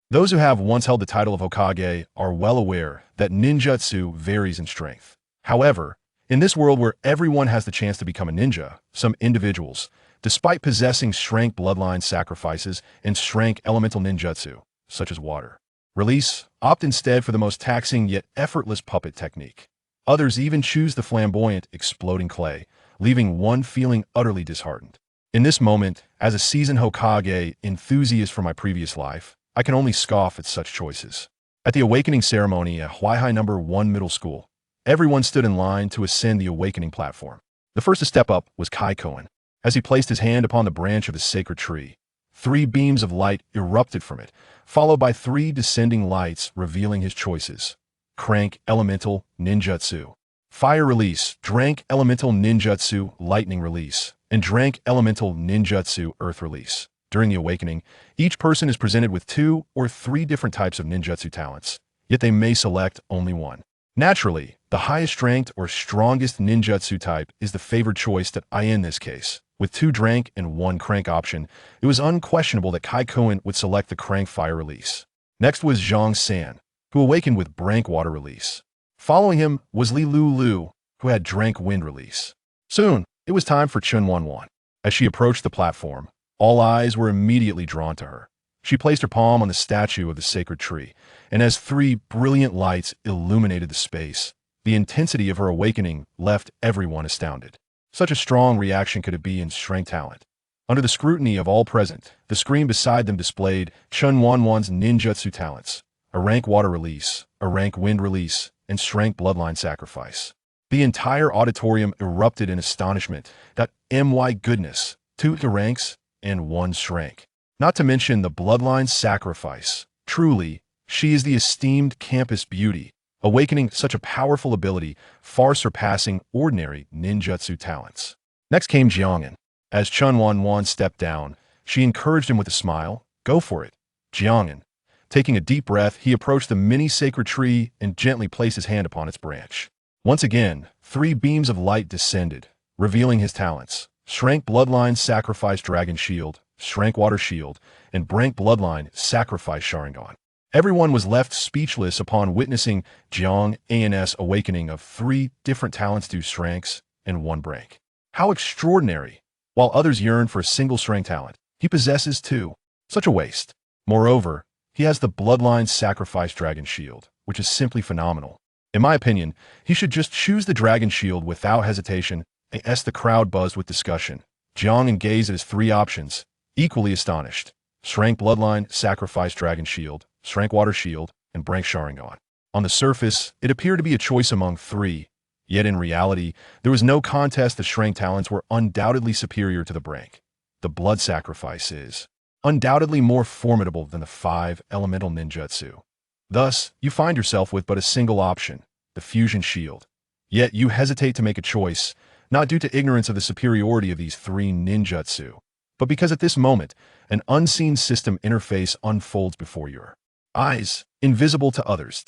Those who have once held the title of Hokage are well aware that ninjutsu varies in strength. However, in this world where everyone has the chance to become a ninja, some individuals, despite possessing strength bloodline sacrifices and strength elemental ninjutsu, such as water release, opt instead for the most taxing yet effortless puppet technique. Others even choose the flamboyant, exploding clay, leaving one feeling utterly disheartened. In this moment, as a seasoned Hokage enthusiast from my previous life, I can only scoff at such choices. At the awakening ceremony at Huaihai No. 1 Middle School, everyone stood in line to ascend the awakening platform. The first to step up was Kai Cohen. As he placed his hand upon the branch of his sacred tree, 3 beams of light erupted from it, followed by 3 descending lights revealing his choices. Crank Elemental Ninjutsu. Fire Release, Drank Elemental Ninjutsu Lightning Release, and Drank Elemental Ninjutsu Earth Release. During the awakening, each person is presented with 2 or 3 different types of ninjutsu talents, yet they may select only one. Naturally, the highest strength or strongest ninjutsu type is the favored choice that I in this case. With 2 Drank and 1 Crank option, it was unquestionable that Kai Cohen would select the Crank Fire Release. Next was Jiang An, who awakened with Drank Water Release. Following him was Li Lu, who had Drank Wind Release. Soon, it was time for Chun Wan. As she approached the platform, all eyes were immediately drawn to her. She placed her palm on the statue of the sacred tree, and as 3 brilliant lights illuminated the space, the intensity of her awakening left everyone astounded. Such a strong reaction could it be in strength talent. Under the scrutiny of all present, the screen beside them displayed Chun Wan's ninjutsu talents, a rank water release, a rank wind release, and strength bloodline sacrifice. The entire auditorium erupted in astonishment that my goodness, 2 ranks and 1 strength. Not to mention the bloodline sacrifice. Truly, she is the esteemed campus beauty, awakening such a powerful ability, far surpassing ordinary ninjutsu talents. Next came Jiang An. As Chun Wan stepped down, she encouraged him with a smile. Go for it, Jiang An. Taking a deep breath, he approached the mini sacred tree and gently placed his hand upon its branch. Once again, 3 beams of light descended, revealing his talents. Strength Bloodline Sacrifice Dragon Shield, Strength Water Shield, and Brank Bloodline Sacrifice Sharingan. Everyone was left speechless upon witnessing Jiang An's awakening of 3 different talents due strengths and 1 Brank. How extraordinary! While others yearn for a single strength talent, he possesses 2. Such a waste. Moreover, he has the Bloodline Sacrifice Dragon Shield, which is simply phenomenal. In my opinion, he should just choose the Dragon Shield without hesitation. As the crowd buzzed with discussion, Jiang An gazed at his 3 options, equally astonished. Strength Bloodline Sacrifice Dragon Shield, Strength Water Shield, and Brank Sharingan. On the surface, it appeared to be a choice among 3, yet in reality, there was no contest. The strength talents were undoubtedly superior to the Brank. The blood sacrifice is undoubtedly more formidable than the 5 elemental ninjutsu. Thus, you find yourself with but a single option, the fusion shield. Yet you hesitate to make a choice, not due to ignorance of the superiority of these 3 ninjutsu, but because at this moment, an unseen system interface unfolds before your eyes, invisible to others.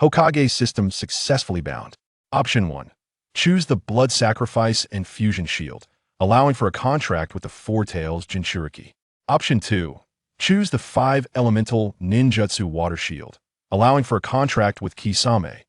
Hokage system successfully bound. Option 1. Choose the blood sacrifice and fusion shield, allowing for a contract with the 4 tails Jinchuriki. Option 2. Choose the 5 elemental ninjutsu water shield, allowing for a contract with Kisame.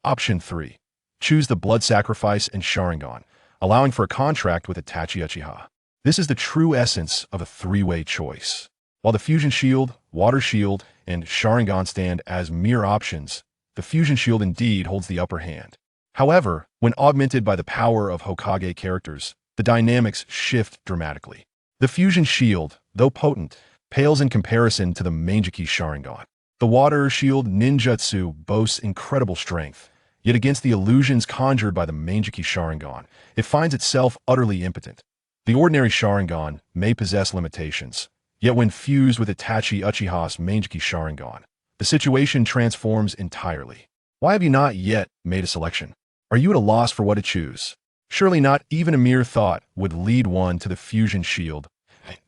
Option 3. Choose the blood sacrifice and Sharingan, allowing for a contract with Itachi Uchiha. This is the true essence of a 3-way choice. While the fusion shield, water shield, and Sharingan stand as mere options, the fusion shield indeed holds the upper hand. However, when augmented by the power of Hokage characters, the dynamics shift dramatically. The fusion shield, though potent, pales in comparison to the Manjiki Sharingan. The water shield ninjutsu boasts incredible strength, yet against the illusions conjured by the Manjiki Sharingan, it finds itself utterly impotent. The ordinary Sharingan may possess limitations, yet when fused with Itachi Uchiha's Manjiki Sharingan, the situation transforms entirely. Why have you not yet made a selection? Are you at a loss for what to choose? Surely not even a mere thought would lead one to the fusion shield.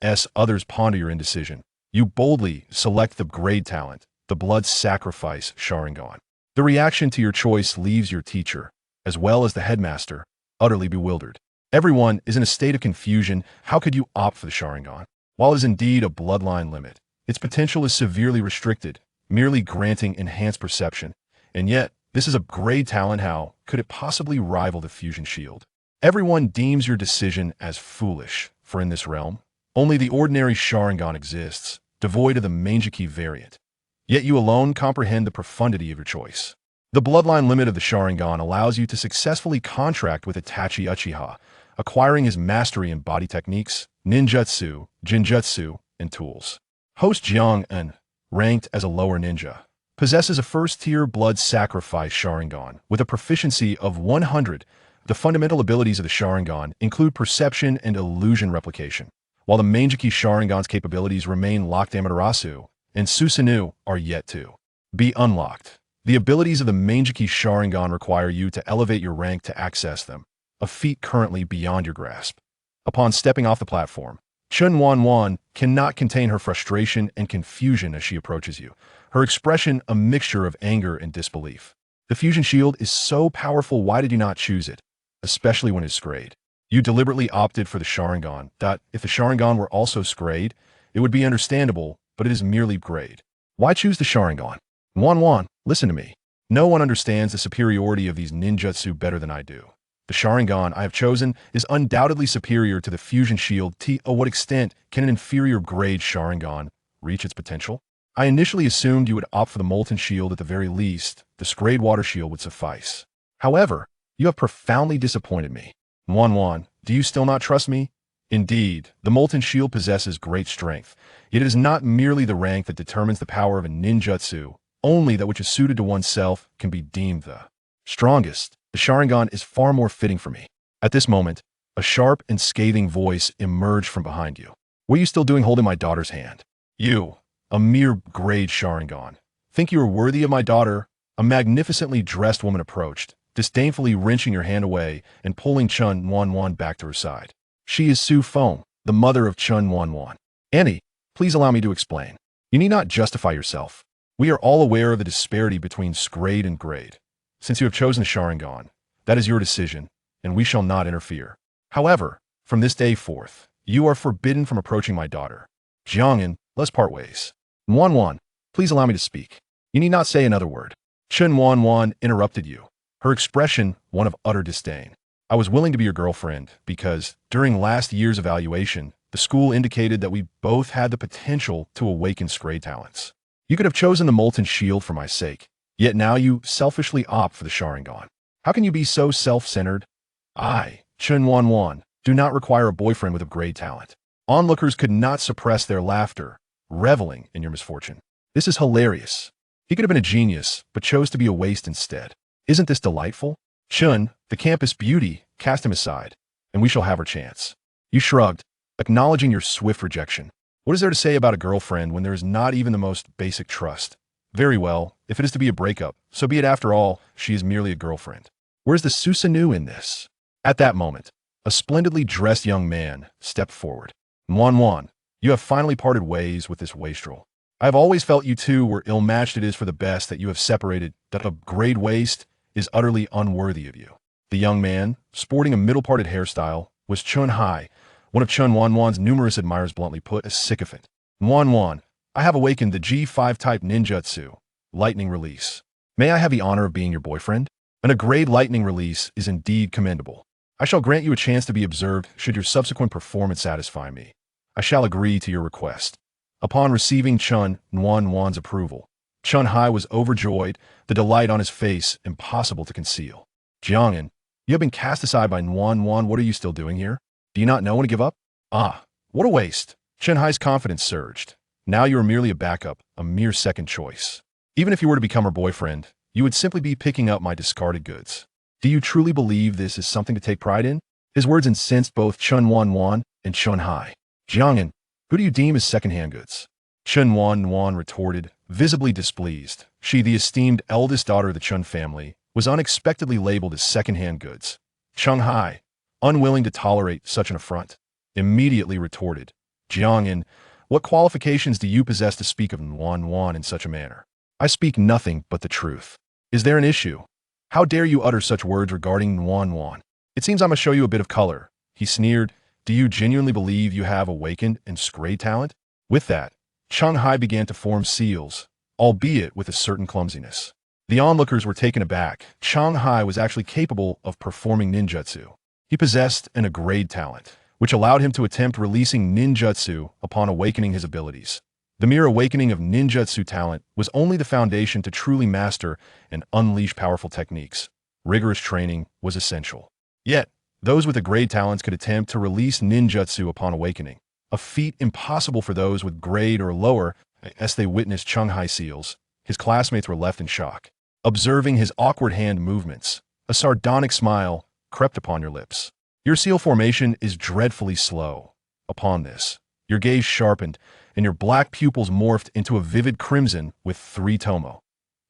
As others ponder your indecision, you boldly select the grade talent, the blood sacrifice Sharingan. The reaction to your choice leaves your teacher, as well as the headmaster, utterly bewildered. Everyone is in a state of confusion. How could you opt for the Sharingan? While it is indeed a bloodline limit, Its potential is severely restricted, merely granting enhanced perception. And yet, this is a grade talent. How could it possibly rival the fusion shield? Everyone deems your decision as foolish, for in this realm, only the ordinary Sharingan exists, devoid of the Manjiki variant. Yet you alone comprehend the profundity of your choice. The bloodline limit of the Sharingan allows you to successfully contract with Itachi Uchiha, acquiring his mastery in body techniques, ninjutsu, genjutsu, and tools. Host Jiang An, ranked as a lower ninja, possesses a first-tier blood sacrifice Sharingan with a proficiency of 100. The fundamental abilities of the Sharingan include perception and illusion replication, while the Manjiki Sharingan's capabilities remain locked. Amaterasu and Susanoo are yet to be unlocked. The abilities of the Manjiki Sharingan require you to elevate your rank to access them, a feat currently beyond your grasp. Upon stepping off the platform, Chun Wan cannot contain her frustration and confusion as she approaches you, her expression a mixture of anger and disbelief. The fusion shield is so powerful, why did you not choose it? Especially when it's scrayed. You deliberately opted for the Sharingan. If the Sharingan were also scrayed, it would be understandable, but it is merely grade. Why choose the Sharingan? Wan, listen to me. No one understands the superiority of these ninjutsu better than I do. The Sharingan I have chosen is undoubtedly superior to the fusion shield. To what extent can an inferior grade Sharingan reach its potential? I initially assumed you would opt for the molten shield. At the very least, the scrayed water shield would suffice. However, you have profoundly disappointed me. Wan, do you still not trust me? Indeed, the molten shield possesses great strength, yet it is not merely the rank that determines the power of a ninjutsu. Only that which is suited to oneself can be deemed the strongest. The Sharingan is far more fitting for me. At this moment, a sharp and scathing voice emerged from behind you. What are you still doing holding my daughter's hand? You, a mere grade Sharingan, think you are worthy of my daughter? A magnificently dressed woman approached, disdainfully wrenching your hand away and pulling Chun Wan back to her side. She is Su Feng, the mother of Chun Wan. Annie, please allow me to explain. You need not justify yourself. We are all aware of the disparity between scrayed and grade. Since you have chosen Sharingan, that is your decision, and we shall not interfere. However, from this day forth, you are forbidden from approaching my daughter. Jiang An, let's part ways. Wan, please allow me to speak. You need not say another word. Chun Wan interrupted you, her expression one of utter disdain. I was willing to be your girlfriend because, during last year's evaluation, the school indicated that we both had the potential to awaken scrayed talents. You could have chosen the molten shield for my sake, yet now you selfishly opt for the Sharingan. How can you be so self-centered? I, Chun Wan, do not require a boyfriend with a grade talent. Onlookers could not suppress their laughter, reveling in your misfortune. This is hilarious. He could have been a genius, but chose to be a waste instead. Isn't this delightful? Chun, the campus beauty, cast him aside, and we shall have our chance. You shrugged, acknowledging your swift rejection. What is there to say about a girlfriend when there is not even the most basic trust? Very well, if it is to be a breakup, so be it. After all, she is merely a girlfriend. Where's the Susanoo in this? At that moment, a splendidly dressed young man stepped forward. Wan, you have finally parted ways with this wastrel. I have always felt you two were ill-matched. It is for the best that you have separated. That a grade waste is utterly unworthy of you. The young man, sporting a middle-parted hairstyle, was Chun Hai, one of Chun Wan's numerous admirers, bluntly put, a sycophant. Wan, I have awakened the G5 type ninjutsu, lightning release. May I have the honor of being your boyfriend? A grade lightning release is indeed commendable. I shall grant you a chance to be observed should your subsequent performance satisfy me. I shall agree to your request. Upon receiving Chun Wan's approval, Chun Hai was overjoyed, the delight on his face impossible to conceal. Jiang An, you have been cast aside by Wan. What are you still doing here? Do you not know when to give up? Ah, what a waste. Chun Hai's confidence surged. Now you are merely a backup, a mere second choice. Even if you were to become her boyfriend, you would simply be picking up my discarded goods. Do you truly believe this is something to take pride in? His words incensed both Chun Wan and Chun Hai. Jiang An, who do you deem as second-hand goods? Chun Wan retorted, visibly displeased. She, the esteemed eldest daughter of the Chun family, was unexpectedly labeled as second-hand goods. Chun Hai, unwilling to tolerate such an affront, immediately retorted, Jiang An, what qualifications do you possess to speak of Wan in such a manner? I speak nothing but the truth. Is there an issue? How dare you utter such words regarding Wan? It seems I must show you a bit of color. He sneered. Do you genuinely believe you have awakened and scrayed talent? With that, Chang Hai began to form seals, albeit with a certain clumsiness. The onlookers were taken aback. Chang Hai was actually capable of performing ninjutsu. He possessed an grade talent, which allowed him to attempt releasing ninjutsu upon awakening his abilities. The mere awakening of ninjutsu talent was only the foundation to truly master and unleash powerful techniques. Rigorous training was essential. Yet, those with the grade talents could attempt to release ninjutsu upon awakening, a feat impossible for those with grade or lower. As they witnessed Chang Hai seals, his classmates were left in shock. Observing his awkward hand movements, a sardonic smile crept upon your lips. Your seal formation is dreadfully slow. Upon this, your gaze sharpened, and your black pupils morphed into a vivid crimson with 3 tomo.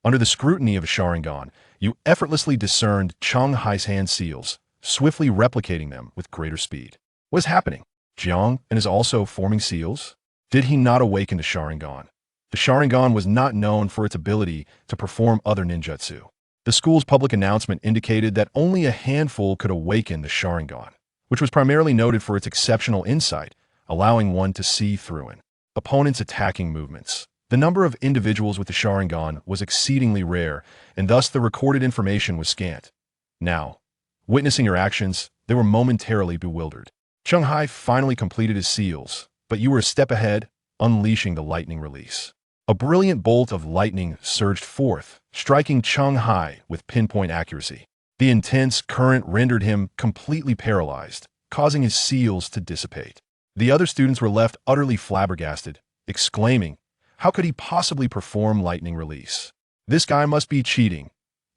Under the scrutiny of a Sharingan, you effortlessly discerned Chang Hai's hand seals, swiftly replicating them with greater speed. What is happening? Jiang An is also forming seals? Did he not awaken the Sharingan? The Sharingan was not known for its ability to perform other ninjutsu. The school's public announcement indicated that only a handful could awaken the Sharingan, which was primarily noted for its exceptional insight, allowing one to see through an opponent's attacking movements. The number of individuals with the Sharingan was exceedingly rare, and thus the recorded information was scant. Now, witnessing your actions, they were momentarily bewildered. Chang Hai finally completed his seals, but you were a step ahead, unleashing the lightning release. A brilliant bolt of lightning surged forth, striking Chang Hai with pinpoint accuracy. The intense current rendered him completely paralyzed, causing his seals to dissipate. The other students were left utterly flabbergasted, exclaiming, "How could he possibly perform lightning release? This guy must be cheating."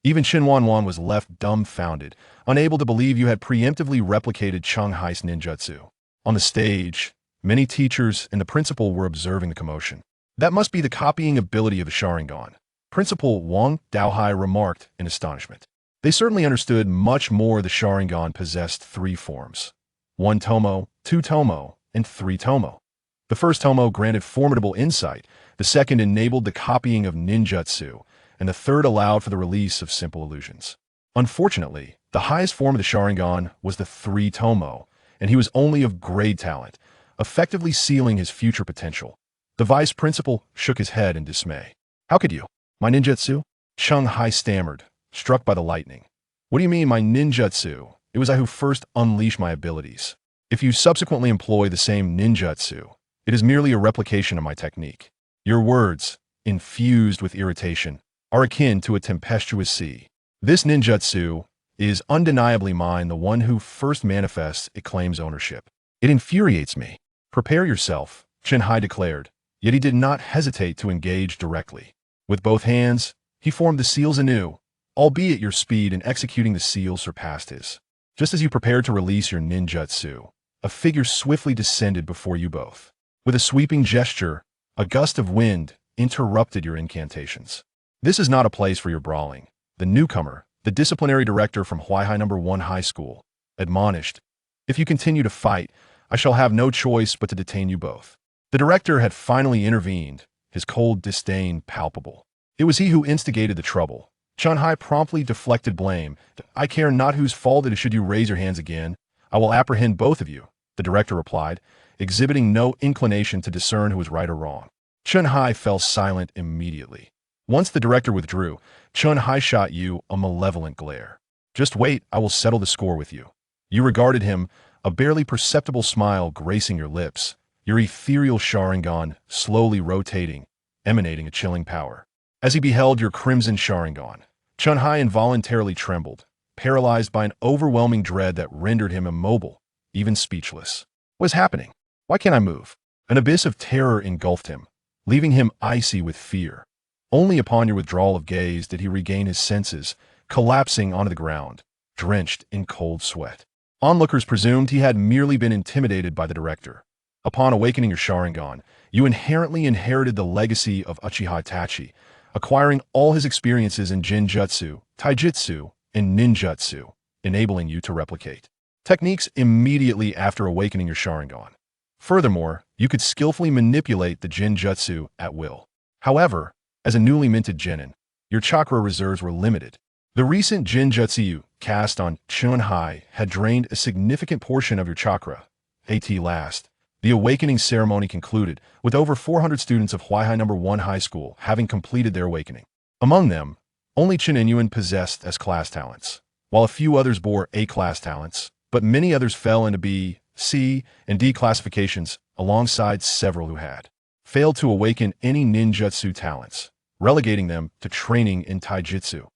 Even Shin Wanwan was left dumbfounded, unable to believe you had preemptively replicated Chang Hai's ninjutsu. On the stage, many teachers and the principal were observing the commotion. "That must be the copying ability of the Sharingan," Principal Wang Daohai remarked in astonishment. They certainly understood much more. The Sharingan possessed 3 forms: 1 tomo, 2 tomo, and 3 tomo. The first tomo granted formidable insight, the second enabled the copying of ninjutsu, and the third allowed for the release of simple illusions. Unfortunately, the highest form of the Sharingan was the 3 tomo, and he was only of grade talent, effectively sealing his future potential. The vice principal shook his head in dismay. "How could you? My ninjutsu?" Chang Hai stammered, struck by the lightning. "What do you mean, my ninjutsu? It was I who first unleashed my abilities. If you subsequently employ the same ninjutsu, it is merely a replication of my technique." Your words, infused with irritation, are akin to a tempestuous sea. "This ninjutsu is undeniably mine. The one who first manifests it claims ownership. It infuriates me." "Prepare yourself," Chen Hai declared, yet he did not hesitate to engage directly. With both hands, he formed the seals anew, albeit your speed in executing the seals surpassed his. Just as you prepared to release your ninjutsu, a figure swiftly descended before you both. With a sweeping gesture, a gust of wind interrupted your incantations. "This is not a place for your brawling," the newcomer, the disciplinary director from Huaihai No. 1 High School, admonished. "If you continue to fight, I shall have no choice but to detain you both." The director had finally intervened, his cold disdain palpable. It was he who instigated the trouble. Chang Hai promptly deflected blame. "I care not whose fault it is. Should you raise your hands again, I will apprehend both of you," the director replied, exhibiting no inclination to discern who was right or wrong. Chang Hai fell silent immediately. Once the director withdrew, Chang Hai shot you a malevolent glare. "Just wait, I will settle the score with you." You regarded him, a barely perceptible smile gracing your lips, your ethereal Sharingan slowly rotating, emanating a chilling power. As he beheld your crimson Sharingan, Chang Hai involuntarily trembled, paralyzed by an overwhelming dread that rendered him immobile, even speechless. What is happening? Why can't I move? An abyss of terror engulfed him, leaving him icy with fear. Only upon your withdrawal of gaze did he regain his senses, collapsing onto the ground, drenched in cold sweat. Onlookers presumed he had merely been intimidated by the director. Upon awakening your Sharingan, you inherently inherited the legacy of Uchiha Itachi, acquiring all his experiences in Genjutsu, Taijutsu, and Ninjutsu, enabling you to replicate techniques immediately after awakening your Sharingan. Furthermore, you could skillfully manipulate the Genjutsu at will. However, as a newly minted genin, your chakra reserves were limited. The recent Genjutsu cast on Chang Hai had drained a significant portion of your chakra, at last, The awakening ceremony concluded, with over 400 students of Huaihai No. 1 High School having completed their awakening. Among them, only Chen Inyuan possessed S-class talents, while a few others bore A-class talents, but many others fell into B, C, and D classifications alongside several who had failed to awaken any ninjutsu talents, relegating them to training in taijutsu.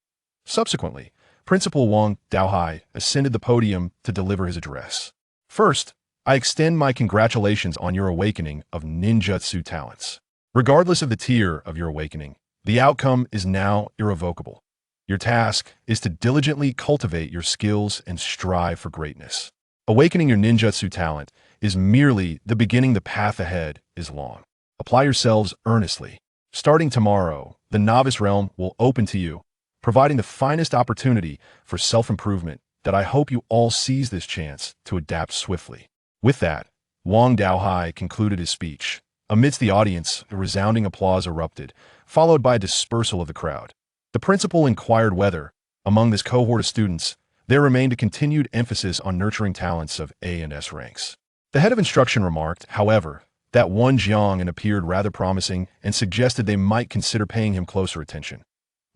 Subsequently, Principal Wang Daohai ascended the podium to deliver his address. First, I extend my congratulations on your awakening of ninjutsu talents. Regardless of the tier of your awakening, the outcome is now irrevocable. Your task is to diligently cultivate your skills and strive for greatness. Awakening your ninjutsu talent is merely the beginning. The path ahead is long. Apply yourselves earnestly. Starting tomorrow, the novice realm will open to you, providing the finest opportunity for self-improvement that I hope you all seize this chance to adapt swiftly. With that, Wang Daohai concluded his speech. Amidst the audience, a resounding applause erupted, followed by a dispersal of the crowd. The principal inquired whether, among this cohort of students, there remained a continued emphasis on nurturing talents of A and S ranks. The head of instruction remarked, however, that one Jiang An appeared rather promising and suggested they might consider paying him closer attention.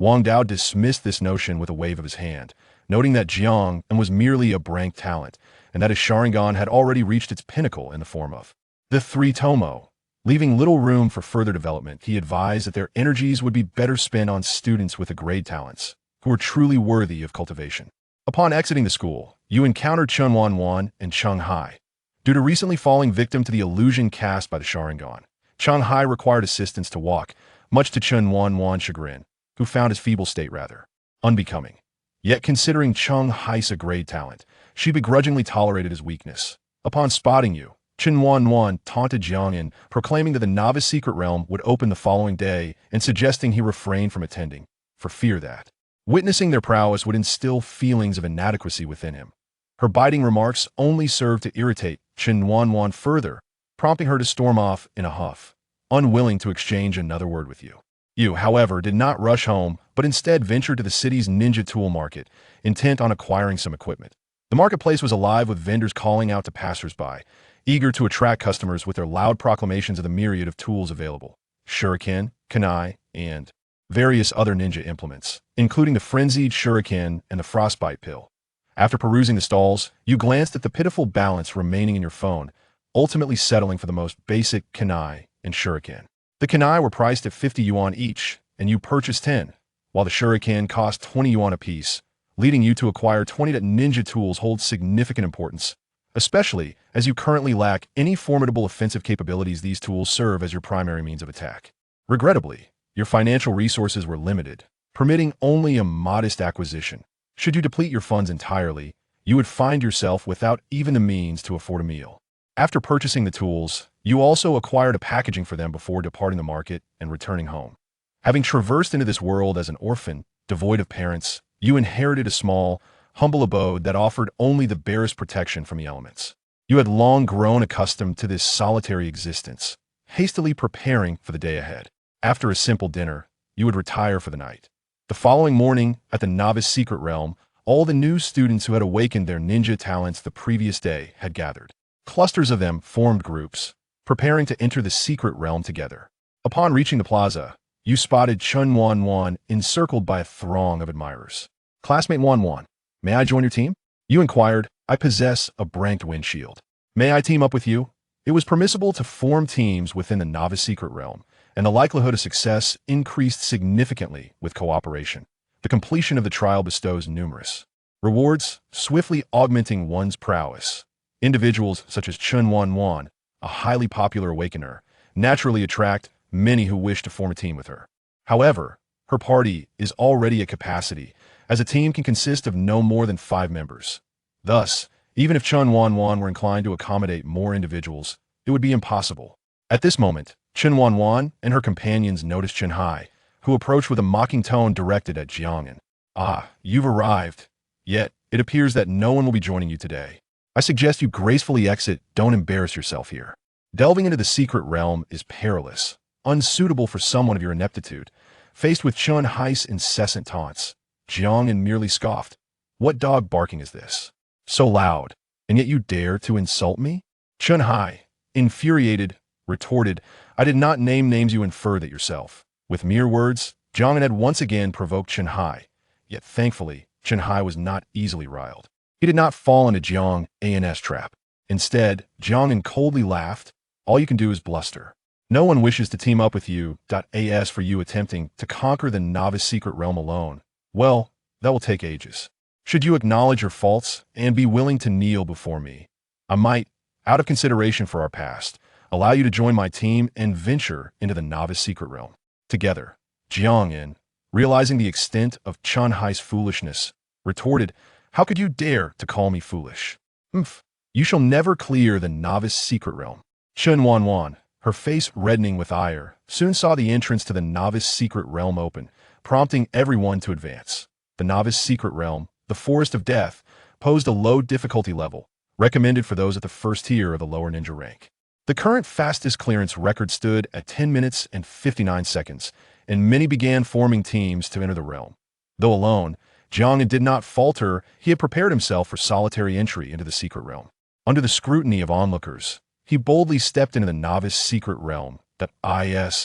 Wang Dao dismissed this notion with a wave of his hand, noting that Jiang An was merely a rank talent, and that his Sharingan had already reached its pinnacle in the form of the three Tomo. Leaving little room for further development, he advised that their energies would be better spent on students with the grade talents, who were truly worthy of cultivation. Upon exiting the school, you encountered Chen Wanwan and Cheng Hai. Due to recently falling victim to the illusion cast by the Sharingan, Cheng Hai required assistance to walk, much to Chen Wanwan's chagrin, who found his feeble state rather unbecoming. Yet considering Cheng Hai's a grade talent, she begrudgingly tolerated his weakness. Upon spotting you, Chen Wanwan taunted Jiang An, proclaiming that the novice secret realm would open the following day and suggesting he refrain from attending, for fear that witnessing their prowess would instill feelings of inadequacy within him. Her biting remarks only served to irritate Chen Wanwan further, prompting her to storm off in a huff, unwilling to exchange another word with you. You, however, did not rush home, but instead ventured to the city's ninja tool market, intent on acquiring some equipment. The marketplace was alive with vendors calling out to passersby, eager to attract customers with their loud proclamations of the myriad of tools available: shuriken, kunai, and various other ninja implements, including the frenzied shuriken and the frostbite pill. After perusing the stalls, you glanced at the pitiful balance remaining in your phone, ultimately settling for the most basic kunai and shuriken. The kunai were priced at 50 yuan each, and you purchased 10, while the shuriken cost 20 yuan apiece, leading you to acquire 20. That ninja tools hold significant importance, especially as you currently lack any formidable offensive capabilities. These tools serve as your primary means of attack. Regrettably, your financial resources were limited, permitting only a modest acquisition. Should you deplete your funds entirely, you would find yourself without even the means to afford a meal. After purchasing the tools, you also acquired a packaging for them before departing the market and returning home. Having traversed into this world as an orphan, devoid of parents, you inherited a small, humble abode that offered only the barest protection from the elements. You had long grown accustomed to this solitary existence, hastily preparing for the day ahead. After a simple dinner, you would retire for the night. The following morning, at the novice secret realm, all the new students who had awakened their ninja talents the previous day had gathered. Clusters of them formed groups, preparing to enter the secret realm together. Upon reaching the plaza, you spotted Chen Wanwan encircled by a throng of admirers. "Classmate Wanwan, may I join your team?" You inquired. "I possess a branked windshield. May I team up with you?" It was permissible to form teams within the novice secret realm, and the likelihood of success increased significantly with cooperation. The completion of the trial bestows numerous rewards, swiftly augmenting one's prowess. Individuals such as Chen Wanwan, a highly popular awakener, naturally attract many who wish to form a team with her. However, her party is already at capacity, as a team can consist of no more than 5 members. Thus, even if Chen Wanwan were inclined to accommodate more individuals, it would be impossible. At this moment, Chen Wanwan and her companions noticed Chen Hai, who approached with a mocking tone directed at Jiang An. "Ah, you've arrived. Yet, it appears that no one will be joining you today. I suggest you gracefully exit. Don't embarrass yourself here. Delving into the secret realm is perilous, unsuitable for someone of your ineptitude." Faced with Chen Hai's incessant taunts, Jiang An merely scoffed. "What dog barking is this? So loud, and yet you dare to insult me?" Chen Hai, infuriated, retorted, "I did not name names, you infer that yourself." With mere words, Jiang An had once again provoked Chen Hai, yet thankfully, Chen Hai was not easily riled. He did not fall into Jiang An's trap. Instead, Jiang An coldly laughed, "All you can do is bluster. No one wishes to team up with you.As for you attempting to conquer the novice secret realm alone, well, that will take ages. Should you acknowledge your faults and be willing to kneel before me, I might, out of consideration for our past, allow you to join my team and venture into the novice secret realm." Together, Jiang An, realizing the extent of Chen Hai's foolishness, retorted, "How could you dare to call me foolish? Humph, you shall never clear the novice secret realm." Chen Wanwan, her face reddening with ire, soon saw the entrance to the novice secret realm open, prompting everyone to advance. The novice secret realm, the Forest of Death, posed a low difficulty level, recommended for those at the first tier of the lower ninja rank. The current fastest clearance record stood at 10 minutes and 59 seconds, and many began forming teams to enter the realm. Though alone, Jiang An did not falter. He had prepared himself for solitary entry into the secret realm. Under the scrutiny of onlookers, he boldly stepped into the novice secret realm.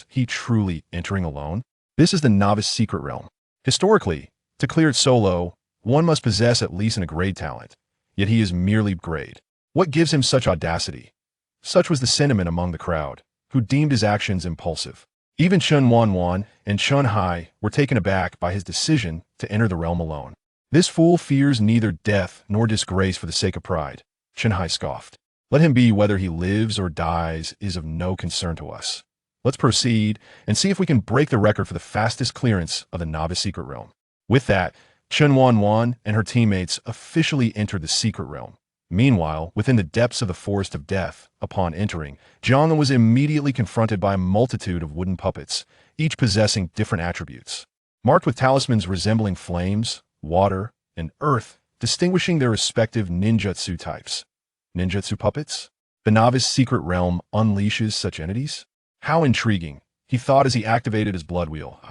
He truly entering alone? This is the novice secret realm. Historically, to clear it solo, one must possess at least a grade talent, yet he is merely grade. What gives him such audacity? Such was the sentiment among the crowd, who deemed his actions impulsive. Even Chen Wanwan and Chen Hai were taken aback by his decision to enter the realm alone. "This fool fears neither death nor disgrace for the sake of pride," Chen Hai scoffed. "Let him be. Whether he lives or dies is of no concern to us. Let's proceed and see if we can break the record for the fastest clearance of the novice secret realm." With that, Chen Wanwan and her teammates officially entered the secret realm. Meanwhile, within the depths of the Forest of Death, upon entering, Jiang An was immediately confronted by a multitude of wooden puppets, each possessing different attributes. Marked with talismans resembling flames, water, and earth, distinguishing their respective ninjutsu types. Ninjutsu puppets? The novice secret realm unleashes such entities? How intriguing, he thought as he activated his blood wheel.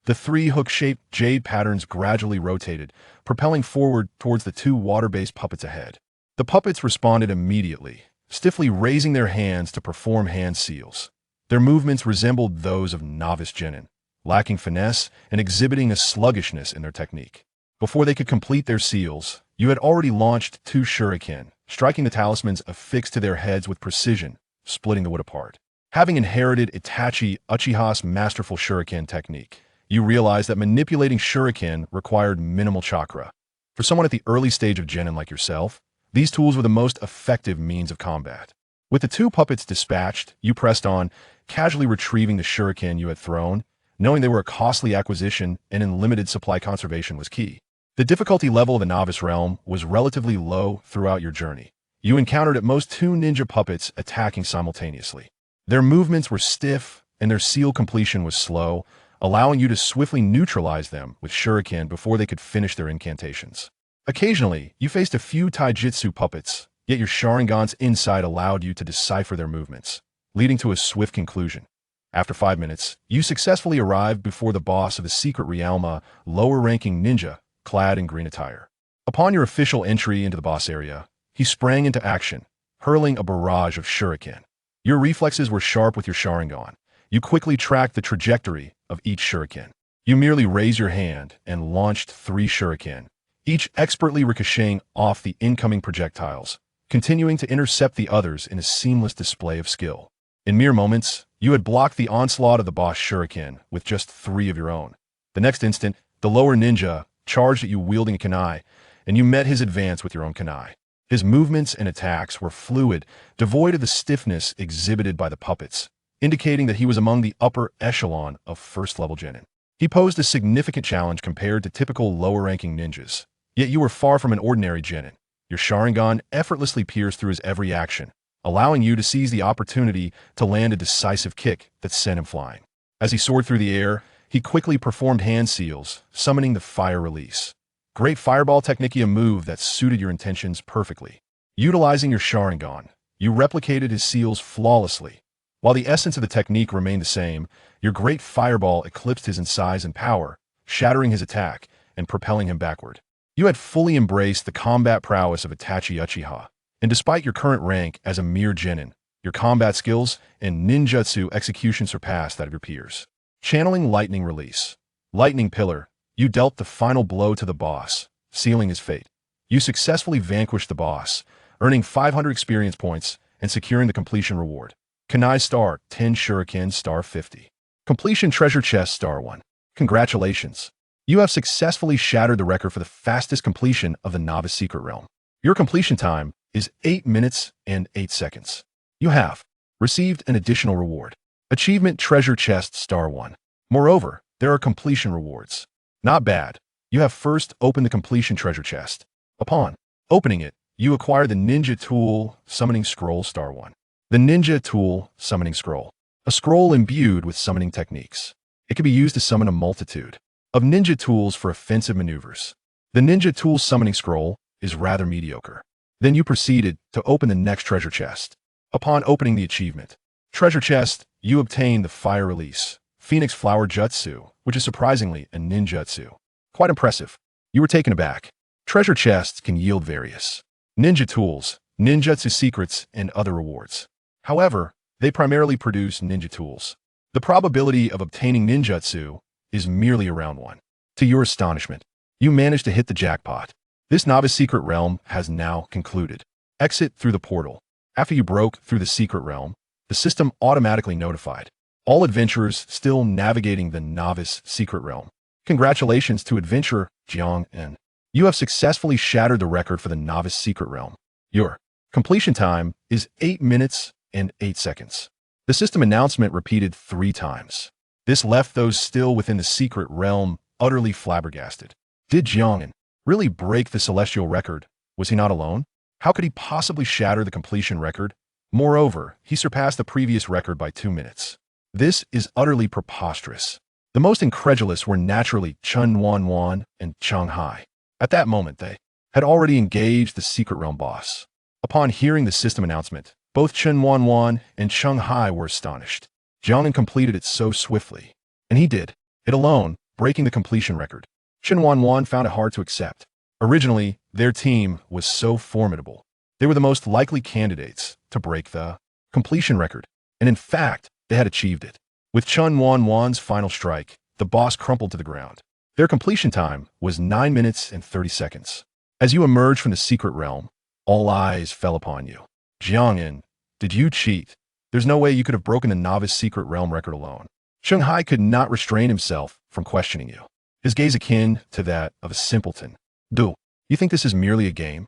The three hook-shaped jade patterns gradually rotated, propelling forward towards the two water-based puppets ahead. The puppets responded immediately, stiffly raising their hands to perform hand seals. Their movements resembled those of novice genin, lacking finesse and exhibiting a sluggishness in their technique. Before they could complete their seals, you had already launched two shuriken, striking the talismans affixed to their heads with precision, splitting the wood apart. Having inherited Itachi Uchiha's masterful shuriken technique, you realized that manipulating shuriken required minimal chakra. For someone at the early stage of genin like yourself, these tools were the most effective means of combat. With the two puppets dispatched, you pressed on, casually retrieving the shuriken you had thrown, knowing they were a costly acquisition and in limited supply conservation was key. The difficulty level of the novice realm was relatively low throughout your journey. You encountered at most two ninja puppets attacking simultaneously. Their movements were stiff and their seal completion was slow, allowing you to swiftly neutralize them with shuriken before they could finish their incantations. Occasionally, you faced a few taijutsu puppets, yet your Sharingan's insight allowed you to decipher their movements, leading to a swift conclusion. After 5 minutes, you successfully arrived before the boss of the secret realm, a lower-ranking ninja, clad in green attire. Upon your official entry into the boss area, he sprang into action, hurling a barrage of shuriken. Your reflexes were sharp with your Sharingan. You quickly tracked the trajectory of each shuriken. You merely raised your hand and launched 3 shuriken, each expertly ricocheting off the incoming projectiles, continuing to intercept the others in a seamless display of skill. In mere moments, you had blocked the onslaught of the boss shuriken with just 3 of your own. The next instant, the lower ninja charged at you wielding a kunai, and you met his advance with your own kunai. His movements and attacks were fluid, devoid of the stiffness exhibited by the puppets, indicating that he was among the upper echelon of first-level genin. He posed a significant challenge compared to typical lower-ranking ninjas. Yet you were far from an ordinary genin. Your Sharingan effortlessly pierced through his every action, allowing you to seize the opportunity to land a decisive kick that sent him flying. As he soared through the air, he quickly performed hand seals, summoning the fire release. Great fireball technique, a move that suited your intentions perfectly. Utilizing your Sharingan, you replicated his seals flawlessly. While the essence of the technique remained the same, your great fireball eclipsed his in size and power, shattering his attack and propelling him backward. You had fully embraced the combat prowess of Itachi Uchiha, and despite your current rank as a mere genin, Your combat skills and ninjutsu execution surpass that of your peers. Channeling lightning release. Lightning pillar. You dealt the final blow to the boss, sealing his fate. You successfully vanquished the boss, earning 500 experience points and securing the completion reward. Kanai star 10 shuriken star 50. Completion treasure chest star 1. Congratulations. You have successfully shattered the record for the fastest completion of the novice secret realm. Your completion time is 8 minutes and 8 seconds. You have received an additional reward. Achievement treasure chest star 1. Moreover, there are completion rewards. Not bad. You have first opened the completion treasure chest. Upon opening it, you acquire the ninja tool summoning scroll star 1. The ninja tool summoning scroll. A scroll imbued with summoning techniques. It can be used to summon a multitude of ninja tools for offensive maneuvers. The ninja tool summoning scroll is rather mediocre. Then you proceeded to open the next treasure chest. Upon opening the achievement treasure chest, you obtain the fire release Phoenix Flower Jutsu, which is surprisingly a ninjutsu. Quite impressive. You were taken aback. Treasure chests can yield various ninja tools, ninjutsu secrets, and other rewards. However, they primarily produce ninja tools. The probability of obtaining ninjutsu is merely around 1. To your astonishment, you managed to hit the jackpot. This novice secret realm has now concluded. Exit through the portal. After you broke through the secret realm, the system automatically notified all adventurers still navigating the novice secret realm. Congratulations to adventurer Jiang An. You have successfully shattered the record for the novice secret realm. Your completion time is 8 minutes and 8 seconds. The system announcement repeated 3 times. This left those still within the secret realm utterly flabbergasted. Did Jiang An really break the celestial record? Was he not alone? How could he possibly shatter the completion record? Moreover, he surpassed the previous record by 2 minutes. This is utterly preposterous. The most incredulous were naturally Chen Wanwan and Cheng Hai. At that moment, they had already engaged the secret realm boss. Upon hearing the system announcement, both Chen Wanwan and Cheng Hai were astonished. Jiang An completed it so swiftly, and he did it alone, breaking the completion record. Chen Wanwan found it hard to accept. Originally, their team was so formidable. They were the most likely candidates to break the completion record, and in fact, they had achieved it. With Chen Wanwan's final strike, the boss crumpled to the ground. Their completion time was 9 minutes and 30 seconds. As you emerged from the secret realm, all eyes fell upon you. Jiang An, did you cheat? There's no way you could have broken the novice secret realm record alone. Cheng Hai could not restrain himself from questioning you, his gaze akin to that of a simpleton. Do you think this is merely a game?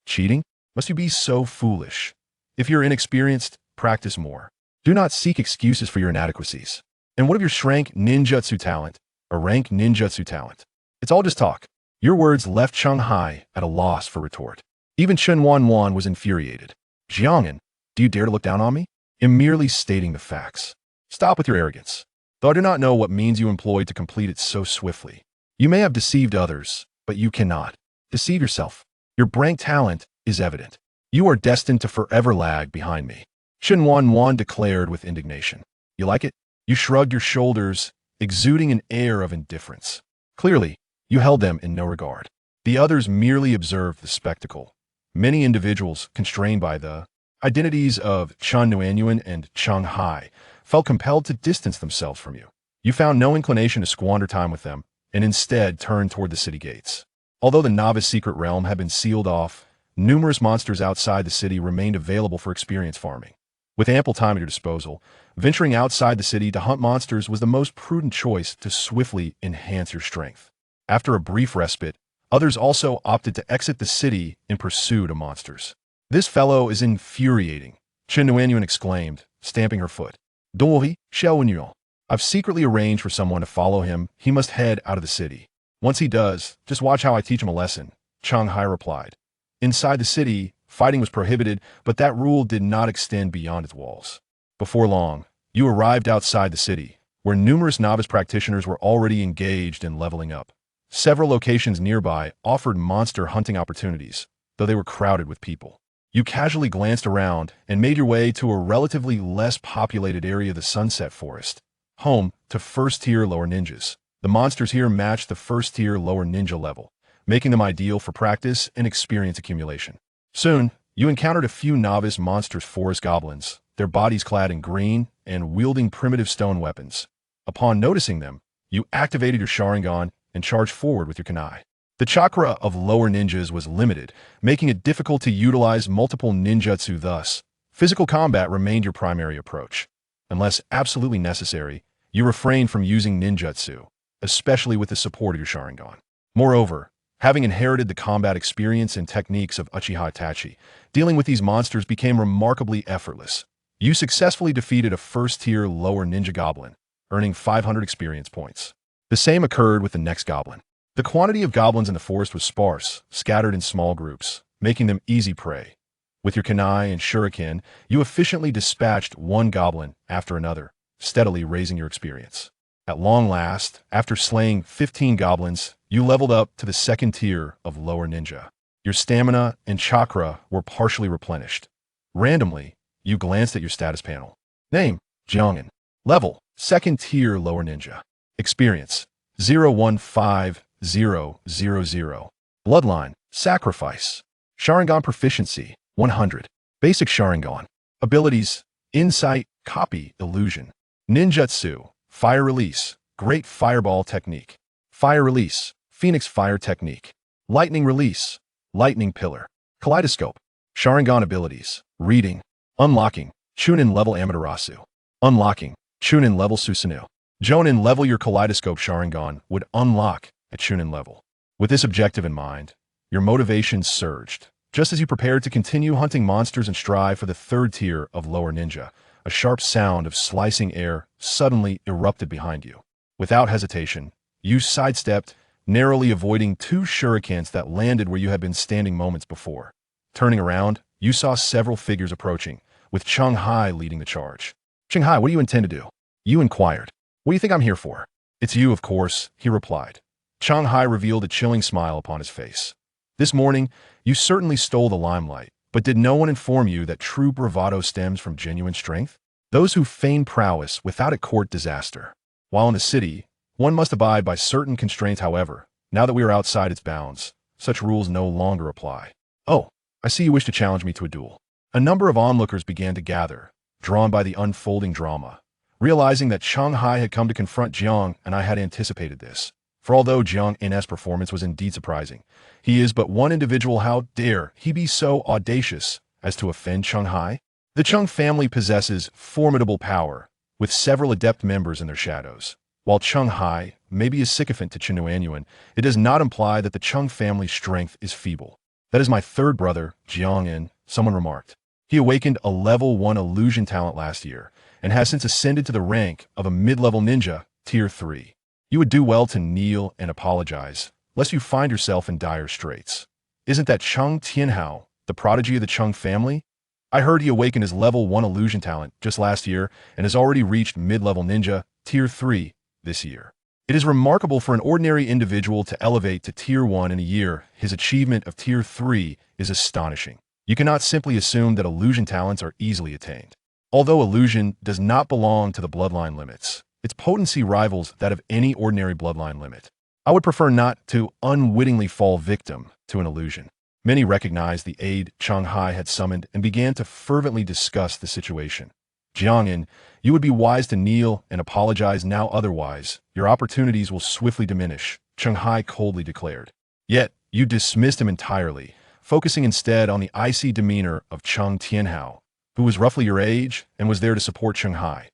Cheating? Must you be so foolish? If you're inexperienced, practice more. Do not seek excuses for your inadequacies. And what of your rank ninjutsu talent, or rank ninjutsu talent? It's all just talk. Your words left Cheng Hai at a loss for retort. Even Chen Wanwan was infuriated. Jiang An, do you dare to look down on me? I'm merely stating the facts. Stop with your arrogance. Though I do not know what means you employed to complete it so swiftly. You may have deceived others, but you cannot deceive yourself. Your rank talent is evident. You are destined to forever lag behind me. Chen Wanwan declared with indignation. You like it? You shrugged your shoulders, exuding an air of indifference. Clearly, you held them in no regard. The others merely observed the spectacle. Many individuals, constrained by the identities of Chen Nuanyuan and Cheng Hai, felt compelled to distance themselves from you. You found no inclination to squander time with them, and instead turned toward the city gates. Although the novice secret realm had been sealed off, numerous monsters outside the city remained available for experience farming. With ample time at your disposal, venturing outside the city to hunt monsters was the most prudent choice to swiftly enhance your strength. After a brief respite, others also opted to exit the city in pursuit of monsters. This fellow is infuriating, Chen Nuanyuan exclaimed, stamping her foot. Doi, Xiaoyuan. I've secretly arranged for someone to follow him. He must head out of the city. Once he does, just watch how I teach him a lesson, Cheng Hai replied. Inside the city, fighting was prohibited, but that rule did not extend beyond its walls. Before long, you arrived outside the city, where numerous novice practitioners were already engaged in leveling up. Several locations nearby offered monster hunting opportunities, though they were crowded with people. You casually glanced around and made your way to a relatively less populated area of the Sunset Forest, home to first-tier lower ninjas. The monsters here matched the first-tier lower ninja level, making them ideal for practice and experience accumulation. Soon, you encountered a few novice monsters forest goblins, their bodies clad in green and wielding primitive stone weapons. Upon noticing them, you activated your Sharingan and charged forward with your kunai. The chakra of lower ninjas was limited, making it difficult to utilize multiple ninjutsu. Thus, physical combat remained your primary approach. Unless absolutely necessary, you refrained from using ninjutsu, especially with the support of your Sharingan. Moreover, having inherited the combat experience and techniques of Uchiha Itachi, dealing with these monsters became remarkably effortless. You successfully defeated a first-tier lower ninja goblin, earning 500 experience points. The same occurred with the next goblin. The quantity of goblins in the forest was sparse, scattered in small groups, making them easy prey. With your kunai and shuriken, you efficiently dispatched one goblin after another, steadily raising your experience. At long last, after slaying 15 goblins, you leveled up to the second tier of lower ninja. Your stamina and chakra were partially replenished. Randomly, you glanced at your status panel. Name, Jiang An. Level, second tier lower ninja. Experience, 0150000. Bloodline, sacrifice. Sharingan proficiency, 100. Basic Sharingan. Abilities, insight, copy, illusion. Ninjutsu, fire release, great fireball technique. Fire release, phoenix fire technique. Lightning release, lightning pillar. Kaleidoscope. Sharingan abilities, reading, unlocking, Chunin level Amaterasu. Unlocking, Chunin level Susanoo. Jonin level. Your kaleidoscope Sharingan would unlock at Chunin level. With this objective in mind, your motivation surged. Just as you prepared to continue hunting monsters and strive for the third tier of lower ninja, a sharp sound of slicing air suddenly erupted behind you. Without hesitation, you sidestepped, narrowly avoiding two shurikens that landed where you had been standing moments before. Turning around, you saw several figures approaching, with Cheng Hai leading the charge. Cheng Hai, what do you intend to do? You inquired. What do you think I'm here for? It's you, of course, he replied. Cheng Hai revealed a chilling smile upon his face. This morning, you certainly stole the limelight, but did no one inform you that true bravado stems from genuine strength? Those who feign prowess without it court disaster. While in the city, one must abide by certain constraints. However, now that we are outside its bounds, such rules no longer apply. Oh, I see you wish to challenge me to a duel. A number of onlookers began to gather, drawn by the unfolding drama. Realizing that Cheng Hai had come to confront Jiang An, I had anticipated this. For although Jiang An's performance was indeed surprising, he is but one individual. How dare he be so audacious as to offend Cheng Hai? The Cheng family possesses formidable power, with several adept members in their shadows. While Cheng Hai may be a sycophant to Chinuanyuan, it does not imply that the Cheng family's strength is feeble. That is my third brother, Jiang An, someone remarked. He awakened a level 1 illusion talent last year, and has since ascended to the rank of a mid-level ninja, tier 3. You would do well to kneel and apologize, lest you find yourself in dire straits. Isn't that Cheng Tianhao, the prodigy of the Cheng family? I heard he awakened his level 1 illusion talent just last year and has already reached mid-level ninja, tier 3, this year. It is remarkable for an ordinary individual to elevate to tier 1 in a year. His achievement of tier 3 is astonishing. You cannot simply assume that illusion talents are easily attained. Although illusion does not belong to the bloodline limits, its potency rivals that of any ordinary bloodline limit. I would prefer not to unwittingly fall victim to an illusion. Many recognized the aid Cheng Hai had summoned and began to fervently discuss the situation. Jiang An, you would be wise to kneel and apologize now, otherwise your opportunities will swiftly diminish, Cheng Hai coldly declared. Yet, you dismissed him entirely, focusing instead on the icy demeanor of Cheng Tianhao, who was roughly your age and was there to support Cheng Hai.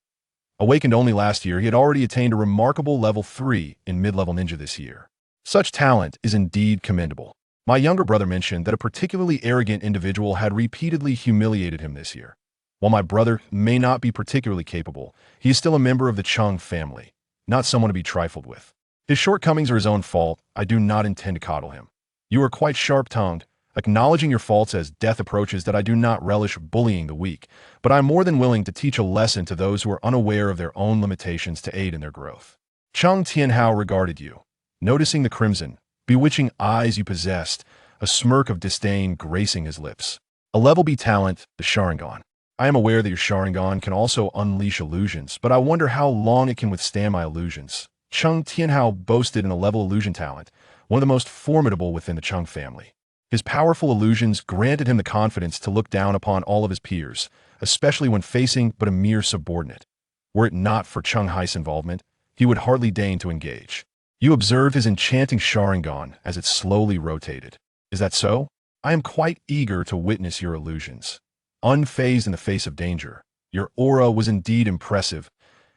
Awakened only last year, he had already attained a remarkable level 3 in mid-level ninja this year. Such talent is indeed commendable. My younger brother mentioned that a particularly arrogant individual had repeatedly humiliated him this year. While my brother may not be particularly capable, he is still a member of the Cheng family, not someone to be trifled with. His shortcomings are his own fault. I do not intend to coddle him. You are quite sharp-tongued, acknowledging your faults as death approaches. That I do not relish bullying the weak, but I am more than willing to teach a lesson to those who are unaware of their own limitations to aid in their growth. Cheng Tianhao regarded you, noticing the crimson, bewitching eyes you possessed, a smirk of disdain gracing his lips. A level B talent, the Sharingan. I am aware that your Sharingan can also unleash illusions, but I wonder how long it can withstand my illusions. Cheng Tianhao boasted in a level illusion talent, one of the most formidable within the Cheng family. His powerful illusions granted him the confidence to look down upon all of his peers, especially when facing but a mere subordinate. Were it not for Cheng Hai's involvement, he would hardly deign to engage. You observed his enchanting Sharingan as it slowly rotated. Is that so? I am quite eager to witness your illusions. Unfazed in the face of danger, your aura was indeed impressive.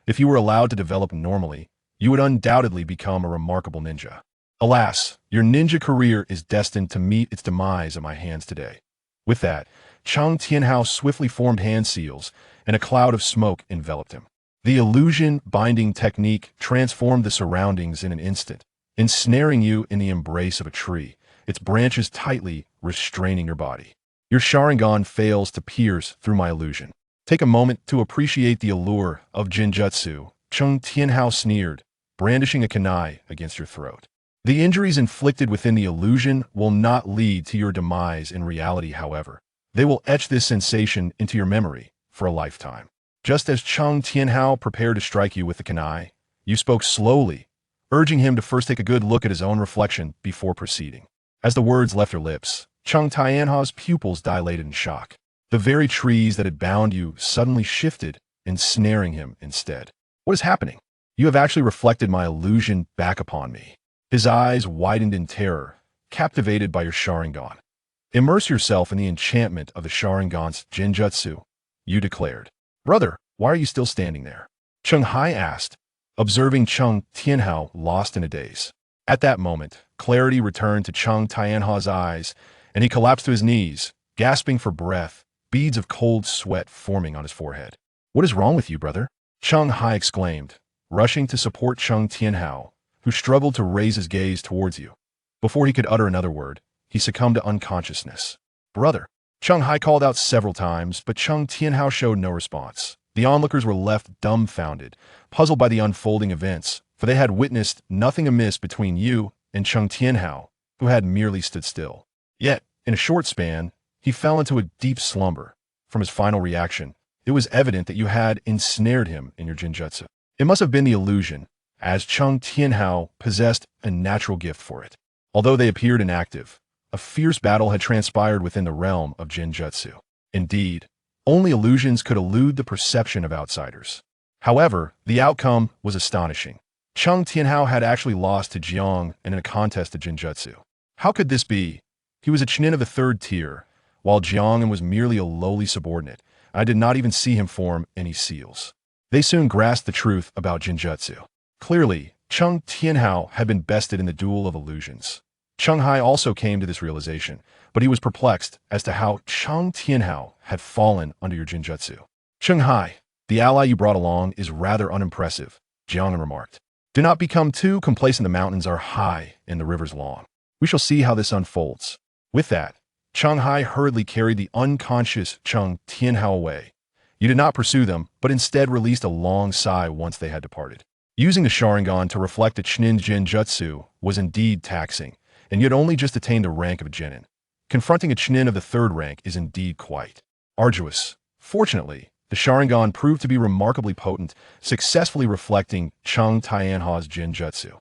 If you were allowed to develop normally, you would undoubtedly become a remarkable ninja. Alas, your ninja career is destined to meet its demise at my hands today. With that, Chang Tianhao swiftly formed hand seals, and a cloud of smoke enveloped him. The illusion binding technique transformed the surroundings in an instant, ensnaring you in the embrace of a tree, its branches tightly restraining your body. Your Sharingan fails to pierce through my illusion. Take a moment to appreciate the allure of Genjutsu. Chang Tianhao sneered, brandishing a kunai against your throat. The injuries inflicted within the illusion will not lead to your demise in reality, however. They will etch this sensation into your memory for a lifetime. Just as Chang Tianhao prepared to strike you with the kunai, you spoke slowly, urging him to first take a good look at his own reflection before proceeding. As the words left your lips, Chang Tianhao's pupils dilated in shock. The very trees that had bound you suddenly shifted, ensnaring him instead. What is happening? You have actually reflected my illusion back upon me. His eyes widened in terror, captivated by your Sharingan. Immerse yourself in the enchantment of the Sharingan's Genjutsu, you declared. Brother, why are you still standing there? Cheng Hai asked, observing Chang Tianhao lost in a daze. At that moment, clarity returned to Chang Tianhao's eyes, and he collapsed to his knees, gasping for breath, beads of cold sweat forming on his forehead. What is wrong with you, brother? Cheng Hai exclaimed, rushing to support Chang Tianhao, who struggled to raise his gaze towards you. Before he could utter another word, he succumbed to unconsciousness. Brother! Cheng Hai called out several times, but Chang Tianhao showed no response. The onlookers were left dumbfounded, puzzled by the unfolding events, for they had witnessed nothing amiss between you and Chang Tianhao, who had merely stood still. Yet, in a short span, he fell into a deep slumber. From his final reaction, it was evident that you had ensnared him in your Genjutsu. It must have been the illusion, as Chang Tianhao possessed a natural gift for it. Although they appeared inactive, a fierce battle had transpired within the realm of Genjutsu. Indeed, only illusions could elude the perception of outsiders. However, the outcome was astonishing. Chang Tianhao had actually lost to Jiang An in a contest of Genjutsu. How could this be? He was a Chunin of the third tier, while Jiang An was merely a lowly subordinate. I did not even see him form any seals. They soon grasped the truth about Genjutsu. Clearly, Chang Tianhao had been bested in the duel of illusions. Cheng Hai also came to this realization, but he was perplexed as to how Chang Tianhao had fallen under your Genjutsu. Cheng Hai, the ally you brought along is rather unimpressive, Jiang An remarked. Do not become too complacent. The mountains are high and the rivers long. We shall see how this unfolds. With that, Cheng Hai hurriedly carried the unconscious Chang Tianhao away. You did not pursue them, but instead released a long sigh once they had departed. Using the Sharingan to reflect a Chunin Genjutsu was indeed taxing, and you had only just attained the rank of a genin. Confronting a Chunin of the third rank is indeed quite arduous. Fortunately, the Sharingan proved to be remarkably potent, successfully reflecting Chang Tianhao's Genjutsu.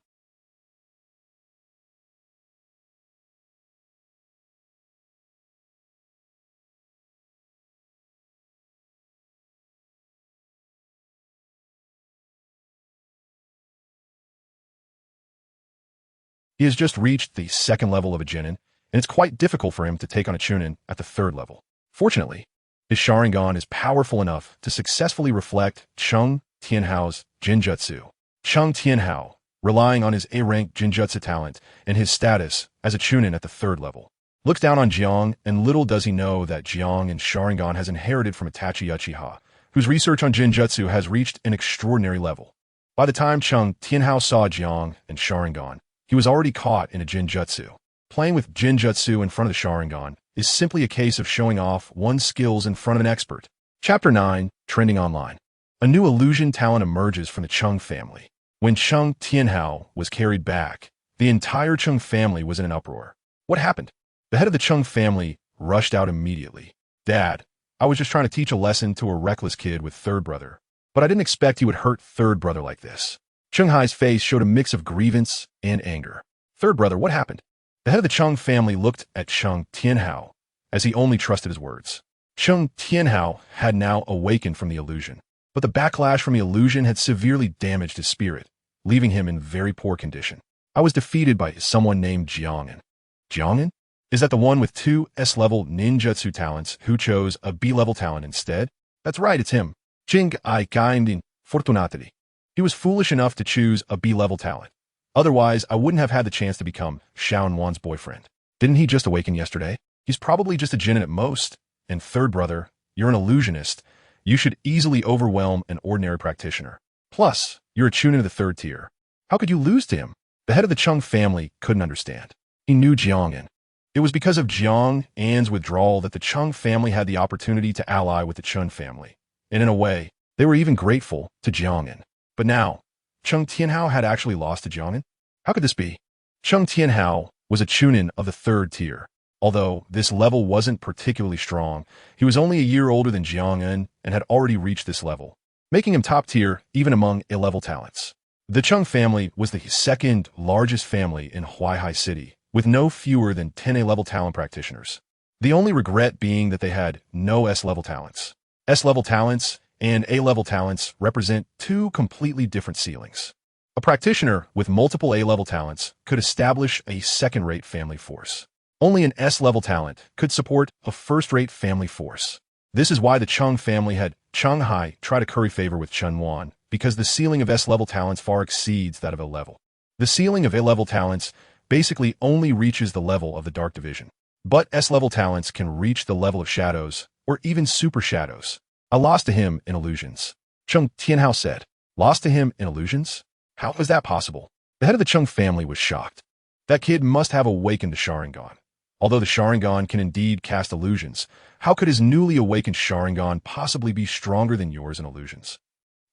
He has just reached the second level of a genin, and it's quite difficult for him to take on a Chunin at the third level. Fortunately, his Sharingan is powerful enough to successfully reflect Chang Tianhao's Genjutsu. Chang Tianhao, relying on his A-rank Genjutsu talent and his status as a Chunin at the third level, looks down on Jiang, and little does he know that Jiang and Sharingan has inherited from Itachi Uchiha, whose research on Genjutsu has reached an extraordinary level. By the time Chang Tianhao saw Jiang and Sharingan, he was already caught in a Genjutsu. Playing with Genjutsu in front of the Sharingan is simply a case of showing off one's skills in front of an expert. Chapter 9, Trending Online. A new illusion talent emerges from the Cheng family. When Chang Tianhao was carried back, the entire Cheng family was in an uproar. What happened? The head of the Cheng family rushed out immediately. Dad, I was just trying to teach a lesson to a reckless kid with third brother, but I didn't expect he would hurt third brother like this. Cheng Hai's face showed a mix of grievance and anger. Third brother, what happened? The The head of the Chung family looked at Chung Tianhao, as he only trusted his words. Chung Tianhao had now awakened from the illusion, but the backlash from the illusion had severely damaged his spirit, leaving him in very poor condition. I was defeated by someone named Jiang An. Jiang An? Is that the one with 2 S-level ninjutsu talents who chose a B-level talent instead? That's right, it's him. Jiang An fortunately. He was foolish enough to choose a B-level talent. Otherwise, I wouldn't have had the chance to become Xiao Wan's boyfriend. Didn't he just awaken yesterday? He's probably just a Jinin at most. And third brother, you're an illusionist. You should easily overwhelm an ordinary practitioner. Plus, you're a Chunin of the 3rd tier. How could you lose to him? The head of the Chung family couldn't understand. He knew Jiang An. It was because of Jiang An's withdrawal that the Chung family had the opportunity to ally with the Chun family. And in a way, they were even grateful to Jiang An. But now, Chung Tianhao had actually lost to Jiang An? How could this be? Chung Tianhao was a Chunin of the 3rd tier. Although this level wasn't particularly strong, he was only a year older than Jiang An and had already reached this level, making him top tier even among A-level talents. The Chung family was the 2nd largest family in Huaihai City, with no fewer than 10 A-level talent practitioners. The only regret being that they had no S-level talents. S-level talents and A-level talents represent 2 completely different ceilings. A practitioner with multiple A-level talents could establish a second-rate family force. Only an S-level talent could support a first-rate family force. This is why the Chung family had Chung Hai try to curry favor with Chun Wan, because the ceiling of S-level talents far exceeds that of A-level. The ceiling of A-level talents basically only reaches the level of the Dark Division. But S-level talents can reach the level of Shadows, or even Super Shadows. I lost to him in illusions. Chung Tianhao said. Lost to him in illusions? How was that possible? The head of the Chung family was shocked. That kid must have awakened the Sharingan. Although the Sharingan can indeed cast illusions, how could his newly awakened Sharingan possibly be stronger than yours in illusions?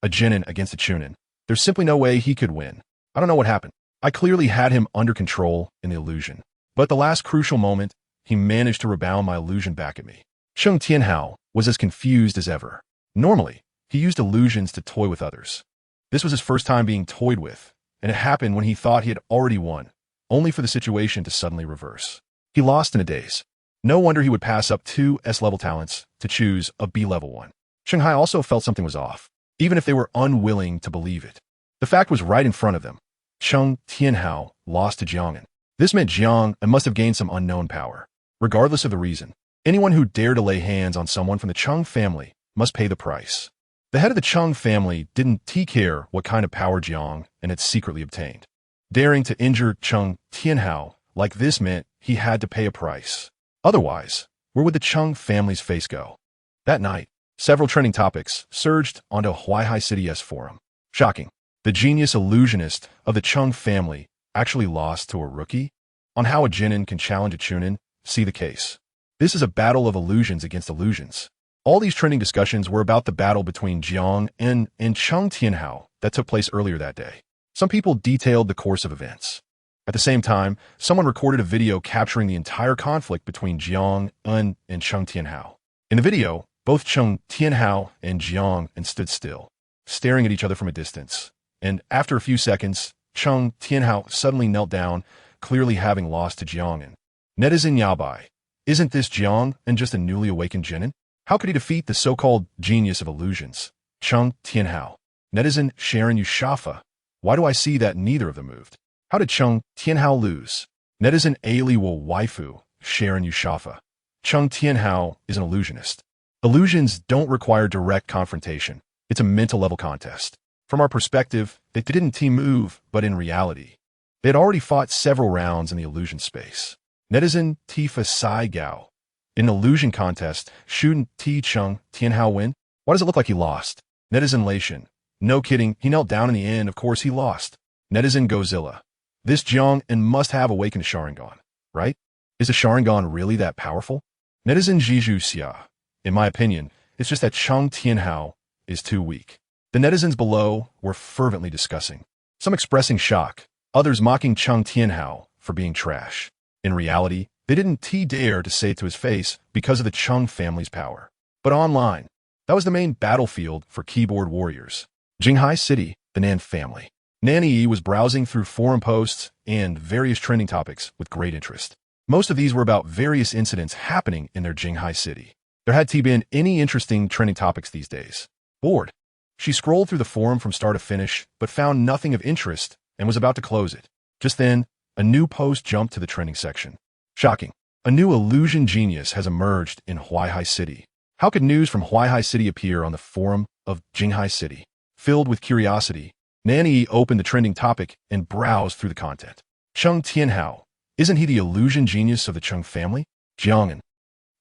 A Genin against a Chunin. There's simply no way he could win. I don't know what happened. I clearly had him under control in the illusion. But at the last crucial moment, he managed to rebound my illusion back at me. Chung Tianhao was as confused as ever. Normally, he used illusions to toy with others. This was his first time being toyed with, and it happened when he thought he had already won, only for the situation to suddenly reverse. He lost in a daze. No wonder he would pass up 2 S-level talents to choose a B-level one. Shanghai also felt something was off, even if they were unwilling to believe it. The fact was right in front of them. Chung Tianhao lost to Jiang An. This meant Jiang An must have gained some unknown power. Regardless of the reason, anyone who dared to lay hands on someone from the Chung family must pay the price. The head of the Chung family didn't care what kind of power Jiang An had secretly obtained. Daring to injure Chung Tianhao like this meant he had to pay a price. Otherwise, where would the Chung family's face go? That night, several trending topics surged onto Huaihai City's forum. Shocking. The genius illusionist of the Chung family actually lost to a rookie? On how a Genin can challenge a Chunin, see the case. This is a battle of illusions against illusions. All these trending discussions were about the battle between Jiang An and Chung Tianhao that took place earlier that day. Some people detailed the course of events. At the same time, someone recorded a video capturing the entire conflict between Jiang An and Chung Tianhao. In the video, both Chung Tianhao and Jiang An stood still, staring at each other from a distance. And after a few seconds, Chung Tianhao suddenly knelt down, clearly having lost to Jiang An. Netizen Yabai. Isn't this Jiang An just a newly awakened Genin? How could he defeat the so-called genius of illusions? Chung Tianhao. Netizen Sharon Yushafa. Why do I see that neither of them moved? How did Chung Tianhao lose? Netizen Ali Wo Waifu. Sharon Yushafa. Chung Tianhao is an illusionist. Illusions don't require direct confrontation. It's a mental level contest. From our perspective, they didn't move, but in reality, they had already fought several rounds in the illusion space. Netizen Tifa Sai Gao. In an illusion contest, shouldn't Chung Tianhao win? Why does it look like he lost? Netizen Laishan. No kidding, he knelt down in the end, of course he lost. Netizen Godzilla. This Jiang An must have awakened Sharingan, right? Is the Sharingan really that powerful? Netizen Jiju Xia. In my opinion, it's just that Chung Tianhao is too weak. The netizens below were fervently discussing, some expressing shock, others mocking Chung Tianhao for being trash. In reality, they didn't dare to say it to his face because of the Chung family's power. But online, that was the main battlefield for keyboard warriors. Jinghai City, the Nan family. Nanny was browsing through forum posts and various trending topics with great interest. Most of these were about various incidents happening in their Jinghai city. There had to been any interesting trending topics these days. Bored, she scrolled through the forum from start to finish, but found nothing of interest and was about to close it. Just then, a new post jumped to the trending section. Shocking. A new illusion genius has emerged in Huaihai City. How could news from Huaihai City appear on the forum of Jinghai City? Filled with curiosity, Nanny opened the trending topic and browsed through the content. Cheng Tianhao. Isn't he the illusion genius of the Cheng family? Jiang An.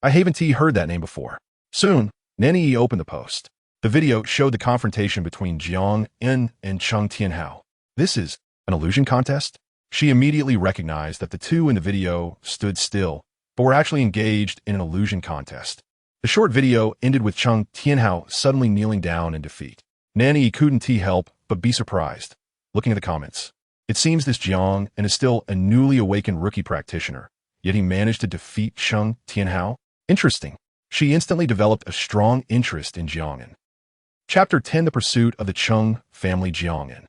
I haven't heard that name before. Soon, Nanny opened the post. The video showed the confrontation between Jiang An and Cheng Tianhao. This is an illusion contest? She immediately recognized that the two in the video stood still, but were actually engaged in an illusion contest. The short video ended with Cheng Tianhao suddenly kneeling down in defeat. Nanny couldn't help but be surprised. Looking at the comments, it seems this Jiang An is still a newly awakened rookie practitioner, yet he managed to defeat Cheng Tianhao. Interesting. She instantly developed a strong interest in Jiang An. Chapter 10: The Pursuit of the Cheng Family. Jiang An.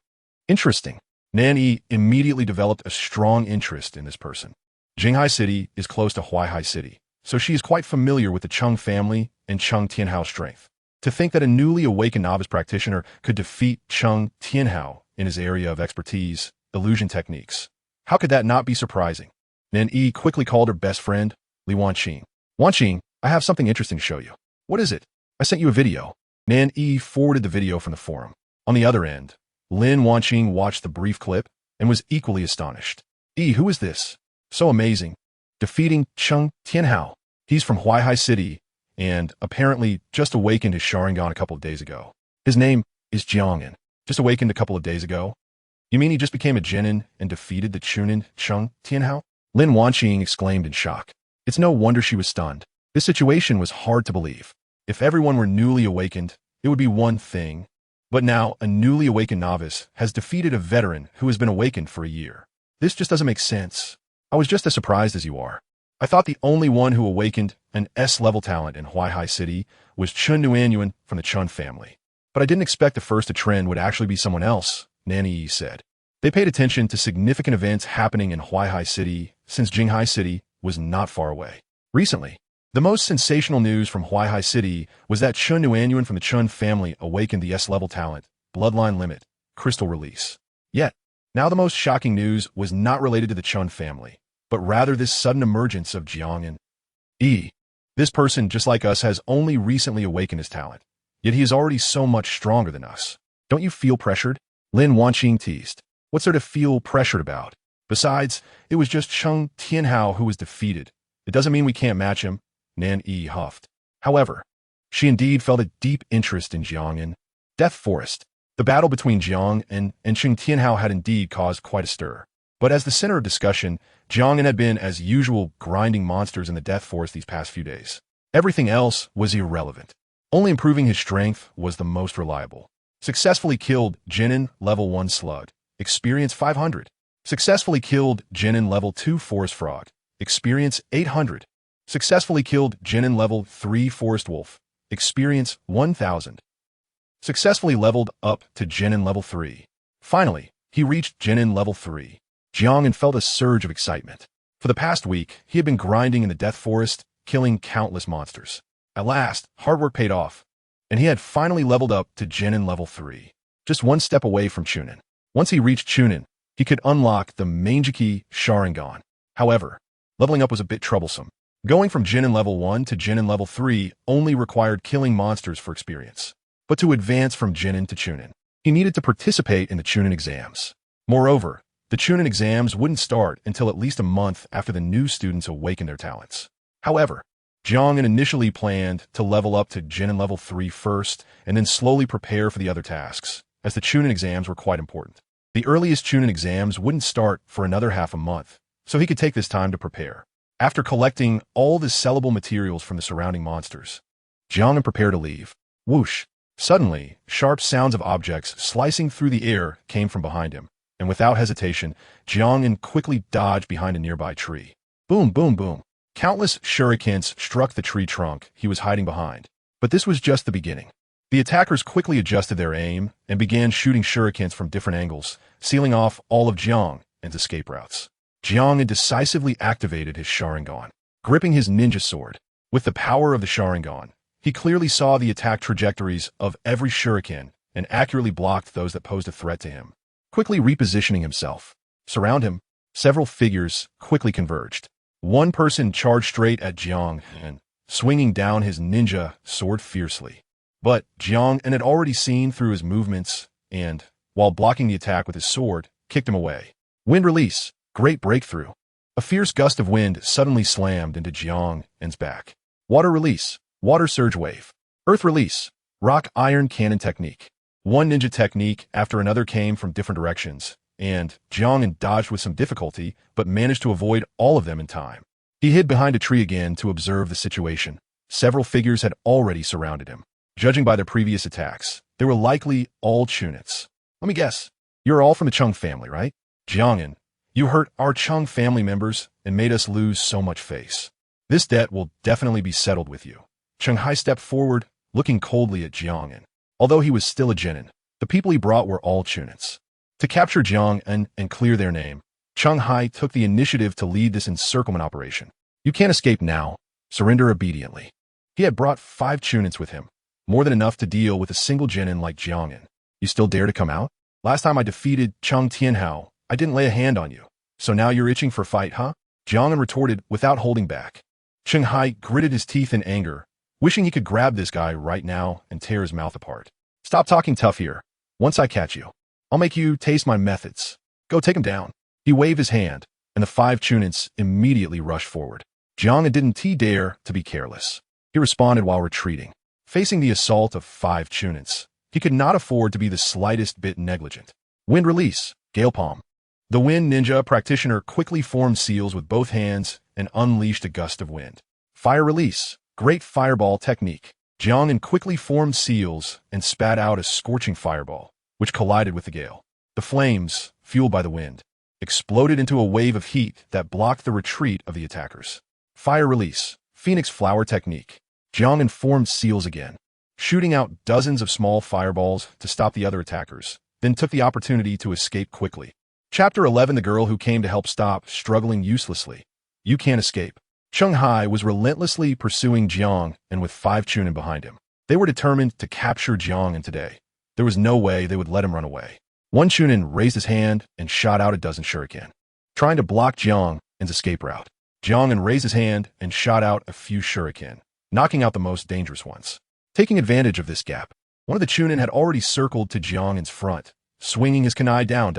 Interesting. Nanny immediately developed a strong interest in this person. Jinghai City is close to Huaihai City, so she is quite familiar with the Cheng family and Cheng Tianhao's strength. To think that a newly awakened novice practitioner could defeat Cheng Tianhao in his area of expertise, illusion techniques. How could that not be surprising? Nanny quickly called her best friend, Li Wanqing. Wanqing, I have something interesting to show you. What is it? I sent you a video. Nanny forwarded the video from the forum. On the other end, Lin Wanqing watched the brief clip and was equally astonished. Who is this? So amazing. Defeating Cheng Tianhao. He's from Huaihai City and apparently just awakened his Sharingan a couple of days ago. His name is Jiang An. Just awakened a couple of days ago? You mean he just became a genin and defeated the Chunin Cheng Tianhao? Lin Wanqing exclaimed in shock. It's no wonder she was stunned. This situation was hard to believe. If everyone were newly awakened, it would be one thing. But now, a newly awakened novice has defeated a veteran who has been awakened for a year. This just doesn't make sense. I was just as surprised as you are. I thought the only one who awakened an S-level talent in Huaihai City was Chun Nuanyuan from the Chun family. But I didn't expect the first to trend would actually be someone else, Nanny said. They paid attention to significant events happening in Huaihai City since Jinghai City was not far away. Recently, the most sensational news from Huaihai City was that Chun Nuanyuan from the Chun family awakened the S-level talent, Bloodline Limit, crystal release. Yet, now the most shocking news was not related to the Chun family, but rather this sudden emergence of Jiang An. This person, just like us, has only recently awakened his talent, yet he is already so much stronger than us. Don't you feel pressured? Lin Wanqing teased. What's there to feel pressured about? Besides, it was just Cheng Tianhao who was defeated. It doesn't mean we can't match him, Nanny huffed. However, she indeed felt a deep interest in Jiang An. Death Forest. The battle between Jiang An and Cheng Tianhao had indeed caused quite a stir. But as the center of discussion, Jiang An had been, as usual, grinding monsters in the Death Forest these past few days. Everything else was irrelevant. Only improving his strength was the most reliable. Successfully killed Genin Level 1 Slug. Experience 500. Successfully killed Genin Level 2 Forest Frog. Experience 800. Successfully killed Genin Level 3 Forest Wolf. Experience 1000. Successfully leveled up to Genin Level 3. Finally, he reached Genin Level 3. Jiang An felt a surge of excitement. For the past week, he had been grinding in the Death Forest, killing countless monsters. At last, hard work paid off, and he had finally leveled up to Genin Level 3, just one step away from Chunin. Once he reached Chunin, he could unlock the Manjiki Sharingan. However, leveling up was a bit troublesome. Going from Genin Level 1 to Genin Level 3 only required killing monsters for experience. But to advance from Genin to Chunin, he needed to participate in the Chunin exams. Moreover, the Chunin exams wouldn't start until at least a month after the new students awakened their talents. However, Jiang An initially planned to level up to Genin Level 3 first and then slowly prepare for the other tasks, as the Chunin exams were quite important. The earliest Chunin exams wouldn't start for another half a month, so he could take this time to prepare. After collecting all the sellable materials from the surrounding monsters, Jiang An prepared to leave. Whoosh! Suddenly, sharp sounds of objects slicing through the air came from behind him, and without hesitation, Jiang An quickly dodged behind a nearby tree. Boom, boom, boom. Countless shurikens struck the tree trunk he was hiding behind. But this was just the beginning. The attackers quickly adjusted their aim and began shooting shurikens from different angles, sealing off all of Jiang An's escape routes. Jiang An decisively activated his Sharingan, gripping his ninja sword. With the power of the Sharingan, he clearly saw the attack trajectories of every shuriken and accurately blocked those that posed a threat to him. Quickly repositioning himself. Surround him, several figures quickly converged. One person charged straight at Jiang An, swinging down his ninja sword fiercely. But Jiang An had already seen through his movements and, while blocking the attack with his sword, kicked him away. Wind release. Great breakthrough. A fierce gust of wind suddenly slammed into Jiang An's back. Water release. Water surge wave. Earth release. Rock iron cannon technique. One ninja technique after another came from different directions, and Jiang An dodged with some difficulty, but managed to avoid all of them in time. He hid behind a tree again to observe the situation. Several figures had already surrounded him. Judging by their previous attacks, they were likely all Chunits. Let me guess. You're all from the Chung family, right? Jiang An, you hurt our Chung family members and made us lose so much face. This debt will definitely be settled with you. Chung Hai stepped forward, looking coldly at Jiang An. Although he was still a genin, the people he brought were all Chunits. To capture Jiang An and clear their name, Chung Hai took the initiative to lead this encirclement operation. You can't escape now. Surrender obediently. He had brought 5 Chunits with him, more than enough to deal with a single genin like Jiang An. You still dare to come out? Last time I defeated Chung Tianhao, I didn't lay a hand on you. So now you're itching for fight, huh? Jiang An retorted without holding back. Chung Hai gritted his teeth in anger, wishing he could grab this guy right now and tear his mouth apart. Stop talking tough here. Once I catch you, I'll make you taste my methods. Go take him down. He waved his hand, and the 5 Chunits immediately rushed forward. Jiang An didn't dare to be careless. He responded while retreating. Facing the assault of 5 Chunits, he could not afford to be the slightest bit negligent. Wind release. Gale palm. The wind ninja practitioner quickly formed seals with both hands and unleashed a gust of wind. Fire release. Great fireball technique. Jiang An quickly formed seals and spat out a scorching fireball, which collided with the gale. The flames, fueled by the wind, exploded into a wave of heat that blocked the retreat of the attackers. Fire release. Phoenix flower technique. Jiang An formed seals again, shooting out dozens of small fireballs to stop the other attackers, then took the opportunity to escape quickly. Chapter 11. The girl who came to help stop struggling uselessly. You can't escape. Chung Hai was relentlessly pursuing Jiang An with 5 Chunin behind him. They were determined to capture Jiang An today. There was no way they would let him run away. One Chunin raised his hand and shot out a dozen shuriken, trying to block Jiang An's escape route. Jiang An raised his hand and shot out a few shuriken, knocking out the most dangerous ones. Taking advantage of this gap, one of the Chunin had already circled to Jiang An's front, swinging his kunai down.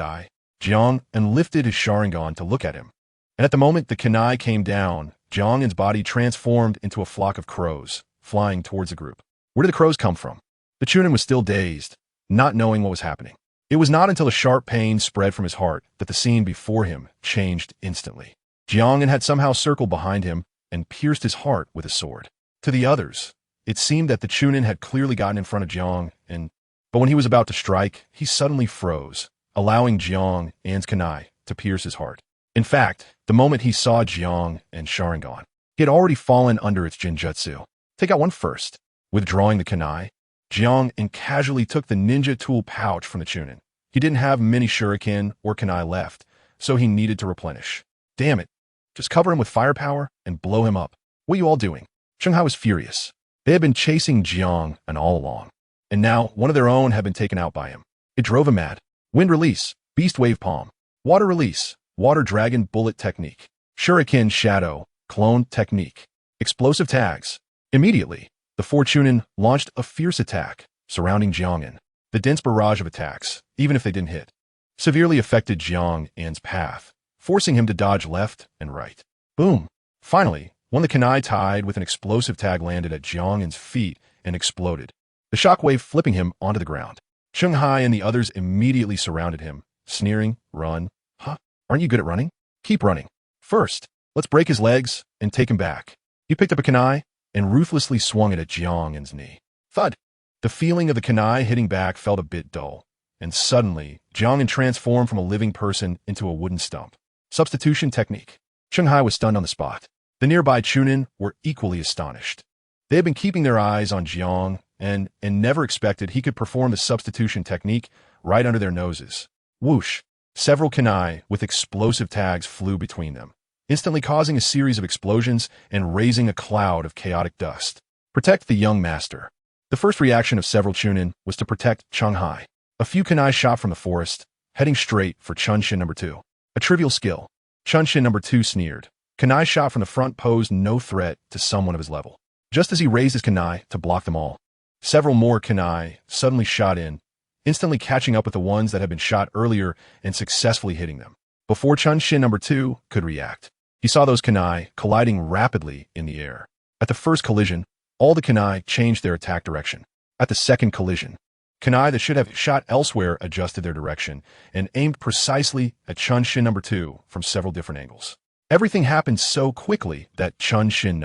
Jiang An lifted his Sharingan to look at him, and at the moment the kunai came down, Jiang An's body transformed into a flock of crows, flying towards the group. Where did the crows come from? The Chunin was still dazed, not knowing what was happening. It was not until a sharp pain spread from his heart that the scene before him changed instantly. Jiang An had somehow circled behind him and pierced his heart with a sword. To the others, it seemed that the Chunin had clearly gotten in front of Jiang An, but when he was about to strike, he suddenly froze, allowing Jiang An's kunai to pierce his heart. In fact, the moment he saw Jiang An's Sharingan, he had already fallen under its Genjutsu. Take out one first. Withdrawing the kunai, Jiang An casually took the ninja tool pouch from the Chunin. He didn't have many shuriken or kunai left, so he needed to replenish. Damn it. Just cover him with firepower and blow him up. What are you all doing? Chung Hai was furious. They had been chasing Jiang An all along, and now one of their own had been taken out by him. It drove him mad. Wind release. Beast wave palm. Water release. Water dragon bullet technique. Shuriken shadow. Clone technique. Explosive tags. Immediately, the 4 Chunin launched a fierce attack, surrounding Jiang An. The dense barrage of attacks, even if they didn't hit, severely affected Jiang An's path, forcing him to dodge left and right. Boom! Finally, one of the kunai tied with an explosive tag landed at Jiang An's feet and exploded, the shockwave flipping him onto the ground. Chung Hai and the others immediately surrounded him, sneering, Run. Huh? Aren't you good at running? Keep running. First, let's break his legs and take him back. He picked up a kunai and ruthlessly swung it at Jiang An's knee. Thud! The feeling of the kunai hitting back felt a bit dull, and suddenly, Jiang An transformed from a living person into a wooden stump. Substitution technique. Chung Hai was stunned on the spot. The nearby Chunin were equally astonished. They had been keeping their eyes on Jiang and never expected he could perform the substitution technique right under their noses. Whoosh! Several kunai with explosive tags flew between them, instantly causing a series of explosions and raising a cloud of chaotic dust. Protect the young master. The first reaction of several chunin was to protect Cheng Hai. A few kunai shot from the forest, heading straight for Chunshin number 2. A trivial skill. Chunshin number 2 sneered. Kunai shot from the front posed no threat to someone of his level. Just as he raised his kunai to block them all, several more kunai suddenly shot in, instantly catching up with the ones that had been shot earlier and successfully hitting them. Before Chunshin number 2 could react, he saw those kunai colliding rapidly in the air. At the first collision, all the kunai changed their attack direction. At the second collision, kunai that should have shot elsewhere adjusted their direction and aimed precisely at Chunshin number 2 from several different angles. Everything happened so quickly that Chunshin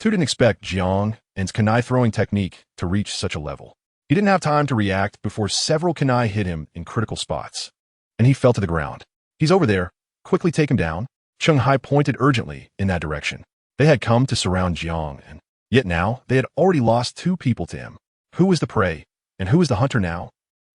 didn't expect Jiang An's kunai throwing technique to reach such a level. He didn't have time to react before several kunai hit him in critical spots, and he fell to the ground. He's over there. Quickly take him down. Cheng Hai pointed urgently in that direction. They had come to surround Jiang An, yet now they had already lost 2 people to him. Who was the prey, and who was the hunter now?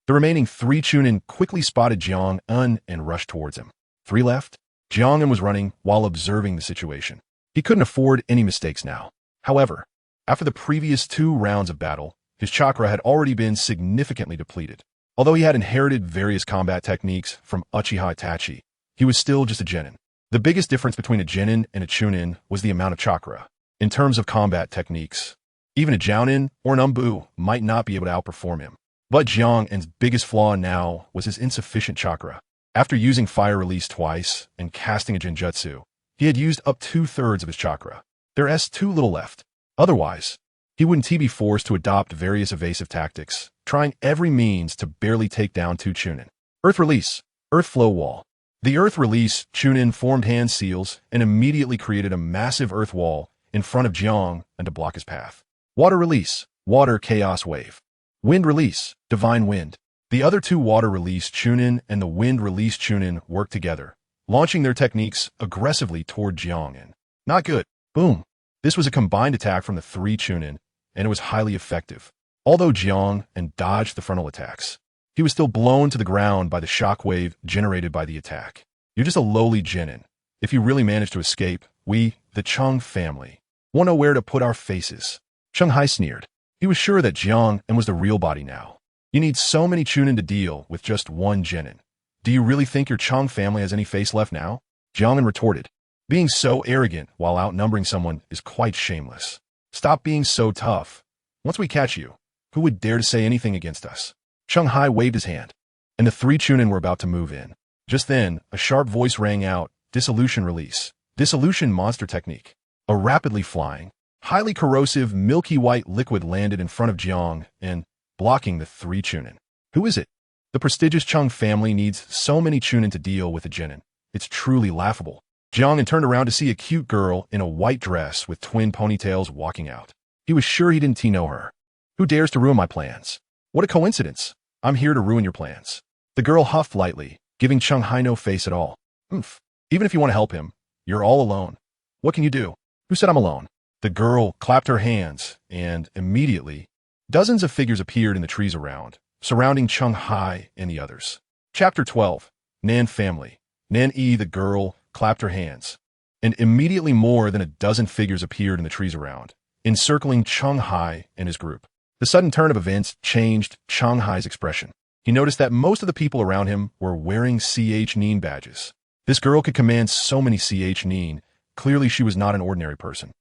The remaining 3 chunin quickly spotted Jiang An and rushed towards him. 3 left. Jiang An was running while observing the situation. He couldn't afford any mistakes now. However, after the previous 2 rounds of battle, his chakra had already been significantly depleted. Although he had inherited various combat techniques from Uchiha Itachi, he was still just a genin. The biggest difference between a genin and a chunin was the amount of chakra. In terms of combat techniques, even a jounin or an umbu might not be able to outperform him. But Jiang An's biggest flaw now was his insufficient chakra. After using fire release twice and casting a genjutsu, he had used up 2/3 of his chakra. There's too little left. Otherwise, he wouldn't be forced to adopt various evasive tactics, trying every means to barely take down 2 chunin. Earth release, earth flow wall. The earth release chunin formed hand seals and immediately created a massive earth wall in front of Jiang An to block his path. Water release, water chaos wave. Wind release, divine wind. The other 2 water release chunin and the wind release chunin worked together, launching their techniques aggressively toward Jiang An. Not good. Boom. This was a combined attack from the 3 chunin, and it was highly effective. Although Jiang An dodged the frontal attacks, he was still blown to the ground by the shockwave generated by the attack. You're just a lowly genin. If you really manage to escape, we, the Cheng family, won't know where to put our faces. Cheng Hai sneered. He was sure that Jiang An was the real body now. You need so many chunin to deal with just 1 genin. Do you really think your Cheng family has any face left now? Jiang An retorted. Being so arrogant while outnumbering someone is quite shameless. Stop being so tough. Once we catch you, who would dare to say anything against us? Cheng Hai waved his hand, and the 3 chunin were about to move in. Just then, a sharp voice rang out, dissolution release. Dissolution monster technique. A rapidly flying, highly corrosive, milky white liquid landed in front of Jiang An, blocking the 3 chunin. Who is it? The prestigious Cheng family needs so many chunin to deal with a genin. It's truly laughable. Jiang An turned around to see a cute girl in a white dress with twin ponytails walking out. He was sure he didn't know her. Who dares to ruin my plans? What a coincidence. I'm here to ruin your plans. The girl huffed lightly, giving Cheng Hai no face at all. Oomph. Even if you want to help him, you're all alone. What can you do? Who said I'm alone? The girl clapped her hands, and immediately, dozens of figures appeared in the trees around, surrounding Cheng Hai and the others. Chapter 12. Nan Family. Nan E, the girl, clapped her hands, and immediately more than a dozen figures appeared in the trees around, encircling Cheng Hai and his group. The sudden turn of events changed Cheng Hai's expression. He noticed that most of the people around him were wearing CH Nin badges. This girl could command so many CH Nin. Clearly she was not an ordinary person.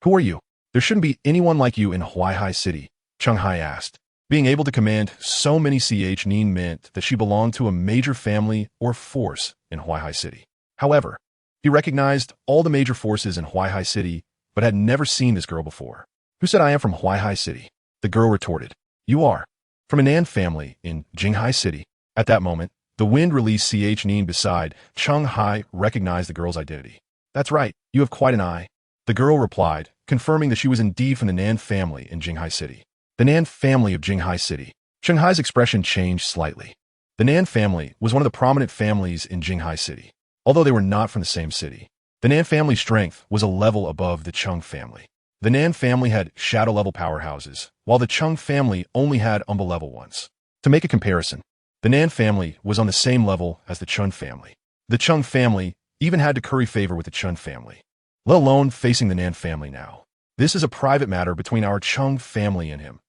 Who are you? There shouldn't be anyone like you in Huaihai City, Cheng Hai asked. Being able to command so many CH Nin meant that she belonged to a major family or force in Huaihai City. However, he recognized all the major forces in Huaihai City, but had never seen this girl before. Who said I am from Huaihai City? The girl retorted. You are. From a Nan family in Jinghai City. At that moment, the wind released CH Nin beside Cheng Hai recognized the girl's identity. That's right, you have quite an eye. The girl replied, confirming that she was indeed from the Nan family in Jinghai City. The Nan family of Jinghai City. Cheng Hai's expression changed slightly. The Nan family was one of the prominent families in Jinghai City. Although they were not from the same city, the Nan family's strength was a level above the Cheng family. The Nan family had shadow-level powerhouses, while the Chung family only had Umba-level ones. To make a comparison, the Nan family was on the same level as the Chun family. The Chung family even had to curry favor with the Chun family, let alone facing the Nan family now. This is a private matter between our Chung family and him.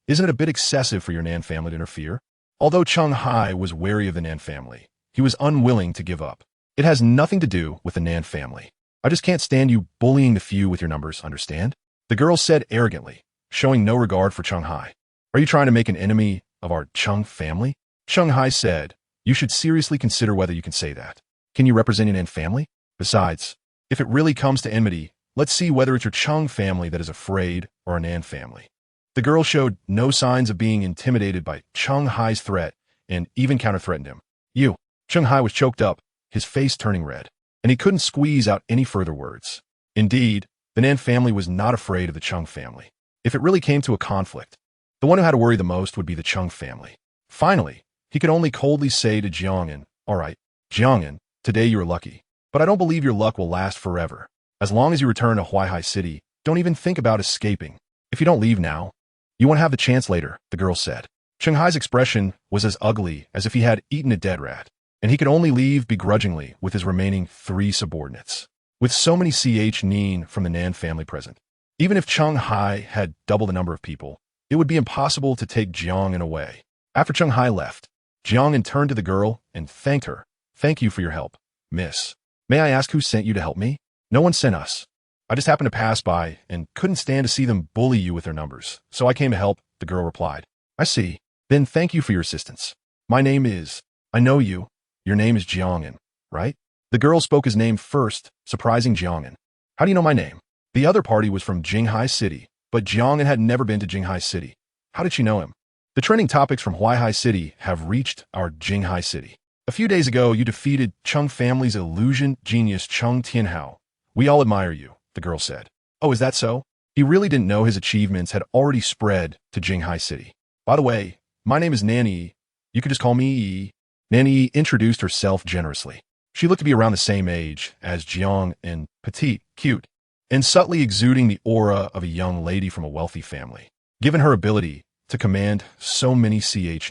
Isn't it a bit excessive for your Nan family to interfere? Although Chung Hai was wary of the Nan family, he was unwilling to give up. It has nothing to do with the Nan family. I just can't stand you bullying the few with your numbers, understand? The girl said arrogantly, showing no regard for Chung Hai. Are you trying to make an enemy of our Chung family? Chung Hai said, you should seriously consider whether you can say that. Can you represent your Nan family? Besides, if it really comes to enmity, let's see whether it's your Chung family that is afraid or a Nan family. The girl showed no signs of being intimidated by Chung Hai's threat and even counter-threatened him. You. Chung Hai was choked up, his face turning red, and he couldn't squeeze out any further words. Indeed, the Nan family was not afraid of the Chung family. If it really came to a conflict, the one who had to worry the most would be the Chung family. Finally, he could only coldly say to Jiang An, all right, Jiang An, today you were lucky, but I don't believe your luck will last forever. As long as you return to Huaihai City, don't even think about escaping. If you don't leave now, you won't have the chance later, the girl said. Chung Hai's expression was as ugly as if he had eaten a dead rat, and he could only leave begrudgingly with his remaining 3 subordinates. With so many Nin from the Nan family present, even if Chung Hai had double the number of people, it would be impossible to take Jiang An away. After Chung Hai left, Jiang An turned to the girl and thanked her. Thank you for your help, miss. May I ask who sent you to help me? No one sent us. I just happened to pass by and couldn't stand to see them bully you with their numbers, so I came to help, the girl replied. I see. Then thank you for your assistance. My name is... I know you. Your name is Jiang An, right? The girl spoke his name first, surprising Jiang An. How do you know my name? The other party was from Jinghai City, but Jiang An had never been to Jinghai City. How did she know him? The trending topics from Huaihai City have reached our Jinghai City. A few days ago, you defeated Chung family's illusion genius Chung Tianhao. We all admire you, the girl said. Oh, is that so? He really didn't know his achievements had already spread to Jinghai City. By the way, my name is Nanny. You could just call me Yi. Nanny introduced herself generously. She looked to be around the same age as Jiang An, petite, cute, and subtly exuding the aura of a young lady from a wealthy family. Given her ability to command so many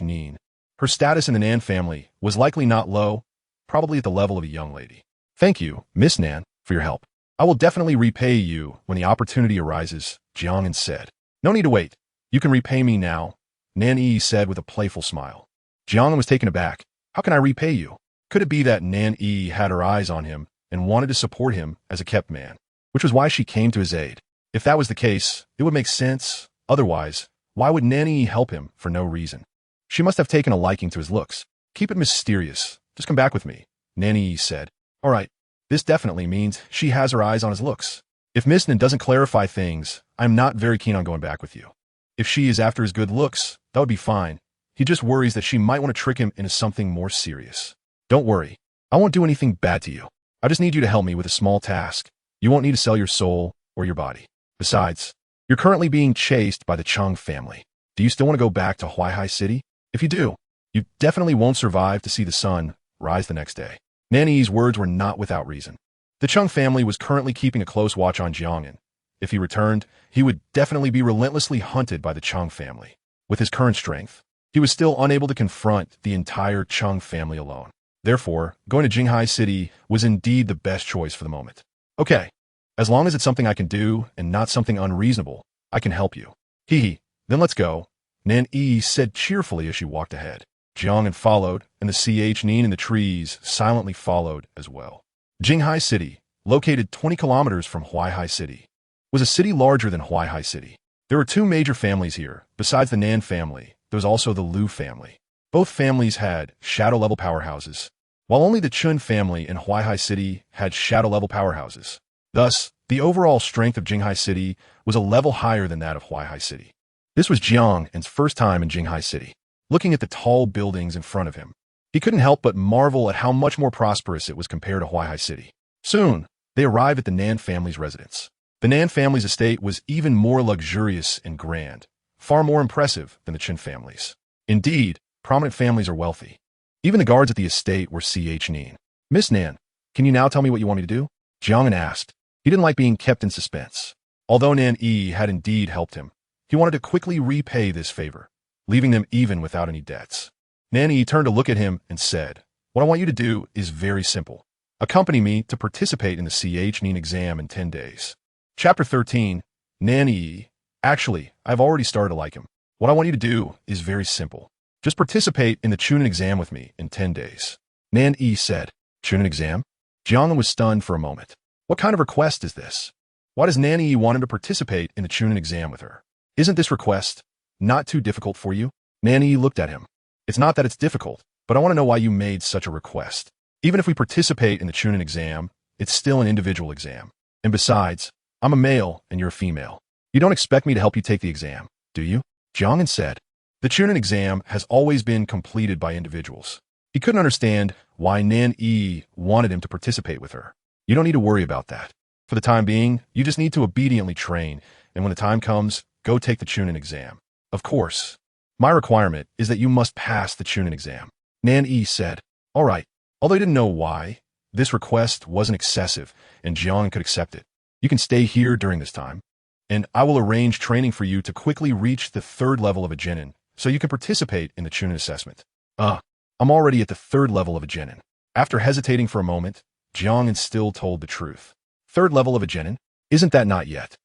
Nin, her status in the Nan family was likely not low, probably at the level of a young lady. Thank you, Miss Nan, for your help. I will definitely repay you when the opportunity arises, Jiang An said. No need to wait. You can repay me now, Nan Yi said with a playful smile. Jiang An was taken aback. How can I repay you? Could it be that Nan Yi had her eyes on him and wanted to support him as a kept man, which was why she came to his aid? If that was the case, it would make sense. Otherwise, why would Nan Yi help him for no reason? She must have taken a liking to his looks. Keep it mysterious. Just come back with me, Nan Yi said. All right, this definitely means she has her eyes on his looks. If Miss Nan doesn't clarify things, I'm not very keen on going back with you. If she is after his good looks, that would be fine. He just worries that she might want to trick him into something more serious. Don't worry. I won't do anything bad to you. I just need you to help me with a small task. You won't need to sell your soul or your body. Besides, you're currently being chased by the Chung family. Do you still want to go back to Huaihai City? If you do, you definitely won't survive to see the sun rise the next day. Nanny's words were not without reason. The Chung family was currently keeping a close watch on Jiang An. If he returned, he would definitely be relentlessly hunted by the Chung family. With his current strength, he was still unable to confront the entire Chung family alone. Therefore, going to Jinghai City was indeed the best choice for the moment. Okay, as long as it's something I can do and not something unreasonable, I can help you. Hee, then let's go, Nan Yi said cheerfully as she walked ahead. Jiang An followed, and the Nin in the trees silently followed as well. Jinghai City, located 20 kilometers from Huaihai City, was a city larger than Huaihai City. There were 2 major families here. Besides the Nan family, there was also the Lu family. Both families had shadow-level powerhouses, while only the Chun family in Huaihai City had shadow-level powerhouses. Thus, the overall strength of Jinghai City was a level higher than that of Huaihai City. This was Jiang An's first time in Jinghai City. Looking at the tall buildings in front of him, he couldn't help but marvel at how much more prosperous it was compared to Huaihai City. Soon, they arrived at the Nan family's residence. The Nan family's estate was even more luxurious and grand, far more impressive than the Chun family's. Indeed, prominent families are wealthy. Even the guards at the estate were Nin. Miss Nan, can you now tell me what you want me to do? Jiang An asked. He didn't like being kept in suspense. Although Nan Yi had indeed helped him, he wanted to quickly repay this favor, leaving them even without any debts. Nan Yi turned to look at him and said, "What I want you to do is very simple. Accompany me to participate in the CHNIN exam in 10 days. Chapter 13, Nan Yi. Actually, I've already started to like him. What I want you to do is very simple. Just participate in the Chunin exam with me in 10 days. Nan Yi said, "Chunin exam?" Jiang An was stunned for a moment. What kind of request is this? Why does Nan Yi want him to participate in the Chunin exam with her? Isn't this request not too difficult for you? Nan Yi looked at him. It's not that it's difficult, but I want to know why you made such a request. Even if we participate in the Chunin exam, it's still an individual exam. And besides, I'm a male and you're a female. You don't expect me to help you take the exam, do you? Jiang An said. The Chunin exam has always been completed by individuals. He couldn't understand why Nan Yi wanted him to participate with her. You don't need to worry about that. For the time being, you just need to obediently train, and when the time comes, go take the Chunin exam. Of course. My requirement is that you must pass the Chunin exam. Nan Yi said. All right. Although he didn't know why, this request wasn't excessive, and Jiang An could accept it. You can stay here during this time, and I will arrange training for you to quickly reach the 3rd level of a genin, so you can participate in the Chunin assessment. I'm already at the 3rd level of a genin. After hesitating for a moment, Jiang An still told the truth. 3rd level of a genin? Isn't that not yet?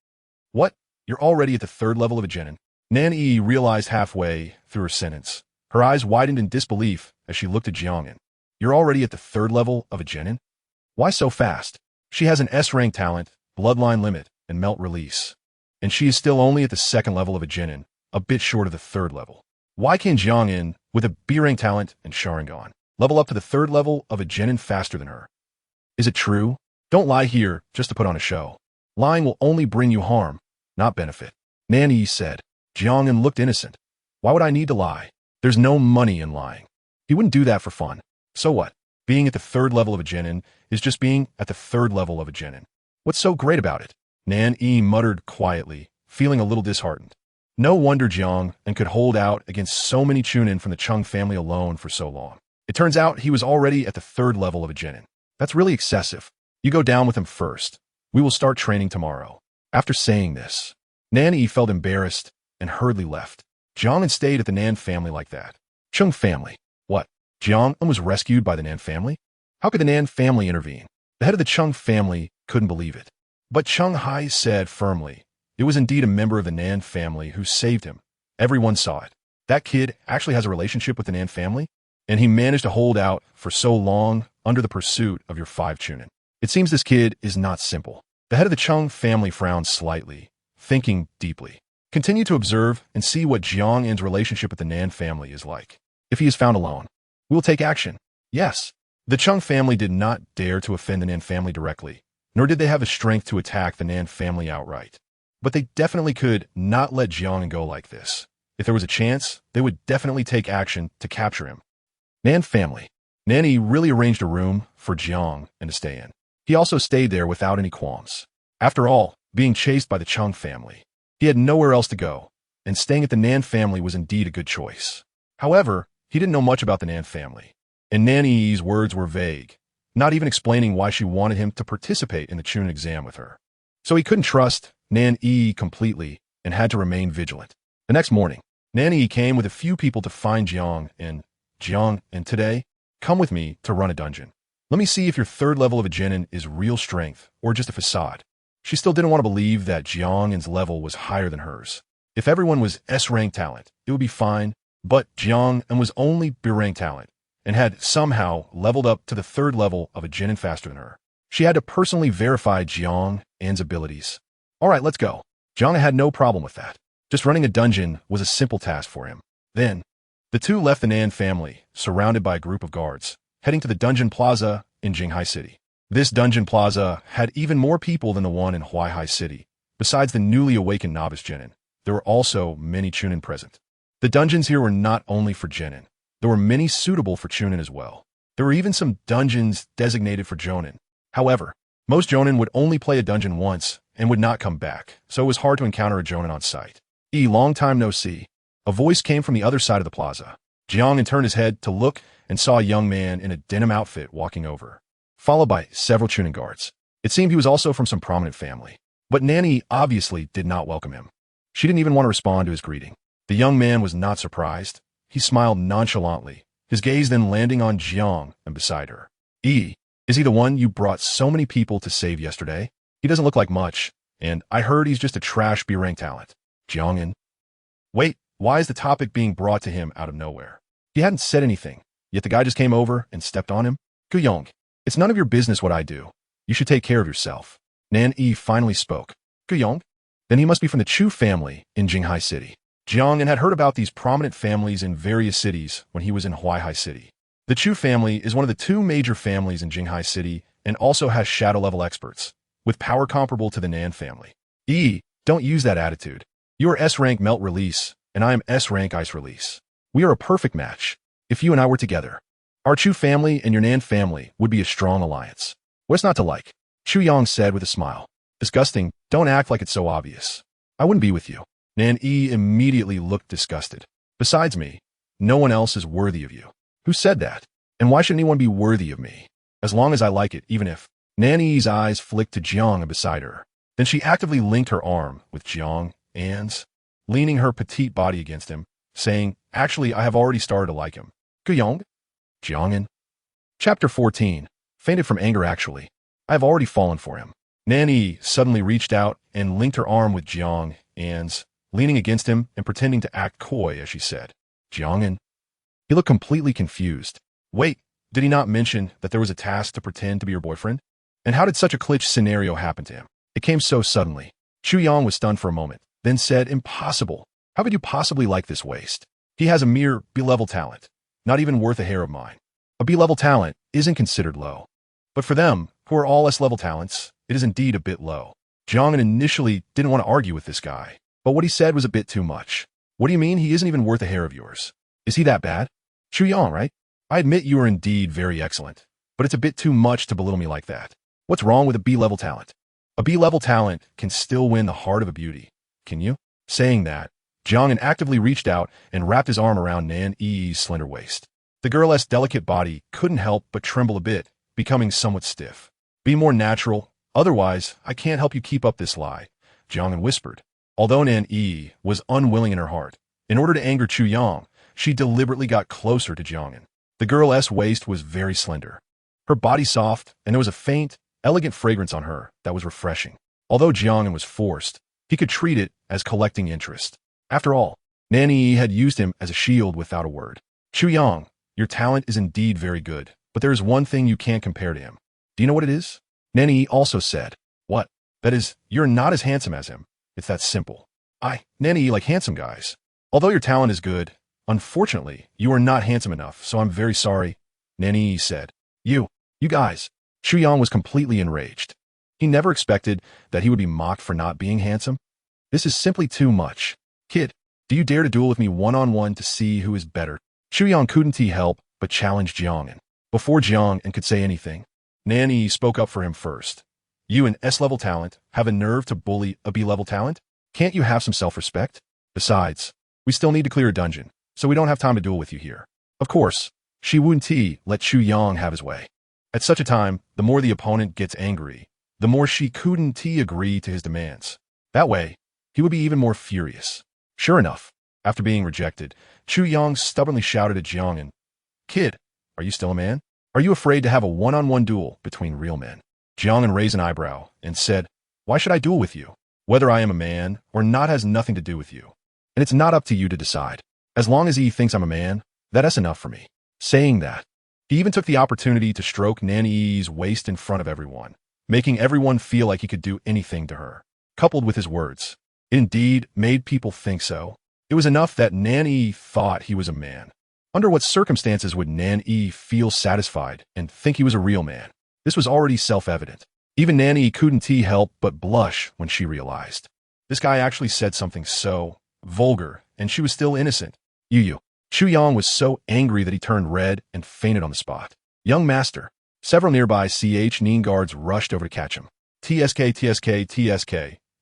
What? You're already at the 3rd level of a genin? Nan Yi realized halfway through her sentence. Her eyes widened in disbelief as she looked at Jiang An. You're already at the 3rd level of a genin? Why so fast? She has an S-rank talent, Bloodline Limit, and Melt Release. And she is still only at the 2nd level of a genin, a bit short of the 3rd level. Why can Jiang An, with a B-rank talent and Sharingan, level up to the 3rd level of a genin faster than her? Is it true? Don't lie here just to put on a show. Lying will only bring you harm, not benefit. Nan Yi said. Jiang An looked innocent. Why would I need to lie? There's no money in lying. He wouldn't do that for fun. So what? Being at the 3rd level of a genin is just being at the 3rd level of a genin. What's so great about it? Nan Yi muttered quietly, feeling a little disheartened. No wonder Jiang An could hold out against so many Chunin from the Chung family alone for so long. It turns out he was already at the 3rd level of a genin. That's really excessive. You go down with him first. We will start training tomorrow. After saying this, Nan Yi felt embarrassed and hurriedly left. Jiang An stayed at the Nan family like that. Chung family. What? Jiang An was rescued by the Nan family? How could the Nan family intervene? The head of the Chung family couldn't believe it. But Chung Hai said firmly, it was indeed a member of the Nan family who saved him. Everyone saw it. That kid actually has a relationship with the Nan family, and he managed to hold out for so long under the pursuit of your 5 Chunin. It seems this kid is not simple. The head of the Chung family frowned slightly, thinking deeply. Continue to observe and see what Jiang An's relationship with the Nan family is like. If he is found alone, we will take action. Yes. The Chung family did not dare to offend the Nan family directly, nor did they have the strength to attack the Nan family outright. But they definitely could not let Jiang An go like this. If there was a chance, they would definitely take action to capture him. Nan family. Nan Yi really arranged a room for Jiang An to stay in. He also stayed there without any qualms. After all, being chased by the Chung family, he had nowhere else to go, and staying at the Nan family was indeed a good choice. However, he didn't know much about the Nan family, and Nan Yi's words were vague, not even explaining why she wanted him to participate in the Chunin exam with her. So he couldn't trust Nan Yi completely and had to remain vigilant. The next morning, Nan Yi came with a few people to find Jiang An. Jiang An, today, come with me to run a dungeon. Let me see if your 3rd level of a genin is real strength or just a facade. She still didn't want to believe that Jiang An's level was higher than hers. If everyone was S-rank talent, it would be fine, but Jiang An was only B-rank talent and had somehow leveled up to the 3rd level of a genin faster than her. She had to personally verify Jiang An's abilities. All right, let's go. Jiang An had no problem with that. Just running a dungeon was a simple task for him. Then, the two left the Nan family, surrounded by a group of guards, heading to the dungeon plaza in Jinghai City. This dungeon plaza had even more people than the one in Huaihai City. Besides the newly awakened novice genin, there were also many Chunin present. The dungeons here were not only for genin. There were many suitable for Chunin as well. There were even some dungeons designated for Jonin. However, most Jonin would only play a dungeon once and would not come back, so it was hard to encounter a Jonin on site. Long time no see. A voice came from the other side of the plaza. Jiang An turned his head to look and saw a young man in a denim outfit walking over, followed by several Chunin guards. It seemed he was also from some prominent family. But Nanny obviously did not welcome him. She didn't even want to respond to his greeting. The young man was not surprised. He smiled nonchalantly, his gaze then landing on Jiang An beside her. Is he the one you brought so many people to save yesterday? He doesn't look like much, and I heard he's just a trash B-rank talent. Jiang An. Wait, why is the topic being brought to him out of nowhere? He hadn't said anything, yet the guy just came over and stepped on him. Guyong, it's none of your business what I do. You should take care of yourself. Nan-yi finally spoke. Guyong? Then he must be from the Chu family in Jinghai City. Jiang An had heard about these prominent families in various cities when he was in Huaihai City. The Chu family is one of the two major families in Jinghai City and also has shadow-level experts, with power comparable to the Nan family. Don't use that attitude. You are S-rank melt release, and I am S-rank ice release. We are a perfect match. If you and I were together, our Chu family and your Nan family would be a strong alliance. What's not to like? Chu Yang said with a smile. Disgusting, don't act like it's so obvious. I wouldn't be with you. Nan-yi immediately looked disgusted. Besides me, no one else is worthy of you. Who said that? And why should anyone be worthy of me? As long as I like it, even if... Nan-yi's eyes flicked to Jiang An beside her. Then she actively linked her arm with Jiang An's, leaning her petite body against him, saying, actually, I have already started to like him. Guyong? Jiang An. Chapter 14. Fainted from anger actually. I have already fallen for him. Nan-yi suddenly reached out and linked her arm with Jiang An's, leaning against him and pretending to act coy as she said, Jiang An. He looked completely confused. Wait, did he not mention that there was a task to pretend to be your boyfriend? And how did such a glitch scenario happen to him? It came so suddenly. Chu Yang was stunned for a moment, then said, impossible. How could you possibly like this waste? He has a mere B-level talent, not even worth a hair of mine. A B-level talent isn't considered low. But for them, who are all S-level talents, it is indeed a bit low. Jiang An initially didn't want to argue with this guy, but what he said was a bit too much. What do you mean he isn't even worth a hair of yours? Is he that bad? Chu Yang, right? I admit you are indeed very excellent, but it's a bit too much to belittle me like that. What's wrong with a B-level talent? A B-level talent can still win the heart of a beauty. Can you? Saying that, Jiang An actively reached out and wrapped his arm around Nan-yi's slender waist. The girl's delicate body couldn't help but tremble a bit, becoming somewhat stiff. Be more natural, otherwise I can't help you keep up this lie, Jiang An whispered. Although Nan-yi was unwilling in her heart, in order to anger Chu Yang, she deliberately got closer to Jiang An. The girl's waist was very slender, her body soft, and there was a faint, elegant fragrance on her that was refreshing. Although Jiang An was forced, he could treat it as collecting interest. After all, Nan-yi had used him as a shield without a word. Chu Yang, your talent is indeed very good, but there is one thing you can't compare to him. Do you know what it is? Nan-yi also said, what? That is, you're not as handsome as him. It's that simple. Nan-yi like handsome guys. Although your talent is good, unfortunately, you are not handsome enough, so I'm very sorry, Nan-yi said. You guys. Chu Yang was completely enraged. He never expected that he would be mocked for not being handsome. This is simply too much. Kid, do you dare to duel with me one-on-one to see who is better? Chu Yang couldn't help but challenge Jiang An. Before Jiang An could say anything, Nan-yi spoke up for him first. You, an S-level talent, have a nerve to bully a B-level talent? Can't you have some self-respect? Besides, we still need to clear a dungeon, so we don't have time to duel with you here. Of course, Shi Wun-ti let Chu Yang have his way. At such a time, the more the opponent gets angry, the more Shi couldn't agree to his demands. That way, he would be even more furious. Sure enough, after being rejected, Chu Yang stubbornly shouted at Jiang An, Kid, are you still a man? Are you afraid to have a one-on-one duel between real men? Jiang An raised an eyebrow and said, why should I duel with you? Whether I am a man or not has nothing to do with you. And it's not up to you to decide. As long as he thinks I'm a man, that's enough for me. Saying that, he even took the opportunity to stroke Nan-yi's waist in front of everyone, making everyone feel like he could do anything to her. Coupled with his words, it indeed made people think so. It was enough that Nan-yi thought he was a man. Under what circumstances would Nan-yi feel satisfied and think he was a real man? This was already self-evident. Even Nan-yi couldn't help but blush when she realized. This guy actually said something so vulgar, and she was still innocent. Chu Yang was so angry that he turned red and fainted on the spot. Young master. Several nearby Nin guards rushed over to catch him. TSK.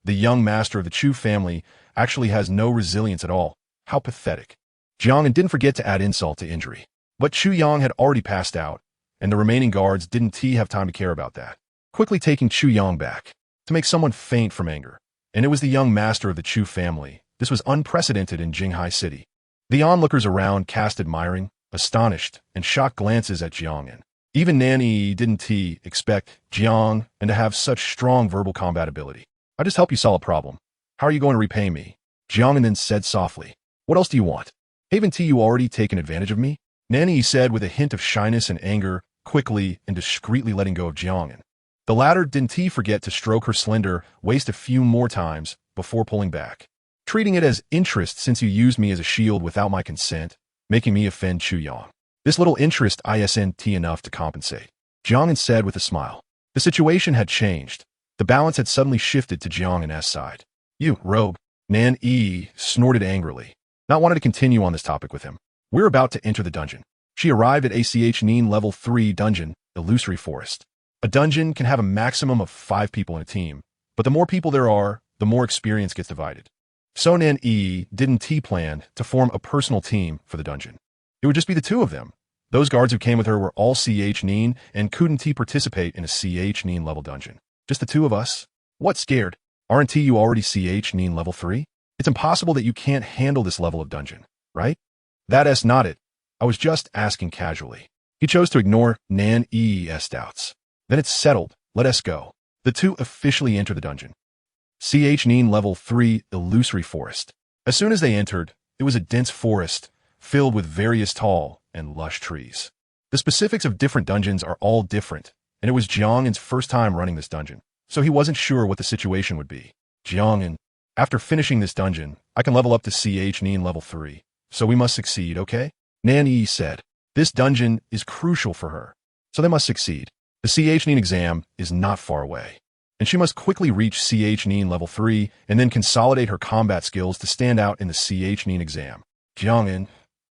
The young master of the Chu family actually has no resilience at all. How pathetic. Jiang An didn't forget to add insult to injury. But Chu Yang had already passed out, and the remaining guards didn't have time to care about that. Quickly taking Chu Yang back, to make someone faint from anger. And it was the young master of the Chu family. This was unprecedented in Jinghai City. The onlookers around cast admiring, astonished, and shocked glances at Jiang An. Even Nanny didn't expect Jiang An to have such strong verbal combat ability. I just help you solve a problem. How are you going to repay me? Jiang An then said softly. What else do you want? Haven't you already taken advantage of me? Nanny said with a hint of shyness and anger, quickly and discreetly letting go of Jiang An. The latter didn't forget to stroke her slender waist a few more times before pulling back, treating it as interest since you used me as a shield without my consent, making me offend Chu Yang. This little interest isn't enough to compensate, Jiang An said with a smile. The situation had changed. The balance had suddenly shifted to Jiang An's side. You, rogue, Nan snorted angrily, not wanting to continue on this topic with him. We're about to enter the dungeon. She arrived at ACH Nin level 3 dungeon, Illusory Forest. A dungeon can have a maximum of 5 people in a team, but the more people there are, the more experience gets divided. So Nan didn't plan to form a personal team for the dungeon. It would just be the two of them. Those guards who came with her were all CH Nin and couldn't participate in a CH Nin level dungeon. Just the two of us? What, scared? Aren't you already CH Nin level 3? It's impossible that you can't handle this level of dungeon, right? That's not it. I was just asking casually. He chose to ignore Nan's doubts. Then it's settled. Let us go. The two officially enter the dungeon. CH Nin level 3 Illusory Forest. As soon as they entered, it was a dense forest filled with various tall and lush trees. The specifics of different dungeons are all different, and it was Jiang An's first time running this dungeon, so he wasn't sure what the situation would be. Jiang An, after finishing this dungeon, I can level up to CH Nin level 3, so we must succeed, okay? Nanny said. This dungeon is crucial for her, so they must succeed. The CH Nin exam is not far away, and she must quickly reach CH Nin level 3 and then consolidate her combat skills to stand out in the CH Nin exam. Jiang An,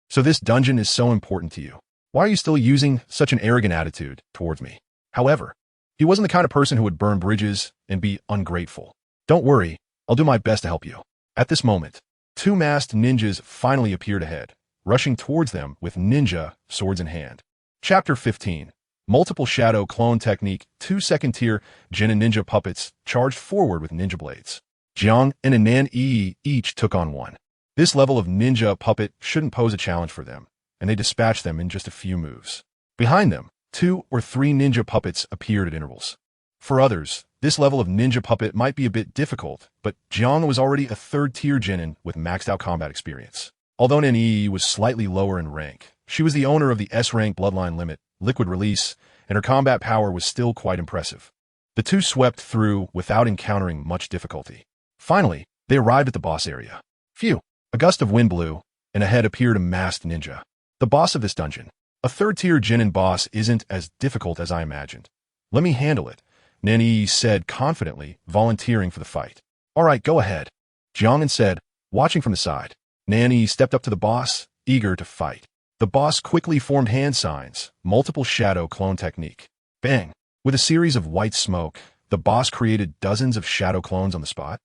so this dungeon is so important to you. Why are you still using such an arrogant attitude towards me? However, he wasn't the kind of person who would burn bridges and be ungrateful. Don't worry, I'll do my best to help you. At this moment, 2 masked ninjas finally appeared ahead, rushing towards them with ninja swords in hand. Chapter 15. Multiple Shadow Clone Technique. 2 second-tier Genin ninja puppets charged forward with ninja blades. Jiang An and Nan each took on one. This level of ninja puppet shouldn't pose a challenge for them, and they dispatched them in just a few moves. Behind them, 2 or 3 ninja puppets appeared at intervals. For others, this level of ninja puppet might be a bit difficult, but Jiang was already a 3rd-tier Genin with maxed-out combat experience. Although Nan was slightly lower in rank, she was the owner of the S-rank Bloodline Limit, liquid release, and her combat power was still quite impressive. The two swept through without encountering much difficulty. Finally, they arrived at the boss area. Phew! A gust of wind blew, and ahead appeared a masked ninja. The boss of this dungeon. A 3rd-tier Genin boss isn't as difficult as I imagined. Let me handle it, Nanny said confidently, volunteering for the fight. All right, go ahead, Jiang An said, watching from the side. Nanny stepped up to the boss, eager to fight. The boss quickly formed hand signs, multiple shadow clone technique. Bang! With a series of white smoke, the boss created dozens of shadow clones on the spot.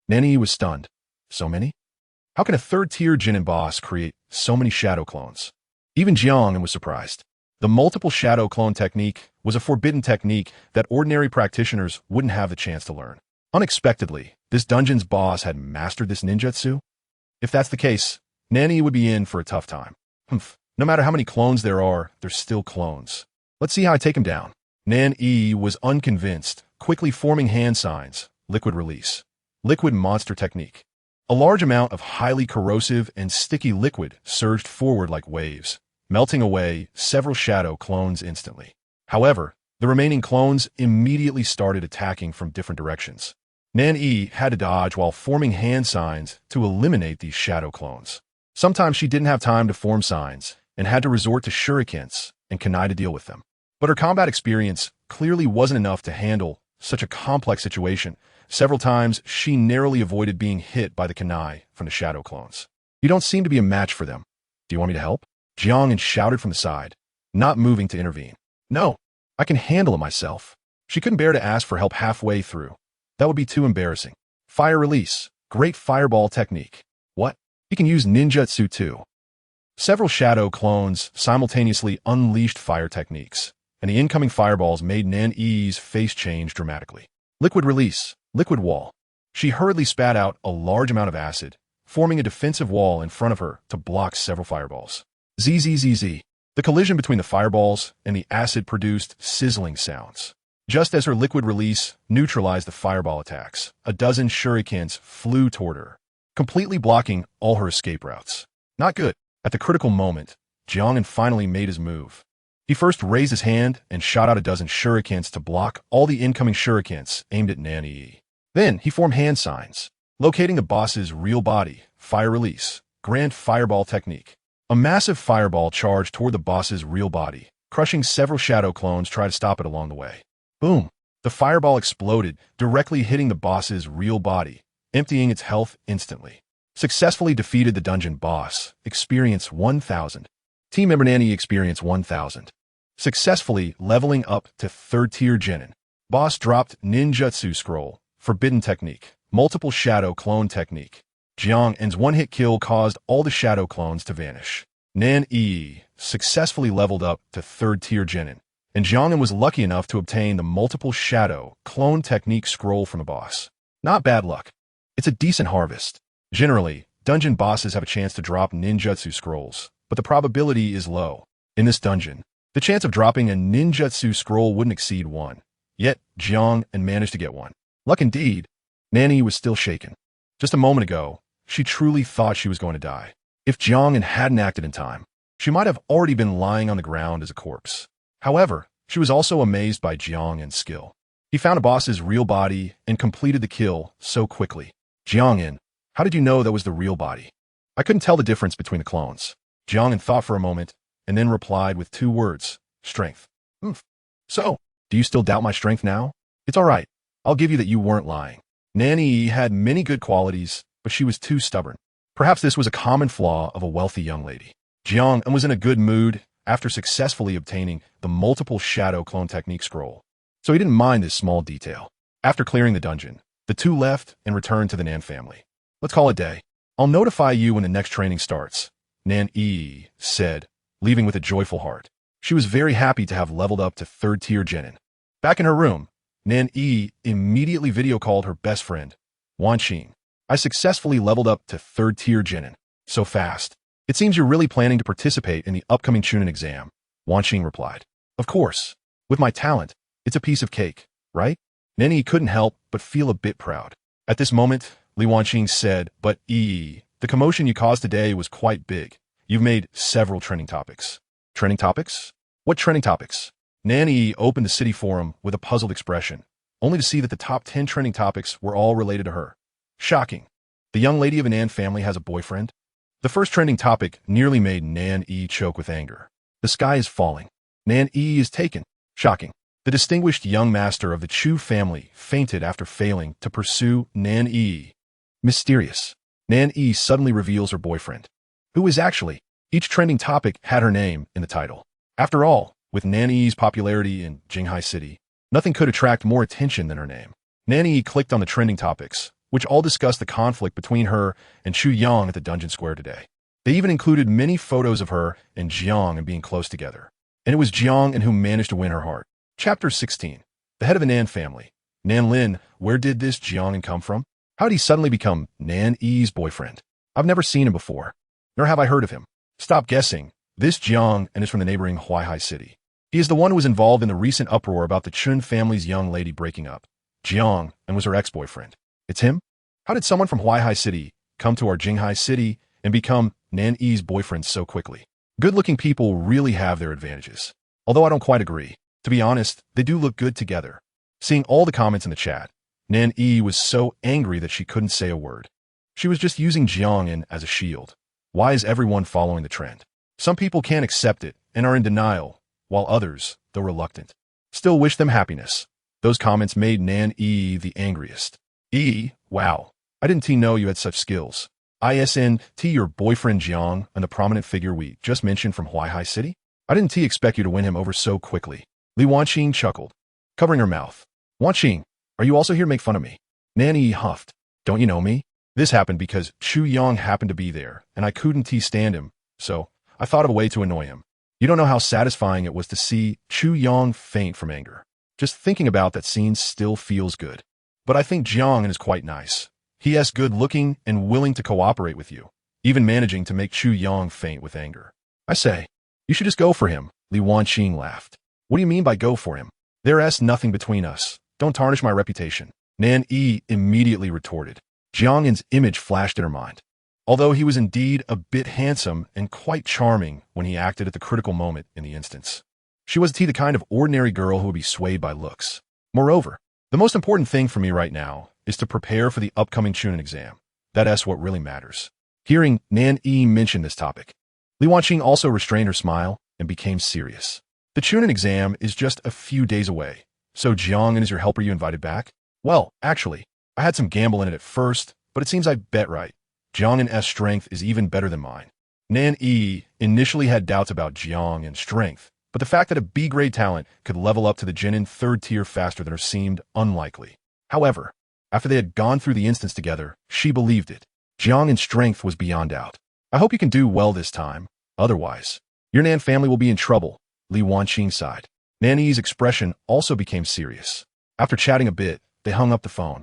Nanny was stunned. So many? How can a 3rd-tier Genin boss create so many shadow clones? Even Jiang An was surprised. The multiple shadow clone technique was a forbidden technique that ordinary practitioners wouldn't have the chance to learn. Unexpectedly, this dungeon's boss had mastered this ninjutsu. If that's the case, Nanny would be in for a tough time. No matter how many clones there are, they're still clones. Let's see how I take him down. Nan was unconvinced, quickly forming hand signs, liquid release, liquid monster technique. A large amount of highly corrosive and sticky liquid surged forward like waves, melting away several shadow clones instantly. However, the remaining clones immediately started attacking from different directions. Nan had to dodge while forming hand signs to eliminate these shadow clones. Sometimes she didn't have time to form signs and had to resort to shurikens and kunai to deal with them. But her combat experience clearly wasn't enough to handle such a complex situation. Several times, she narrowly avoided being hit by the kunai from the shadow clones. You don't seem to be a match for them. Do you want me to help? Jiang An shouted from the side, not moving to intervene. No, I can handle it myself. She couldn't bear to ask for help halfway through. That would be too embarrassing. Fire release. Great fireball technique. What? He can use ninjutsu too. Several shadow clones simultaneously unleashed fire techniques, and the incoming fireballs made Nan's face change dramatically. Liquid release, liquid wall. She hurriedly spat out a large amount of acid, forming a defensive wall in front of her to block several fireballs. Zzz. The collision between the fireballs and the acid produced sizzling sounds. Just as her liquid release neutralized the fireball attacks, a dozen shurikens flew toward her, completely blocking all her escape routes. Not good. At the critical moment, Jiang An finally made his move. He first raised his hand and shot out a dozen shurikens to block all the incoming shurikens aimed at Nan. Then he formed hand signs, locating the boss's real body, fire release, grand fireball technique. A massive fireball charged toward the boss's real body, crushing several shadow clones try to stop it along the way. Boom! The fireball exploded, directly hitting the boss's real body, emptying its health instantly. Successfully defeated the dungeon boss. Experience 1000. Team member Nan experience 1000. Successfully leveling up to 3rd tier Genin. Boss dropped ninjutsu scroll, forbidden technique, multiple shadow clone technique. Jiang An's one-hit kill caused all the shadow clones to vanish. Nan successfully leveled up to 3rd tier Genin, and Jiang An was lucky enough to obtain the multiple shadow clone technique scroll from the boss. Not bad luck. It's a decent harvest. Generally, dungeon bosses have a chance to drop ninjutsu scrolls, but the probability is low. In this dungeon, the chance of dropping a ninjutsu scroll wouldn't exceed 1. Yet, Jiang An managed to get one. Luck indeed. Nan was still shaken. Just a moment ago, she truly thought she was going to die. If Jiang An hadn't acted in time, she might have already been lying on the ground as a corpse. However, she was also amazed by Jiang An's skill. He found a boss's real body and completed the kill so quickly. Jiang An, how did you know that was the real body? I couldn't tell the difference between the clones. Jiang An thought for a moment, and then replied with 2 words, strength. So, do you still doubt my strength now? It's all right. I'll give you that you weren't lying. Nan had many good qualities, but she was too stubborn. Perhaps this was a common flaw of a wealthy young lady. Jiang An was in a good mood after successfully obtaining the multiple shadow clone technique scroll, so he didn't mind this small detail. After clearing the dungeon, the two left and returned to the Nan family. Let's call it day. I'll notify you when the next training starts, Nan said, leaving with a joyful heart. She was very happy to have leveled up to 3rd tier Genin. Back in her room, Nan immediately video called her best friend, Wanqing. I successfully leveled up to 3rd tier Genin. So fast. It seems you're really planning to participate in the upcoming Chunin exam, Wanqing replied. Of course. With my talent, it's a piece of cake, right? Nan couldn't help but feel a bit proud. At this moment, Li Wanqing said, but the commotion you caused today was quite big. You've made several trending topics. Trending topics? What trending topics? Nan opened the city forum with a puzzled expression, only to see that the top 10 trending topics were all related to her. Shocking. The young lady of an An family has a boyfriend? The first trending topic nearly made Nan choke with anger. The sky is falling. Nan is taken. Shocking. The distinguished young master of the Chu family fainted after failing to pursue Nan. Mysterious. Nan suddenly reveals her boyfriend. Who is actually? Each trending topic had her name in the title. After all, with Nan's popularity in Jinghai City, nothing could attract more attention than her name. Nan clicked on the trending topics, which all discussed the conflict between her and Chu Yang at the dungeon square today. They even included many photos of her and Jiang An being close together. And it was Jiang An who managed to win her heart. Chapter 16. The head of the Nan family. Nan Lin, where did this Jiang An come from? How did he suddenly become Nan's boyfriend? I've never seen him before, nor have I heard of him. Stop guessing. This Jiang An is from the neighboring Huaihai city. He is the one who was involved in the recent uproar about the Chun family's young lady breaking up. Jiang An was her ex-boyfriend. It's him? How did someone from Huaihai city come to our Jinghai city and become Nan's boyfriend so quickly? Good-looking people really have their advantages. Although I don't quite agree. To be honest, they do look good together. Seeing all the comments in the chat, Nan was so angry that she couldn't say a word. She was just using Jiang An as a shield. Why is everyone following the trend? Some people can't accept it and are in denial, while others, though reluctant, still wish them happiness. Those comments made Nan the angriest. Wow. I didn't know you had such skills. Isn't your boyfriend Jiang and the prominent figure we just mentioned from Huaihai City? I didn't expect you to win him over so quickly. Li Wanqing chuckled, covering her mouth. Wanqing, are you also here to make fun of me? Nan huffed. Don't you know me? This happened because Chu Yang happened to be there, and I couldn't stand him, so I thought of a way to annoy him. You don't know how satisfying it was to see Chu Yang faint from anger. Just thinking about that scene still feels good. but I think Jiang An is quite nice. He is good-looking and willing to cooperate with you, even managing to make Chu Yang faint with anger. I say, you should just go for him, Li Wanqing laughed. What do you mean by go for him? There's nothing between us. Don't tarnish my reputation. Nan Yi immediately retorted. Jiang An's image flashed in her mind. Although he was indeed a bit handsome and quite charming when he acted at the critical moment in the instance, she wasn't the kind of ordinary girl who would be swayed by looks. Moreover, the most important thing for me right now is to prepare for the upcoming Chunin exam. That's what really matters. Hearing Nan Yi mention this topic, Li Wanqing also restrained her smile and became serious. The Chunin exam is just a few days away, so Jiang An is your helper you invited back? Well, actually, I had some gamble in it at first, but it seems I bet right. Jiang An's strength is even better than mine. Nan Yi initially had doubts about Jiang An's strength, but the fact that a B-grade talent could level up to the Genin 3rd tier faster than her seemed unlikely. However, after they had gone through the instance together, she believed it. Jiang An's strength was beyond doubt. I hope you can do well this time. Otherwise, your Nan family will be in trouble, Li Wanqing sighed. Nan Yi's expression also became serious. After chatting a bit, they hung up the phone.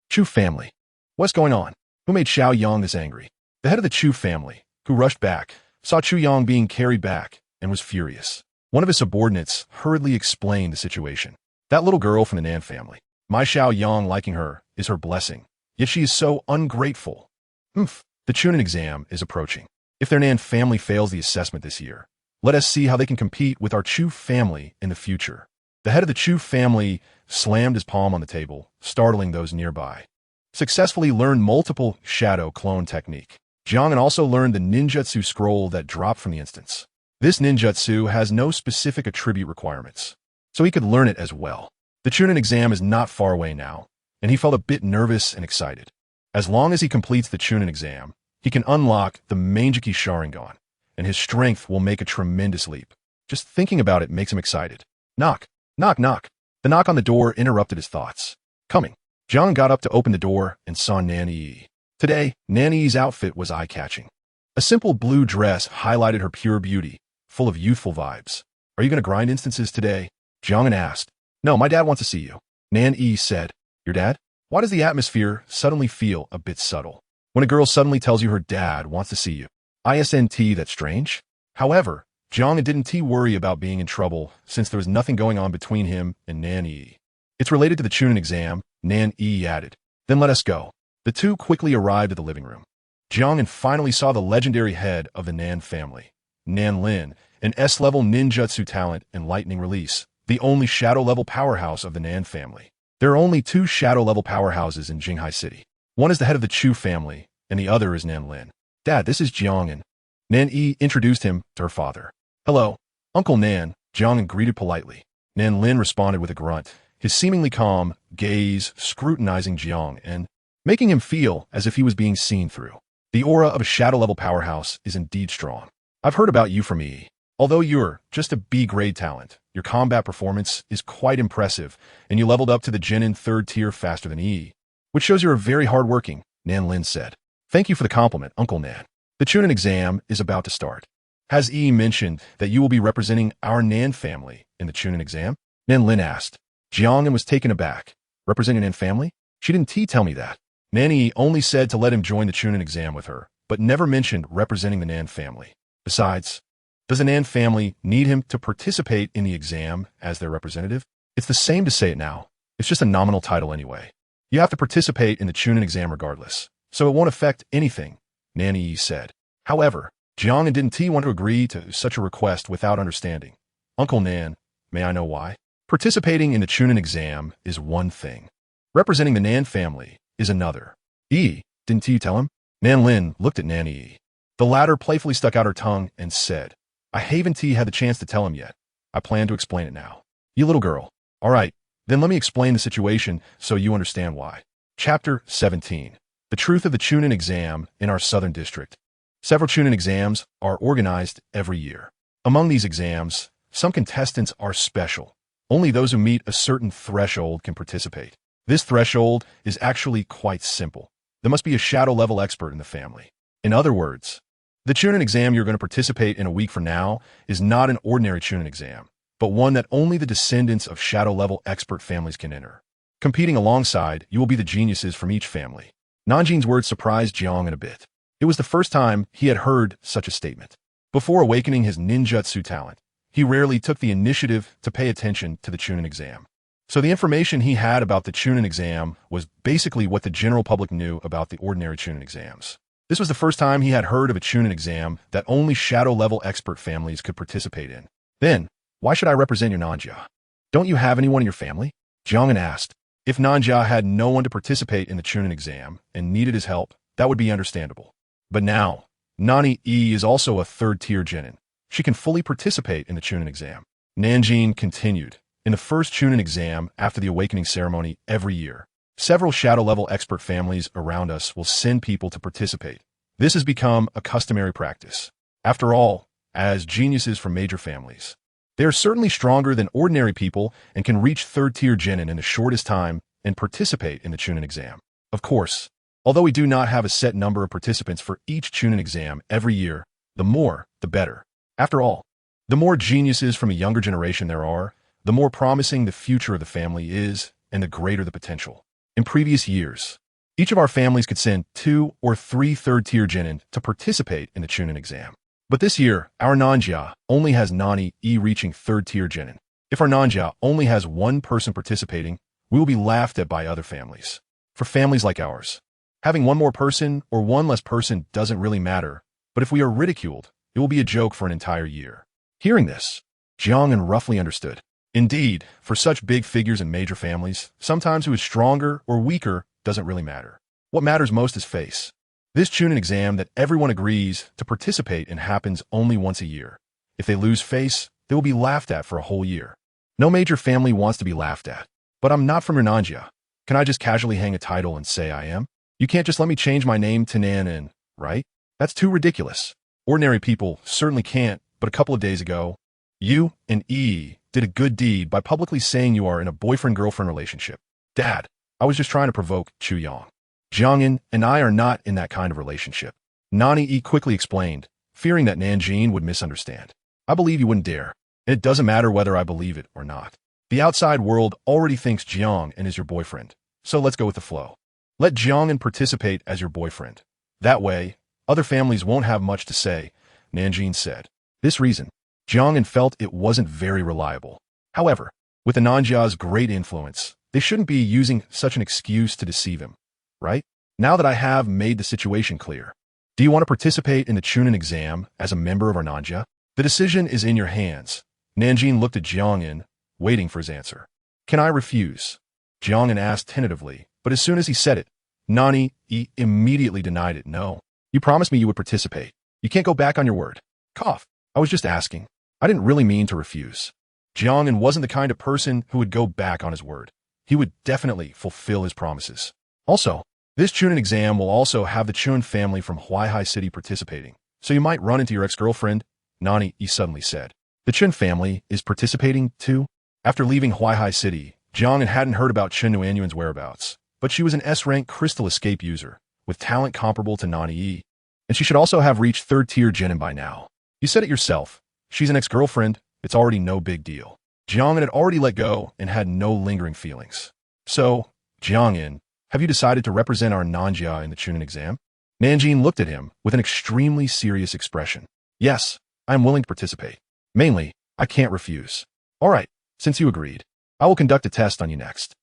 Chu family. What's going on? Who made Xiao Yang this angry? The head of the Chu family, who rushed back, saw Chu Yang being carried back, and was furious. One of his subordinates hurriedly explained the situation. That little girl from the Nan family. My Xiao Yang liking her is her blessing, yet she is so ungrateful. The Chunin exam is approaching. If their Nan family fails the assessment this year, let us see how they can compete with our Chu family in the future. The head of the Chu family slammed his palm on the table, startling those nearby. Successfully learned multiple shadow clone technique. Jiang An also learned the ninjutsu scroll that dropped from the instance. This ninjutsu has no specific attribute requirements, so he could learn it as well. The Chunin exam is not far away now, and he felt a bit nervous and excited. As long as he completes the Chunin exam, he can unlock the Manjiki Sharingan, and his strength will make a tremendous leap. Just thinking about it makes him excited. Knock, knock, knock. The knock on the door interrupted his thoughts. Coming. Jiang got up to open the door and saw Nan Yi. Today, Nan Yi's outfit was eye-catching. A simple blue dress highlighted her pure beauty, full of youthful vibes. Are you going to grind instances today? Jiang An asked. No, my dad wants to see you. Nan Yi said. Your dad? Why does the atmosphere suddenly feel a bit subtle? When a girl suddenly tells you her dad wants to see you. Isn't that strange? However, Jiang An didn't worry about being in trouble since there was nothing going on between him and Nan Yi. It's related to the Chunin exam, Nan Yi added. Then let us go. The two quickly arrived at the living room. Jiang An finally saw the legendary head of the Nan family, Nan Lin, an S-level ninjutsu talent and lightning release, the only shadow-level powerhouse of the Nan family. There are only 2 shadow-level powerhouses in Jinghai City. One is the head of the Chu family, and the other is Nan Lin. Dad, this is Jiang An. Nan Yi introduced him to her father. Hello, Uncle Nan, Jiang An greeted politely. Nan Lin responded with a grunt, his seemingly calm gaze scrutinizing Jiang An, making him feel as if he was being seen through. The aura of a shadow-level powerhouse is indeed strong. I've heard about you from Yi. Although you're just a B-grade talent, your combat performance is quite impressive, and you leveled up to the Genin 3rd tier faster than Yi, which shows you're very hardworking, Nan Lin said. Thank you for the compliment, Uncle Nan. The Chunin exam is about to start. Has Yi mentioned that you will be representing our Nan family in the Chunin exam? Nan Lin asked. Jiang An was taken aback. Representing Nan family? She didn't tell me that. Nan Yi only said to let him join the Chunin exam with her, but never mentioned representing the Nan family. Besides, does the Nan family need him to participate in the exam as their representative? It's the same to say it now. It's just a nominal title anyway. You have to participate in the Chunin exam regardless, so it won't affect anything, Nan Yi said. However, Jiang An didn't want to agree to such a request without understanding. Uncle Nan, may I know why? Participating in the Chunin exam is one thing. Representing the Nan family is another. Yi, didn't you tell him? Nan Lin looked at Nan Yi. The latter playfully stuck out her tongue and said, I haven't had the chance to tell him yet. I plan to explain it now. You little girl. All right, then let me explain the situation so you understand why. Chapter 17. The Truth of the Chunin Exam in our Southern District. Several Chunin exams are organized every year. Among these exams, some contestants are special. Only those who meet a certain threshold can participate. This threshold is actually quite simple. There must be a shadow-level expert in the family. In other words, the Chunin exam you're going to participate in a week from now is not an ordinary Chunin exam, but one that only the descendants of shadow-level expert families can enter. Competing alongside, you will be the geniuses from each family. Nanjin's words surprised Jiang An a bit. It was the first time he had heard such a statement. Before awakening his ninjutsu talent, he rarely took the initiative to pay attention to the Chunin exam. So the information he had about the Chunin exam was basically what the general public knew about the ordinary Chunin exams. This was the first time he had heard of a Chunin exam that only shadow-level expert families could participate in. Then, why should I represent your Nanja? Don't you have anyone in your family? Jiang An asked. If Nanja had no one to participate in the Chunin exam and needed his help, that would be understandable. But now, Nani E is also a third-tier genin. She can fully participate in the Chunin exam. Nanjin continued. In the first Chunin exam after the awakening ceremony every year, several shadow-level expert families around us will send people to participate. This has become a customary practice. After all, as geniuses from major families, they are certainly stronger than ordinary people and can reach third-tier genin in the shortest time and participate in the Chunin exam. Of course, although we do not have a set number of participants for each Chunin exam every year, the more, the better. After all, the more geniuses from a younger generation there are, the more promising the future of the family is and the greater the potential. In previous years, each of our families could send 2 or 3 third-tier genin to participate in the Chunin exam. But this year, our Nanja only has Nani E reaching third-tier genin. If our Nanja only has one person participating, we will be laughed at by other families. For families like ours, having one more person or one less person doesn't really matter, but if we are ridiculed, it will be a joke for an entire year. Hearing this, Jiang An roughly understood. Indeed, for such big figures in major families, sometimes who is stronger or weaker doesn't really matter. What matters most is face. This Chunin exam that everyone agrees to participate in happens only once a year. If they lose face, they will be laughed at for a whole year. No major family wants to be laughed at. But I'm not from your Nanja. Can I just casually hang a title and say I am? You can't just let me change my name to Nan An, right? That's too ridiculous. Ordinary people certainly can't, but a couple of days ago, you and E did a good deed by publicly saying you are in a boyfriend-girlfriend relationship. Dad, I was just trying to provoke Chu Yang. Jiang An and I are not in that kind of relationship. Nani E quickly explained, fearing that Nanjin would misunderstand. I believe you wouldn't dare, and it doesn't matter whether I believe it or not. The outside world already thinks Jiang An is your boyfriend, so let's go with the flow. Let Jiang An participate as your boyfriend. That way, other families won't have much to say, Nanjin said. This reason, Jiang An felt it wasn't very reliable. However, with the Nanjia's great influence, they shouldn't be using such an excuse to deceive him. Right? Now that I have made the situation clear, do you want to participate in the Chunin exam as a member of our Nanja? The decision is in your hands. Nanjin looked at Jiang An, waiting for his answer. Can I refuse? Jiang An asked tentatively, but as soon as he said it, Nani E immediately denied it. No. You promised me you would participate. You can't go back on your word. Cough. I was just asking. I didn't really mean to refuse. Jiang An wasn't the kind of person who would go back on his word. He would definitely fulfill his promises. Also, this Chunin exam will also have the Chun family from Huaihai City participating, so you might run into your ex-girlfriend, Nani E suddenly said. The Chun family is participating too? After leaving Huaihai City, Jiang An hadn't heard about Chen Nuanyuan's whereabouts, but she was an S-rank crystal escape user, with talent comparable to Nani E. And she should also have reached third-tier genin by now. You said it yourself. She's an ex-girlfriend. It's already no big deal. Jiang An had already let go and had no lingering feelings. So, Jiang An, have you decided to represent our Nanja in the Chunin exam? Nanjin looked at him with an extremely serious expression. Yes, I am willing to participate. Mainly, I can't refuse. All right, since you agreed, I will conduct a test on you next.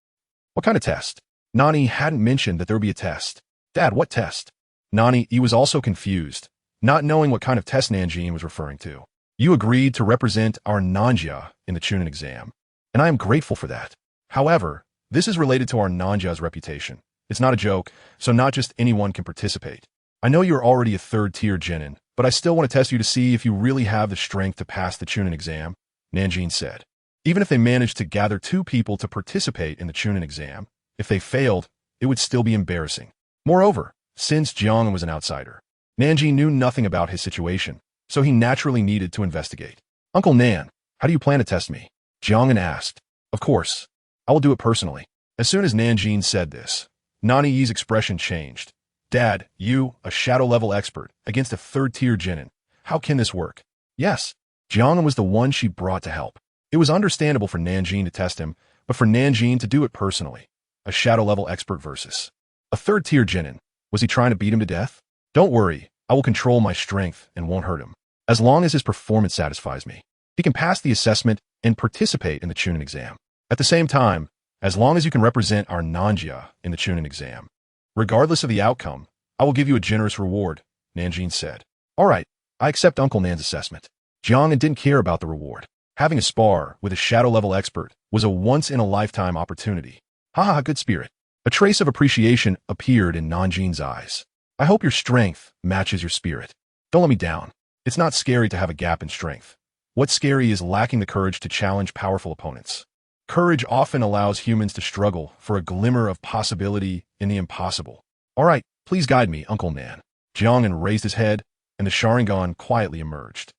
What kind of test? Nani hadn't mentioned that there would be a test. Dad, what test? Nani E was also confused, not knowing what kind of test Nanjin was referring to. You agreed to represent our Nanja in the Chunin exam, and I am grateful for that. However, this is related to our Nanja's reputation. It's not a joke, so not just anyone can participate. I know you're already a third-tier genin, but I still want to test you to see if you really have the strength to pass the Chunin exam, Nanjin said. Even if they managed to gather 2 people to participate in the Chunin exam, if they failed, it would still be embarrassing. Moreover, since Jiang An was an outsider, Nanjin knew nothing about his situation, so he naturally needed to investigate. Uncle Nan, how do you plan to test me? Jiang An asked. Of course. I will do it personally. As soon as Nanjin said this, Nani Yi's expression changed. Dad, you, a shadow-level expert, against a third-tier genin. How can this work? Yes, Jiang An was the one she brought to help. It was understandable for Nanjin to test him, but for Nanjin to do it personally, a shadow-level expert versus a third-tier genin. Was he trying to beat him to death? Don't worry, I will control my strength and won't hurt him. As long as his performance satisfies me, he can pass the assessment and participate in the Chunin exam. At the same time, as long as you can represent our Nanjia in the Chunin exam. Regardless of the outcome, I will give you a generous reward, Nanjin said. All right, I accept Uncle Nan's assessment. Jiang An didn't care about the reward. Having a spar with a shadow-level expert was a once-in-a-lifetime opportunity. Haha, good spirit. A trace of appreciation appeared in Nanjin's eyes. I hope your strength matches your spirit. Don't let me down. It's not scary to have a gap in strength. What's scary is lacking the courage to challenge powerful opponents. Courage often allows humans to struggle for a glimmer of possibility in the impossible. All right, please guide me, Uncle Nan. Jiang An raised his head, and the Sharingan quietly emerged.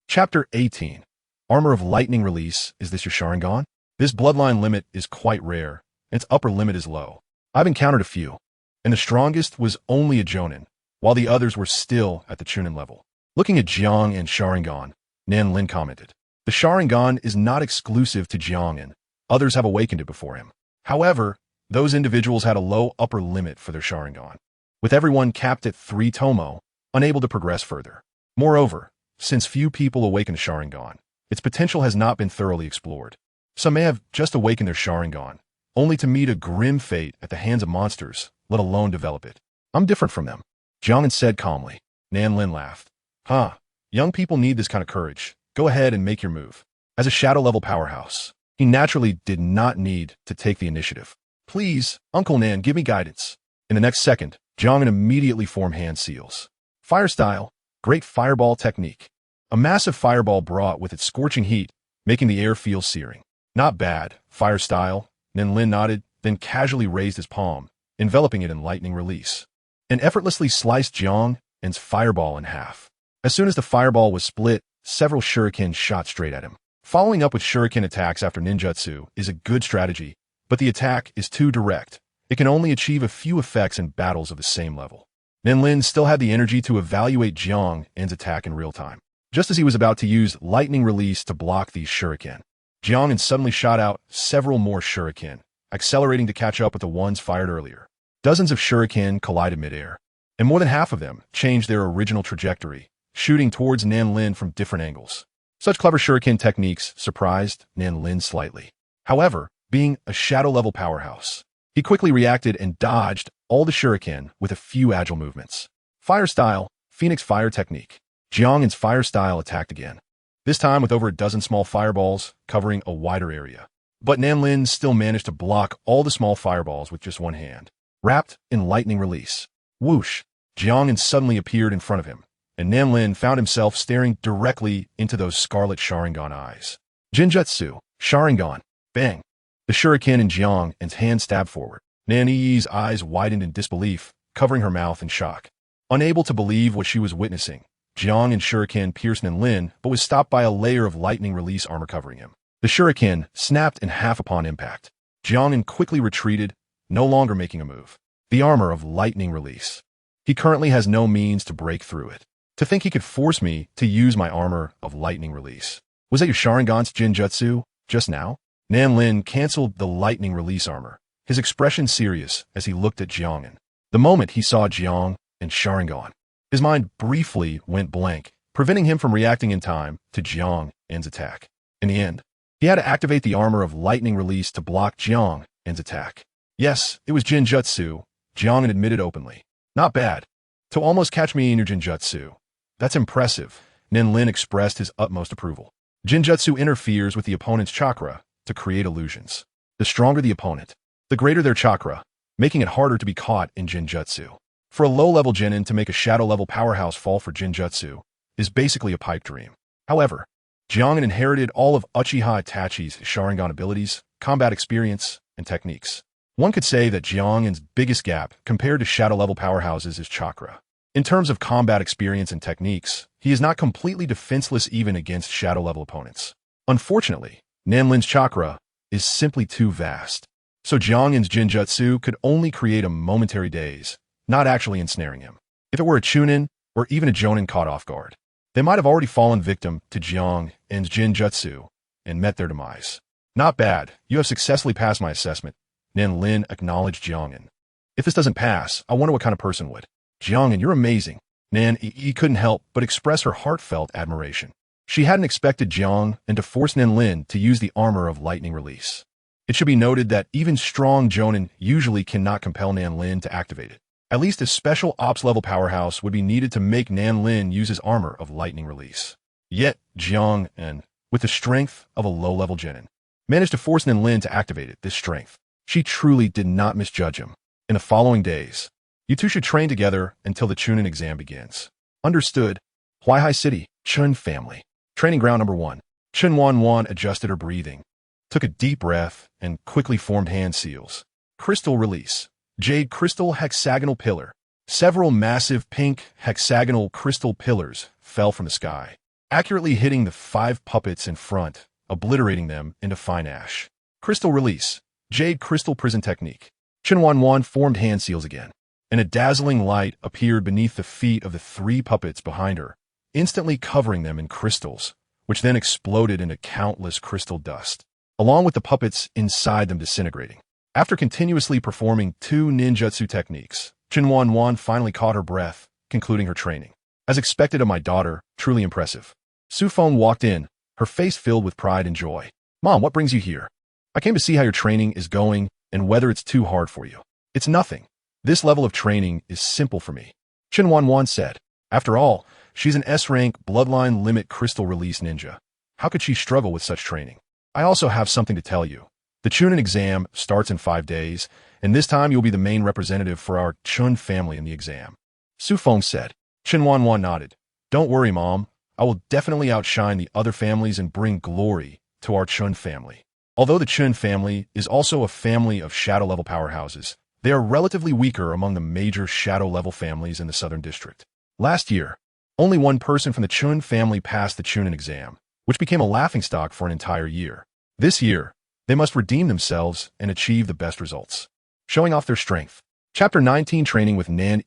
Chapter 18. Armor of Lightning Release. Is this your Sharingan? This Bloodline Limit is quite rare, and its upper limit is low. I've encountered a few, and the strongest was only a Jonin, while the others were still at the Chunin level. Looking at Jiang An Sharingan, Nan Lin commented, the Sharingan is not exclusive to Jiang An. Others have awakened it before him. However, those individuals had a low upper limit for their Sharingan, with everyone capped at 3 tomo, unable to progress further. Moreover, since few people awaken a Sharingan, its potential has not been thoroughly explored. Some may have just awakened their Sharingan, only to meet a grim fate at the hands of monsters, let alone develop it. I'm different from them, Jiang An said calmly. Nan Lin laughed. Huh, young people need this kind of courage. Go ahead and make your move. As a shadow-level powerhouse, he naturally did not need to take the initiative. Please, Uncle Nan, give me guidance. In the next second, Jiang An immediately formed hand seals. Fire style, great fireball technique. A massive fireball brought with its scorching heat, making the air feel searing. Not bad, fire style. Nan Lin nodded, then casually raised his palm, enveloping it in lightning release, and effortlessly sliced Jiang An's fireball in half. As soon as the fireball was split, several shurikens shot straight at him. Following up with shuriken attacks after ninjutsu is a good strategy, but the attack is too direct. It can only achieve a few effects in battles of the same level. Nan Lin still had the energy to evaluate Jiang An's attack in real time. Just as he was about to use lightning release to block these shuriken, Jiang An suddenly shot out several more shuriken, accelerating to catch up with the ones fired earlier. Dozens of shuriken collided midair, and more than half of them changed their original trajectory, shooting towards Nan Lin from different angles. Such clever shuriken techniques surprised Nan Lin slightly. However, being a shadow-level powerhouse, he quickly reacted and dodged all the shuriken with a few agile movements. Fire style, Phoenix Fire technique. Jiang An's fire style attacked again, this time with over a dozen small fireballs covering a wider area. But Nan Lin still managed to block all the small fireballs with just one hand. Wrapped in lightning release. Whoosh! Jiang An suddenly appeared in front of him, and Nan Lin found himself staring directly into those scarlet Sharingan eyes. Genjutsu, Sharingan, bang! The shuriken in Jiang An's hand stabbed forward. Nan Yi's eyes widened in disbelief, covering her mouth in shock. Unable to believe what she was witnessing, Jiang An's shuriken pierced Nan Lin, but was stopped by a layer of lightning release armor covering him. The shuriken snapped in half upon impact. Jiang An quickly retreated, no longer making a move. The armor of lightning release. He currently has no means to break through it. To think he could force me to use my armor of lightning release. Was that your Sharingan's Genjutsu just now? Nan Lin canceled the lightning release armor, his expression serious as he looked at Jiang An. The moment he saw Jiang and Sharingan, his mind briefly went blank, preventing him from reacting in time to Jiang An's attack. In the end, he had to activate the armor of lightning release to block Jiang An's attack. Yes, it was Genjutsu, Jiang An admitted openly. Not bad. To almost catch me in your Genjutsu. That's impressive. Nan Lin expressed his utmost approval. Genjutsu interferes with the opponent's chakra to create illusions. The stronger the opponent, the greater their chakra, making it harder to be caught in Genjutsu. For a low-level genin to make a shadow-level powerhouse fall for Genjutsu is basically a pipe dream. However, Jiang An inherited all of Uchiha Itachi's Sharingan abilities, combat experience, and techniques. One could say that Jiang An's biggest gap compared to shadow-level powerhouses is chakra. In terms of combat experience and techniques, he is not completely defenseless even against shadow-level opponents. Unfortunately, Nan Lin's chakra is simply too vast. So Jiang An's Genjutsu could only create a momentary daze, not actually ensnaring him. If it were a Chunin, or even a Jonin caught off guard, they might have already fallen victim to Jiang An's Genjutsu and met their demise. Not bad, you have successfully passed my assessment, Nan Lin acknowledged Jiang An. If this doesn't pass, I wonder what kind of person would. Jiang An, you're amazing. Nan Yi couldn't help but express her heartfelt admiration. She hadn't expected Jiang An to force Nan Lin to use the armor of lightning release. It should be noted that even strong Jonin usually cannot compel Nan Lin to activate it. At least a special ops level powerhouse would be needed to make Nan Lin use his armor of lightning release. Yet, Jiang An, with the strength of a low-level genin, managed to force Nan Lin to activate it. This strength. She truly did not misjudge him. In the following days, you two should train together until the Chunin exam begins. Understood. Huaihai City, Chun family. Training ground number 1. Chun Wan adjusted her breathing, took a deep breath, and quickly formed hand seals. Crystal release. Jade crystal hexagonal pillar. Several massive pink hexagonal crystal pillars fell from the sky, accurately hitting the 5 puppets in front, obliterating them into fine ash. Crystal release. Jade crystal prison technique. Chun Wan formed hand seals again, and a dazzling light appeared beneath the feet of the 3 puppets behind her, instantly covering them in crystals, which then exploded into countless crystal dust, along with the puppets inside them disintegrating. After continuously performing 2 ninjutsu techniques, Chun Wan finally caught her breath, concluding her training. As expected of my daughter, truly impressive. Su Feng walked in, her face filled with pride and joy. Mom, what brings you here? I came to see how your training is going and whether it's too hard for you. It's nothing. This level of training is simple for me. Chun Wan said. After all, she's an S-rank Bloodline Limit crystal release ninja. How could she struggle with such training? I also have something to tell you. The Chunin exam starts in 5 days, and this time you'll be the main representative for our Chun family in the exam. Su Feng said. Chun Wan nodded. Don't worry, Mom. I will definitely outshine the other families and bring glory to our Chun family. Although the Chun family is also a family of shadow-level powerhouses, they are relatively weaker among the major shadow-level families in the Southern District. Last year, only 1 person from the Chun family passed the Chunin exam, which became a laughingstock for an entire year. This year, they must redeem themselves and achieve the best results, showing off their strength. Chapter 19 Training with Nan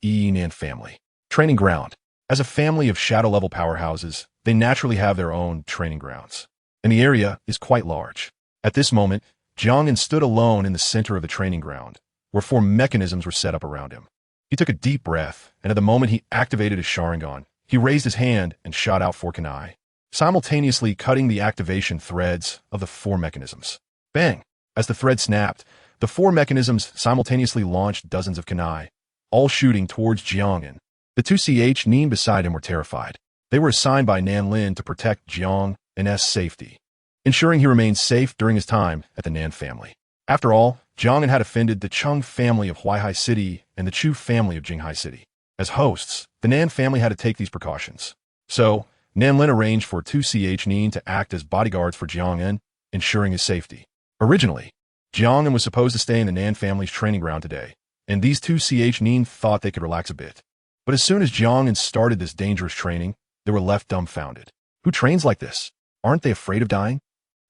family. Training ground. As a family of shadow-level powerhouses, they naturally have their own training grounds, and the area is quite large. At this moment, Jiang An stood alone in the center of the training ground, where 4 mechanisms were set up around him. He took a deep breath, and at the moment he activated his Sharingan, he raised his hand and shot out 4 kunai, simultaneously cutting the activation threads of the 4 mechanisms. Bang! As the thread snapped, the 4 mechanisms simultaneously launched dozens of kunai, all shooting towards Jiang An. The 2 Nin beside him were terrified. They were assigned by Nan Lin to protect Jiang An's safety, ensuring he remained safe during his time at the Nan family. After all, Jiang An had offended the Chung family of Huaihai City and the Chu family of Jinghai City. As hosts, the Nan family had to take these precautions. So, Nan Lin arranged for 2 Nin to act as bodyguards for Jiang An, ensuring his safety. Originally, Jiang An was supposed to stay in the Nan family's training ground today, and these 2 Nin thought they could relax a bit. But as soon as Jiang An started this dangerous training, they were left dumbfounded. Who trains like this? Aren't they afraid of dying?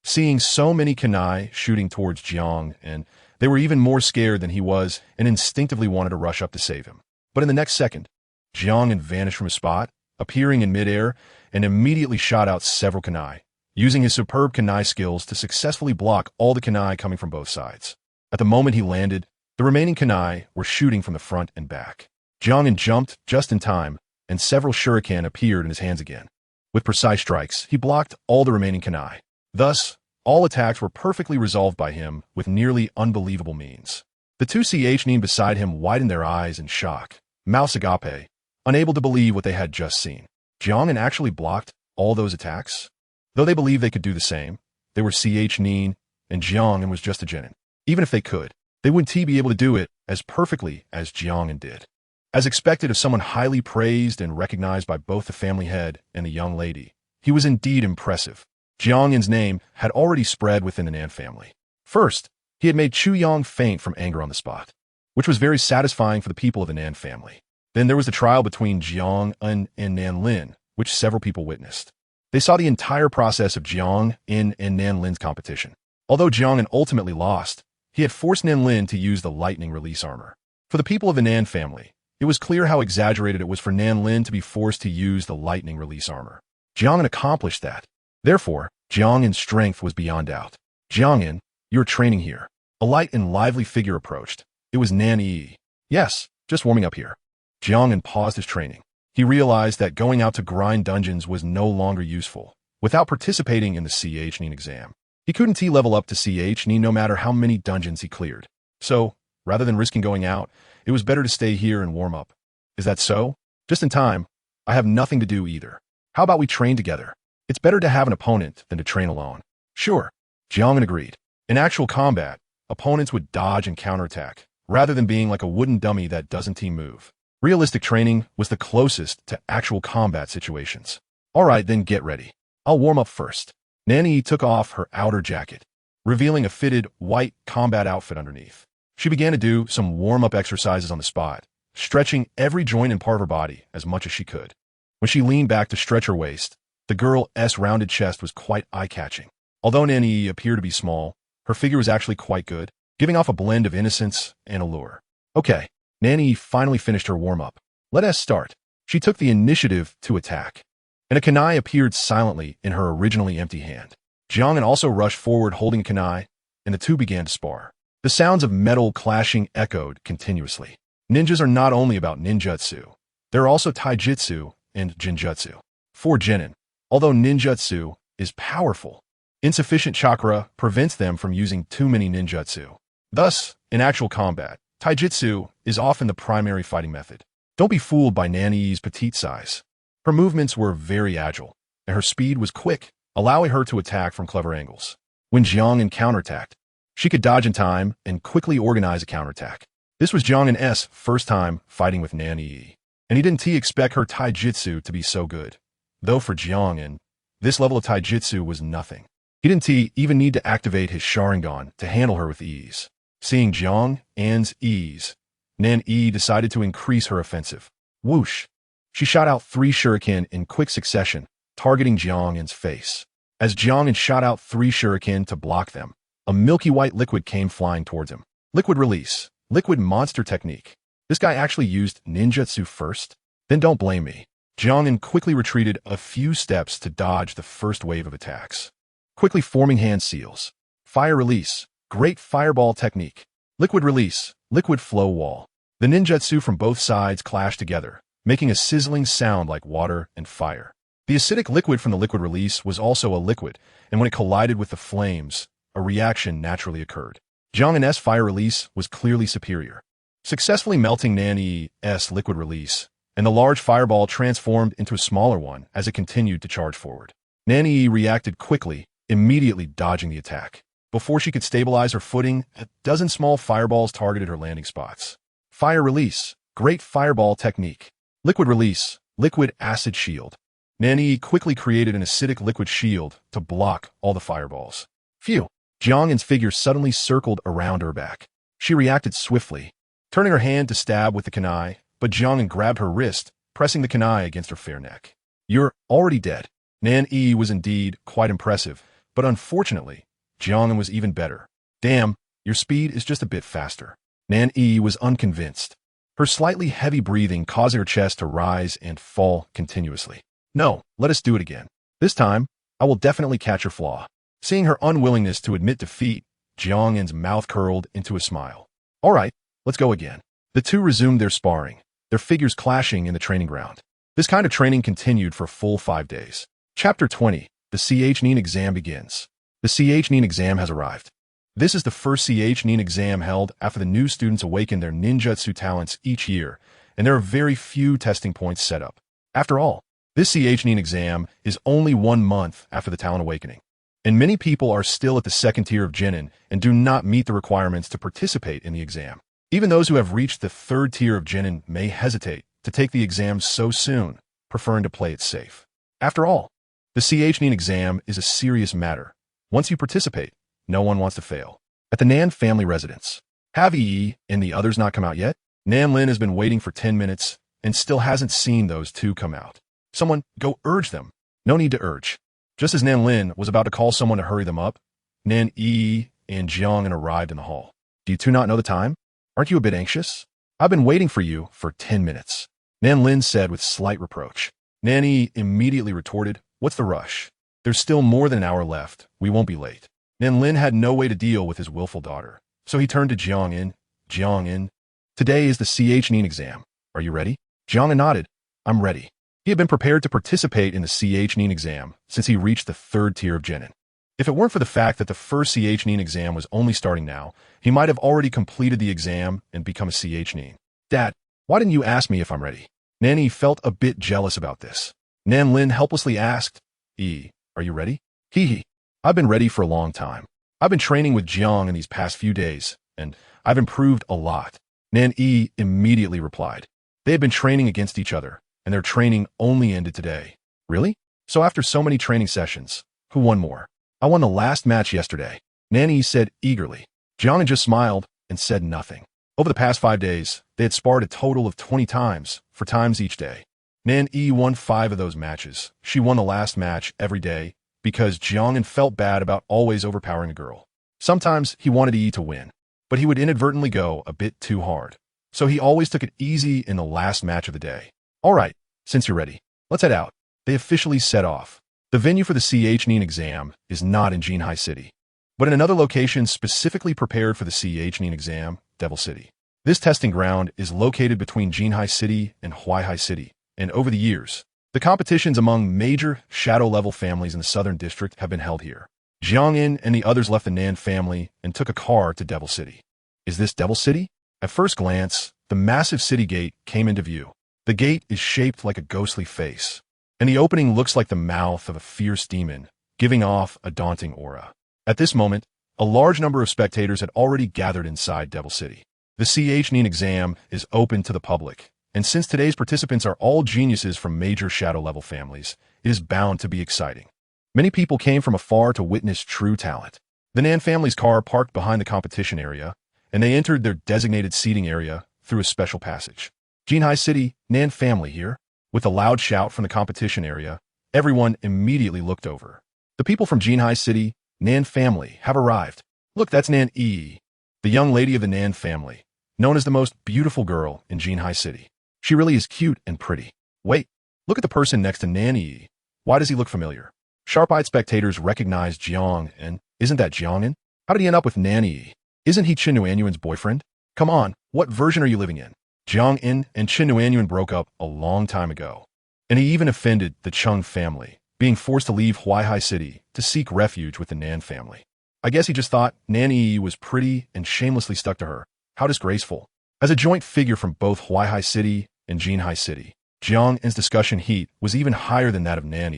Seeing so many kunai shooting towards Jiang An, they were even more scared than he was and instinctively wanted to rush up to save him. But in the next second, Jiang An vanished from his spot, appearing in midair, and immediately shot out several kunai, using his superb kunai skills to successfully block all the kunai coming from both sides. At the moment he landed, the remaining kunai were shooting from the front and back. Jiang An jumped just in time, and several shuriken appeared in his hands again. With precise strikes, he blocked all the remaining kunai. Thus, all attacks were perfectly resolved by him with nearly unbelievable means. The 2 Nin beside him widened their eyes in shock, mouths agape, unable to believe what they had just seen. Jiang An actually blocked all those attacks? Though they believed they could do the same, they were Nin, and Jiang An was just a genin. Even if they could, they wouldn't be able to do it as perfectly as Jiang An did. As expected of someone highly praised and recognized by both the family head and the young lady, he was indeed impressive. Jiang An's name had already spread within the Nan family. First, he had made Chu Yang faint from anger on the spot, which was very satisfying for the people of the Nan family. Then there was the trial between Jiang An and Nan Lin, which several people witnessed. They saw the entire process of Jiang An and Nan Lin's competition. Although Jiang An ultimately lost, he had forced Nan Lin to use the lightning release armor. For the people of the Nan family, it was clear how exaggerated it was for Nan Lin to be forced to use the lightning release armor. Jiang An accomplished that. Therefore, Jiang An's strength was beyond doubt. Jiang An, you are training here. A light and lively figure approached. It was Nan Yi. Yes, just warming up here. Jiang An paused his training. He realized that going out to grind dungeons was no longer useful. Without participating in the CHNIN exam, he couldn't T-level up to CHNIN no matter how many dungeons he cleared. So, rather than risking going out, it was better to stay here and warm up. Is that so? Just in time. I have nothing to do either. How about we train together? It's better to have an opponent than to train alone. Sure. Jiang An agreed. In actual combat, opponents would dodge and counterattack, rather than being like a wooden dummy that doesn't T-move. Realistic training was the closest to actual combat situations. Alright, then get ready. I'll warm up first. Nan took off her outer jacket, revealing a fitted, white combat outfit underneath. She began to do some warm-up exercises on the spot, stretching every joint and part of her body as much as she could. When she leaned back to stretch her waist, the girl's rounded chest was quite eye-catching. Although Nan appeared to be small, her figure was actually quite good, giving off a blend of innocence and allure. Okay, Nan finally finished her warm-up. Let us start. She took the initiative to attack, and a kunai appeared silently in her originally empty hand. Jiang An also rushed forward holding a kunai, and the two began to spar. The sounds of metal clashing echoed continuously. Ninjas are not only about ninjutsu. They're also taijutsu and genjutsu. For genin, although ninjutsu is powerful, insufficient chakra prevents them from using too many ninjutsu. Thus, in actual combat, taijutsu is often the primary fighting method. Don't be fooled by Nanny's petite size. Her movements were very agile, and her speed was quick, allowing her to attack from clever angles. When Jiang An counterattacked, she could dodge in time and quickly organize a counterattack. This was Jiang An's first time fighting with Nanny, and he didn't expect her taijutsu to be so good. Though for Jiang An, this level of taijutsu was nothing. He didn't even need to activate his Sharingan to handle her with ease. Seeing Jiang An's ease, Nan decided to increase her offensive. Whoosh! She shot out 3 shuriken in quick succession, targeting Jiang An's face. As Jiang An shot out 3 shuriken to block them, a milky white liquid came flying towards him. Liquid release. Liquid monster technique. This guy actually used ninjutsu first? Then don't blame me. Jiang An quickly retreated a few steps to dodge the first wave of attacks. Quickly forming hand seals. Fire release. Great fireball technique. Liquid release. Liquid flow wall. The ninjutsu from both sides clashed together, making a sizzling sound like water and fire. The acidic liquid from the liquid release was also a liquid, and when it collided with the flames, a reaction naturally occurred. Jiang An's fire release was clearly superior, successfully melting Nanny's liquid release, and the large fireball transformed into a smaller one as it continued to charge forward. Nanny reacted quickly, immediately dodging the attack. Before she could stabilize her footing, a dozen small fireballs targeted her landing spots. Fire release. Great fireball technique. Liquid release. Liquid acid shield. Nanny quickly created an acidic liquid shield to block all the fireballs. Phew! Jiang An's figure suddenly circled around her back. She reacted swiftly, turning her hand to stab with the kunai, but Jiang An grabbed her wrist, pressing the kunai against her fair neck. You're already dead. Nan was indeed quite impressive, but unfortunately, Jiang An was even better. Damn, your speed is just a bit faster. Nan was unconvinced, her slightly heavy breathing causing her chest to rise and fall continuously. No, let us do it again. This time, I will definitely catch your flaw. Seeing her unwillingness to admit defeat, Jiang An's mouth curled into a smile. All right, let's go again. The two resumed their sparring, their figures clashing in the training ground. This kind of training continued for a full 5 days. Chapter 20. The CHNIN exam begins. The CHNIN exam has arrived. This is the first CHNIN exam held after the new students awaken their ninjutsu talents each year, and there are very few testing points set up. After all, this CHNIN exam is only 1 month after the talent awakening, and many people are still at the second tier of genin and do not meet the requirements to participate in the exam. Even those who have reached the third tier of genin may hesitate to take the exam so soon, preferring to play it safe. After all, the CHNIN exam is a serious matter. Once you participate, no one wants to fail. At the Nan family residence, have Yi and the others not come out yet? Nan Lin has been waiting for 10 minutes and still hasn't seen those two come out. Someone go urge them. No need to urge. Just as Nan Lin was about to call someone to hurry them up, Nan Yi and Jiang An arrived in the hall. Do you two not know the time? Aren't you a bit anxious? I've been waiting for you for 10 minutes. Nan Lin said with slight reproach. Nan Yi immediately retorted, what's the rush? There's still more than an hour left. We won't be late. Nan Lin had no way to deal with his willful daughter, So he turned to Jiang An. Jiang An, today is the CH exam. Are you ready? Jiang An nodded. I'm ready. He had been prepared to participate in the CH exam since he reached the third tier of Genin. If it weren't for the fact that the first CH exam was only starting now, he might have already completed the exam and become a CH. Dad, why didn't you ask me if I'm ready? Nanny felt a bit jealous about this. Nan Lin helplessly asked, are you ready? Hee. I've been ready for a long time. I've been training with Jiang in these past few days, and I've improved a lot. Nan immediately replied. They had been training against each other, and their training only ended today. Really? So after so many training sessions, who won more? I won the last match yesterday, Nanny said eagerly. Jiang just smiled and said nothing. Over the past 5 days, they had sparred a total of 20 times, 4 times each day. Nan won 5 of those matches. She won the last match every day because Jiang felt bad about always overpowering a girl. Sometimes he wanted to win, but he would inadvertently go a bit too hard. So he always took it easy in the last match of the day. All right, since you're ready, let's head out. They officially set off. The venue for the CH exam is not in Jinhai City, but in another location specifically prepared for the CH exam, Devil City. This testing ground is located between Jinhai City and Huaihai City, and over the years, the competitions among major shadow-level families in the Southern District have been held here. Jiang An and the others left the Nan family and took a car to Devil City. Is this Devil City? At first glance, the massive city gate came into view. The gate is shaped like a ghostly face, and the opening looks like the mouth of a fierce demon, giving off a daunting aura. At this moment, a large number of spectators had already gathered inside Devil City. The CH exam is open to the public, and since today's participants are all geniuses from major shadow-level families, it is bound to be exciting. Many people came from afar to witness true talent. The Nan family's car parked behind the competition area, and they entered their designated seating area through a special passage. Jinhai City, Nan family here. With a loud shout from the competition area, everyone immediately looked over. The people from Jinhai City, Nan family, have arrived. Look, that's Nan the young lady of the Nan family, known as the most beautiful girl in Jinhai City. She really is cute and pretty. Wait, look at the person next to Nan. Why does he look familiar? Sharp-eyed spectators recognized Jiang An. Isn't that Jiang An? How did he end up with Nan? Isn't he Qin Nuanyuan's boyfriend? Come on, what version are you living in? Jiang An and Qin Nuanyuan broke up a long time ago, and he even offended the Chung family, being forced to leave Huaihai City to seek refuge with the Nan family. I guess he just thought Nan was pretty and shamelessly stuck to her. How disgraceful. As a joint figure from both Huaihai City and Jinhai City, Jiang An's discussion heat was even higher than that of Nan.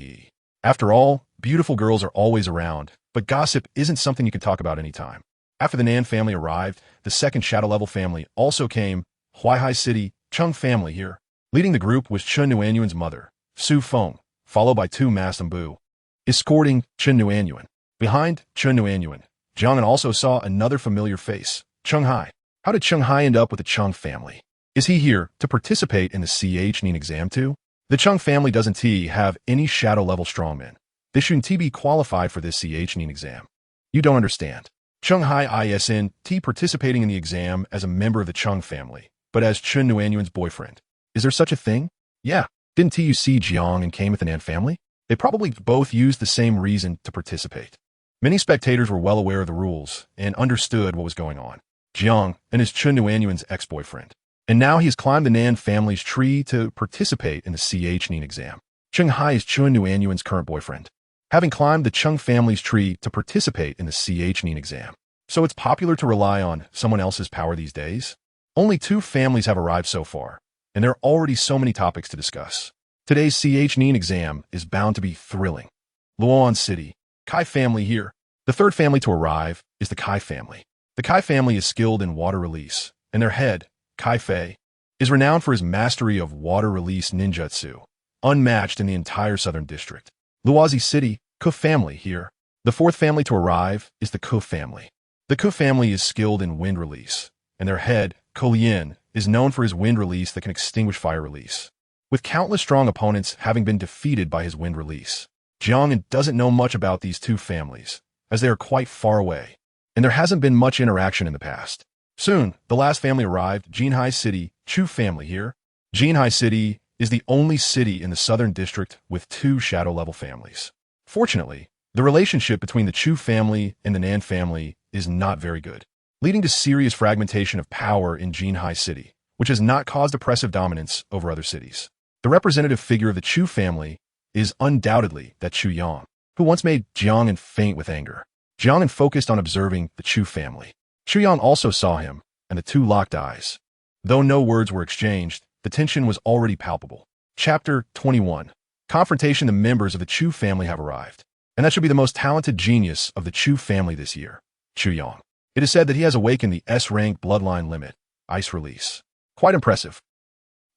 After all, beautiful girls are always around, but gossip isn't something you can talk about anytime. After the Nan family arrived, the second shadow-level family also came, Huaihai City, Chung family here. Leading the group was Qin Nuanyuan's mother, Su Feng, followed by 2 Masambu, escorting Qin Nuanyuan. Behind Qin Nuanyuan, Jiang An also saw another familiar face, Chung Hai. How did Chung Hai end up with the Chung family? Is he here to participate in the CH exam too? The Chung family doesn't have any shadow-level strongmen. They shouldn't be qualified for this CH exam. You don't understand. Chung Hai isn't participating in the exam as a member of the Chung family, but as Qin Nuanyuan's boyfriend. Is there such a thing? Yeah. Didn't you see Jiang and came with the Nan family? They probably both used the same reason to participate. Many spectators were well aware of the rules and understood what was going on. Jiang and is Qin Nuanyuan's ex-boyfriend. And now he has climbed the Nan family's tree to participate in the CH exam. Chung Hai is Qin Nuanyuan's current boyfriend, having climbed the Chung family's tree to participate in the CH exam. So it's popular to rely on someone else's power these days? Only 2 families have arrived so far, and there are already so many topics to discuss. Today's CH exam is bound to be thrilling. Luoan City, Kai family here. The third family to arrive is the Kai family. The Kai family is skilled in water release, and their head, Kai Fei, is renowned for his mastery of water release ninjutsu, unmatched in the entire Southern District. Luozi City, Ku family here. The fourth family to arrive is the Ku family. The Ku family is skilled in wind release, and their head, Ko Lien, is known for his wind release that can extinguish fire release, with countless strong opponents having been defeated by his wind release. Jiang doesn't know much about these 2 families, as they are quite far away, and there hasn't been much interaction in the past. Soon, the last family arrived, Jinhai City, Chu family here. Jinhai City is the only city in the Southern District with 2 shadow-level families. Fortunately, the relationship between the Chu family and the Nan family is not very good. leading to serious fragmentation of power in Jinhai City, which has not caused oppressive dominance over other cities. The representative figure of the Chu family is undoubtedly that Chu Yang, who once made Jiang An faint with anger. Jiang An focused on observing the Chu family. Chu Yang also saw him, and the two locked eyes. Though no words were exchanged, the tension was already palpable. Chapter 21. Confrontation. The members of the Chu family have arrived, and that should be the most talented genius of the Chu family this year, Chu Yang. It is said that he has awakened the S-rank Bloodline Limit, Ice Release. Quite impressive.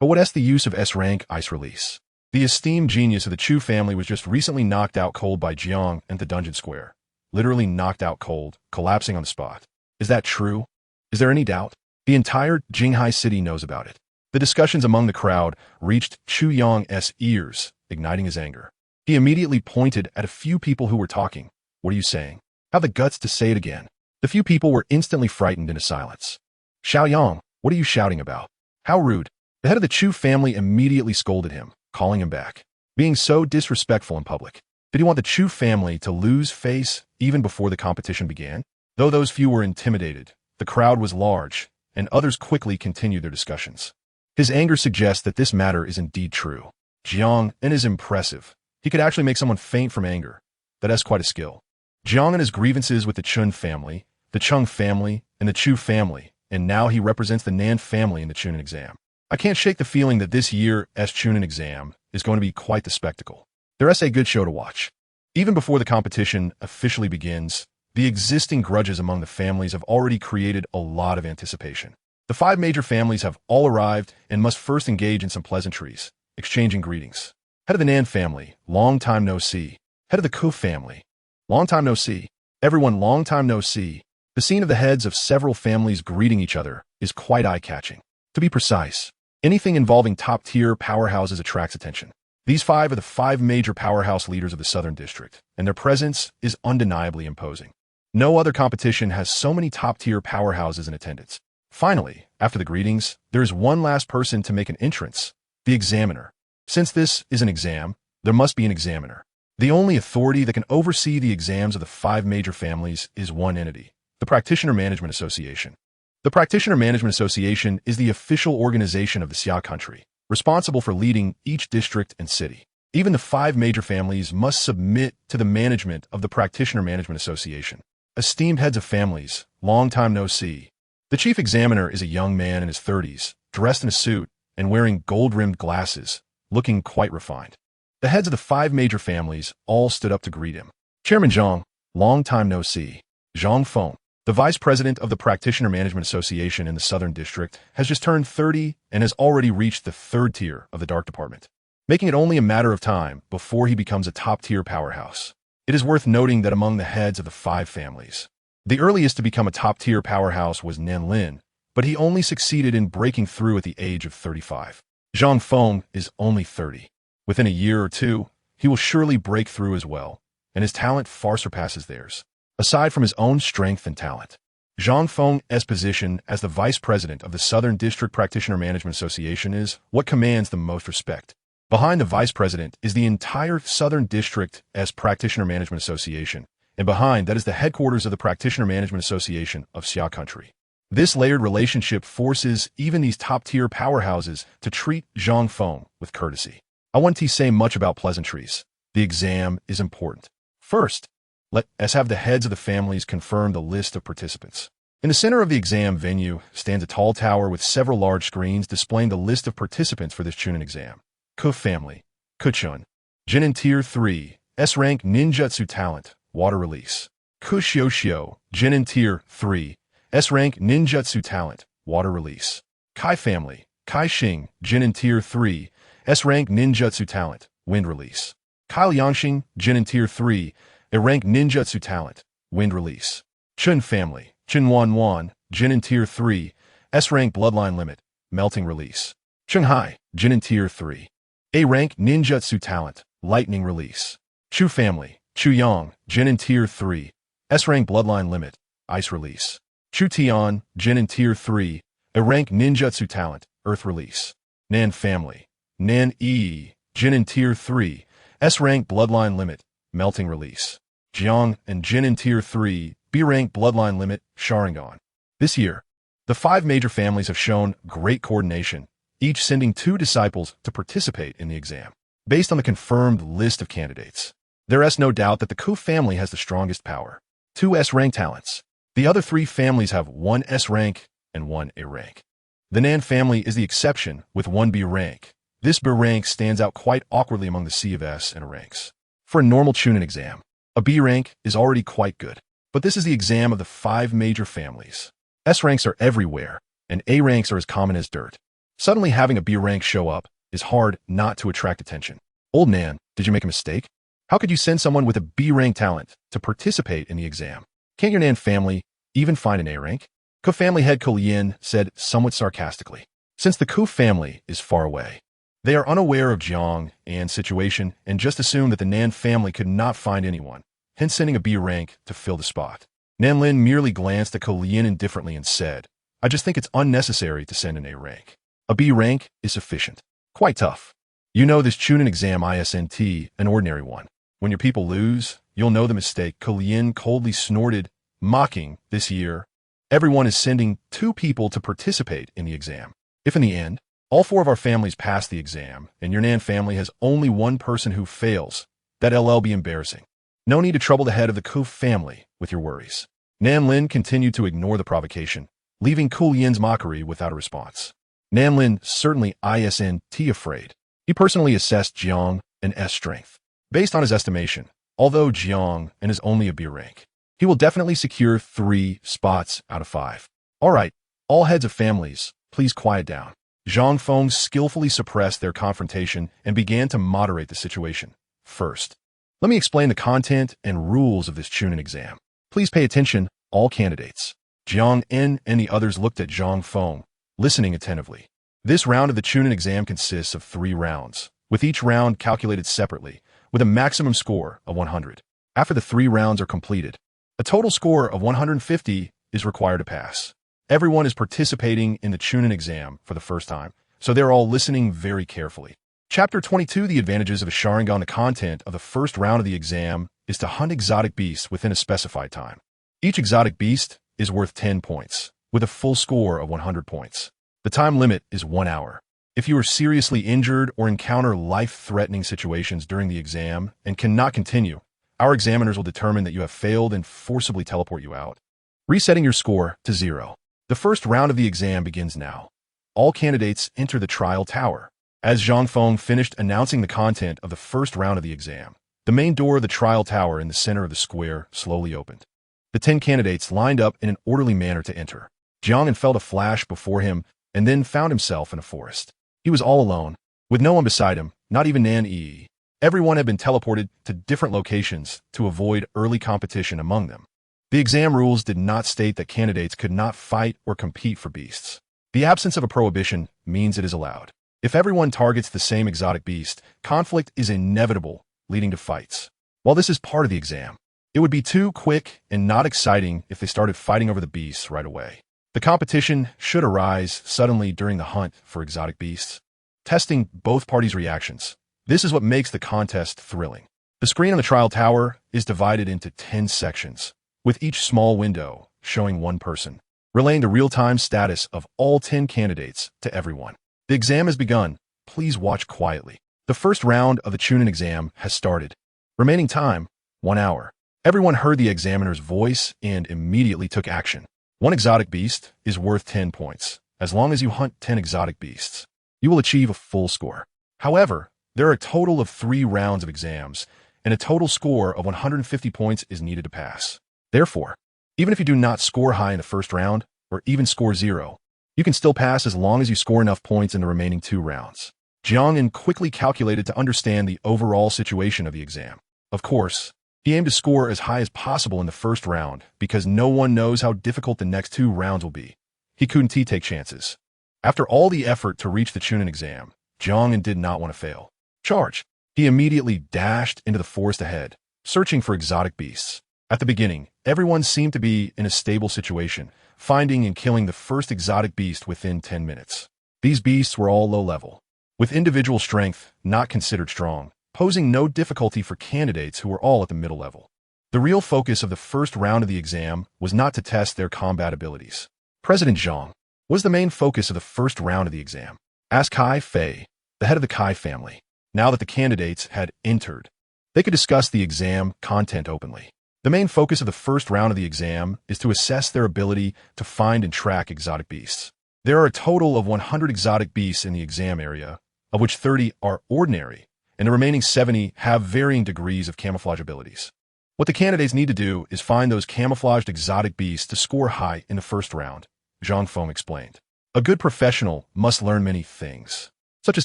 But what is the use of S-rank Ice Release? The esteemed genius of the Chu family was just recently knocked out cold by Jiang at the dungeon square. Literally knocked out cold, collapsing on the spot. Is that true? Is there any doubt? The entire Jinhai city knows about it. The discussions among the crowd reached Chu Yang's ears, igniting his anger. He immediately pointed at a few people who were talking. What are you saying? Have the guts to say it again. The few people were instantly frightened into silence. Xiao Yang, what are you shouting about? How rude. The head of the Chu family immediately scolded him, calling him back. Being so disrespectful in public. Did he want the Chu family to lose face even before the competition began? Though those few were intimidated, the crowd was large, and others quickly continued their discussions. His anger suggests that this matter is indeed true. Jiang An is impressive. He could actually make someone faint from anger. That has quite a skill. Jiang An has grievances with the Chun family, the Chung family, and the Chu family, and now he represents the Nan family in the Chunin exam. I can't shake the feeling that this year's Chunin exam is going to be quite the spectacle. There's a good show to watch. Even before the competition officially begins, the existing grudges among the families have already created a lot of anticipation. The 5 major families have all arrived and must first engage in some pleasantries, exchanging greetings. Head of the Nan family, long time no see. Head of the Ku family, long time no see. Everyone, long time no see. The scene of the heads of several families greeting each other is quite eye-catching. To be precise, anything involving top-tier powerhouses attracts attention. These 5 are the 5 major powerhouse leaders of the Southern District, and their presence is undeniably imposing. No other competition has so many top-tier powerhouses in attendance. Finally, after the greetings, there is one last person to make an entrance, the examiner. Since this is an exam, there must be an examiner. The only authority that can oversee the exams of the 5 major families is one entity, the Practitioner Management Association. The Practitioner Management Association is the official organization of the Xia country, responsible for leading each district and city. Even the 5 major families must submit to the management of the Practitioner Management Association. Esteemed heads of families, long time no see. The chief examiner is a young man in his 30s, dressed in a suit and wearing gold-rimmed glasses, looking quite refined. The heads of the 5 major families all stood up to greet him. Chairman Zhang, long time no see. Zhang Feng, the vice president of the Practitioner Management Association in the Southern District, has just turned 30 and has already reached the 3rd tier of the Dark Department, making it only a matter of time before he becomes a top-tier powerhouse. It is worth noting that among the heads of the 5 families, the earliest to become a top-tier powerhouse was Nan Lin, but he only succeeded in breaking through at the age of 35. Zhang Feng is only 30. Within a year or two, he will surely break through as well, and his talent far surpasses theirs. Aside from his own strength and talent, Zhang Feng's position as the vice president of the Southern District Practitioner Management Association is what commands the most respect. Behind the vice president is the entire Southern District as Practitioner Management Association, and behind that is the headquarters of the Practitioner Management Association of Xia Country. This layered relationship forces even these top-tier powerhouses to treat Zhang Feng with courtesy. I won't say much about pleasantries. The exam is important. First, let us have the heads of the families confirm the list of participants. In the center of the exam venue stands a tall tower with several large screens displaying the list of participants for this Chunin exam. Ku family, Kuchun, Jinin Tier 3, S-rank ninjutsu talent, water release. Ku Xiao, Jinin Tier 3, S-rank ninjutsu talent, water release. Kai family, Kai Xing, Jinin Tier 3, S-rank ninjutsu talent, wind release. Kai Liangxing, Jinin Tier 3, A-rank ninjutsu talent, wind release. Chun family, Chun Wan, Jinin Tier 3, S-rank bloodline limit, melting release. Chunghai, Jinin Tier 3, A-rank ninjutsu talent, lightning release. Chu family, Chu Yang, Jinin Tier 3, S-rank bloodline limit, ice release. Chu Tian, Jinin Tier 3, A-rank ninjutsu talent, earth release. Nan family, Nan Yi, Jinin Tier 3, S-rank bloodline limit, melting release. Jiang An, Jinin Tier 3, B-rank bloodline limit, Sharingan. This year, the 5 major families have shown great coordination, each sending 2 disciples to participate in the exam. Based on the confirmed list of candidates, there is no doubt that the Ku family has the strongest power. 2 S-rank talents. The other 3 families have 1 S-rank and 1 A-rank. The Nan family is the exception with 1 B-rank. This B rank stands out quite awkwardly among the sea of S and A ranks. For a normal Chunin exam, a B rank is already quite good. But this is the exam of the 5 major families. S ranks are everywhere, and A ranks are as common as dirt. Suddenly having a B rank show up is hard not to attract attention. Old Nan, did you make a mistake? How could you send someone with a B rank talent to participate in the exam? Can't your Nan family even find an A rank? Ku family head Ku Yin said somewhat sarcastically. Since the Ku family is far away, they are unaware of Jiang An's situation and just assume that the Nan family could not find anyone, hence sending a B rank to fill the spot. Nan Lin merely glanced at Ku Yin indifferently and said, I just think it's unnecessary to send an A rank. A B rank is sufficient. Quite tough. You know this Chunin exam isn't an ordinary one. When your people lose, you'll know the mistake. Ku Yin coldly snorted, mocking, this year, everyone is sending 2 people to participate in the exam. If in the end, all 4 of our families pass the exam, and your Nan family has only 1 person who fails, that'll be embarrassing. No need to trouble the head of the Ku family with your worries. Nan Lin continued to ignore the provocation, leaving Ku Yin's mockery without a response. Nan Lin certainly isn't afraid. He personally assessed Jiang An's strength. Based on his estimation, although Jiang An is only a B rank, he will definitely secure 3 spots out of 5. All right, all heads of families, please quiet down. Zhang Feng skillfully suppressed their confrontation and began to moderate the situation. First, let me explain the content and rules of this Chunin exam. Please pay attention, all candidates. Jiang An and the others looked at Zhang Feng, listening attentively. This round of the Chunin exam consists of 3 rounds, with each round calculated separately, with a maximum score of 100. After the 3 rounds are completed, a total score of 150 is required to pass. Everyone is participating in the Chunin exam for the first time, so they're all listening very carefully. Chapter 22, The Advantages of a Sharingan. The content of the first round of the exam is to hunt exotic beasts within a specified time. Each exotic beast is worth 10 points, with a full score of 100 points. The time limit is 1 hour. If you are seriously injured or encounter life-threatening situations during the exam and cannot continue, our examiners will determine that you have failed and forcibly teleport you out, resetting your score to 0. The first round of the exam begins now. All candidates enter the trial tower. As Zhang Feng finished announcing the content of the first round of the exam, the main door of the trial tower in the center of the square slowly opened. The 10 candidates lined up in an orderly manner to enter. Jiang An felt a flash before him and then found himself in a forest. He was all alone, with no one beside him, not even Nan Yi. Everyone had been teleported to different locations to avoid early competition among them. The exam rules did not state that candidates could not fight or compete for beasts. The absence of a prohibition means it is allowed. If everyone targets the same exotic beast, conflict is inevitable, leading to fights. While this is part of the exam, it would be too quick and not exciting if they started fighting over the beasts right away. The competition should arise suddenly during the hunt for exotic beasts, testing both parties' reactions. This is what makes the contest thrilling. The screen on the trial tower is divided into 10 sections, with each small window showing 1 person, relaying the real-time status of all 10 candidates to everyone. The exam has begun. Please watch quietly. The first round of the Chunin exam has started. Remaining time, 1 hour. Everyone heard the examiner's voice and immediately took action. 1 exotic beast is worth 10 points. As long as you hunt 10 exotic beasts, you will achieve a full score. However, there are a total of 3 rounds of exams, and a total score of 150 points is needed to pass. Therefore, even if you do not score high in the first round, or even score 0, you can still pass as long as you score enough points in the remaining 2 rounds. Jiang An quickly calculated to understand the overall situation of the exam. Of course, he aimed to score as high as possible in the first round because no one knows how difficult the next 2 rounds will be. He couldn't take chances. After all the effort to reach the Chunin exam, Jiang An did not want to fail. Charge! He immediately dashed into the forest ahead, searching for exotic beasts. At the beginning, everyone seemed to be in a stable situation, finding and killing the first exotic beast within 10 minutes. These beasts were all low level, with individual strength not considered strong, posing no difficulty for candidates who were all at the middle level. The real focus of the first round of the exam was not to test their combat abilities, President Jiang was the main focus of the first round of the exam. Asked Kai Fei, the head of the Kai family. Now that the candidates had entered, they could discuss the exam content openly. The main focus of the first round of the exam is to assess their ability to find and track exotic beasts. There are a total of 100 exotic beasts in the exam area, of which 30 are ordinary, and the remaining 70 have varying degrees of camouflage abilities. What the candidates need to do is find those camouflaged exotic beasts to score high in the first round, Zhang Feng explained. A good professional must learn many things, such as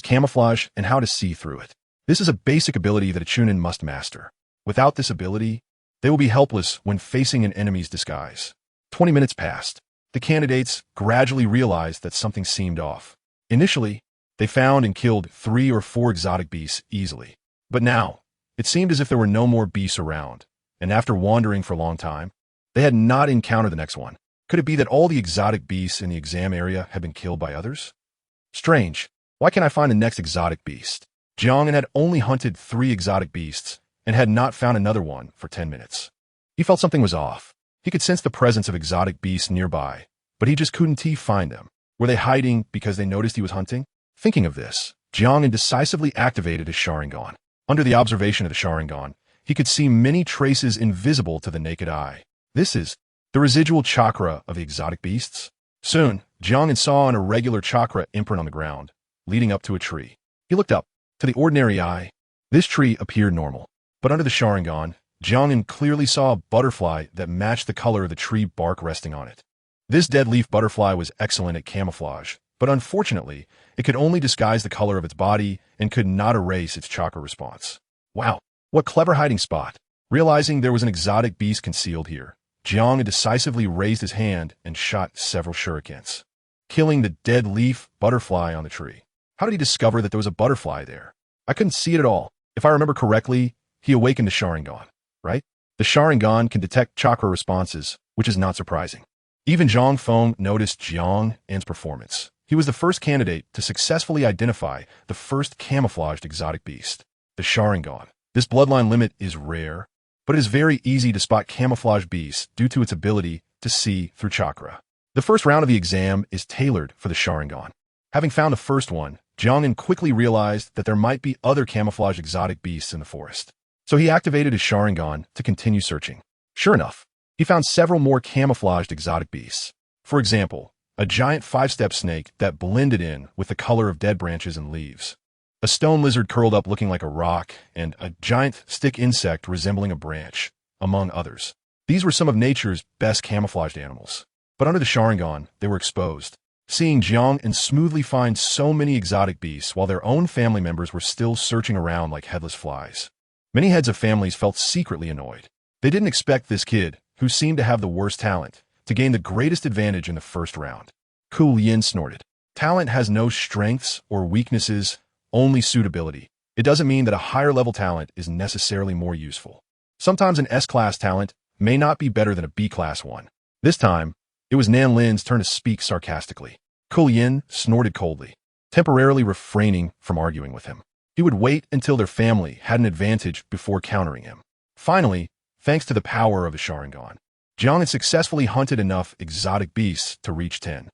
camouflage and how to see through it. This is a basic ability that a chunin must master. Without this ability, they will be helpless when facing an enemy's disguise. 20 minutes passed. The candidates gradually realized that something seemed off. Initially, they found and killed 3 or 4 exotic beasts easily. But now, it seemed as if there were no more beasts around, and after wandering for a long time, they had not encountered the next one. Could it be that all the exotic beasts in the exam area had been killed by others? Strange. Why can't I find the next exotic beast? Jiang An had only hunted 3 exotic beasts and had not found another one for 10 minutes. He felt something was off. He could sense the presence of exotic beasts nearby, but he just couldn't find them. Were they hiding because they noticed he was hunting? Thinking of this, Jiang An decisively activated his Sharingan. Under the observation of the Sharingan, he could see many traces invisible to the naked eye. This is the residual chakra of the exotic beasts. Soon, Jiang An saw an irregular chakra imprint on the ground, leading up to a tree. He looked up. To the ordinary eye, this tree appeared normal. But under the Sharingan, Jiang An clearly saw a butterfly that matched the color of the tree bark resting on it. This dead leaf butterfly was excellent at camouflage, but unfortunately, it could only disguise the color of its body and could not erase its chakra response. Wow, what clever hiding spot. Realizing there was an exotic beast concealed here, Jiang An decisively raised his hand and shot several shurikens, killing the dead leaf butterfly on the tree. How did he discover that there was a butterfly there? I couldn't see it at all. If I remember correctly, he awakened the Sharingan, right? The Sharingan can detect chakra responses, which is not surprising. Even Zhang Feng noticed Jiang An's performance. He was the first candidate to successfully identify the first camouflaged exotic beast, the Sharingan. This bloodline limit is rare, but it is very easy to spot camouflaged beasts due to its ability to see through chakra. The first round of the exam is tailored for the Sharingan. Having found the first one, Jiang An quickly realized that there might be other camouflaged exotic beasts in the forest. So he activated his Sharingan to continue searching. Sure enough, he found several more camouflaged exotic beasts. For example, a giant 5-step snake that blended in with the color of dead branches and leaves, a stone lizard curled up looking like a rock, and a giant stick insect resembling a branch, among others. These were some of nature's best camouflaged animals. But under the Sharingan, they were exposed. Seeing Jiang An smoothly find so many exotic beasts while their own family members were still searching around like headless flies. Many heads of families felt secretly annoyed. They didn't expect this kid, who seemed to have the worst talent, to gain the greatest advantage in the first round. Ku Lien snorted. Talent has no strengths or weaknesses, only suitability. It doesn't mean that a higher level talent is necessarily more useful. Sometimes an S-class talent may not be better than a B-class one. This time, it was Nan Lin's turn to speak sarcastically. Ku Lien snorted coldly, temporarily refraining from arguing with him. He would wait until their family had an advantage before countering him. Finally, thanks to the power of his Sharingan, Jiang had successfully hunted enough exotic beasts to reach 10.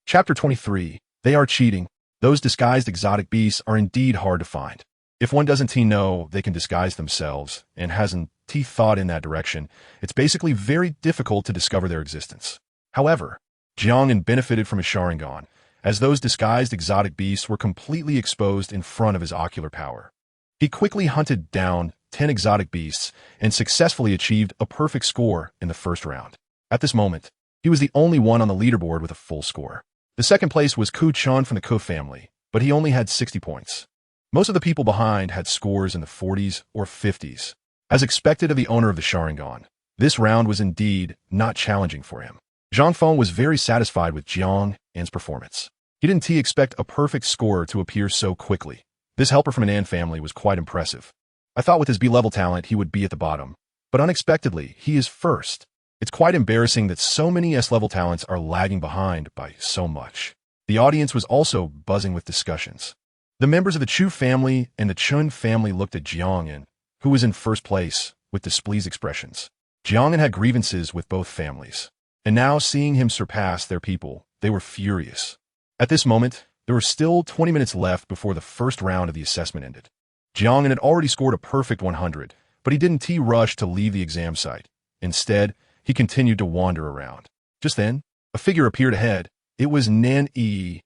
Chapter 23. They are cheating. Those disguised exotic beasts are indeed hard to find. If one doesn't know they can disguise themselves and hasn't thought in that direction, it's basically very difficult to discover their existence. However, Jiang An benefited from his Sharingan, as those disguised exotic beasts were completely exposed in front of his ocular power. He quickly hunted down 10 exotic beasts and successfully achieved a perfect score in the first round. At this moment, he was the only one on the leaderboard with a full score. The second place was Ku Chun from the Ku family, but he only had 60 points. Most of the people behind had scores in the 40s or 50s. As expected of the owner of the Sharingan, this round was indeed not challenging for him. Zhang Feng was very satisfied with Jiang An's performance. He didn't expect a perfect score to appear so quickly. This helper from an An family was quite impressive. I thought with his B-level talent he would be at the bottom, but unexpectedly he is first. It's quite embarrassing that so many S-level talents are lagging behind by so much. The audience was also buzzing with discussions. The members of the Chu family and the Chun family looked at Jiang An, who was in first place, with displeased expressions. Jiang An had grievances with both families, And now, seeing him surpass their people, they were furious. At this moment, there were still 20 minutes left before the first round of the assessment ended. Jiang An had already scored a perfect 100, but he didn't rush to leave the exam site. Instead, he continued to wander around. Just then, a figure appeared ahead. It was Nan Yi.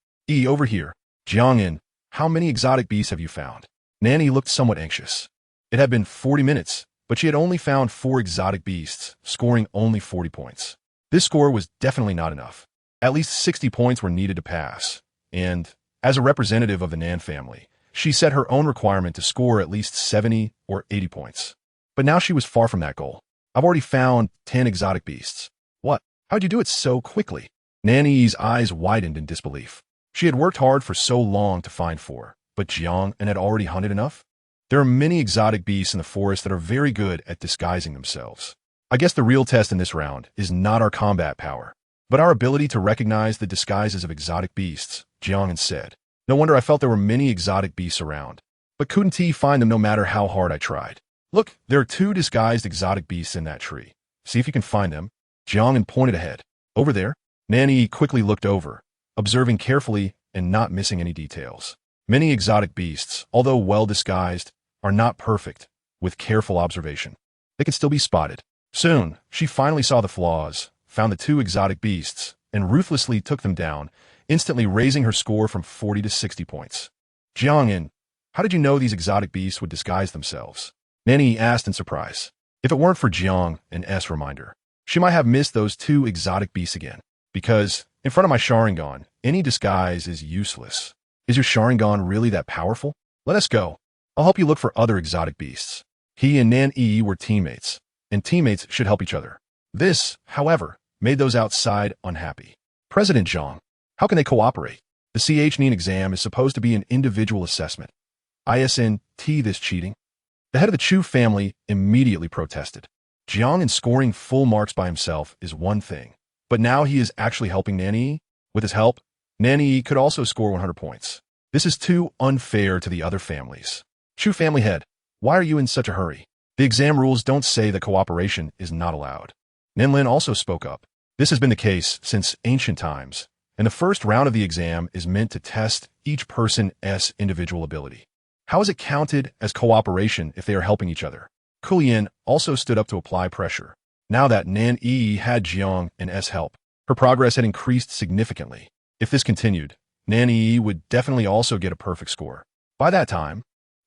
Over here. Jiang An, how many exotic beasts have you found? Nanny looked somewhat anxious. It had been 40 minutes, but she had only found 4 exotic beasts, scoring only 40 points. This score was definitely not enough. At least 60 points were needed to pass, and, as a representative of the Nan family, she set her own requirement to score at least 70 or 80 points. But now she was far from that goal. I've already found 10 exotic beasts. What? How'd you do it so quickly? Nanny's eyes widened in disbelief. She had worked hard for so long to find 4, but Jiang An had already hunted enough? There are many exotic beasts in the forest that are very good at disguising themselves. I guess the real test in this round is not our combat power, but our ability to recognize the disguises of exotic beasts, Jiang An said. No wonder I felt there were many exotic beasts around, but couldn't find them no matter how hard I tried. Look, there are 2 disguised exotic beasts in that tree. See if you can find them. Jiang An pointed ahead. Over there. Nanny quickly looked over, observing carefully and not missing any details. Many exotic beasts, although well disguised, are not perfect. With careful observation, they can still be spotted. Soon, she finally saw the flaws, found the 2 exotic beasts, and ruthlessly took them down, instantly raising her score from 40 to 60 points. Jiang An, how did you know these exotic beasts would disguise themselves? Nanny asked in surprise. If it weren't for Jiang An's reminder, she might have missed those 2 exotic beasts again. Because, in front of my Sharingan, any disguise is useless. Is your Sharingan really that powerful? Let us go. I'll help you look for other exotic beasts. He and Nan Yi were teammates, and teammates should help each other. This, however, made those outside unhappy. President Zhang, how can they cooperate? The CH9 exam is supposed to be an individual assessment. Isn't this cheating? The head of the Chu family immediately protested. Jiang An scoring full marks by himself is one thing, but now he is actually helping Nanny. With his help, Nanny could also score 100 points. This is too unfair to the other families. Chu family head, why are you in such a hurry? The exam rules don't say that cooperation is not allowed. Ninlin also spoke up. This has been the case since ancient times, and the first round of the exam is meant to test each person's individual ability. How is it counted as cooperation if they are helping each other? Kulian also stood up to apply pressure. Now that Nan Yi had Jiang An's help, her progress had increased significantly. If this continued, Nan Yi would definitely also get a perfect score. By that time,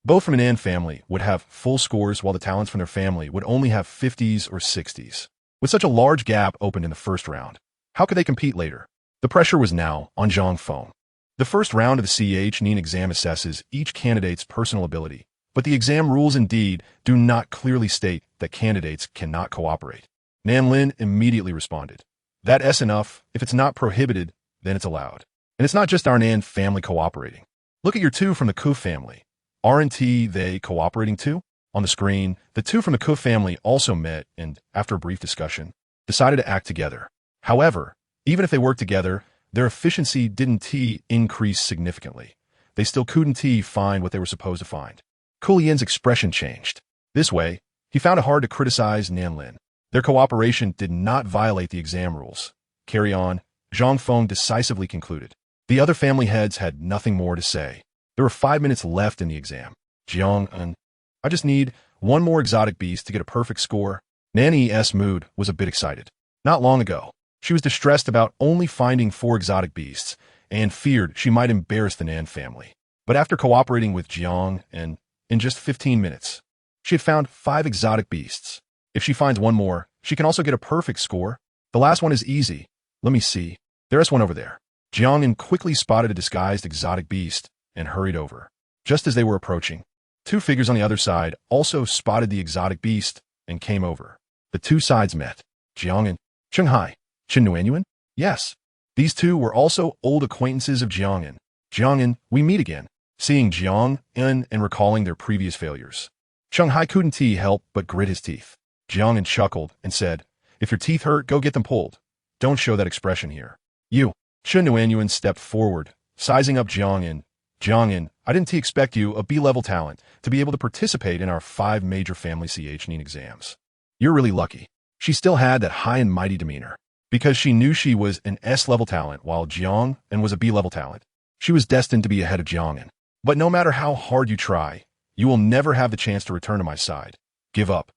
both from an An family would have full scores while the talents from their family would only have 50s or 60s. With such a large gap opened in the first round, how could they compete later? The pressure was now on Zhang Feng. The first round of the CH9 exam assesses each candidate's personal ability, but the exam rules indeed do not clearly state that candidates cannot cooperate. Nan Lin immediately responded. That's enough. If it's not prohibited, then it's allowed. And it's not just our Nan family cooperating. Look at your 2 from the Ku family. Aren't they cooperating too? On the screen, the 2 from the Ku family also met and, after a brief discussion, decided to act together. However, even if they worked together, their efficiency didn't increase significantly. They still couldn't find what they were supposed to find. Kulian's expression changed. This way, he found it hard to criticize Nanlin. Their cooperation did not violate the exam rules. Carry on, Zhang Feng decisively concluded. The other family heads had nothing more to say. There were 5 minutes left in the exam. Jiang An, I just need 1 more exotic beast to get a perfect score. Nanny's mood was a bit excited. Not long ago, she was distressed about only finding 4 exotic beasts and feared she might embarrass the Nan family. But after cooperating with Jiang An, in just 15 minutes, she had found 5 exotic beasts. If she finds 1 more, she can also get a perfect score. The last one is easy. Let me see. There's one over there. Jiang An quickly spotted a disguised exotic beast and hurried over. Just as they were approaching, 2 figures on the other side also spotted the exotic beast and came over. The 2 sides met. Jiang An, Shanghai, Chen Nuanyuan? Yes. These 2 were also old acquaintances of Jiang An. Jiang An, we meet again. Seeing Jiang An and recalling their previous failures, Shanghai couldn't help but grit his teeth. Jiang An chuckled and said, if your teeth hurt, go get them pulled. Don't show that expression here. You. Chen Nuanyuan stepped forward, sizing up Jiang An. Jiang An, I didn't expect you, a B-level talent, to be able to participate in our 5 major family CH9 exams. You're really lucky. She still had that high and mighty demeanor. because she knew she was an S-level talent while Jiang An was a B-level talent. She was destined to be ahead of Jiang An. But no matter how hard you try, you will never have the chance to return to my side. Give up.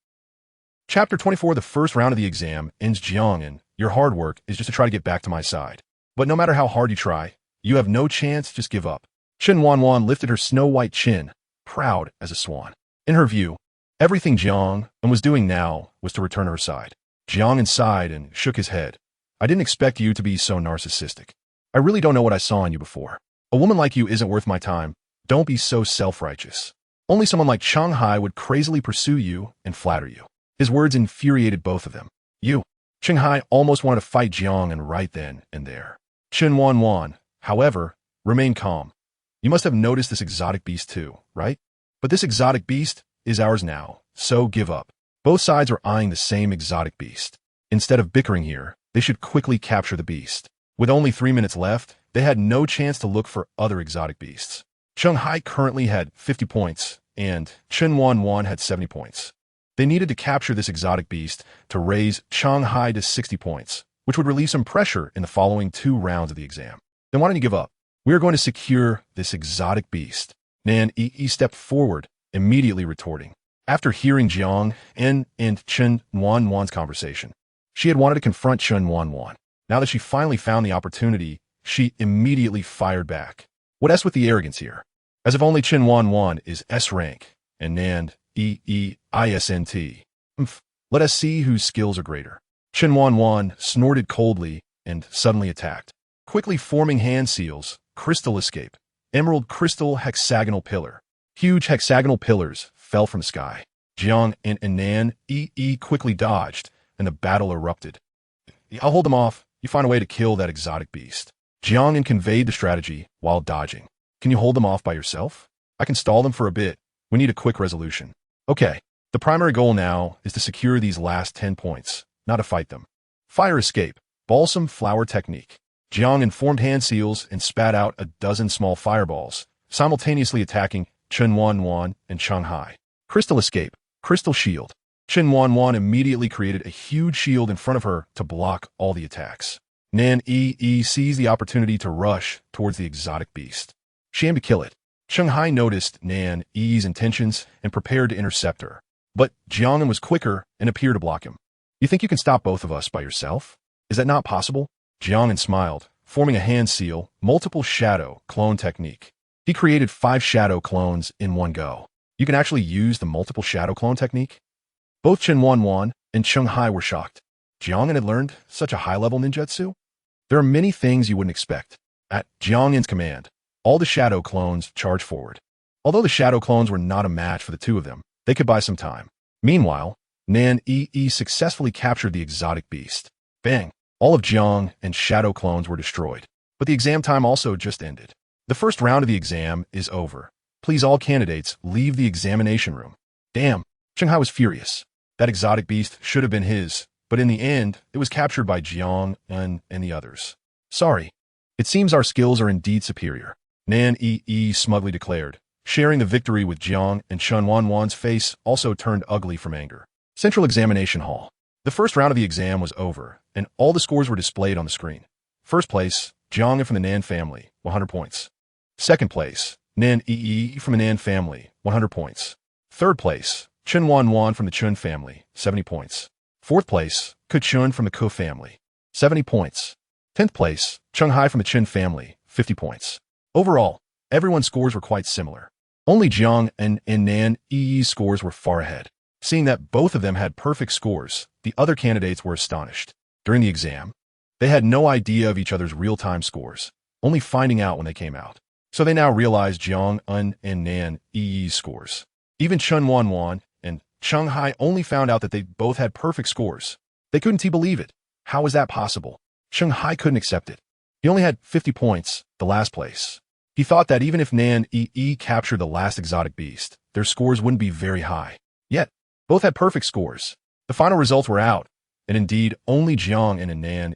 Chapter 24, the first round of the exam ends. Jiang An, your hard work is just to try to get back to my side. But no matter how hard you try, you have no chance, just give up. Chen Wanwan lifted her snow-white chin, proud as a swan. In her view, everything Jiang An was doing now was to return to her side. Jiang An sighed and shook his head. I didn't expect you to be so narcissistic. I really don't know what I saw in you before. A woman like you isn't worth my time. Don't be so self-righteous. Only someone like Shanghai would crazily pursue you and flatter you. His words infuriated both of them. You. Shanghai almost wanted to fight Jiang An right then and there. Chen Wanwan, however, remained calm. You must have noticed this exotic beast too, right? But this exotic beast is ours now, so give up. Both sides are eyeing the same exotic beast. Instead of bickering here, they should quickly capture the beast. With only 3 minutes left, they had no chance to look for other exotic beasts. Shanghai currently had 50 points, and Chen Wanwan had 70 points. They needed to capture this exotic beast to raise Shanghai to 60 points, which would relieve some pressure in the following 2 rounds of the exam. Then why don't you give up? We are going to secure this exotic beast. Nan Yi stepped forward, immediately retorting. After hearing Jiang An and Chen Wanwan's conversation, she had wanted to confront Chen Wanwan. Now that she finally found the opportunity, she immediately fired back. What S with the arrogance here? As if only Chen Wanwan is S rank, and Nan Isnt. Let us see whose skills are greater. Chen Wanwan snorted coldly and suddenly attacked. Quickly forming hand seals, crystal escape, emerald crystal hexagonal pillar. Huge hexagonal pillars fell from the sky. Jiang An and Nan quickly dodged, and the battle erupted. I'll hold them off. You find a way to kill that exotic beast. Jiang An conveyed the strategy while dodging. Can you hold them off by yourself? I can stall them for a bit. We need a quick resolution. Okay. The primary goal now is to secure these last 10 points, not to fight them. Fire escape, balsam flower technique. Jiang An formed hand seals and spat out a dozen small fireballs, simultaneously attacking Chen Wanwan and Shanghai. Crystal escape, crystal shield. Chen Wanwan immediately created a huge shield in front of her to block all the attacks. Nan seized the opportunity to rush towards the exotic beast. She aimed to kill it. Shanghai noticed Nan Yi's intentions and prepared to intercept her. But Jiang An was quicker and appeared to block him. You think you can stop both of us by yourself? Is that not possible? Jiang An smiled, forming a hand seal, multiple shadow clone technique. He created 5 shadow clones in one go. You can actually use the multiple shadow clone technique? Both Chen Wanwan and Shanghai were shocked. Jiang An had learned such a high-level ninjutsu? There are many things you wouldn't expect. At Jiang An's command, all the shadow clones charged forward. Although the shadow clones were not a match for the two of them, they could buy some time. Meanwhile, Nan successfully captured the exotic beast. Bang! All of Jiang and shadow clones were destroyed. But the exam time also just ended. The first round of the exam is over. Please all candidates leave the examination room. Damn, Shanghai was furious. That exotic beast should have been his, but in the end, it was captured by Jiang An and the others. Sorry. It seems our skills are indeed superior. Nan smugly declared. Sharing the victory with Jiang and Chen Wanwan's face also turned ugly from anger. Central Examination Hall. The first round of the exam was over, and all the scores were displayed on the screen. First place, Jiang An from the Nan family, 100 points. Second place, Nan from the Nan family, 100 points. Third place, Chen Wanwan from the Chun family, 70 points. Fourth place, Ke Chun from the Ke family, 70 points. 10th place, Shanghai from the Chen family, 50 points. Overall, everyone's scores were quite similar. Only Jiang An and Nan Yi's scores were far ahead. Seeing that both of them had perfect scores, the other candidates were astonished. During the exam, they had no idea of each other's real-time scores, only finding out when they came out. So they now realized Jiang An and Nan Yi's scores. Even Chen Wanwan and Shanghai only found out that they both had perfect scores. They couldn't believe it. How was that possible? Shanghai couldn't accept it. He only had 50 points, the last place. He thought that even if Nan captured the last exotic beast, their scores wouldn't be very high. Yet, both had perfect scores. The final results were out, and indeed, only Jiang An and Nan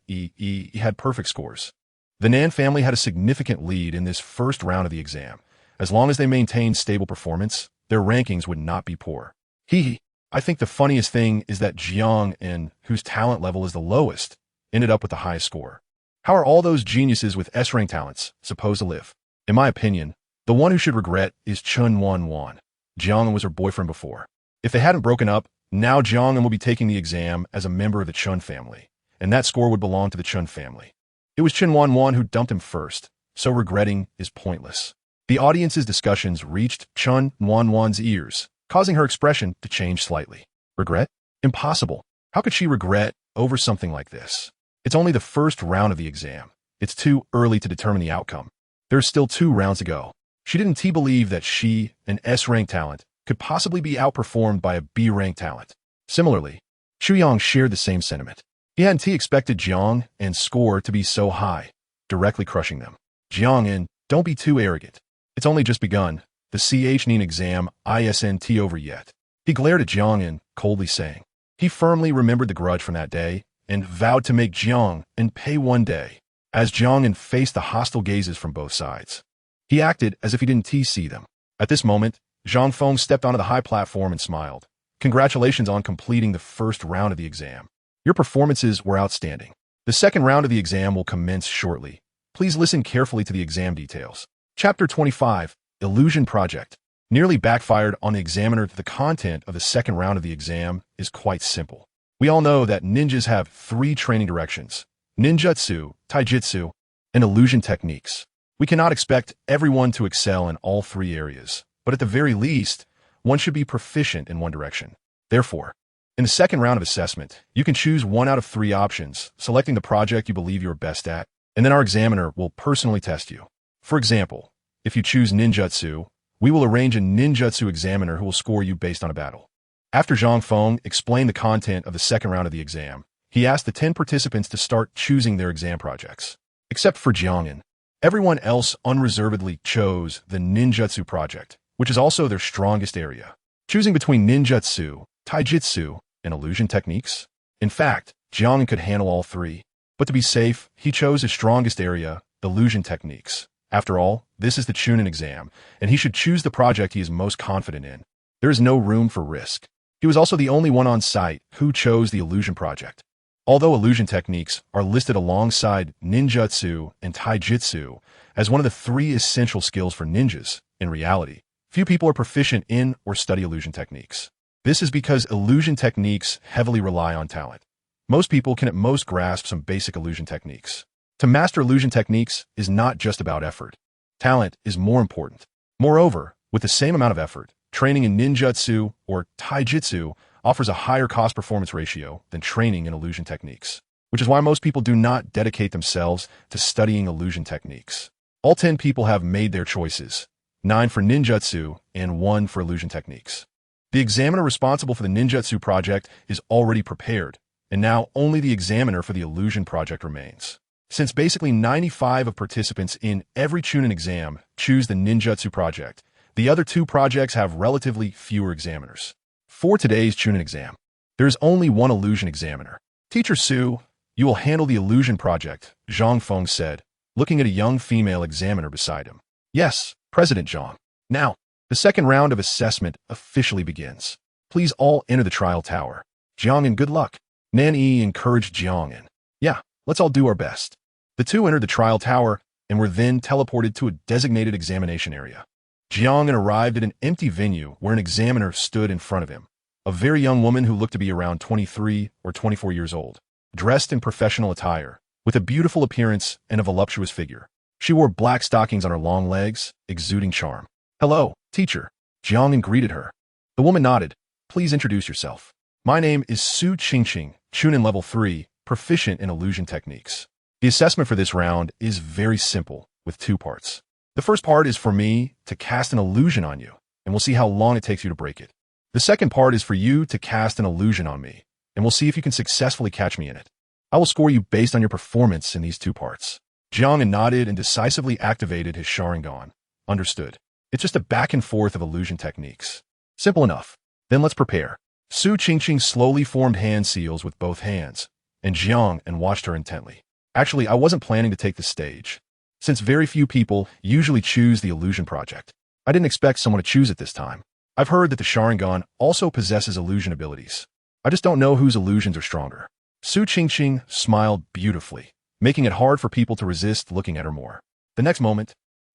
had perfect scores. The Nan family had a significant lead in this first round of the exam. As long as they maintained stable performance, their rankings would not be poor. I think the funniest thing is that Jiang An, whose talent level is the lowest, ended up with the highest score. How are all those geniuses with S-rank talents supposed to live? In my opinion, the one who should regret is Chun Wan Wan. Jiang An was her boyfriend before. If they hadn't broken up, now Jiang An will be taking the exam as a member of the Chun family, and that score would belong to the Chun family. It was Chun Wan Wan who dumped him first, so regretting is pointless. The audience's discussions reached Chun Wan Wan's ears, causing her expression to change slightly. Regret? Impossible. How could she regret over something like this? It's only the first round of the exam. It's too early to determine the outcome. There's still 2 rounds to go. She didn't believe that she, an S-rank talent, could possibly be outperformed by a B-rank talent. Similarly, Chuyang shared the same sentiment. He hadn't expected Jiang An's score to be so high, directly crushing them. Jiang An, don't be too arrogant. It's only just begun. The CHNIN exam isn't over yet. He glared at Jiang An, coldly saying. He firmly remembered the grudge from that day and vowed to make Jiang An pay one day. As Jiang An faced the hostile gazes from both sides, he acted as if he didn't see them. At this moment, Zhang Feng stepped onto the high platform and smiled. Congratulations on completing the first round of the exam. Your performances were outstanding. The second round of the exam will commence shortly. Please listen carefully to the exam details. Chapter 25, Illusion Project. Nearly backfired on the examiner. The content of the second round of the exam is quite simple. We all know that ninjas have 3 training directions: ninjutsu, taijutsu, and illusion techniques. We cannot expect everyone to excel in all 3 areas, but at the very least, one should be proficient in one direction. Therefore, in the second round of assessment, you can choose 1 out of 3 options, selecting the project you believe you're best at, and then our examiner will personally test you. For example, if you choose ninjutsu, we will arrange a ninjutsu examiner who will score you based on a battle. After Zhang Feng explained the content of the second round of the exam, he asked the 10 participants to start choosing their exam projects. Except for Jiang An, everyone else unreservedly chose the ninjutsu project, which is also their strongest area. Choosing between ninjutsu, taijutsu, and illusion techniques? In fact, Jiang An could handle all 3. But to be safe, he chose his strongest area, illusion techniques. After all, this is the Chunin exam, and he should choose the project he is most confident in. There is no room for risk. He was also the only one on site who chose the illusion project. Although illusion techniques are listed alongside ninjutsu and taijutsu as one of the 3 essential skills for ninjas, in reality, few people are proficient in or study illusion techniques. This is because illusion techniques heavily rely on talent. Most people can at most grasp some basic illusion techniques. To master illusion techniques is not just about effort. Talent is more important. Moreover, with the same amount of effort, training in ninjutsu or taijutsu offers a higher cost-performance ratio than training in illusion techniques, which is why most people do not dedicate themselves to studying illusion techniques. All 10 people have made their choices, 9 for ninjutsu and 1 for illusion techniques. The examiner responsible for the ninjutsu project is already prepared, and now only the examiner for the illusion project remains. Since basically 95% of participants in every Chunin exam choose the ninjutsu project, the other 2 projects have relatively fewer examiners. For today's Chunin exam, there is only 1 illusion examiner. Teacher Su, you will handle the illusion project, Zhang Feng said, looking at a young female examiner beside him. Yes, President Zhang. Now, the second round of assessment officially begins. Please all enter the trial tower. Jiang An, good luck. Nan Yi encouraged Jiang An. Yeah, let's all do our best. The 2 entered the trial tower and were then teleported to a designated examination area. Jiang An arrived at an empty venue where an examiner stood in front of him, a very young woman who looked to be around 23 or 24 years old, dressed in professional attire, with a beautiful appearance and a voluptuous figure. She wore black stockings on her long legs, exuding charm. Hello, teacher. Jiang An greeted her. The woman nodded. Please introduce yourself. My name is Su Qingqing, Chunin Level 3, proficient in illusion techniques. The assessment for this round is very simple, with 2 parts. The first part is for me to cast an illusion on you, and we'll see how long it takes you to break it. The second part is for you to cast an illusion on me, and we'll see if you can successfully catch me in it. I will score you based on your performance in these 2 parts. Jiang An nodded and decisively activated his Sharingan. Understood. It's just a back and forth of illusion techniques. Simple enough. Then let's prepare. Su Qingqing slowly formed hand seals with both hands, and Jiang An watched her intently. Actually, I wasn't planning to take the stage, since very few people usually choose the illusion project. I didn't expect someone to choose it this time. I've heard that the Sharingan also possesses illusion abilities. I just don't know whose illusions are stronger. Su Qingqing smiled beautifully, making it hard for people to resist looking at her more. The next moment,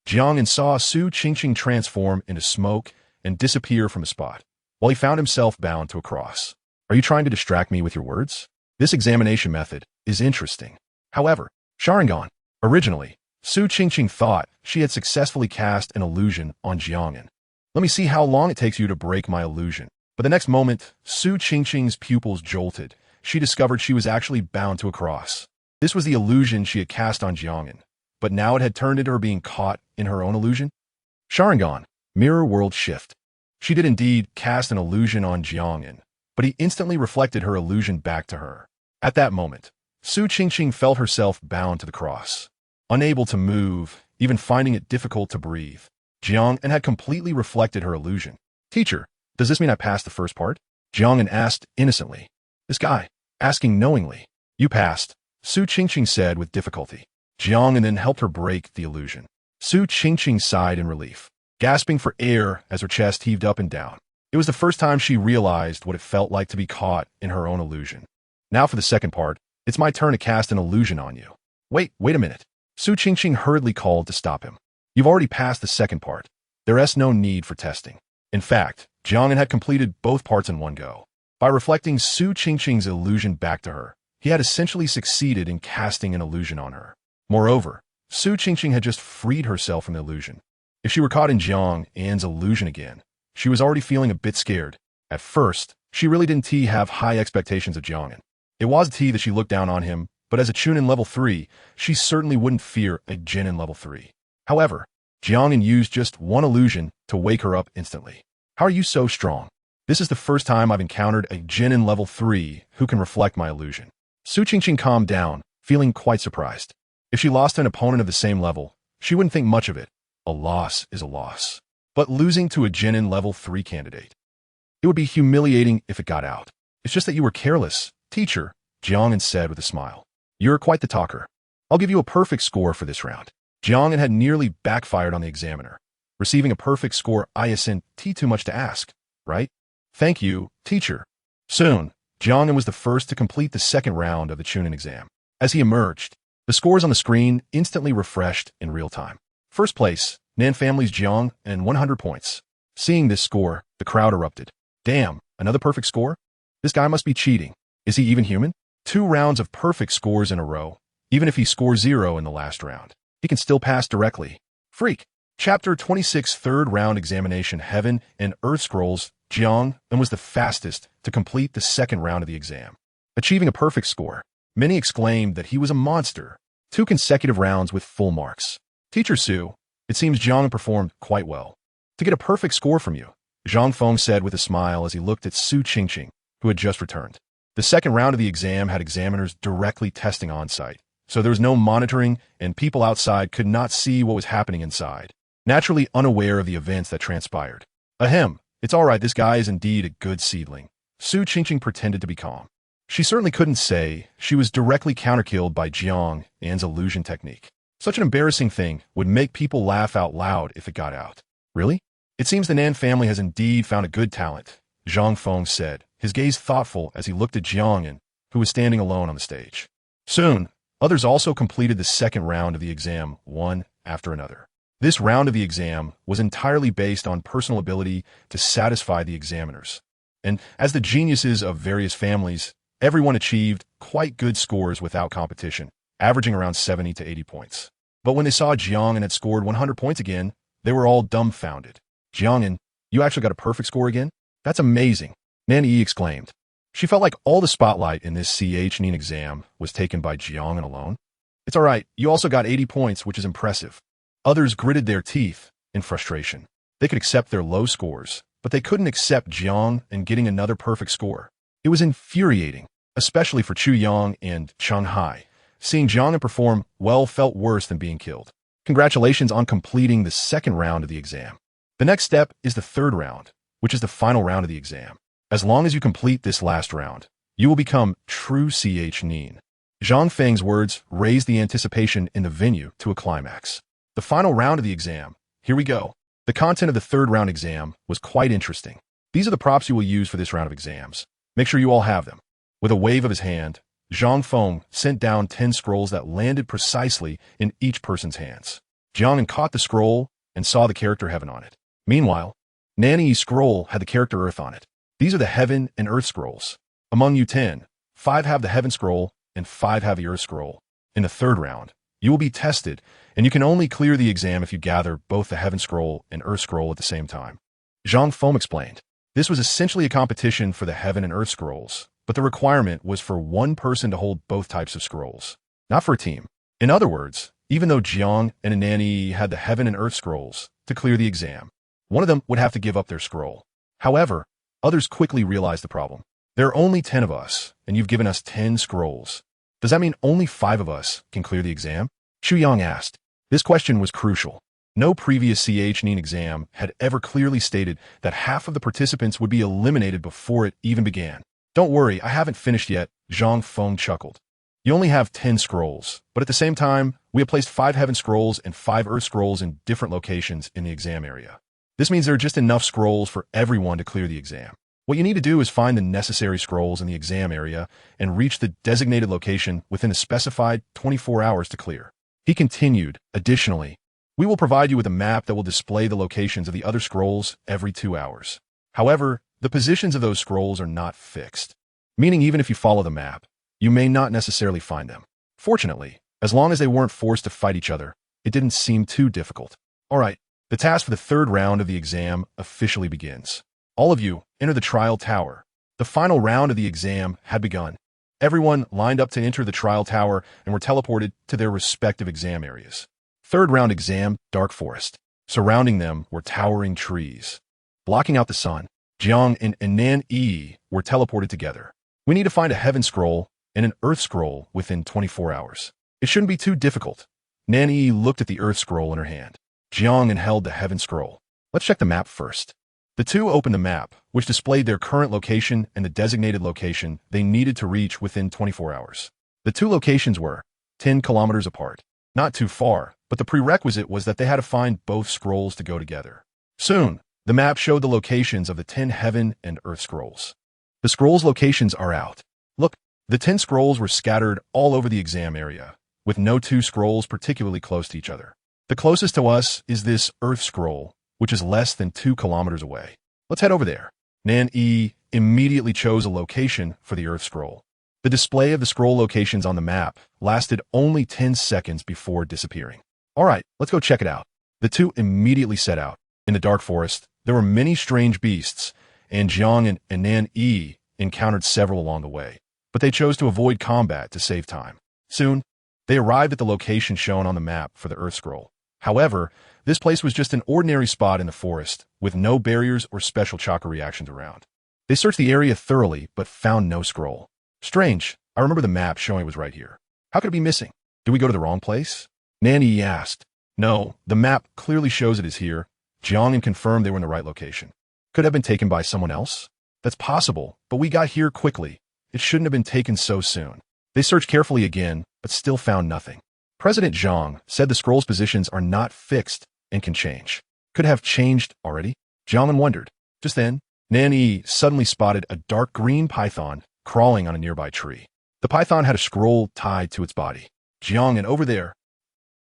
Jiang An saw Su Qingqing transform into smoke and disappear from a spot, while he found himself bound to a cross. Are you trying to distract me with your words? This examination method is interesting. However, Sharingan. Originally, Su Qingqing thought she had successfully cast an illusion on Jiang An. Let me see how long it takes you to break my illusion. But the next moment, Su Qingqing's pupils jolted. She discovered she was actually bound to a cross. This was the illusion she had cast on Jiang An, but now it had turned into her being caught in her own illusion. Sharingan, mirror world shift. She did indeed cast an illusion on Jiang An, but he instantly reflected her illusion back to her. At that moment, Su Qingqing felt herself bound to the cross. Unable to move, even finding it difficult to breathe, Jiang An had completely reflected her illusion. Teacher, does this mean I passed the first part? Jiang An asked innocently. This guy, asking knowingly. You passed, Su Qingqing said with difficulty. Jiang An then helped her break the illusion. Su Qingqing sighed in relief, gasping for air as her chest heaved up and down. It was the first time she realized what it felt like to be caught in her own illusion. Now for the second part, it's my turn to cast an illusion on you. Wait a minute. Su Qingqing hurriedly called to stop him. You've already passed the second part. There is no need for testing. In fact, Jiang An had completed both parts in one go. By reflecting Su Qingqing's illusion back to her, he had essentially succeeded in casting an illusion on her. Moreover, Su Qingqing had just freed herself from the illusion. If she were caught in Jiang An's illusion again, she was already feeling a bit scared. At first, she really didn't have high expectations of Jiang An. It was that she looked down on him, but as a Chunin level 3, she certainly wouldn't fear a Genin level 3. However, Jiang An used just one illusion to wake her up instantly. How are you so strong? This is the first time I've encountered a Genin level 3 who can reflect my illusion. Su Qingqing calmed down, feeling quite surprised. If she lost to an opponent of the same level, she wouldn't think much of it. A loss is a loss. But losing to a Genin level 3 candidate, it would be humiliating if it got out. It's just that you were careless, teacher, Jiang An said with a smile. You're quite the talker. I'll give you a perfect score for this round. Jiang An had nearly backfired on the examiner. Receiving a perfect score isn't too much to ask, right? Thank you, teacher. Soon, Jiang An was the first to complete the second round of the Chunin exam. As he emerged, the scores on the screen instantly refreshed in real time. First place, Nan family's Jiang An 100 points. Seeing this score, the crowd erupted. Damn, another perfect score? This guy must be cheating. Is he even human? 2 rounds of perfect scores in a row. Even if he scores 0 in the last round, he can still pass directly. Freak. Chapter 26 Third Round Examination Heaven and Earth Scrolls. Jiang An was the fastest to complete the second round of the exam, achieving a perfect score. Many exclaimed that he was a monster. 2 consecutive rounds with full marks. Teacher Su, it seems Jiang An performed quite well. To get a perfect score from you, Zhang Feng said with a smile as he looked at Su Qingqing, who had just returned. The second round of the exam had examiners directly testing on-site, so there was no monitoring and people outside could not see what was happening inside, naturally unaware of the events that transpired. Ahem, it's all right, this guy is indeed a good seedling. Su Qingqing pretended to be calm. She certainly couldn't say she was directly counterkilled by Jiang An's illusion technique. Such an embarrassing thing would make people laugh out loud if it got out. Really? It seems the Nan family has indeed found a good talent, Zhang Feng said, his gaze thoughtful as he looked at Jiang An, who was standing alone on the stage. Soon, others also completed the second round of the exam, one after another. This round of the exam was entirely based on personal ability to satisfy the examiners. And as the geniuses of various families, everyone achieved quite good scores without competition, averaging around 70 to 80 points. But when they saw Jiang An had scored 100 points again, they were all dumbfounded. Jiang An, you actually got a perfect score again? That's amazing, Nan Yi exclaimed. She felt like all the spotlight in this Nin exam was taken by Jiang An alone. It's all right, you also got 80 points, which is impressive. Others gritted their teeth in frustration. They could accept their low scores, but they couldn't accept Jiang An getting another perfect score. It was infuriating, especially for Chu Yang and Cheng Hai. Seeing Jiang An perform well felt worse than being killed. Congratulations on completing the second round of the exam. The next step is the third round, which is the final round of the exam. As long as you complete this last round, you will become true Nin. Zhang Feng's words raised the anticipation in the venue to a climax. The final round of the exam. Here we go. The content of the third round exam was quite interesting. These are the props you will use for this round of exams. Make sure you all have them. With a wave of his hand, Zhang Feng sent down 10 scrolls that landed precisely in each person's hands. Jiang An caught the scroll and saw the character heaven on it. Meanwhile, Nanny's scroll had the character earth on it. These are the heaven and earth scrolls. Among you 10, 5 have the heaven scroll and 5 have the earth scroll. In the third round, you will be tested, and you can only clear the exam if you gather both the heaven scroll and earth scroll at the same time. Zhang Feng explained. This was essentially a competition for the heaven and earth scrolls, but the requirement was for one person to hold both types of scrolls, not for a team. In other words, even though Jiang and Anani had the heaven and earth scrolls to clear the exam, one of them would have to give up their scroll. However, others quickly realized the problem. There are only 10 of us, and you've given us 10 scrolls. Does that mean only 5 of us can clear the exam? Xu Yang asked. This question was crucial. No previous CHNIN exam had ever clearly stated that half of the participants would be eliminated before it even began. Don't worry, I haven't finished yet, Zhang Feng chuckled. You only have 10 scrolls, but at the same time, we have placed 5 heaven scrolls and 5 earth scrolls in different locations in the exam area. This means there are just enough scrolls for everyone to clear the exam. What you need to do is find the necessary scrolls in the exam area and reach the designated location within the specified 24 hours to clear. He continued, additionally, we will provide you with a map that will display the locations of the other scrolls every 2 hours. However, the positions of those scrolls are not fixed, meaning even if you follow the map, you may not necessarily find them. Fortunately, as long as they weren't forced to fight each other, it didn't seem too difficult. All right, the task for the third round of the exam officially begins. All of you, enter the trial tower. The final round of the exam had begun. Everyone lined up to enter the trial tower and were teleported to their respective exam areas. Third round exam, dark forest. Surrounding them were towering trees. Blocking out the sun, Jiang and Nan Yi were teleported together. We need to find a heaven scroll and an earth scroll within 24 hours. It shouldn't be too difficult. Nan Yi looked at the earth scroll in her hand. Jiang An held the heaven scroll. Let's check the map first. The two opened the map, which displayed their current location and the designated location they needed to reach within 24 hours. The two locations were 10 kilometers apart. Not too far, but the prerequisite was that they had to find both scrolls to go together. Soon, the map showed the locations of the 10 heaven and earth scrolls. The scrolls' locations are out. Look, the 10 scrolls were scattered all over the exam area, with no 2 scrolls particularly close to each other. The closest to us is this earth scroll, which is less than 2 kilometers away. Let's head over there. Nan Yi immediately chose a location for the earth scroll. The display of the scroll locations on the map lasted only 10 seconds before disappearing. All right, let's go check it out. The two immediately set out. In the dark forest, there were many strange beasts, and Jiang and Nan Yi encountered several along the way, but they chose to avoid combat to save time. Soon, they arrived at the location shown on the map for the earth scroll. However, this place was just an ordinary spot in the forest, with no barriers or special chakra reactions around. They searched the area thoroughly, but found no scroll. Strange, I remember the map showing it was right here. How could it be missing? Did we go to the wrong place? Nanny asked. No, the map clearly shows it is here. Jiang An confirmed they were in the right location. Could it have been taken by someone else? That's possible, but we got here quickly. It shouldn't have been taken so soon. They searched carefully again, but still found nothing. President Zhang said the scroll's positions are not fixed and can change. Could have changed already? Jiang An wondered. Just then, Nanny suddenly spotted a dark green python crawling on a nearby tree. The python had a scroll tied to its body. Jiang An over there.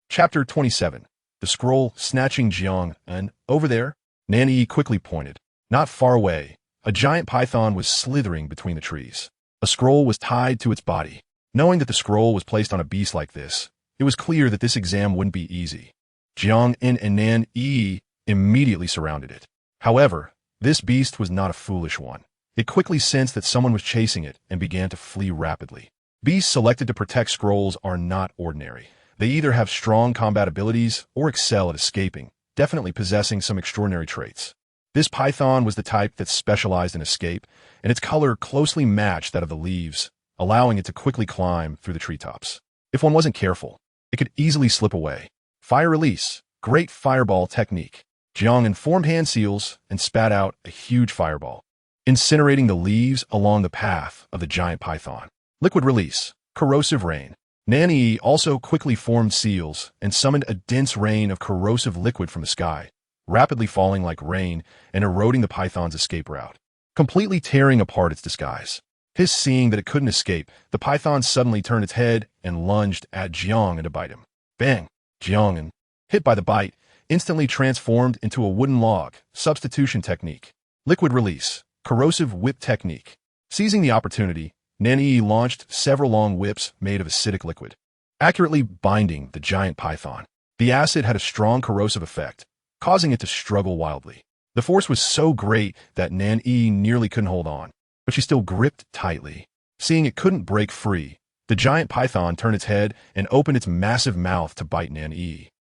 Chapter 27. The scroll snatching Jiang An over there. Nanny quickly pointed. Not far away, a giant python was slithering between the trees. A scroll was tied to its body. Knowing that the scroll was placed on a beast like this, it was clear that this exam wouldn't be easy. Jiang An and Nan Yi immediately surrounded it. However, this beast was not a foolish one. It quickly sensed that someone was chasing it and began to flee rapidly. Beasts selected to protect scrolls are not ordinary. They either have strong combat abilities or excel at escaping, definitely possessing some extraordinary traits. This python was the type that specialized in escape, and its color closely matched that of the leaves, allowing it to quickly climb through the treetops. If one wasn't careful, it could easily slip away. Fire release. Great fireball technique. Jiang An formed hand seals and spat out a huge fireball, incinerating the leaves along the path of the giant python. Liquid release. Corrosive rain. Nanny also quickly formed seals and summoned a dense rain of corrosive liquid from the sky, rapidly falling like rain and eroding the python's escape route, completely tearing apart its disguise. His seeing that it couldn't escape, the python suddenly turned its head and lunged at Jiang An to bite him. Bang! Jiang An, hit by the bite, instantly transformed into a wooden log. Substitution technique. Liquid release. Corrosive whip technique. Seizing the opportunity, Nan launched several long whips made of acidic liquid, accurately binding the giant python. The acid had a strong corrosive effect, causing it to struggle wildly. The force was so great that Nan nearly couldn't hold on, but she still gripped tightly. Seeing it couldn't break free, the giant python turned its head and opened its massive mouth to bite Nan.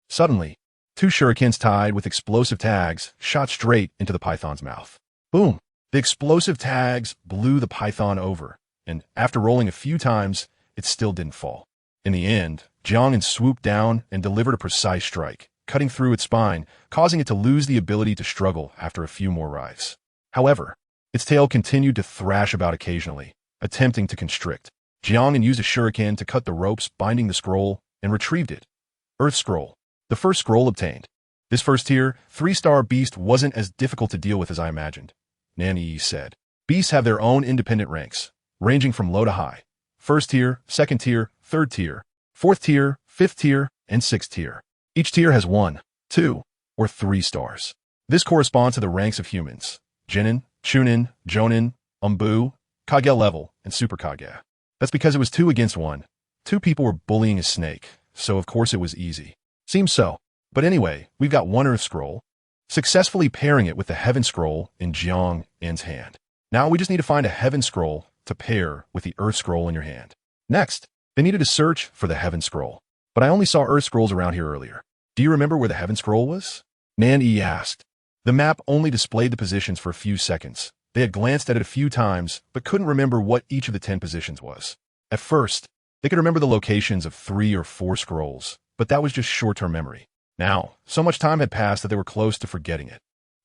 Suddenly, two shurikens tied with explosive tags shot straight into the python's mouth. Boom! The explosive tags blew the python over, and after rolling a few times, it still didn't fall. In the end, Jiang An swooped down and delivered a precise strike, cutting through its spine, causing it to lose the ability to struggle after a few more writhes. However, its tail continued to thrash about occasionally, attempting to constrict. Jiang An used a shuriken to cut the ropes binding the scroll and retrieved it. Earth Scroll. The first scroll obtained. This first tier, 3-star beast wasn't as difficult to deal with as I imagined, Nan said. Beasts have their own independent ranks, ranging from low to high. First tier, second tier, third tier, fourth tier, fifth tier, and sixth tier. Each tier has 1, 2, or 3 stars. This corresponds to the ranks of humans: Genin, Chunin, Jonin, Umbu, Kage level, and Super Kage. That's because it was 2 against 1. 2 people were bullying a snake, so of course it was easy. Seems so. But anyway, we've got 1 Earth Scroll, successfully pairing it with the Heaven Scroll in Jiang An's hand. Now we just need to find a Heaven Scroll to pair with the Earth Scroll in your hand. Next, they needed to search for the Heaven Scroll, but I only saw Earth Scrolls around here earlier. Do you remember where the Heaven Scroll was? Nan asked. The map only displayed the positions for a few seconds. They had glanced at it a few times, but couldn't remember what each of the 10 positions was. At first, they could remember the locations of 3 or 4 scrolls, but that was just short-term memory. Now, so much time had passed that they were close to forgetting it.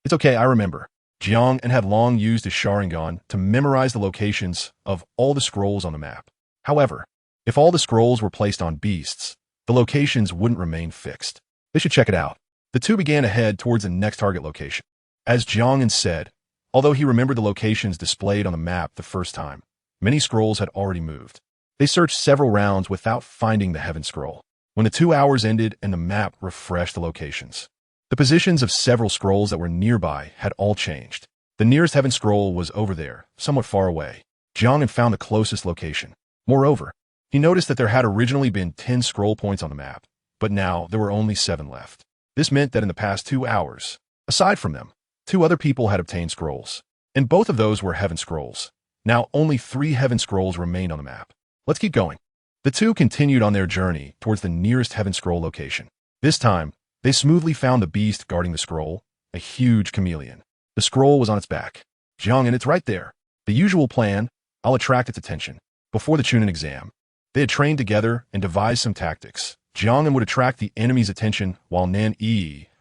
It's okay, I remember. Jiang An had long used his Sharingan to memorize the locations of all the scrolls on the map. However, if all the scrolls were placed on beasts, the locations wouldn't remain fixed. They should check it out. The two began to head towards the next target location. As Jiang An said, although he remembered the locations displayed on the map the first time, many scrolls had already moved. They searched several rounds without finding the Heaven Scroll. When the 2 hours ended and the map refreshed the locations, the positions of several scrolls that were nearby had all changed. The nearest Heaven Scroll was over there, somewhat far away. Jiang An found the closest location. Moreover, he noticed that there had originally been 10 scroll points on the map, but now there were only 7 left. This meant that in the past 2 hours, aside from them, 2 other people had obtained scrolls, and both of those were Heaven Scrolls. Now only 3 Heaven Scrolls remained on the map. Let's keep going. The two continued on their journey towards the nearest Heaven Scroll location. This time, they smoothly found the beast guarding the scroll, a huge chameleon. The scroll was on its back. Jiang An, it's right there. The usual plan, I'll attract its attention. Before the Chunin exam, they had trained together and devised some tactics. Jiang An would attract the enemy's attention while Nan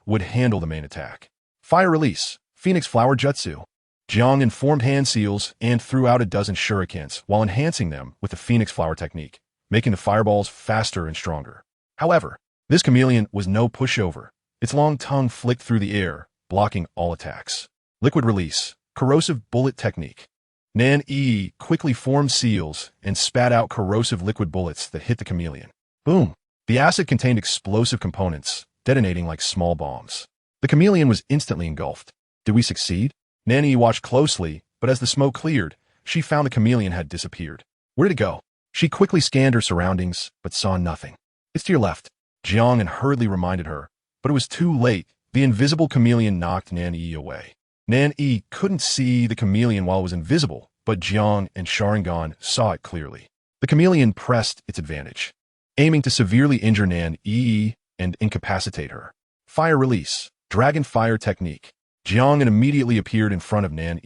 would handle the main attack. Fire release, Phoenix Flower Jutsu. Jiang An formed hand seals and threw out a dozen shurikens while enhancing them with the Phoenix Flower technique, making the fireballs faster and stronger. However, this chameleon was no pushover. Its long tongue flicked through the air, blocking all attacks. Liquid release, corrosive bullet technique. Nan quickly formed seals and spat out corrosive liquid bullets that hit the chameleon. Boom! The acid contained explosive components, detonating like small bombs. The chameleon was instantly engulfed. Did we succeed? Nan watched closely, but as the smoke cleared, she found the chameleon had disappeared. Where did it go? She quickly scanned her surroundings, but saw nothing. It's to your left, Jiang An hurriedly reminded her, but it was too late. The invisible chameleon knocked Nan away. Nan couldn't see the chameleon while it was invisible, but Jiang and Sharingan saw it clearly. The chameleon pressed its advantage, aiming to severely injure Nan and incapacitate her. Fire release, dragon fire technique. Jiang An immediately appeared in front of Nan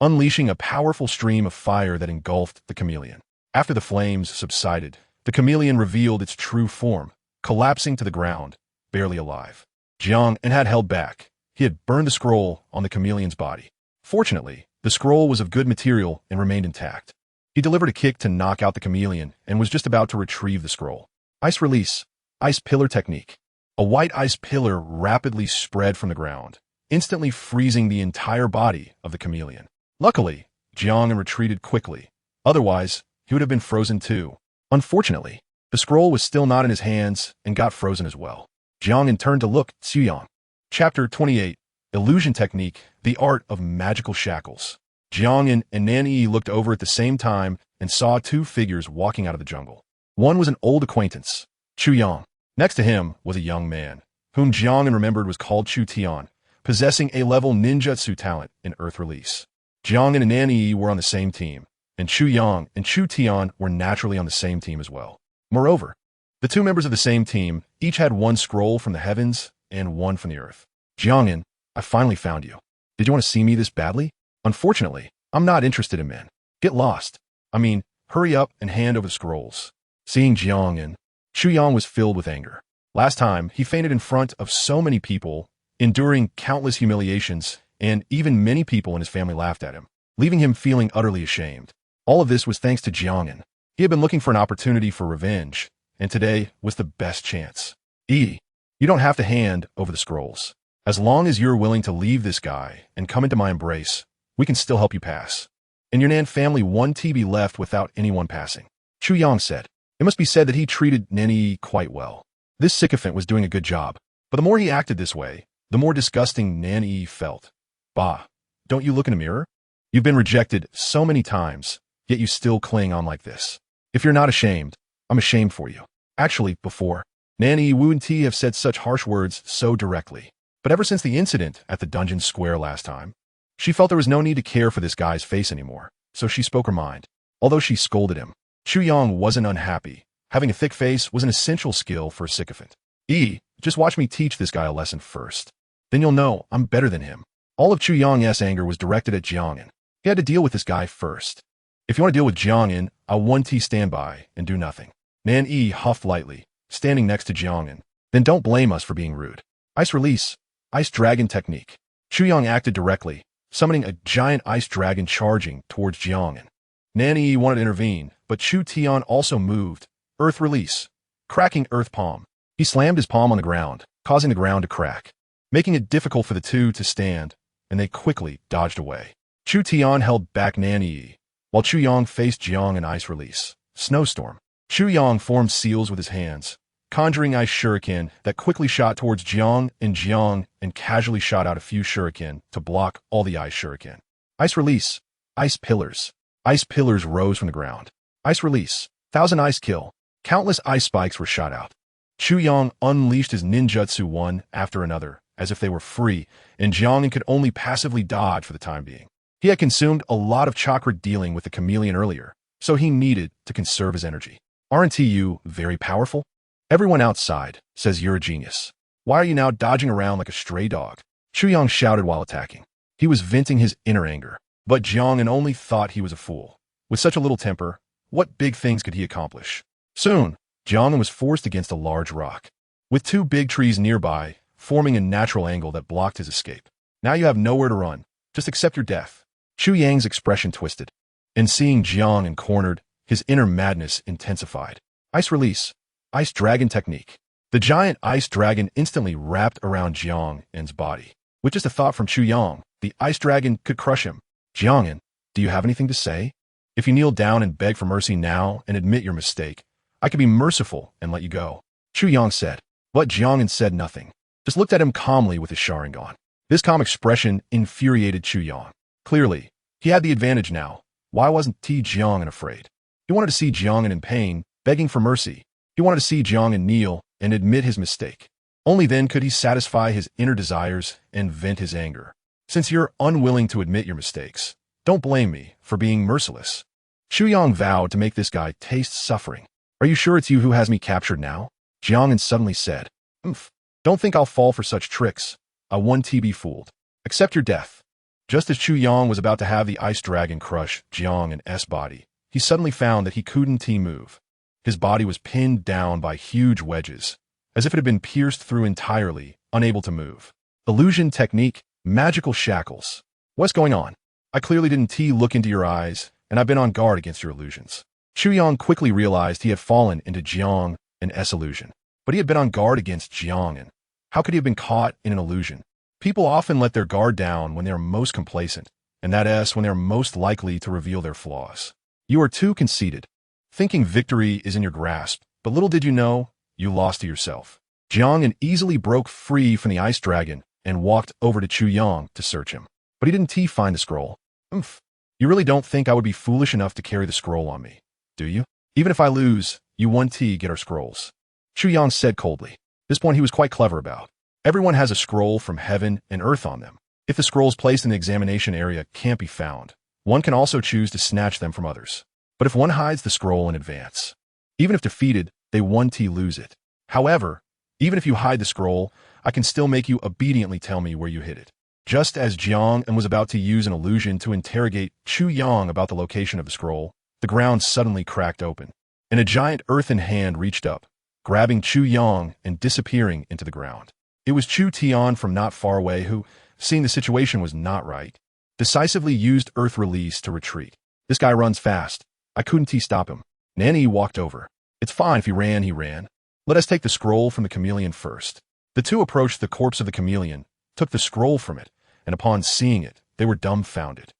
unleashing a powerful stream of fire that engulfed the chameleon. After the flames subsided, the chameleon revealed its true form, collapsing to the ground, barely alive. Jiang An had held back. He had burned the scroll on the chameleon's body. Fortunately, the scroll was of good material and remained intact. He delivered a kick to knock out the chameleon and was just about to retrieve the scroll. Ice release, ice pillar technique. A white ice pillar rapidly spread from the ground, instantly freezing the entire body of the chameleon. Luckily, Jiang An retreated quickly, Otherwise, he would have been frozen too. Unfortunately, the scroll was still not in his hands and got frozen as well. Jiang An turned to look at Xuyang. Chapter 28. Illusion Technique, the Art of Magical Shackles. Jiang An and Nanyi looked over at the same time and saw two figures walking out of the jungle. One was an old acquaintance, Xuyang. Next to him was a young man, whom Jiang An remembered was called Chu Tian, possessing a level ninjutsu talent in Earth Release. Jiang An and Nanyi were on the same team, and Xuyang and Chu Tian were naturally on the same team as well. Moreover, the two members of the same team each had one scroll from the heavens and one from the earth. Jiang An, I finally found you. Did you want to see me this badly? Unfortunately, I'm not interested in men. Get lost. I mean, hurry up and hand over the scrolls. Seeing Jiang An, Xuyang was filled with anger. Last time, he fainted in front of so many people, enduring countless humiliations, and even many people in his family laughed at him, leaving him feeling utterly ashamed. All of this was thanks to Jiang An. He had been looking for an opportunity for revenge, and today was the best chance. You don't have to hand over the scrolls. As long as you're willing to leave this guy and come into my embrace, we can still help you pass. In your Nan family, one TB left without anyone passing. Xuyang said. It must be said that he treated Nanyi quite well. This sycophant was doing a good job, but the more he acted this way, the more disgusting Nanyi felt. Bah, don't you look in a mirror? You've been rejected so many times, yet you still cling on like this. If you're not ashamed, I'm ashamed for you. Actually, before, Nanyi Wu and T have said such harsh words so directly. But ever since the incident at the dungeon square last time, she felt there was no need to care for this guy's face anymore, so she spoke her mind. Although she scolded him, Xuyang wasn't unhappy. Having a thick face was an essential skill for a sycophant. Just watch me teach this guy a lesson first. Then you'll know I'm better than him. All of Xuyang's anger was directed at Jiang An. He had to deal with this guy first. If you want to deal with Jiang An, I'll 1T stand by and do nothing. Nanyi huffed lightly, standing next to Jiang An. Then don't blame us for being rude. Ice release. Ice Dragon Technique. Xuyang acted directly, summoning a giant ice dragon charging towards Jiang An. Nanyi wanted to intervene, but Chu Tian also moved. Earth release. Cracking earth palm. He slammed his palm on the ground, causing the ground to crack, making it difficult for the two to stand, and they quickly dodged away. Chu Tian held back Nanyi, while Xuyang faced Jiang An ice release. Snowstorm. Xuyang formed seals with his hands, conjuring ice shuriken that quickly shot towards Jiang and casually shot out a few shuriken to block all the ice shuriken. Ice release. Ice pillars. Ice pillars rose from the ground. Ice release. 1,000 ice kill. Countless ice spikes were shot out. Xuyang unleashed his ninjutsu one after another, as if they were free, and Jiang could only passively dodge for the time being. He had consumed a lot of chakra dealing with the chameleon earlier, so he needed to conserve his energy. Aren't you very powerful? Everyone outside says you're a genius. Why are you now dodging around like a stray dog? Xuyang shouted while attacking. He was venting his inner anger, but Jiang An only thought he was a fool. With such a little temper, what big things could he accomplish? Soon, Jiang An was forced against a large rock, with two big trees nearby, forming a natural angle that blocked his escape. Now you have nowhere to run. Just accept your death. Xuyang's expression twisted, and seeing Jiang An cornered, his inner madness intensified. Ice release. Ice Dragon Technique. The giant ice dragon instantly wrapped around Jiang An's body. With just a thought from Xuyang, the ice dragon could crush him. Jiang An, do you have anything to say? If you kneel down and beg for mercy now and admit your mistake, I could be merciful and let you go. Xuyang said. But Jiang An said nothing, just looked at him calmly with his Sharingan. This calm expression infuriated Xuyang. Clearly, he had the advantage now. Why wasn't Jiang An afraid? He wanted to see Jiang An in pain, begging for mercy. He wanted to see Jiang An kneel and admit his mistake. Only then could he satisfy his inner desires and vent his anger. Since you're unwilling to admit your mistakes, don't blame me for being merciless. Xuyang vowed to make this guy taste suffering. Are you sure it's you who has me captured now? Jiang An suddenly said. Don't think I'll fall for such tricks. I won't be fooled. Accept your death. Just as Xuyang was about to have the ice dragon crush Jiang An's body, he suddenly found that he couldn't move. His body was pinned down by huge wedges, as if it had been pierced through entirely, unable to move. Illusion Technique, Magical Shackles. What's going on? I clearly didn't look into your eyes, and I've been on guard against your illusions. Xuyang quickly realized he had fallen into Jiang An's illusion, but he had been on guard against Jiang An. How could he have been caught in an illusion? People often let their guard down when they are most complacent, and that is when they are most likely to reveal their flaws. You are too conceited, thinking victory is in your grasp, but little did you know, you lost to yourself. Jiang An easily broke free from the ice dragon and walked over to Chu Yang to search him. But he didn't find the scroll. Oomph. You really don't think I would be foolish enough to carry the scroll on me, do you? Even if I lose, you 1T get our scrolls. Chu Yang said coldly. This point he was quite clever about. Everyone has a scroll from heaven and earth on them. If the scrolls placed in the examination area can't be found, one can also choose to snatch them from others. But if one hides the scroll in advance, even if defeated, they 1T lose it. However, even if you hide the scroll, I can still make you obediently tell me where you hid it. Just as Jiang An was about to use an illusion to interrogate Chu Yang about the location of the scroll, the ground suddenly cracked open, and a giant earthen hand reached up, grabbing Chu Yang and disappearing into the ground. It was Chu Tian from not far away who, seeing the situation was not right, decisively used earth release to retreat. This guy runs fast. I couldn't stop him. Nanny walked over. It's fine if he ran. Let us take the scroll from the chameleon first. The two approached the corpse of the chameleon, took the scroll from it, and upon seeing it, they were dumbfounded.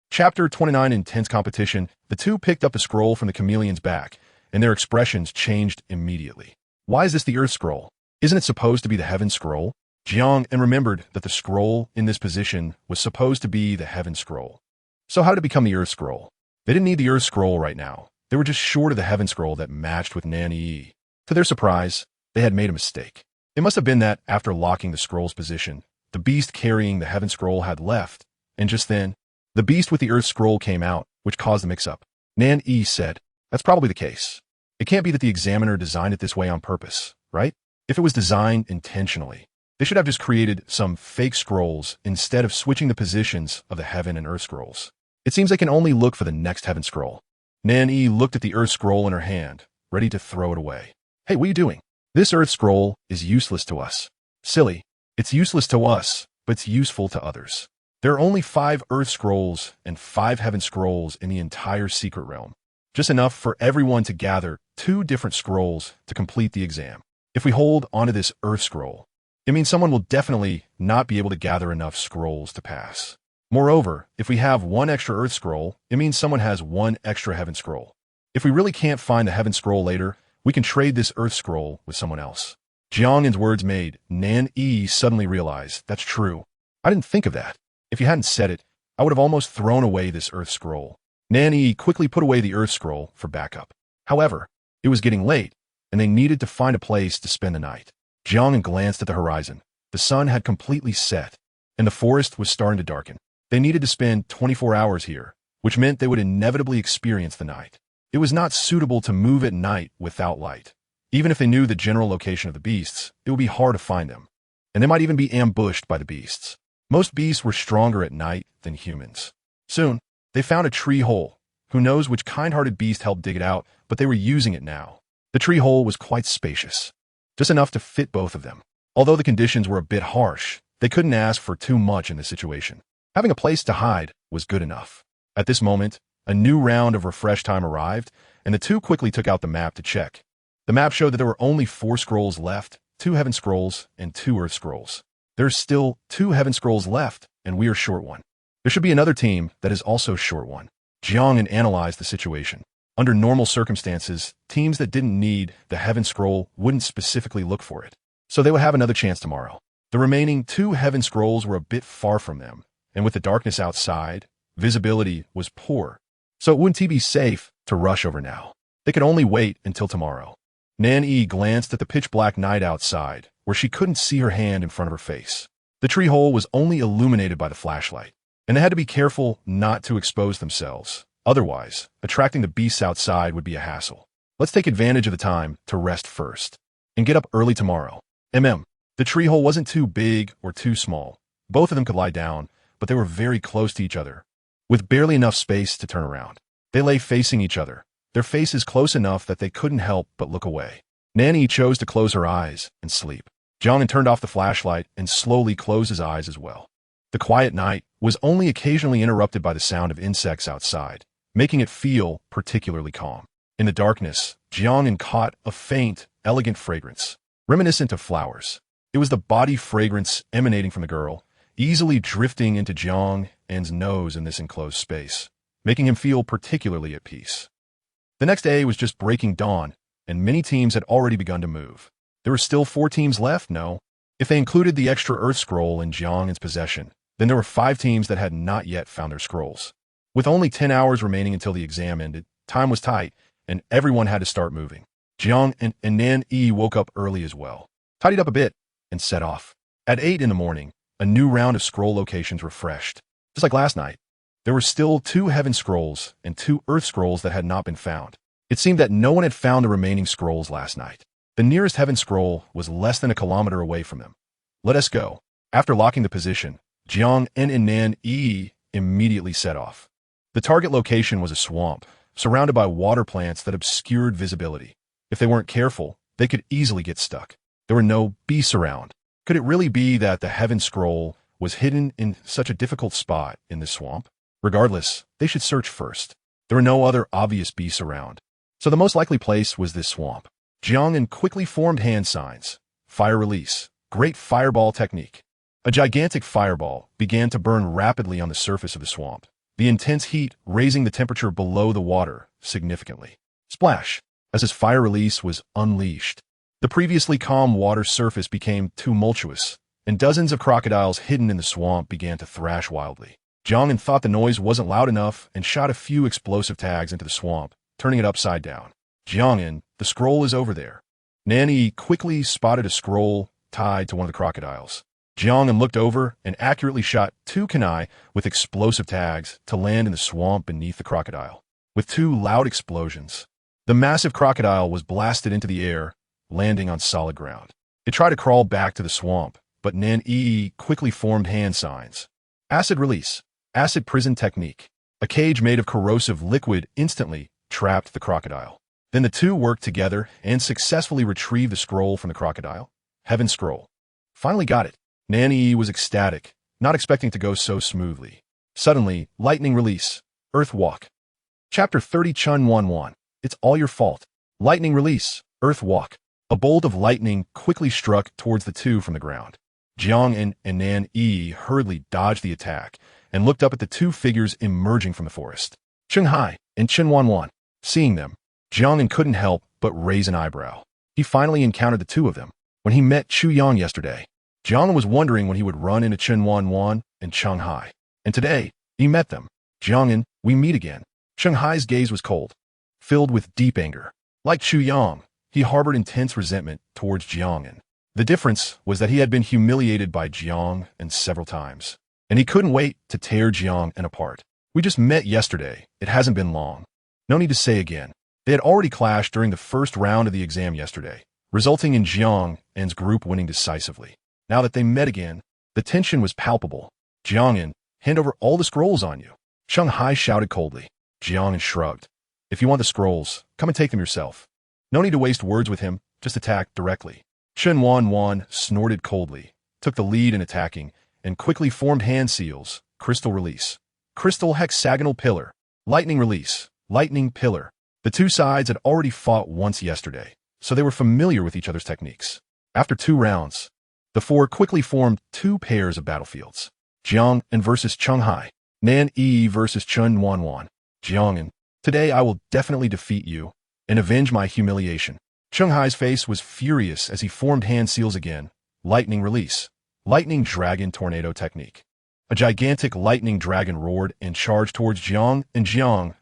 Chapter 29 Intense competition. The two picked up the scroll from the chameleon's back, and their expressions changed immediately. Why is this the Earth Scroll? Isn't it supposed to be the Heaven Scroll? Jiang An remembered that the scroll in this position was supposed to be the Heaven Scroll. So how did it become the Earth Scroll? They didn't need the Earth Scroll right now. They were just short of the Heaven Scroll that matched with Nanny. To their surprise, they had made a mistake. It must have been that, after locking the scroll's position, the beast carrying the Heaven Scroll had left, and just then, the beast with the Earth Scroll came out, which caused the mix-up. Nanny said, "That's probably the case. It can't be that the examiner designed it this way on purpose, right? If it was designed intentionally, they should have just created some fake scrolls instead of switching the positions of the Heaven and Earth Scrolls. It seems they can only look for the next Heaven Scroll." Nanny looked at the Earth Scroll in her hand, ready to throw it away. "Hey, what are you doing? This Earth Scroll is useless to us." "Silly. It's useless to us, but it's useful to others. There are only 5 Earth Scrolls and 5 Heaven Scrolls in the entire secret realm. Just enough for everyone to gather 2 different scrolls to complete the exam. If we hold onto this Earth Scroll, it means someone will definitely not be able to gather enough scrolls to pass. Moreover, if we have 1 extra Earth Scroll, it means someone has 1 extra Heaven Scroll. If we really can't find the Heaven Scroll later, we can trade this Earth Scroll with someone else." Jiang An's words made Nanny suddenly realize, that's true. I didn't think of that. If you hadn't said it, I would have almost thrown away this Earth Scroll. Nanny quickly put away the Earth Scroll for backup. However, it was getting late, and they needed to find a place to spend the night. Jiang An glanced at the horizon. The sun had completely set, and the forest was starting to darken. They needed to spend 24 hours here, which meant they would inevitably experience the night. It was not suitable to move at night without light. Even if they knew the general location of the beasts, it would be hard to find them, and they might even be ambushed by the beasts. Most beasts were stronger at night than humans. Soon, they found a tree hole. Who knows which kind-hearted beast helped dig it out, but they were using it now. The tree hole was quite spacious, just enough to fit both of them. Although the conditions were a bit harsh, they couldn't ask for too much in this situation. Having a place to hide was good enough. At this moment, a new round of refresh time arrived, and the two quickly took out the map to check. The map showed that there were only 4 scrolls left, 2 Heaven Scrolls and 2 Earth Scrolls. There's still 2 Heaven Scrolls left, and we are short 1. There should be another team that is also short 1. Jiang An analyzed the situation. Under normal circumstances, teams that didn't need the Heaven Scroll wouldn't specifically look for it, so they would have another chance tomorrow. The remaining 2 Heaven Scrolls were a bit far from them, and with the darkness outside, visibility was poor, so it wouldn't be safe to rush over now. They could only wait until tomorrow. Nanny glanced at the pitch-black night outside, where she couldn't see her hand in front of her face. The tree hole was only illuminated by the flashlight, and they had to be careful not to expose themselves. Otherwise, attracting the beasts outside would be a hassle. Let's take advantage of the time to rest first, and get up early tomorrow. The tree hole wasn't too big or too small. Both of them could lie down, but they were very close to each other, with barely enough space to turn around. They lay facing each other, their faces close enough that they couldn't help but look away. Nanny chose to close her eyes and sleep. Jiang An turned off the flashlight and slowly closed his eyes as well. The quiet night was only occasionally interrupted by the sound of insects outside, making it feel particularly calm. In the darkness, Jiang An caught a faint, elegant fragrance, reminiscent of flowers. It was the body fragrance emanating from the girl, easily drifting into Jiang An's nose in this enclosed space. making him feel particularly at peace. The next day was just breaking dawn, and many teams had already begun to move. There were still 4 teams left, no? If they included the extra Earth Scroll in Jiang An's possession, then there were 5 teams that had not yet found their scrolls. With only 10 hours remaining until the exam ended, time was tight, and everyone had to start moving. Jiang and Nan Yi woke up early as well, tidied up a bit, and set off. At 8 in the morning, a new round of scroll locations refreshed. Just like last night, there were still 2 Heaven Scrolls and 2 Earth Scrolls that had not been found. It seemed that no one had found the remaining scrolls last night. The nearest Heaven Scroll was less than a kilometer away from them. Let us go. After locking the position, Jiang An and Nan Yi immediately set off. The target location was a swamp, surrounded by water plants that obscured visibility. If they weren't careful, they could easily get stuck. There were no beasts around. Could it really be that the Heaven Scroll was hidden in such a difficult spot in this swamp? Regardless, they should search first. There were no other obvious beasts around, so the most likely place was this swamp. Jiang An quickly formed hand signs. Fire release. Great fireball technique. A gigantic fireball began to burn rapidly on the surface of the swamp, the intense heat raising the temperature below the water significantly. Splash! As his fire release was unleashed, the previously calm water surface became tumultuous, and dozens of crocodiles hidden in the swamp began to thrash wildly. Jiang An thought the noise wasn't loud enough and shot a few explosive tags into the swamp, turning it upside down. Jiang An, the scroll is over there. Nan Yi quickly spotted a scroll tied to one of the crocodiles. Jiang An looked over and accurately shot 2 kunai with explosive tags to land in the swamp beneath the crocodile. With 2 loud explosions, the massive crocodile was blasted into the air, landing on solid ground. It tried to crawl back to the swamp, but Nan Yi quickly formed hand signs. Acid release. Acid prison technique. A cage made of corrosive liquid instantly trapped the crocodile. Then the 2 worked together and successfully retrieved the scroll from the crocodile. Heaven Scroll. Finally got it. Nan Yi was ecstatic, not expecting to go so smoothly. Suddenly, lightning release. Earth Walk. Chapter 30 Chun Wan Wan. It's all your fault. Lightning release. Earth Walk. A bolt of lightning quickly struck towards the 2 from the ground. Jiang An and Nan Yi hurriedly dodged the attack and looked up at the 2 figures emerging from the forest. Cheng Hai and Chen Wan Wan. Seeing them, Jiang An couldn't help but raise an eyebrow. He finally encountered the 2 of them when he met Chu Yang yesterday. Jiang An was wondering when he would run into Chen Wan Wan and Cheng Hai. And today, he met them. Jiang An, we meet again. Cheng Hai's gaze was cold, filled with deep anger. Like Chu Yang, he harbored intense resentment towards Jiang An. The difference was that he had been humiliated by Jiang An several times, and he couldn't wait to tear Jiang An apart. We just met yesterday. It hasn't been long. No need to say again. They had already clashed during the first round of the exam yesterday, resulting in Jiang An's group winning decisively. Now that they met again, the tension was palpable. Jiang An, hand over all the scrolls on you. Cheng Hai shouted coldly. Jiang An shrugged. If you want the scrolls, come and take them yourself. No need to waste words with him, just attack directly. Chen Wan Wan snorted coldly, took the lead in attacking, and quickly formed hand seals. Crystal release. Crystal hexagonal pillar. Lightning release. Lightning pillar. The 2 sides had already fought once yesterday, so they were familiar with each other's techniques. After 2 rounds, the 4 quickly formed 2 pairs of battlefields. Jiang An versus Cheng Hai. Nan Yi versus Chen Wan Wan. Jiang An, today I will definitely defeat you and avenge my humiliation. Cheng Hai's face was furious as he formed hand seals again. Lightning release. Lightning dragon tornado technique. A gigantic lightning dragon roared and charged towards Jiang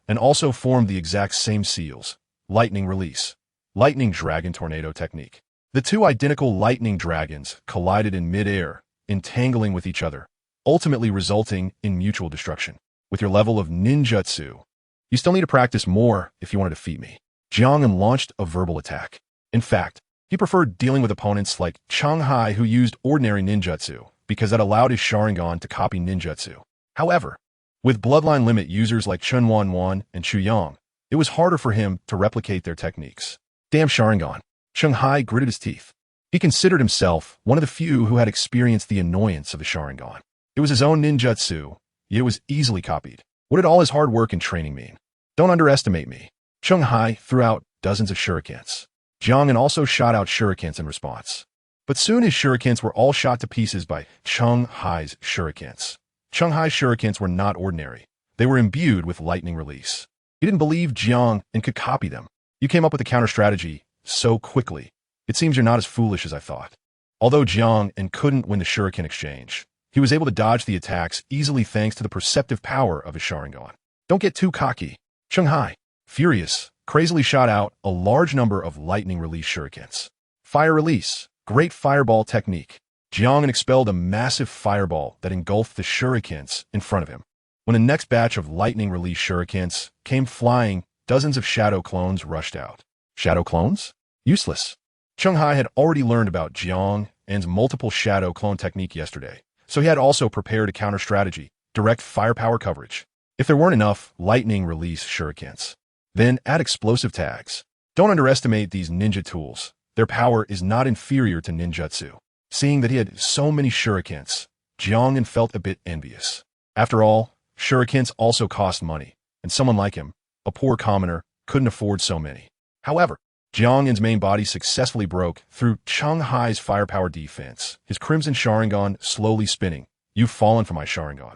and also formed the exact same seals. Lightning release. Lightning dragon tornado technique. The 2 identical lightning dragons collided in mid-air, entangling with each other, ultimately resulting in mutual destruction. With your level of ninjutsu, you still need to practice more if you want to defeat me. Jiang An launched a verbal attack. In fact, he preferred dealing with opponents like Cheng Hai who used ordinary ninjutsu because that allowed his Sharingan to copy ninjutsu. However, with Bloodline Limit users like Chen Wan Wan and Chu Yang, it was harder for him to replicate their techniques. Damn Sharingan. Cheng Hai gritted his teeth. He considered himself one of the few who had experienced the annoyance of the Sharingan. It was his own ninjutsu, yet it was easily copied. What did all his hard work and training mean? Don't underestimate me. Cheng Hai threw out dozens of shurikens. Jiang An also shot out shurikens in response. But soon his shurikens were all shot to pieces by Cheng Hai's shurikens. Cheng Hai's shurikens were not ordinary. They were imbued with lightning release. He didn't believe Jiang An could copy them. You came up with a counter-strategy so quickly. It seems you're not as foolish as I thought. Although Jiang An couldn't win the Shuriken exchange, he was able to dodge the attacks easily thanks to the perceptive power of his Sharingan. Don't get too cocky. Shanghai, furious, crazily shot out a large number of lightning release shurikens. Fire release, great fireball technique. Jiang An expelled a massive fireball that engulfed the shurikens in front of him. When the next batch of lightning release shurikens came flying, dozens of shadow clones rushed out. Shadow clones? Useless. Shanghai had already learned about Jiang An's multiple shadow clone technique yesterday, so he had also prepared a counter-strategy, direct firepower coverage. If there weren't enough lightning release shurikens, then add explosive tags. Don't underestimate these ninja tools. Their power is not inferior to ninjutsu. Seeing that he had so many shurikens, Jiang An felt a bit envious. After all, shurikens also cost money, and someone like him, a poor commoner, couldn't afford so many. However, Jiang An's main body successfully broke through Shanghai's firepower defense, his crimson Sharingan slowly spinning. You've fallen for my Sharingan.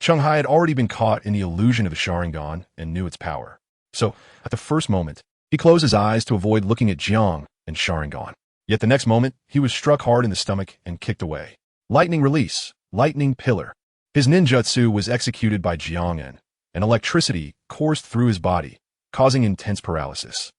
Shanghai had already been caught in the illusion of the Sharingan and knew its power. So, at the first moment, he closed his eyes to avoid looking at Jiang and Sharingan. Yet the next moment, he was struck hard in the stomach and kicked away. Lightning release, lightning pillar. His ninjutsu was executed by Jiang An, and electricity coursed through his body, causing intense paralysis.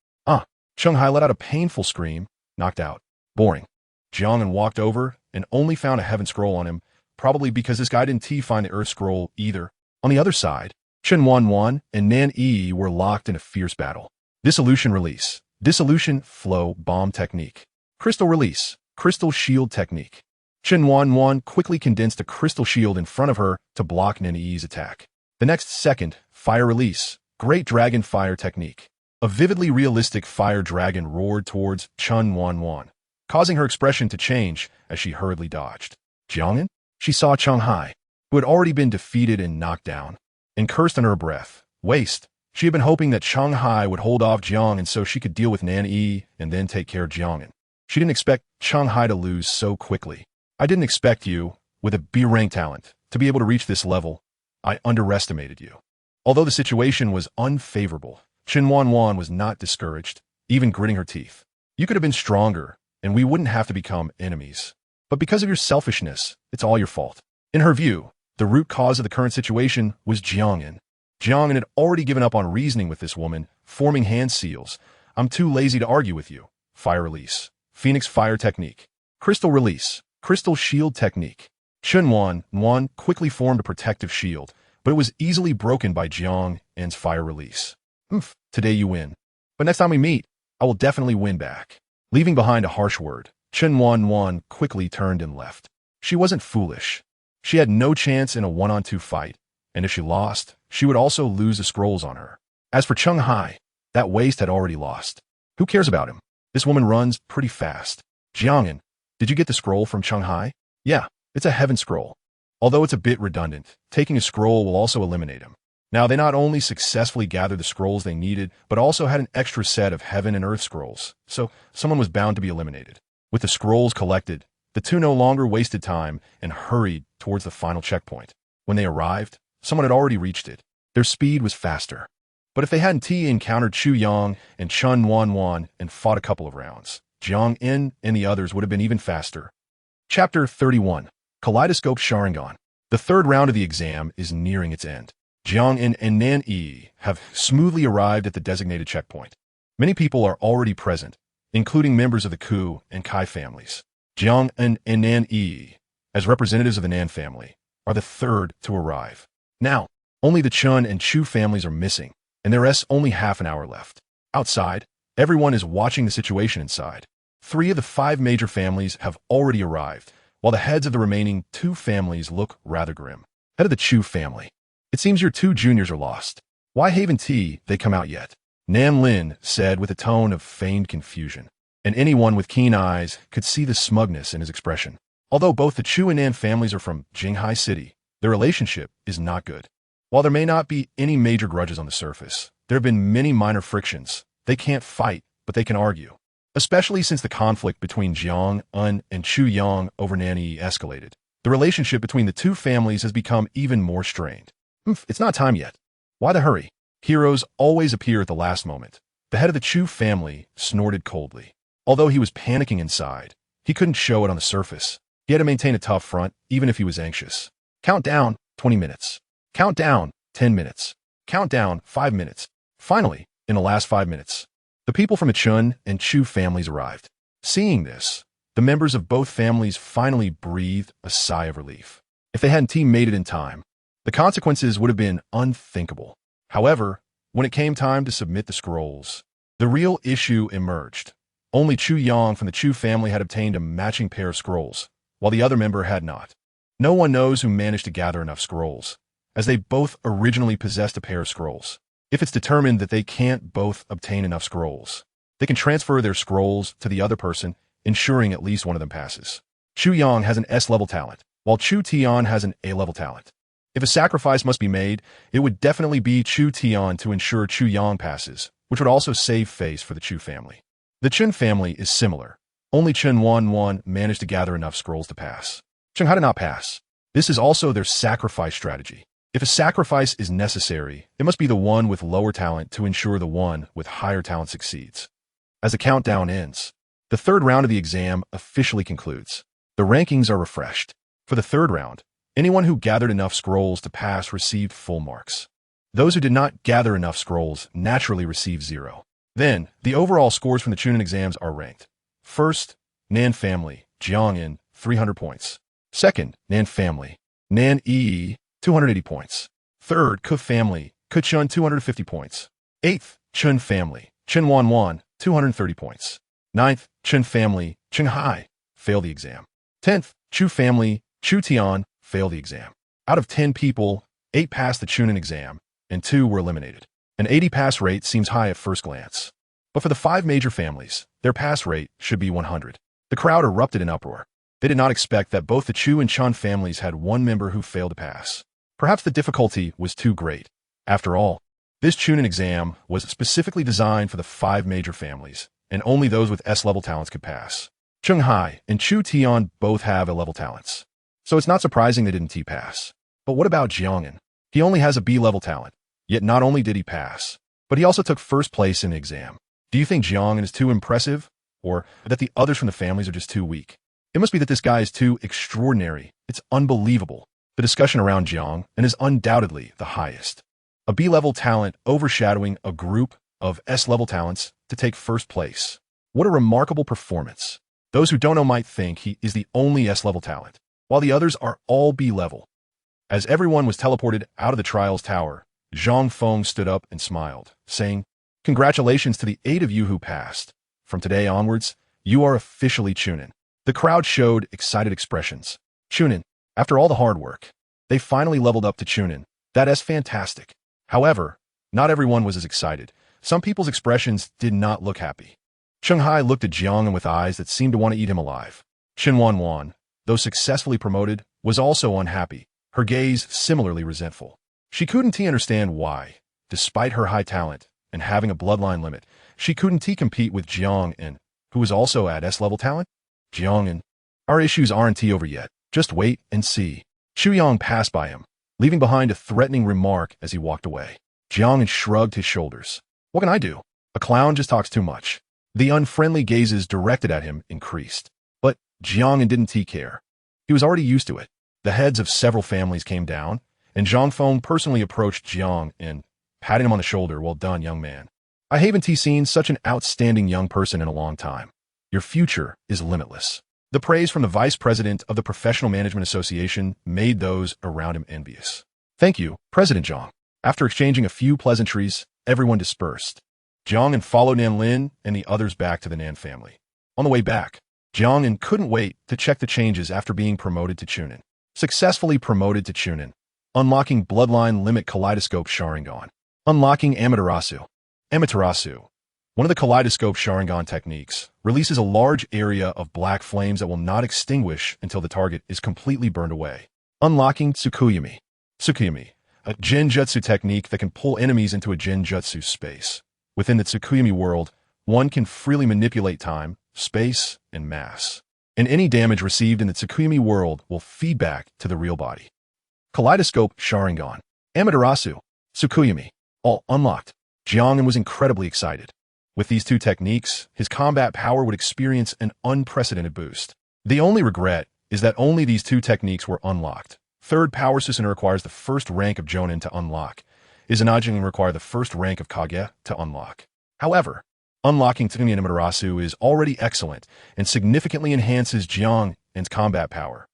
Shanghai let out a painful scream, knocked out. Boring. Jiang An walked over and only found a heaven scroll on him, probably because this guy didn't find the earth scroll either. On the other side, Chen Wanwan and Nan Yi were locked in a fierce battle. Dissolution release, dissolution flow bomb technique. Crystal release, crystal shield technique. Chen Wanwan quickly condensed a crystal shield in front of her to block Nan Yi's attack. The next second, fire release, great dragon fire technique. A vividly realistic fire dragon roared towards Chen Wanwan, causing her expression to change as she hurriedly dodged. Jiang An? She saw Shanghai, who had already been defeated and knocked down, and cursed under her breath. Waste. She had been hoping that Shanghai would hold off Jiang An so she could deal with Nan Yi and then take care of Jiang An. She didn't expect Shanghai to lose so quickly. I didn't expect you, with a B-rank talent, to be able to reach this level. I underestimated you. Although the situation was unfavorable, Chen Wanwan was not discouraged, even gritting her teeth. You could have been stronger, and we wouldn't have to become enemies. But because of your selfishness, it's all your fault. In her view, the root cause of the current situation was Jiang An. Jiang An had already given up on reasoning with this woman, forming hand seals. I'm too lazy to argue with you. Fire release. Phoenix fire technique. Crystal release. Crystal shield technique. Chen Wanwan quickly formed a protective shield, but it was easily broken by Jiang An's fire release. Today you win. But next time we meet, I will definitely win back. Leaving behind a harsh word, Chen Wanwan quickly turned and left. She wasn't foolish. She had no chance in a one-on-two fight, and if she lost, she would also lose the scrolls on her. As for Shanghai, that waste had already lost. Who cares about him? This woman runs pretty fast. Jiang An, did you get the scroll from Shanghai? Yeah, it's a heaven scroll. Although it's a bit redundant, taking a scroll will also eliminate him. Now, they not only successfully gathered the scrolls they needed, but also had an extra set of heaven and earth scrolls, so someone was bound to be eliminated. With the scrolls collected, the two no longer wasted time and hurried towards the final checkpoint. When they arrived, someone had already reached it. Their speed was faster. But if they hadn't encountered Chu Yang and Chen Wanwan and fought a couple of rounds, Jiang An and the others would have been even faster. Chapter 31. Kaleidoscope Sharingan. The third round of the exam is nearing its end. Jiang An and Nan Yi have smoothly arrived at the designated checkpoint. Many people are already present, including members of the Ku and Kai families. Jiang An and Nan Yi, as representatives of the Nan family, are the third to arrive. Now, only the Chun and Chu families are missing, and there rests only half an hour left. Outside, everyone is watching the situation inside. 3 of the 5 major families have already arrived, while the heads of the remaining 2 families look rather grim. Head of the Chu family. It seems your 2 juniors are lost. Why haven't they come out yet? Nam Lin said with a tone of feigned confusion, and anyone with keen eyes could see the smugness in his expression. Although both the Chu and Nan families are from Jinghai City, their relationship is not good. While there may not be any major grudges on the surface, there have been many minor frictions. They can't fight, but they can argue. Especially since the conflict between Jiang An and Chu Yang over Nanny escalated. The relationship between the 2 families has become even more strained. It's not time yet. Why the hurry? Heroes always appear at the last moment. The head of the Chu family snorted coldly. Although he was panicking inside, he couldn't show it on the surface. He had to maintain a tough front, even if he was anxious. Countdown, 20 minutes. Countdown, 10 minutes. Countdown, 5 minutes. Finally, in the last 5 minutes, the people from the Chun and Chu families arrived. Seeing this, the members of both families finally breathed a sigh of relief. If they hadn't made it in time, the consequences would have been unthinkable. However, when it came time to submit the scrolls, the real issue emerged. Only Chu Yang from the Chu family had obtained a matching pair of scrolls, while the other member had not. No one knows who managed to gather enough scrolls, as they both originally possessed a pair of scrolls. If it's determined that they can't both obtain enough scrolls, they can transfer their scrolls to the other person, ensuring at least one of them passes. Chu Yang has an S-level talent, while Chu Tian has an A-level talent. If a sacrifice must be made, it would definitely be Chu Tian to ensure Chu Yang passes, which would also save face for the Chu family. The Chun family is similar. Only Chun Wan managed to gather enough scrolls to pass. Chun Ha did not pass. This is also their sacrifice strategy. If a sacrifice is necessary, it must be the one with lower talent to ensure the one with higher talent succeeds. As the countdown ends, the third round of the exam officially concludes. The rankings are refreshed. For the third round, anyone who gathered enough scrolls to pass received full marks. Those who did not gather enough scrolls naturally received 0. Then, the overall scores from the Chunin exams are ranked. First, Nan family, Jiang An, 300 points. Second, Nan family, Nan Yi, 280 points. Third, Ke family, Ke Chun, 250 points. Eighth, Chun family, Chun Wan, 230 points. Ninth, Chun family, Chun Hai, failed the exam. 10th, Chu family, Chu Tian, failed the exam. Out of 10 people, 8 passed the Chunin exam, and 2 were eliminated. An 80 pass rate seems high at first glance. But for the 5 major families, their pass rate should be 100. The crowd erupted in uproar. They did not expect that both the Chu and Chun families had one member who failed to pass. Perhaps the difficulty was too great. After all, this Chunin exam was specifically designed for the 5 major families, and only those with S-level talents could pass. Chung Hai and Chu Tian both have A-level talents, so it's not surprising they didn't T-pass. But what about Jiang An? He only has a B-level talent, yet not only did he pass, but he also took first place in the exam. Do you think Jiang An is too impressive, or that the others from the families are just too weak? It must be that this guy is too extraordinary. It's unbelievable. The discussion around Jiang An is undoubtedly the highest. A B-level talent overshadowing a group of S-level talents to take first place. What a remarkable performance. Those who don't know might think he is the only S-level talent, while the others are all B-level. As everyone was teleported out of the trials tower, Zhang Feng stood up and smiled, saying, "Congratulations to the 8 of you who passed. From today onwards, you are officially Chunin." The crowd showed excited expressions. Chunin, after all the hard work, they finally leveled up to Chunin. That is fantastic. However, not everyone was as excited. Some people's expressions did not look happy. Chung Hai looked at Jiang An with eyes that seemed to want to eat him alive. Chen Wan, though successfully promoted, was also unhappy, her gaze similarly resentful. She couldn't understand why, despite her high talent and having a bloodline limit, she couldn't compete with Jiang An, who was also at S-level talent. Jiang An, our issues aren't over yet. Just wait and see. Chu Yang passed by him, leaving behind a threatening remark as he walked away. Jiang An shrugged his shoulders. What can I do? A clown just talks too much. The unfriendly gazes directed at him increased. But Jiang An didn't care. He was already used to it. The heads of several families came down, and Zhang Feng personally approached Jiang and patted him on the shoulder. "Well done, young man. I haven't seen such an outstanding young person in a long time. Your future is limitless." The praise from the vice president of the Professional Management Association made those around him envious. "Thank you, President Zhang." After exchanging a few pleasantries, everyone dispersed. Jiang An followed Nan Lin and the others back to the Nan family. On the way back, Jiang An couldn't wait to check the changes after being promoted to Chunin. Successfully promoted to Chunin. Unlocking Bloodline Limit Kaleidoscope Sharingan. Unlocking Amaterasu. Amaterasu, one of the Kaleidoscope Sharingan techniques, releases a large area of black flames that will not extinguish until the target is completely burned away. Unlocking Tsukuyami. Tsukuyami, a Genjutsu technique that can pull enemies into a Genjutsu space. Within the Tsukuyami world, one can freely manipulate time, space, and mass. And any damage received in the Tsukuyami world will feed back to the real body. Kaleidoscope Sharingan. Amaterasu. Tsukuyomi, all unlocked. Jiang An was incredibly excited. With these two techniques, his combat power would experience an unprecedented boost. The only regret is that only these two techniques were unlocked. Third power Susanoo requires the first rank of Jonin to unlock. Izanagi require the first rank of Kage to unlock. However, unlocking Tsukuyomi Amaterasu is already excellent and significantly enhances Jiang An's combat power.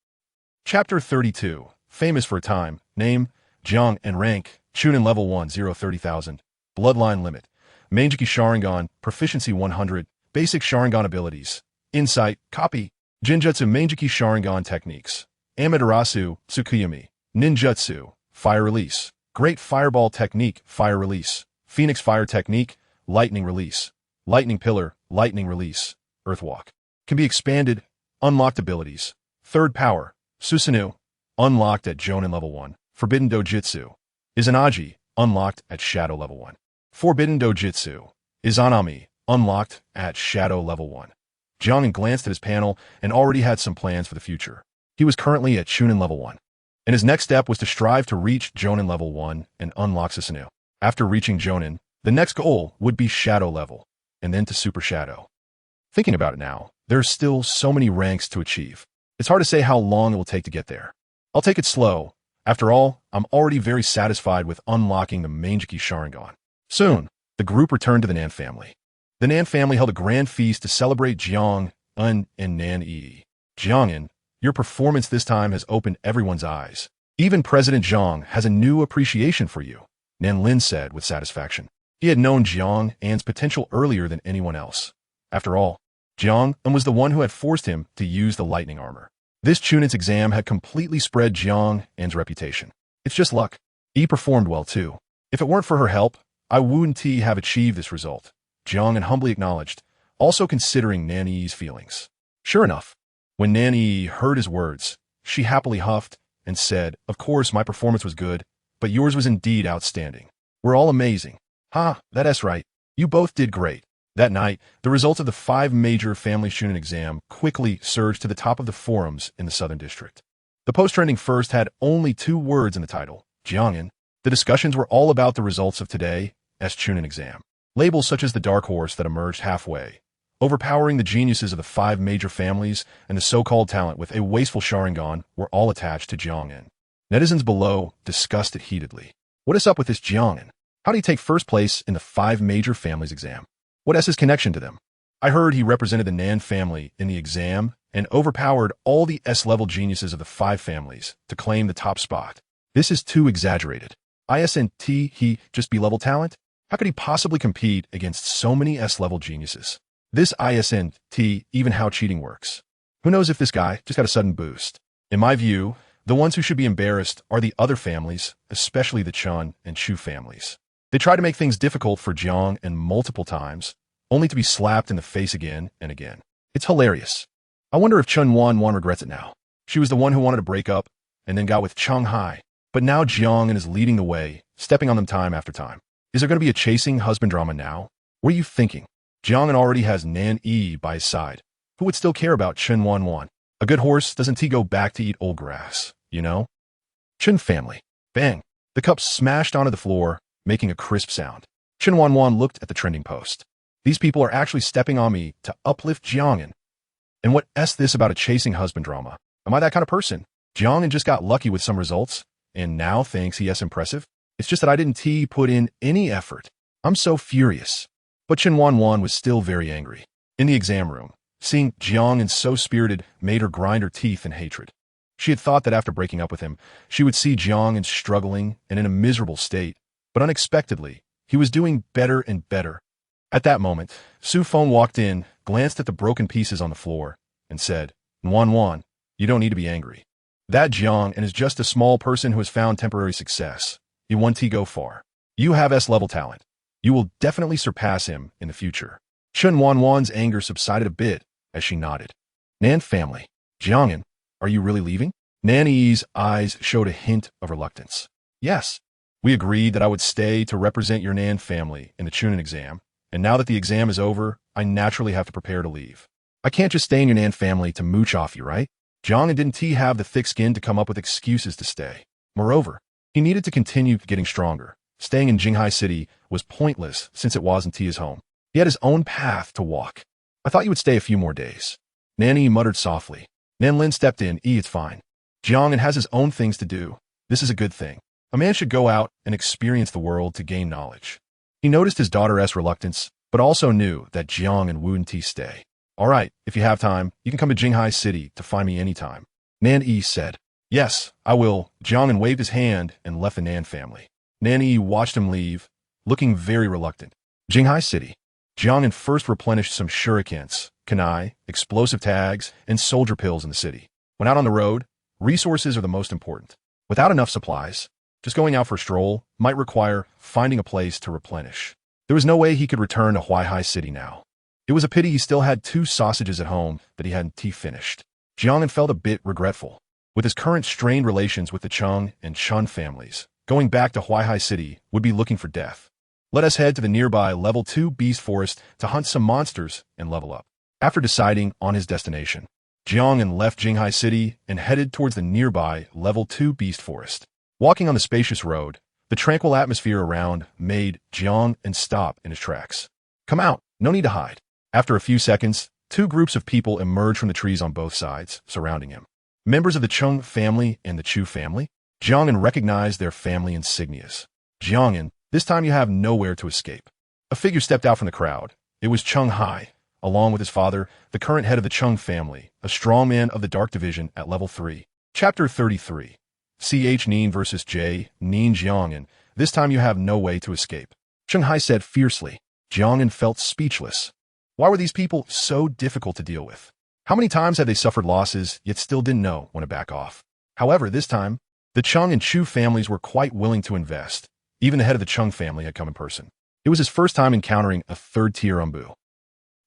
Chapter 32. Famous for a time. Name, Jiang An. Rank, Chunin level 1, 30,000. Bloodline Limit. Manjiki Sharingan, Proficiency 100. Basic Sharingan Abilities. Insight, Copy. Genjutsu Manjiki Sharingan Techniques. Amaterasu, Tsukuyomi. Ninjutsu, Fire Release. Great Fireball Technique, Fire Release. Phoenix Fire Technique, Lightning Release. Lightning Pillar, Lightning Release. Earthwalk. Can be expanded. Unlocked Abilities. Third Power, Susanoo, unlocked at Jonin level 1. Forbidden Dojutsu. Izanagi, unlocked at Shadow level 1. Forbidden Dojutsu. Izanami, unlocked at Shadow level 1. Jiang An glanced at his panel and already had some plans for the future. He was currently at Chunin level 1, and his next step was to strive to reach Jonin level 1 and unlock Susanoo. After reaching Jonin, the next goal would be Shadow level, and then to Super Shadow. Thinking about it now, there are still so many ranks to achieve. It's hard to say how long it will take to get there. I'll take it slow. After all, I'm already very satisfied with unlocking the Manjiki Sharingan. Soon, the group returned to the Nan family. The Nan family held a grand feast to celebrate Jiang An and Nan Yi. Jiang An, your performance this time has opened everyone's eyes. Even President Jiang has a new appreciation for you, Nan Lin said with satisfaction. He had known Jiang An's potential earlier than anyone else. After all, Jiang An was the one who had forced him to use the lightning armor. This Chunin's exam had completely spread Jiang An's reputation. It's just luck. He performed well too. If it weren't for her help, I wouldn't have achieved this result, Jiang An humbly acknowledged, also considering Nan Yi's feelings. Sure enough, when Nan Yi heard his words, she happily huffed and said, "Of course my performance was good, but yours was indeed outstanding. We're all amazing." "Ha, that's right. You both did great." That night, the results of the 5 major family Chunin exam quickly surged to the top of the forums in the Southern District. The post trending first had only 2 words in the title, Jiang An. The discussions were all about the results of today's Chunin exam. Labels such as the Dark Horse that emerged halfway, overpowering the geniuses of the 5 major families, and the so-called talent with a wasteful Sharingan were all attached to Jiang An. Netizens below discussed it heatedly. What is up with this Jiang An? How did he take first place in the 5 major families exam? What is his connection to them? I heard he represented the Nan family in the exam and overpowered all the S-level geniuses of the 5 families to claim the top spot. This is too exaggerated. Isn't he just B-level talent? How could he possibly compete against so many S-level geniuses? This isn't even how cheating works. Who knows if this guy just got a sudden boost? In my view, the ones who should be embarrassed are the other families, especially the Chun and Chu families. They tried to make things difficult for Jiang An multiple times, only to be slapped in the face again and again. It's hilarious. I wonder if Chun Wan regrets it now. She was the one who wanted to break up, and then got with Chang Hai. But now Jiang An is leading the way, stepping on them time after time. Is there going to be a chasing husband drama now? What are you thinking? Jiang An already has Nan Yi by his side. Who would still care about Chun Wan? A good horse doesn't go back to eat old grass, you know? Chun family. Bang. The cup smashed onto the floor, making a crisp sound. Chun Wan looked at the trending post. These people are actually stepping on me to uplift Jiang An. And what's this about a chasing husband drama? Am I that kind of person? Jiang An just got lucky with some results, and now thinks he is impressive? It's just that I didn't put in any effort. I'm so furious. But Chun Wan was still very angry. In the exam room, seeing Jiang An so spirited made her grind her teeth in hatred. She had thought that after breaking up with him, she would see Jiang An struggling and in a miserable state, but unexpectedly, he was doing better and better. At that moment, Su Feng walked in, glanced at the broken pieces on the floor, and said, Wan, you don't need to be angry. That Jiang An is just a small person who has found temporary success. He won't go far. You have S-level talent. You will definitely surpass him in the future. Chun Wan's anger subsided a bit as she nodded. Nan family. Jiang An, are you really leaving? Nan Yi's eyes showed a hint of reluctance. Yes. We agreed that I would stay to represent your Nan family in the Chunin exam, and now that the exam is over, I naturally have to prepare to leave. I can't just stay in your Nan family to mooch off you, right? Jiang An didn't have the thick skin to come up with excuses to stay. Moreover, he needed to continue getting stronger, Staying in Jinghai City was pointless since it wasn't Tia's home. He had his own path to walk. I thought you would stay a few more days. Nanny muttered softly. Nan Lin stepped in. It's fine. Jiang An has his own things to do. This is a good thing. A man should go out and experience the world to gain knowledge. He noticed his daughter's reluctance, but also knew that Jiang An wouldn't stay. All right, if you have time, you can come to Jinghai City to find me anytime. Nan Yi said. Yes, I will. Jiang An waved his hand and left the Nan family. Nan Yi watched him leave, looking very reluctant. Jinghai City. Jiang An first replenished some shurikens, kunai, explosive tags, and soldier pills in the city. When out on the road, resources are the most important. Without enough supplies, just going out for a stroll might require finding a place to replenish. There was no way he could return to Huaihai City now. It was a pity he still had 2 sausages at home that he hadn't finished. Jiang An felt a bit regretful. With his current strained relations with the Cheng and Chun families, going back to Huaihai City would be looking for death. Let us head to the nearby level 2 beast forest to hunt some monsters and level up. After deciding on his destination, Jiang An left Jinghai City and headed towards the nearby level 2 beast forest. Walking on the spacious road, the tranquil atmosphere around made Jiang An stop in his tracks. Come out, no need to hide. After a few seconds, 2 groups of people emerged from the trees on both sides, surrounding him. Members of the Cheng family and the Chu family. Jiang An recognized their family insignias. Jiang An, this time you have nowhere to escape. A figure stepped out from the crowd. It was Cheng Hai, along with his father, the current head of the Cheng family, a strong man of the Dark Division at level 3. Chapter 33. CH Nin versus J. Nin. Jiang An, this time you have no way to escape. Cheng Hai said fiercely. Jiang An felt speechless. Why were these people so difficult to deal with? How many times had they suffered losses, yet still didn't know when to back off? However, this time, the Cheng and Chu families were quite willing to invest. Even the head of the Cheng family had come in person. It was his first time encountering a third-tier Umbu.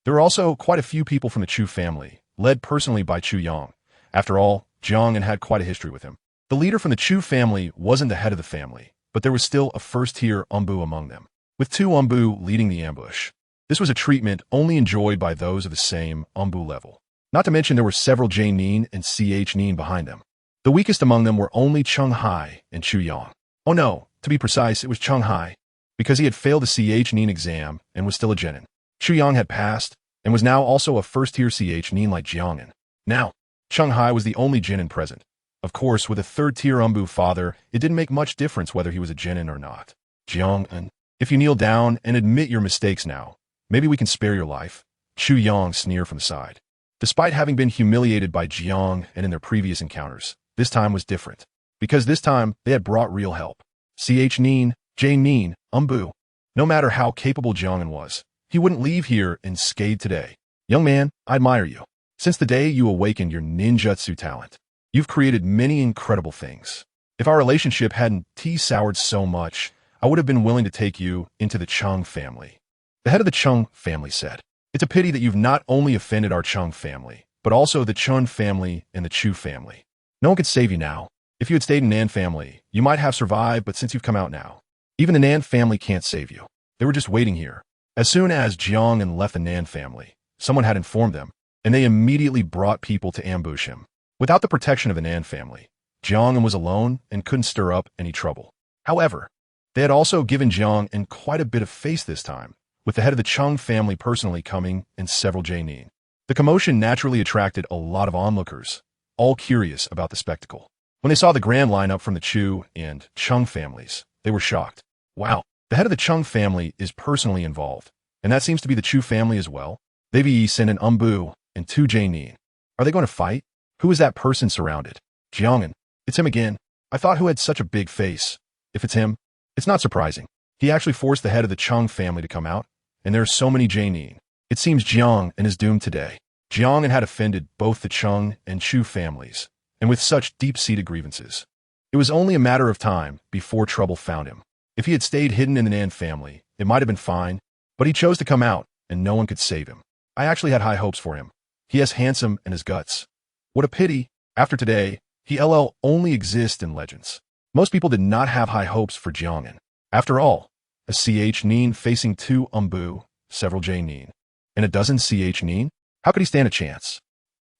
There were also quite a few people from the Chu family, led personally by Chu Yang. After all, Jiang An had quite a history with him. The leader from the Chu family wasn't the head of the family, but there was still a first-tier Umbu among them, with 2 Umbu leading the ambush. This was a treatment only enjoyed by those of the same Umbu level. Not to mention there were several J Nin and CH Nin behind them. The weakest among them were only Cheng Hai and Chu Yang. Oh no, to be precise, it was Cheng Hai, because he had failed the CH Nin exam and was still a genin. Chu Yang had passed, and was now also a first-tier CH Nin like Jiang An. Now, Cheng Hai was the only genin present. Of course, with a third-tier Umbu father, it didn't make much difference whether he was a genin or not. Jiang An, if you kneel down and admit your mistakes now, maybe we can spare your life. Chu Yang sneered from the side. Despite having been humiliated by Jiang and in their previous encounters, this time was different. Because this time, they had brought real help. CH Nin, J Nin, Umbu. No matter how capable Jiang An was, he wouldn't leave here unscathed today. Young man, I admire you. Since the day you awakened your ninjutsu talent, you've created many incredible things. If our relationship hadn't soured so much, I would have been willing to take you into the Cheng family. The head of the Cheng family said. It's a pity that you've not only offended our Cheng family, but also the Chun family and the Chu family. No one could save you now. If you had stayed in Nan family, you might have survived, but since you've come out now, even the Nan family can't save you. They were just waiting here. As soon as Jiang An left the Nan family, someone had informed them, and they immediately brought people to ambush him. Without the protection of the Nan family, Jiang An was alone and couldn't stir up any trouble. However, they had also given Jiang An quite a bit of face this time, with the head of the Cheng family personally coming and several J Nin. The commotion naturally attracted a lot of onlookers, all curious about the spectacle. When they saw the grand lineup from the Chu and Cheng families, they were shocked. Wow, the head of the Cheng family is personally involved, and that seems to be the Chu family as well. They've sent an Umbu and 2 J Nin. Are they going to fight? Who is that person surrounded? Jiang An. It's him again. I thought who had such a big face. If it's him, it's not surprising. He actually forced the head of the Cheng family to come out, and there are so many J Nin. It seems Jiang An is doomed today. Jiang An had offended both the Cheng and Chu families, and with such deep-seated grievances. It was only a matter of time before trouble found him. If he had stayed hidden in the Nan family, it might have been fine, but he chose to come out, and no one could save him. I actually had high hopes for him. He is handsome and his guts. What a pity. After today, he only exists in legends. Most people did not have high hopes for Jiang An. After all, a CH Nin facing 2 Umbu, several J Nin, and a dozen CH Nin? How could he stand a chance?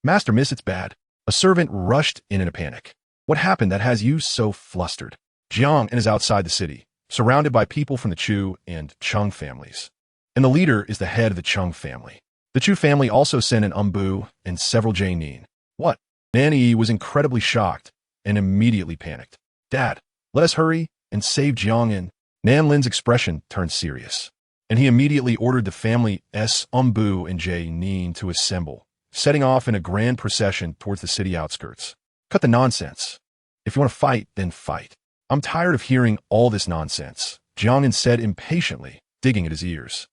Master Miss, it's bad. A servant rushed in a panic. What happened that has you so flustered? Jiang An is outside the city. surrounded by people from the Chu and Chung families. And the leader is the head of the Chung family. The Chu family also sent an Umbu and several Jainin. What? Nan was incredibly shocked and immediately panicked. Dad, let us hurry and save Jiang An. Nan Lin's expression turned serious, and he immediately ordered the family's Umbu and Jainin to assemble, setting off in a grand procession towards the city outskirts. Cut the nonsense. If you want to fight, then fight. I'm tired of hearing all this nonsense, Jiang An said impatiently, digging at his ears.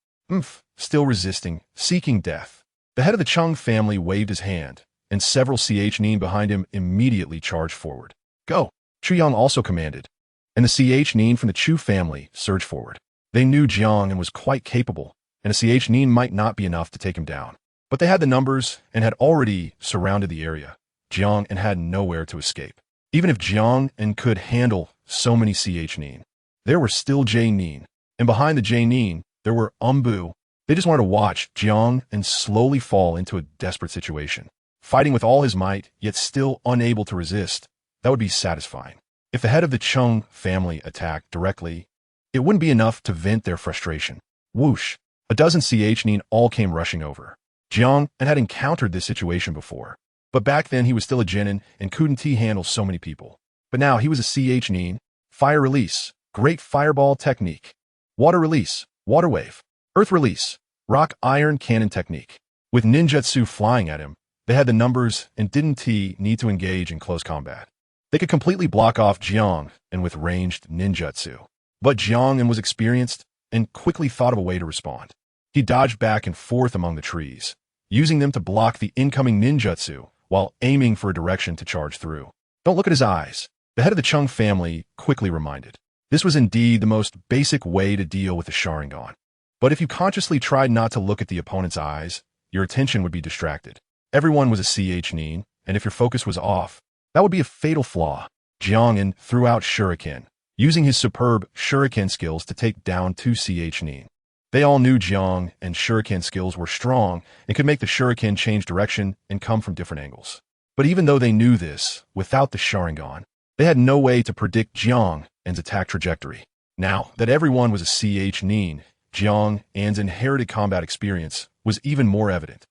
Still resisting, seeking death. The head of the Chung family waved his hand, and several Nin behind him immediately charged forward. Go! Chu Yang also commanded, and the Nin from the Chu family surged forward. They knew Jiang An was quite capable, and a Nin might not be enough to take him down. But they had the numbers and had already surrounded the area. Jiang An had nowhere to escape. Even if Jiang An could handle so many Nin, there were still Jainin, and behind the Jainin, there were Umbu. They just wanted to watch Jiang An slowly fall into a desperate situation. Fighting with all his might, yet still unable to resist, that would be satisfying. If the head of the Chung family attacked directly, it wouldn't be enough to vent their frustration. Whoosh! A dozen Nin all came rushing over. Jiang An had encountered this situation before, but back then he was still a genin and couldn't handle so many people. But now he was a Nin. Fire release, great fireball technique. Water release, water wave. Earth release, rock iron cannon technique. With ninjutsu flying at him, they had the numbers and didn't need to engage in close combat. They could completely block off Jiang An with ranged ninjutsu. But Jiang An was experienced and quickly thought of a way to respond. He dodged back and forth among the trees, using them to block the incoming ninjutsu while aiming for a direction to charge through. Don't look at his eyes, the head of the Chung family quickly reminded. This was indeed the most basic way to deal with the Sharingan. But if you consciously tried not to look at the opponent's eyes, your attention would be distracted. Everyone was a Nin, and if your focus was off, that would be a fatal flaw. Jiang An threw out Shuriken, using his superb Shuriken skills to take down two Nin. They all knew Jiang An's Shuriken skills were strong and could make the Shuriken change direction and come from different angles. But even though they knew this, without the Sharingan, they had no way to predict Jiang An's attack trajectory. Now that everyone was a Nin, Jiang An's inherited combat experience was even more evident.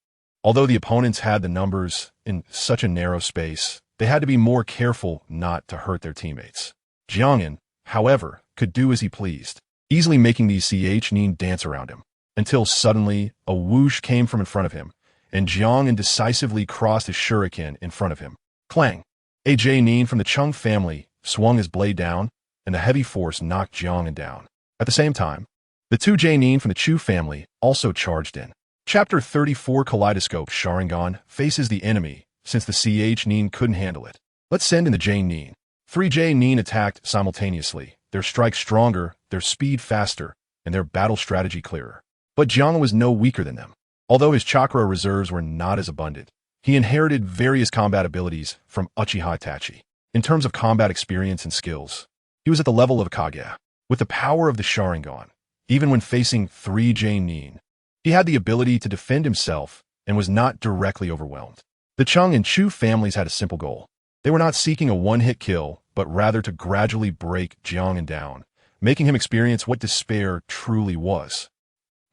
Although the opponents had the numbers in such a narrow space, they had to be more careful not to hurt their teammates. Jiang An, however, could do as he pleased, easily making these Nin dance around him, until suddenly a whoosh came from in front of him, and Jiang An decisively crossed his shuriken in front of him. Clang! A Nin from the Chung family swung his blade down, and the heavy force knocked Jiang An down. At the same time, the two Nin from the Chu family also charged in. Chapter 34 Kaleidoscope Sharingan faces the enemy, since the Nin couldn't handle it. Let's send in the Nin. 3 Nin attacked simultaneously, their strikes stronger, their speed faster, and their battle strategy clearer. But Jiang An was no weaker than them. Although his chakra reserves were not as abundant, he inherited various combat abilities from Uchiha Itachi. In terms of combat experience and skills, he was at the level of a Kage. With the power of the Sharingan, even when facing 3 Nin, he had the ability to defend himself and was not directly overwhelmed. The Chung and Chu families had a simple goal. They were not seeking a one-hit kill, but rather to gradually break Jiang An down, making him experience what despair truly was.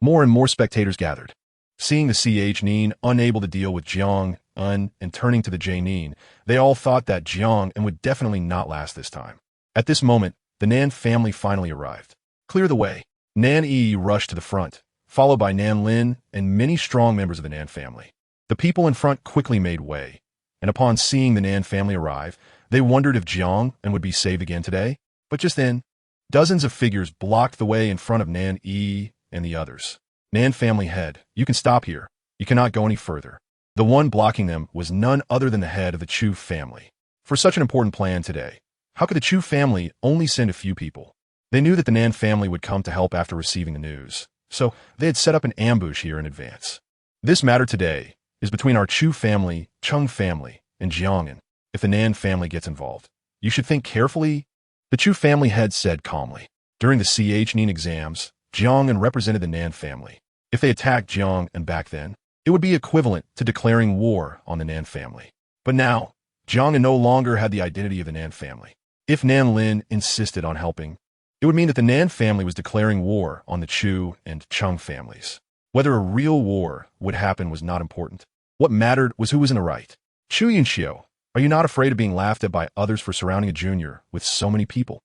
More and more spectators gathered. Seeing the Nin unable to deal with Jiang An and turning to the Nin, they all thought that Jiang An would definitely not last this time. At this moment, the Nan family finally arrived. Clear the way. Nan rushed to the front, followed by Nan Lin and many strong members of the Nan family. The people in front quickly made way, and upon seeing the Nan family arrive, they wondered if Jiang An would be saved again today. But just then, dozens of figures blocked the way in front of Nan and the others. Nan family head, you can stop here. You cannot go any further. The one blocking them was none other than the head of the Chu family. For such an important plan today, how could the Chu family only send a few people? They knew that the Nan family would come to help after receiving the news, so they had set up an ambush here in advance. This matter today is between our Chu family, Chung family, and Jiang An. If the Nan family gets involved, you should think carefully, the Chu family head said calmly. During the Nin exams, Jiang An represented the Nan family. If they attacked Jiang An back then, it would be equivalent to declaring war on the Nan family. But now, Jiang An no longer had the identity of the Nan family. If Nan Lin insisted on helping, It would mean that the Nan family was declaring war on the Chu and Chung families. Whether a real war would happen was not important. What mattered was who was in the right. Chu Yunxiu, are you not afraid of being laughed at by others for surrounding a junior with so many people?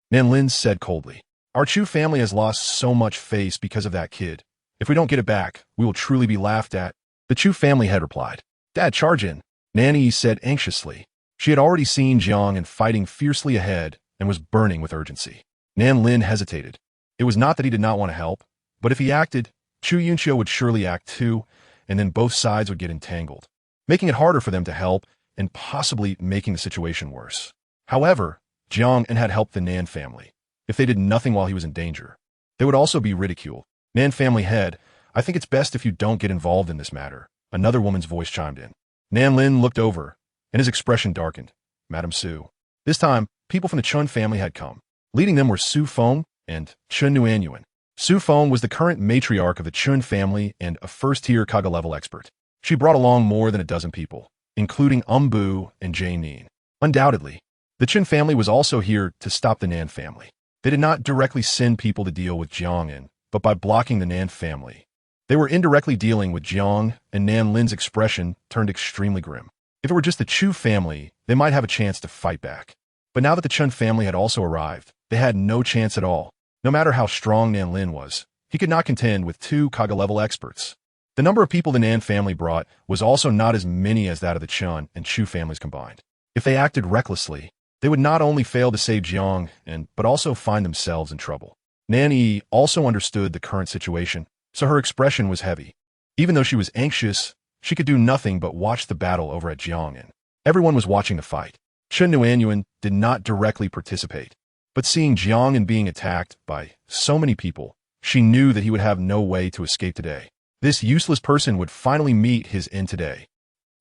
Nan Lin said coldly. Our Chu family has lost so much face because of that kid. If we don't get it back, we will truly be laughed at. The Chu family head replied. Dad, charge in. Nanny said anxiously. She had already seen Jiang An fighting fiercely ahead and was burning with urgency. Nan Lin hesitated. It was not that he did not want to help, but if he acted, Chu Yunxiu would surely act too, and then both sides would get entangled, making it harder for them to help and possibly making the situation worse. However, Jiang An had helped the Nan family. If they did nothing while he was in danger, they would also be ridiculed. Nan family head, I think it's best if you don't get involved in this matter. Another woman's voice chimed in. Nan Lin looked over, and his expression darkened. Madam Su. This time, people from the Chun family had come. Leading them were Su Feng and Chun Nuanyuan. Su Feng was the current matriarch of the Chun family and a first-tier Kaga-level expert. She brought along more than a dozen people, including Bu and Jay Nin. Undoubtedly, the Chun family was also here to stop the Nan family. They did not directly send people to deal with Jiang An, but by blocking the Nan family, they were indirectly dealing with Jiang, and Nan Lin's expression turned extremely grim. If it were just the Chu family, they might have a chance to fight back. But now that the Chun family had also arrived, they had no chance at all. No matter how strong Nan Lin was, he could not contend with two Kaga-level experts. The number of people the Nan family brought was also not as many as that of the Chun and Chu families combined. If they acted recklessly, they would not only fail to save Jiang An, but also find themselves in trouble. Nan Yi also understood the current situation, so her expression was heavy. Even though she was anxious, she could do nothing but watch the battle over at Jiang An. Everyone was watching the fight. Chun Nuanyuan did not directly participate, but seeing Jiang An being attacked by so many people, she knew that he would have no way to escape today. This useless person would finally meet his end today.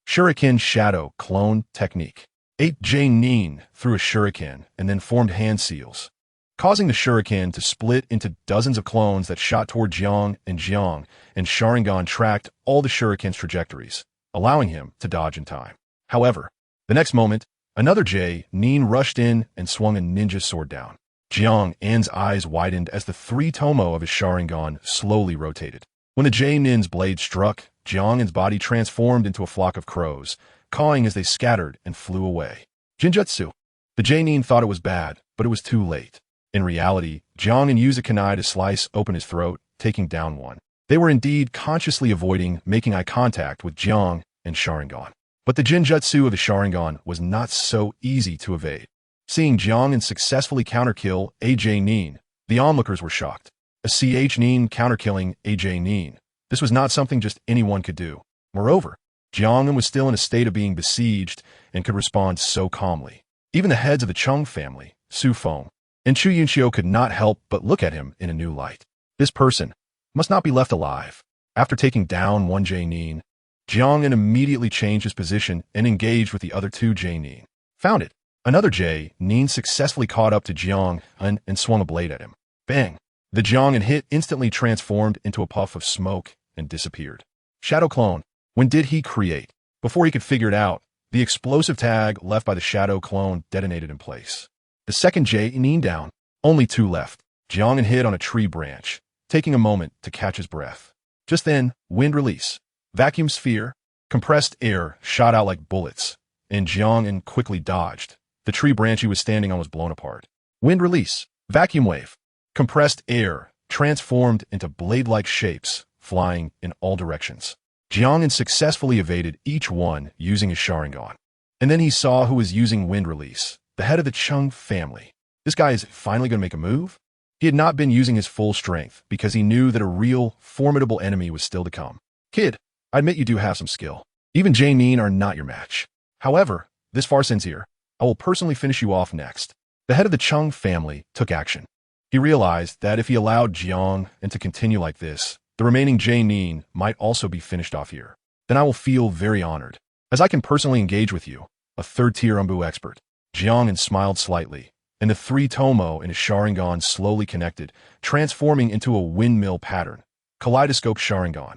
Shuriken Shadow Clone Technique. 8 Jay Nin threw a shuriken and then formed hand seals, causing the shuriken to split into dozens of clones that shot toward Jiang, and Sharingan tracked all the shuriken's trajectories, allowing him to dodge in time. However, the next moment, another Jay Nin rushed in and swung a ninja sword down. Jiang An's eyes widened as the 3 tomo of his Sharingan slowly rotated. When the Jay Nin's blade struck, Jiang An's body transformed into a flock of crows, cawing as they scattered and flew away. Genjutsu. The Jay Nin thought it was bad, but it was too late. In reality, Jiang An used a kunai to slice open his throat, taking down one. They were indeed consciously avoiding making eye contact with Jiang and Sharingan. But the Genjutsu of the Sharingan was not so easy to evade. Seeing Jiang An successfully counterkill AJ Nin, the onlookers were shocked. A CH Nin counterkilling AJ Nin. This was not something just anyone could do. Moreover, Jiang An was still in a state of being besieged and could respond so calmly. Even the heads of the Chung family, Su Feng and Chu Yunxiu, could not help but look at him in a new light. This person must not be left alive. After taking down one Jay Nin, Jiang An immediately changed his position and engaged with the other 2 Jay Nin. Found it. Another Jay Nin successfully caught up to Jiang An and swung a blade at him. Bang! The Jiang An hit instantly transformed into a puff of smoke and disappeared. Shadow Clone. When did he create? Before he could figure it out, the explosive tag left by the Shadow Clone detonated in place. The second Jay Nin down. Only 2 left. Jiang An hid on a tree branch, taking a moment to catch his breath. Just then, wind release. Vacuum sphere. Compressed air shot out like bullets, and Jiang An quickly dodged. The tree branch he was standing on was blown apart. Wind release. Vacuum wave. Compressed air transformed into blade-like shapes, flying in all directions. Jiang An successfully evaded each one using his Sharingan. And then he saw who was using wind release, the head of the Chung family. This guy is finally going to make a move? He had not been using his full strength because he knew that a real, formidable enemy was still to come. Kid, I admit you do have some skill. Even Jay Nin are not your match. However, this farce ends here. I will personally finish you off next. The head of the Chung family took action. He realized that if he allowed Jiang An to continue like this, the remaining Jay Nin might also be finished off here. Then I will feel very honored, as I can personally engage with you, a 3rd-tier Umbu expert. Jiang An smiled slightly, and the 3 tomo in his Sharingan slowly connected, transforming into a windmill pattern. Kaleidoscope Sharingan.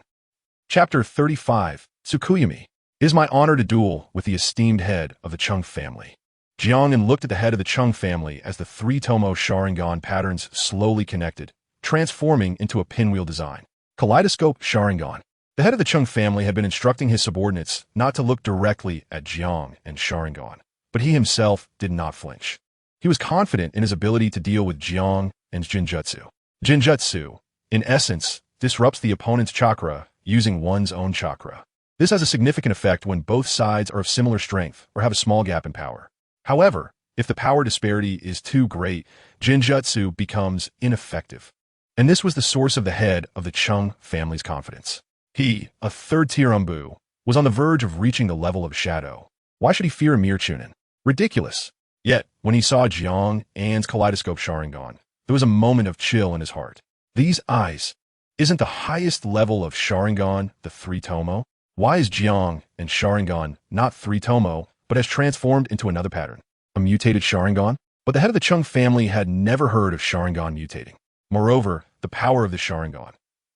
Chapter 35, Tsukuyami. It is my honor to duel with the esteemed head of the Chung family. Jiang An looked at the head of the Chung family as the three-tomo Sharingan patterns slowly connected, transforming into a pinwheel design. Kaleidoscope Sharingan. The head of the Chung family had been instructing his subordinates not to look directly at Jiang and Sharingan, but he himself did not flinch. He was confident in his ability to deal with Jiang and Genjutsu. Genjutsu, in essence, disrupts the opponent's chakra using one's own chakra. This has a significant effect when both sides are of similar strength or have a small gap in power. However, if the power disparity is too great, Genjutsu becomes ineffective. And this was the source of the head of the Chung family's confidence. He, a third-tier Umbu, was on the verge of reaching the level of shadow. Why should he fear a mere Chunin? Ridiculous. Yet, when he saw Jiang An's kaleidoscope Sharingan, there was a moment of chill in his heart. These eyes. Isn't the highest level of Sharingan the three-tomo? Why is Jiang and Sharingan not three-tomo, but has transformed into another pattern? A mutated Sharingan? But the head of the Chung family had never heard of Sharingan mutating. Moreover, the power of the Sharingan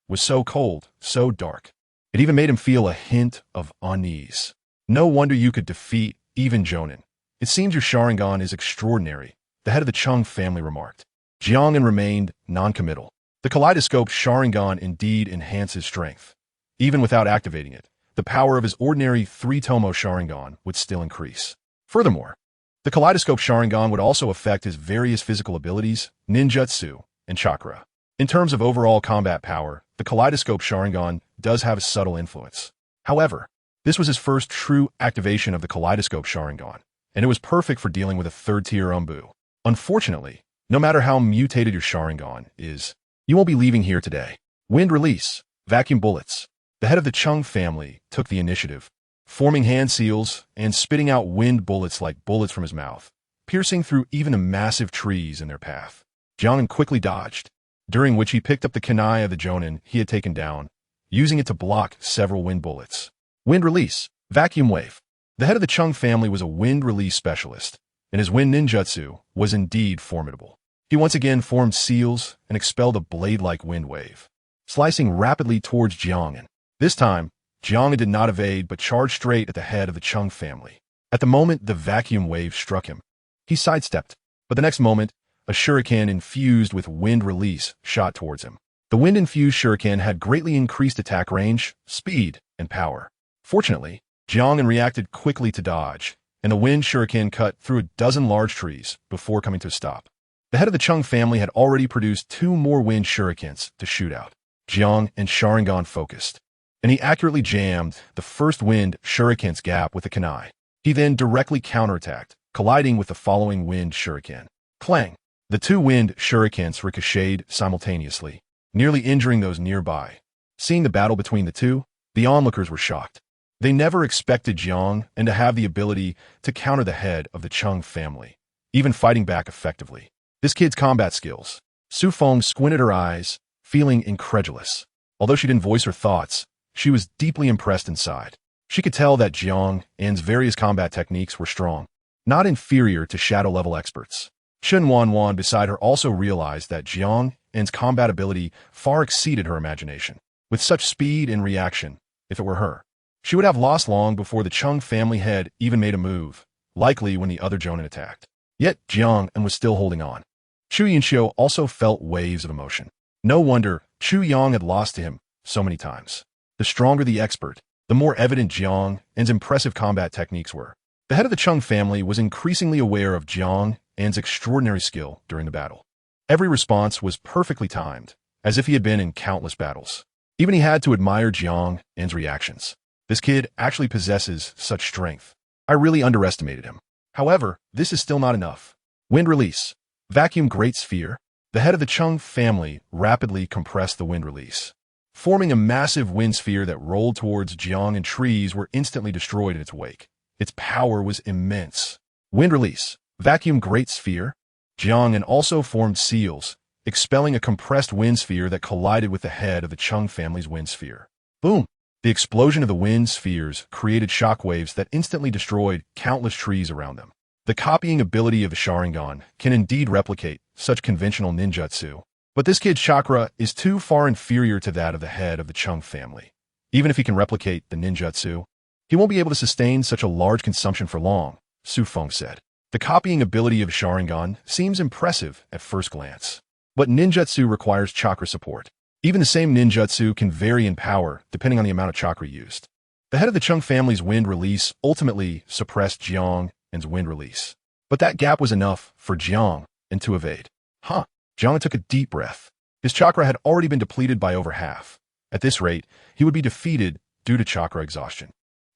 was so cold, so dark. It even made him feel a hint of unease. No wonder you could defeat even Jonin. It seems your Sharingan is extraordinary, the head of the Chung family remarked. Jiang An remained non-committal. The kaleidoscope Sharingan indeed enhances strength. Even without activating it, the power of his ordinary three-tomo Sharingan would still increase. Furthermore, the kaleidoscope Sharingan would also affect his various physical abilities, ninjutsu, and chakra. In terms of overall combat power, the kaleidoscope Sharingan does have a subtle influence. However, this was his first true activation of the kaleidoscope Sharingan, and it was perfect for dealing with a third-tier Umbu. Unfortunately, no matter how mutated your Sharingan is, you won't be leaving here today. Wind release, vacuum bullets. The head of the Chung family took the initiative, forming hand seals and spitting out wind bullets like bullets from his mouth, piercing through even the massive trees in their path. Jiang An quickly dodged, during which he picked up the kunai of the Jonin he had taken down, using it to block several wind bullets. Wind release, vacuum wave. The head of the Chung family was a wind release specialist, and his wind ninjutsu was indeed formidable. He once again formed seals and expelled a blade-like wind wave, slicing rapidly towards Jiang An. This time, Jiang An did not evade but charged straight at the head of the Chung family. At the moment the vacuum wave struck him, he sidestepped, but the next moment, a shuriken infused with wind release shot towards him. The wind-infused shuriken had greatly increased attack range, speed, and power. Fortunately, Jiang An reacted quickly to dodge, and the wind shuriken cut through a dozen large trees before coming to a stop. The head of the Chung family had already produced 2 more wind shurikens to shoot out. Jiang and Sharingan focused, and he accurately jammed the first wind shuriken's gap with a kunai. He then directly counterattacked, colliding with the following wind shuriken. Clang! The 2 wind shurikens ricocheted simultaneously, nearly injuring those nearby. Seeing the battle between the two, the onlookers were shocked. They never expected Jiang An to have the ability to counter the head of the Chung family, even fighting back effectively. This kid's combat skills. Su Feng squinted her eyes, feeling incredulous. Although she didn't voice her thoughts, she was deeply impressed inside. She could tell that Jiang An's various combat techniques were strong, not inferior to shadow-level experts. Chen Wanwan beside her also realized that Jiang An's combat ability far exceeded her imagination. With such speed and reaction, if it were her, she would have lost long before the Chung family head even made a move, likely when the other Jonin attacked. Yet Jiang An was still holding on. Chu Yinxiu also felt waves of emotion. No wonder Chu Yang had lost to him so many times. The stronger the expert, the more evident Jiang An's impressive combat techniques were. The head of the Chung family was increasingly aware of Jiang An's extraordinary skill during the battle. Every response was perfectly timed, as if he had been in countless battles. Even he had to admire Jiang An's reactions. This kid actually possesses such strength. I really underestimated him. However, this is still not enough. Wind release. Vacuum great sphere. The head of the Chung family rapidly compressed the wind release, forming a massive wind sphere that rolled towards Jiang, and trees were instantly destroyed in its wake. Its power was immense. Wind release. Vacuum great sphere. Jiang An also formed seals, expelling a compressed wind sphere that collided with the head of the Chung family's wind sphere. Boom! The explosion of the wind spheres created shockwaves that instantly destroyed countless trees around them. The copying ability of the Sharingan can indeed replicate such conventional ninjutsu, but this kid's chakra is too far inferior to that of the head of the Chung family. Even if he can replicate the ninjutsu, he won't be able to sustain such a large consumption for long, Su Feng said. The copying ability of Sharingan seems impressive at first glance, but ninjutsu requires chakra support. Even the same ninjutsu can vary in power depending on the amount of chakra used. The head of the Chung family's wind release ultimately suppressed Jiang An's wind release. But that gap was enough for Jiang An to evade. Jiang An took a deep breath. His chakra had already been depleted by over half. At this rate, he would be defeated due to chakra exhaustion.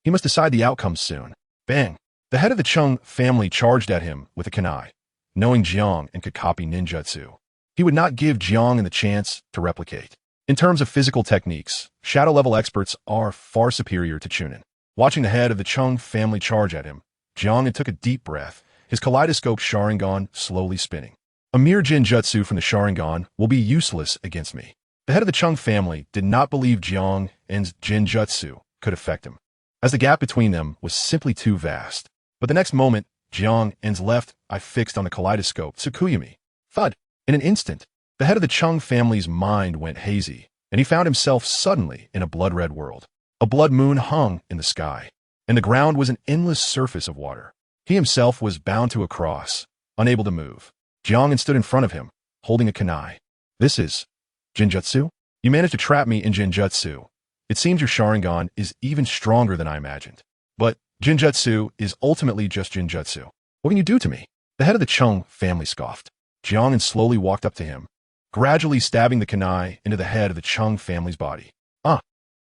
He must decide the outcome soon. Bang! The head of the Chung family charged at him with a kunai, knowing Jiang An could copy ninjutsu. He would not give Jiang An the chance to replicate. In terms of physical techniques, shadow-level experts are far superior to Chunin. Watching the head of the Chung family charge at him, Jiang An took a deep breath, his kaleidoscope Sharingan slowly spinning. A mere Genjutsu from the Sharingan will be useless against me. The head of the Chung family did not believe Jiang An's Genjutsu could affect him, as the gap between them was simply too vast. But the next moment, Jiang An's left eye fixed on the kaleidoscope Tsukuyami. Thud! In an instant, the head of the Chung family's mind went hazy, and he found himself suddenly in a blood-red world. A blood moon hung in the sky, and the ground was an endless surface of water. He himself was bound to a cross, unable to move. Jiang An stood in front of him, holding a kunai. This is Genjutsu? You managed to trap me in Genjutsu. It seems your Sharingan is even stronger than I imagined. But Genjutsu is ultimately just Genjutsu. What can you do to me? The head of the Chung family scoffed. Jiang An slowly walked up to him, gradually stabbing the kunai into the head of the Chung family's body.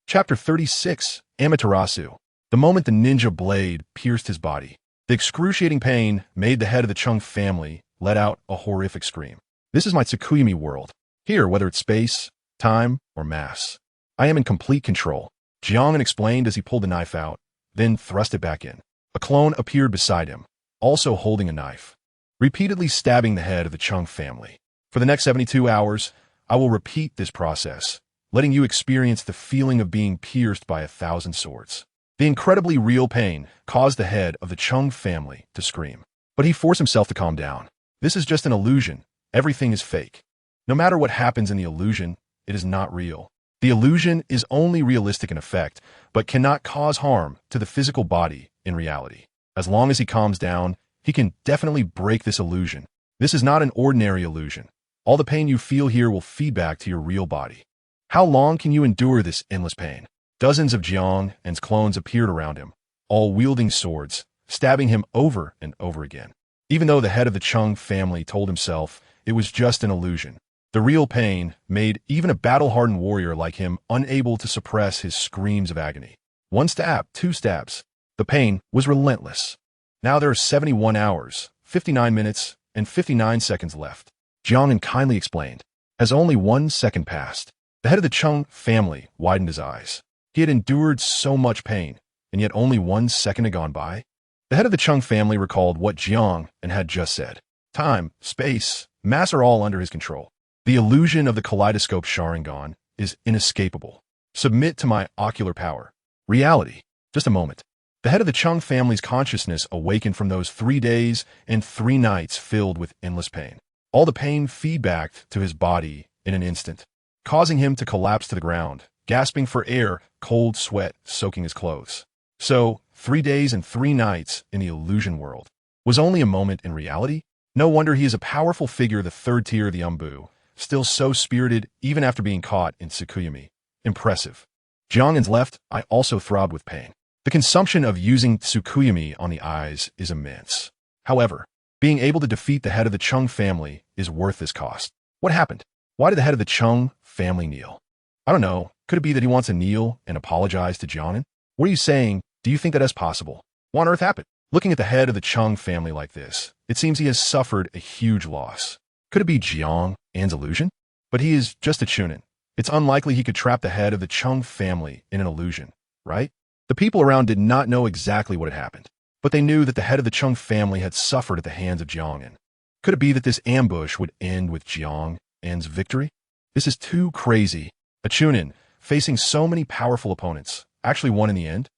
Chapter 36, Amaterasu. The moment the ninja blade pierced his body, the excruciating pain made the head of the Chung family let out a horrific scream. This is my Tsukuyami world. Here, whether it's space, time, or mass, I am in complete control. Jiang An explained as he pulled the knife out, then thrust it back in. A clone appeared beside him, also holding a knife, repeatedly stabbing the head of the Chung family. For the next 72 hours, I will repeat this process, letting you experience the feeling of being pierced by 1,000 swords. The incredibly real pain caused the head of the Chung family to scream. But he forced himself to calm down. This is just an illusion. Everything is fake. No matter what happens in the illusion, it is not real. The illusion is only realistic in effect, but cannot cause harm to the physical body in reality. As long as he calms down, he can definitely break this illusion. This is not an ordinary illusion. All the pain you feel here will feed back to your real body. How long can you endure this endless pain? Dozens of Jiang An's clones appeared around him, all wielding swords, stabbing him over and over again. Even though the head of the Chung family told himself it was just an illusion, the real pain made even a battle-hardened warrior like him unable to suppress his screams of agony. One stab, two stabs. The pain was relentless. Now there are 71 hours, 59 minutes, and 59 seconds left. Jiang An kindly explained. As only 1 second passed, the head of the Chung family widened his eyes. He had endured so much pain, and yet only 1 second had gone by. The head of the Chung family recalled what Jiang An had just said. Time, space, mass are all under his control. The illusion of the kaleidoscope Sharingan is inescapable. Submit to my ocular power. Reality. Just a moment. The head of the Chung family's consciousness awakened from those 3 days and 3 nights filled with endless pain. All the pain feedbacked to his body in an instant, causing him to collapse to the ground, gasping for air, cold sweat soaking his clothes. So, 3 days and 3 nights in the illusion world was only a moment in reality? No wonder he is a powerful figure, the third tier of the Umbu, still so spirited even after being caught in Tsukuyami. Impressive. Jiang An's left eye also throbbed with pain. The consumption of using Tsukuyami on the eyes is immense. However, being able to defeat the head of the Chung family is worth this cost. What happened? Why did the head of the Chung family kneel? I don't know. Could it be that he wants to kneel and apologize to Jiang An? What are you saying? Do you think that is possible? What on earth happened? Looking at the head of the Chung family like this, it seems he has suffered a huge loss. Could it be Jiang An's illusion? But he is just a Chunin. It's unlikely he could trap the head of the Chung family in an illusion, right? The people around did not know exactly what had happened, but they knew that the head of the Chung family had suffered at the hands of Jiang An. Could it be that this ambush would end with Jiang An's victory? This is too crazy. A Chunin, facing so many powerful opponents, actually won in the end?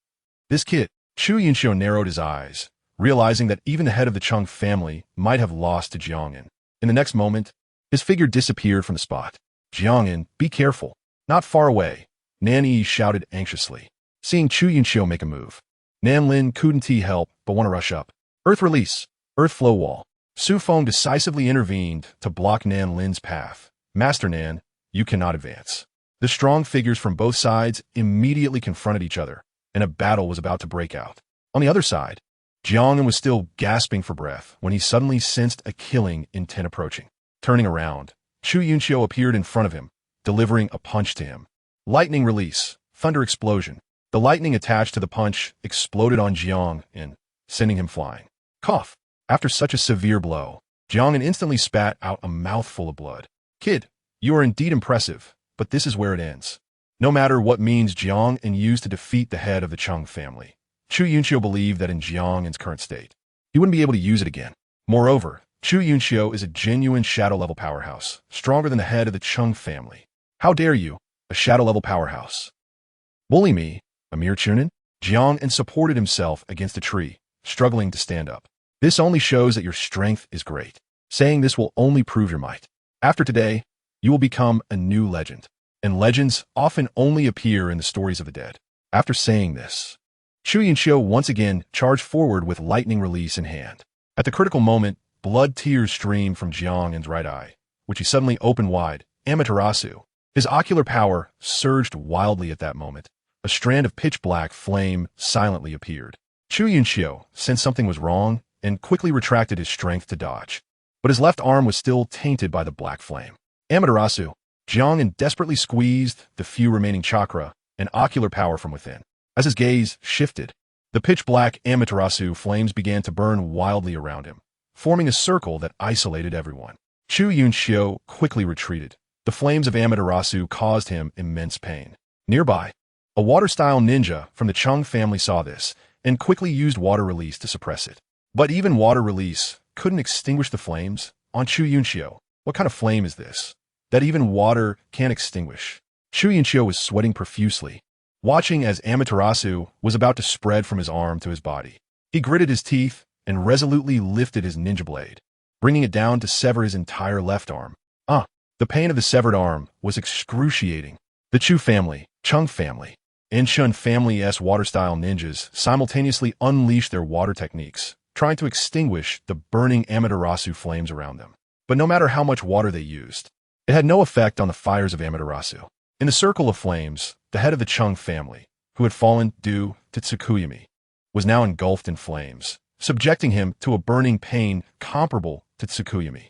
This kid, Chu Yunxiu, narrowed his eyes, realizing that even the head of the Chung family might have lost to Jiang An. In the next moment, his figure disappeared from the spot. Jiang An, be careful. Not far away, Nan Yi shouted anxiously, seeing Chu Yunxiu make a move. Nan Lin couldn't help but want to rush up. Earth release. Earth flow wall. Su Feng decisively intervened to block Nan Lin's path. Master Nan, you cannot advance. The strong figures from both sides immediately confronted each other, and a battle was about to break out. On the other side, Jiang An was still gasping for breath when he suddenly sensed a killing intent approaching. Turning around, Chu Yunqiu appeared in front of him, delivering a punch to him. Lightning release, thunder explosion. The lightning attached to the punch exploded on Jiang An, sending him flying. Cough. After such a severe blow, Jiang An instantly spat out a mouthful of blood. Kid, you are indeed impressive, but this is where it ends. No matter what means Jiang An used to defeat the head of the Chung family, Chu Yunqiu believed that in Jiang An's current state, he wouldn't be able to use it again. Moreover, Chu Yunqiu is a genuine shadow-level powerhouse, stronger than the head of the Chung family. How dare you, a shadow-level powerhouse? Bully me, a mere chunin? Jiang An supported himself against a tree, struggling to stand up. This only shows that your strength is great. Saying this will only prove your might. After today, you will become a new legend, and legends often only appear in the stories of the dead. After saying this, Chu Yunqiu once again charged forward with lightning release in hand. At the critical moment, blood tears streamed from Jiang An's right eye, which he suddenly opened wide. Amaterasu. His ocular power surged wildly at that moment. A strand of pitch-black flame silently appeared. Chu Yunqiu sensed something was wrong and quickly retracted his strength to dodge. But his left arm was still tainted by the black flame. Amaterasu. Jiang An desperately squeezed the few remaining chakra and ocular power from within. As his gaze shifted, the pitch-black Amaterasu flames began to burn wildly around him, forming a circle that isolated everyone. Chu Yunqiu quickly retreated. The flames of Amaterasu caused him immense pain. Nearby, a water-style ninja from the Chung family saw this and quickly used water release to suppress it. But even water release couldn't extinguish the flames on Chu Yunqiu. What kind of flame is this that even water can't extinguish? Chu Yunqiu was sweating profusely, watching as Amaterasu was about to spread from his arm to his body. He gritted his teeth and resolutely lifted his ninja blade, bringing it down to sever his entire left arm. The pain of the severed arm was excruciating. The Chu family, Chung family, and Chun family's water-style ninjas simultaneously unleashed their water techniques, trying to extinguish the burning Amaterasu flames around them. But no matter how much water they used, it had no effect on the fires of Amaterasu. In the circle of flames, the head of the Chung family, who had fallen due to Tsukuyami, was now engulfed in flames, subjecting him to a burning pain comparable to Tsukuyami.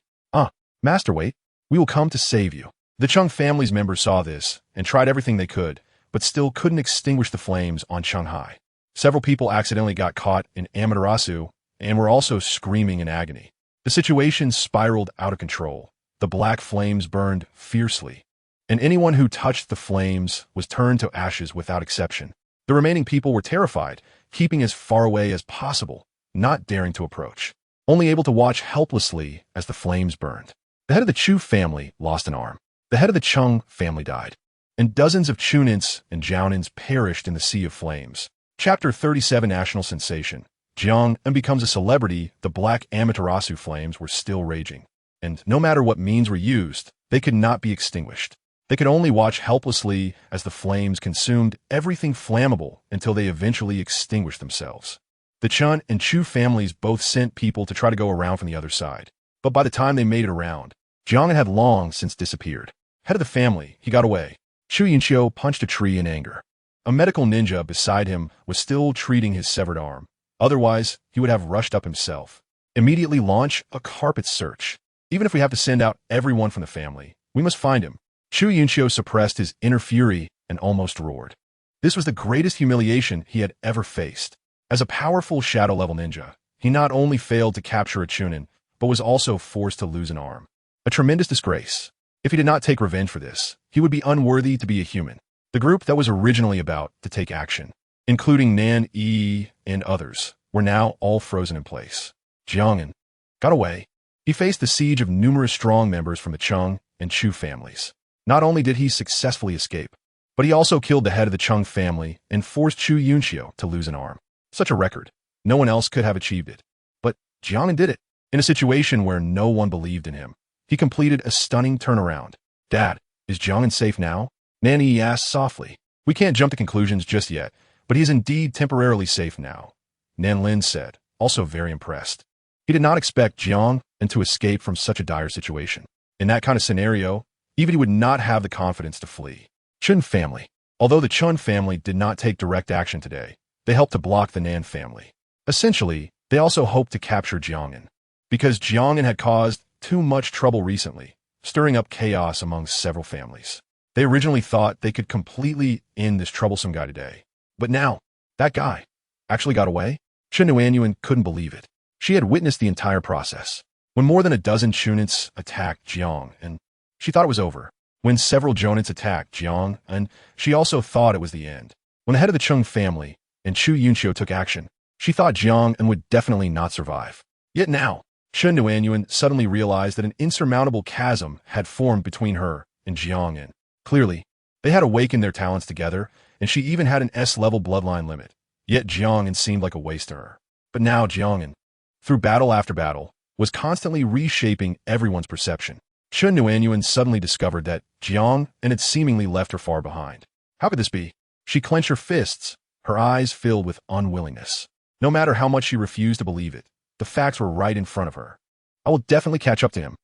Master, wait. We will come to save you. The Chung family's members saw this and tried everything they could, but still couldn't extinguish the flames on Shanghai. Several people accidentally got caught in Amaterasu and were also screaming in agony. The situation spiraled out of control. The black flames burned fiercely, and anyone who touched the flames was turned to ashes without exception. The remaining people were terrified, keeping as far away as possible, not daring to approach, only able to watch helplessly as the flames burned. The head of the Chu family lost an arm. The head of the Chung family died, and dozens of Chunins and Jiaonins perished in the sea of flames. Chapter 37 National Sensation. Jiang An becomes a celebrity. The black Amaterasu flames were still raging, and no matter what means were used, they could not be extinguished. They could only watch helplessly as the flames consumed everything flammable until they eventually extinguished themselves. The Chun and Chu families both sent people to try to go around from the other side, but by the time they made it around, Jiang An had long since disappeared. Head of the family, he got away. Chu Yunqiu punched a tree in anger. A medical ninja beside him was still treating his severed arm. Otherwise, he would have rushed up himself. Immediately launch a carpet search. Even if we have to send out everyone from the family, we must find him. Chu Yunqiu suppressed his inner fury and almost roared. This was the greatest humiliation he had ever faced. As a powerful shadow-level ninja, he not only failed to capture a Chunin, but was also forced to lose an arm. A tremendous disgrace. If he did not take revenge for this, he would be unworthy to be a human. The group that was originally about to take action, including Nan Yi and others, were now all frozen in place. Jiang An got away. He faced the siege of numerous strong members from the Chung and Chu families. Not only did he successfully escape, but he also killed the head of the Chung family and forced Chu Yunqiu to lose an arm. Such a record. No one else could have achieved it. But Jiang An did it. In a situation where no one believed in him, he completed a stunning turnaround. Dad, is Jiang An safe now? Nanny asked softly. We can't jump to conclusions just yet, but he is indeed temporarily safe now, Nan Lin said, also very impressed. He did not expect Jiang An to escape from such a dire situation. In that kind of scenario, even he would not have the confidence to flee. Chun family. Although the Chun family did not take direct action today, they helped to block the Nan family. Essentially, they also hoped to capture Jiang An, because Jiang An had caused too much trouble recently, stirring up chaos among several families. They originally thought they could completely end this troublesome guy today. But now, that guy actually got away? Chun Yuanyuan couldn't believe it. She had witnessed the entire process. When more than a dozen Chunits attacked Jiang An, she thought it was over. When several Jonits attacked Jiang An, she also thought it was the end. When the head of the Chung family and Chu Yunxiu took action, she thought Jiang An would definitely not survive. Yet now, Chun Yuanyuan suddenly realized that an insurmountable chasm had formed between her and Jiang An. Clearly, they had awakened their talents together, and she even had an S-level bloodline limit. Yet Jiang An seemed like a waste to her. But now Jiang An, through battle after battle, was constantly reshaping everyone's perception. Chun Yuanyuan suddenly discovered that Jiang An had seemingly left her far behind. How could this be? She clenched her fists, her eyes filled with unwillingness. No matter how much she refused to believe it, the facts were right in front of her. I will definitely catch up to him.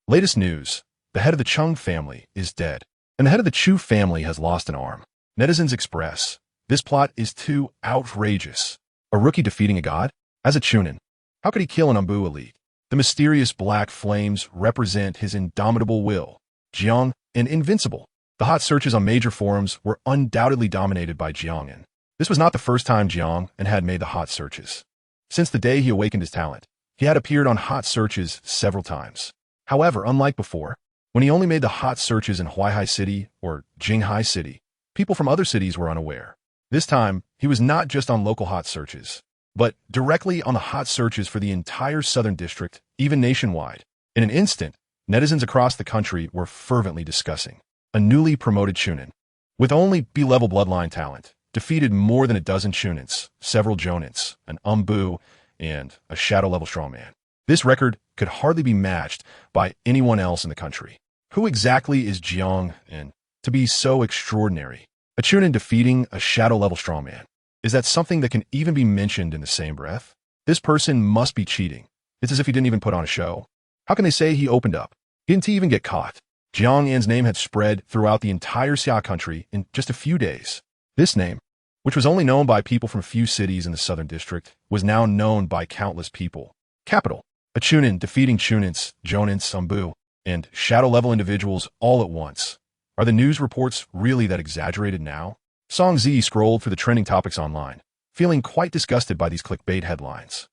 Latest news: the head of the Chung family is dead, and the head of the Chu family has lost an arm. Netizens express, this plot is too outrageous. A rookie defeating a god? As a Chunin, how could he kill an Umbu elite? The mysterious black flames represent his indomitable will. Jiang An invincible. The hot searches on major forums were undoubtedly dominated by Jiang An. This was not the first time Jiang An had made the hot searches. Since the day he awakened his talent, he had appeared on hot searches several times. However, unlike before, when he only made the hot searches in Huaihai City or Jinghai City, people from other cities were unaware. This time, he was not just on local hot searches, but directly on the hot searches for the entire Southern District, even nationwide. In an instant, netizens across the country were fervently discussing. A newly promoted Chunin, with only B-level bloodline talent, defeated more than a dozen Chunins, several Jonins, an Umbu, and a shadow-level strongman. This record could hardly be matched by anyone else in the country. Who exactly is Jiang An to be so extraordinary? A Chunin defeating a shadow-level strongman. Is that something that can even be mentioned in the same breath? This person must be cheating. It's as if he didn't even put on a show. How can they say he opened up? Didn't he even get caught? Jiang An's name had spread throughout the entire Xia country in just a few days. This name, which was only known by people from a few cities in the Southern District, was now known by countless people. Capital. A Chunin defeating Chunins, Jonins, Umbu, and shadow-level individuals all at once. Are the news reports really that exaggerated now? Song Z scrolled through the trending topics online, feeling quite disgusted by these clickbait headlines.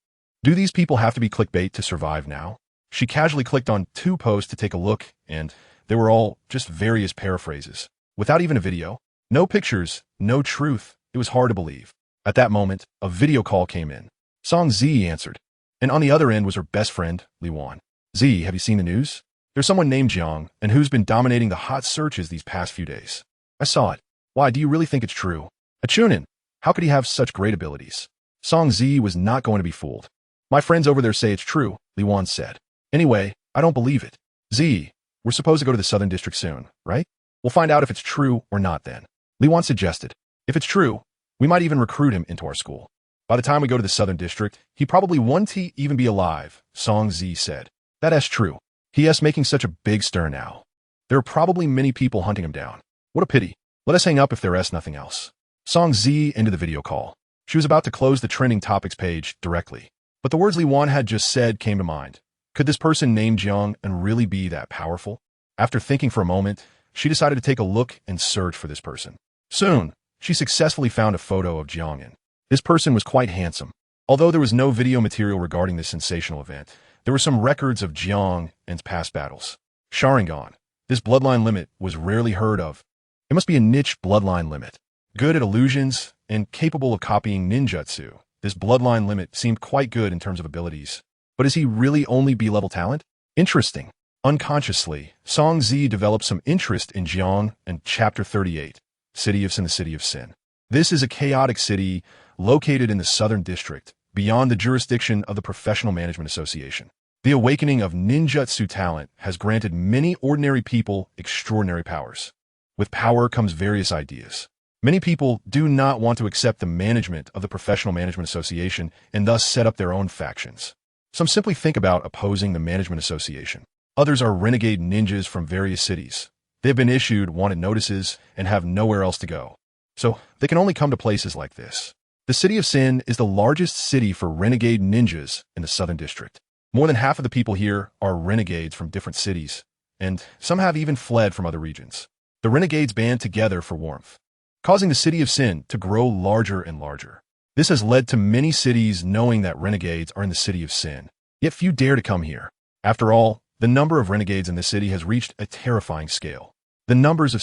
Do these people have to be clickbait to survive now? She casually clicked on 2 posts to take a look, and they were all just various paraphrases. Without even a video, no pictures, no truth. It was hard to believe. At that moment, a video call came in. Song Z answered, and on the other end was her best friend, Li Wan. Z, have you seen the news? There's someone named Jiang, and who's been dominating the hot searches these past few days. I saw it. Why, do you really think it's true? A Chunin, how could he have such great abilities? Song Z was not going to be fooled. My friends over there say it's true, Li Wan said. Anyway, I don't believe it. Z, we're supposed to go to the Southern District soon, right? We'll find out if it's true or not then. Li Wan suggested. If it's true, we might even recruit him into our school. By the time we go to the Southern District, he probably won't even be alive, Song Z said. That's true. He making such a big stir now. There are probably many people hunting him down. What a pity. Let us hang up if there is nothing else. Song Z ended the video call. She was about to close the trending topics page directly. But the words Li Wan had just said came to mind. Could this person named Jiang An really be that powerful? After thinking for a moment, she decided to take a look and search for this person. Soon, she successfully found a photo of Jiang An. This person was quite handsome. Although there was no video material regarding this sensational event, there were some records of Jiang An's past battles. Sharingan. This bloodline limit was rarely heard of. It must be a niche bloodline limit. Good at illusions and capable of copying ninjutsu, this bloodline limit seemed quite good in terms of abilities. But is he really only B-level talent? Interesting. Unconsciously, Song Z developed some interest in Jiang An Chapter 38, City of Sin, the City of Sin. This is a chaotic city located in the Southern District, beyond the jurisdiction of the Professional Management Association. The awakening of ninjutsu talent has granted many ordinary people extraordinary powers. With power comes various ideas. Many people do not want to accept the management of the Professional Management Association and thus set up their own factions. Some simply think about opposing the management association. Others are renegade ninjas from various cities. They have been issued wanted notices and have nowhere else to go. So they can only come to places like this. The City of Sin is the largest city for renegade ninjas in the Southern District. More than half of the people here are renegades from different cities, and some have even fled from other regions. The renegades band together for warmth, causing the City of Sin to grow larger and larger. This has led to many cities knowing that renegades are in the City of Sin, yet few dare to come here. After all, the number of renegades in this city has reached a terrifying scale. The numbers of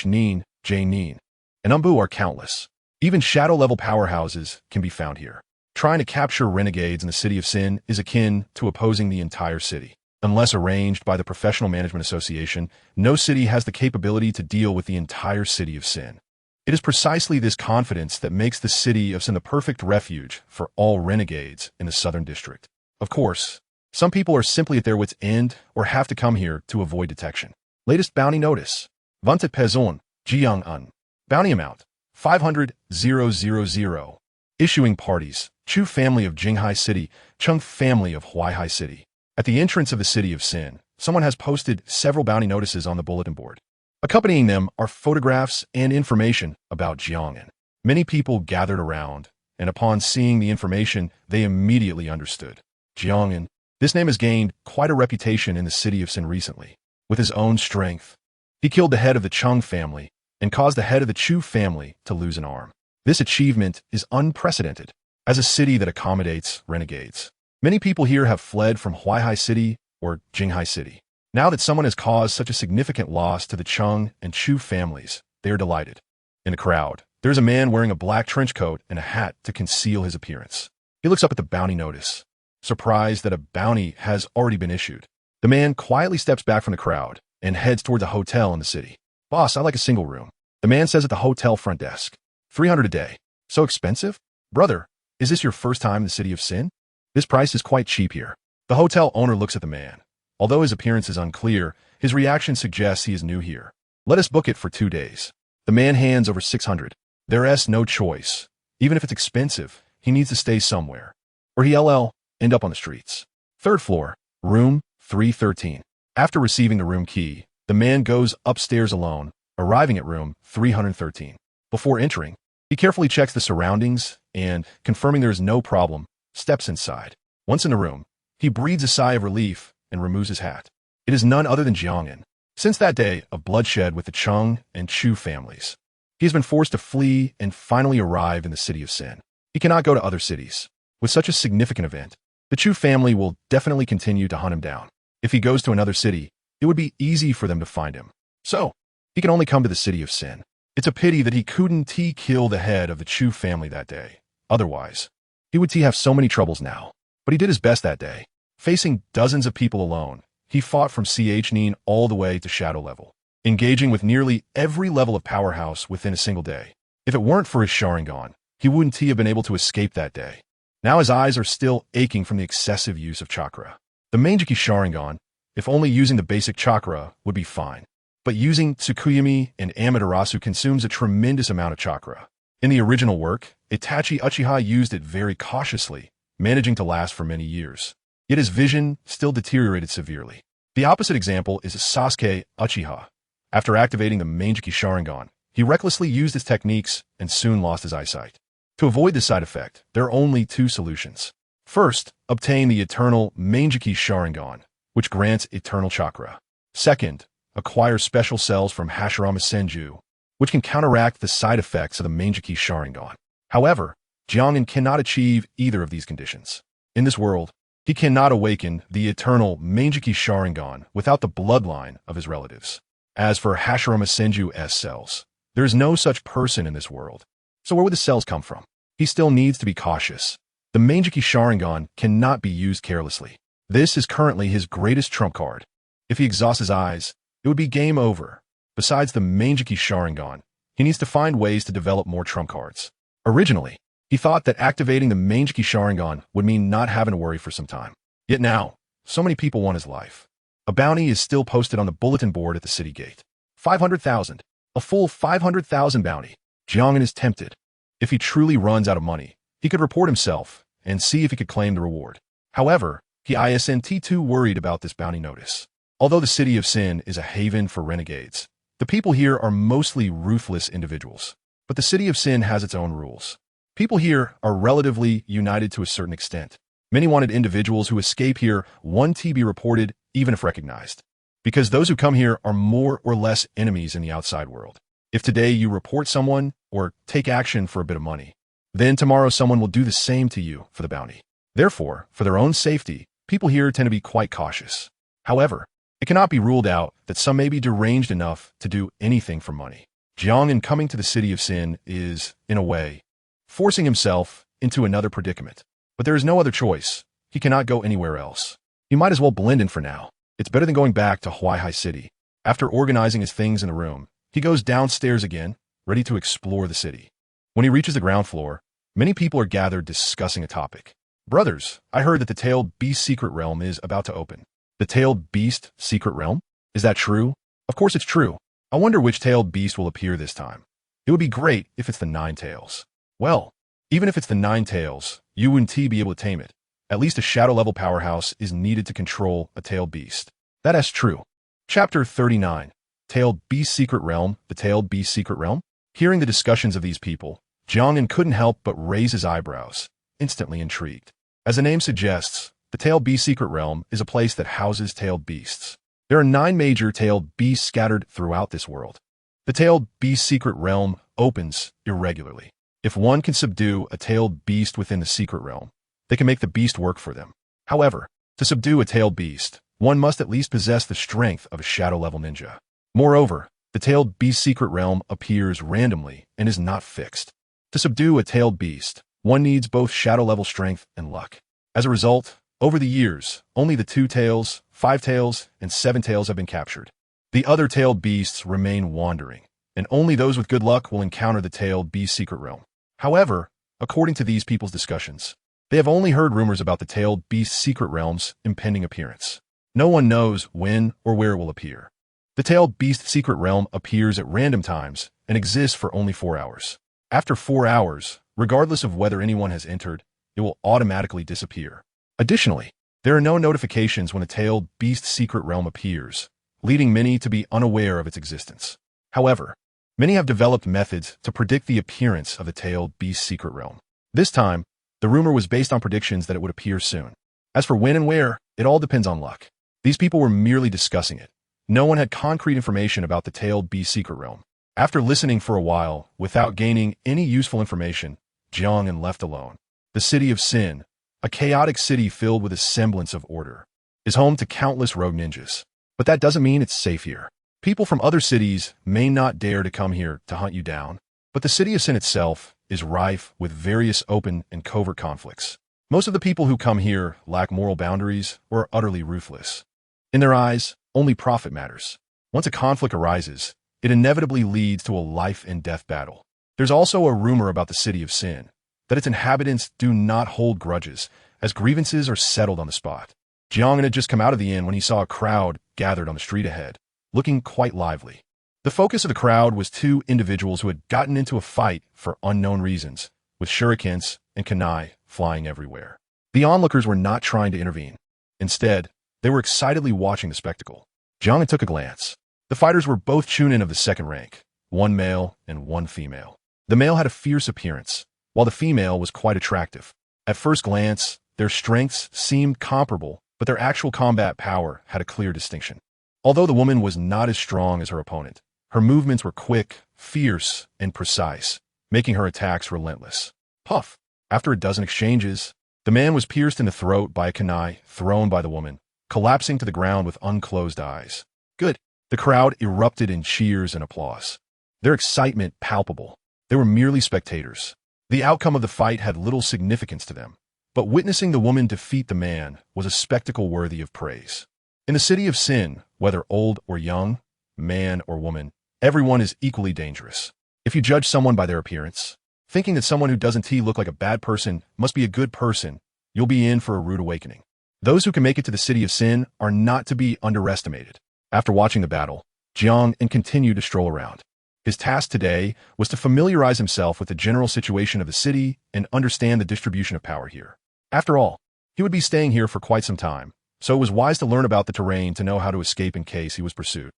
Nin, Nin, and Umbu are countless. Even shadow-level powerhouses can be found here. Trying to capture renegades in the City of Sin is akin to opposing the entire city. Unless arranged by the Professional Management Association, no city has the capability to deal with the entire City of Sin. It is precisely this confidence that makes the City of Sin the perfect refuge for all renegades in the Southern District. Of course, some people are simply at their wits' end or have to come here to avoid detection. Latest bounty notice. Vente Pezon, Jiang An. Bounty amount, 500,000. Issuing parties, Chu family of Jinghai City, Chung family of Huaihai City. At the entrance of the City of Sin, someone has posted several bounty notices on the bulletin board. Accompanying them are photographs and information about Jiang An. Many people gathered around, and upon seeing the information, they immediately understood. Jiang An. This name has gained quite a reputation in the City of Sin recently. With his own strength, he killed the head of the Chung family and caused the head of the Chu family to lose an arm. This achievement is unprecedented. As a city that accommodates renegades, many people here have fled from Huaihai City or Jinghai City. Now that someone has caused such a significant loss to the Chung and Chu families, they are delighted. In the crowd, there's a man wearing a black trench coat and a hat to conceal his appearance. He looks up at the bounty notice, surprised that a bounty has already been issued. The man quietly steps back from the crowd and heads towards a hotel in the city. Boss, I like a single room. The man says at the hotel front desk. 300 a day. So expensive? Brother, is this your first time in the City of Sin? This price is quite cheap here. The hotel owner looks at the man. Although his appearance is unclear, his reaction suggests he is new here. Let us book it for 2 days. The man hands over 600. There's no choice. Even if it's expensive, he needs to stay somewhere, or he'll end up on the streets. 3rd floor, room 313. After receiving the room key, the man goes upstairs alone, arriving at room 313. Before entering, he carefully checks the surroundings and, confirming there is no problem, steps inside. Once in the room, he breathes a sigh of relief and removes his hat. It is none other than Jiang An. Since that day of bloodshed with the Chung and Chu families, he has been forced to flee and finally arrive in the City of Sin. He cannot go to other cities. With such a significant event, the Chu family will definitely continue to hunt him down. If he goes to another city, it would be easy for them to find him. So, he can only come to the City of Sin. It's a pity that he couldn't kill the head of the Chu family that day. Otherwise, he would have so many troubles now. But he did his best that day. Facing dozens of people alone, he fought from Nin all the way to shadow level, engaging with nearly every level of powerhouse within a single day. If it weren't for his Sharingan, he wouldn't have been able to escape that day. Now his eyes are still aching from the excessive use of chakra. The Manjiki Sharingan, if only using the basic chakra, would be fine. But using Tsukuyami and Amaterasu consumes a tremendous amount of chakra. In the original work, Itachi Uchiha used it very cautiously, managing to last for many years. Yet his vision still deteriorated severely. The opposite example is Sasuke Uchiha. After activating the Manjiki Sharingan, he recklessly used his techniques and soon lost his eyesight. To avoid this side effect, there are only 2 solutions. First, obtain the eternal Manjiki Sharingan, which grants eternal chakra. Second, acquire special cells from Hashirama Senju, which can counteract the side effects of the Manjiki Sharingan. However, Jiang An cannot achieve either of these conditions. In this world, he cannot awaken the eternal Manjiki Sharingan without the bloodline of his relatives. As for Hashirama Senju's cells, there is no such person in this world. So where would the cells come from? He still needs to be cautious. The Manjiki Sharingan cannot be used carelessly. This is currently his greatest trump card. If he exhausts his eyes, it would be game over. Besides the Manjiki Sharingan, he needs to find ways to develop more trump cards. Originally, he thought that activating the Manjiki Sharingan would mean not having to worry for some time. Yet now, so many people want his life. A bounty is still posted on the bulletin board at the city gate. 500,000. A full 500,000 bounty. Jiang An is tempted. If he truly runs out of money, he could report himself and see if he could claim the reward. However, He isn't too worried about this bounty notice. Although the City of Sin is a haven for renegades, the people here are mostly ruthless individuals. But the City of Sin has its own rules. People here are relatively united to a certain extent. Many wanted individuals who escape here want to be reported, even if recognized. Because those who come here are more or less enemies in the outside world. If today you report someone or take action for a bit of money, then tomorrow someone will do the same to you for the bounty. Therefore, for their own safety, people here tend to be quite cautious. However, it cannot be ruled out that some may be deranged enough to do anything for money. Jiang An coming to the City of Sin is, in a way, forcing himself into another predicament. But there is no other choice. He cannot go anywhere else. He might as well blend in for now. It's better than going back to Huaihai City. After organizing his things in the room, he goes downstairs again, ready to explore the city. When he reaches the ground floor, many people are gathered discussing a topic. Brothers, I heard that the Tailed Beast Secret Realm is about to open. The Tailed Beast Secret Realm? Is that true? Of course it's true. I wonder which Tailed Beast will appear this time. It would be great if it's the Nine Tails. Well, even if it's the Nine Tails, you wouldn't be able to tame it. At least a shadow-level powerhouse is needed to control a Tailed Beast. That is true. Chapter 39. Tailed Beast Secret Realm, the Tailed Beast Secret Realm? Hearing the discussions of these people, Jiang An couldn't help but raise his eyebrows, instantly intrigued. As the name suggests, the Tailed Beast Secret Realm is a place that houses tailed beasts. There are 9 major tailed beasts scattered throughout this world. The Tailed Beast Secret Realm opens irregularly. If one can subdue a tailed beast within the secret realm, they can make the beast work for them. However, to subdue a tailed beast, one must at least possess the strength of a shadow-level ninja. Moreover, the Tailed Beast Secret Realm appears randomly and is not fixed. To subdue a tailed beast, one needs both shadow-level strength and luck. As a result, over the years, only the 2 tails, 5 tails, and 7 tails have been captured. The other tailed beasts remain wandering, and only those with good luck will encounter the Tailed Beast Secret Realm. However, according to these people's discussions, they have only heard rumors about the Tailed Beast Secret Realm's impending appearance. No one knows when or where it will appear. The Tailed Beast Secret Realm appears at random times and exists for only 4 hours. After 4 hours, regardless of whether anyone has entered, it will automatically disappear. Additionally, there are no notifications when a Tailed Beast Secret Realm appears, leading many to be unaware of its existence. However, many have developed methods to predict the appearance of the Tailed Beast Secret Realm. This time, the rumor was based on predictions that it would appear soon. As for when and where, it all depends on luck. These people were merely discussing it. No one had concrete information about the Tailed Beast Secret Realm. After listening for a while, without gaining any useful information, Jiang An left alone. The City of Sin, a chaotic city filled with a semblance of order, is home to countless rogue ninjas. But that doesn't mean it's safe here. People from other cities may not dare to come here to hunt you down, but the City of Sin itself is rife with various open and covert conflicts. Most of the people who come here lack moral boundaries or are utterly ruthless. In their eyes, only profit matters. Once a conflict arises, it inevitably leads to a life and death battle. There's also a rumor about the City of Sin, that its inhabitants do not hold grudges, as grievances are settled on the spot. Jiang An had just come out of the inn when he saw a crowd gathered on the street ahead, looking quite lively. The focus of the crowd was 2 individuals who had gotten into a fight for unknown reasons, with shurikens and kunai flying everywhere. The onlookers were not trying to intervene. Instead, they were excitedly watching the spectacle. Jiang An took a glance. The fighters were both chunin of the 2nd rank, 1 male and 1 female. The male had a fierce appearance, while the female was quite attractive. At first glance, their strengths seemed comparable, but their actual combat power had a clear distinction. Although the woman was not as strong as her opponent, her movements were quick, fierce, and precise, making her attacks relentless. Puff! After a dozen exchanges, the man was pierced in the throat by a kunai thrown by the woman, collapsing to the ground with unclosed eyes. Good. The crowd erupted in cheers and applause. Their excitement palpable. They were merely spectators. The outcome of the fight had little significance to them, but witnessing the woman defeat the man was a spectacle worthy of praise. In the City of Sin, whether old or young, man or woman, everyone is equally dangerous. If you judge someone by their appearance, thinking that someone who doesn't look like a bad person must be a good person, you'll be in for a rude awakening. Those who can make it to the City of Sin are not to be underestimated. After watching the battle, Jiang An continued to stroll around. His task today was to familiarize himself with the general situation of the city and understand the distribution of power here. After all, He would be staying here for quite some time, so it was wise to learn about the terrain to know how to escape in case he was pursued.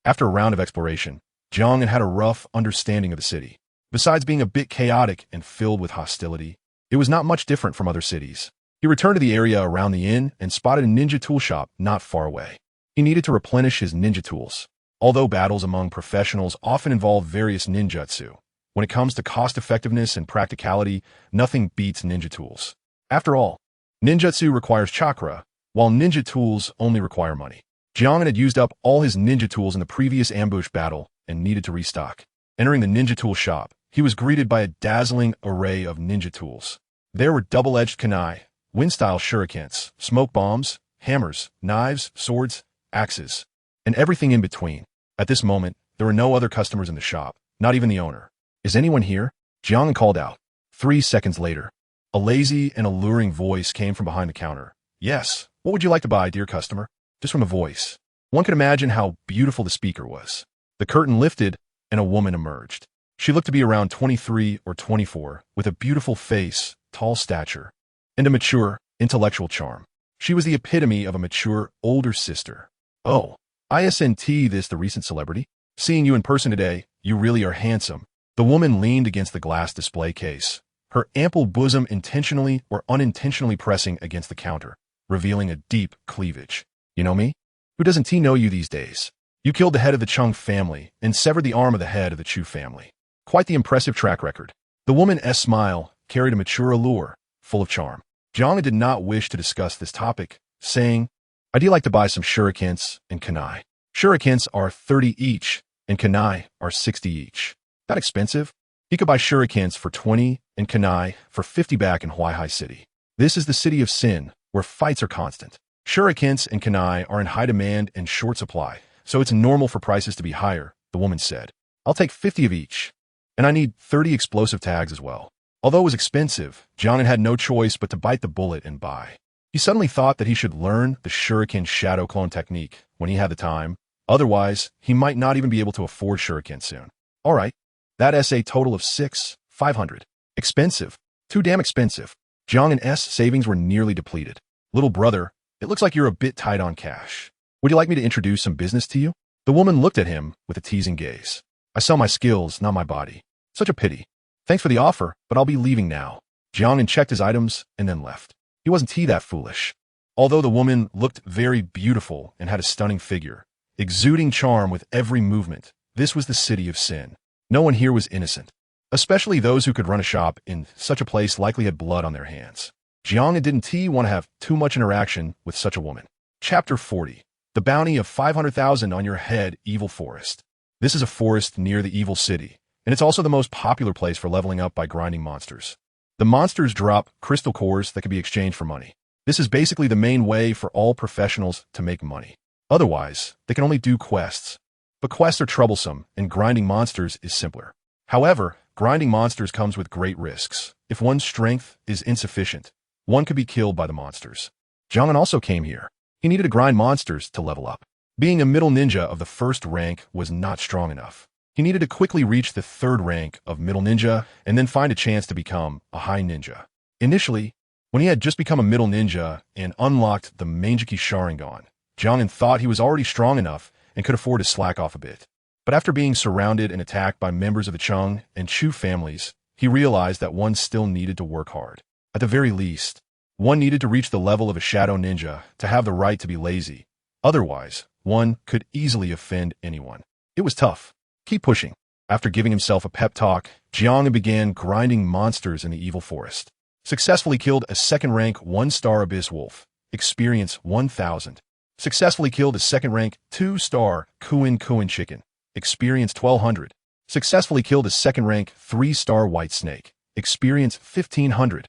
After a round of exploration, Jiang An had a rough understanding of the city. Besides being a bit chaotic and filled with hostility, it was not much different from other cities. He returned to the area around the inn and spotted a ninja tool shop not far away. He needed to replenish his ninja tools. Although battles among professionals often involve various ninjutsu, when it comes to cost-effectiveness and practicality, nothing beats ninja tools. After all, ninjutsu requires chakra, while ninja tools only require money. Jiang An had used up all his ninja tools in the previous ambush battle and needed to restock. Entering the ninja tool shop, he was greeted by a dazzling array of ninja tools. There were double-edged kunai, wind-style shurikens, smoke bombs, hammers, knives, swords, axes, and everything in between. At this moment, there were no other customers in the shop, not even the owner. "Is anyone here?" Jiang An called out. 3 seconds later, a lazy and alluring voice came from behind the counter. "Yes, what would you like to buy, dear customer?" Just from the voice, one could imagine how beautiful the speaker was. The curtain lifted, and a woman emerged. She looked to be around 23 or 24, with a beautiful face, tall stature, and a mature, intellectual charm. She was the epitome of a mature, older sister. "Oh, isn't this the recent celebrity? Seeing you in person today, you really are handsome." The woman leaned against the glass display case, her ample bosom intentionally or unintentionally pressing against the counter, revealing a deep cleavage. "You know me? Who doesn't know you these days? You killed the head of the Chung family and severed the arm of the head of the Chu family. Quite the impressive track record." The woman's smile carried a mature allure, full of charm. Jiang An did not wish to discuss this topic, saying, "I'd like to buy some shurikens and kunai. Shurikens are 30 each, and kunai are 60 each. That expensive?" He could buy shurikens for 20 and kunai for 50 back in Huaihai City. This is the city of sin, where fights are constant. Shurikens and kunai are in high demand and short supply, so it's normal for prices to be higher, the woman said. "I'll take 50 of each, and I need 30 explosive tags as well." Although it was expensive, Jiang An had no choice but to bite the bullet and buy. He suddenly thought that he should learn the shuriken shadow clone technique when he had the time. Otherwise, he might not even be able to afford shuriken soon. "All right, that's a total of 6,500. Expensive. Too damn expensive." Jiang An's savings were nearly depleted. "Little brother, it looks like you're a bit tight on cash. Would you like me to introduce some business to you?" The woman looked at him with a teasing gaze. "I sell my skills, not my body. Such a pity. Thanks for the offer, but I'll be leaving now." Jiang An checked his items and then left. He wasn't that foolish. Although the woman looked very beautiful and had a stunning figure, exuding charm with every movement, this was the city of sin. No one here was innocent. Especially those who could run a shop in such a place likely had blood on their hands. Jiang An didn't want to have too much interaction with such a woman. Chapter 40. The bounty of 500,000 on your head, Evil Forest. This is a forest near the evil city, and it's also the most popular place for leveling up by grinding monsters. The monsters drop crystal cores that can be exchanged for money. This is basically the main way for all professionals to make money. Otherwise, they can only do quests. But quests are troublesome, and grinding monsters is simpler. However, grinding monsters comes with great risks. If one's strength is insufficient, one could be killed by the monsters. Jiang An also came here. He needed to grind monsters to level up. Being a middle ninja of the first rank was not strong enough. He needed to quickly reach the 3rd rank of middle ninja and then find a chance to become a high ninja. Initially, when he had just become a middle ninja and unlocked the Manjiki Sharingan, Jiang An thought he was already strong enough and could afford to slack off a bit. But after being surrounded and attacked by members of the Chung and Chu families, he realized that one still needed to work hard. At the very least, one needed to reach the level of a shadow ninja to have the right to be lazy. Otherwise, one could easily offend anyone. It was tough. Keep pushing. After giving himself a pep talk, Jiang An began grinding monsters in the evil forest. Successfully killed a 2nd rank 1-star Abyss Wolf. Experience 1,000. Successfully killed a 2nd rank 2-star Kuin Chicken. Experience 1,200. Successfully killed a 2nd rank 3-star White Snake. Experience 1,500.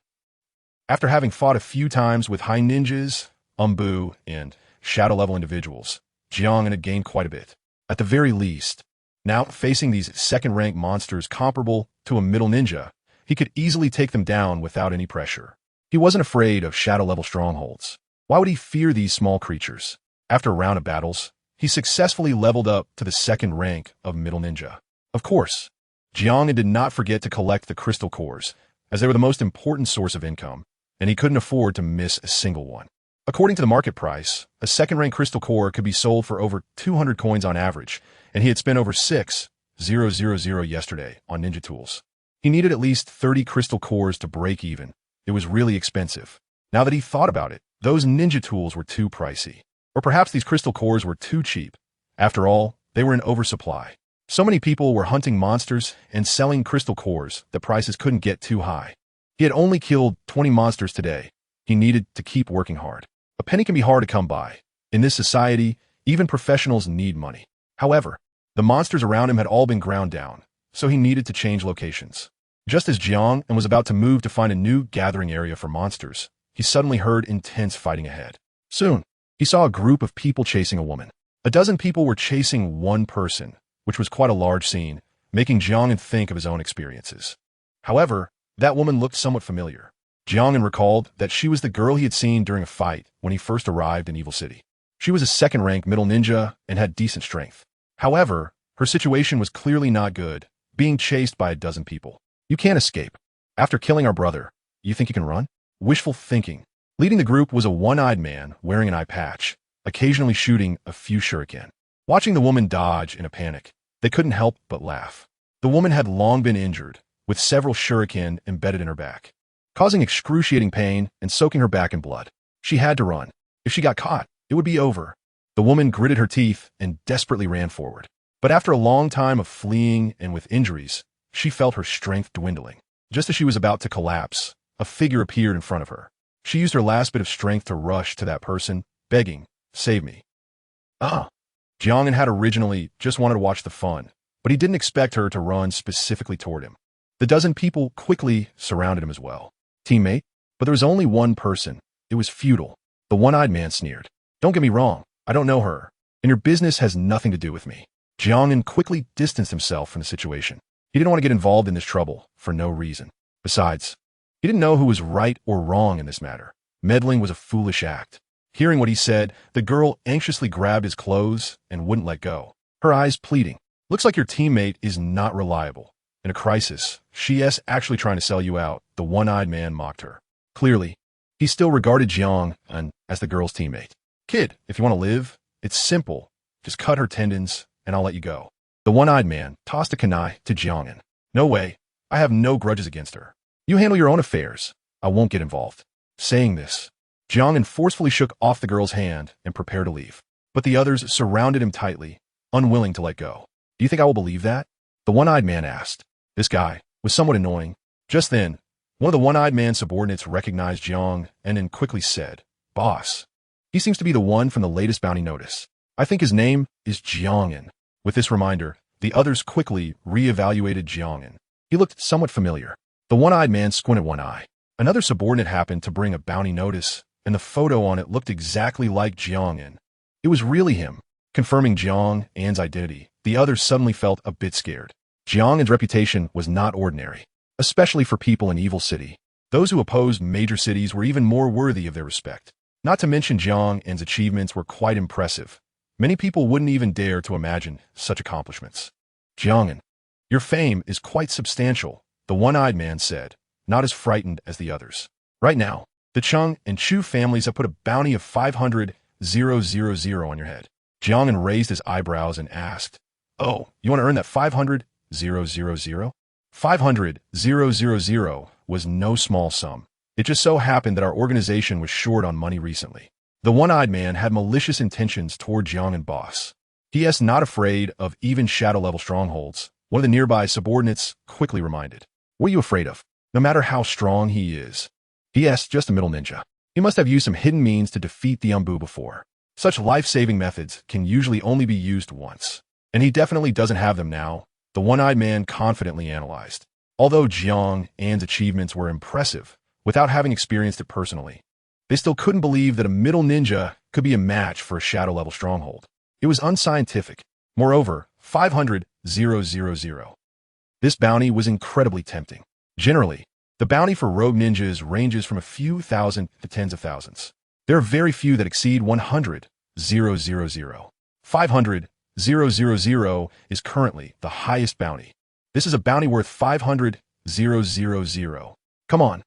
After having fought a few times with high ninjas, Umbu, and shadow level individuals, Jiang An had gained quite a bit. At the very least, now facing these 2nd rank monsters comparable to a middle ninja, he could easily take them down without any pressure. He wasn't afraid of shadow level strongholds. Why would he fear these small creatures? After a round of battles, he successfully leveled up to the 2nd rank of middle ninja. Of course, Jiang An did not forget to collect the crystal cores, as they were the most important source of income, and he couldn't afford to miss a single one. According to the market price, a second-rank crystal core could be sold for over 200 coins on average, and he had spent over 6,000 yesterday on ninja tools. He needed at least 30 crystal cores to break even. It was really expensive. Now that he thought about it, those ninja tools were too pricey. Or perhaps these crystal cores were too cheap. After all, they were in oversupply. So many people were hunting monsters and selling crystal cores that prices couldn't get too high. He had only killed 20 monsters today. He needed to keep working hard. A penny can be hard to come by. In this society, even professionals need money. However, the monsters around him had all been ground down, so he needed to change locations. Just as Jiang An was about to move to find a new gathering area for monsters, he suddenly heard intense fighting ahead. Soon, he saw a group of people chasing a woman. A dozen people were chasing one person, which was quite a large scene, making Jiang An think of his own experiences. However, that woman looked somewhat familiar. Jiang An recalled that she was the girl he had seen during a fight when he first arrived in Evil City. She was a second-rank middle ninja and had decent strength. However, her situation was clearly not good, being chased by a dozen people. You can't escape. After killing our brother, you think you can run? Wishful thinking. Leading the group was a one-eyed man wearing an eye patch, occasionally shooting a few shuriken. Watching the woman dodge in a panic, they couldn't help but laugh. The woman had long been injured, with several shuriken embedded in her back, causing excruciating pain and soaking her back in blood. She had to run. If she got caught, it would be over. The woman gritted her teeth and desperately ran forward. But after a long time of fleeing and with injuries, she felt her strength dwindling. Just as she was about to collapse, a figure appeared in front of her. She used her last bit of strength to rush to that person, begging, "Save me." Jiang An had originally just wanted to watch the fun, but he didn't expect her to run specifically toward him. The dozen people quickly surrounded him as well. Teammate? But there was only one person. It was futile. The one-eyed man sneered. "Don't get me wrong, I don't know her, and your business has nothing to do with me." Jiang An quickly distanced himself from the situation. He didn't want to get involved in this trouble for no reason. Besides, he didn't know who was right or wrong in this matter. Meddling was a foolish act. Hearing what he said, the girl anxiously grabbed his clothes and wouldn't let go, her eyes pleading. "Looks like your teammate is not reliable. In a crisis, she is actually trying to sell you out," the one-eyed man mocked her. Clearly, he still regarded Jiang An as the girl's teammate. "Kid, if you want to live, it's simple. Just cut her tendons, and I'll let you go." The one-eyed man tossed a kunai to Jiang An. "No way. I have no grudges against her. You handle your own affairs. I won't get involved." Saying this, Jiang An forcefully shook off the girl's hand and prepared to leave. But the others surrounded him tightly, unwilling to let go. "Do you think I will believe that?" the one-eyed man asked. This guy was somewhat annoying. Just then, one of the one-eyed man's subordinates recognized Jiang An and quickly said, "Boss, he seems to be the one from the latest bounty notice. I think his name is Jiang An." With this reminder, the others quickly re-evaluated Jiang An. He looked somewhat familiar. The one-eyed man squinted one eye. Another subordinate happened to bring a bounty notice, and the photo on it looked exactly like Jiang An. It was really him. Confirming Jiang An's identity, the others suddenly felt a bit scared. Jiang An's reputation was not ordinary, especially for people in Evil City. Those who opposed major cities were even more worthy of their respect. Not to mention Jiang An's achievements were quite impressive. Many people wouldn't even dare to imagine such accomplishments. "Jiang An, your fame is quite substantial," the one-eyed man said, not as frightened as the others. "Right now, the Chung and Chu families have put a bounty of 500,000 on your head." Jiang An raised his eyebrows and asked, "Oh, you want to earn that 500,000? 500,000 was no small sum. It just so happened that our organization was short on money recently." The one-eyed man had malicious intentions toward Jiang An boss. He is not afraid of even shadow-level strongholds, one of the nearby subordinates quickly reminded. "What are you afraid of? No matter how strong he is. He is just a middle ninja. He must have used some hidden means to defeat the Umbu before. Such life-saving methods can usually only be used once. And he definitely doesn't have them now," the one-eyed man confidently analyzed. Although Jiang An's achievements were impressive, without having experienced it personally, they still couldn't believe that a middle ninja could be a match for a shadow-level stronghold. It was unscientific. Moreover, 500,000. This bounty was incredibly tempting. Generally, the bounty for rogue ninjas ranges from a few thousand to tens of thousands. There are very few that exceed 100,000. 500,000 is currently the highest bounty. This is a bounty worth 500,000. Come on.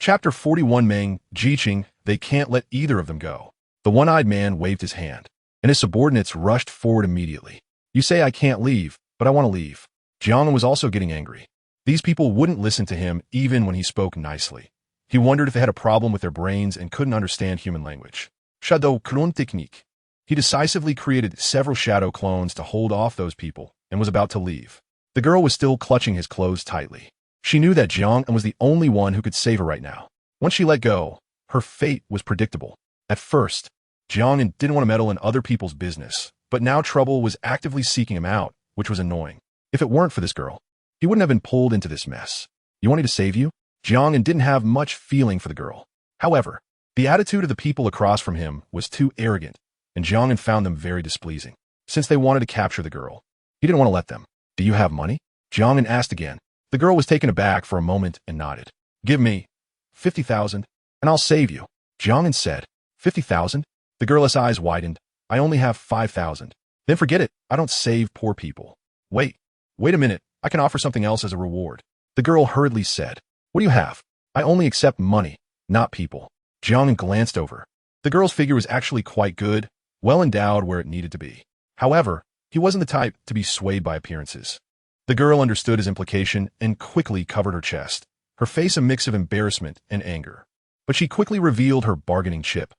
Chapter 41 Meng, Jiqing, they can't let either of them go. The one-eyed man waved his hand, and his subordinates rushed forward immediately. You say I can't leave, but I want to leave. Jiang An was also getting angry. These people wouldn't listen to him even when he spoke nicely. He wondered if they had a problem with their brains and couldn't understand human language. Shadow clone technique. He decisively created several shadow clones to hold off those people and was about to leave. The girl was still clutching his clothes tightly. She knew that Jiang An was the only one who could save her right now. Once she let go, her fate was predictable. At first, Jiang An didn't want to meddle in other people's business, but now trouble was actively seeking him out, which was annoying. If it weren't for this girl, he wouldn't have been pulled into this mess. You want me to save you? Jiang An didn't have much feeling for the girl. However, the attitude of the people across from him was too arrogant, and Jiang An found them very displeasing. Since they wanted to capture the girl, he didn't want to let them. Do you have money? Jiang An asked again. The girl was taken aback for a moment and nodded. Give me 50,000, and I'll save you. Jiang An said. 50,000? The girl's eyes widened. I only have 5,000. Then forget it. I don't save poor people. Wait a minute. I can offer something else as a reward. The girl hurriedly said. What do you have? I only accept money, not people. Jiang An glanced over. The girl's figure was actually quite good, well endowed where it needed to be. However, he wasn't the type to be swayed by appearances. The girl understood his implication and quickly covered her chest, her face a mix of embarrassment and anger. But she quickly revealed her bargaining chip.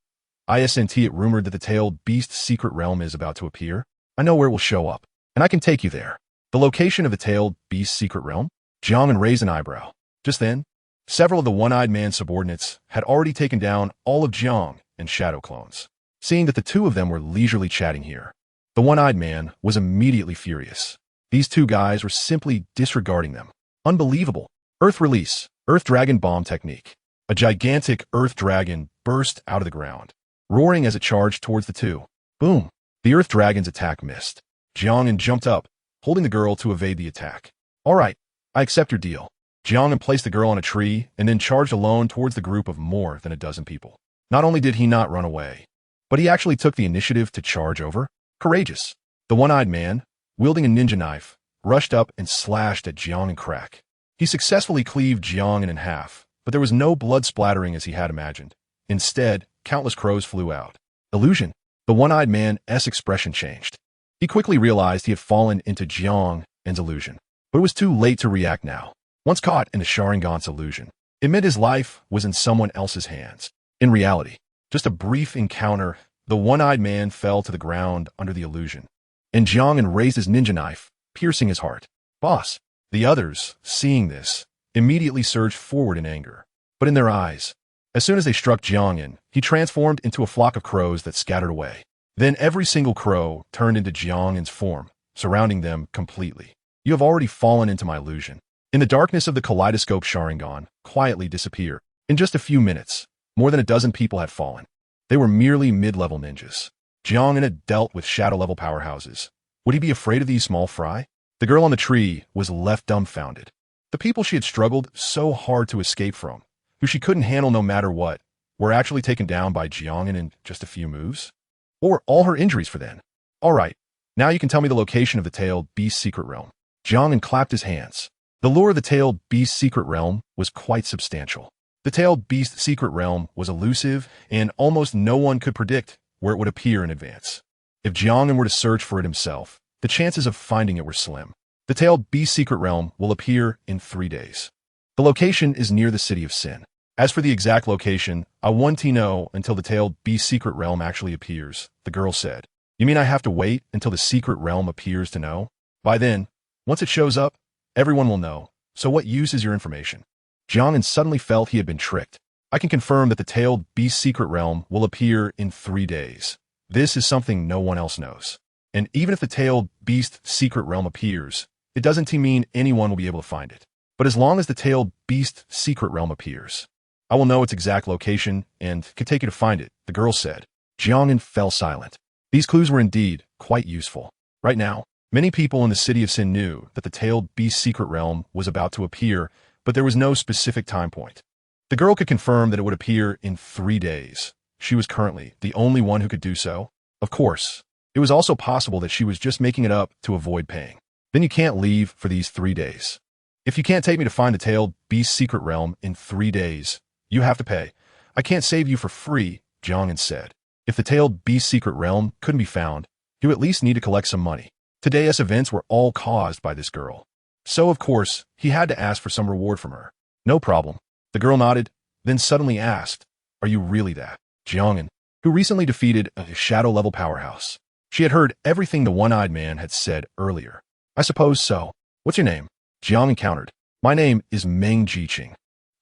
Isn't it rumored that the tailed beast's secret realm is about to appear? I know where it will show up, and I can take you there. The location of the tailed beast's secret realm? Jiang An raised an eyebrow. Just then, several of the one-eyed man's subordinates had already taken down all of Jiang and shadow clones. Seeing that the two of them were leisurely chatting here, the one-eyed man was immediately furious. These two guys were simply disregarding them. Unbelievable. Earth release, Earth Dragon bomb technique. A gigantic Earth Dragon burst out of the ground, roaring as it charged towards the two. Boom. The Earth Dragon's attack missed. Jiang An jumped up, holding the girl to evade the attack. All right, I accept your deal. Jiang An placed the girl on a tree and then charged alone towards the group of more than a dozen people. Not only did he not run away, but he actually took the initiative to charge over. Courageous. The one-eyed man, wielding a ninja knife, rushed up and slashed at Jiang An crack. He successfully cleaved Jiang An in half, but there was no blood splattering as he had imagined. Instead, countless crows flew out. Illusion. The one-eyed man's expression changed. He quickly realized he had fallen into Jiang An's illusion, but it was too late to react now. Once caught in the Sharingan's illusion, it meant his life was in someone else's hands. In reality, just a brief encounter, the one-eyed man fell to the ground under the illusion, and Jiang An raised his ninja knife, piercing his heart. Boss. The others, seeing this, immediately surged forward in anger. But in their eyes, as soon as they struck Jiang An, he transformed into a flock of crows that scattered away. Then every single crow turned into Jiang An's form, surrounding them completely. You have already fallen into my illusion. In the darkness of the kaleidoscope, Sharingan quietly disappeared. In just a few minutes, more than a dozen people had fallen. They were merely mid-level ninjas. Jiang An had dealt with shadow-level powerhouses. Would he be afraid of these small fry? The girl on the tree was left dumbfounded. The people she had struggled so hard to escape from, who she couldn't handle no matter what, were actually taken down by Jiang An in just a few moves? What were all her injuries for then? All right, now you can tell me the location of the tailed beast's secret realm. Jiang An clapped his hands. The lure of the tailed beast's secret realm was quite substantial. The tailed beast's secret realm was elusive, and almost no one could predict where it would appear in advance. If Jiang An were to search for it himself, the chances of finding it were slim. The tailed beast's secret realm will appear in 3 days. The location is near the city of Sin. As for the exact location, I want to know until the tailed beast's secret realm actually appears, the girl said. You mean I have to wait until the secret realm appears to know? By then, once it shows up, everyone will know. So what use is your information? Jiang An suddenly felt he had been tricked. I can confirm that the tailed beast's secret realm will appear in 3 days. This is something no one else knows. And even if the tailed beast's secret realm appears, it doesn't mean anyone will be able to find it. But as long as the tailed beast's secret realm appears, I will know its exact location and can take you to find it, the girl said. Jiang An fell silent. These clues were indeed quite useful. Right now, many people in the city of Sin knew that the tailed beast's secret realm was about to appear, but there was no specific time point. The girl could confirm that it would appear in 3 days. She was currently the only one who could do so. Of course, it was also possible that she was just making it up to avoid paying. Then you can't leave for these 3 days. If you can't take me to find the tailed beast's secret realm in 3 days, You have to pay. I can't save you for free, Jiang An said. If the tailed beast's secret realm couldn't be found, you at least need to collect some money. Today's events were all caused by this girl. So, of course, he had to ask for some reward from her. No problem. The girl nodded, then suddenly asked, Are you really that? Jiang An, who recently defeated a shadow-level powerhouse. She had heard everything the one-eyed man had said earlier. I suppose so. What's your name? Jiang An countered. My name is Meng Jiqing.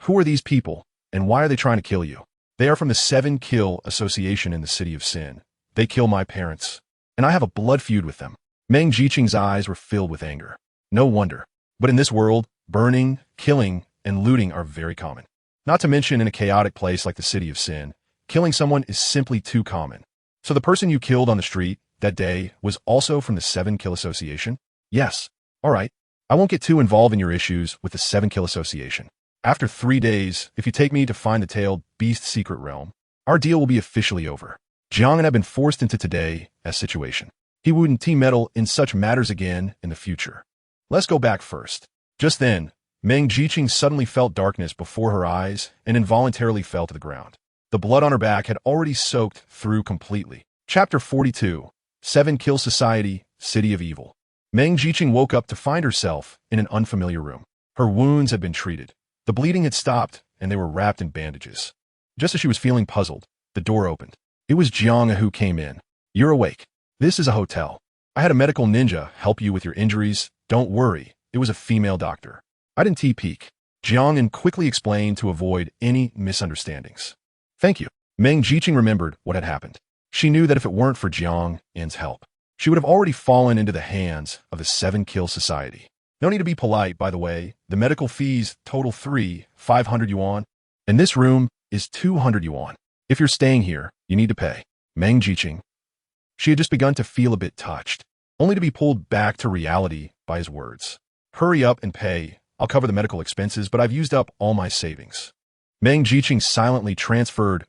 Who are these people, and why are they trying to kill you? They are from the Seven Kill Association in the City of Sin. They kill my parents, and I have a blood feud with them. Meng Jiqing's eyes were filled with anger. No wonder. But in this world, burning, killing, and looting are very common. Not to mention in a chaotic place like the City of Sin, killing someone is simply too common. So the person you killed on the street that day was also from the Seven Kill Association? Yes. All right. I won't get too involved in your issues with the Seven Kill Association. After 3 days, if you take me to find the tailed beast's secret realm, our deal will be officially over. Jiang An had been forced into today's situation. He wouldn't meddle in such matters again in the future. Let's go back first. Just then, Meng Jiqing suddenly felt darkness before her eyes and involuntarily fell to the ground. The blood on her back had already soaked through completely. Chapter 42, Seven Kill Society, City of Evil. Meng Jiqing woke up to find herself in an unfamiliar room. Her wounds had been treated. The bleeding had stopped, and they were wrapped in bandages. Just as she was feeling puzzled, the door opened. It was Jiang An who came in. You're awake. This is a hotel. I had a medical ninja help you with your injuries. Don't worry, it was a female doctor. I didn't peek. Jiang An quickly explained to avoid any misunderstandings. Thank you. Meng Jiqing remembered what had happened. She knew that if it weren't for Jiang An's help, she would have already fallen into the hands of the Seven Kill Society. No need to be polite, by the way. The medical fees total 500 yuan, and this room is 200 yuan. If you're staying here, you need to pay. Meng Jiqing. She had just begun to feel a bit touched, only to be pulled back to reality by his words. Hurry up and pay. I'll cover the medical expenses, but I've used up all my savings. Meng Jiqing silently transferred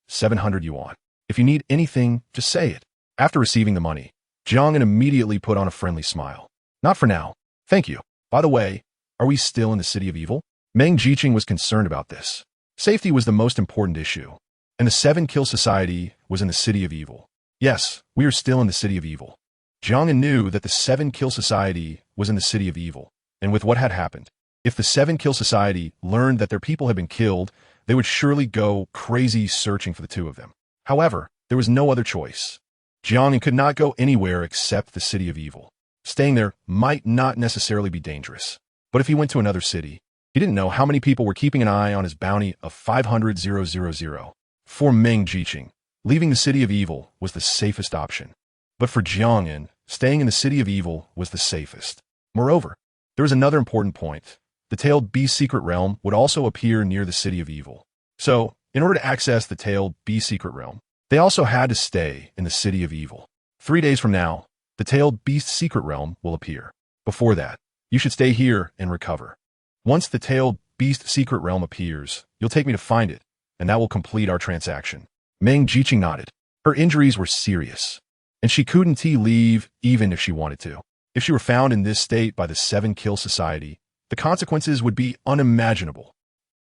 700 yuan. If you need anything, just say it. After receiving the money, Jiang An immediately put on a friendly smile. Not for now. Thank you. By the way, are we still in the City of Evil? Meng Jiqing was concerned about this. Safety was the most important issue, and the Seven Kill Society was in the City of Evil. Yes, we are still in the City of Evil. Jiang An knew that the Seven Kill Society was in the City of Evil, and with what had happened, if the Seven Kill Society learned that their people had been killed, they would surely go crazy searching for the two of them. However, there was no other choice. Jiang An could not go anywhere except the City of Evil. Staying there might not necessarily be dangerous, but if he went to another city, he didn't know how many people were keeping an eye on his bounty of 500,000. For Meng Jiqing, leaving the City of Evil was the safest option. But for Jiang An, staying in the City of Evil was the safest. Moreover, there was another important point. The tailed beast secret realm would also appear near the City of Evil. So, in order to access the tailed beast secret realm, they also had to stay in the City of Evil. 3 days from now, the tailed beast secret realm will appear. Before that, you should stay here and recover. Once the tailed beast secret realm appears, you'll take me to find it, and that will complete our transaction. Meng Jiqing nodded. Her injuries were serious, and she couldn't leave even if she wanted to. If she were found in this state by the Seven Kill Society, the consequences would be unimaginable.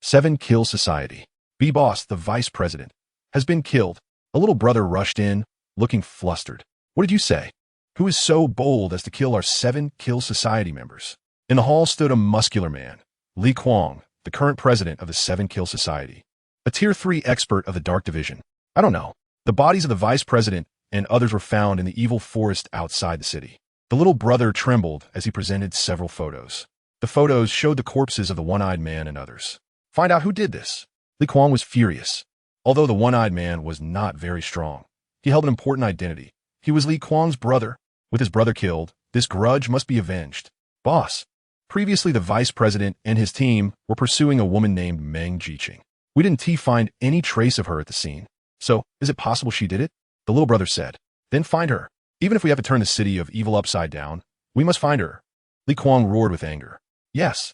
Seven Kill Society. B-Boss, the vice president, has been killed. A little brother rushed in, looking flustered. What did you say? Who is so bold as to kill our Seven Kill Society members? In the hall stood a muscular man, Li Kuang, the current president of the Seven Kill Society. A Tier 3 expert of the Dark Division. I don't know. The bodies of the vice president and others were found in the evil forest outside the city. The little brother trembled as he presented several photos. The photos showed the corpses of the one-eyed man and others. Find out who did this. Li Kuang was furious. Although the one-eyed man was not very strong, he held an important identity. He was Li Kuang's brother. With his brother killed, this grudge must be avenged. Boss. Previously, the vice president and his team were pursuing a woman named Meng Jiqing. We didn't find any trace of her at the scene. So, is it possible she did it? The little brother said. Then find her. Even if we have to turn the City of Evil upside down, we must find her. Li Kuang roared with anger. Yes.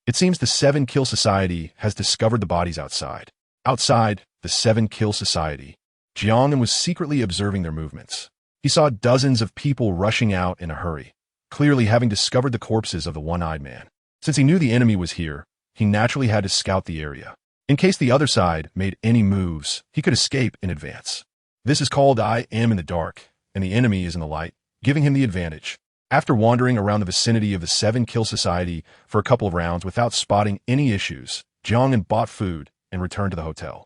It seems the Seven Kill Society has discovered the bodies outside. Outside the Seven Kill Society, Jiang An was secretly observing their movements. He saw dozens of people rushing out in a hurry, clearly having discovered the corpses of the one-eyed man. Since he knew the enemy was here, he naturally had to scout the area. In case the other side made any moves, he could escape in advance. This is called I am in the dark, and the enemy is in the light, giving him the advantage. After wandering around the vicinity of the 7-Kill Society for a couple of rounds without spotting any issues, Jiang An bought food and returned to the hotel.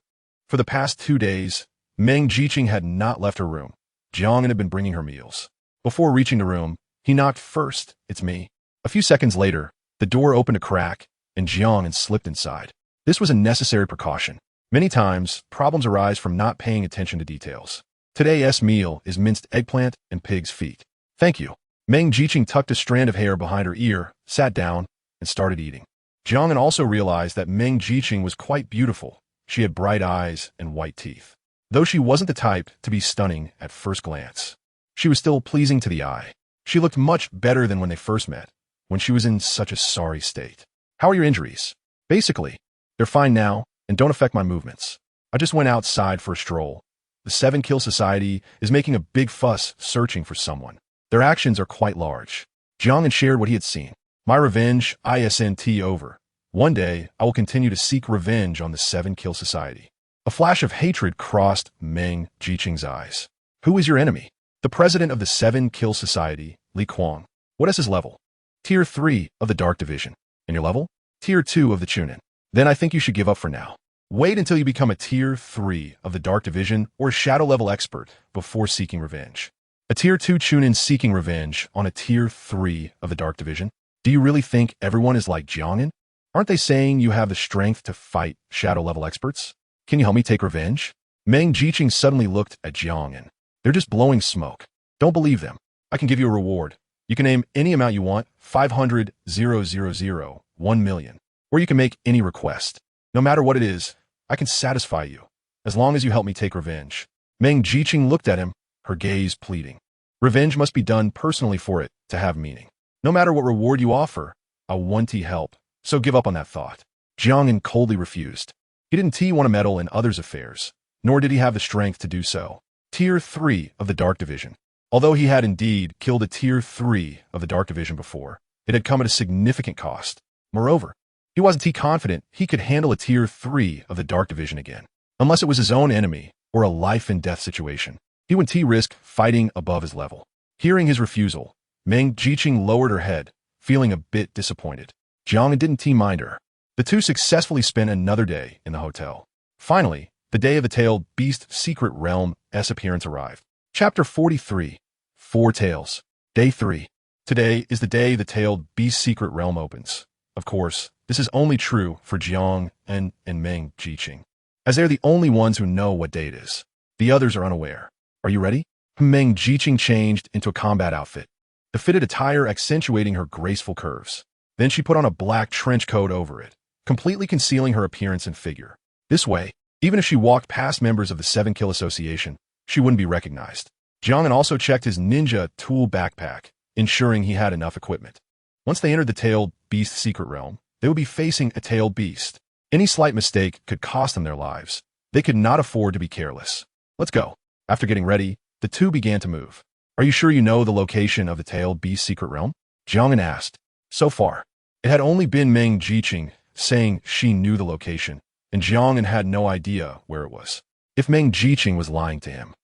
For the past 2 days, Meng Jiqing had not left her room. Jiang An had been bringing her meals. Before reaching the room, he knocked first. It's me. A few seconds later, the door opened a crack, and Jiang An slipped inside. This was a necessary precaution. Many times, problems arise from not paying attention to details. Today's meal is minced eggplant and pig's feet. Thank you. Meng Jiqing tucked a strand of hair behind her ear, sat down, and started eating. Jiang An also realized that Meng Jiqing was quite beautiful. She had bright eyes and white teeth. Though she wasn't the type to be stunning at first glance, she was still pleasing to the eye. She looked much better than when they first met, when she was in such a sorry state. How are your injuries? Basically, they're fine now and don't affect my movements. I just went outside for a stroll. The 7-Kill Society is making a big fuss searching for someone. Their actions are quite large. Jiang An shared what he had seen. My revenge isn't over. One day, I will continue to seek revenge on the 7-Kill Society. A flash of hatred crossed Meng Jiqing's eyes. Who is your enemy? The president of the 7-Kill Society, Li Kuang. What is his level? Tier 3 of the Dark Division. And your level? Tier 2 of the Chunin. Then I think you should give up for now. Wait until you become a Tier 3 of the Dark Division or a Shadow level expert before seeking revenge. A Tier 2 Chunin seeking revenge on a Tier 3 of the Dark Division? Do you really think everyone is like Jiang An? Aren't they saying you have the strength to fight Shadow level experts? Can you help me take revenge? Meng Jiqing suddenly looked at Jiang An. They're just blowing smoke. Don't believe them. I can give you a reward. You can name any amount you want, 500,000, 1 million. Or you can make any request. No matter what it is, I can satisfy you, as long as you help me take revenge. Meng Jiqing looked at him, her gaze pleading. Revenge must be done personally for it to have meaning. No matter what reward you offer, I want to help, so give up on that thought. Jiang An coldly refused. He didn't want to meddle in others' affairs, nor did he have the strength to do so. Tier 3 of the Dark Division. Although he had indeed killed a Tier 3 of the Dark Division before, it had come at a significant cost. Moreover, he wasn't confident he could handle a Tier 3 of the Dark Division again, unless it was his own enemy or a life-and-death situation. He wouldn't risk fighting above his level. Hearing his refusal, Meng Jiqing lowered her head, feeling a bit disappointed. Jiang An didn't mind her. The two successfully spent another day in the hotel. Finally, the day of the tailed beast secret realm's appearance arrived. Chapter 43. 4 Tales. Day 3. Today is the day the tailed beast secret realm opens. Of course, this is only true for Jiang An and Meng Jiqing, as they're the only ones who know what day it is. The others are unaware. Are you ready? Meng Jiqing changed into a combat outfit, the fitted attire accentuating her graceful curves. Then she put on a black trench coat over it, completely concealing her appearance and figure. This way, even if she walked past members of the 7-Kill Association, she wouldn't be recognized. Jiang An also checked his ninja tool backpack, ensuring he had enough equipment. Once they entered the tailed beast secret realm, they would be facing a tailed beast. Any slight mistake could cost them their lives. They could not afford to be careless. Let's go. After getting ready, the two began to move. Are you sure you know the location of the tailed beast secret realm? Jiang An asked. So far, it had only been Meng Jiqing saying she knew the location, and Jiang An had no idea where it was. If Meng Jiqing was lying to him,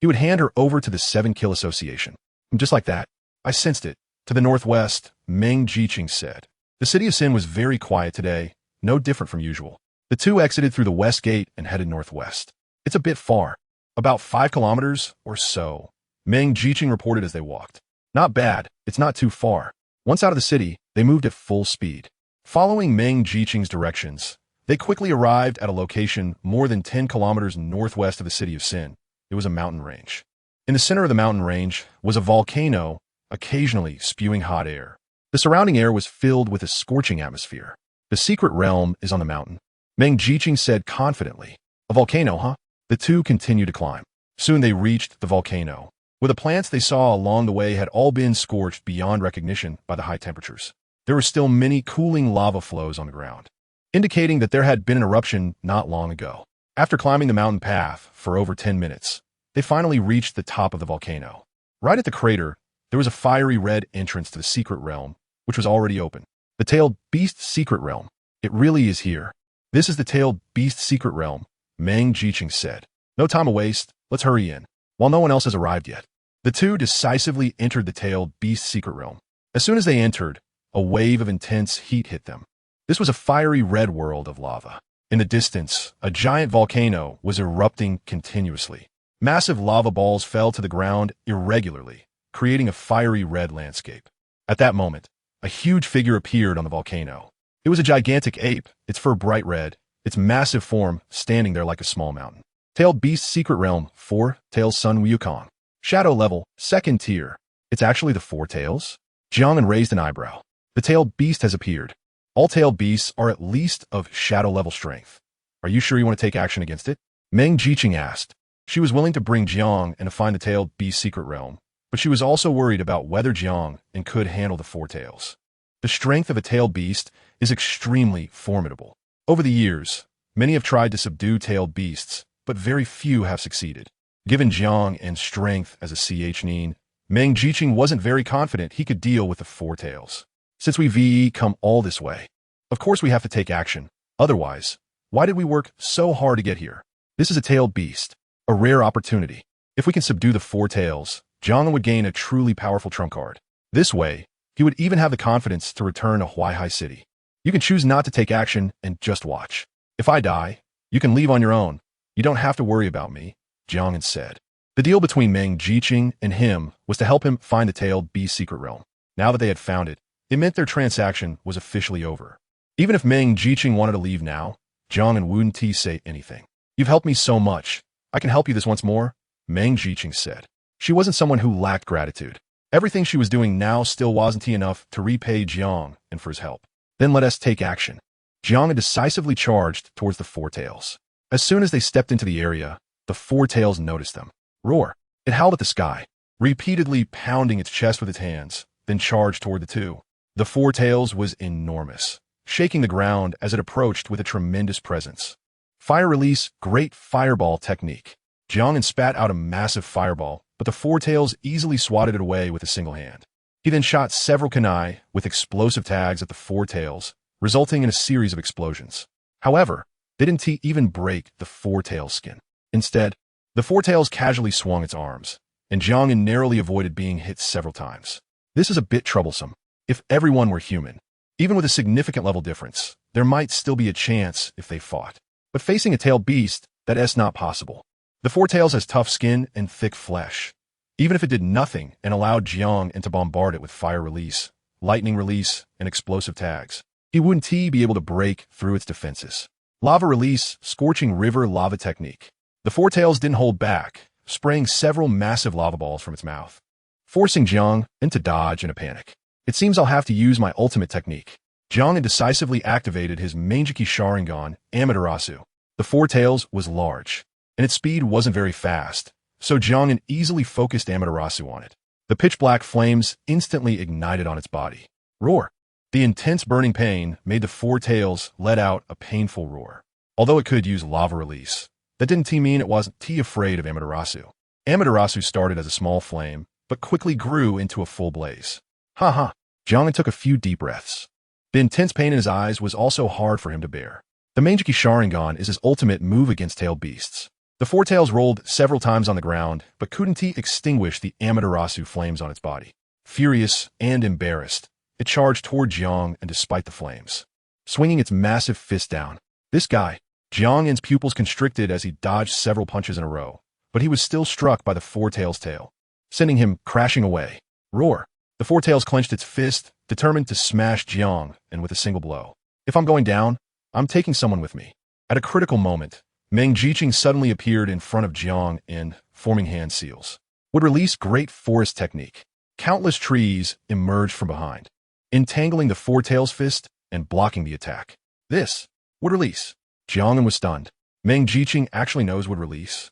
he would hand her over to the 7-Kill Association. And just like that, I sensed it. To the northwest, Meng Jiqing said. The city of Sin was very quiet today, no different from usual. The two exited through the west gate and headed northwest. It's a bit far, about 5 kilometers or so, Meng Jiqing reported as they walked. Not bad, it's not too far. Once out of the city, they moved at full speed. Following Meng Jiqing's directions, they quickly arrived at a location more than 10 kilometers northwest of the city of Sin. It was a mountain range. In the center of the mountain range was a volcano, occasionally spewing hot air. The surrounding air was filled with a scorching atmosphere. The secret realm is on the mountain, Meng Jiqing said confidently. A volcano, huh? The two continued to climb. Soon they reached the volcano, where the plants they saw along the way had all been scorched beyond recognition by the high temperatures. There were still many cooling lava flows on the ground, indicating that there had been an eruption not long ago. After climbing the mountain path for over 10 minutes, they finally reached the top of the volcano. Right at the crater, there was a fiery red entrance to the secret realm, which was already open. The tailed beast secret realm. It really is here. This is the tailed beast's secret realm, Meng Jiqing said. No time to waste, let's hurry in. While no one else has arrived yet, the two decisively entered the tailed beast's secret realm. As soon as they entered, a wave of intense heat hit them. This was a fiery red world of lava. In the distance, a giant volcano was erupting continuously. Massive lava balls fell to the ground irregularly, creating a fiery red landscape. At that moment, a huge figure appeared on the volcano. It was a gigantic ape, its fur bright red, its massive form standing there like a small mountain. Tailed Beast's Secret Realm 4, Tails Sun Wukong. Shadow level, 2nd tier. It's actually the 4 tails? Jiang An raised an eyebrow. The tailed beast has appeared. All tailed beasts are at least of shadow level strength. Are you sure you want to take action against it? Meng Jiqing asked. She was willing to bring Jiang and to find the tailed beast's secret realm, but she was also worried about whether Jiang and could handle the 4 tails. The strength of a tailed beast is extremely formidable. Over the years, many have tried to subdue tailed beasts, but very few have succeeded. Given Jiang and strength as a CH-9, Meng Jiqing wasn't very confident he could deal with the 4 tails. Since we've come all this way, of course we have to take action. Otherwise, why did we work so hard to get here? This is a tailed beast, a rare opportunity. If we can subdue the 4 tails, Jiang would gain a truly powerful trump card. This way, he would even have the confidence to return to Huaihai City. You can choose not to take action and just watch. If I die, you can leave on your own. You don't have to worry about me, Jiang An said. The deal between Meng Jiqing and him was to help him find the tailed beast's secret realm. Now that they had found it, it meant their transaction was officially over. Even if Meng Jiqing wanted to leave now, Jiang An wouldn't say anything. You've helped me so much. I can help you this once more, Meng Jiqing said. She wasn't someone who lacked gratitude. Everything she was doing now still wasn't enough to repay Jiang and for his help. Then let us take action. Jiang An decisively charged towards the 4 tails. As soon as they stepped into the area, the 4 tails noticed them. Roar! It howled at the sky, repeatedly pounding its chest with its hands, then charged toward the 2. The 4 tails was enormous, shaking the ground as it approached with a tremendous presence. Fire release, great fireball technique. Jiang An spat out a massive fireball, but the 4 tails easily swatted it away with a single hand. He then shot several kunai with explosive tags at the 4 tails, resulting in a series of explosions. However, they didn't even break the 4 tails' skin. Instead, the 4 tails casually swung its arms, and Jiang An narrowly avoided being hit several times. This is a bit troublesome. If everyone were human, even with a significant level difference, there might still be a chance if they fought. But facing a tailed beast, that's not possible. The 4 tails has tough skin and thick flesh. Even if it did nothing and allowed Jiang An to bombard it with fire release, lightning release, and explosive tags, he wouldn't be able to break through its defenses. Lava release, scorching river lava technique. The 4 tails didn't hold back, spraying several massive lava balls from its mouth, forcing Jiang An to dodge in a panic. It seems I'll have to use my ultimate technique. Jiang An decisively activated his Manjiki Sharingan, Amaterasu. The 4 tails was large, and its speed wasn't very fast, so Jiang An easily focused Amaterasu on it. The pitch-black flames instantly ignited on its body. Roar! The intense burning pain made the 4 tails let out a painful roar. Although it could use lava release, that didn't mean it wasn't afraid of Amaterasu. Amaterasu started as a small flame, but quickly grew into a full blaze. Ha! Jiang An took a few deep breaths. The intense pain in his eyes was also hard for him to bear. The Manjiki Sharingan is his ultimate move against tailed beasts. The 4 tails rolled several times on the ground, but couldn't extinguish the Amaterasu flames on its body. Furious and embarrassed, it charged toward Jiang An despite the flames, swinging its massive fist down. This guy, Jiang An's pupils constricted as he dodged several punches in a row, but he was still struck by the 4 tails' tail, sending him crashing away. Roar! The 4 tails clenched its fist, determined to smash Jiang An with a single blow. If I'm going down, I'm taking someone with me. At a critical moment, Meng Jiqing suddenly appeared in front of Jiang An, forming hand seals. Would release great forest technique. Countless trees emerged from behind, entangling the 4 tails' fist and blocking the attack. This would release. Jiang An was stunned. Meng Jiqing actually knows would release.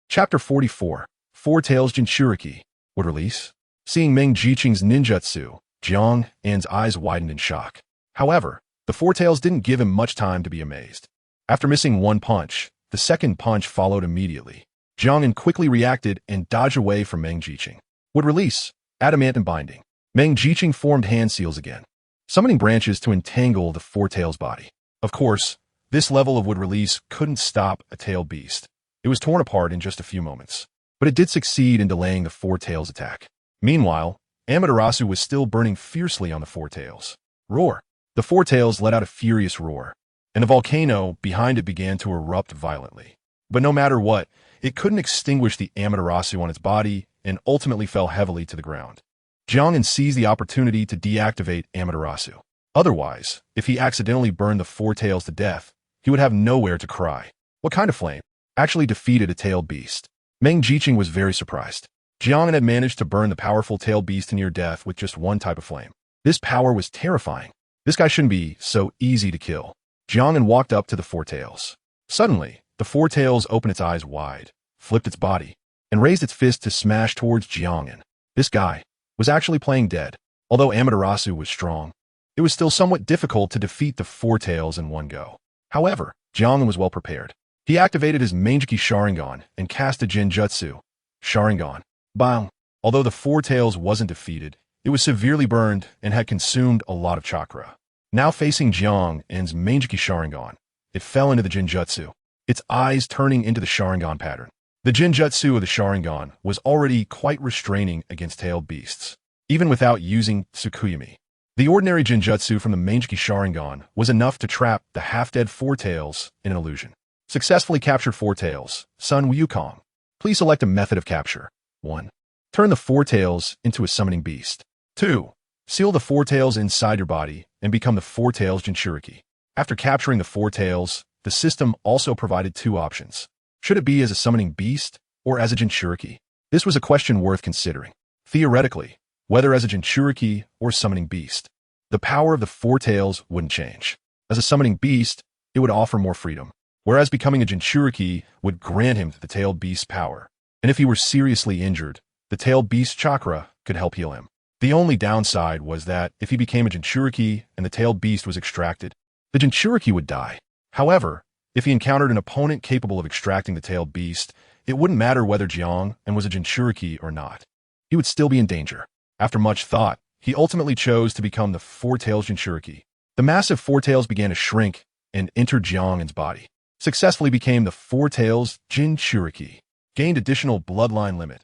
Chapter 44. 4 tails Jinchuriki. Would release. Seeing Meng Jiqing's ninjutsu, Jiang An's eyes widened in shock. However, the 4 tails didn't give him much time to be amazed. After missing one punch, the second punch followed immediately. Jiang An quickly reacted and dodged away from Meng Jiqing. Would release. Adamant binding. Meng Jiqing formed hand seals again, summoning branches to entangle the 4 tails' body. Of course, This level of wood release couldn't stop a tailed beast. It was torn apart in just a few moments. But it did succeed in delaying the Four Tails attack. Meanwhile, Amaterasu was still burning fiercely on the Four Tails. Roar! The Four Tails let out a furious roar, and the volcano behind it began to erupt violently. But no matter what, it couldn't extinguish the Amaterasu on its body and ultimately fell heavily to the ground. Jiang An seized the opportunity to deactivate Amaterasu. Otherwise, if he accidentally burned the Four Tails to death, he would have nowhere to cry. What kind of flame actually defeated a tailed beast? Meng Jiqing was very surprised. Jiang An had managed to burn the powerful tailed beast to near death with just one type of flame. This power was terrifying. This guy shouldn't be so easy to kill. Jiang An walked up to the Four Tails. Suddenly, the Four Tails opened its eyes wide, flipped its body, and raised its fist to smash towards Jiang An. This guy was actually playing dead. Although Amaterasu was strong, it was still somewhat difficult to defeat the Four Tails in one go. However, Jiang An was well prepared. He activated his Manjiki Sharingan and cast a Genjutsu. Sharingan. Bang! Although the Four Tails wasn't defeated, it was severely burned and had consumed a lot of chakra. Now facing Jiang An's Manjiki Sharingan, it fell into the Genjutsu, its eyes turning into the Sharingan pattern. The Genjutsu of the Sharingan was already quite restraining against tailed beasts, even without using Tsukuyami. The ordinary Genjutsu from the Manjiki Sharingan was enough to trap the half-dead Four Tails in an illusion. Successfully captured Four Tails. Sun Wukong. Please select a method of capture. 1. Turn the Four Tails into a summoning beast. 2. Seal the Four Tails inside your body and become the Four Tails Jinchuriki. After capturing the Four Tails, the system also provided two options. Should it be as a summoning beast or as a Jinchuriki? This was a question worth considering. Theoretically, whether as a Jinchuriki or summoning beast, the power of the Four Tails wouldn't change. As a summoning beast, it would offer more freedom, whereas becoming a Jinchuriki would grant him the tailed beast's power. And if he were seriously injured, the tailed beast chakra could help heal him. The only downside was that if he became a Jinchuriki and the tailed beast was extracted, the Jinchuriki would die. However, if he encountered an opponent capable of extracting the tailed beast, it wouldn't matter whether Jiang An was a Jinchuriki or not. He would still be in danger. After much thought, he ultimately chose to become the Four Tails Jinchuriki. The massive Four Tails began to shrink and entered Jiang An's body. Successfully became the Four Tails Jinchuriki. Gained additional Bloodline Limit.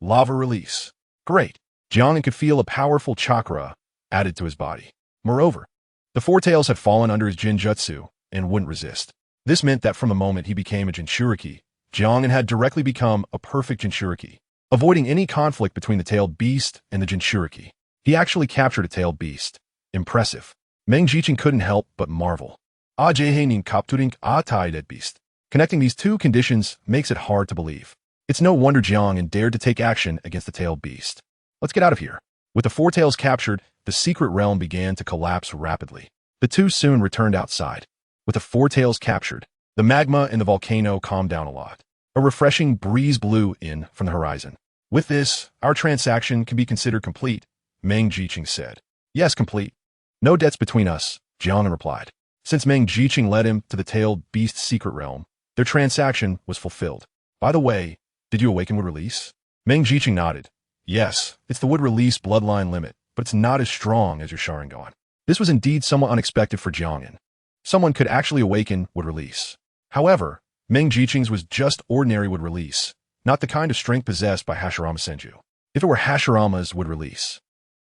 Lava Release. Great. Jiang An could feel a powerful chakra added to his body. Moreover, the Four Tails had fallen under his Genjutsu and wouldn't resist. This meant that from the moment he became a Jinchuriki, Jiang An had directly become a perfect Jinchuriki, avoiding any conflict between the tailed beast and the Jinchuriki. He actually captured a tailed beast. Impressive. Meng Jiqing couldn't help but marvel. Nin capturing a tailed beast. Connecting these two conditions makes it hard to believe. It's no wonder Jiang An dared to take action against the tailed beast. Let's get out of here. With the Four Tails captured, the secret realm began to collapse rapidly. The two soon returned outside. With the Four Tails captured, the magma in the volcano calmed down a lot. A refreshing breeze blew in from the horizon. With this, our transaction can be considered complete, Meng Jiqing said. Yes, complete. No debts between us, Jiang An replied. Since Meng Jiqing led him to the tailed beast's secret realm, their transaction was fulfilled. By the way, did you awaken wood release? Meng Jiqing nodded. Yes, it's the wood release bloodline limit, but it's not as strong as your Sharingan. This was indeed somewhat unexpected for Jiang An. Someone could actually awaken wood release. However, Meng Jiqing's was just ordinary wood release, not the kind of strength possessed by Hashirama Senju. If it were Hashirama's wood release,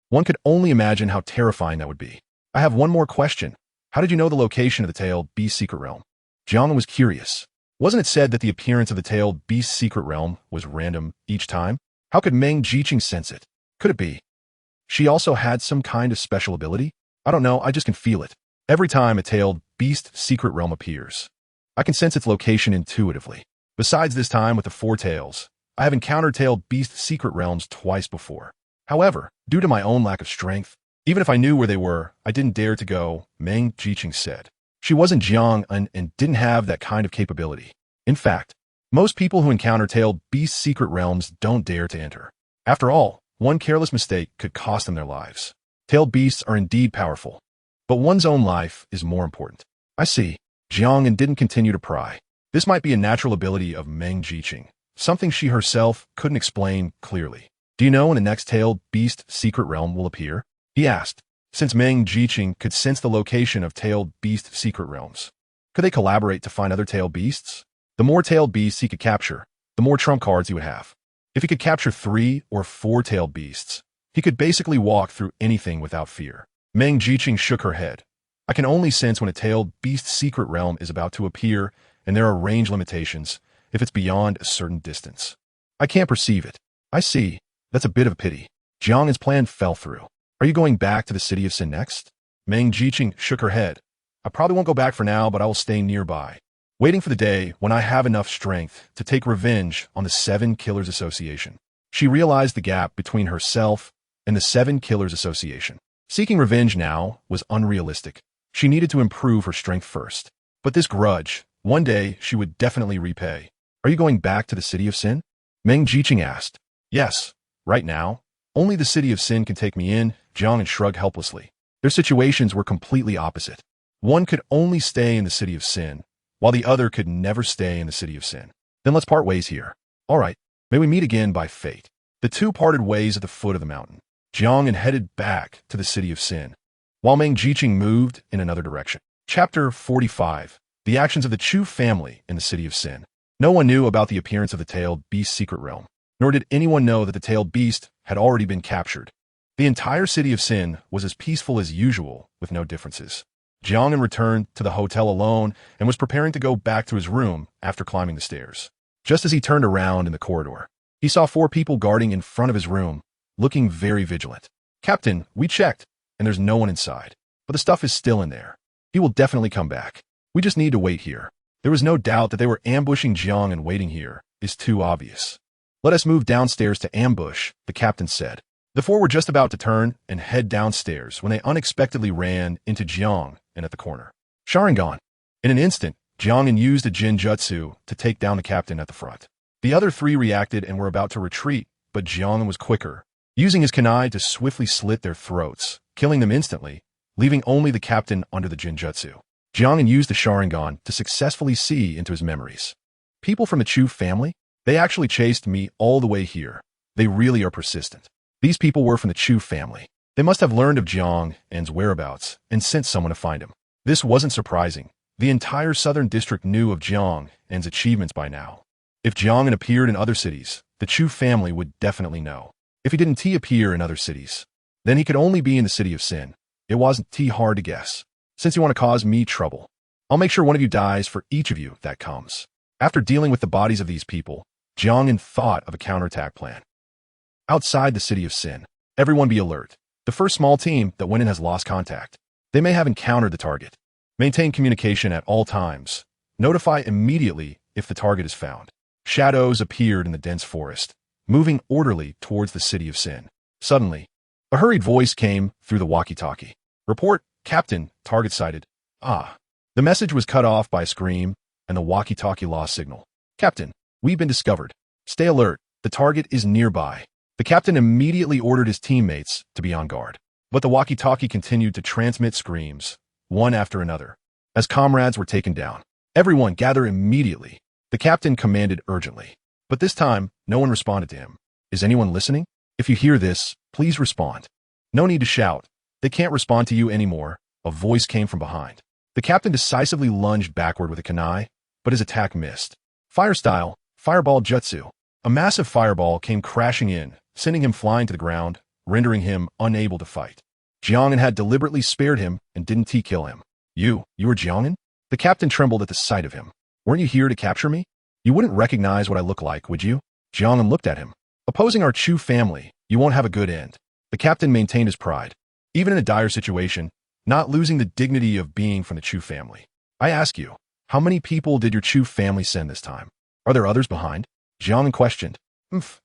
one could only imagine how terrifying that would be. I have one more question. How did you know the location of the tailed beast's secret realm? Jiang An was curious. Wasn't it said that the appearance of the tailed beast's secret realm was random each time? How could Meng Jiqing sense it? Could it be she also had some kind of special ability? I don't know, I just can feel it. Every time a tailed beast's secret realm appears, I can sense its location intuitively. Besides this time with the Four Tails, I have encountered tailed beast secret realms twice before. However, due to my own lack of strength, even if I knew where they were, I didn't dare to go, Meng Jiqing said. She wasn't Jiang An and didn't have that kind of capability. In fact, most people who encounter tailed beast secret realms don't dare to enter. After all, one careless mistake could cost them their lives. Tailed beasts are indeed powerful, but one's own life is more important. I see. Jiang An didn't continue to pry. This might be a natural ability of Meng Jiqing, something she herself couldn't explain clearly. Do you know when the next tailed beast secret realm will appear? He asked. Since Meng Jiqing could sense the location of tailed beast secret realms, Could they collaborate to find other tailed beasts? The more tailed beasts he could capture, the more trump cards he would have. If he could capture 3 or 4 tailed beasts, he could basically walk through anything without fear. Meng Jiqing shook her head. I can only sense when a tailed beast's secret realm is about to appear, and there are range limitations if it's beyond a certain distance. I can't perceive it. I see. That's a bit of a pity. Jiang An's plan fell through. Are you going back to the city of Sin next? Meng Jiqing shook her head. I probably won't go back for now, but I will stay nearby, waiting for the day when I have enough strength to take revenge on the 7 Killers Association. She realized the gap between herself and the 7 Killers Association. Seeking revenge now was unrealistic. She needed to improve her strength first. But this grudge, one day she would definitely repay. Are you going back to the city of Sin? Meng Jiqing asked. Yes, right now. Only the city of Sin can take me in, Jiang An shrugged helplessly. Their situations were completely opposite. One could only stay in the city of Sin, while the other could never stay in the city of Sin. Then let's part ways here. All right, may we meet again by fate. The two parted ways at the foot of the mountain. Jiang An headed back to the city of Sin, while Meng Jiqing moved in another direction. Chapter 45. The actions of the Chu family in the city of Sin. No one knew about the appearance of the tailed beast's secret realm, nor did anyone know that the tailed beast had already been captured. The entire city of Sin was as peaceful as usual, with no differences. Jiang An returned to the hotel alone and was preparing to go back to his room after climbing the stairs. Just as he turned around in the corridor, he saw 4 people guarding in front of his room, looking very vigilant. Captain, we checked, and there's no one inside, but the stuff is still in there. He will definitely come back. We just need to wait here. There was no doubt that they were ambushing Jiang An. Waiting here is too obvious. Let us move downstairs to ambush, the captain said. The 4 were just about to turn and head downstairs when they unexpectedly ran into Jiang An at the corner. Sharingan. In an instant, Jiang An used a Genjutsu to take down the captain at the front. The other 3 reacted and were about to retreat, but Jiang An was quicker, using his kunai to swiftly slit their throats, killing them instantly, leaving only the captain under the Genjutsu. Jiang An used the Sharingan to successfully see into his memories. People from the Chu family? They actually chased me all the way here. They really are persistent. These people were from the Chu family. They must have learned of Jiang An's whereabouts and sent someone to find him. This wasn't surprising. The entire southern district knew of Jiang An's achievements by now. If Jiang An appeared in other cities, the Chu family would definitely know. If he didn't appear in other cities, then he could only be in the city of Sin. It wasn't hard to guess. Since you want to cause me trouble, I'll make sure one of you dies for each of you that comes. After dealing with the bodies of these people, Jiang An thought of a counterattack plan. Outside the city of Sin, everyone be alert. The first small team that went in has lost contact. They may have encountered the target. Maintain communication at all times. Notify immediately if the target is found. Shadows appeared in the dense forest, moving orderly towards the city of Sin. Suddenly, a hurried voice came through the walkie-talkie. Report, Captain, target sighted. Ah. The message was cut off by a scream, and the walkie-talkie lost signal. Captain, we've been discovered. Stay alert. The target is nearby. The captain immediately ordered his teammates to be on guard. But the walkie-talkie continued to transmit screams, one after another, as comrades were taken down. Everyone gather immediately. The captain commanded urgently. But this time, no one responded to him. Is anyone listening? If you hear this, please respond. No need to shout. They can't respond to you anymore. A voice came from behind. The captain decisively lunged backward with a kunai, but his attack missed. Fire style, fireball jutsu. A massive fireball came crashing in, sending him flying to the ground, rendering him unable to fight. Jiang An had deliberately spared him and didn't kill him. You were Jiang An? The captain trembled at the sight of him. Weren't you here to capture me? You wouldn't recognize what I look like, would you? Jiang An looked at him. Opposing our Chu family, you won't have a good end. The captain maintained his pride. Even in a dire situation, not losing the dignity of being from the Chu family. I ask you, how many people did your Chu family send this time? Are there others behind? Jiang An questioned.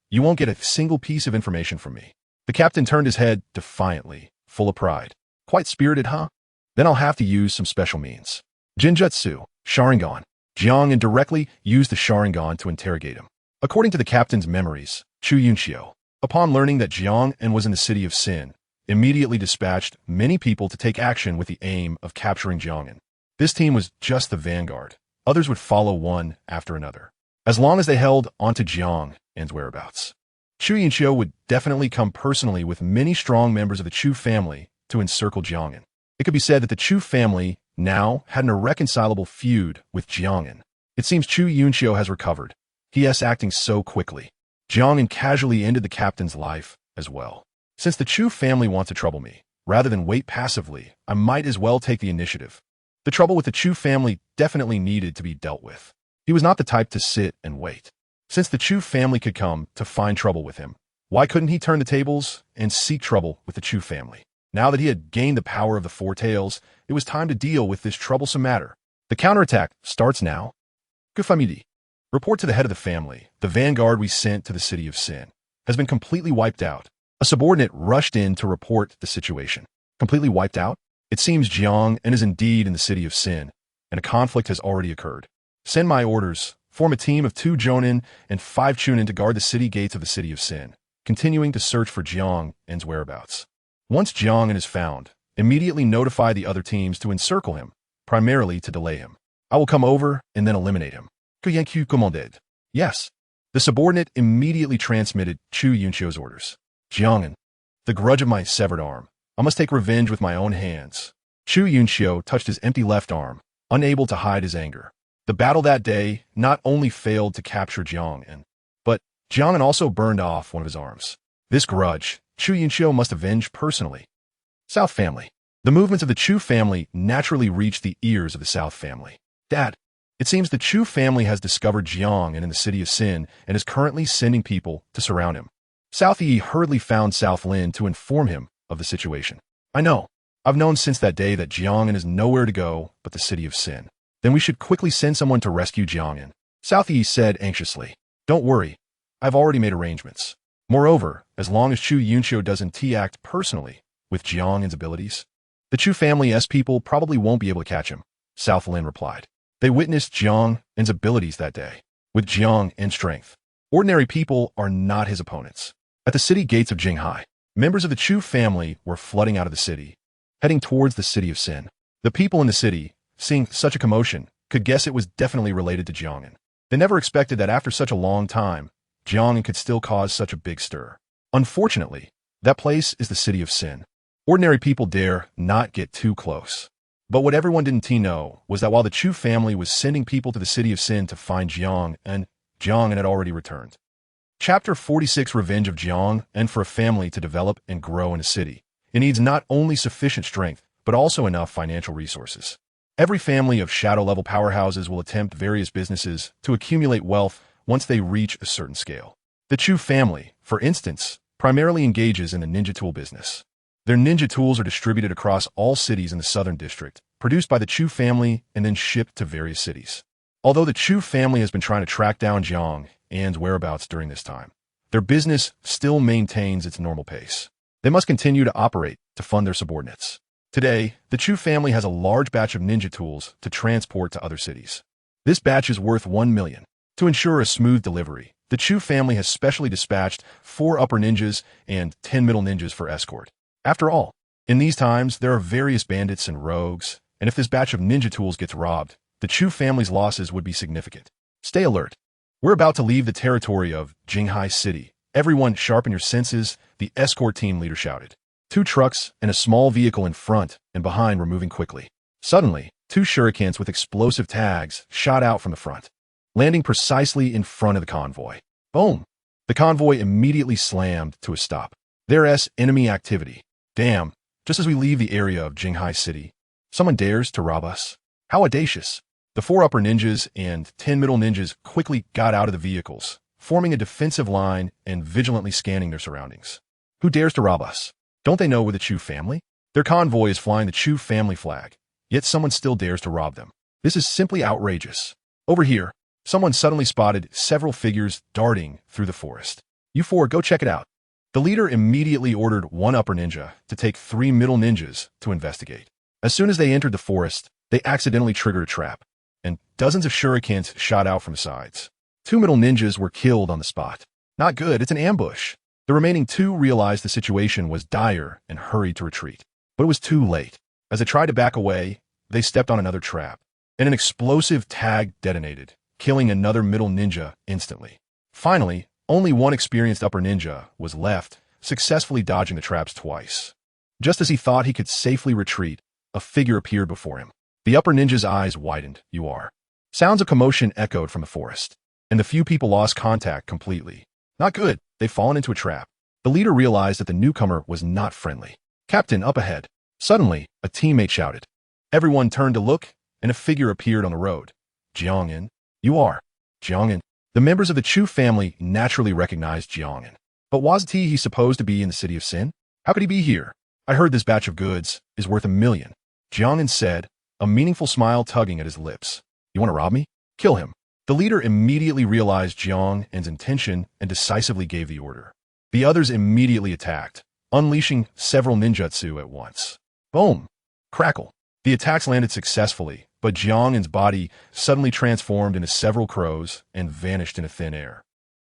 You won't get a single piece of information from me. The captain turned his head defiantly, full of pride. Quite spirited, huh? Then I'll have to use some special means. Genjutsu, Sharingan. Jiang An directly used the Sharingan to interrogate him. According to the captain's memories, Chu Yunqiu, upon learning that Jiang An was in the city of Sin, immediately dispatched many people to take action with the aim of capturing Jiang An. This team was just the vanguard. Others would follow one after another, as long as they held onto Jiang An's whereabouts. Chu Yunqiu would definitely come personally with many strong members of the Chu family to encircle Jiang An. It could be said that the Chu family now had an irreconcilable feud with Jiang An. It seems Chu Yunqiu has recovered. He is acting so quickly. Jiang An casually ended the captain's life as well. Since the Chu family wants to trouble me, rather than wait passively, I might as well take the initiative. The trouble with the Chu family definitely needed to be dealt with. He was not the type to sit and wait. Since the Chu family could come to find trouble with him, why couldn't he turn the tables and seek trouble with the Chu family? Now that he had gained the power of the Four Tails, it was time to deal with this troublesome matter. The counterattack starts now. Gufamidi. Report to the head of the family. The vanguard we sent to the city of Sin has been completely wiped out. A subordinate rushed in to report the situation. Completely wiped out? It seems Jiang An is indeed in the city of Sin, and a conflict has already occurred. Send my orders. Form a team of 2 Jonin and 5 Chunin to guard the city gates of the city of Sin, continuing to search for Jiang An's whereabouts. Once Jiang An is found, immediately notify the other teams to encircle him, primarily to delay him. I will come over and then eliminate him. Que commanded. Yes. The subordinate immediately transmitted Chu Yunqiu's orders. Jiang An. The grudge of my severed arm. I must take revenge with my own hands. Chu Yunqiu touched his empty left arm, unable to hide his anger. The battle that day not only failed to capture Jiang An, but Jiang An also burned off one of his arms. This grudge, Chu Yunqiu must avenge personally. South family. The movements of the Chu family naturally reached the ears of the South family. Dad, it seems the Chu family has discovered Jiang An in the city of Sin and is currently sending people to surround him. South Yi hurriedly found South Lin to inform him of the situation. I know. I've known since that day that Jiang An is nowhere to go but the city of Sin. Then we should quickly send someone to rescue Jiang An. South Yi said anxiously. Don't worry. I've already made arrangements. Moreover, as long as Chu Yunqiu doesn't act personally with Jiang An's abilities, the Chu family's people probably won't be able to catch him, South Lin replied. They witnessed Jiang An's abilities that day. With Jiang An's strength, ordinary people are not his opponents. At the city gates of Jinghai, members of the Chu family were flooding out of the city, heading towards the city of Sin. The people in the city, seeing such a commotion, could guess it was definitely related to Jiang An. They never expected that after such a long time, Jiang An could still cause such a big stir. Unfortunately, that place is the city of Sin. Ordinary people dare not get too close. But what everyone didn't know was that while the Chu family was sending people to the city of Sin to find Jiang An had already returned. Chapter 46 Revenge of Jiang An. For a family to develop and grow in a city, it needs not only sufficient strength, but also enough financial resources. Every family of shadow-level powerhouses will attempt various businesses to accumulate wealth once they reach a certain scale. The Chu family, for instance, primarily engages in the ninja tool business. Their ninja tools are distributed across all cities in the southern district, produced by the Chu family and then shipped to various cities. Although the Chu family has been trying to track down Jiang An's whereabouts during this time, their business still maintains its normal pace. They must continue to operate to fund their subordinates. Today, the Chu family has a large batch of ninja tools to transport to other cities. This batch is worth 1 million. To ensure a smooth delivery, the Chu family has specially dispatched 4 upper ninjas and 10 middle ninjas for escort. After all, in these times, there are various bandits and rogues, and if this batch of ninja tools gets robbed, the Chu family's losses would be significant. Stay alert. We're about to leave the territory of Jinghai City. Everyone sharpen your senses, the escort team leader shouted. 2 trucks and a small vehicle in front and behind were moving quickly. Suddenly, 2 shurikens with explosive tags shot out from the front, landing precisely in front of the convoy. Boom! The convoy immediately slammed to a stop. There's enemy activity. Damn, just as we leave the area of Jinghai City, someone dares to rob us. How audacious. The 4 upper ninjas and 10 middle ninjas quickly got out of the vehicles, forming a defensive line and vigilantly scanning their surroundings. Who dares to rob us? Don't they know we're the Chu family? Their convoy is flying the Chu family flag, yet someone still dares to rob them. This is simply outrageous. Over here, someone suddenly spotted several figures darting through the forest. You 4, go check it out. The leader immediately ordered 1 upper ninja to take 3 middle ninjas to investigate. As soon as they entered the forest, they accidentally triggered a trap, and dozens of shurikens shot out from the sides. 2 middle ninjas were killed on the spot. Not good, it's an ambush. The remaining 2 realized the situation was dire and hurried to retreat. But it was too late. As they tried to back away, they stepped on another trap, and an explosive tag detonated, killing another middle ninja instantly. Finally, only 1 experienced upper ninja was left, successfully dodging the traps twice. Just as he thought he could safely retreat, a figure appeared before him. The upper ninja's eyes widened. You are. Sounds of commotion echoed from the forest, and the few people lost contact completely. Not good. They've fallen into a trap. The leader realized that the newcomer was not friendly. Captain, up ahead. Suddenly, a teammate shouted. Everyone turned to look, and a figure appeared on the road. Jiang An. You are. Jiang An. The members of the Chu family naturally recognized Jiang An. But wasn't he supposed to be in the city of Sin? How could he be here? I heard this batch of goods is worth 1,000,000. Jiang An said, a meaningful smile tugging at his lips. You want to rob me? Kill him. The leader immediately realized Jiang An's intention and decisively gave the order. The others immediately attacked, unleashing several ninjutsu at once. Boom! Crackle. The attacks landed successfully, but Jiang An's body suddenly transformed into several crows and vanished into thin air.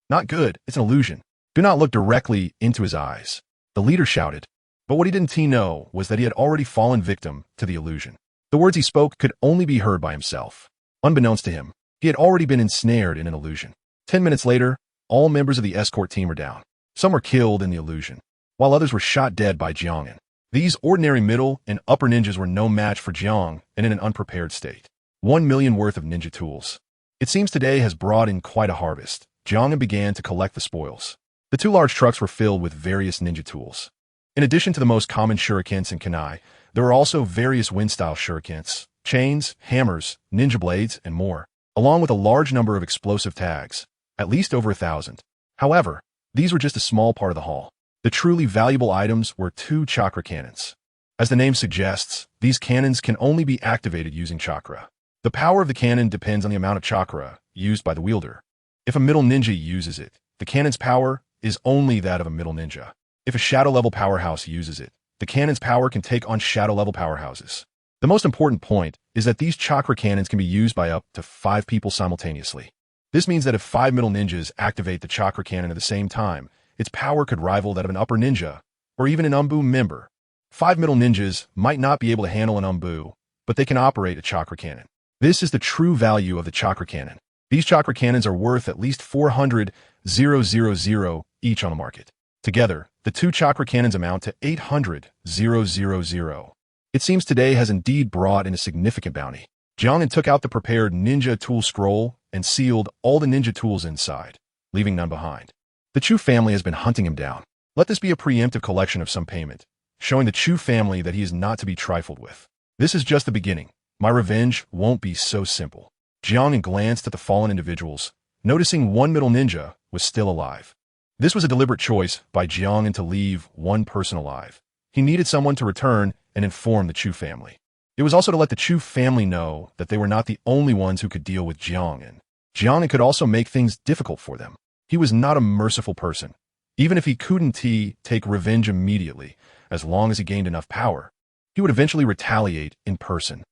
Not good, it's an illusion. Do not look directly into his eyes. The leader shouted. But what he didn't know was that he had already fallen victim to the illusion. The words he spoke could only be heard by himself. Unbeknownst to him, he had already been ensnared in an illusion. 10 minutes later, all members of the escort team were down. Some were killed in the illusion, while others were shot dead by Jiang An. These ordinary middle and upper ninjas were no match for Jiang and in an unprepared state. 1,000,000 worth of ninja tools. It seems today has brought in quite a harvest. Jiang An began to collect the spoils. The 2 large trucks were filled with various ninja tools. In addition to the most common shurikens and kunai, there were also various wind-style shurikens, chains, hammers, ninja blades, and more, along with a large number of explosive tags, at least over 1,000. However, these were just a small part of the haul. The truly valuable items were 2 chakra cannons. As the name suggests, these cannons can only be activated using chakra. The power of the cannon depends on the amount of chakra used by the wielder. If a middle ninja uses it, the cannon's power is only that of a middle ninja. If a shadow-level powerhouse uses it, the cannon's power can take on shadow-level powerhouses. The most important point is that these chakra cannons can be used by up to 5 people simultaneously. This means that if 5 middle ninjas activate the chakra cannon at the same time, its power could rival that of an upper ninja, or even an Umbu member. 5 middle ninjas might not be able to handle an Umbu, but they can operate a chakra cannon. This is the true value of the chakra cannon. These chakra cannons are worth at least 400,000 each on the market. Together, the 2 chakra cannons amount to 800,000. It seems today has indeed brought in a significant bounty. Jiang An took out the prepared ninja tool scroll and sealed all the ninja tools inside, leaving none behind. The Chu family has been hunting him down. Let this be a preemptive collection of some payment, showing the Chu family that he is not to be trifled with. This is just the beginning. My revenge won't be so simple. Jiang An glanced at the fallen individuals, noticing one middle ninja was still alive. This was a deliberate choice by Jiang An to leave one person alive. He needed someone to return and inform the Chu family. It was also to let the Chu family know that they were not the only ones who could deal with Jiang An. Jiang An could also make things difficult for them. He was not a merciful person. Even if he couldn't take revenge immediately, as long as he gained enough power, he would eventually retaliate in person.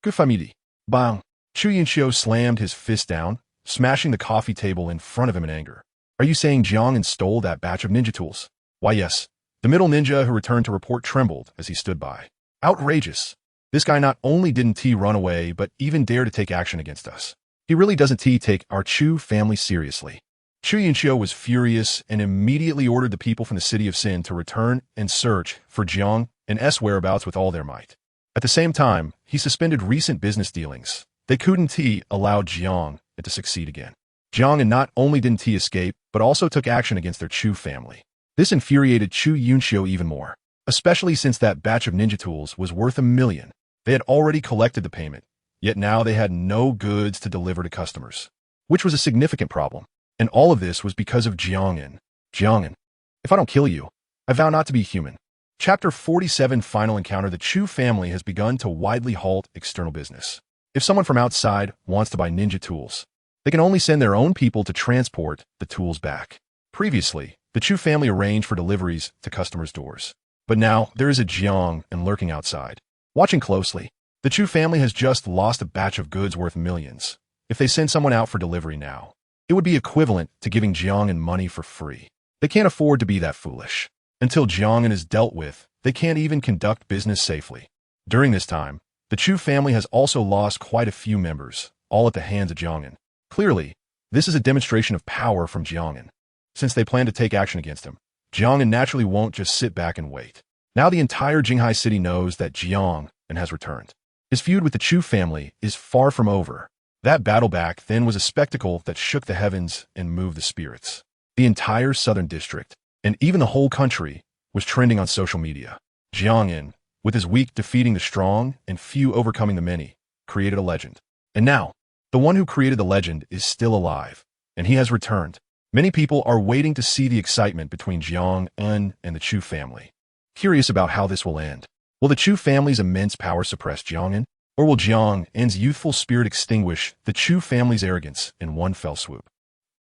Good family. Bang! Chu Yinxiu slammed his fist down, smashing the coffee table in front of him in anger. Are you saying Jiang An stole that batch of ninja tools? Why, yes. The middle ninja who returned to report trembled as he stood by. Outrageous. This guy not only didn't run away, but even dare to take action against us. He really doesn't take our Chu family seriously. Chu Yinxiu was furious and immediately ordered the people from the city of Sin to return and search for Jiang An's whereabouts with all their might. At the same time, he suspended recent business dealings. They couldn't allow Jiang An to succeed again. Jiang An not only didn't escape, but also took action against their Chu family. This infuriated Chu Yinxiu even more, especially since that batch of ninja tools was worth 1,000,000. They had already collected the payment, yet now they had no goods to deliver to customers, which was a significant problem. And all of this was because of Jiang An. Jiang An, if I don't kill you, I vow not to be human. Chapter 47 Final Encounter. The Chu family has begun to widely halt external business. If someone from outside wants to buy ninja tools, they can only send their own people to transport the tools back. Previously, the Chu family arranged for deliveries to customers' doors. But now, there is a Jiang An lurking outside. Watching closely, the Chu family has just lost a batch of goods worth millions. If they send someone out for delivery now, it would be equivalent to giving Jiang An money for free. They can't afford to be that foolish. Until Jiang An is dealt with, they can't even conduct business safely. During this time, the Chu family has also lost quite a few members, all at the hands of Jiang An. Clearly, this is a demonstration of power from Jiang An. Since they plan to take action against him, Jiang An naturally won't just sit back and wait. Now the entire Jinghai city knows that Jiang An has returned. His feud with the Chu family is far from over. That battle back then was a spectacle that shook the heavens and moved the spirits. The entire southern district, and even the whole country, was trending on social media. Jiang An, with his weak defeating the strong and few overcoming the many, created a legend. And now, the one who created the legend is still alive, and he has returned. Many people are waiting to see the excitement between Jiang An and the Chu family. Curious about how this will end. Will the Chu family's immense power suppress Jiang An? Or will Jiang An's youthful spirit extinguish the Chu family's arrogance in one fell swoop?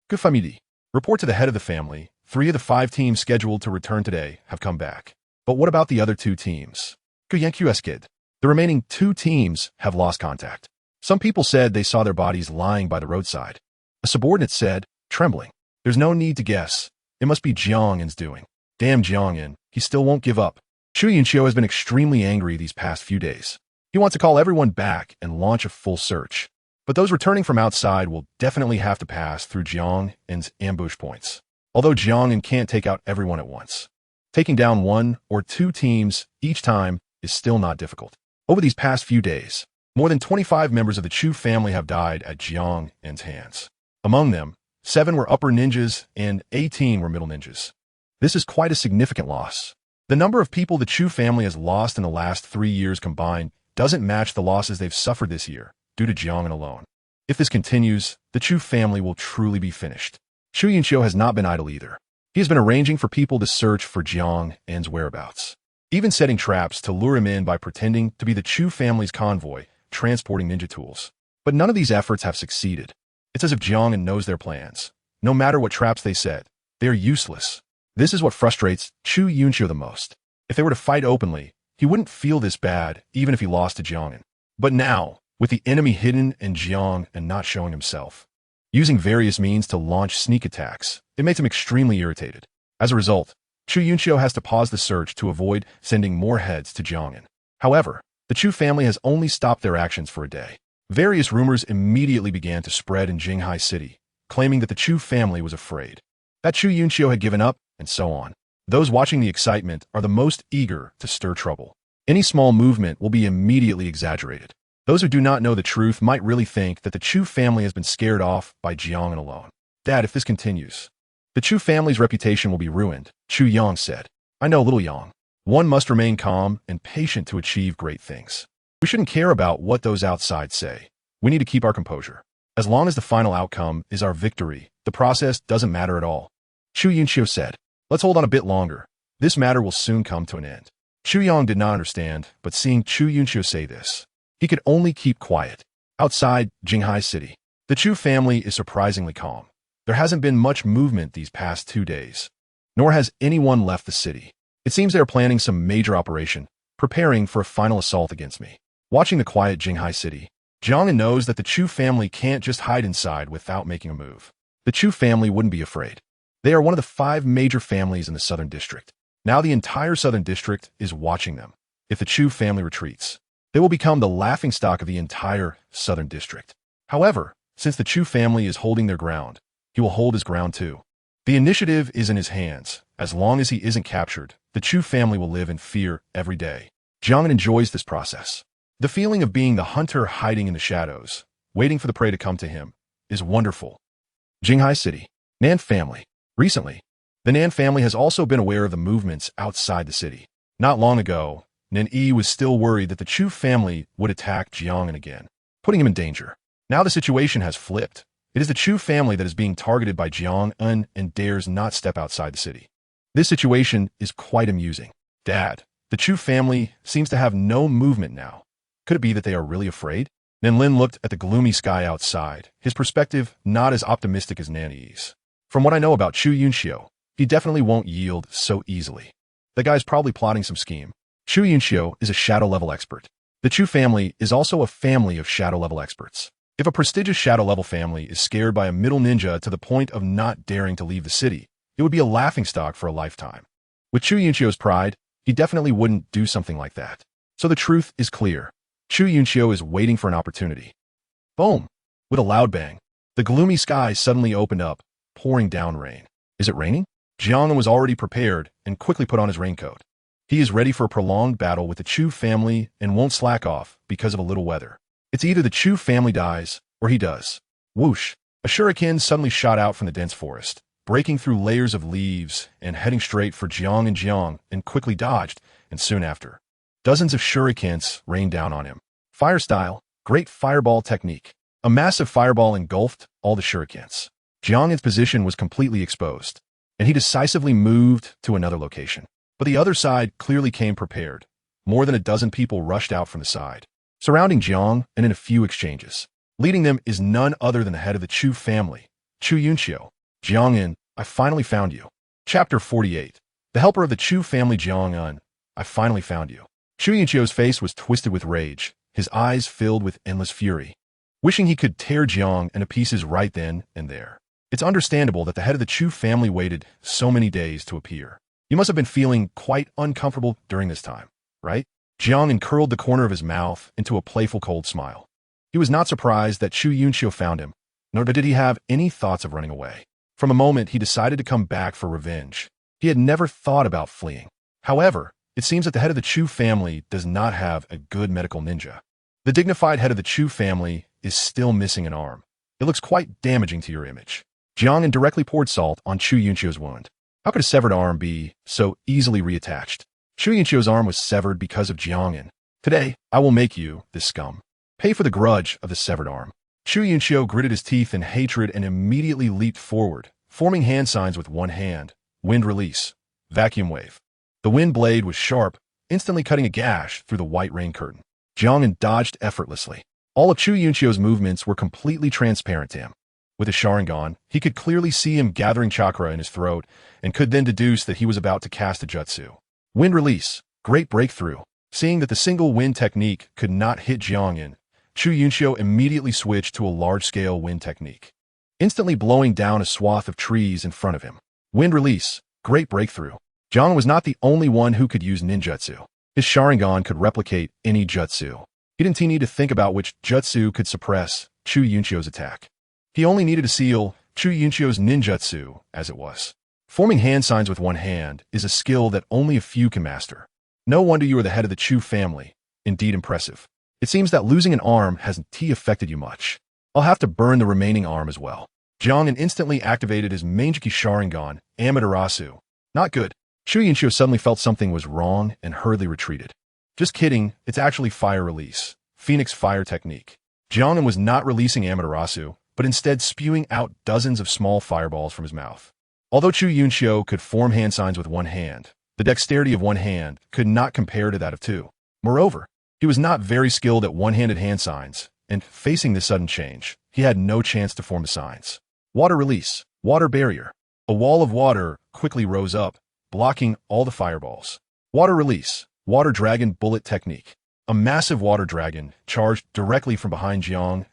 Good family. Report to the head of the family. 3 of the 5 teams scheduled to return today have come back. But what about the other 2 teams? The remaining 2 teams have lost contact. Some people said they saw their bodies lying by the roadside. A subordinate said, trembling, "There's no need to guess. It must be Jiang An's doing. Damn Jiang An, he still won't give up." Chu Yunqiu has been extremely angry these past few days. He wants to call everyone back and launch a full search. But those returning from outside will definitely have to pass through Jiang An's ambush points. Although Jiang An can't take out everyone at once. Taking down 1 or 2 teams each time is still not difficult. Over these past few days, more than 25 members of the Chu family have died at Jiang An's hands. Among them, 7 were upper ninjas and 18 were middle ninjas. This is quite a significant loss. The number of people the Chu family has lost in the last 3 years combined doesn't match the losses they've suffered this year, due to Jiang An alone. If this continues, the Chu family will truly be finished. Chu Yunqiu has not been idle either. He has been arranging for people to search for Jiang An's whereabouts, even setting traps to lure him in by pretending to be the Chu family's convoy transporting ninja tools. But none of these efforts have succeeded. It's as if Jiang An knows their plans. No matter what traps they set, they are useless. This is what frustrates Chu Yunqiu the most. If they were to fight openly, he wouldn't feel this bad even if he lost to Jiang An. But now, with the enemy hidden and Jiang An not showing himself, using various means to launch sneak attacks, it makes him extremely irritated. As a result, Chu Yunqiu has to pause the search to avoid sending more heads to Jiang An. However, the Chu family has only stopped their actions for a day. Various rumors immediately began to spread in Jinghai City, claiming that the Chu family was afraid, that Chu Yunqiu had given up, and so on. Those watching the excitement are the most eager to stir trouble. Any small movement will be immediately exaggerated. Those who do not know the truth might really think that the Chu family has been scared off by Jiang An alone. Dad, if this continues, the Chu family's reputation will be ruined, Chu Yang said. I know, little Yang. One must remain calm and patient to achieve great things. We shouldn't care about what those outside say. We need to keep our composure. As long as the final outcome is our victory, the process doesn't matter at all. Chu Yunqiu said, let's hold on a bit longer. This matter will soon come to an end. Chu Yang did not understand, but seeing Chu Yunqiu say this, he could only keep quiet. Outside Jinghai City, the Chu family is surprisingly calm. There hasn't been much movement these past 2 days, nor has anyone left the city. It seems they are planning some major operation, preparing for a final assault against me. Watching the quiet Jinghai City, Jiang An knows that the Chu family can't just hide inside without making a move. The Chu family wouldn't be afraid. They are one of the 5 major families in the Southern District. Now the entire Southern District is watching them. If the Chu family retreats, they will become the laughingstock of the entire Southern District. However, since the Chu family is holding their ground, he will hold his ground too. The initiative is in his hands. As long as he isn't captured, the Chu family will live in fear every day. Jiang An enjoys this process. The feeling of being the hunter hiding in the shadows, waiting for the prey to come to him, is wonderful. Jinghai City, Nan family. Recently, the Nan family has also been aware of the movements outside the city. Not long ago, Nan Yi was still worried that the Chu family would attack Jiang An again, putting him in danger. Now the situation has flipped. It is the Chu family that is being targeted by Jiang An and dares not step outside the city. This situation is quite amusing. Dad, the Chu family seems to have no movement now. Could it be that they are really afraid? Nan Lin looked at the gloomy sky outside, his perspective not as optimistic as Nan Yi's. From what I know about Chu Yunqiu, he definitely won't yield so easily. The guy's probably plotting some scheme. Chu Yunqiu is a shadow-level expert. The Chu family is also a family of shadow-level experts. If a prestigious shadow-level family is scared by a middle ninja to the point of not daring to leave the city, it would be a laughingstock for a lifetime. With Chu Yunqiu's pride, he definitely wouldn't do something like that. So the truth is clear. Chu Yunqiu is waiting for an opportunity. Boom! With a loud bang, the gloomy sky suddenly opened up, pouring down rain. Is it raining? Jiang An was already prepared and quickly put on his raincoat. He is ready for a prolonged battle with the Chu family and won't slack off because of a little weather. It's either the Chu family dies, or he does. Whoosh! A shuriken suddenly shot out from the dense forest, breaking through layers of leaves and heading straight for Jiang and quickly dodged, and soon after, dozens of shurikens rained down on him. Fire style, great fireball technique. A massive fireball engulfed all the shurikens. Jiang An's position was completely exposed, and he decisively moved to another location. But the other side clearly came prepared. More than a dozen people rushed out from the side, surrounding Jiang and in a few exchanges. Leading them is none other than the head of the Chu family, Chu Yunqiu. Jiang An, I finally found you. Chapter 48. The helper of the Chu family Jiang An, I finally found you. Chu Yunqiu's face was twisted with rage, his eyes filled with endless fury, wishing he could tear Jiang into pieces right then and there. It's understandable that the head of the Chu family waited so many days to appear. You must have been feeling quite uncomfortable during this time, right? Jiang An curled the corner of his mouth into a playful cold smile. He was not surprised that Chu Yunqiu found him, nor did he have any thoughts of running away. From a moment, he decided to come back for revenge. He had never thought about fleeing. However, it seems that the head of the Chu family does not have a good medical ninja. The dignified head of the Chu family is still missing an arm. It looks quite damaging to your image. Jiang An directly poured salt on Chu Yunqiu's wound. How could a severed arm be so easily reattached? Chu Yunqiu's arm was severed because of Jiang An. Today, I will make you, this scum, pay for the grudge of the severed arm. Chu Yunqiu gritted his teeth in hatred and immediately leaped forward, forming hand signs with one hand. Wind release. Vacuum wave. The wind blade was sharp, instantly cutting a gash through the white rain curtain. Jiang An dodged effortlessly. All of Chu Yunqiu's movements were completely transparent to him. With his Sharingan, he could clearly see him gathering chakra in his throat and could then deduce that he was about to cast a jutsu. Wind release. Great breakthrough. Seeing that the single wind technique could not hit Jiang An, Chu Yunqiu immediately switched to a large-scale wind technique, instantly blowing down a swath of trees in front of him. Wind release. Great breakthrough. Jiang was not the only one who could use ninjutsu. His Sharingan could replicate any jutsu. He didn't need to think about which jutsu could suppress Chu Yunqiu's attack. He only needed to seal Chu Yunqiu's ninjutsu as it was. Forming hand signs with one hand is a skill that only a few can master. No wonder you are the head of the Chu family. Indeed impressive. It seems that losing an arm hasn't affected you much. I'll have to burn the remaining arm as well. Jiang An instantly activated his Manjiki Sharingan, Amaterasu. Not good. Chu Yunqiu suddenly felt something was wrong and hurriedly retreated. Just kidding, it's actually fire release. Phoenix fire technique. Jiang An was not releasing Amaterasu, but instead spewing out dozens of small fireballs from his mouth. Although Chu Yunqiu could form hand signs with one hand, the dexterity of one hand could not compare to that of two. Moreover, he was not very skilled at one-handed hand signs, and facing this sudden change, he had no chance to form the signs. Water release. Water barrier. A wall of water quickly rose up, blocking all the fireballs. Water release. Water dragon bullet technique. A massive water dragon charged directly from behind Jiang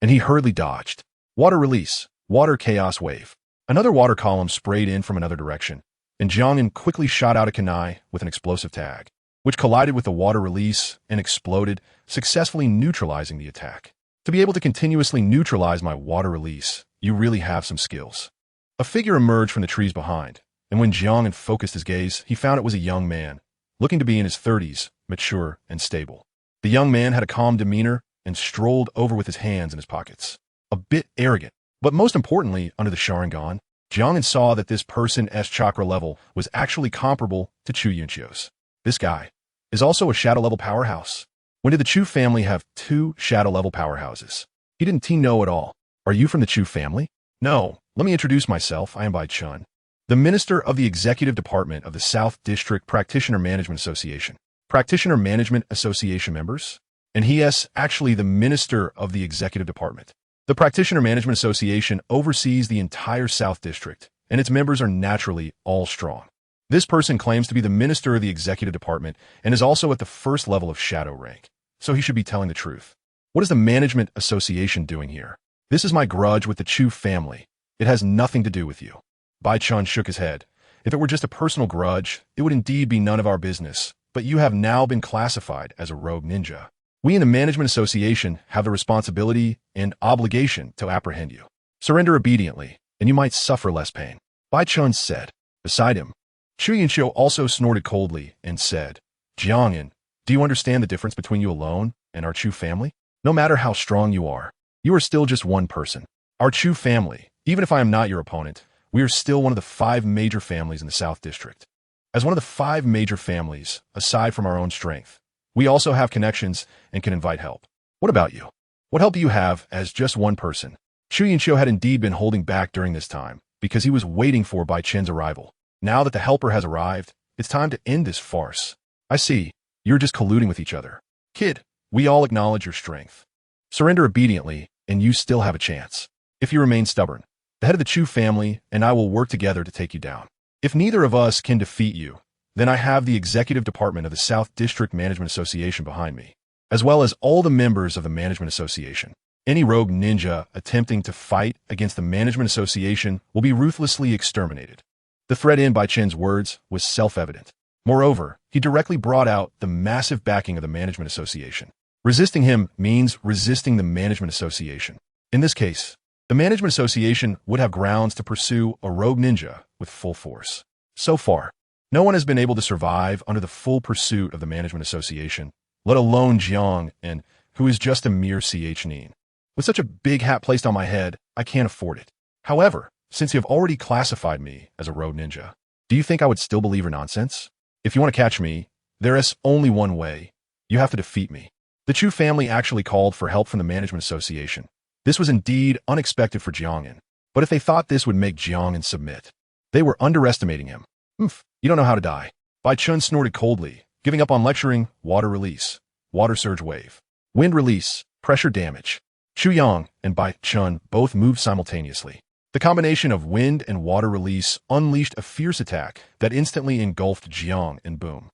and he hurriedly dodged. Water release. Water chaos wave. Another water column sprayed in from another direction, and Jiang An quickly shot out a kunai with an explosive tag, which collided with the water release and exploded, successfully neutralizing the attack. To be able to continuously neutralize my water release, you really have some skills. A figure emerged from the trees behind, and when Jiang An focused his gaze, he found it was a young man, looking to be in his 30s, mature and stable. The young man had a calm demeanor and strolled over with his hands in his pockets. A bit arrogant, but most importantly, under the Sharingan, Jiang An saw that this person's chakra level was actually comparable to Chu Yunqiu's. This guy is also a shadow-level powerhouse. When did the Chu family have two shadow-level powerhouses? He didn't know at all. Are you from the Chu family? No. Let me introduce myself. I am Bai Chun, the Minister of the Executive Department of the South District Practitioner Management Association. Practitioner Management Association members? And he is actually the Minister of the Executive Department. The Practitioner Management Association oversees the entire South District, and its members are naturally all strong. This person claims to be the Minister of the Executive Department and is also at the first level of shadow rank, so he should be telling the truth. What is the Management Association doing here? This is my grudge with the Chu family. It has nothing to do with you. Bai Chun shook his head. If it were just a personal grudge, it would indeed be none of our business, but you have now been classified as a rogue ninja. We in the Management Association have the responsibility and obligation to apprehend you. Surrender obediently, and you might suffer less pain. Bai Chun said. Beside him, Chu Yunxiu also snorted coldly and said, Jiang An, do you understand the difference between you alone and our Chu family? No matter how strong you are still just one person. Our Chu family, even if I am not your opponent, we are still one of the 5 major families in the South District. As one of the 5 major families, aside from our own strength, we also have connections and can invite help. What about you? What help do you have as just one person? Chu Yunxiu had indeed been holding back during this time because he was waiting for Bai Chen's arrival. Now that the helper has arrived, it's time to end this farce. I see, you're just colluding with each other. Kid, we all acknowledge your strength. Surrender obediently, and you still have a chance. If you remain stubborn, the head of the Chu family and I will work together to take you down. If neither of us can defeat you, then I have the executive department of the South District Management Association behind me, as well as all the members of the Management Association. Any rogue ninja attempting to fight against the Management Association will be ruthlessly exterminated. The threat in Bai Chen's words was self-evident. Moreover, he directly brought out the massive backing of the Management Association. Resisting him means resisting the Management Association. In this case, the Management Association would have grounds to pursue a rogue ninja with full force. So far, no one has been able to survive under the full pursuit of the Management Association, let alone Jiang An, who is just a mere nin. With such a big hat placed on my head, I can't afford it. However, since you have already classified me as a rogue ninja, do you think I would still believe your nonsense? If you want to catch me, there is only one way. You have to defeat me. The Chu family actually called for help from the Management Association. This was indeed unexpected for Jiang An, but if they thought this would make Jiang An submit, they were underestimating him. You don't know how to die. Bai Chen snorted coldly, giving up on lecturing. Water release, water surge wave, wind release, pressure damage. Chu Yang and Bai Chen both moved simultaneously. The combination of wind and water release unleashed a fierce attack that instantly engulfed Jiang and boom.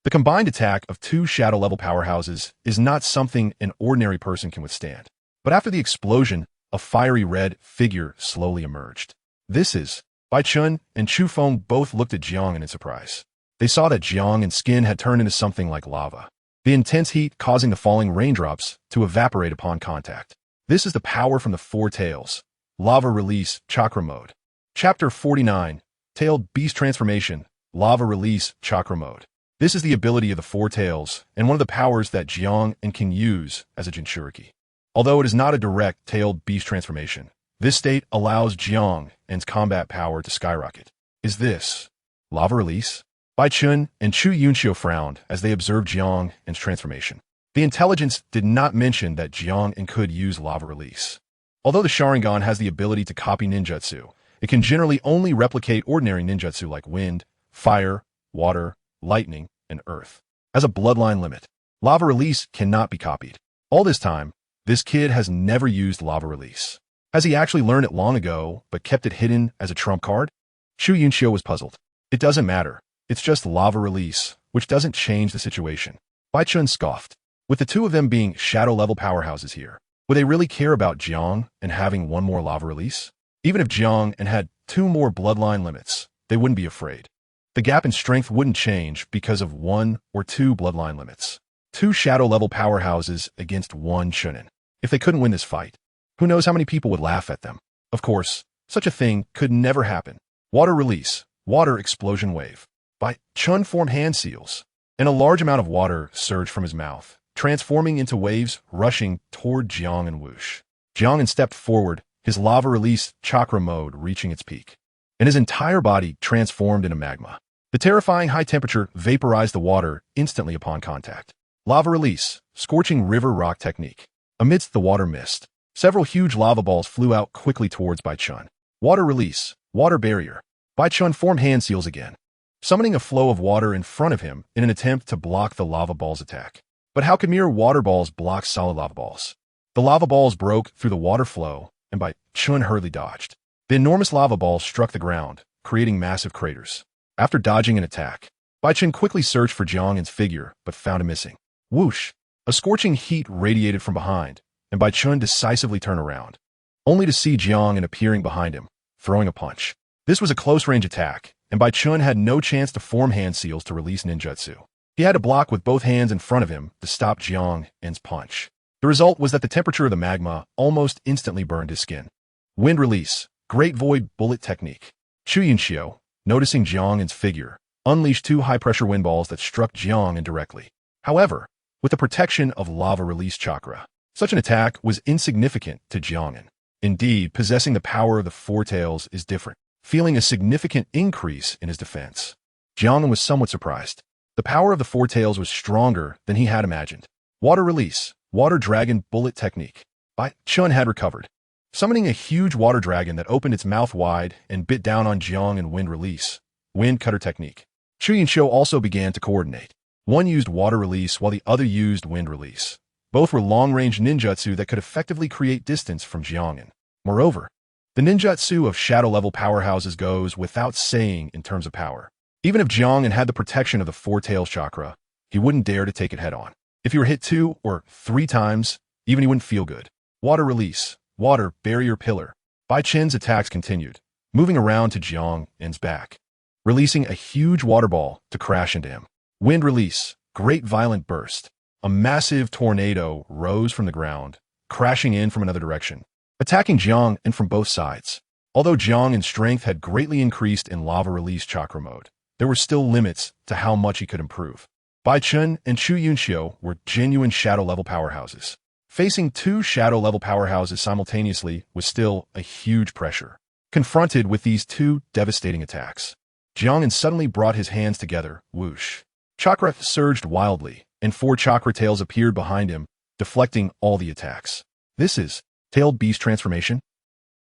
The combined attack of 2 shadow-level powerhouses is not something an ordinary person can withstand. But after the explosion, a fiery red figure slowly emerged. This is Bai Chen and Chu Feng both looked at Jiang An in surprise. They saw that Jiang An's skin had turned into something like lava, the intense heat causing the falling raindrops to evaporate upon contact. This is the power from the 4 tails. Lava Release Chakra Mode. Chapter 49, Tailed Beast Transformation, Lava Release Chakra Mode. This is the ability of the 4 tails and one of the powers that Jiang An can use as a Jinchuriki. Although it is not a direct tailed beast transformation, this state allows Jiang An's combat power to skyrocket. Is this Lava Release? Bai Chen and Chu Yunxiu frowned as they observed Jiang An's transformation. The intelligence did not mention that Jiang An could use Lava Release. Although the Sharingan has the ability to copy ninjutsu, it can generally only replicate ordinary ninjutsu like wind, fire, water, lightning, and earth. As a bloodline limit, Lava Release cannot be copied. All this time, this kid has never used Lava Release. Has he actually learned it long ago, but kept it hidden as a trump card? Chu Yunxiu was puzzled. It doesn't matter. It's just Lava Release, which doesn't change the situation. Bai Chen scoffed. With the 2 of them being shadow-level powerhouses here, would they really care about Jiang and having 1 more Lava Release? Even if Jiang and had 2 more bloodline limits, they wouldn't be afraid. The gap in strength wouldn't change because of 1 or 2 bloodline limits. 2 shadow-level powerhouses against 1 Chunin. If they couldn't win this fight, who knows how many people would laugh at them? Of course, such a thing could never happen. Water Release, Water Explosion Wave. Bai Chen formed hand seals, and a large amount of water surged from his mouth, transforming into waves rushing toward Jiang An whoosh. Jiang An stepped forward, his Lava Release Chakra Mode reaching its peak, and his entire body transformed into magma. The terrifying high temperature vaporized the water instantly upon contact. Lava Release, Scorching River Rock Technique. Amidst the water mist, several huge lava balls flew out quickly towards Bai Chen. Water Release, Water Barrier. Bai Chen formed hand seals again, summoning a flow of water in front of him in an attempt to block the lava balls' attack. But how could mere water balls block solid lava balls? The lava balls broke through the water flow, and Bai Chen hurriedly dodged. The enormous lava balls struck the ground, creating massive craters. After dodging an attack, Bai Chen quickly searched for Jiang An's figure, but found him missing. Whoosh! A scorching heat radiated from behind, and Bai Chen decisively turned around, only to see Jiang An appearing behind him, throwing a punch. This was a close-range attack, and Bai Chen had no chance to form hand seals to release ninjutsu. He had to block with both hands in front of him to stop Jiang An's punch. The result was that the temperature of the magma almost instantly burned his skin. Wind Release, Great Void Bullet Technique. Chu Yunxiu, noticing Jiang An's figure, unleashed two high-pressure wind balls that struck Jiang An directly. However, with the protection of lava release chakra, such an attack was insignificant to Jiang An. Indeed, possessing the power of the Four Tails is different, feeling a significant increase in his defense. Jiang An was somewhat surprised. The power of the Four Tails was stronger than he had imagined. Water release, water dragon bullet technique. Bai Chun had recovered, summoning a huge water dragon that opened its mouth wide and bit down on Jiang An wind release, wind cutter technique. Shu Yunxiu also began to coordinate. One used water release while the other used wind release. Both were long-range ninjutsu that could effectively create distance from Jiang An. Moreover, the ninjutsu of shadow-level powerhouses goes without saying in terms of power. Even if Jiang An had the protection of the Four Tails chakra, he wouldn't dare to take it head-on. If he were hit 2 or 3 times, even he wouldn't feel good. Water release, water barrier pillar. Bai Chen's attacks continued, moving around to Jiang An's back, releasing a huge water ball to crash into him. Wind release, great violent burst. A massive tornado rose from the ground, crashing in from another direction, attacking Jiang An from both sides. Although Jiang An's strength had greatly increased in lava release chakra mode, there were still limits to how much he could improve. Bai Chun and Shu Yunxiu were genuine shadow-level powerhouses. Facing two shadow-level powerhouses simultaneously was still a huge pressure. Confronted with these two devastating attacks, Jiang An suddenly brought his hands together, whoosh. Chakra surged wildly, and 4 chakra tails appeared behind him, deflecting all the attacks. This is tailed beast transformation?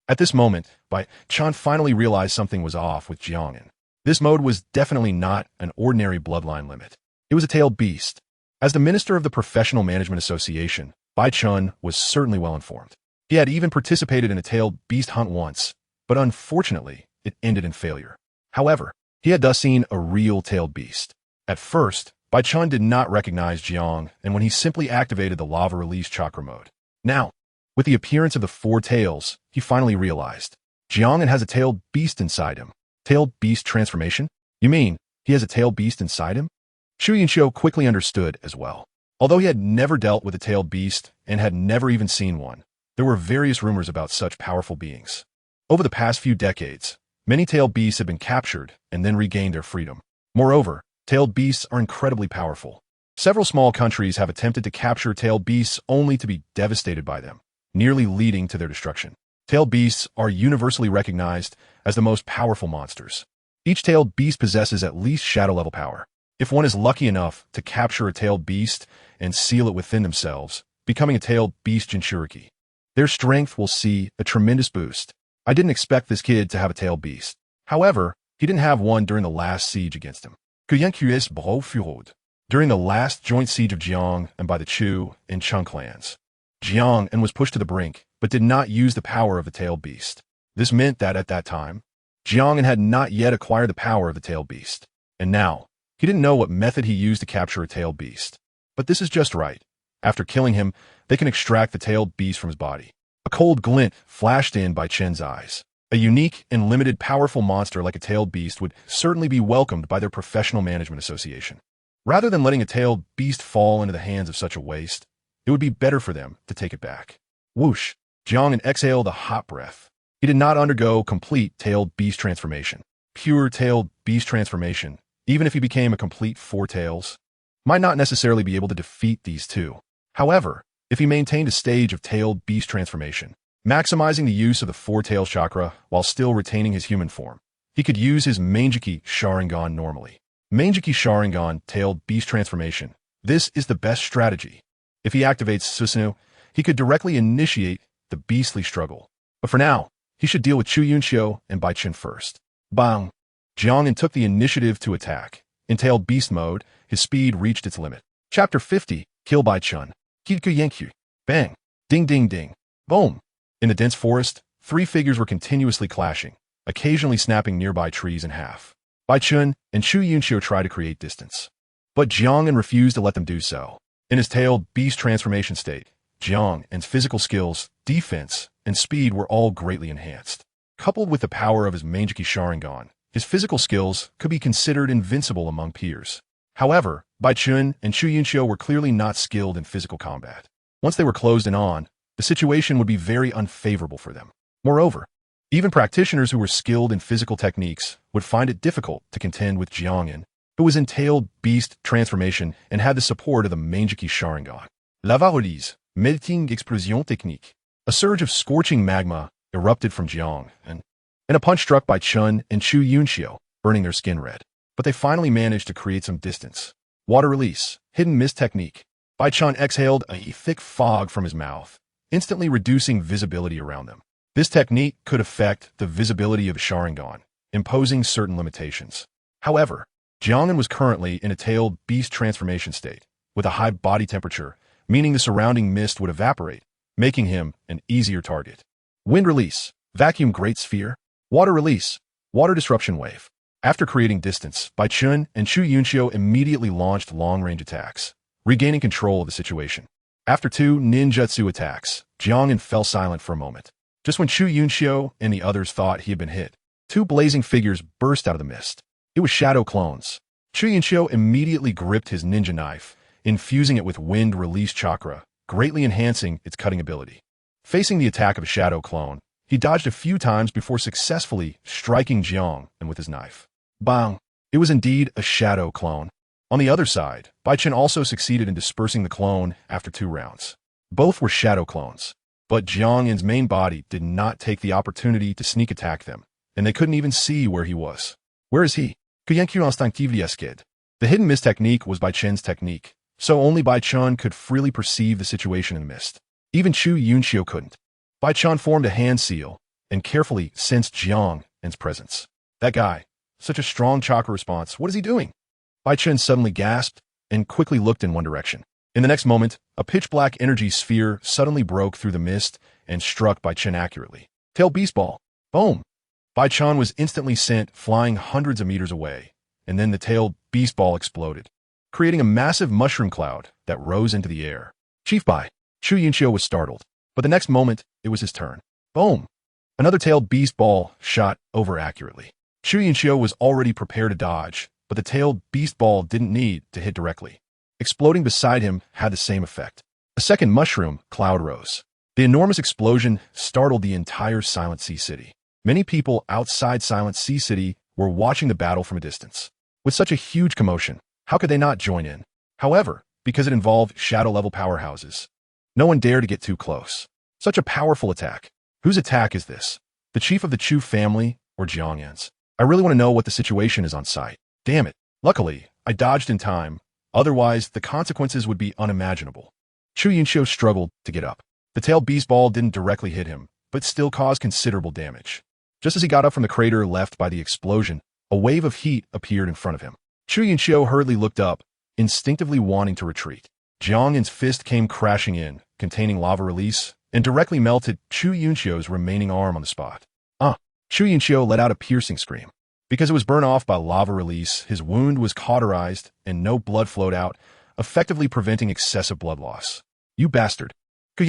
At this moment, Bai Chan finally realized something was off with Jiang An. This mode was definitely not an ordinary bloodline limit. It was a tailed beast. As the minister of the Professional Management Association, Bai Chun was certainly well informed. He had even participated in a tailed beast hunt once, but unfortunately, it ended in failure. However, he had thus seen a real tailed beast. At first, Bai Chun did not recognize Jiang An when he simply activated the lava release chakra mode. Now, with the appearance of the 4 tails, he finally realized. Jiang An has a tailed beast inside him. Tailed beast transformation? You mean, he has a tailed beast inside him? Shu Yunxiu quickly understood as well. Although he had never dealt with a tailed beast and had never even seen one, there were various rumors about such powerful beings. Over the past few decades, many tailed beasts have been captured and then regained their freedom. Moreover, tailed beasts are incredibly powerful. Several small countries have attempted to capture tailed beasts only to be devastated by them, nearly leading to their destruction. Tailed beasts are universally recognized as the most powerful monsters. Each tailed beast possesses at least shadow-level power. If one is lucky enough to capture a tailed beast and seal it within themselves, becoming a tailed beast Jinchuriki, their strength will see a tremendous boost. I didn't expect this kid to have a tailed beast. However, he didn't have one during the last siege against him. During the last joint siege of Jiang An by the Chu and Chung clans, Jiang An was pushed to the brink, but did not use the power of the tailed beast. This meant that at that time, Jiang An had not yet acquired the power of the tailed beast. And now, he didn't know what method he used to capture a tailed beast. But this is just right. After killing him, they can extract the tailed beast from his body. A cold glint flashed in Bai Chen's eyes. A unique and limited powerful monster like a tailed beast would certainly be welcomed by their Professional Management Association. Rather than letting a tailed beast fall into the hands of such a waste, it would be better for them to take it back. Whoosh! Jiang An exhaled a hot breath. He did not undergo complete tailed beast transformation. Pure tailed beast transformation, even if he became a complete 4 tails, might not necessarily be able to defeat these two. However, if he maintained a stage of tailed beast transformation, maximizing the use of the 4 tails chakra while still retaining his human form, he could use his Manjiki Sharingan normally. Manjiki Sharingan tailed beast transformation. This is the best strategy. If he activates Susanoo, he could directly initiate the beastly struggle. But for now, he should deal with Shu Yunxiu and Bai Chen first. Bang! Jiang An took the initiative to attack. In tailed beast mode, his speed reached its limit. Chapter 50, Kill Bai Chun. Kiku Yankyu. Bang! Ding ding ding. Boom! In the dense forest, 3 figures were continuously clashing, occasionally snapping nearby trees in half. Bai Chun and Shu Yunxiu tried to create distance, but Jiang An refused to let them do so. In his tailed beast transformation state, Jiang An's physical skills, defense, and speed were all greatly enhanced. Coupled with the power of his Manjiki Sharingan, his physical skills could be considered invincible among peers. However, Bai Chun and Shu Yunxiu were clearly not skilled in physical combat. Once they were closed in on, the situation would be very unfavorable for them. Moreover, Even practitioners who were skilled in physical techniques would find it difficult to contend with Jiang An, who was entailed beast transformation and had the support of the Manjiki Sharingan. La Valorese, meditating explosion technique. A surge of scorching magma erupted from Jiang An, and a punch struck by Chun and Chu Yunxiu, burning their skin red. But they finally managed to create some distance. Water release, hidden mist technique. Bai Chun exhaled a thick fog from his mouth, instantly reducing visibility around them. This technique could affect the visibility of Sharingan, imposing certain limitations. However, Jiang An was currently in a tailed beast transformation state, with a high body temperature, meaning the surrounding mist would evaporate, making him an easier target. Wind release, vacuum great sphere. Water release, water disruption wave. After creating distance, Bai Chun and Chu Yunxiu immediately launched long-range attacks, regaining control of the situation. After 2 ninjutsu attacks, Jiang An fell silent for a moment. Just when Chu Yunxiu and the others thought he had been hit, 2 blazing figures burst out of the mist. It was shadow clones. Chu Yunxiu immediately gripped his ninja knife, infusing it with wind release chakra, greatly enhancing its cutting ability. Facing the attack of a shadow clone, he dodged a few times before successfully striking Jiang An with his knife. Bang! It was indeed a shadow clone. On the other side, Bai Chun also succeeded in dispersing the clone after 2 rounds. Both were shadow clones, but Jiang An's main body did not take the opportunity to sneak attack them, and they couldn't even see where he was. Where is he? The hidden mist technique was Bai Chun's technique, so only Bai Chun could freely perceive the situation in the mist. Even Chu Yunxiu couldn't. Bai Chun formed a hand seal and carefully sensed Jiang An's presence. That guy, such a strong chakra response, what is he doing? Bai Chun suddenly gasped and quickly looked in one direction. In the next moment, a pitch-black energy sphere suddenly broke through the mist and struck Bai Chun accurately. Tail beast ball. Boom! Bai Chun was instantly sent flying hundreds of meters away, and then the tailed beast ball exploded, creating a massive mushroom cloud that rose into the air. Chief Bai. Chu Yunxiu was startled, but the next moment, it was his turn. Boom! Another tailed beast ball shot over accurately. Chu Yunxiu was already prepared to dodge, but the tailed beast ball didn't need to hit directly. Exploding beside him had the same effect. A second mushroom cloud rose. The enormous explosion startled the entire Silent Sea City. Many people outside Silent Sea City were watching the battle from a distance. With such a huge commotion, how could they not join in? However, because it involved shadow-level powerhouses, no one dared to get too close. Such a powerful attack. Whose attack is this? The chief of the Chu family or Jiang An's? I really want to know what the situation is on site. Damn it. Luckily, I dodged in time. Otherwise, the consequences would be unimaginable. Chu Yunxiu struggled to get up. The tailed beast ball didn't directly hit him, but still caused considerable damage. Just as he got up from the crater left by the explosion, a wave of heat appeared in front of him. Chu Yunxiu hurriedly looked up, instinctively wanting to retreat. Jiang An's fist came crashing in, containing lava release, and directly melted Chu Yunxiu's remaining arm on the spot. Chu Yunxiu let out a piercing scream. Because it was burned off by lava release, his wound was cauterized and no blood flowed out, effectively preventing excessive blood loss. You bastard. The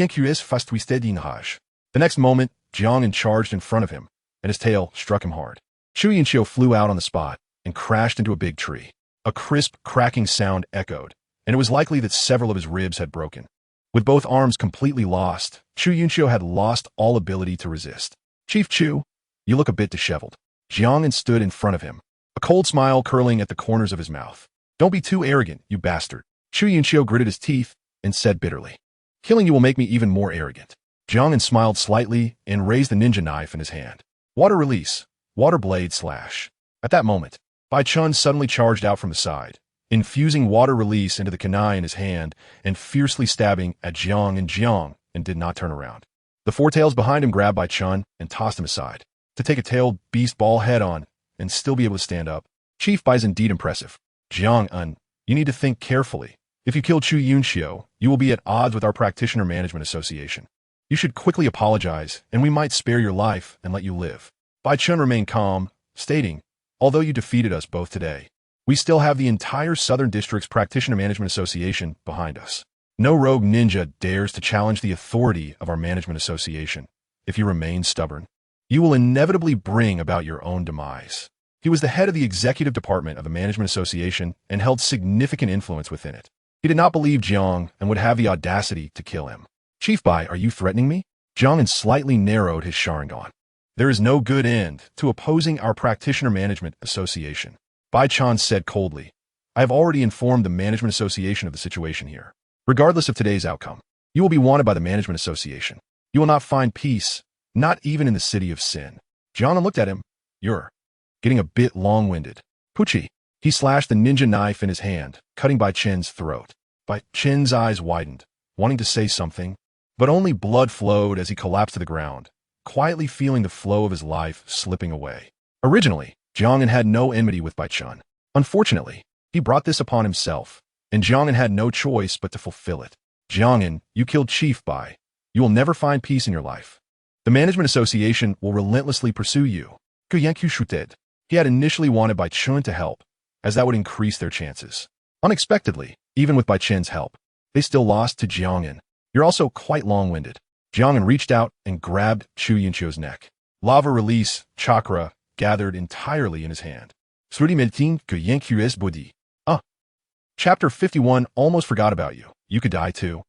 next moment, Jiang An charged in front of him, and his tail struck him hard. Chu Yunxiu flew out on the spot and crashed into a big tree. A crisp, cracking sound echoed, and it was likely that several of his ribs had broken. With both arms completely lost, Chu Yunxiu had lost all ability to resist. Chief Chu, you look a bit disheveled. Jiang An stood in front of him, a cold smile curling at the corners of his mouth. Don't be too arrogant, you bastard. Chu Yunxiu gritted his teeth and said bitterly, killing you will make me even more arrogant. Jiang An smiled slightly and raised the ninja knife in his hand. Water release, water blade slash. At that moment, Bai Chun suddenly charged out from the side, infusing water release into the kunai in his hand and fiercely stabbing at Jiang and did not turn around. The 4 tails behind him grabbed Bai Chun and tossed him aside. To take a tailed beast ball head-on and still be able to stand up. Chief Bai is indeed impressive. Jiang An, you need to think carefully. If you kill Chu Yunxiu, you will be at odds with our Practitioner Management Association. You should quickly apologize, and we might spare your life and let you live. Bai Chun remained calm, stating, although you defeated us both today, we still have the entire Southern District's Practitioner Management Association behind us. No rogue ninja dares to challenge the authority of our Management Association. If you remain stubborn, you will inevitably bring about your own demise. He was the head of the executive department of the Management Association and held significant influence within it. He did not believe Jiang and would have the audacity to kill him. Chief Bai, are you threatening me? Jiang An slightly narrowed his Sharingan. There is no good end to opposing our Practitioner Management Association. Bai Chan said coldly. I have already informed the Management Association of the situation here. Regardless of today's outcome, you will be wanted by the Management Association. You will not find peace, not even in the city of sin. Jiang An looked at him. You're getting a bit long-winded. Puchi. He slashed the ninja knife in his hand, cutting Bai Chen's throat. Bai Chen's eyes widened, wanting to say something, but only blood flowed as he collapsed to the ground, quietly feeling the flow of his life slipping away. Originally, Jiang An had no enmity with Bai Chen. Unfortunately, he brought this upon himself, and Jiang An had no choice but to fulfill it. Jiang An, you killed Chief Bai. You will never find peace in your life. The Management Association will relentlessly pursue you. Guyanku Shuted. He had initially wanted Bai Chen to help, as that would increase their chances. Unexpectedly, even with Bai Chen's help, they still lost to Jiang An. You're also quite long-winded. Jiang An reached out and grabbed Chu Yunqiu's neck. Lava release, chakra, gathered entirely in his hand. Sruti Medtin Guyanku es Budi. Chapter 51 almost forgot about you. You could die too.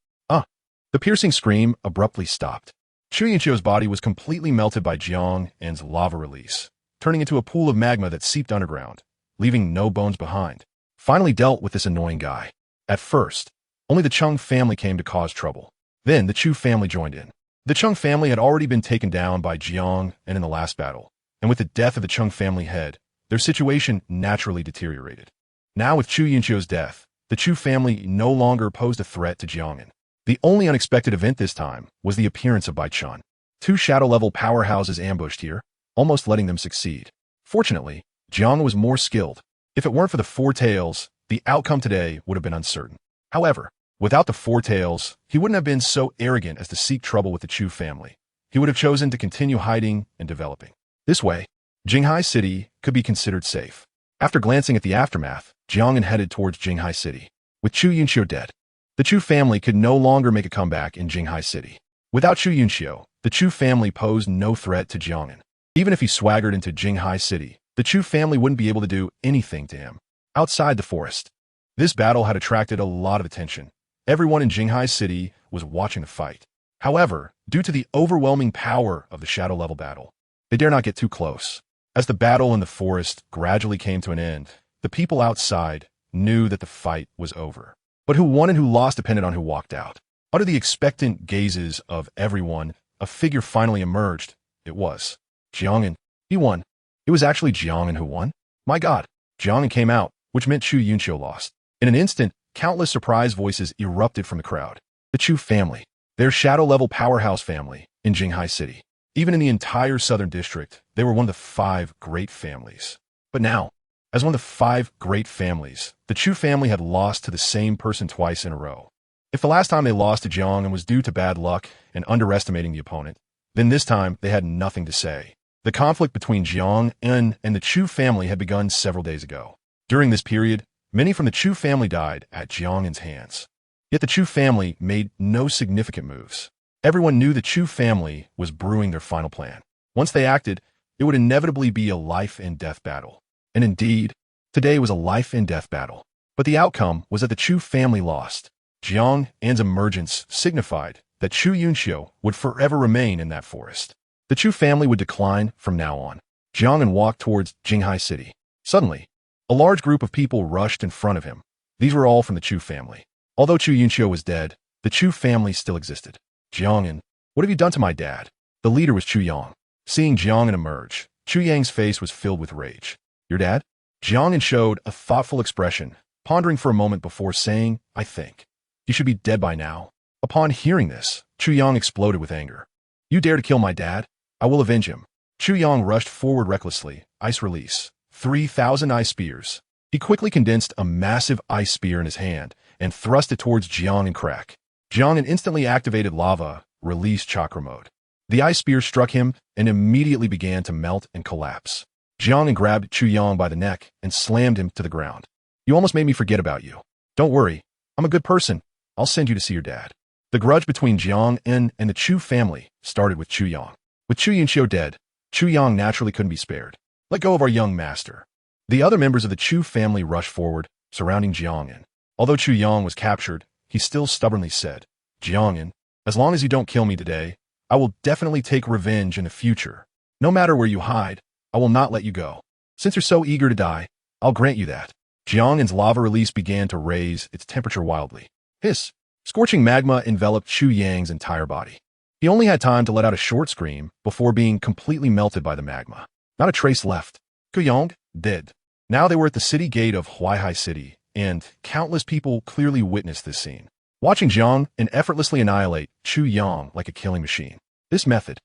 The piercing scream abruptly stopped. Chu Yunqiu's body was completely melted by Jiang An's lava release, turning into a pool of magma that seeped underground, leaving no bones behind. Finally dealt with this annoying guy. At first, only the Chung family came to cause trouble. Then the Chu family joined in. The Chung family had already been taken down by Jiang An in the last battle, and with the death of the Chung family head, their situation naturally deteriorated. Now with Chu Yunqiu's death, the Chu family no longer posed a threat to Jiang An. The only unexpected event this time was the appearance of Bai Chen. Two shadow-level powerhouses ambushed here, almost letting them succeed. Fortunately, Jiang was more skilled. If it weren't for the Four Tails, the outcome today would have been uncertain. However, without the Four Tails, he wouldn't have been so arrogant as to seek trouble with the Chu family. He would have chosen to continue hiding and developing. This way, Jinghai City could be considered safe. After glancing at the aftermath, Jiang An headed towards Jinghai City. With Chu Yunqiu dead, the Chu family could no longer make a comeback in Jinghai City. Without Chu Yunqiu, the Chu family posed no threat to Jiang An. Even if he swaggered into Jinghai City, the Chu family wouldn't be able to do anything to him. Outside the forest, this battle had attracted a lot of attention. Everyone in Jinghai City was watching the fight. However, due to the overwhelming power of the shadow-level battle, they dare not get too close. As the battle in the forest gradually came to an end, the people outside knew that the fight was over. But who won and who lost depended on who walked out. Under the expectant gazes of everyone, a figure finally emerged. It was Jiang An. He won. It was actually Jiang An who won. My God, Jiang An came out, which meant Chu Yunqiu lost. In an instant, countless surprised voices erupted from the crowd. The Chu family, their shadow-level powerhouse family in Jinghai City. Even in the entire southern district, they were one of the 5 great families. But now, as one of the 5 great families, the Chu family had lost to the same person twice in a row. If the last time they lost to Jiang An was due to bad luck and underestimating the opponent, then this time they had nothing to say. The conflict between Jiang An and the Chu family had begun several days ago. During this period, many from the Chu family died at Jiang An's hands. Yet the Chu family made no significant moves. Everyone knew the Chu family was brewing their final plan. Once they acted, it would inevitably be a life-and-death battle. And indeed, today was a life-and-death battle. But the outcome was that the Chu family lost. Jiang An's emergence signified that Chu Yunqiu would forever remain in that forest. The Chu family would decline from now on. Jiang An walked towards Jinghai City. Suddenly, a large group of people rushed in front of him. These were all from the Chu family. Although Chu Yunqiu was dead, the Chu family still existed. Jiang An, what have you done to my dad? The leader was Chu Yang. Seeing Jiang An emerge, Chu Yang's face was filled with rage. Your dad? Jiang An showed a thoughtful expression, pondering for a moment before saying, I think he should be dead by now. Upon hearing this, Chu Yang exploded with anger. You dare to kill my dad? I will avenge him. Chu Yang rushed forward recklessly. Ice release. 3,000 ice spears. He quickly condensed a massive ice spear in his hand and thrust it towards Jiang An. Crack. Jiang An instantly activated lava, release chakra mode. The ice spear struck him and immediately began to melt and collapse. Jiang An grabbed Chu Yang by the neck and slammed him to the ground. You almost made me forget about you. Don't worry. I'm a good person. I'll send you to see your dad. The grudge between Jiang An and the Chu family started with Chu Yang. With Chu Yunqiu dead, Chu Yang naturally couldn't be spared. Let go of our young master. The other members of the Chu family rushed forward, surrounding Jiang An. Although Chu Yang was captured, he still stubbornly said, Jiang An, as long as you don't kill me today, I will definitely take revenge in the future. No matter where you hide, I will not let you go. Since you're so eager to die, I'll grant you that. Jiang An's lava release began to raise its temperature wildly. Hiss! Scorching magma enveloped Chu Yang's entire body. He only had time to let out a short scream before being completely melted by the magma. Not a trace left. Kuyong, dead. Now they were at the city gate of Huaihai City, and countless people clearly witnessed this scene, watching Jiang An effortlessly annihilate Chu Yang like a killing machine. This method.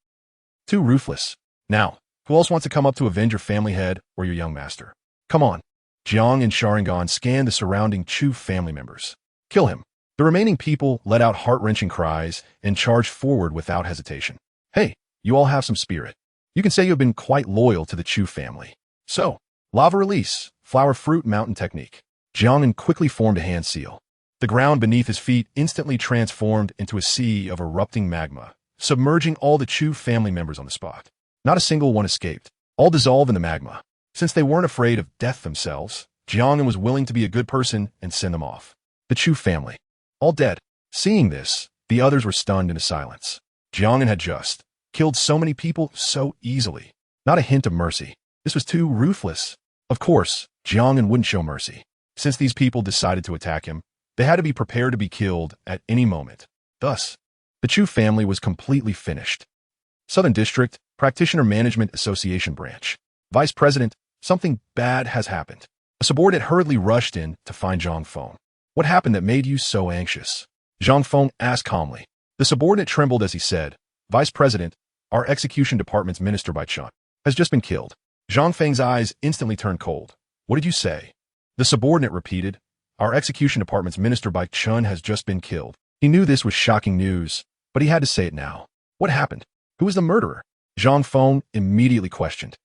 Too ruthless. Now, who else wants to come up to avenge your family head or your young master? Come on. Jiang and Sharingan scanned the surrounding Chu family members. Kill him. The remaining people let out heart-wrenching cries and charged forward without hesitation. Hey, you all have some spirit. You can say you have been quite loyal to the Chu family. So, lava release, flower fruit mountain technique. Jiang An quickly formed a hand seal. The ground beneath his feet instantly transformed into a sea of erupting magma, submerging all the Chu family members on the spot. Not a single one escaped. All dissolved in the magma. Since they weren't afraid of death themselves, Jiang An was willing to be a good person and send them off. The Chu family. All dead. Seeing this, the others were stunned into silence. Jiang An had just killed so many people so easily. Not a hint of mercy. This was too ruthless. Of course, Jiang An wouldn't show mercy. Since these people decided to attack him, they had to be prepared to be killed at any moment. Thus, the Chu family was completely finished. Southern District, Practitioner Management Association Branch. Vice President, something bad has happened. A subordinate hurriedly rushed in to find Zhang Feng. What happened that made you so anxious? Zhang Feng asked calmly. The subordinate trembled as he said, Vice President, our execution department's minister by Chun has just been killed. Zhang Feng's eyes instantly turned cold. What did you say? The subordinate repeated, our execution department's minister by Chun has just been killed. He knew this was shocking news, but he had to say it now. What happened? Who was the murderer? Zhang Feng immediately questioned.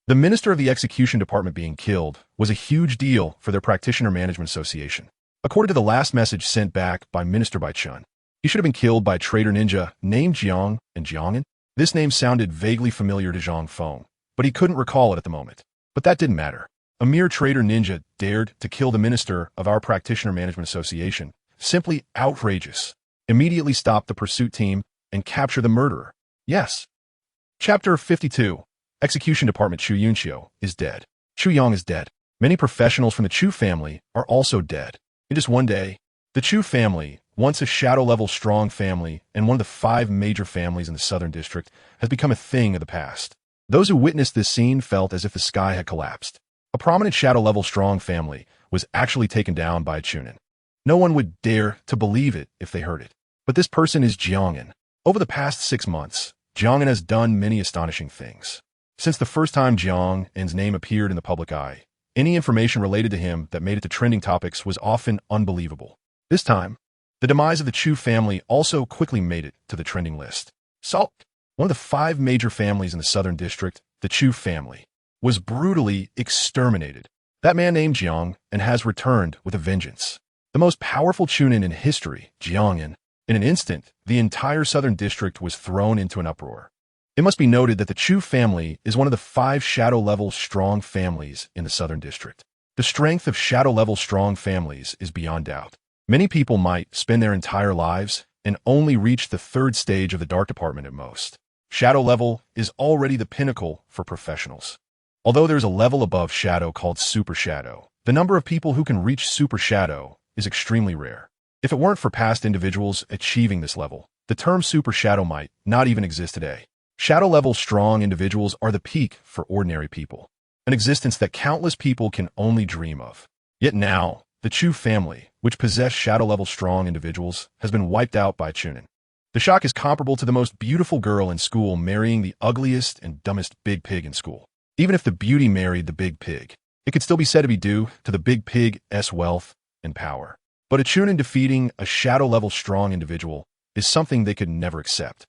The minister of the execution department being killed was a huge deal for their practitioner management association. According to the last message sent back by Minister Bai Chun, he should have been killed by a traitor ninja named Jiang and Jiang An. This name sounded vaguely familiar to Zhang Feng, but he couldn't recall it at the moment. But that didn't matter. A mere traitor ninja dared to kill the minister of our practitioner management association. Simply outrageous. Immediately stop the pursuit team and capture the murderer. Yes. Chapter 52. Execution Department Chu Yunqiu is dead. Chu Yang is dead. Many professionals from the Chu family are also dead. In just one day, the Chu family, once a shadow-level strong family and one of the 5 major families in the Southern District, has become a thing of the past. Those who witnessed this scene felt as if the sky had collapsed. A prominent shadow-level strong family was actually taken down by a Chunin. No one would dare to believe it if they heard it. But this person is Jiang An. Over the past 6 months, Jiang An has done many astonishing things. Since the first time Jiang An's name appeared in the public eye, any information related to him that made it to trending topics was often unbelievable. This time, the demise of the Chu family also quickly made it to the trending list. Salt, one of the 5 major families in the Southern District, the Chu family, was brutally exterminated. That man named Jiang An has returned with a vengeance. The most powerful Chunin in history, Jiang An. In an instant, the entire Southern District was thrown into an uproar. It must be noted that the Chu family is one of the 5 shadow-level strong families in the Southern District. The strength of shadow-level strong families is beyond doubt. Many people might spend their entire lives and only reach the 3rd stage of the Dark Department at most. Shadow level is already the pinnacle for professionals. Although there's a level above Shadow called Super Shadow, the number of people who can reach Super Shadow is extremely rare. If it weren't for past individuals achieving this level, the term Super Shadow might not even exist today. Shadow-level strong individuals are the peak for ordinary people, an existence that countless people can only dream of. Yet now, the Chu family, which possessed shadow-level strong individuals, has been wiped out by Chunin. The shock is comparable to the most beautiful girl in school marrying the ugliest and dumbest big pig in school. Even if the beauty married the big pig, it could still be said to be due to the big pig's wealth and power. But a Chunin defeating a shadow-level strong individual is something they could never accept.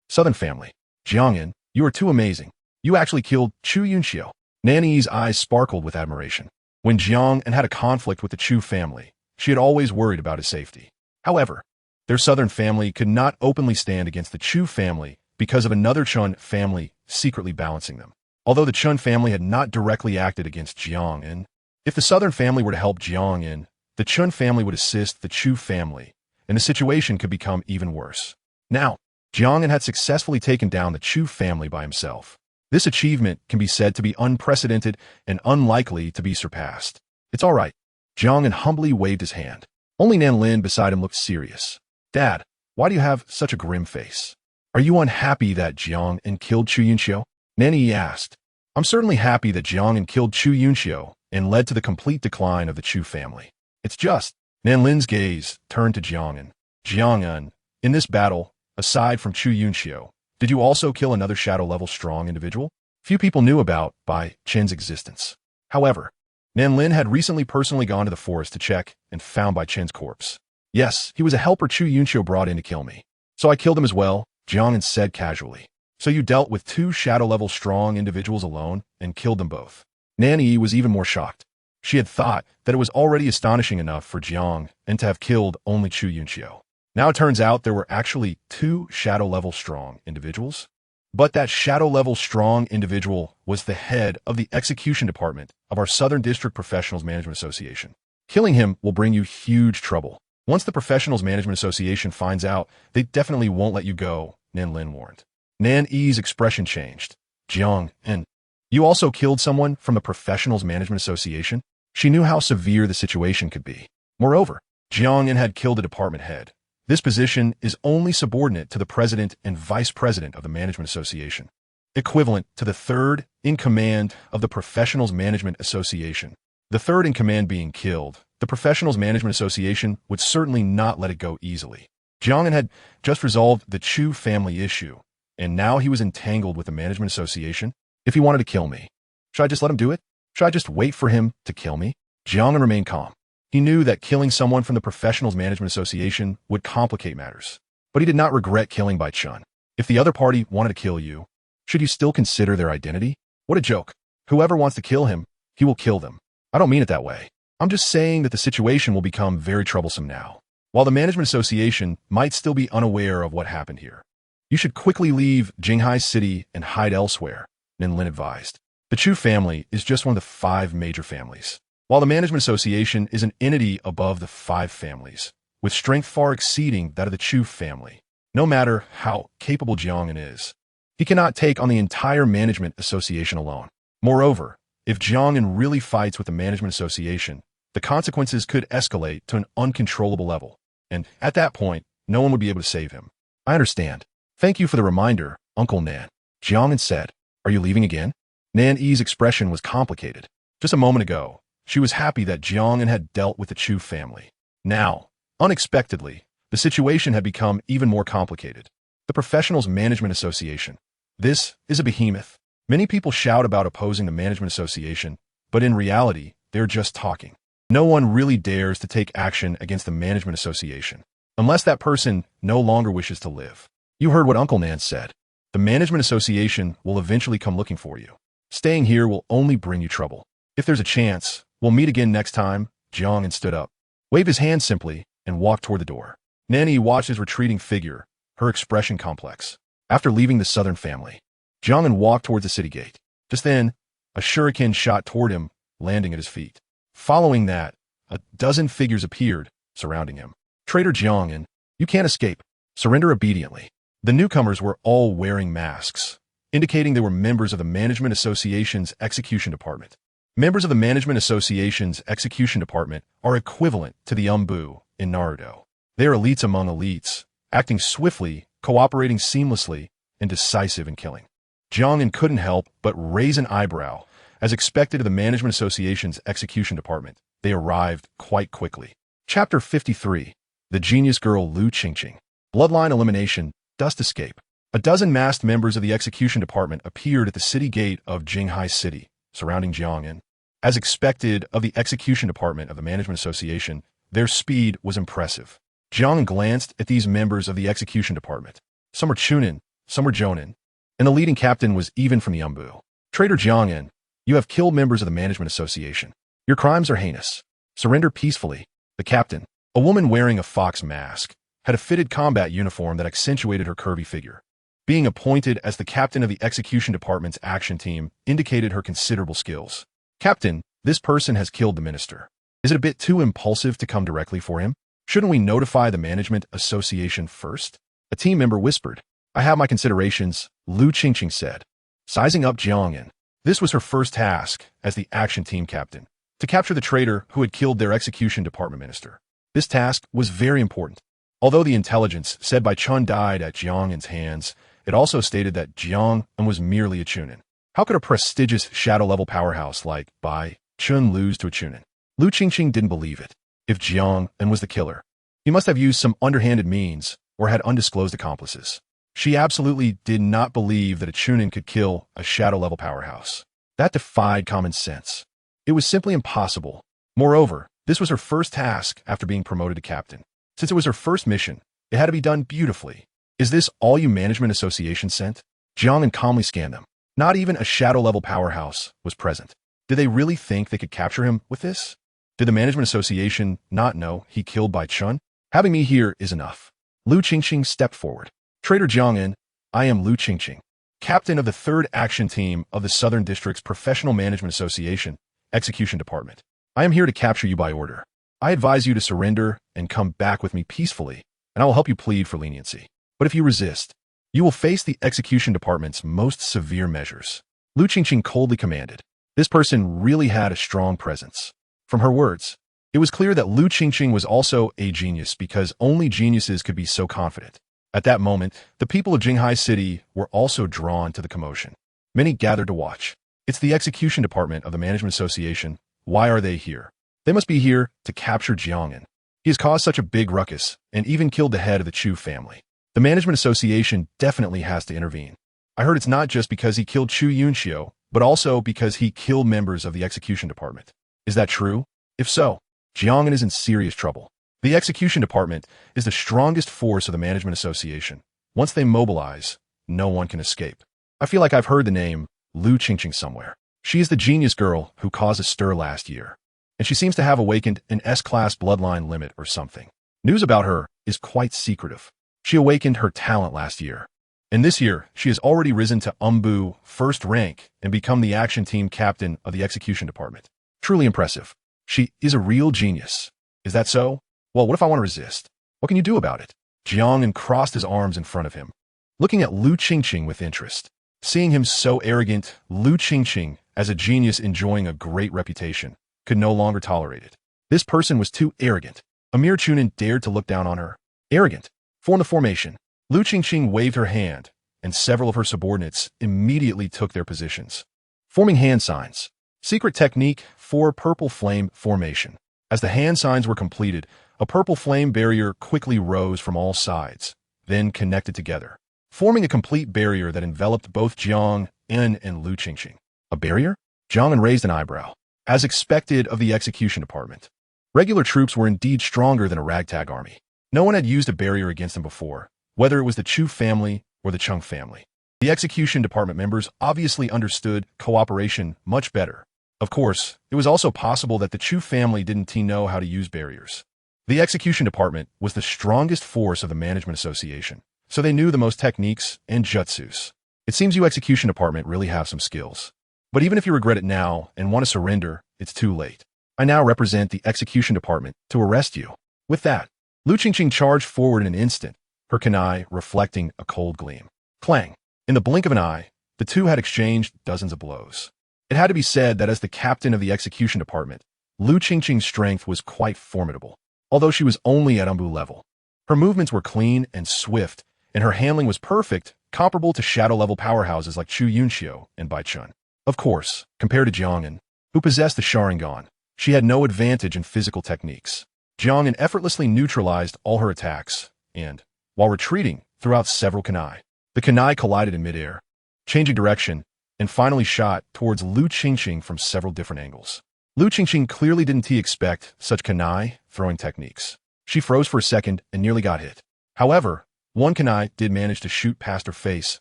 Southern family. Jiang An, you are too amazing. You actually killed Chu Yunqiu. Nanny's eyes sparkled with admiration. When Jiang An had a conflict with the Chu family, she had always worried about his safety. However, their southern family could not openly stand against the Chu family because of another Chun family secretly balancing them. Although the Chun family had not directly acted against Jiang An, if the southern family were to help Jiang An, the Chun family would assist the Chu family, and the situation could become even worse. Now, Jiang An had successfully taken down the Chu family by himself. This achievement can be said to be unprecedented and unlikely to be surpassed. It's all right. Jiang An humbly waved his hand. Only Nan Lin beside him looked serious. Dad, why do you have such a grim face? Are you unhappy that Jiang An killed Chu Yunxiu? Nan Yi asked. I'm certainly happy that Jiang An killed Chu Yunxiu and led to the complete decline of the Chu family. It's just. Nan Lin's gaze turned to Jiang An. Jiang An, in this battle, aside from Chu Yunxiu, did you also kill another shadow-level strong individual? Few people knew about Bai Chen's existence. However, Nan Lin had recently personally gone to the forest to check and found Bai Chen's corpse. Yes, he was a helper Chu Yunxiu brought in to kill me. So I killed him as well, Jiang An said casually. So you dealt with 2 shadow-level strong individuals alone and killed them both. Nan Yi was even more shocked. She had thought that it was already astonishing enough for Jiang An to have killed only Chu Yunxiu. Now it turns out there were actually 2 shadow-level strong individuals. But that shadow-level strong individual was the head of the execution department of our Southern District Professionals Management Association. Killing him will bring you huge trouble. Once the Professionals Management Association finds out, they definitely won't let you go, Nan Lin warned. Nan Yi's expression changed. Jiang An, you also killed someone from the Professionals Management Association? She knew how severe the situation could be. Moreover, Jiang An had killed a department head. This position is only subordinate to the president and vice president of the Management Association, equivalent to the third in command of the Professionals Management Association. The third in command being killed, the Professionals Management Association would certainly not let it go easily. Jiang An had just resolved the Chu family issue, and now he was entangled with the Management Association. If he wanted to kill me, should I just let him do it? Should I just wait for him to kill me? Jiang An remained calm. He knew that killing someone from the Professionals Management Association would complicate matters, but he did not regret killing Bai Chen. If the other party wanted to kill you, should you still consider their identity? What a joke. Whoever wants to kill him, he will kill them. I don't mean it that way. I'm just saying that the situation will become very troublesome now. While the Management Association might still be unaware of what happened here, you should quickly leave Jinghai City and hide elsewhere, Nan Lin advised. The Chu family is just one of the 5 major families, while the Management Association is an entity above the 5 families, with strength far exceeding that of the Chu family. No matter how capable Jiang An is, he cannot take on the entire Management Association alone. Moreover, if Jiang An really fights with the Management Association, the consequences could escalate to an uncontrollable level, and at that point, no one would be able to save him. I understand. Thank you for the reminder, Uncle Nan. Jiang An said. Are you leaving again? Nan Yi's expression was complicated. Just a moment ago, she was happy that Jiang An had dealt with the Chu family. Now, unexpectedly, the situation had become even more complicated. The Professionals Management Association. This is a behemoth. Many people shout about opposing the Management Association, but in reality, they're just talking. No one really dares to take action against the Management Association, unless that person no longer wishes to live. You heard what Uncle Nan said. The Management Association will eventually come looking for you. Staying here will only bring you trouble. If there's a chance, we'll meet again next time. Jiang An stood up, waved his hand simply, and walked toward the door. Nan Yi watched his retreating figure, her expression complex. After leaving the southern family, Jiang An walked towards the city gate. Just then, a shuriken shot toward him, landing at his feet. Following that, a dozen figures appeared, surrounding him. Traitor Jiang An, you can't escape. Surrender obediently. The newcomers were all wearing masks, indicating they were members of the Management Association's Execution Department. Members of the Management Association's Execution Department are equivalent to the Umbu in Naruto. They are elites among elites, acting swiftly, cooperating seamlessly, and decisive in killing. Jiang An couldn't help but raise an eyebrow. As expected of the Management Association's Execution Department, they arrived quite quickly. Chapter 53. The Genius Girl Lu Qingqing. Bloodline Elimination, Dust Escape. A dozen masked members of the Execution Department appeared at the city gate of Jinghai City, surrounding Jiang An. As expected of the Execution Department of the Management Association, their speed was impressive. Jiang An glanced at these members of the Execution Department. Some were Chunin, some were Jonin, and the leading captain was even from the Umbu. Traitor Jiang An, you have killed members of the Management Association. Your crimes are heinous. Surrender peacefully. The captain, a woman wearing a fox mask, had a fitted combat uniform that accentuated her curvy figure. Being appointed as the captain of the Execution Department's action team indicated her considerable skills. Captain, this person has killed the minister. Is it a bit too impulsive to come directly for him? Shouldn't we notify the Management Association first? A team member whispered. I have my considerations, Lu Qingqing said. Sizing up Jiang An. This was her first task as the action team captain, to capture the traitor who had killed their execution department minister. This task was very important. Although the intelligence said Bai Chun died at Jiang An's hands, it also stated that Jiang An was merely a Chunin. How could a prestigious shadow-level powerhouse like Bai Chun lose to a Chunin? Lu Qingqing didn't believe it. If Jiang An was the killer, he must have used some underhanded means or had undisclosed accomplices. She absolutely did not believe that a Chunin could kill a shadow-level powerhouse. That defied common sense. It was simply impossible. Moreover, this was her first task after being promoted to captain. Since it was her first mission, it had to be done beautifully. Is this all you management association sent? Jiang An calmly scanned them. Not even a shadow-level powerhouse was present. Did they really think they could capture him with this? Did the management association not know he killed Bai Chun? Having me here is enough. Lu Qingqing stepped forward. Traitor Jiang An, I am Lu Qingqing, captain of the 3rd Action Team of the Southern District's Professional Management Association, Execution Department. I am here to capture you by order. I advise you to surrender and come back with me peacefully, and I will help you plead for leniency. But if you resist, you will face the Execution Department's most severe measures. Lu Qingqing coldly commanded. This person really had a strong presence. From her words, it was clear that Lu Qingqing was also a genius because only geniuses could be so confident. At that moment, the people of Jinghai City were also drawn to the commotion. Many gathered to watch. It's the Execution Department of the Management Association. Why are they here? They must be here to capture Jiang An. He has caused such a big ruckus and even killed the head of the Chu family. The Management Association definitely has to intervene. I heard it's not just because he killed Chu Yunxiu, but also because he killed members of the Execution Department. Is that true? If so, Jiang An is in serious trouble. The Execution Department is the strongest force of the Management Association. Once they mobilize, no one can escape. I feel like I've heard the name Lu Qingqing somewhere. She is the genius girl who caused a stir last year, and she seems to have awakened an S-class bloodline limit or something. News about her is quite secretive. She awakened her talent last year, and this year she has already risen to Umbu 1st rank and become the action team captain of the Execution Department. Truly impressive. She is a real genius. Is that so? Well, what if I want to resist? What can you do about it? Jiang An crossed his arms in front of him, looking at Lu Qingqing with interest. Seeing him so arrogant, Lu Qingqing, as a genius enjoying a great reputation, could no longer tolerate it. This person was too arrogant. A mere Chunin dared to look down on her. Arrogant. Form the formation. Lu Qingqing waved her hand, and several of her subordinates immediately took their positions. Forming hand signs. Secret technique for purple flame formation. As the hand signs were completed, a purple flame barrier quickly rose from all sides, then connected together, forming a complete barrier that enveloped both Jiang An and Lu Qingqing. A barrier? Jiang An raised an eyebrow. As expected of the Execution Department, regular troops were indeed stronger than a ragtag army. No one had used a barrier against them before, whether it was the Chu family or the Chung family. The Execution Department members obviously understood cooperation much better. Of course, it was also possible that the Chu family didn't know how to use barriers. The Execution Department was the strongest force of the Management Association, so they knew the most techniques and jutsus. It seems you Execution Department really have some skills. But even if you regret it now and want to surrender, it's too late. I now represent the Execution Department to arrest you. With that, Lu Qingqing charged forward in an instant, her kunai reflecting a cold gleam. Clang! In the blink of an eye, the two had exchanged dozens of blows. It had to be said that as the captain of the Execution Department, Lu Qingqing's strength was quite formidable, although she was only at Umbu level. Her movements were clean and swift, and her handling was perfect, comparable to shadow-level powerhouses like Chu Yunxiu and Bai Chun. Of course, compared to Jiang An, who possessed the Sharingan, she had no advantage in physical techniques. Jiang An effortlessly neutralized all her attacks, and, while retreating, threw out several kunai. The kunai collided in midair, changing direction, and finally shot towards Lu Qingqing from several different angles. Lu Qingqing clearly didn't expect such kunai throwing techniques. She froze for a second and nearly got hit. However, one kunai did manage to shoot past her face,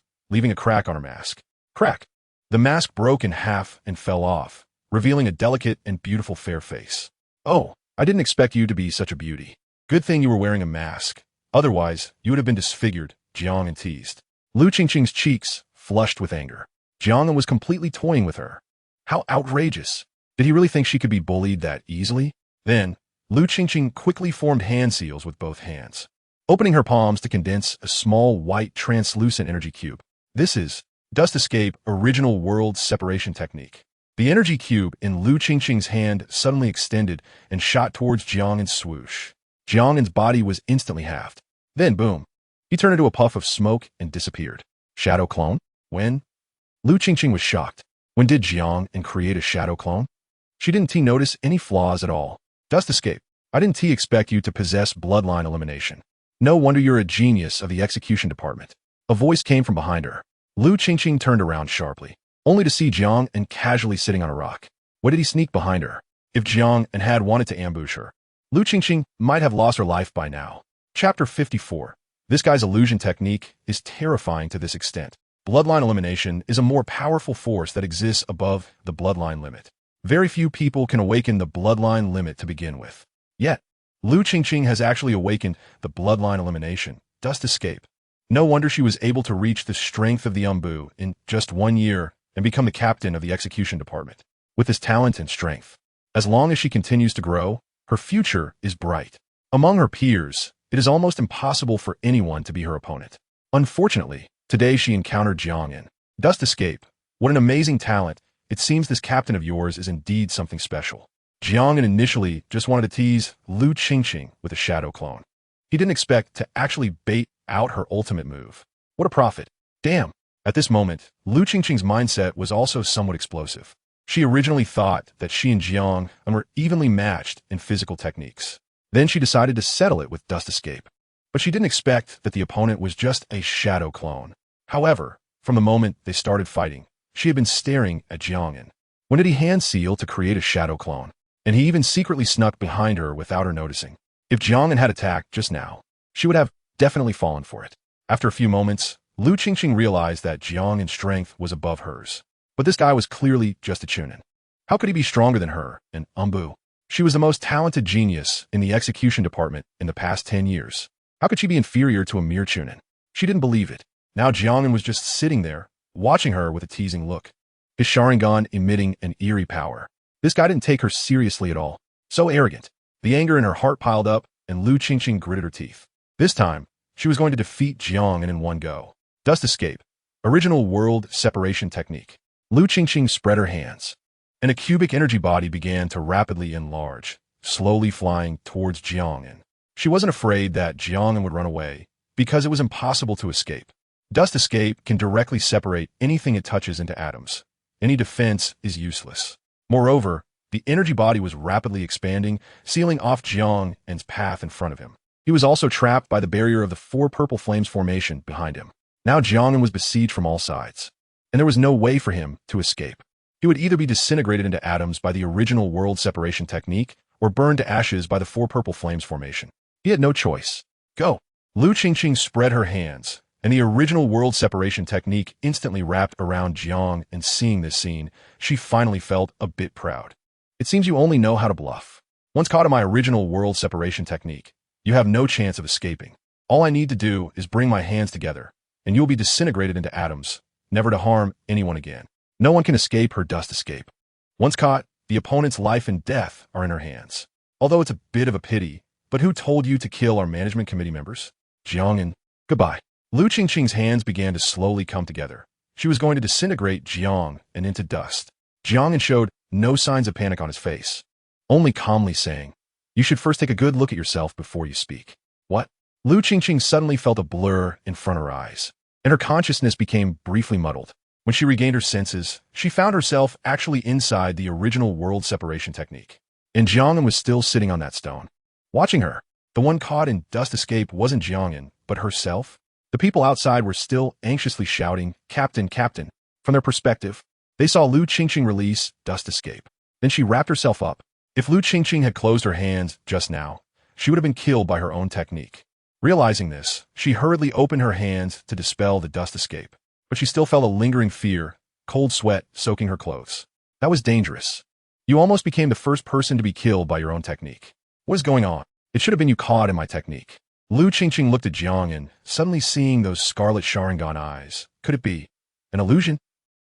leaving a crack on her mask. Crack! The mask broke in half and fell off, revealing a delicate and beautiful fair face. Oh, I didn't expect you to be such a beauty. Good thing you were wearing a mask. Otherwise, you would have been disfigured, Jiang An teased. Lu Qingqing's cheeks flushed with anger. Jiang An was completely toying with her. How outrageous! Did he really think she could be bullied that easily? Then, Lu Qingqing quickly formed hand seals with both hands, opening her palms to condense a small white translucent energy cube. This is Dust Escape Original World Separation Technique. The energy cube in Lu Qingqing's hand suddenly extended and shot towards Jiang An's swoosh. Jiang An's body was instantly halved. Then, boom, he turned into a puff of smoke and disappeared. Shadow clone? When? Lu Qingqing was shocked. When did Jiang An create a shadow clone? She didn't notice any flaws at all. Dust Escape. I didn't expect you to possess bloodline elimination. No wonder you're a genius of the execution department. A voice came from behind her. Lu Qingqing turned around sharply, only to see Jiang An casually sitting on a rock. Why did he sneak behind her? If Jiang An had wanted to ambush her, Lu Qingqing might have lost her life by now. Chapter 54. This guy's illusion technique is terrifying to this extent. Bloodline elimination is a more powerful force that exists above the bloodline limit. Very few people can awaken the bloodline limit to begin with. Yet, Lu Qingqing has actually awakened the bloodline elimination, Dust Escape. No wonder she was able to reach the strength of the Umbu in just 1 year and become the captain of the execution department. With this talent and strength, as long as she continues to grow, her future is bright. Among her peers, it is almost impossible for anyone to be her opponent. Unfortunately, today she encountered Jiang An. Dust Escape. What an amazing talent. It seems this captain of yours is indeed something special. Jiang An initially just wanted to tease Lu Qingqing with a shadow clone. He didn't expect to actually bait out her ultimate move. What a profit. Damn. At this moment, Lu Qingqing's mindset was also somewhat explosive. She originally thought that she and Jiang An were evenly matched in physical techniques. Then she decided to settle it with Dust Escape. But she didn't expect that the opponent was just a shadow clone. However, from the moment they started fighting, she had been staring at Jiang An. When did he hand seal to create a shadow clone? And he even secretly snuck behind her without her noticing. If Jiang An had attacked just now, she would have definitely fallen for it. After a few moments, Lu Qingqing realized that Jiang An's strength was above hers. But this guy was clearly just a chunin. How could he be stronger than her, an Umbu? She was the most talented genius in the execution department in the past 10 years. How could she be inferior to a mere chunin? She didn't believe it. Now Jiang An was just sitting there, watching her with a teasing look. His Sharingan emitting an eerie power. This guy didn't take her seriously at all. So arrogant. The anger in her heart piled up, and Lu Qingqing gritted her teeth. This time, she was going to defeat Jiang An in one go. Dust Escape. Original World Separation Technique. Lu Qingqing spread her hands, and a cubic energy body began to rapidly enlarge, slowly flying towards Jiang An. She wasn't afraid that Jiang An would run away, because it was impossible to escape. Dust Escape can directly separate anything it touches into atoms. Any defense is useless. Moreover, the energy body was rapidly expanding, sealing off Jiang An's path in front of him. He was also trapped by the barrier of the 4 purple flames formation behind him. Now Jiang An was besieged from all sides, and there was no way for him to escape. He would either be disintegrated into atoms by the original world separation technique or burned to ashes by the 4 purple flames formation. He had no choice. Go! Lu Qingqing spread her hands, and the original world separation technique instantly wrapped around Jiang, and seeing this scene, she finally felt a bit proud. It seems you only know how to bluff. Once caught in my original world separation technique, you have no chance of escaping. All I need to do is bring my hands together, and you'll be disintegrated into atoms, never to harm anyone again. No one can escape her Dust Escape. Once caught, the opponent's life and death are in her hands. Although it's a bit of a pity, but who told you to kill our management committee members? Jiang An, goodbye. Lu Qingqing's hands began to slowly come together. She was going to disintegrate Jiang An into dust. Jiang An showed no signs of panic on his face, only calmly saying, "You should first take a good look at yourself before you speak." What? Lu Qingqing suddenly felt a blur in front of her eyes, and her consciousness became briefly muddled. When she regained her senses, she found herself actually inside the original world separation technique. And Jiang An was still sitting on that stone, watching her. The one caught in Dust Escape wasn't Jiang An, but herself. The people outside were still anxiously shouting, "Captain, Captain." From their perspective, they saw Lu Qingqing release Dust Escape. Then she wrapped herself up. If Lu Qingqing had closed her hands just now, she would have been killed by her own technique. Realizing this, she hurriedly opened her hands to dispel the Dust Escape. But she still felt a lingering fear, cold sweat soaking her clothes. That was dangerous. You almost became the first person to be killed by your own technique. What is going on? It should have been you caught in my technique. Lu Qingqing looked at Jiang An, suddenly seeing those scarlet Sharingan eyes. Could it be an illusion?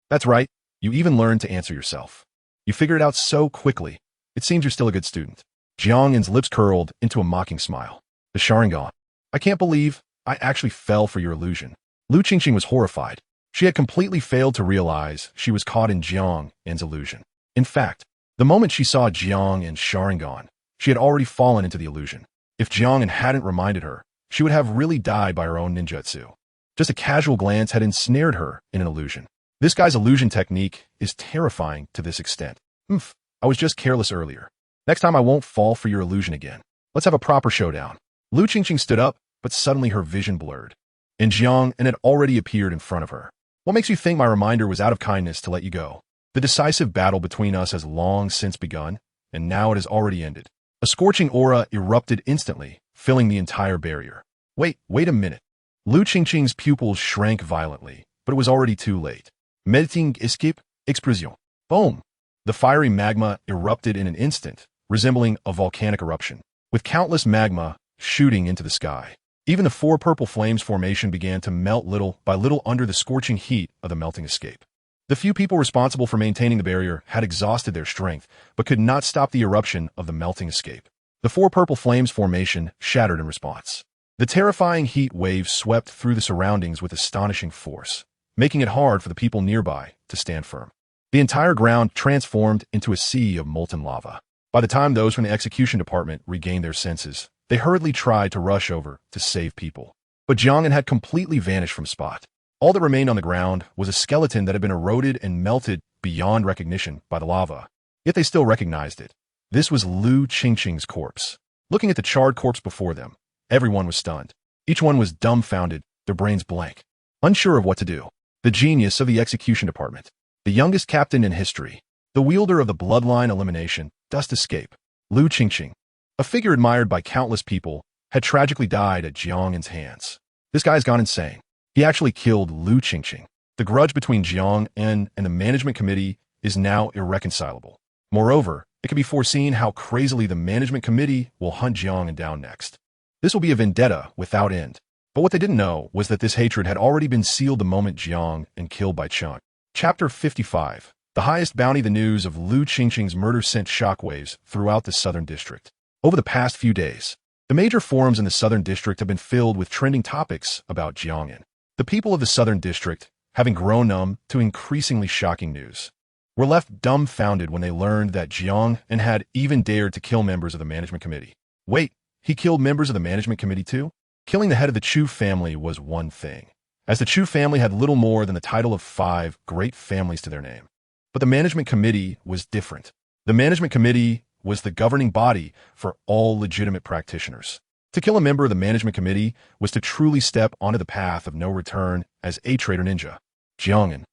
That's right. You even learned to answer yourself. You figured it out so quickly. It seems you're still a good student. Jiang An's lips curled into a mocking smile. The Sharingan. I can't believe I actually fell for your illusion. Lu Qingqing was horrified. She had completely failed to realize she was caught in Jiang An's illusion. In fact, the moment she saw Jiang An's Sharingan, she had already fallen into the illusion. If Jiang An hadn't reminded her, she would have really died by her own ninjutsu. Just a casual glance had ensnared her in an illusion. This guy's illusion technique is terrifying to this extent. I was just careless earlier. Next time I won't fall for your illusion again. Let's have a proper showdown. Lu Qingqing stood up, but suddenly her vision blurred. And Jiang An had already appeared in front of her. What makes you think my reminder was out of kindness to let you go? The decisive battle between us has long since begun, and now it has already ended. A scorching aura erupted instantly, filling the entire barrier. Wait a minute. Lu Qingqing's pupils shrank violently, but it was already too late. Meditating escape, explosion. Boom! The fiery magma erupted in an instant, resembling a volcanic eruption, with countless magma shooting into the sky. Even the four purple flames formation began to melt little by little under the scorching heat of the melting escape. The few people responsible for maintaining the barrier had exhausted their strength, but could not stop the eruption of the melting escape. The four purple flames formation shattered in response. The terrifying heat wave swept through the surroundings with astonishing force, making it hard for the people nearby to stand firm. The entire ground transformed into a sea of molten lava. By the time those from the execution department regained their senses, they hurriedly tried to rush over to save people. But Jiang An had completely vanished from spot. All that remained on the ground was a skeleton that had been eroded and melted beyond recognition by the lava. Yet they still recognized it. This was Lu Qingqing's corpse. Looking at the charred corpse before them, everyone was stunned. Each one was dumbfounded, their brains blank, unsure of what to do. The genius of the execution department, the youngest captain in history, the wielder of the bloodline elimination, dust escape, Lu Qingqing, a figure admired by countless people, had tragically died at Jiang An's hands. This guy's gone insane. He actually killed Lu Qingqing. The grudge between Jiang An and the management committee is now irreconcilable. Moreover, it can be foreseen how crazily the management committee will hunt Jiang An down next. This will be a vendetta without end. But what they didn't know was that this hatred had already been sealed the moment Jiang An killed by Cheng. Chapter 55. The highest bounty. The news of Lu Qingqing's murder sent shockwaves throughout the Southern District. Over the past few days, the major forums in the Southern District have been filled with trending topics about Jiang An. The people of the Southern District, having grown numb to increasingly shocking news, were left dumbfounded when they learned that Jiang An had even dared to kill members of the management committee. Wait, he killed members of the management committee too? Killing the head of the Chu family was one thing, as the Chu family had little more than the title of 5 great families to their name. But the management committee was different. The management committee was the governing body for all legitimate practitioners. To kill a member of the management committee was to truly step onto the path of no return as a traitor ninja. Jiang An.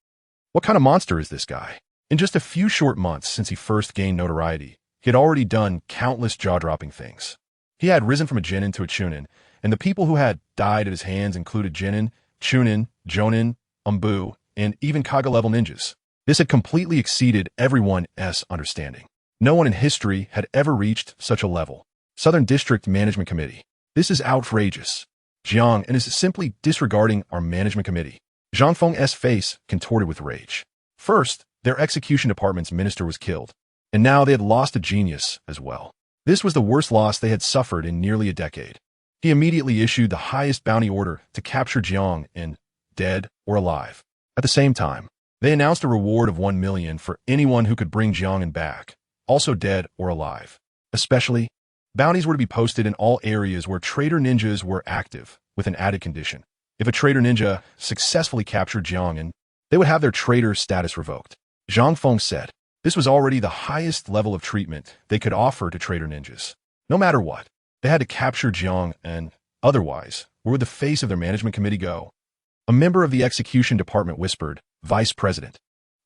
What kind of monster is this guy? In just a few short months since he first gained notoriety, he had already done countless jaw-dropping things. He had risen from a Genin to a Chunin, and the people who had died at his hands included Genin, Chunin, Jonin, Umbu, and even Kaga-level ninjas. This had completely exceeded everyone's understanding. No one in history had ever reached such a level. Southern District Management Committee. This is outrageous. Jiang An is simply disregarding our management committee. Zhang Feng's face contorted with rage. First, their execution department's minister was killed, and now they had lost a genius as well. This was the worst loss they had suffered in nearly a decade. He immediately issued the highest bounty order to capture Jiang An, dead or alive. At the same time, they announced a reward of 1 million for anyone who could bring Jiang An back, also dead or alive. Especially, bounties were to be posted in all areas where traitor ninjas were active, with an added condition. If a traitor ninja successfully captured Jiang An, they would have their traitor status revoked. Zhang Feng said this was already the highest level of treatment they could offer to traitor ninjas. No matter what, they had to capture Jiang An. Otherwise, where would the face of their management committee go? A member of the execution department whispered, Vice President.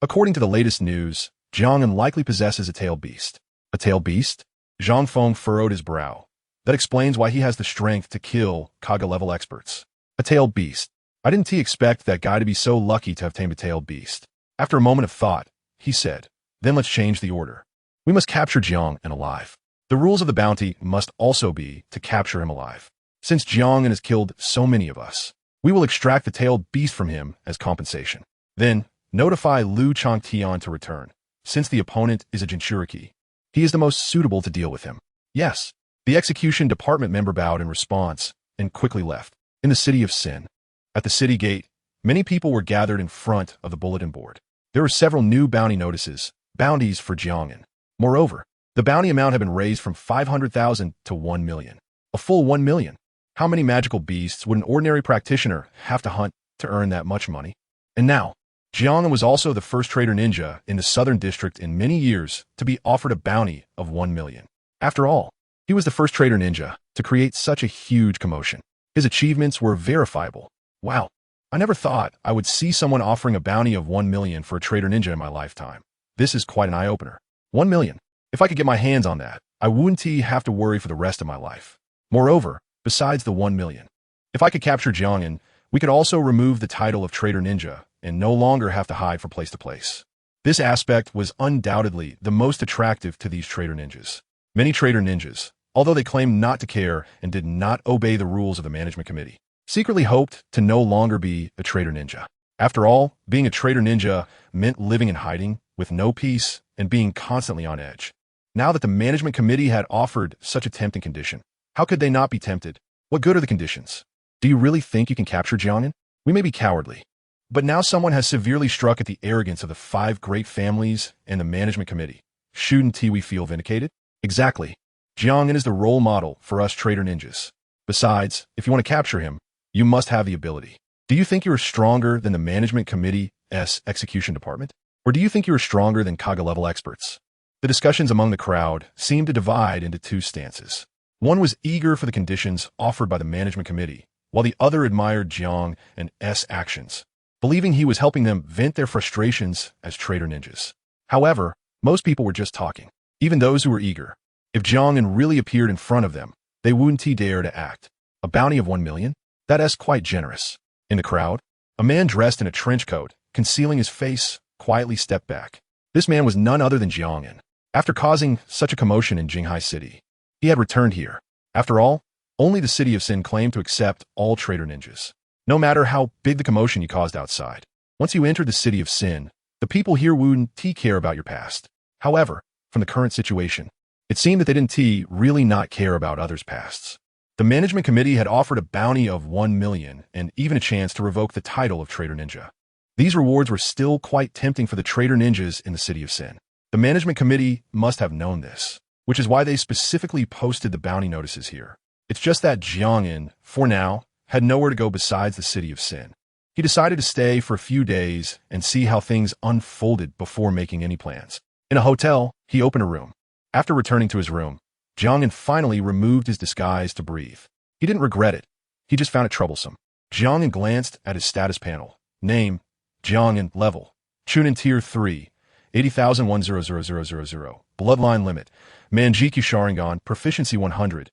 According to the latest news, Jiang An likely possesses a tail beast. A tail beast? Zhang Feng furrowed his brow. That explains why he has the strength to kill Kaga-level experts. A tail beast. I didn't expect that guy to be so lucky to have tamed a tailed beast. After a moment of thought, he said, then let's change the order. We must capture Jiang An alive. The rules of the bounty must also be to capture him alive. Since Jiang An has killed so many of us, we will extract the tailed beast from him as compensation. Then, notify Lu Changtian to return. Since the opponent is a Jinchuriki, he is the most suitable to deal with him. Yes, the execution department member bowed in response and quickly left. In the city of Sin, at the city gate, Many people were gathered in front of the bulletin board. There were several new bounty notices, bounties for Jiang An. Moreover, the bounty amount had been raised from 500,000 to 1 million. A full 1 million. How many magical beasts would an ordinary practitioner have to hunt to earn that much money? And now, Jiang An was also the first trader ninja in the Southern District in many years to be offered a bounty of 1 million. After all, he was the first trader ninja to create such a huge commotion. His achievements were verifiable. Wow, I never thought I would see someone offering a bounty of 1 million for a trader ninja in my lifetime. This is quite an eye-opener. 1 million. If I could get my hands on that, I wouldn't have to worry for the rest of my life. Moreover, besides the 1 million, if I could capture Jiang An, we could also remove the title of trader ninja and no longer have to hide from place to place. This aspect was undoubtedly the most attractive to these trader ninjas. Many trader ninjas, although they claimed not to care and did not obey the rules of the management committee, secretly hoped to no longer be a trader ninja. After all, being a trader ninja meant living in hiding, with no peace, and being constantly on edge. Now that the management committee had offered such a tempting condition, how could they not be tempted? What good are the conditions? Do you really think you can capture Jiang An? We may be cowardly, but now someone has severely struck at the arrogance of the 5 great families and the management committee. Shouldn't we feel vindicated? Exactly. Jiang An is the role model for us trader ninjas. Besides, if you want to capture him, you must have the ability. Do you think you are stronger than the management committee's execution department? Or do you think you are stronger than Kage-level experts? The discussions among the crowd seemed to divide into 2 stances. One was eager for the conditions offered by the management committee, while the other admired Jiang An's actions, believing he was helping them vent their frustrations as trader ninjas. However, most people were just talking, even those who were eager. If Jiang An really appeared in front of them, they wouldn't dare to act. A bounty of 1 million? That's quite generous. In the crowd, a man dressed in a trench coat, concealing his face, quietly stepped back. This man was none other than Jiang An. After causing such a commotion in Jinghai City, he had returned here. After all, only the city of Sin claimed to accept all trader ninjas, no matter how big the commotion you caused outside. Once you entered the city of Sin, the people here wouldn't care about your past. However, from the current situation, it seemed that they didn't really not care about others' pasts. The management committee had offered a bounty of 1 million and even a chance to revoke the title of trader ninja. These rewards were still quite tempting for the trader ninjas in the city of Sin. The management committee must have known this, which is why they specifically posted the bounty notices here. It's just that Jiang An, for now, had nowhere to go besides the city of Sin. He decided to stay for a few days and see how things unfolded before making any plans. In a hotel, he opened a room. After returning to his room, Jiang An finally removed his disguise to breathe. He didn't regret it. He just found it troublesome. Jiang An glanced at his status panel. Name, Jiang An. Level, Chunin Tier 3, 80,000. Bloodline Limit, Manjiki Sharingan, Proficiency 100.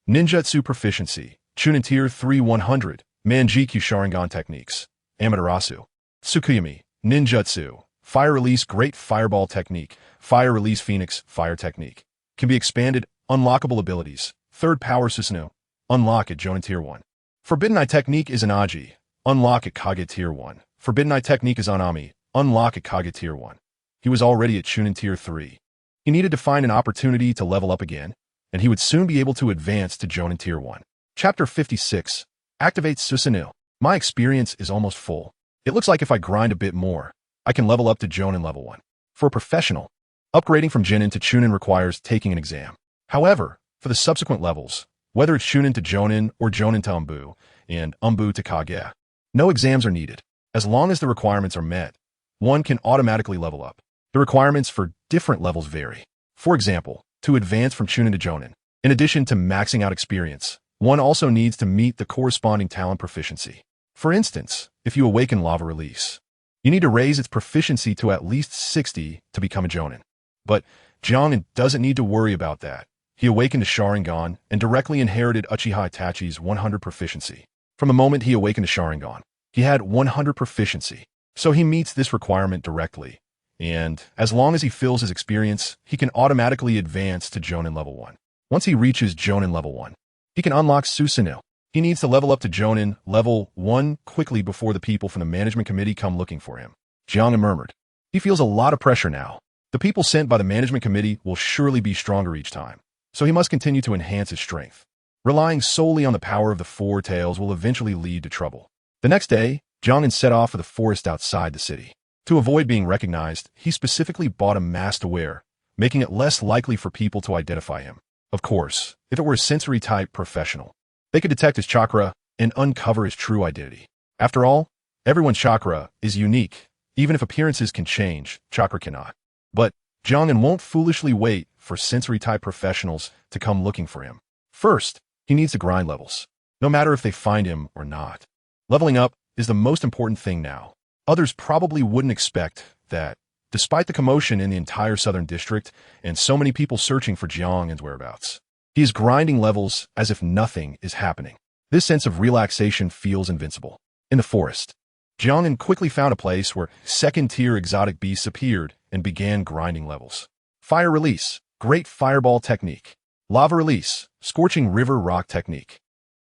Ninjutsu Proficiency, Chunin Tier 3 100. Manjiki Sharingan Techniques, Amaterasu. Tsukuyami, Ninjutsu, Fire Release Great Fireball Technique, Fire Release Phoenix Fire Technique. Can be expanded, unlockable abilities. Third Power Susanoo, unlock at Jonin Tier 1. Forbidden Eye Technique is Anaji, unlock at Kage Tier 1. Forbidden Eye Technique is Anami, unlock at Kage Tier 1. He was already at Chunin Tier 3. He needed to find an opportunity to level up again, and he would soon be able to advance to Jonin Tier 1. Chapter 56. Activate Susanoo. My experience is almost full. It looks like if I grind a bit more, I can level up to Jonin Level 1. For a professional, upgrading from Jinin to Chunin requires taking an exam. However, for the subsequent levels, whether it's Chunin to Jonin or Jonin to Umbu, and Umbu to Kage, no exams are needed. As long as the requirements are met, one can automatically level up. The requirements for different levels vary. For example, to advance from Chunin to Jonin, in addition to maxing out experience, one also needs to meet the corresponding talent proficiency. For instance, if you awaken Lava Release, you need to raise its proficiency to at least 60 to become a Jonin. But Jiang An doesn't need to worry about that. He awakened to Sharingan and directly inherited Uchiha Itachi's 100 proficiency. From the moment he awakened to Sharingan, he had 100 proficiency, so he meets this requirement directly. And as long as he fills his experience, he can automatically advance to Jonin Level 1. Once he reaches Jonin Level 1, he can unlock Susanoo. He needs to level up to Jonin Level 1 quickly before the people from the management committee come looking for him. Jiang An murmured. He feels a lot of pressure now. The people sent by the management committee will surely be stronger each time, so he must continue to enhance his strength. Relying solely on the power of the 4 tails will eventually lead to trouble. The next day, Jiang An set off for the forest outside the city. To avoid being recognized, he specifically bought a mask to wear, making it less likely for people to identify him. Of course, if it were a sensory-type professional, they could detect his chakra and uncover his true identity. After all, everyone's chakra is unique. Even if appearances can change, chakra cannot. But Jiang An won't foolishly wait for sensory-type professionals to come looking for him. First, he needs to grind levels, no matter if they find him or not. Leveling up is the most important thing now. Others probably wouldn't expect that, despite the commotion in the entire southern district and so many people searching for Jiang An's whereabouts. He is grinding levels as if nothing is happening. This sense of relaxation feels invincible. In the forest, Jiang An quickly found a place where second-tier exotic beasts appeared and began grinding levels. Fire release, great fireball technique. Lava release, scorching river rock technique.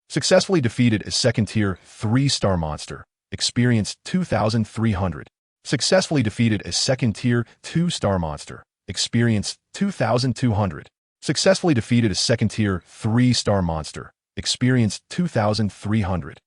Successfully defeated a second-tier 3-star monster. Experience 2,300. Successfully defeated a second-tier 2-star monster. Experience 2,200. Successfully defeated a second-tier 3-star monster. Experience 2,300.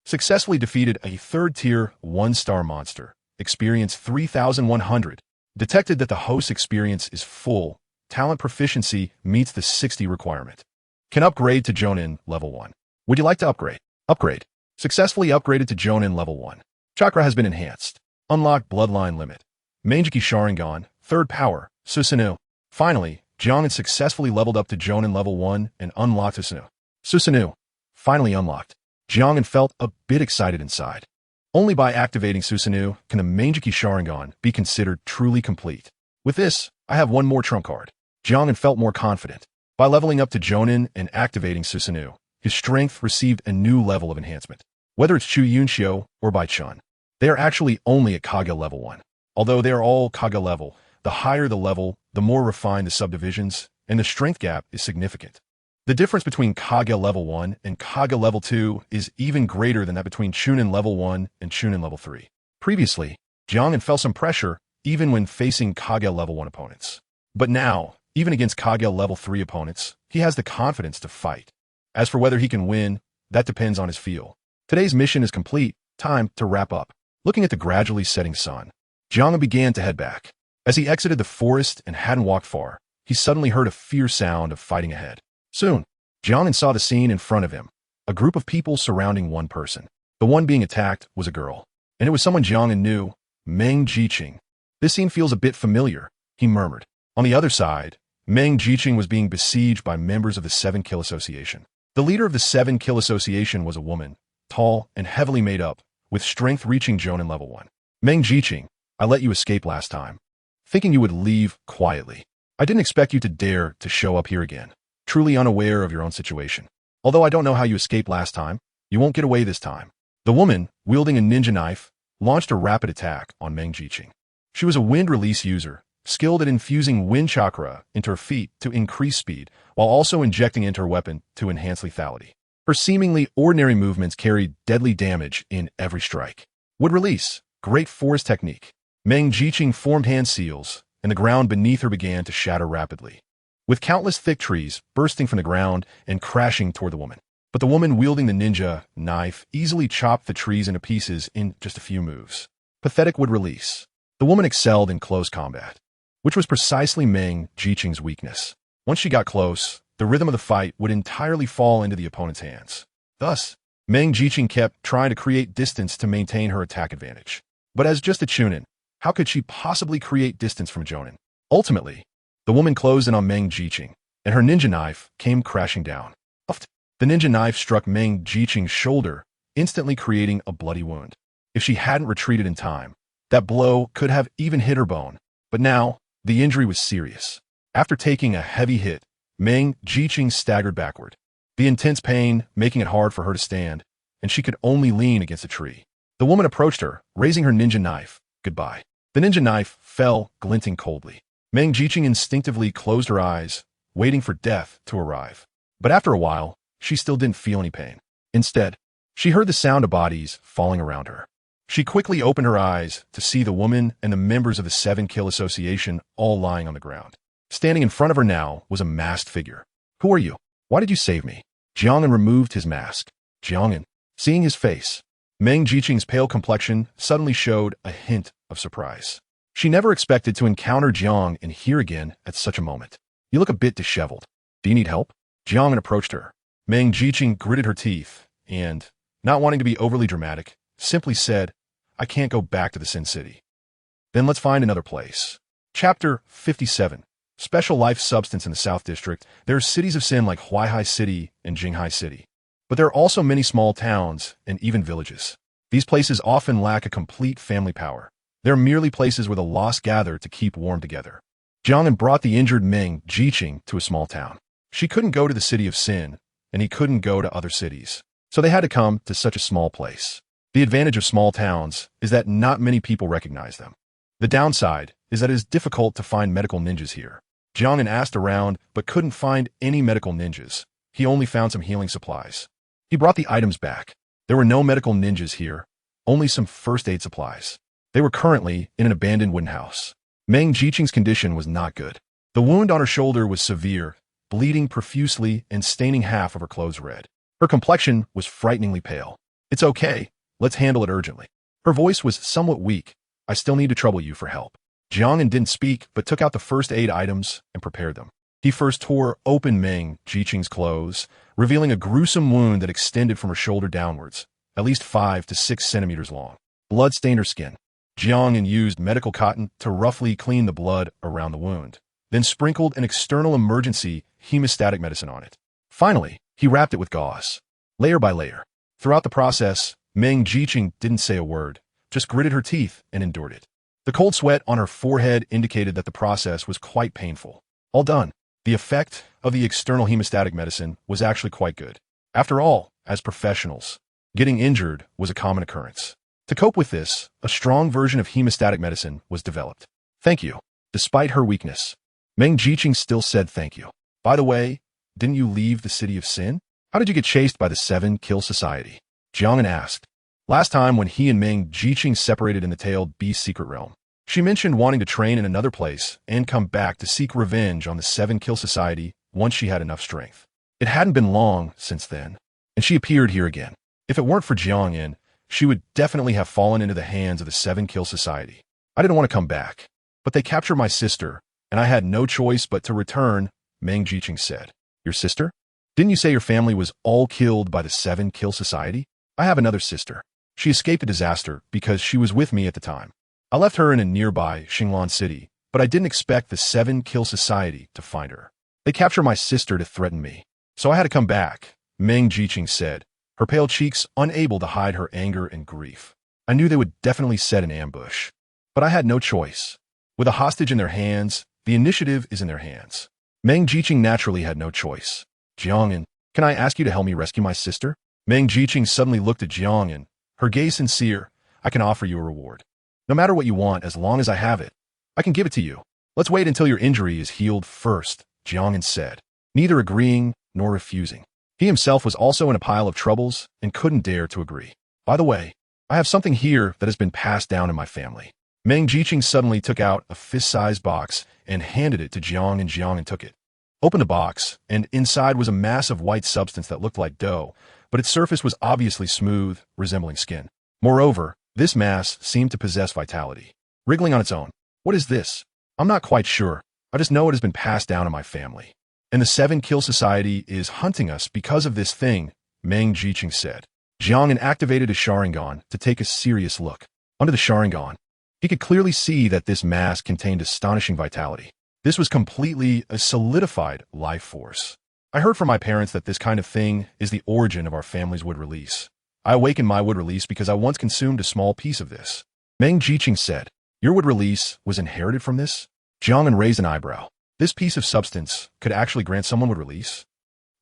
Successfully defeated a third-tier 1-star monster. Experience 3,100. Detected that the host's experience is full. Talent proficiency meets the 60 requirement. Can upgrade to Jonin level 1. Would you like to upgrade? Upgrade. Successfully upgraded to Jonin level 1. Chakra has been enhanced. Unlock Bloodline Limit. Meijiki Sharingan, third power, Susanoo. Finally, Jiang An successfully leveled up to Jonin level 1 and unlocked Susanoo. Susanoo. Finally unlocked. Jiang An felt a bit excited inside. Only by activating Susanoo can the Meijiki Sharingan be considered truly complete. With this, I have one more trump card. Jiang An felt more confident. By leveling up to Jonin and activating Susanoo, his strength received a new level of enhancement. Whether it's Chu Yunxiu or Bai Chun, they are actually only at Kage level 1. Although they are all Kage level, the higher the level, the more refined the subdivisions, and the strength gap is significant. The difference between Kage level 1 and Kage level 2 is even greater than that between Chunin level 1 and Chunin level 3. Previously, Jiang An felt some pressure even when facing Kage level 1 opponents. But now, even against Kage level 3 opponents, he has the confidence to fight. As for whether he can win, that depends on his feel. Today's mission is complete. Time to wrap up. Looking at the gradually setting sun, Jiang An began to head back. As he exited the forest and hadn't walked far, he suddenly heard a fierce sound of fighting ahead. Soon, Jiang An saw the scene in front of him, a group of people surrounding one person. The one being attacked was a girl, and it was someone Jiang An knew, Meng Jiqing. This scene feels a bit familiar, he murmured. On the other side, Meng Jiqing was being besieged by members of the 7 Kill Association. The leader of the 7 Kill Association was a woman, tall and heavily made up, with strength reaching Jonin level 1. Meng Jiqing, I let you escape last time, thinking you would leave quietly. I didn't expect you to dare to show up here again, truly unaware of your own situation. Although I don't know how you escaped last time, you won't get away this time. The woman, wielding a ninja knife, launched a rapid attack on Meng Jiqing. She was a wind release user, skilled at infusing wind chakra into her feet to increase speed, while also injecting into her weapon to enhance lethality. Her seemingly ordinary movements carried deadly damage in every strike. Would release, great force technique. Meng Jiqing formed hand seals, and the ground beneath her began to shatter rapidly, with countless thick trees bursting from the ground and crashing toward the woman. But the woman wielding the ninja knife easily chopped the trees into pieces in just a few moves. Pathetic would release. The woman excelled in close combat, which was precisely Meng Jiqing's weakness. Once she got close, the rhythm of the fight would entirely fall into the opponent's hands. Thus, Meng Jiqing kept trying to create distance to maintain her attack advantage. But as just a Chunin, how could she possibly create distance from Jonin? Ultimately, the woman closed in on Meng Jiqing, and her ninja knife came crashing down. The ninja knife struck Meng Jiqing's shoulder, instantly creating a bloody wound. If she hadn't retreated in time, that blow could have even hit her bone. But now, the injury was serious. After taking a heavy hit, Meng Jiqing staggered backward, the intense pain making it hard for her to stand, and she could only lean against a tree. The woman approached her, raising her ninja knife. Goodbye. The ninja knife fell, glinting coldly. Meng Jiqing instinctively closed her eyes, waiting for death to arrive. But after a while, she still didn't feel any pain. Instead, she heard the sound of bodies falling around her. She quickly opened her eyes to see the woman and the members of the 7 Kill Association all lying on the ground. Standing in front of her now was a masked figure. Who are you? Why did you save me? Jiang An removed his mask. Jiang An, seeing his face, Meng Jiqing's pale complexion suddenly showed a hint of surprise. She never expected to encounter Jiang An here again at such a moment. You look a bit disheveled. Do you need help? Jiang An approached her. Meng Jiqing gritted her teeth and, not wanting to be overly dramatic, simply said, I can't go back to the Sin City. Then let's find another place. Chapter 57. Special life substance in the South District. There are cities of sin like Huaihai City and Jinghai City. But there are also many small towns and even villages. These places often lack a complete family power. They're merely places where the lost gather to keep warm together. Jiang An brought the injured Meng Jiqing to a small town. She couldn't go to the City of Sin, and he couldn't go to other cities. So they had to come to such a small place. The advantage of small towns is that not many people recognize them. The downside is that it is difficult to find medical ninjas here. Jiang An asked around but couldn't find any medical ninjas. He only found some healing supplies. He brought the items back. There were no medical ninjas here, only some first aid supplies. They were currently in an abandoned wooden house. Meng Jiqing's condition was not good. The wound on her shoulder was severe, bleeding profusely and staining half of her clothes red. Her complexion was frighteningly pale. It's okay. Let's handle it urgently. Her voice was somewhat weak. I still need to trouble you for help. Jiang An didn't speak, but took out the first aid items and prepared them. He first tore open Meng Jiqing's clothes, revealing a gruesome wound that extended from her shoulder downwards, at least 5 to 6 centimeters long. Blood stained her skin. Jiang An used medical cotton to roughly clean the blood around the wound, then sprinkled an external emergency hemostatic medicine on it. Finally, he wrapped it with gauze, layer by layer. Throughout the process, Meng Jiqing didn't say a word, just gritted her teeth and endured it. The cold sweat on her forehead indicated that the process was quite painful. All done. The effect of the external hemostatic medicine was actually quite good. After all, as professionals, getting injured was a common occurrence. To cope with this, a strong version of hemostatic medicine was developed. Thank you. Despite her weakness, Meng Jiqing still said thank you. By the way, didn't you leave the City of Sin? How did you get chased by the 7 Kill Society? Jiang An asked. Last time when he and Meng Jiqing separated in the Tailed Beast secret realm, she mentioned wanting to train in another place and come back to seek revenge on the 7 Kill Society once she had enough strength. It hadn't been long since then, and she appeared here again. If it weren't for Jiang An, she would definitely have fallen into the hands of the 7 Kill Society. I didn't want to come back, but they captured my sister, and I had no choice but to return, Meng Jiqing said. Your sister? Didn't you say your family was all killed by the 7 Kill Society? I have another sister. She escaped a disaster because she was with me at the time. I left her in a nearby Xinglan city, but I didn't expect the 7 Kill Society to find her. They captured my sister to threaten me, so I had to come back, Meng Jiqing said, her pale cheeks unable to hide her anger and grief. I knew they would definitely set an ambush, but I had no choice. With a hostage in their hands, the initiative is in their hands. Meng Jiqing naturally had no choice. Jiang An, can I ask you to help me rescue my sister? Meng Jiqing suddenly looked at Jiang An, her gaze sincere. I can offer you a reward. No matter what you want, as long as I have it, I can give it to you. Let's wait until your injury is healed first, Jiang An said, neither agreeing nor refusing. He himself was also in a pile of troubles and couldn't dare to agree. By the way, I have something here that has been passed down in my family. Meng Jiqing suddenly took out a fist-sized box and handed it to Jiang An. Jiang An took it. Opened the box, and inside was a mass of white substance that looked like dough, but its surface was obviously smooth, resembling skin. Moreover, this mass seemed to possess vitality, wriggling on its own. What is this? I'm not quite sure. I just know it has been passed down in my family. And the 7 Kill Society is hunting us because of this thing, Meng Jiqing said. Jiang An activated his Sharingan to take a serious look. Under the Sharingan, he could clearly see that this mass contained astonishing vitality. This was completely a solidified life force. I heard from my parents that this kind of thing is the origin of our family's wood release. I awakened my wood release because I once consumed a small piece of this. Meng Jiqing said, your wood release was inherited from this? Jiang An raised an eyebrow. This piece of substance could actually grant someone wood release?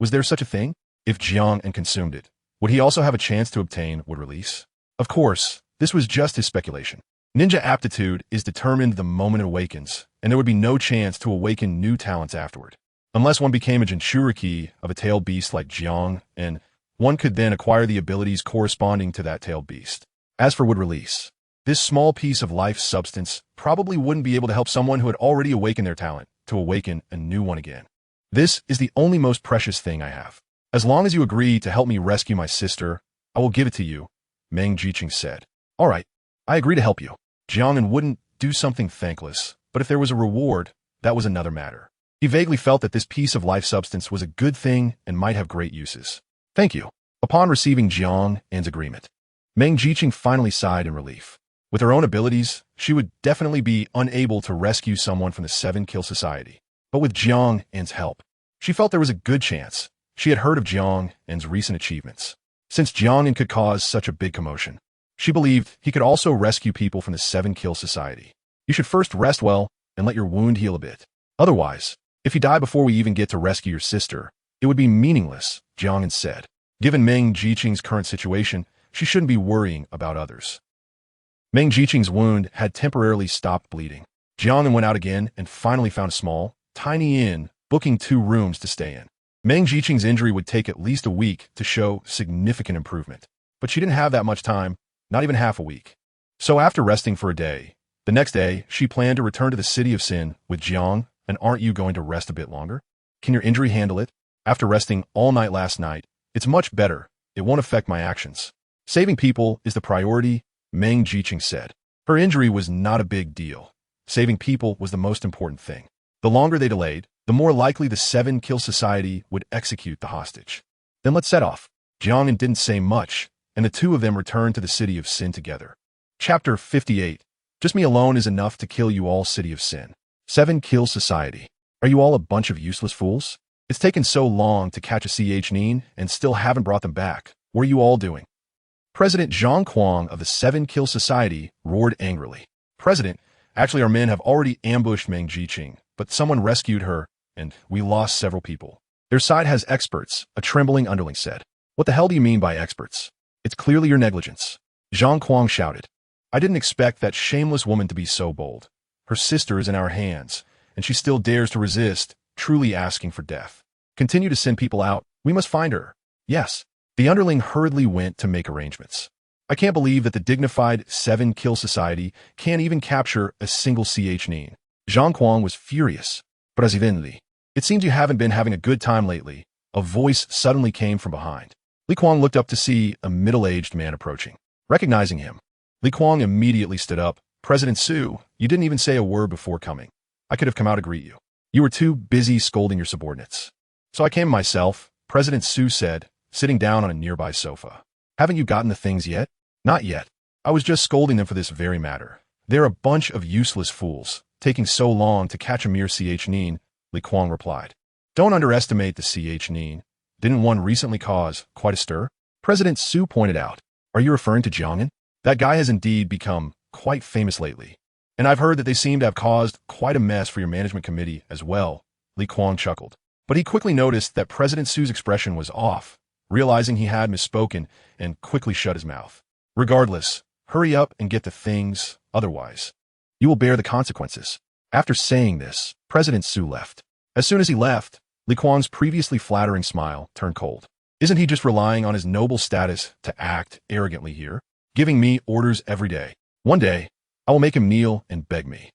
Was there such a thing? If Jiang An consumed it, would he also have a chance to obtain wood release? Of course, this was just his speculation. Ninja aptitude is determined the moment it awakens, and there would be no chance to awaken new talents afterward. Unless one became a Jinchuriki of a tailed beast like Jiang An, one could then acquire the abilities corresponding to that tailed beast. As for wood release, this small piece of life substance probably wouldn't be able to help someone who had already awakened their talent to awaken a new one again. This is the only most precious thing I have. As long as you agree to help me rescue my sister, I will give it to you, Meng Jiqing said. All right, I agree to help you. Jiang An wouldn't do something thankless, but if there was a reward, that was another matter. He vaguely felt that this piece of life substance was a good thing and might have great uses. Thank you. Upon receiving Jiang An's agreement, Meng Jiqing finally sighed in relief. With her own abilities, she would definitely be unable to rescue someone from the 7-Kill Society. But with Jiang An's help, she felt there was a good chance. She had heard of Jiang An's recent achievements. Since Jiang An could cause such a big commotion, she believed he could also rescue people from the 7-Kill Society. You should first rest well and let your wound heal a bit. Otherwise, if you die before we even get to rescue your sister, it would be meaningless, Jiang An said. Given Meng Jiqing's current situation, she shouldn't be worrying about others. Meng Jiqing's wound had temporarily stopped bleeding. Jiang An went out again and finally found a small, tiny inn, booking 2 rooms to stay in. Meng Jiqing's injury would take at least a week to show significant improvement, but she didn't have that much time, not even half a week. So after resting for a day, the next day, she planned to return to the city of Sin with Jiang. And aren't you going to rest a bit longer? Can your injury handle it? After resting all night last night, it's much better. It won't affect my actions. Saving people is the priority, Meng Jiqing said. Her injury was not a big deal. Saving people was the most important thing. The longer they delayed, the more likely the 7-Kill Society would execute the hostage. Then let's set off. Jiang An didn't say much, and the two of them returned to the city of Sin together. Chapter 58. Just me alone is enough to kill you all, City of Sin. 7-Kill Society. Are you all a bunch of useless fools? It's taken so long to catch a CH and still haven't brought them back. What are you all doing? President Zhang Kuang of the 7-Kill Society roared angrily. President, actually our men have already ambushed Meng Jiqing, but someone rescued her, and we lost several people. Their side has experts, a trembling underling said. What the hell do you mean by experts? It's clearly your negligence. Zhang Kuang shouted. I didn't expect that shameless woman to be so bold. Her sister is in our hands, and she still dares to resist, truly asking for death. Continue to send people out. We must find her. Yes. The underling hurriedly went to make arrangements. I can't believe that the dignified 7-Kill Society can't even capture a single CH Neen. Zhang Kuang was furious. But as evidently, it seems you haven't been having a good time lately. A voice suddenly came from behind. Li Kuang looked up to see a middle-aged man approaching. Recognizing him, Li Kuang immediately stood up. President Su, you didn't even say a word before coming. I could have come out to greet you. You were too busy scolding your subordinates. So I came myself, President Su said, sitting down on a nearby sofa. Haven't you gotten the things yet? Not yet. I was just scolding them for this very matter. They're a bunch of useless fools, taking so long to catch a mere CH Neen, Li Kuang replied. Don't underestimate the CH Neen. Didn't one recently cause quite a stir? President Su pointed out. Are you referring to Jiang An? That guy has indeed become quite famous lately. And I've heard that they seem to have caused quite a mess for your management committee as well, Li Kuang chuckled. But he quickly noticed that President Su's expression was off, realizing he had misspoken, and quickly shut his mouth. Regardless, hurry up and get the things, otherwise you will bear the consequences. After saying this, President Su left. As soon as he left, Li Kuang's previously flattering smile turned cold. Isn't he just relying on his noble status to act arrogantly here, giving me orders every day? One day, I will make him kneel and beg me.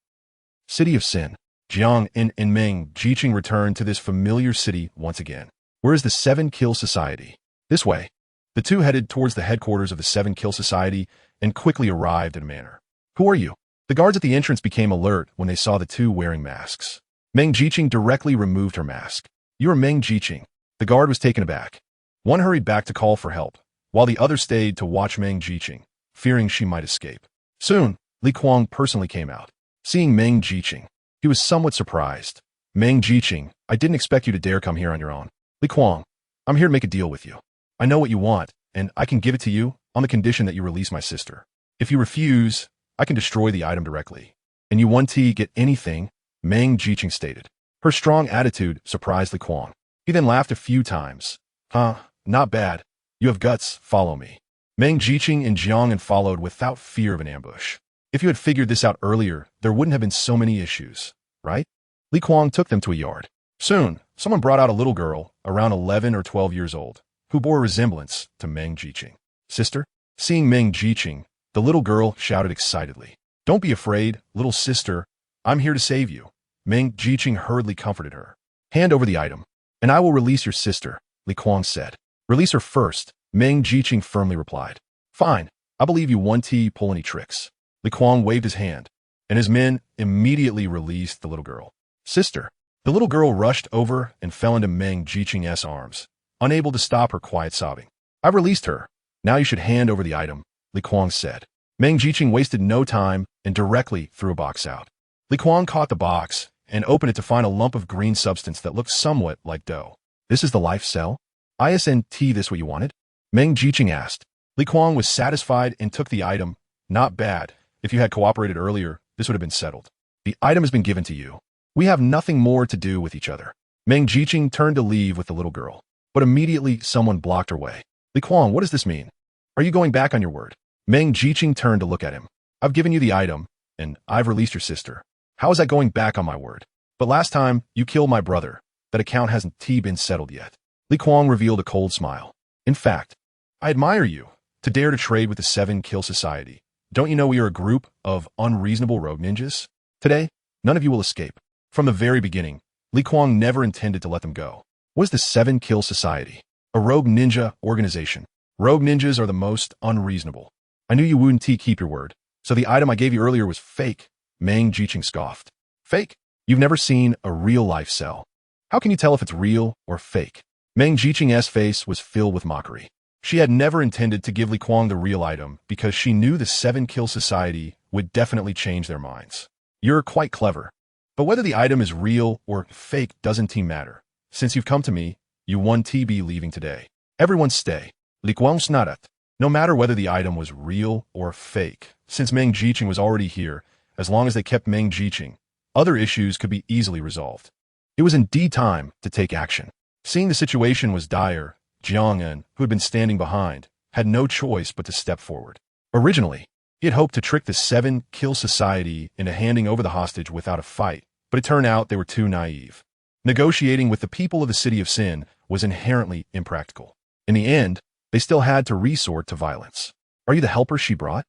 City of Sin. Jiang An and Meng Jiqing returned to this familiar city once again. Where is the 7-Kill Society? This way. The two headed towards the headquarters of the 7-Kill Society and quickly arrived in a manner. Who are you? The guards at the entrance became alert when they saw the two wearing masks. Meng Jiqing directly removed her mask. You are Meng Jiqing. The guard was taken aback. One hurried back to call for help, while the other stayed to watch Meng Jiqing, fearing she might escape. Soon, Li Kuang personally came out. Seeing Meng Jiqing, he was somewhat surprised. Meng Jiqing, I didn't expect you to dare come here on your own. Li Kuang, I'm here to make a deal with you. I know what you want, and I can give it to you on the condition that you release my sister. If you refuse, I can destroy the item directly. And you want to get anything, Meng Jiqing stated. Her strong attitude surprised Li Kuang. He then laughed a few times. Huh, not bad. You have guts, follow me. Meng Jiqing and Jiang An followed without fear of an ambush. If you had figured this out earlier, there wouldn't have been so many issues, right? Li Kuang took them to a yard. Soon, someone brought out a little girl, around 11 or 12 years old, who bore a resemblance to Meng Jiqing. Sister? Seeing Meng Jiqing, the little girl shouted excitedly. Don't be afraid, little sister. I'm here to save you. Meng Jiqing hurriedly comforted her. Hand over the item, and I will release your sister, Li Kuang said. Release her first, Meng Jiqing firmly replied. Fine. I believe you won't pull any tricks. Li Kuang waved his hand, and his men immediately released the little girl. Sister. The little girl rushed over and fell into Meng Jiqing's arms, unable to stop her quiet sobbing. I've released her. Now you should hand over the item, Li Kuang said. Meng Jiqing wasted no time and directly threw a box out. Li Kuang caught the box and opened it to find a lump of green substance that looked somewhat like dough. This is the life cell? Isn't this what you wanted? Meng Jiqing asked. Li Kuang was satisfied and took the item. Not bad. If you had cooperated earlier, this would have been settled. The item has been given to you. We have nothing more to do with each other. Meng Jiqing turned to leave with the little girl, but immediately someone blocked her way. Li Kuang, what does this mean? Are you going back on your word? Meng Jiqing turned to look at him. I've given you the item, and I've released your sister. How is that going back on my word? But last time, you killed my brother. That account hasn't been settled yet. Li Kuang revealed a cold smile. In fact, I admire you, to dare to trade with the 7-Kill Society. Don't you know we are a group of unreasonable rogue ninjas? Today, none of you will escape. From the very beginning, Li Kuang never intended to let them go. What is the 7-Kill Society? A rogue ninja organization. Rogue ninjas are the most unreasonable. I knew you wouldn't keep your word, so the item I gave you earlier was fake, Meng Jiqing scoffed. Fake? You've never seen a real-life cell. How can you tell if it's real or fake? Meng Jiqing's face was filled with mockery. She had never intended to give Li Kuang the real item because she knew the 7-Kill Society would definitely change their minds. You're quite clever. But whether the item is real or fake doesn't matter. Since you've come to me, you won't be leaving today. Everyone stay. Li Kuang snapped. No matter whether the item was real or fake, since Meng Jiqing was already here, as long as they kept Meng Jiqing, other issues could be easily resolved. It was indeed time to take action. Seeing the situation was dire, Jiang An, who had been standing behind, had no choice but to step forward. Originally, he had hoped to trick the 7-Kill Society into handing over the hostage without a fight, but it turned out they were too naive. Negotiating with the people of the City of Sin was inherently impractical. In the end, they still had to resort to violence. Are you the helper she brought?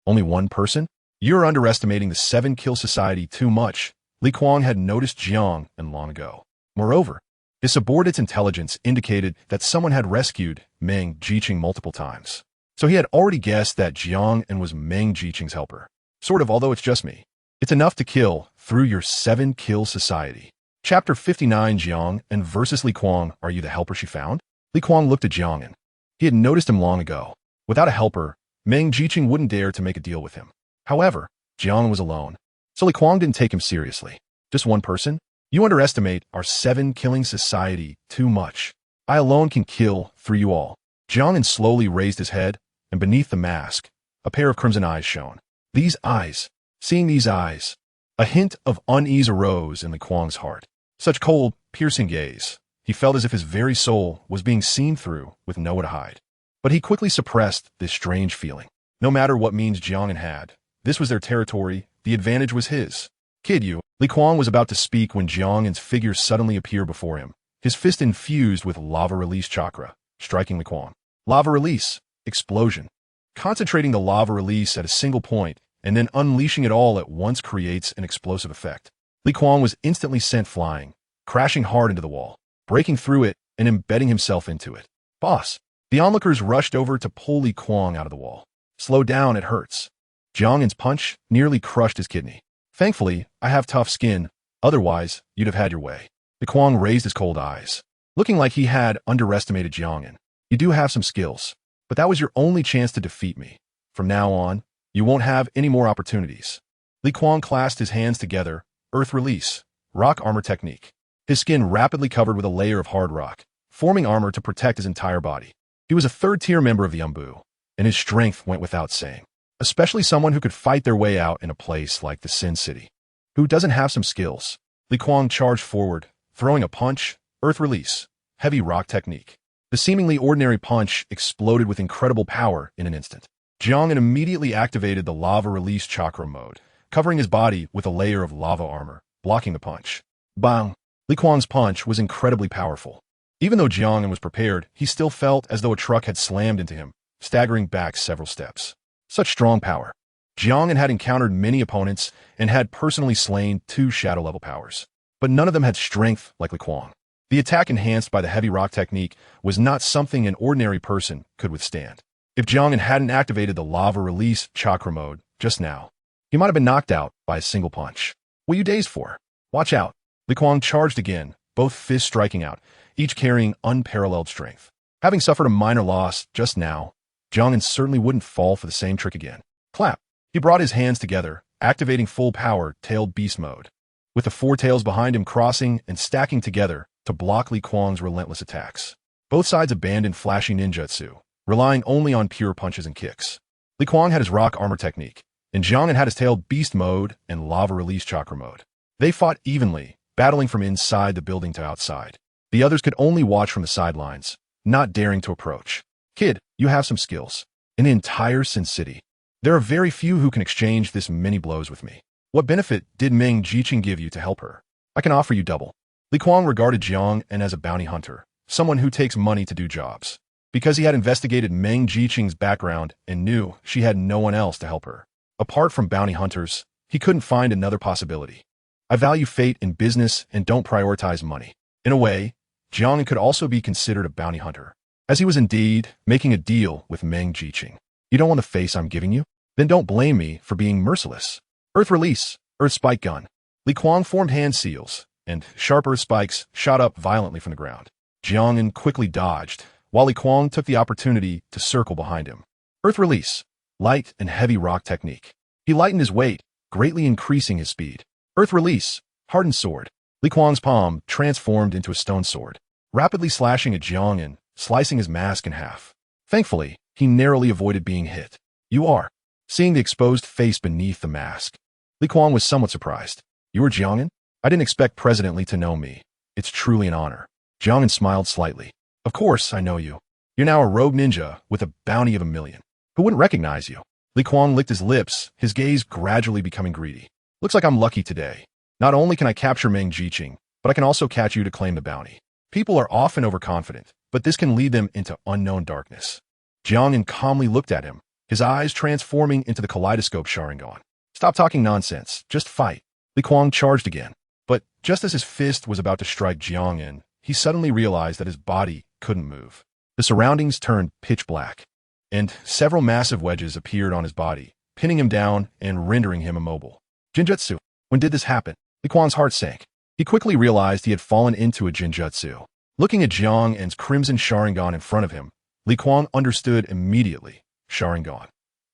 Only one person? You're underestimating the 7-Kill Society too much. Li Kuang had noticed Jiang An long ago. Moreover, his subordinate's intelligence indicated that someone had rescued Meng Jiqing multiple times. So he had already guessed that Jiang An was Meng Jiqing's helper. Sort of, although it's just me. It's enough to kill through your 7-Kill Society. Chapter 59 Jiang An versus Li Kuang. Are you the helper she found? Li Kuang looked at Jiang An. He had noticed him long ago. Without a helper, Meng Jiqing wouldn't dare to make a deal with him. However, Jiang An was alone, so Li Kuang didn't take him seriously. Just one person? You underestimate our 7-Killing Society too much. I alone can kill through you all. Jiang An slowly raised his head, and beneath the mask, a pair of crimson eyes shone. These eyes. Seeing these eyes, a hint of unease arose in Li Kuang's heart. Such cold, piercing gaze. He felt as if his very soul was being seen through with nowhere to hide. But he quickly suppressed this strange feeling. No matter what means Jiang An had, this was their territory, the advantage was his. Kid you, Li Kuang was about to speak when Jiang An's figure suddenly appeared before him, his fist infused with lava release chakra, striking Li Kuang. Lava release, explosion. Concentrating the lava release at a single point and then unleashing it all at once creates an explosive effect. Li Kuang was instantly sent flying, crashing hard into the wall, breaking through it and embedding himself into it. Boss. The onlookers rushed over to pull Li Kuang out of the wall. Slow down, it hurts. Jiang An's punch nearly crushed his kidney. Thankfully, I have tough skin, otherwise, you'd have had your way. Li Kuang raised his cold eyes, looking like he had underestimated Jiang An. You do have some skills, but that was your only chance to defeat me. From now on, you won't have any more opportunities. Li Kuang clasped his hands together, earth release, rock armor technique. His skin rapidly covered with a layer of hard rock, forming armor to protect his entire body. He was a third-tier member of the Umbu, and his strength went without saying, especially someone who could fight their way out in a place like the Sin City. Who doesn't have some skills? Li Kuang charged forward, throwing a punch, earth release, heavy rock technique. The seemingly ordinary punch exploded with incredible power in an instant. Jiang An immediately activated the lava release chakra mode, covering his body with a layer of lava armor, blocking the punch. Bang! Li Kuang's punch was incredibly powerful. Even though Jiang An was prepared, he still felt as though a truck had slammed into him, staggering back several steps. Such strong power. Jiang An had encountered many opponents and had personally slain 2 shadow-level powers, but none of them had strength like Li Kuang. The attack enhanced by the heavy rock technique was not something an ordinary person could withstand. If Jiang An hadn't activated the lava release chakra mode just now, he might have been knocked out by a single punch. What are you dazed for? Watch out. Li Kuang charged again, both fists striking out, each carrying unparalleled strength. Having suffered a minor loss just now, Jiang An certainly wouldn't fall for the same trick again. Clap. He brought his hands together, activating full power tailed beast mode, with the four tails behind him crossing and stacking together to block Li Kuang's relentless attacks. Both sides abandoned flashy ninjutsu, relying only on pure punches and kicks. Li Kuang had his rock armor technique, and Jiang An had his tailed beast mode and lava release chakra mode. They fought evenly, battling from inside the building to outside. The others could only watch from the sidelines, not daring to approach. Kid, you have some skills. In the entire Sin City, there are very few who can exchange this many blows with me. What benefit did Meng Jiqing give you to help her? I can offer you double. Li Kuang regarded Jiang An as a bounty hunter, someone who takes money to do jobs. Because he had investigated Meng Jiqing's background and knew she had no one else to help her. Apart from bounty hunters, he couldn't find another possibility. I value fate in business and don't prioritize money. In a way, Jiang An could also be considered a bounty hunter, as he was indeed making a deal with Meng Jiqing. You don't want the face I'm giving you? Then don't blame me for being merciless. Earth release, earth spike gun. Li Kuang formed hand seals, and sharp earth spikes shot up violently from the ground. Jiang An quickly dodged, while Li Kuang took the opportunity to circle behind him. Earth release, light and heavy rock technique. He lightened his weight, greatly increasing his speed. Earth release, hardened sword. Li Kuang's palm transformed into a stone sword, rapidly slashing at Jiang An, slicing his mask in half. Thankfully, he narrowly avoided being hit. You are. Seeing the exposed face beneath the mask, Li Kuang was somewhat surprised. You are Jiang An? I didn't expect President Li to know me. It's truly an honor. Jiang An smiled slightly. Of course, I know you. You're now a rogue ninja with a bounty of 1,000,000. Who wouldn't recognize you? Li Kuang licked his lips, his gaze gradually becoming greedy. Looks like I'm lucky today. Not only can I capture Meng Jiqing, but I can also catch you to claim the bounty. People are often overconfident, but this can lead them into unknown darkness. Jiang An calmly looked at him, his eyes transforming into the kaleidoscope Sharingan. Stop talking nonsense, just fight. Li Kuang charged again, but just as his fist was about to strike Jiang An, he suddenly realized that his body couldn't move. The surroundings turned pitch black, and several massive wedges appeared on his body, pinning him down and rendering him immobile. Genjutsu. When did this happen? Li Kuang's heart sank. He quickly realized he had fallen into a Genjutsu. Looking at Jiang An's crimson Sharingan in front of him, Li Kuang understood immediately. Sharingan.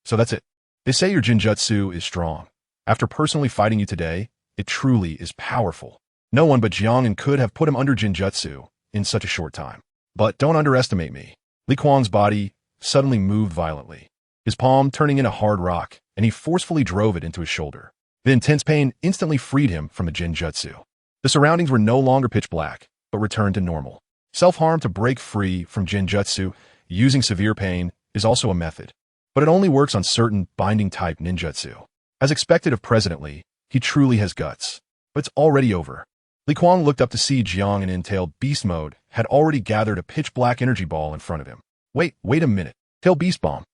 So that's it. They say your Genjutsu is strong. After personally fighting you today, it truly is powerful. No one but Jiang An could have put him under Genjutsu in such a short time. But don't underestimate me. Li Kuang's body suddenly moved violently, his palm turning into hard rock, and he forcefully drove it into his shoulder. The intense pain instantly freed him from the Genjutsu. The surroundings were no longer pitch black, but returned to normal. Self-harm to break free from Genjutsu using severe pain is also a method, but it only works on certain binding-type ninjutsu. As expected of President Li, he truly has guts, but it's already over. Li Kuang looked up to see Jiang An in tailed beast mode had already gathered a pitch-black energy ball in front of him. Wait a minute. Tail beast bomb.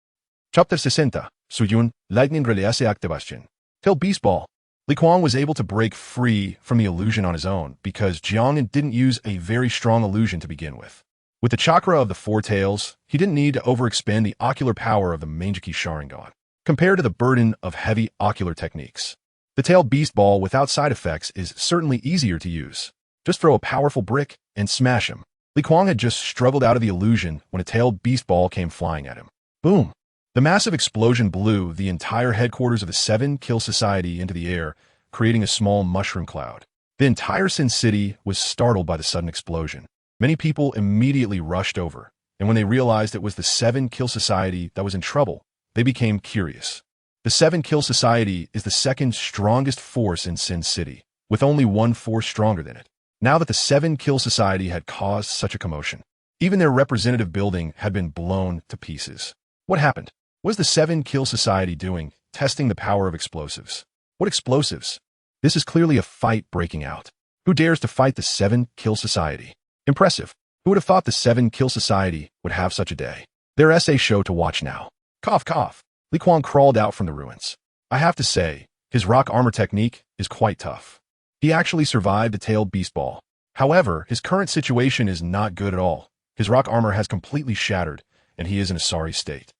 Chapter 60. Suyun, lightning release activation. Tail beast ball. Li Kuang was able to break free from the illusion on his own because Jiang An didn't use a very strong illusion to begin with. With the chakra of the four tails, he didn't need to overexpend the ocular power of the Manjiki Sharingan, compared to the burden of heavy ocular techniques. The tailed beast ball without side effects is certainly easier to use. Just throw a powerful brick and smash him. Li Kuang had just struggled out of the illusion when a tailed beast ball came flying at him. Boom! The massive explosion blew the entire headquarters of the Seven Kill Society into the air, creating a small mushroom cloud. The entire Sin City was startled by the sudden explosion. Many people immediately rushed over, and when they realized it was the Seven Kill Society that was in trouble, they became curious. The Seven Kill Society is the second strongest force in Sin City, with only one force stronger than it. Now that the Seven Kill Society had caused such a commotion, even their representative building had been blown to pieces. What happened? What is the Seven Kill Society doing, testing the power of explosives? What explosives? This is clearly a fight breaking out. Who dares to fight the Seven Kill Society? Impressive. Who would have thought the Seven Kill Society would have such a day? Their essay show to watch now. Cough, cough. Li Kuang crawled out from the ruins. I have to say, his rock armor technique is quite tough. He actually survived the tailed beast ball. However, his current situation is not good at all. His rock armor has completely shattered, and he is in a sorry state.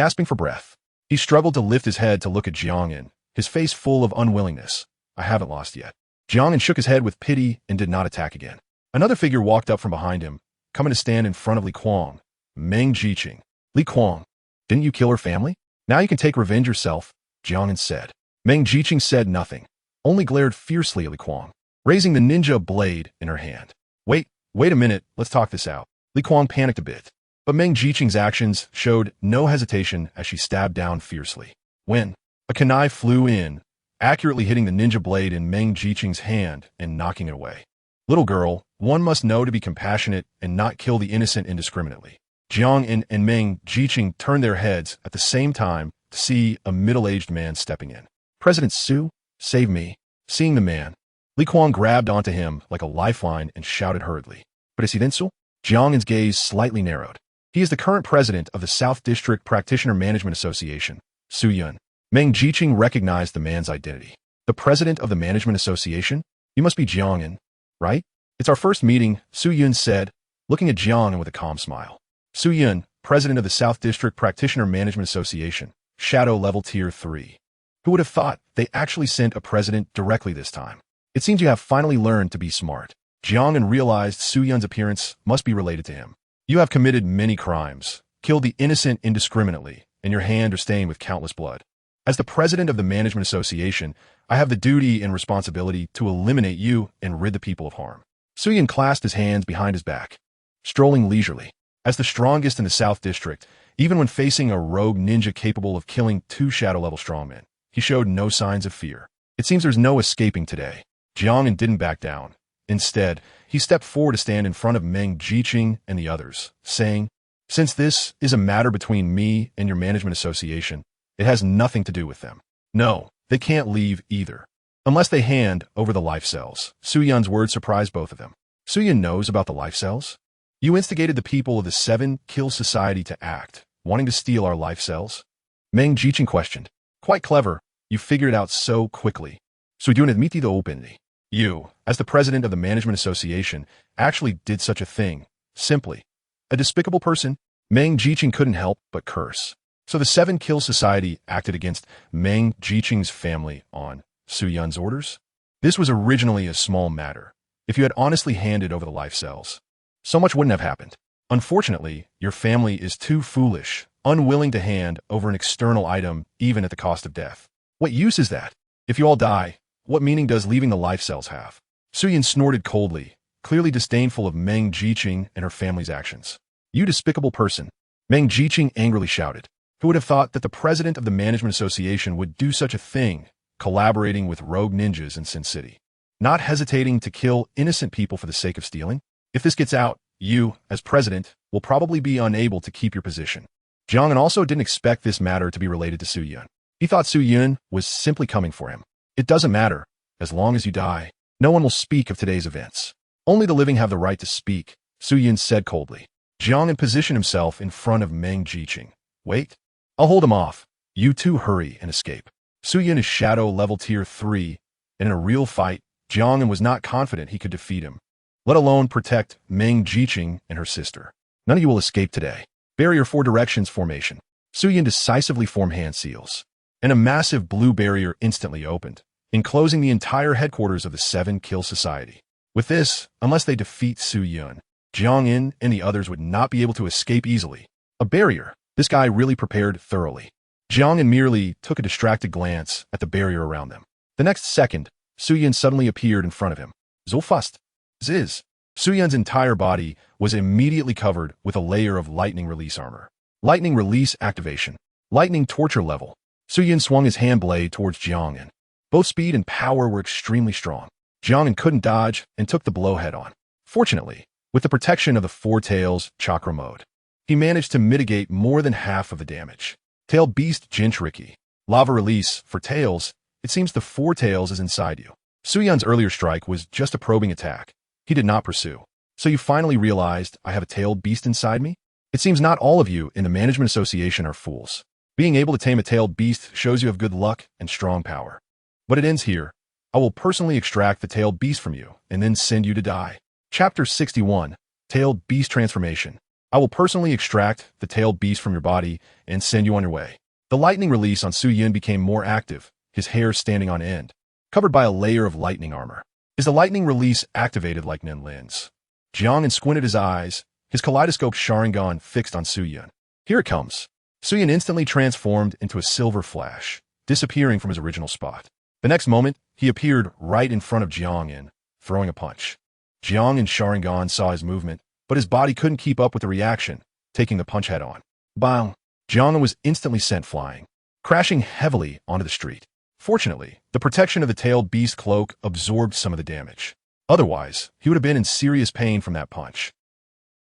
gasping for breath. He struggled to lift his head to look at Jiang An, his face full of unwillingness. I haven't lost yet. Jiang An shook his head with pity and did not attack again. Another figure walked up from behind him, coming to stand in front of Li Kuang. Meng Jiqing. Li Kuang, didn't you kill her family? Now you can take revenge yourself, Jiang An said. Meng Jiqing said nothing, only glared fiercely at Li Kuang, raising the ninja blade in her hand. Wait a minute, let's talk this out. Li Kuang panicked a bit, but Meng Jiqing's actions showed no hesitation as she stabbed down fiercely. When a kunai flew in, accurately hitting the ninja blade in Meng Jiqing's hand and knocking it away. Little girl, one must know to be compassionate and not kill the innocent indiscriminately. Jiang An and Meng Jiqing turned their heads at the same time to see a middle-aged man stepping in. President Su, save me. Seeing the man, Li Kuang grabbed onto him like a lifeline and shouted hurriedly. Presidente? Jiang An's gaze slightly narrowed. He is the current president of the South District Practitioner Management Association, Su Yun. Meng Jiqing recognized the man's identity. The president of the Management Association? You must be Jiang An, right? It's our first meeting, Su Yun said, looking at Jiang An with a calm smile. Su Yun, president of the South District Practitioner Management Association, Shadow Level Tier 3. Who would have thought they actually sent a president directly this time? It seems you have finally learned to be smart. Jiang An realized Su Yun's appearance must be related to him. You have committed many crimes, killed the innocent indiscriminately, and your hands are stained with countless blood. As the president of the Management Association, I have the duty and responsibility to eliminate you and rid the people of harm. Su Yun clasped his hands behind his back, strolling leisurely. As the strongest in the South District, even when facing a rogue ninja capable of killing 2 shadow-level strongmen, he showed no signs of fear. It seems there's no escaping today. Jiang An didn't back down. Instead, he stepped forward to stand in front of Meng Jiqing and the others, saying, since this is a matter between me and your Management Association, it has nothing to do with them. No, they can't leave either. Unless they hand over the life cells. Su Yun's words surprised both of them. Su Yun knows about the life cells? You instigated the people of the 7 Kill Society to act, wanting to steal our life cells? Meng Jiqing questioned. Quite clever, you figured it out so quickly. So you admitted openly. You, as the president of the Management Association, actually did such a thing. Simply. A despicable person. Meng Jiqing couldn't help but curse. So the 7 Kill Society acted against Meng Jiqing's family on Su Yun's orders? This was originally a small matter. If you had honestly handed over the life cells, so much wouldn't have happened. Unfortunately, your family is too foolish, unwilling to hand over an external item even at the cost of death. What use is that? If you all die, what meaning does leaving the life cells have? Su Yun snorted coldly, clearly disdainful of Meng Jiqing and her family's actions. You despicable person. Meng Jiqing angrily shouted. Who would have thought that the president of the Management Association would do such a thing, collaborating with rogue ninjas in Sin City? Not hesitating to kill innocent people for the sake of stealing? If this gets out, you, as president, will probably be unable to keep your position. Jiang An also didn't expect this matter to be related to Su Yun. He thought Su Yun was simply coming for him. It doesn't matter. As long as you die, no one will speak of today's events. Only the living have the right to speak, Su Yun said coldly. Jiang An positioned himself in front of Meng Jiqing. Wait. I'll hold him off. You two hurry and escape. Su Yun is Shadow Level Tier 3, and in a real fight, Jiang An was not confident he could defeat him, let alone protect Meng Jiqing and her sister. None of you will escape today. Barrier 4 Directions Formation. Su Yun decisively formed hand seals, and a massive blue barrier instantly opened, enclosing the entire headquarters of the 7 Kill Society. With this, unless they defeat Su Yun, Jiang An and the others would not be able to escape easily. A barrier. This guy really prepared thoroughly. Jiang An merely took a distracted glance at the barrier around them. The next second, Su Yun suddenly appeared in front of him. So fast. Ziz. Su Yun's entire body was immediately covered with a layer of lightning release armor. Lightning release activation. Lightning torture level. Su Yun swung his hand blade towards Jiang An. Both speed and power were extremely strong. Jiang An couldn't dodge and took the blow head on. Fortunately, with the protection of the Four Tails chakra mode, he managed to mitigate more than half of the damage. Tail Beast Jinchuriki. Lava release. For Tails, it seems the Four Tails is inside you. Su Yun's earlier strike was just a probing attack. He did not pursue. So you finally realized I have a tailed beast inside me? It seems not all of you in the Management Association are fools. Being able to tame a tailed beast shows you have good luck and strong power. But it ends here. I will personally extract the tailed beast from you and then send you to die. Chapter 61. Tailed Beast Transformation. I will personally extract the tailed beast from your body and send you on your way. The lightning release on Su Yun became more active, his hair standing on end, covered by a layer of lightning armor. Is the lightning release activated like Nin Lin's? Jiang An squinted his eyes, his kaleidoscope Sharingan fixed on Su Yun. Here it comes. Su Yun instantly transformed into a silver flash, disappearing from his original spot. The next moment, he appeared right in front of Jiang An, throwing a punch. Jiang An Sharingan saw his movement, but his body couldn't keep up with the reaction, taking the punch head-on. Bang! Jiang An was instantly sent flying, crashing heavily onto the street. Fortunately, the protection of the tailed beast cloak absorbed some of the damage. Otherwise, he would have been in serious pain from that punch.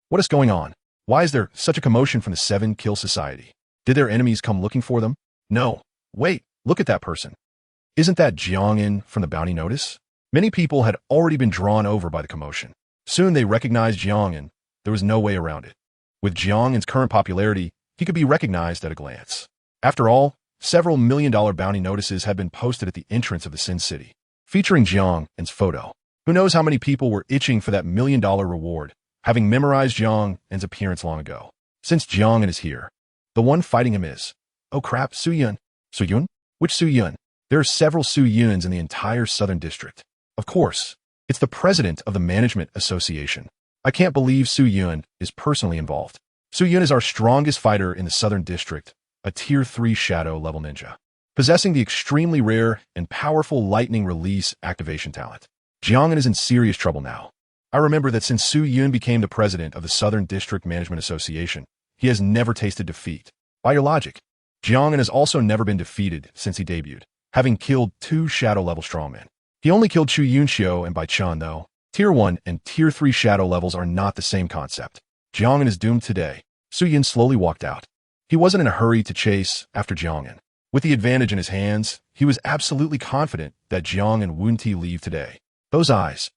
What is going on? Why is there such a commotion from the Seven Kill Society? Did their enemies come looking for them? No. Wait, look at that person. Isn't that Jiang An from the bounty notice? Many people had already been drawn over by the commotion. Soon they recognized Jiang An. There was no way around it. With Jiang An's current popularity, he could be recognized at a glance. After all, several million-dollar bounty notices had been posted at the entrance of the Sin City, featuring Jiang An's photo. Who knows how many people were itching for that million-dollar reward, having memorized Jiang An's appearance long ago. Since Jiang An is here, the one fighting him is, oh crap, Su Yun. Su Yun? Which Su Yun? There are several Su Yuns in the entire Southern District. Of course, it's the president of the Management Association. I can't believe Su Yun is personally involved. Su Yun is our strongest fighter in the Southern District, a Tier 3 Shadow level ninja, possessing the extremely rare and powerful lightning release activation talent. Jiang An is in serious trouble now. I remember that since Su Yun became the president of the Southern District Management Association, he has never tasted defeat. By your logic, Jiang An has also never been defeated since he debuted, having killed 2 Shadow level strongmen. He only killed Chu Yunxiu and Bai Chun though. Tier 1 and Tier 3 Shadow levels are not the same concept. Jiang An is doomed today. Su Yun slowly walked out. He wasn't in a hurry to chase after Jiang An. With the advantage in his hands, he was absolutely confident that Jiang An wouldn't leave today. Those eyes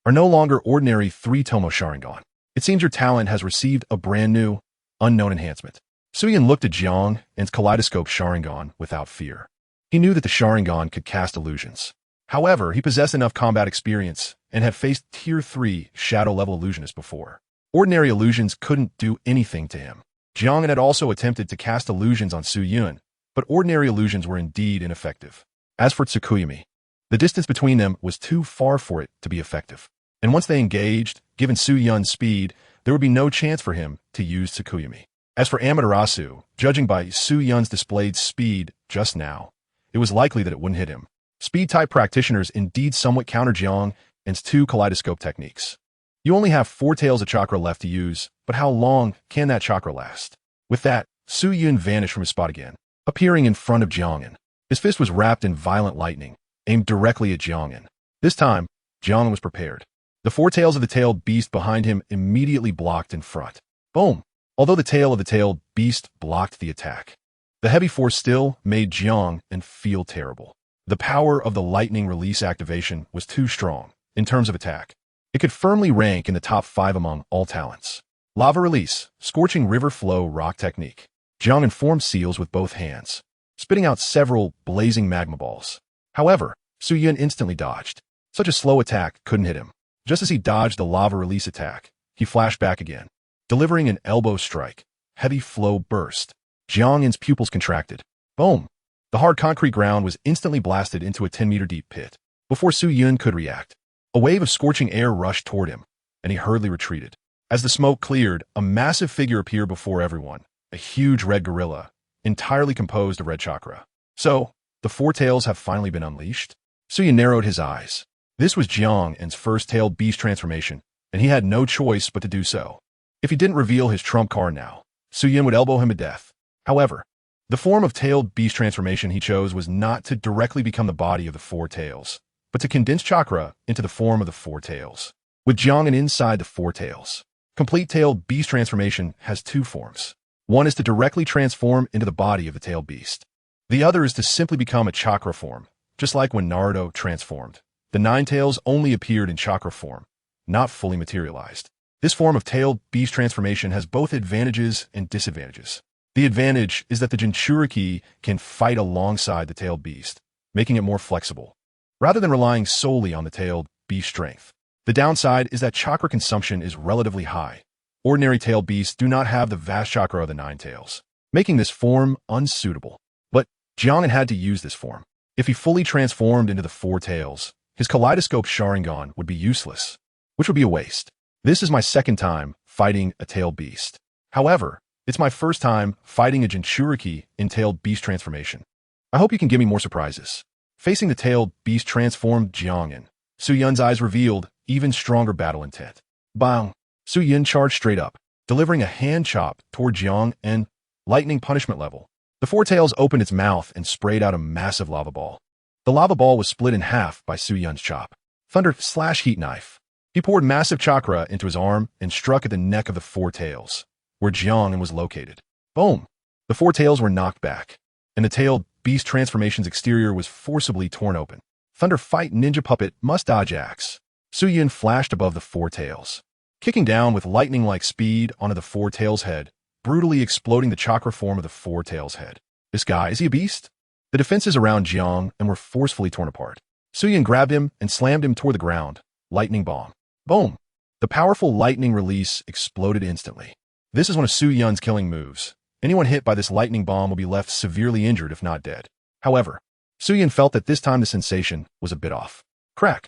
are no longer ordinary 3-Tomo Sharingan. It seems your talent has received a brand new, unknown enhancement. Su Yun looked at Jiang An's kaleidoscope Sharingan without fear. He knew that the Sharingan could cast illusions. However, he possessed enough combat experience and had faced Tier 3 Shadow-level illusionists before. Ordinary illusions couldn't do anything to him. Jiang An had also attempted to cast illusions on Su Yun, but ordinary illusions were indeed ineffective. As for Tsukuyumi, the distance between them was too far for it to be effective. And once they engaged, given Su Yun's speed, there would be no chance for him to use Tsukuyumi. As for Amaterasu, judging by Su Yun's displayed speed just now, it was likely that it wouldn't hit him. Speed-type practitioners indeed somewhat counter Jiang An's 2 kaleidoscope techniques. You only have 4 tails of chakra left to use, but how long can that chakra last? With that, Su Yun vanished from his spot again, appearing in front of Jiang An. His fist was wrapped in violent lightning, aimed directly at Jiang An. This time, Jiang An was prepared. The 4 tails of the tailed beast behind him immediately blocked in front. Boom! Although the tail of the tailed beast blocked the attack, the heavy force still made Jiang An feel terrible. The power of the lightning release activation was too strong in terms of attack. It could firmly rank in the top 5 among all talents. Lava release, scorching river flow rock technique. Jiang An formed seals with both hands, spitting out several blazing magma balls. However, Su Yun instantly dodged. Such a slow attack couldn't hit him. Just as he dodged the lava release attack, he flashed back again, delivering an elbow strike. Heavy flow burst. Jiang An's pupils contracted. Boom! The hard concrete ground was instantly blasted into a 10-meter deep pit. Before Su Yun could react, a wave of scorching air rushed toward him, and he hurriedly retreated. As the smoke cleared, a massive figure appeared before everyone, a huge red gorilla, entirely composed of red chakra. So, the 4 tails have finally been unleashed? Su Yun narrowed his eyes. This was Jiang An's first tailed beast transformation, and he had no choice but to do so. If he didn't reveal his trump card now, Su Yun would elbow him to death. However, the form of tailed beast transformation he chose was not to directly become the body of the 4 tails, but to condense chakra into the form of the 4 tails. With Jiang An inside the 4 tails, complete tailed beast transformation has 2 forms. One is to directly transform into the body of the tailed beast. The other is to simply become a chakra form, just like when Naruto transformed. The 9 tails only appeared in chakra form, not fully materialized. This form of tailed beast transformation has both advantages and disadvantages. The advantage is that the Jinchuriki can fight alongside the tailed beast, making it more flexible, rather than relying solely on the tailed beast strength. The downside is that chakra consumption is relatively high, ordinary tail beasts do not have the vast chakra of the nine tails, making this form unsuitable. But Jiang An had to use this form. If he fully transformed into the four tails, his kaleidoscope Sharingan would be useless, which would be a waste. This is my second time fighting a tail beast. However, it's my first time fighting a Jinchuriki in tailed beast transformation. I hope you can give me more surprises. Facing the tailed beast transformed Jiang An, Su Yun's eyes revealed even stronger battle intent. Bang! Su Yun charged straight up, delivering a hand chop toward Jiang An, lightning punishment level. The four tails opened its mouth and sprayed out a massive lava ball. The lava ball was split in half by Su Yun's chop. Thunder/heat knife. He poured massive chakra into his arm and struck at the neck of the four tails, where Jiang An was located. Boom! The four tails were knocked back, and the tailed beast transformation's exterior was forcibly torn open. Thunder fight ninja puppet must dodge axe. Su Yun flashed above the four tails, kicking down with lightning-like speed onto the four tails' head, brutally exploding the chakra form of the four tails' head. This guy, is he a beast? The defenses around Jiang An were forcefully torn apart. Su Yun grabbed him and slammed him toward the ground. Lightning bomb. Boom! The powerful lightning release exploded instantly. This is one of Su Yun's killing moves. Anyone hit by this lightning bomb will be left severely injured if not dead. However, Su Yun felt that this time the sensation was a bit off. Crack!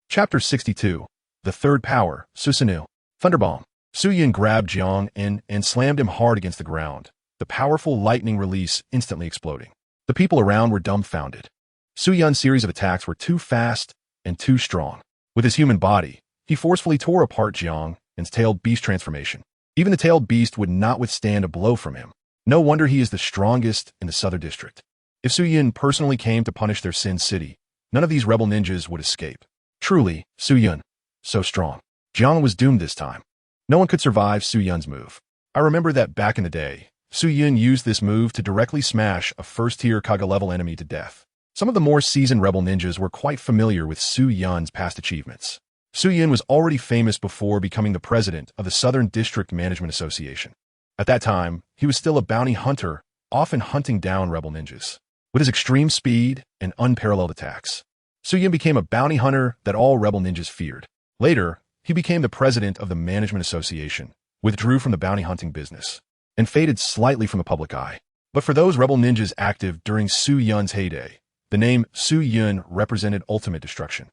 Chapter 62. The Third Power, Susanoo. Thunderbomb. Su Yun grabbed Jiang An and slammed him hard against the ground, the powerful lightning release instantly exploding. The people around were dumbfounded. Su Yun's series of attacks were too fast and too strong. With his human body, he forcefully tore apart Jiang An's tailed beast transformation. Even the tailed beast would not withstand a blow from him. No wonder he is the strongest in the Southern District. If Su Yun personally came to punish their Sin City, none of these rebel ninjas would escape. Truly, Su Yun, so strong. Jiang An was doomed this time. No one could survive Su Yun's move. I remember that back in the day, Su Yun used this move to directly smash a first-tier Kage-level enemy to death. Some of the more seasoned rebel ninjas were quite familiar with Su Yun's past achievements. Su Yun was already famous before becoming the president of the Southern District Management Association. At that time, he was still a bounty hunter, often hunting down rebel ninjas. With his extreme speed and unparalleled attacks, Su Yun became a bounty hunter that all rebel ninjas feared. Later, he became the president of the Management Association, withdrew from the bounty hunting business, and faded slightly from the public eye. But for those rebel ninjas active during Su Yun's heyday, the name Su Yun represented ultimate destruction.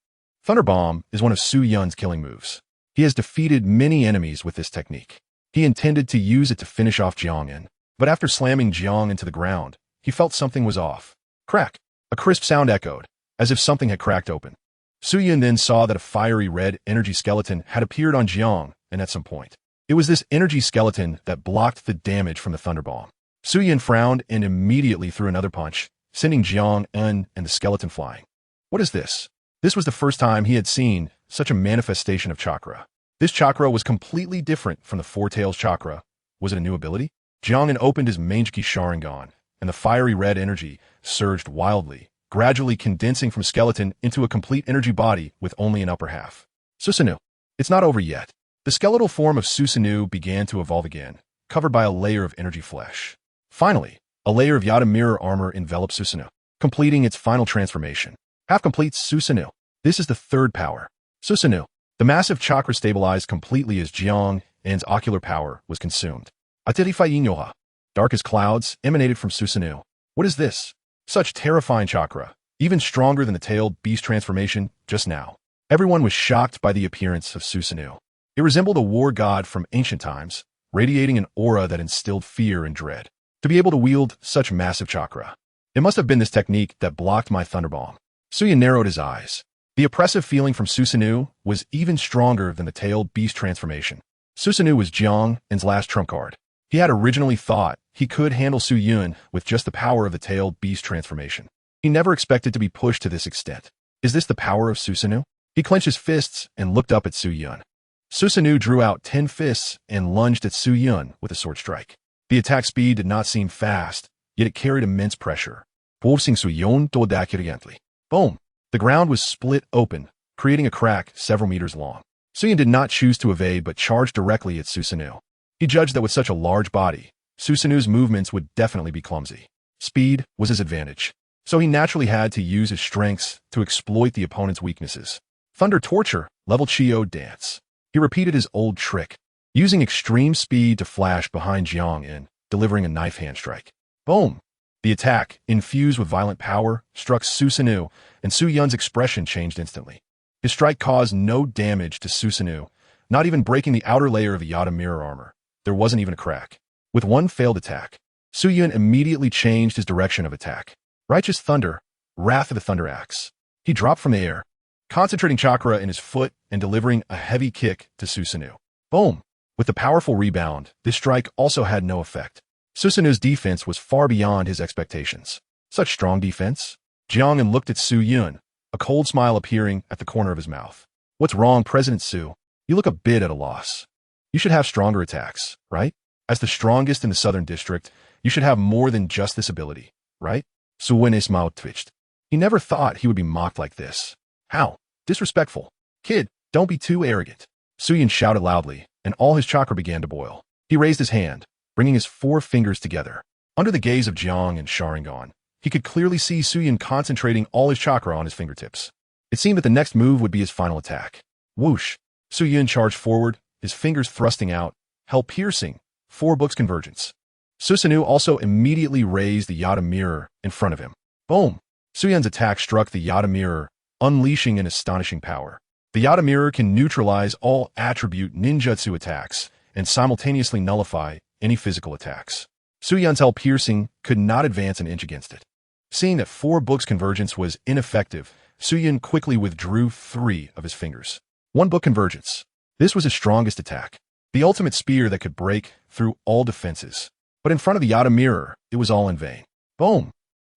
Thunderbomb is one of Su Yun's killing moves. He has defeated many enemies with this technique. He intended to use it to finish off Jiang An, but after slamming Jiang into the ground, he felt something was off. Crack! A crisp sound echoed, as if something had cracked open. Su Yun then saw that a fiery red energy skeleton had appeared on Jiang An at some point. It was this energy skeleton that blocked the damage from the thunderbomb. Su Yun frowned and immediately threw another punch, sending Jiang An and the skeleton flying. What is this? This was the first time he had seen such a manifestation of chakra. This chakra was completely different from the Four Tails chakra. Was it a new ability? Jiang An opened his Manjiki Sharingan, and the fiery red energy surged wildly, gradually condensing from skeleton into a complete energy body with only an upper half. Susanoo. It's not over yet. The skeletal form of Susanoo began to evolve again, covered by a layer of energy flesh. Finally, a layer of Yada mirror armor enveloped Susanoo, completing its final transformation. Half completes Susanoo. This is the third power. Susanoo. The massive chakra stabilized completely as Jiang An's ocular power was consumed. Atirifai dark as clouds, emanated from Susanoo. What is this? Such terrifying chakra, even stronger than the tailed beast transformation just now. Everyone was shocked by the appearance of Susanoo. It resembled a war god from ancient times, radiating an aura that instilled fear and dread. To be able to wield such massive chakra, it must have been this technique that blocked my thunderbomb. Su Yun narrowed his eyes. The oppressive feeling from Susanoo was even stronger than the tailed beast transformation. Susanoo was Jiang An's last trump card. He had originally thought he could handle Su Yun with just the power of the tailed beast transformation. He never expected to be pushed to this extent. Is this the power of Susanoo? He clenched his fists and looked up at Su Yun. Susanoo drew out 10 fists and lunged at Su Yun with a sword strike. The attack speed did not seem fast, yet it carried immense pressure. Forcing Su Yun to attack gently. Boom! The ground was split open, creating a crack several meters long. Su Yun did not choose to evade but charged directly at Susanoo. He judged that with such a large body, Susanoo's movements would definitely be clumsy. Speed was his advantage, so he naturally had to use his strengths to exploit the opponent's weaknesses. Thunder Torture, level Chio Dance. He repeated his old trick. using extreme speed to flash behind Jiang An, delivering a knife hand strike. Boom! The attack, infused with violent power, struck Susanoo, and Su Yun's expression changed instantly. His strike caused no damage to Susanoo, not even breaking the outer layer of Yata mirror armor. There wasn't even a crack. With one failed attack, Su Yun immediately changed his direction of attack. Righteous Thunder, Wrath of the Thunder Axe. He dropped from the air, concentrating chakra in his foot and delivering a heavy kick to Susanoo. Boom! With the powerful rebound, this strike also had no effect. Susanoo's defense was far beyond his expectations. Such strong defense? Jiang An looked at Su Yun, a cold smile appearing at the corner of his mouth. What's wrong, President Su? You look a bit at a loss. You should have stronger attacks, right? As the strongest in the Southern District, you should have more than just this ability, right? Su Yun's mouth twitched. He never thought he would be mocked like this. How? Disrespectful. Kid, don't be too arrogant. Su Yun shouted loudly, and all his chakra began to boil. He raised his hand, bringing his 4 fingers together. Under the gaze of Jiang and Sharingan, he could clearly see Su Yun concentrating all his chakra on his fingertips. It seemed that the next move would be his final attack. Whoosh! Su Yun charged forward, his fingers thrusting out, hell piercing, 4 books convergence. Susanoo also immediately raised the Yata mirror in front of him. Boom! Su Yun's attack struck the Yata mirror, unleashing an astonishing power. The Yata mirror can neutralize all attribute ninjutsu attacks and simultaneously nullify any physical attacks. Su Yun's hell piercing could not advance an inch against it. Seeing that 4 books convergence was ineffective, Su Yun quickly withdrew 3 of his fingers. 1 book convergence. This was his strongest attack, the ultimate spear that could break through all defenses. But in front of the Yata mirror, it was all in vain. Boom!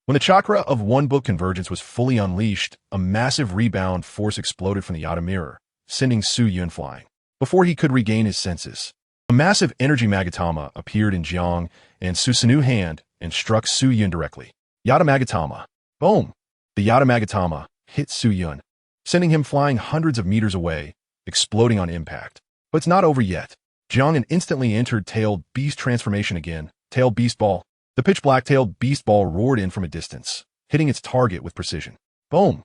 When the chakra of 1 book convergence was fully unleashed, a massive rebound force exploded from the Yata mirror, sending Su Yun flying. Before he could regain his senses, a massive energy magatama appeared in Jiang and Susanoo's hand and struck Su Yun directly. Yata magatama. Boom! The Yata magatama hit Su Yun, sending him flying hundreds of meters away, exploding on impact. But it's not over yet. Jiang An instantly entered Tailed Beast transformation again. Tailed Beast Ball. The pitch-black tailed beast ball roared in from a distance, hitting its target with precision. Boom!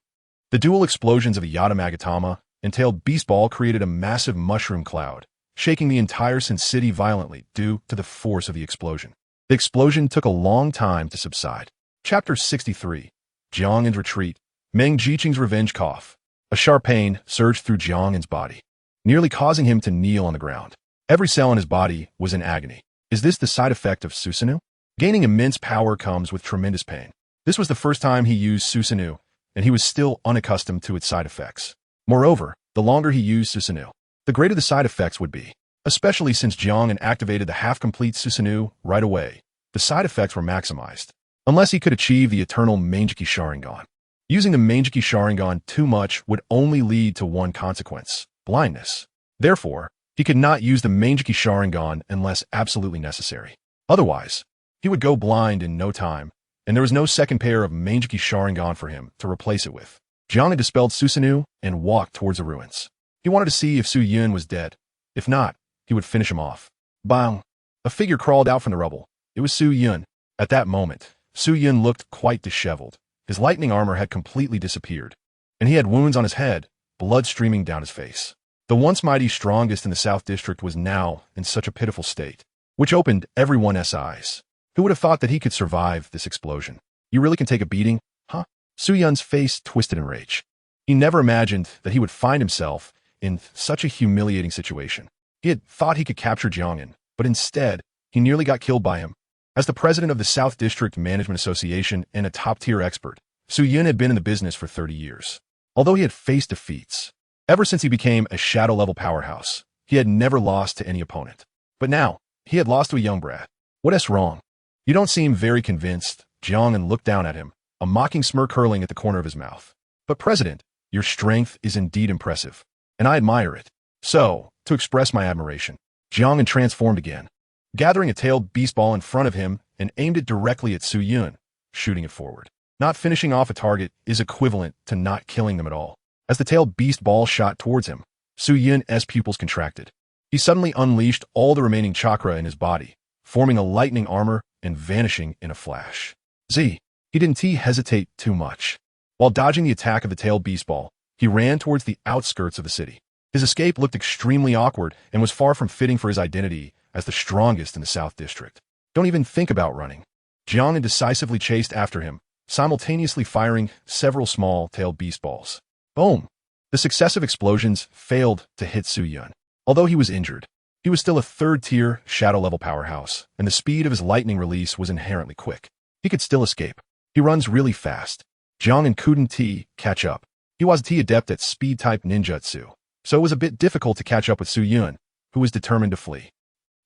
The dual explosions of the Yata magatama and tailed beast ball created a massive mushroom cloud, shaking the entire Sin City violently due to the force of the explosion. The explosion took a long time to subside. Chapter 63. Jiang An's retreat. Meng Jiqing's revenge cough. A sharp pain surged through Jiang An's body, nearly causing him to kneel on the ground. Every cell in his body was in agony. Is this the side effect of Susanoo? Gaining immense power comes with tremendous pain. This was the first time he used Susanoo, and he was still unaccustomed to its side effects. Moreover, the longer he used Susanoo, the greater the side effects would be. Especially since Jiang An activated the half-complete Susanoo right away, the side effects were maximized. Unless he could achieve the eternal Manjiki Sharingan. Using the Manjiki Sharingan too much would only lead to one consequence: blindness. Therefore, he could not use the Manjiki Sharingan unless absolutely necessary. Otherwise, he would go blind in no time, and there was no second pair of Manjiki Sharingan for him to replace it with. Jiang An dispelled Susanoo and walked towards the ruins. He wanted to see if Su Yun was dead. If not, he would finish him off. Bang! A figure crawled out from the rubble. It was Su Yun. At that moment, Su Yun looked quite disheveled. His lightning armor had completely disappeared, and he had wounds on his head, blood streaming down his face. The once mighty strongest in the South District was now in such a pitiful state, which opened everyone's eyes. Who would have thought that he could survive this explosion? You really can take a beating, huh? Su Yun's face twisted in rage. He never imagined that he would find himself in such a humiliating situation. He had thought he could capture Jiang An, but instead, he nearly got killed by him. As the president of the South District Management Association and a top-tier expert, Su Yun had been in the business for 30 years. Although he had faced defeats, ever since he became a shadow-level powerhouse, he had never lost to any opponent. But now, he had lost to a young brat. What's wrong? You don't seem very convinced. Jiang An looked down at him, a mocking smirk curling at the corner of his mouth. But President, your strength is indeed impressive, and I admire it. So, to express my admiration, Jiang An transformed again, gathering a tailed beast ball in front of him and aimed it directly at Su Yun, shooting it forward. Not finishing off a target is equivalent to not killing them at all. As the tailed beast ball shot towards him, Su Yun's pupils contracted. He suddenly unleashed all the remaining chakra in his body, forming a lightning armor and vanishing in a flash. He didn't hesitate too much. While dodging the attack of the tailed beast ball, he ran towards the outskirts of the city. His escape looked extremely awkward and was far from fitting for his identity as the strongest in the South District. Don't even think about running. Jiang An decisively chased after him, simultaneously firing several small-tailed beast balls. Boom! The successive explosions failed to hit Su Yun. Although he was injured, he was still a third-tier shadow-level powerhouse, and the speed of his lightning release was inherently quick. He could still escape. He runs really fast. Jiang An couldn't catch up. He was adept at speed-type ninjutsu, so it was a bit difficult to catch up with Su Yun, who was determined to flee.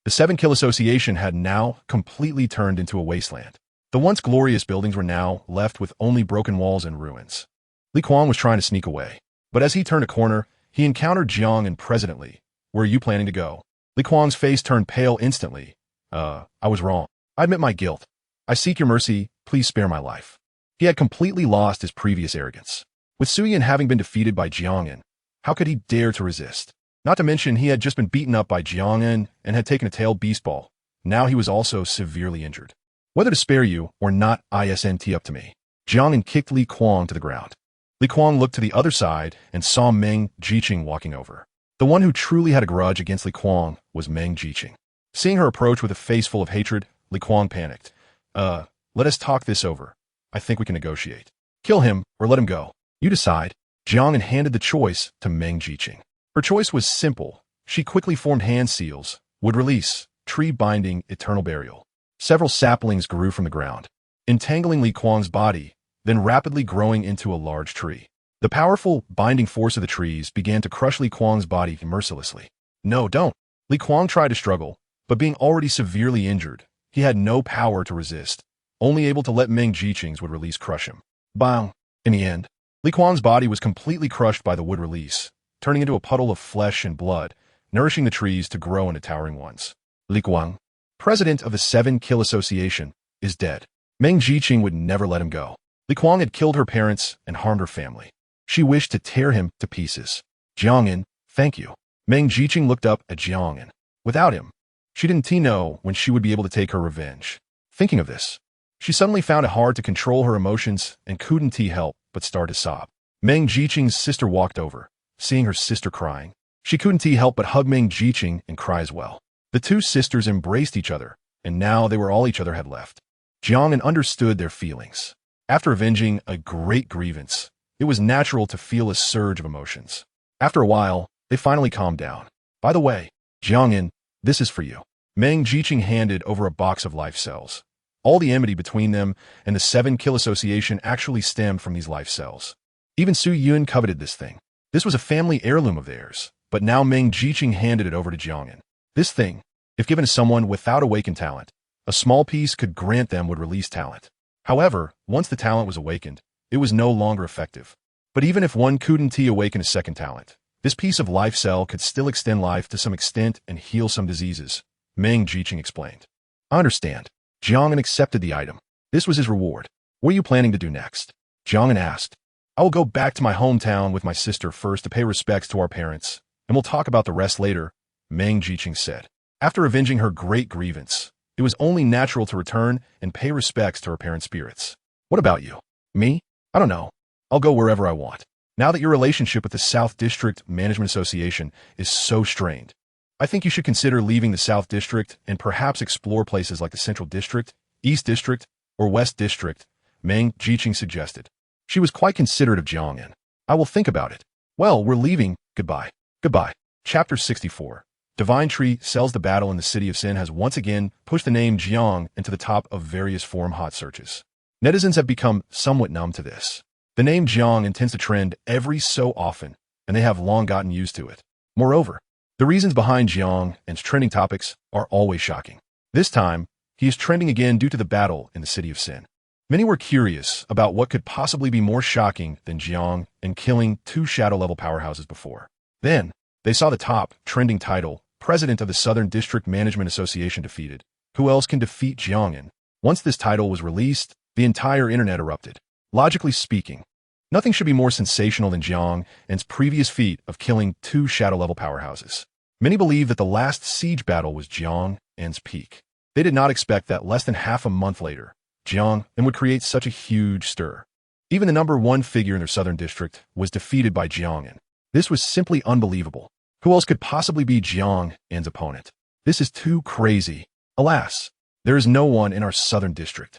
The 7-kill association had now completely turned into a wasteland. The once glorious buildings were now left with only broken walls and ruins. Li Kuang was trying to sneak away, but as he turned a corner, he encountered Jiang An presently. Where are you planning to go? Li Kuang's face turned pale instantly. I was wrong. I admit my guilt. I seek your mercy, please spare my life. He had completely lost his previous arrogance. With Su Yun having been defeated by Jiang An, how could he dare to resist? Not to mention he had just been beaten up by Jiang An and had taken a tailed beast ball. Now he was also severely injured. Whether to spare you or not isn't up to me. Jiang An kicked Li Kuang to the ground. Li Kuang looked to the other side and saw Meng Jiqing walking over. The one who truly had a grudge against Li Kuang was Meng Jiqing. Seeing her approach with a face full of hatred, Li Kuang panicked. Let us talk this over. I think we can negotiate. Kill him or let him go. You decide. Jiang An handed the choice to Meng Jiqing. Her choice was simple. She quickly formed hand seals, would release, tree binding, eternal burial. Several saplings grew from the ground, entangling Li Kuang's body, then rapidly growing into a large tree. The powerful binding force of the trees began to crush Li Kuang's body mercilessly. No, don't. Li Kuang tried to struggle, but being already severely injured, he had no power to resist, only able to let Meng Jiqing's wood release crush him. Bang! In the end, Li Kuang's body was completely crushed by the wood release, turning into a puddle of flesh and blood, nourishing the trees to grow into towering ones. Li Kuang, president of the 7-Kill Association, is dead. Meng Jiqing would never let him go. Li Kuang had killed her parents and harmed her family. She wished to tear him to pieces. Jiang An, thank you. Meng Jiqing looked up at Jiang An. Without him, she didn't know when she would be able to take her revenge. Thinking of this, she suddenly found it hard to control her emotions and couldn't help but start to sob. Meng Jiqing's sister walked over. Seeing her sister crying, she couldn't help but hug Meng Jiqing and cry as well. The two sisters embraced each other, and now they were all each other had left. Jiang An understood their feelings. After avenging a great grievance, it was natural to feel a surge of emotions. After a while, they finally calmed down. By the way, Jiang An, this is for you. Meng Jiqing handed over a box of life cells. All the enmity between them and the 7-Kill Association actually stemmed from these life cells. Even Su Yun coveted this thing. This was a family heirloom of theirs, but now Meng Jiqing handed it over to Jiang An. This thing, if given to someone without awakened talent, a small piece could grant them would release talent. However, once the talent was awakened, it was no longer effective. But even if one couldn't awaken a second talent, this piece of life cell could still extend life to some extent and heal some diseases, Meng Jiqing explained. I understand. Jiang An accepted the item. This was his reward. What are you planning to do next? Jiang An asked. I will go back to my hometown with my sister first to pay respects to our parents, and we'll talk about the rest later, Meng Jiqing said. After avenging her great grievance, it was only natural to return and pay respects to her parents' spirits. What about you? Me? I don't know. I'll go wherever I want. Now that your relationship with the South District Management Association is so strained, I think you should consider leaving the South District and perhaps explore places like the Central District, East District, or West District, Meng Jiqing suggested. She was quite considerate of Jiang An. I will think about it. Well, we're leaving. Goodbye. Goodbye. Chapter 64. Divine Tree sells the battle in the city of Sin has once again pushed the name Jiang into the top of various forum hot searches. Netizens have become somewhat numb to this. The name Jiang intends to trend every so often, and they have long gotten used to it. Moreover, the reasons behind Jiang An's trending topics are always shocking. This time, he is trending again due to the battle in the city of Sin. Many were curious about what could possibly be more shocking than Jiang An killing 2 shadow-level powerhouses before. Then, they saw the top trending title, President of the Southern District Management Association defeated. Who else can defeat Jiang An? Once this title was released, the entire internet erupted. Logically speaking, nothing should be more sensational than Jiang An's previous feat of killing 2 shadow-level powerhouses. Many believe that the last siege battle was Jiang An's peak. They did not expect that less than half a month later, Jiang An would create such a huge stir. Even the number 1 figure in their southern district was defeated by Jiang An. This was simply unbelievable. Who else could possibly be Jiang An's opponent? This is too crazy. Alas, there is no one in our Southern District.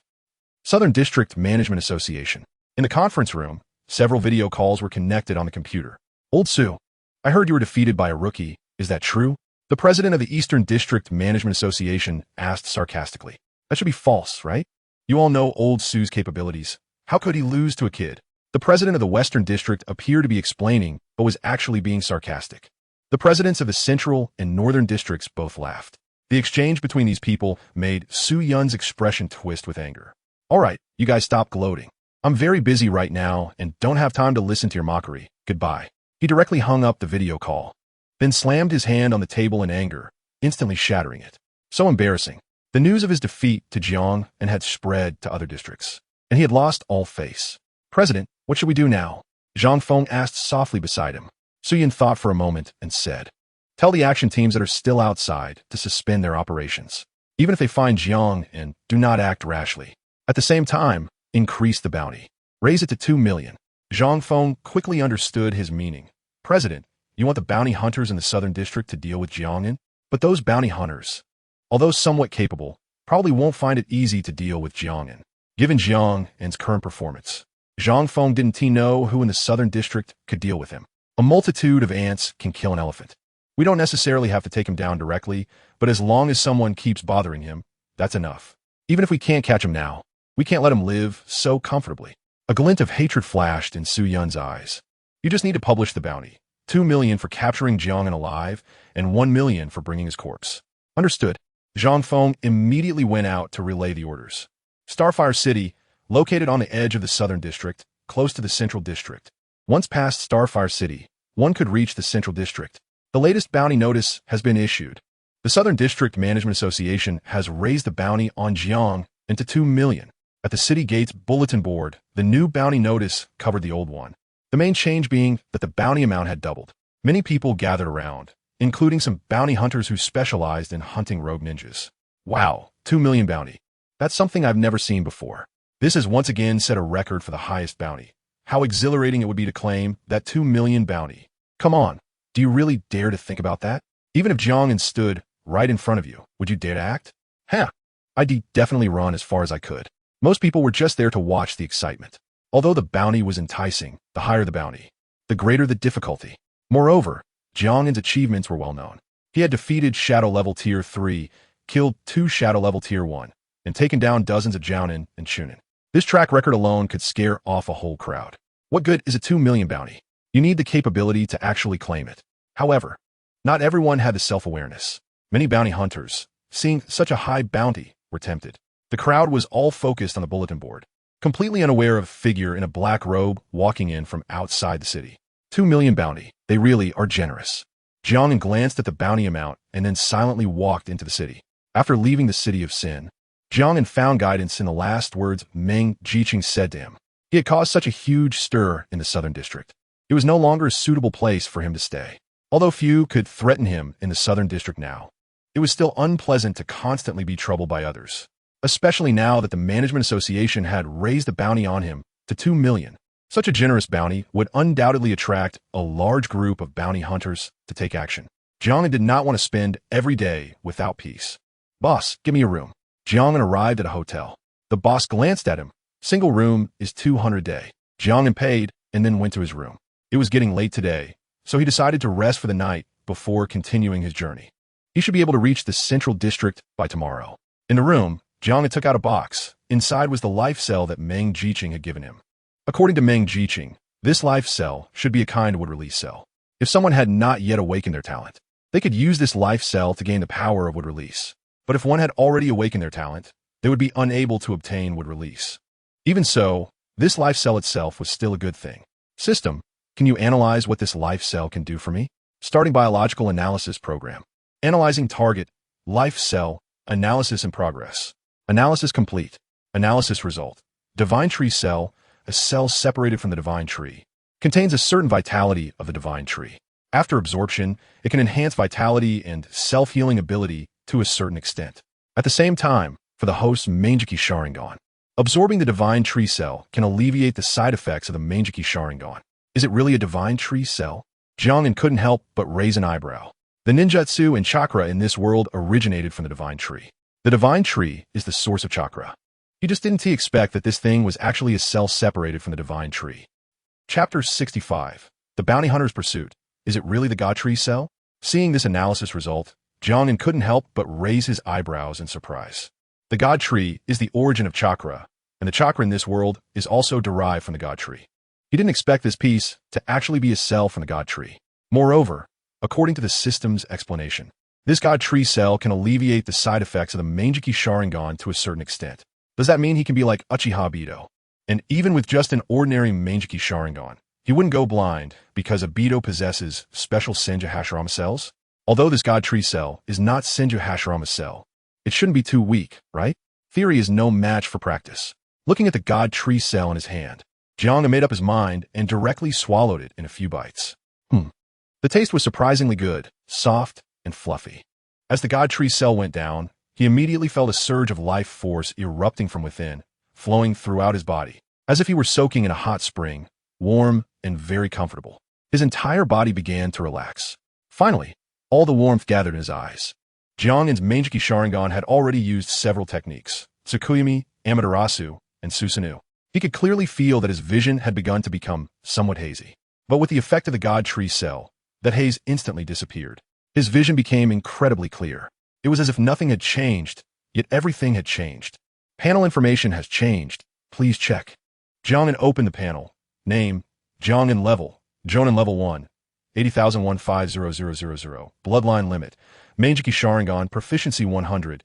Southern District Management Association. In the conference room, several video calls were connected on the computer. Old Sue, I heard you were defeated by a rookie. Is that true? The president of the Eastern District Management Association asked sarcastically. That should be false, right? You all know Old Sue's capabilities. How could he lose to a kid? The president of the Western District appeared to be explaining, but was actually being sarcastic. The presidents of the Central and Northern Districts both laughed. The exchange between these people made Su Yun's expression twist with anger. All right, you guys stop gloating. I'm very busy right now and don't have time to listen to your mockery. Goodbye. He directly hung up the video call, then slammed his hand on the table in anger, instantly shattering it. So embarrassing. The news of his defeat to Jiang An had spread to other districts, and he had lost all face. President, what should we do now? Zhang Feng asked softly beside him. Su Yun thought for a moment and said, tell the action teams that are still outside to suspend their operations. Even if they find Jiang An, do not act rashly. At the same time, increase the bounty. Raise it to 2 million. Zhang Feng quickly understood his meaning. President, you want the bounty hunters in the Southern District to deal with Jiang An? But those bounty hunters, although somewhat capable, probably won't find it easy to deal with Jiang An. Given Jiang An's current performance, Zhang Feng didn't know who in the Southern District could deal with him. A multitude of ants can kill an elephant. We don't necessarily have to take him down directly, but as long as someone keeps bothering him, that's enough. Even if we can't catch him now, we can't let him live so comfortably. A glint of hatred flashed in Su Yun's eyes. You just need to publish the bounty. 2 million for capturing Jiang An alive, and 1 million for bringing his corpse. Understood. Zhang Feng immediately went out to relay the orders. Starfire City, located on the edge of the Southern District, close to the Central District. Once past Starfire City, one could reach the Central District. The latest bounty notice has been issued. The Southern District Management Association has raised the bounty on Jiang An to 2 million. At the city gate's bulletin board, the new bounty notice covered the old one. The main change being that the bounty amount had doubled. Many people gathered around, including some bounty hunters who specialized in hunting rogue ninjas. Wow, 2 million bounty. That's something I've never seen before. This has once again set a record for the highest bounty. How exhilarating it would be to claim that 2 million bounty. Come on, do you really dare to think about that? Even if Jiang An stood right in front of you, would you dare to act? I'd definitely run as far as I could. Most people were just there to watch the excitement. Although the bounty was enticing, the higher the bounty, the greater the difficulty. Moreover, Jiang An's achievements were well known. He had defeated Shadow Level Tier 3, killed 2 Shadow Level Tier 1, and taken down dozens of Jiaonan and Chunin. This track record alone could scare off a whole crowd. What good is a 2 million bounty? You need the capability to actually claim it. However, not everyone had the self-awareness. Many bounty hunters, seeing such a high bounty, were tempted. The crowd was all focused on the bulletin board, completely unaware of a figure in a black robe walking in from outside the city. 2 million bounty. They really are generous. Jiang An glanced at the bounty amount and then silently walked into the city. After leaving the city of Sin, Jiang An found guidance in the last words Meng Jiqing said to him. He had caused such a huge stir in the Southern District. It was no longer a suitable place for him to stay. Although few could threaten him in the Southern District now, it was still unpleasant to constantly be troubled by others, especially now that the Management Association had raised the bounty on him to 2 million. Such a generous bounty would undoubtedly attract a large group of bounty hunters to take action. Jiang An did not want to spend every day without peace. Boss, give me a room. Jiang An arrived at a hotel. The boss glanced at him. Single room is 200 a day. Jiang An paid and then went to his room. It was getting late today, so he decided to rest for the night before continuing his journey. He should be able to reach the Central District by tomorrow. In the room, Jiang An took out a box. Inside was the life cell that Meng Jiqing had given him. According to Meng Jiqing, this life cell should be a kind wood release cell. If someone had not yet awakened their talent, they could use this life cell to gain the power of wood release. But if one had already awakened their talent, they would be unable to obtain wood release. Even so, this life cell itself was still a good thing. System, can you analyze what this life cell can do for me? Starting biological analysis program. Analyzing target, life cell, analysis in progress. Analysis complete. Analysis result. Divine tree cell, a cell separated from the divine tree, contains a certain vitality of the divine tree. After absorption, it can enhance vitality and self-healing ability to a certain extent. At the same time, for the host's Manjiki Sharingan, absorbing the divine tree cell can alleviate the side effects of the Manjiki Sharingan. Is it really a divine tree cell? Jiang An couldn't help but raise an eyebrow. The ninjutsu and chakra in this world originated from the divine tree. The divine tree is the source of chakra. He just didn't expect that this thing was actually a cell separated from the divine tree. Chapter 65. The Bounty Hunter's Pursuit. Is it really the God Tree cell? Seeing this analysis result, Jiang An couldn't help but raise his eyebrows in surprise. The God Tree is the origin of chakra, and the chakra in this world is also derived from the God Tree. He didn't expect this piece to actually be a cell from the God Tree. Moreover, according to the system's explanation, this God Tree cell can alleviate the side effects of the Genjutsu Sharingan to a certain extent. Does that mean he can be like Uchiha Beto? And even with just an ordinary Genjutsu Sharingan, he wouldn't go blind because Obito possesses special Senju Hashirama cells? Although this God Tree cell is not Senju Hashirama cell, it shouldn't be too weak, right? Theory is no match for practice. Looking at the God Tree cell in his hand, Jiang An made up his mind and directly swallowed it in a few bites. The taste was surprisingly good, soft, and fluffy. As the God Tree cell went down, he immediately felt a surge of life force erupting from within, flowing throughout his body, as if he were soaking in a hot spring, warm and very comfortable. His entire body began to relax. Finally, all the warmth gathered in his eyes. Jiang An's Genjutsu Sharingan had already used several techniques, Tsukuyomi, Amaterasu, and Susanoo. He could clearly feel that his vision had begun to become somewhat hazy. But with the effect of the God Tree cell, that haze instantly disappeared. His vision became incredibly clear. It was as if nothing had changed, yet everything had changed. Panel information has changed. Please check. Jiang An opened the panel. Name, Jiang An level, Jonin level 1, 80,015,0000. Bloodline Limit, Genjutsu Sharingan, proficiency 100.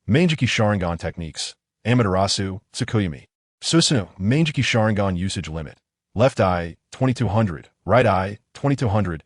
Genjutsu Sharingan techniques, Amaterasu, Tsukuyomi. Susanoo, Genjutsu Sharingan usage limit. Left eye, 2200. Right eye, 2200.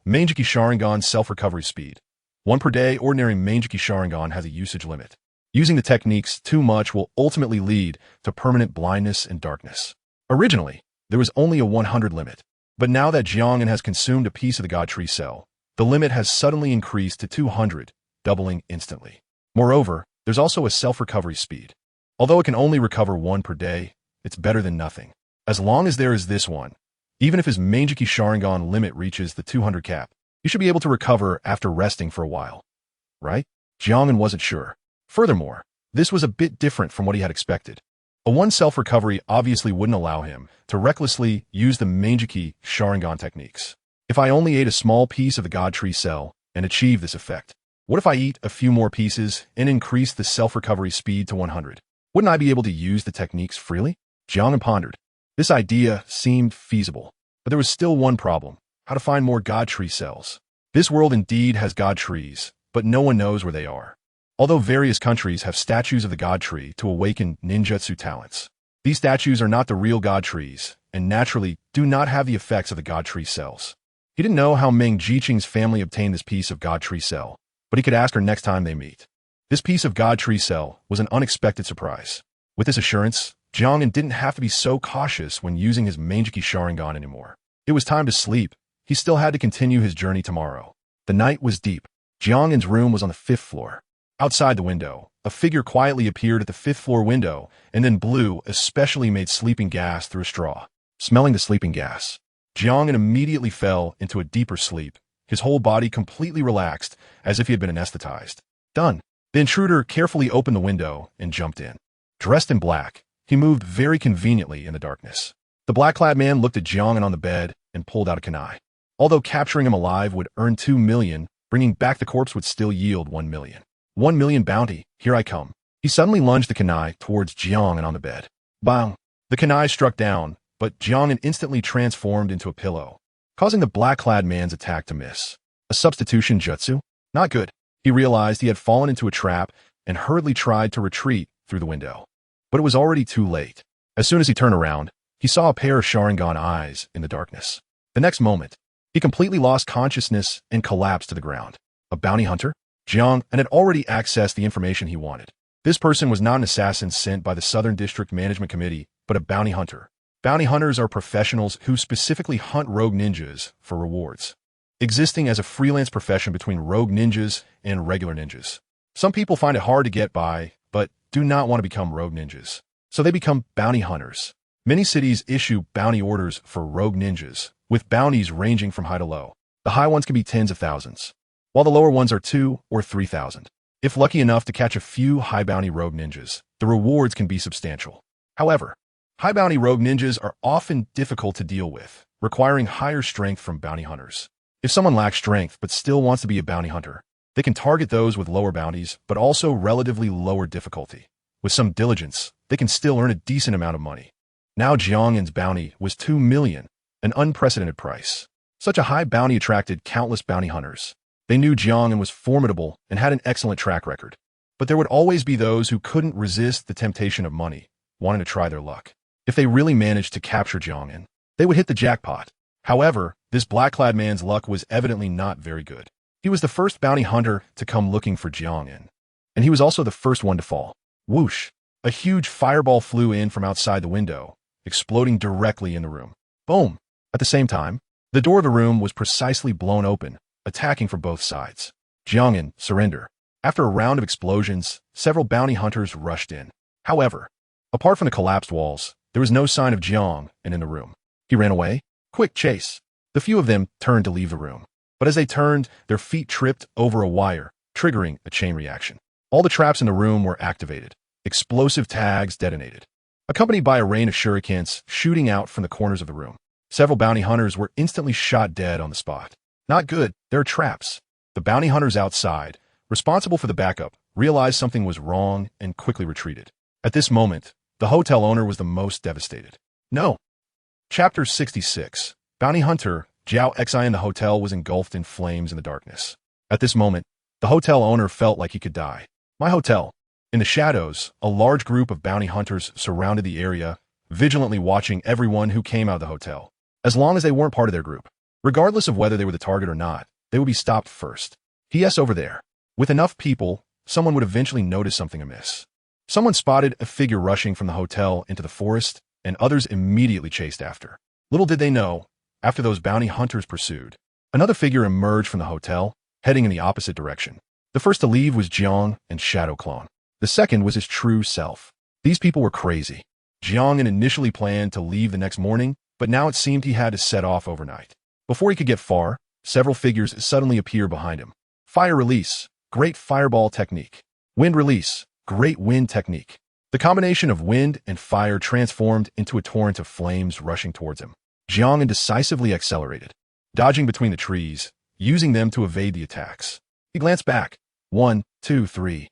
Genjutsu Sharingan self-recovery speed. 1 per day. Ordinary Genjutsu Sharingan has a usage limit. Using the techniques too much will ultimately lead to permanent blindness and darkness. Originally, there was only a 100 limit. But now that Jiang An has consumed a piece of the God Tree cell, the limit has suddenly increased to 200, doubling instantly. Moreover, there's also a self-recovery speed. Although it can only recover 1 per day, it's better than nothing. As long as there is this one, even if his Genjutsu Sharingan limit reaches the 200 cap, he should be able to recover after resting for a while. Right? Jiang An wasn't sure. Furthermore, this was a bit different from what he had expected. A 1 self-recovery obviously wouldn't allow him to recklessly use the Genjutsu Sharingan techniques. If I only ate a small piece of the God Tree cell and achieve this effect, what if I eat a few more pieces and increase the self-recovery speed to 100? Wouldn't I be able to use the techniques freely? Jiang An pondered. This idea seemed feasible, but there was still one problem: how to find more God Tree cells. This world indeed has God Trees, but no one knows where they are. Although various countries have statues of the God Tree to awaken ninjutsu talents, these statues are not the real God Trees, and naturally do not have the effects of the God Tree cells. He didn't know how Meng Jiqing's family obtained this piece of God Tree cell, but he could ask her next time they meet. This piece of God Tree cell was an unexpected surprise. With this assurance, Jiang An didn't have to be so cautious when using his Genjutsu Sharingan anymore. It was time to sleep. He still had to continue his journey tomorrow. The night was deep. Jiang An's room was on the 5th floor. Outside the window, a figure quietly appeared at the 5th floor window and then blew a specially made sleeping gas through a straw. Smelling the sleeping gas, Jiang An immediately fell into a deeper sleep, his whole body completely relaxed as if he had been anesthetized. Done. The intruder carefully opened the window and jumped in. Dressed in black, he moved very conveniently in the darkness. The black-clad man looked at Jiang An on the bed and pulled out a kunai. Although capturing him alive would earn 2 million, bringing back the corpse would still yield 1 million. 1 million bounty, here I come. He suddenly lunged the kunai towards Jiang An on the bed. Bang! The kunai struck down, but Jiang An instantly transformed into a pillow, causing the black-clad man's attack to miss. A substitution jutsu? Not good. He realized he had fallen into a trap and hurriedly tried to retreat through the window. But it was already too late. As soon as he turned around, he saw a pair of Sharingan eyes in the darkness. The next moment, he completely lost consciousness and collapsed to the ground. A bounty hunter? Jiang An had already accessed the information he wanted. This person was not an assassin sent by the Southern District Management Committee, but a bounty hunter. Bounty hunters are professionals who specifically hunt rogue ninjas for rewards, existing as a freelance profession between rogue ninjas and regular ninjas. Some people find it hard to get by, but do not want to become rogue ninjas, so they become bounty hunters. Many cities issue bounty orders for rogue ninjas, with bounties ranging from high to low. The high ones can be tens of thousands, while the lower ones are 2 or 3,000. If lucky enough to catch a few high-bounty rogue ninjas, the rewards can be substantial. However, high-bounty rogue ninjas are often difficult to deal with, requiring higher strength from bounty hunters. If someone lacks strength but still wants to be a bounty hunter, they can target those with lower bounties but also relatively lower difficulty. With some diligence, they can still earn a decent amount of money. Now Jiang An's bounty was 2 million, an unprecedented price. Such a high bounty attracted countless bounty hunters. They knew Jiang An was formidable and had an excellent track record. But there would always be those who couldn't resist the temptation of money, wanting to try their luck. If they really managed to capture Jiang An, they would hit the jackpot. However, this black-clad man's luck was evidently not very good. He was the first bounty hunter to come looking for Jiang An, and he was also the first one to fall. Whoosh! A huge fireball flew in from outside the window, exploding directly in the room. Boom! At the same time, the door of the room was precisely blown open, attacking from both sides. Jiang An, surrender. After a round of explosions, several bounty hunters rushed in. However, apart from the collapsed walls, there was no sign of Jiang An in the room. He ran away? Quick chase! The few of them turned to leave the room. But as they turned, their feet tripped over a wire, triggering a chain reaction. All the traps in the room were activated. Explosive tags detonated, accompanied by a rain of shurikens shooting out from the corners of the room. Several bounty hunters were instantly shot dead on the spot. Not good, there are traps. The bounty hunters outside, responsible for the backup, realized something was wrong and quickly retreated. At this moment, the hotel owner was the most devastated. No. Chapter 66. Bounty hunter Jiao Xi in the hotel was engulfed in flames in the darkness. At this moment, the hotel owner felt like he could die. My hotel. In the shadows, a large group of bounty hunters surrounded the area, vigilantly watching everyone who came out of the hotel. As long as they weren't part of their group, regardless of whether they were the target or not, they would be stopped first. P.S. over there. With enough people, someone would eventually notice something amiss. Someone spotted a figure rushing from the hotel into the forest, and others immediately chased after. Little did they know, after those bounty hunters pursued, another figure emerged from the hotel, heading in the opposite direction. The first to leave was Jiang An's shadow clone. The second was his true self. These people were crazy. Jiang An initially planned to leave the next morning, but now it seemed he had to set off overnight. Before he could get far, several figures suddenly appeared behind him. Fire release, great fireball technique. Wind release, great wind technique. The combination of wind and fire transformed into a torrent of flames rushing towards him. Jiang An decisively accelerated, dodging between the trees, using them to evade the attacks. He glanced back. 1, 2, 3,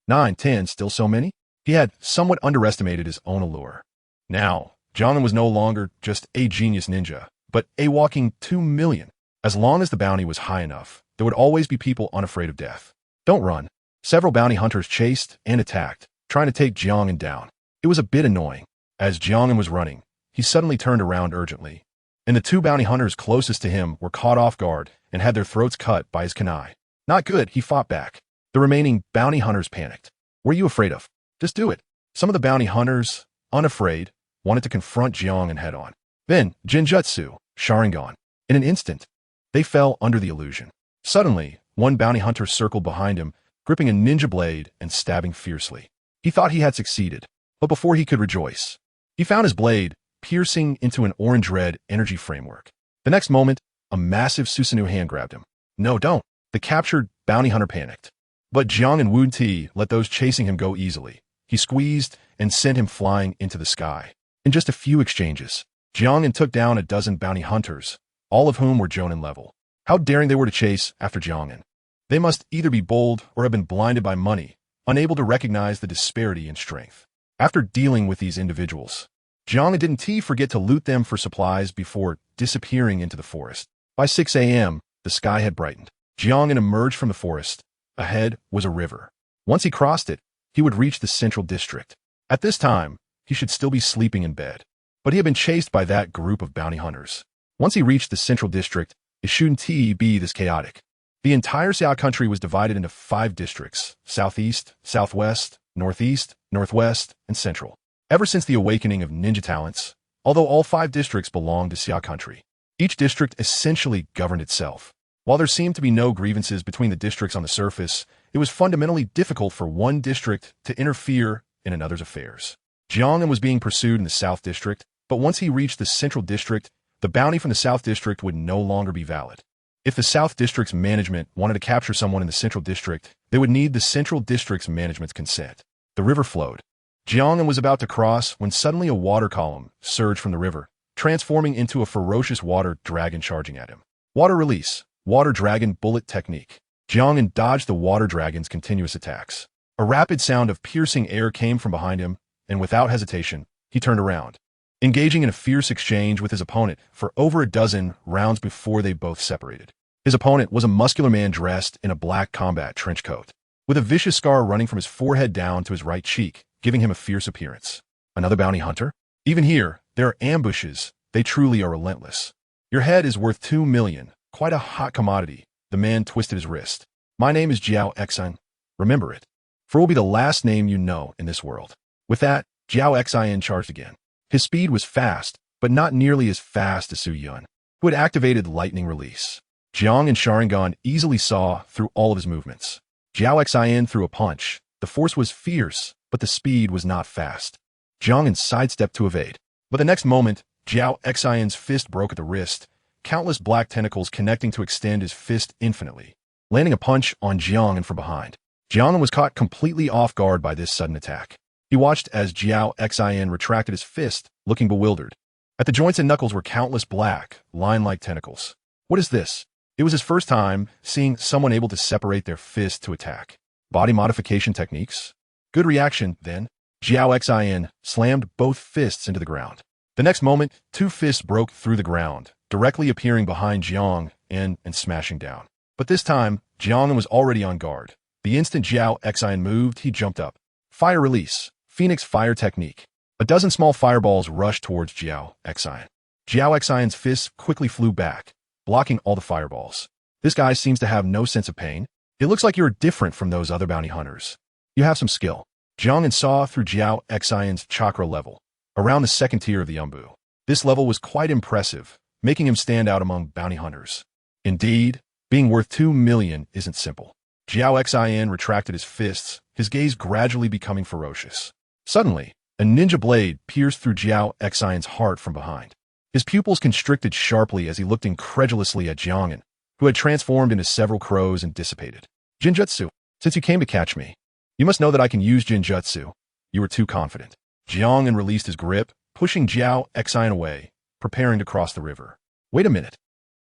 9, 10, still so many? He had somewhat underestimated his own allure. Now, Jiang An was no longer just a genius ninja, but a walking 2 million. As long as the bounty was high enough, there would always be people unafraid of death. Don't run. Several bounty hunters chased and attacked, trying to take Jiang An down. It was a bit annoying. As Jiang An was running, he suddenly turned around urgently, and the 2 bounty hunters closest to him were caught off guard and had their throats cut by his kunai. Not good, he fought back. The remaining bounty hunters panicked. What are you afraid of? Just do it. Some of the bounty hunters, unafraid, wanted to confront Jiang An head-on. Then, Genjutsu, Sharingan. In an instant, they fell under the illusion. Suddenly, one bounty hunter circled behind him, gripping a ninja blade and stabbing fiercely. He thought he had succeeded, but before he could rejoice, he found his blade piercing into an orange-red energy framework. The next moment, a massive Susanoo hand grabbed him. No, don't. The captured bounty hunter panicked. But Jiang An Wu Ti let those chasing him go easily. He squeezed and sent him flying into the sky. In just a few exchanges, Jiang An took down a dozen bounty hunters, all of whom were Jonin level. How daring they were to chase after Jiang An. They must either be bold or have been blinded by money, unable to recognize the disparity in strength. After dealing with these individuals, Jiang An didn't forget to loot them for supplies before disappearing into the forest. By 6 a.m., the sky had brightened. Jiang An emerged from the forest. Ahead was a river. Once he crossed it, he would reach the central district. At this time, he should still be sleeping in bed. But he had been chased by that group of bounty hunters. Once he reached the central district, it shouldn't be this chaotic. The entire Xia country was divided into 5 districts: southeast, southwest, northeast, northwest, and central. Ever since the awakening of ninja talents, although all 5 districts belonged to Xia country, each district essentially governed itself. While there seemed to be no grievances between the districts on the surface, it was fundamentally difficult for one district to interfere in another's affairs. Jiang An was being pursued in the South District, but once he reached the Central District, the bounty from the South District would no longer be valid. If the South District's management wanted to capture someone in the Central District, they would need the Central District's management's consent. The river flowed. Jiang An was about to cross when suddenly a water column surged from the river, transforming into a ferocious water dragon charging at him. Water release, water dragon bullet technique. Jiang An dodged the water dragon's continuous attacks. A rapid sound of piercing air came from behind him, and without hesitation, he turned around, engaging in a fierce exchange with his opponent for over a dozen rounds before they both separated. His opponent was a muscular man dressed in a black combat trench coat, with a vicious scar running from his forehead down to his right cheek, giving him a fierce appearance. Another bounty hunter? Even here, there are ambushes. They truly are relentless. Your head is worth 2 million. Quite a hot commodity. The man twisted his wrist. My name is Jiang An. Remember it, for it will be the last name you know in this world. With that, Jiang An charged again. His speed was fast, but not nearly as fast as Su Yun, who had activated lightning release. Jiang and Sharingan easily saw through all of his movements. Jiang An threw a punch. The force was fierce, but the speed was not fast. Jiang An sidestepped to evade. But the next moment, Jiang An's fist broke at the wrist, countless black tentacles connecting to extend his fist infinitely, landing a punch on Jiang An from behind. Jiang An was caught completely off guard by this sudden attack. He watched as Jiang An retracted his fist, looking bewildered. At the joints and knuckles were countless black, line-like tentacles. What is this? It was his first time seeing someone able to separate their fist to attack. Body modification techniques? Good reaction, then. Jiang An slammed both fists into the ground. The next moment, 2 fists broke through the ground, directly appearing behind Jiang An and smashing down. But this time, Jiang An was already on guard. The instant Jiang An moved, he jumped up. Fire release, Phoenix fire technique. A dozen small fireballs rushed towards Jiang An. Jiang An's fists quickly flew back, blocking all the fireballs. This guy seems to have no sense of pain. It looks like you're different from those other bounty hunters. You have some skill. Jiang An saw through Jiang An's chakra level, around the second tier of the Umbu. This level was quite impressive, making him stand out among bounty hunters. Indeed, being worth 2 million isn't simple. Jiang An retracted his fists, his gaze gradually becoming ferocious. Suddenly, a ninja blade pierced through Jiang An's heart from behind. His pupils constricted sharply as he looked incredulously at Jiang An, who had transformed into several crows and dissipated. Genjutsu, since you came to catch me, you must know that I can use Genjutsu. You were too confident. Jiang An released his grip, pushing Jiang An away, preparing to cross the river. Wait a minute.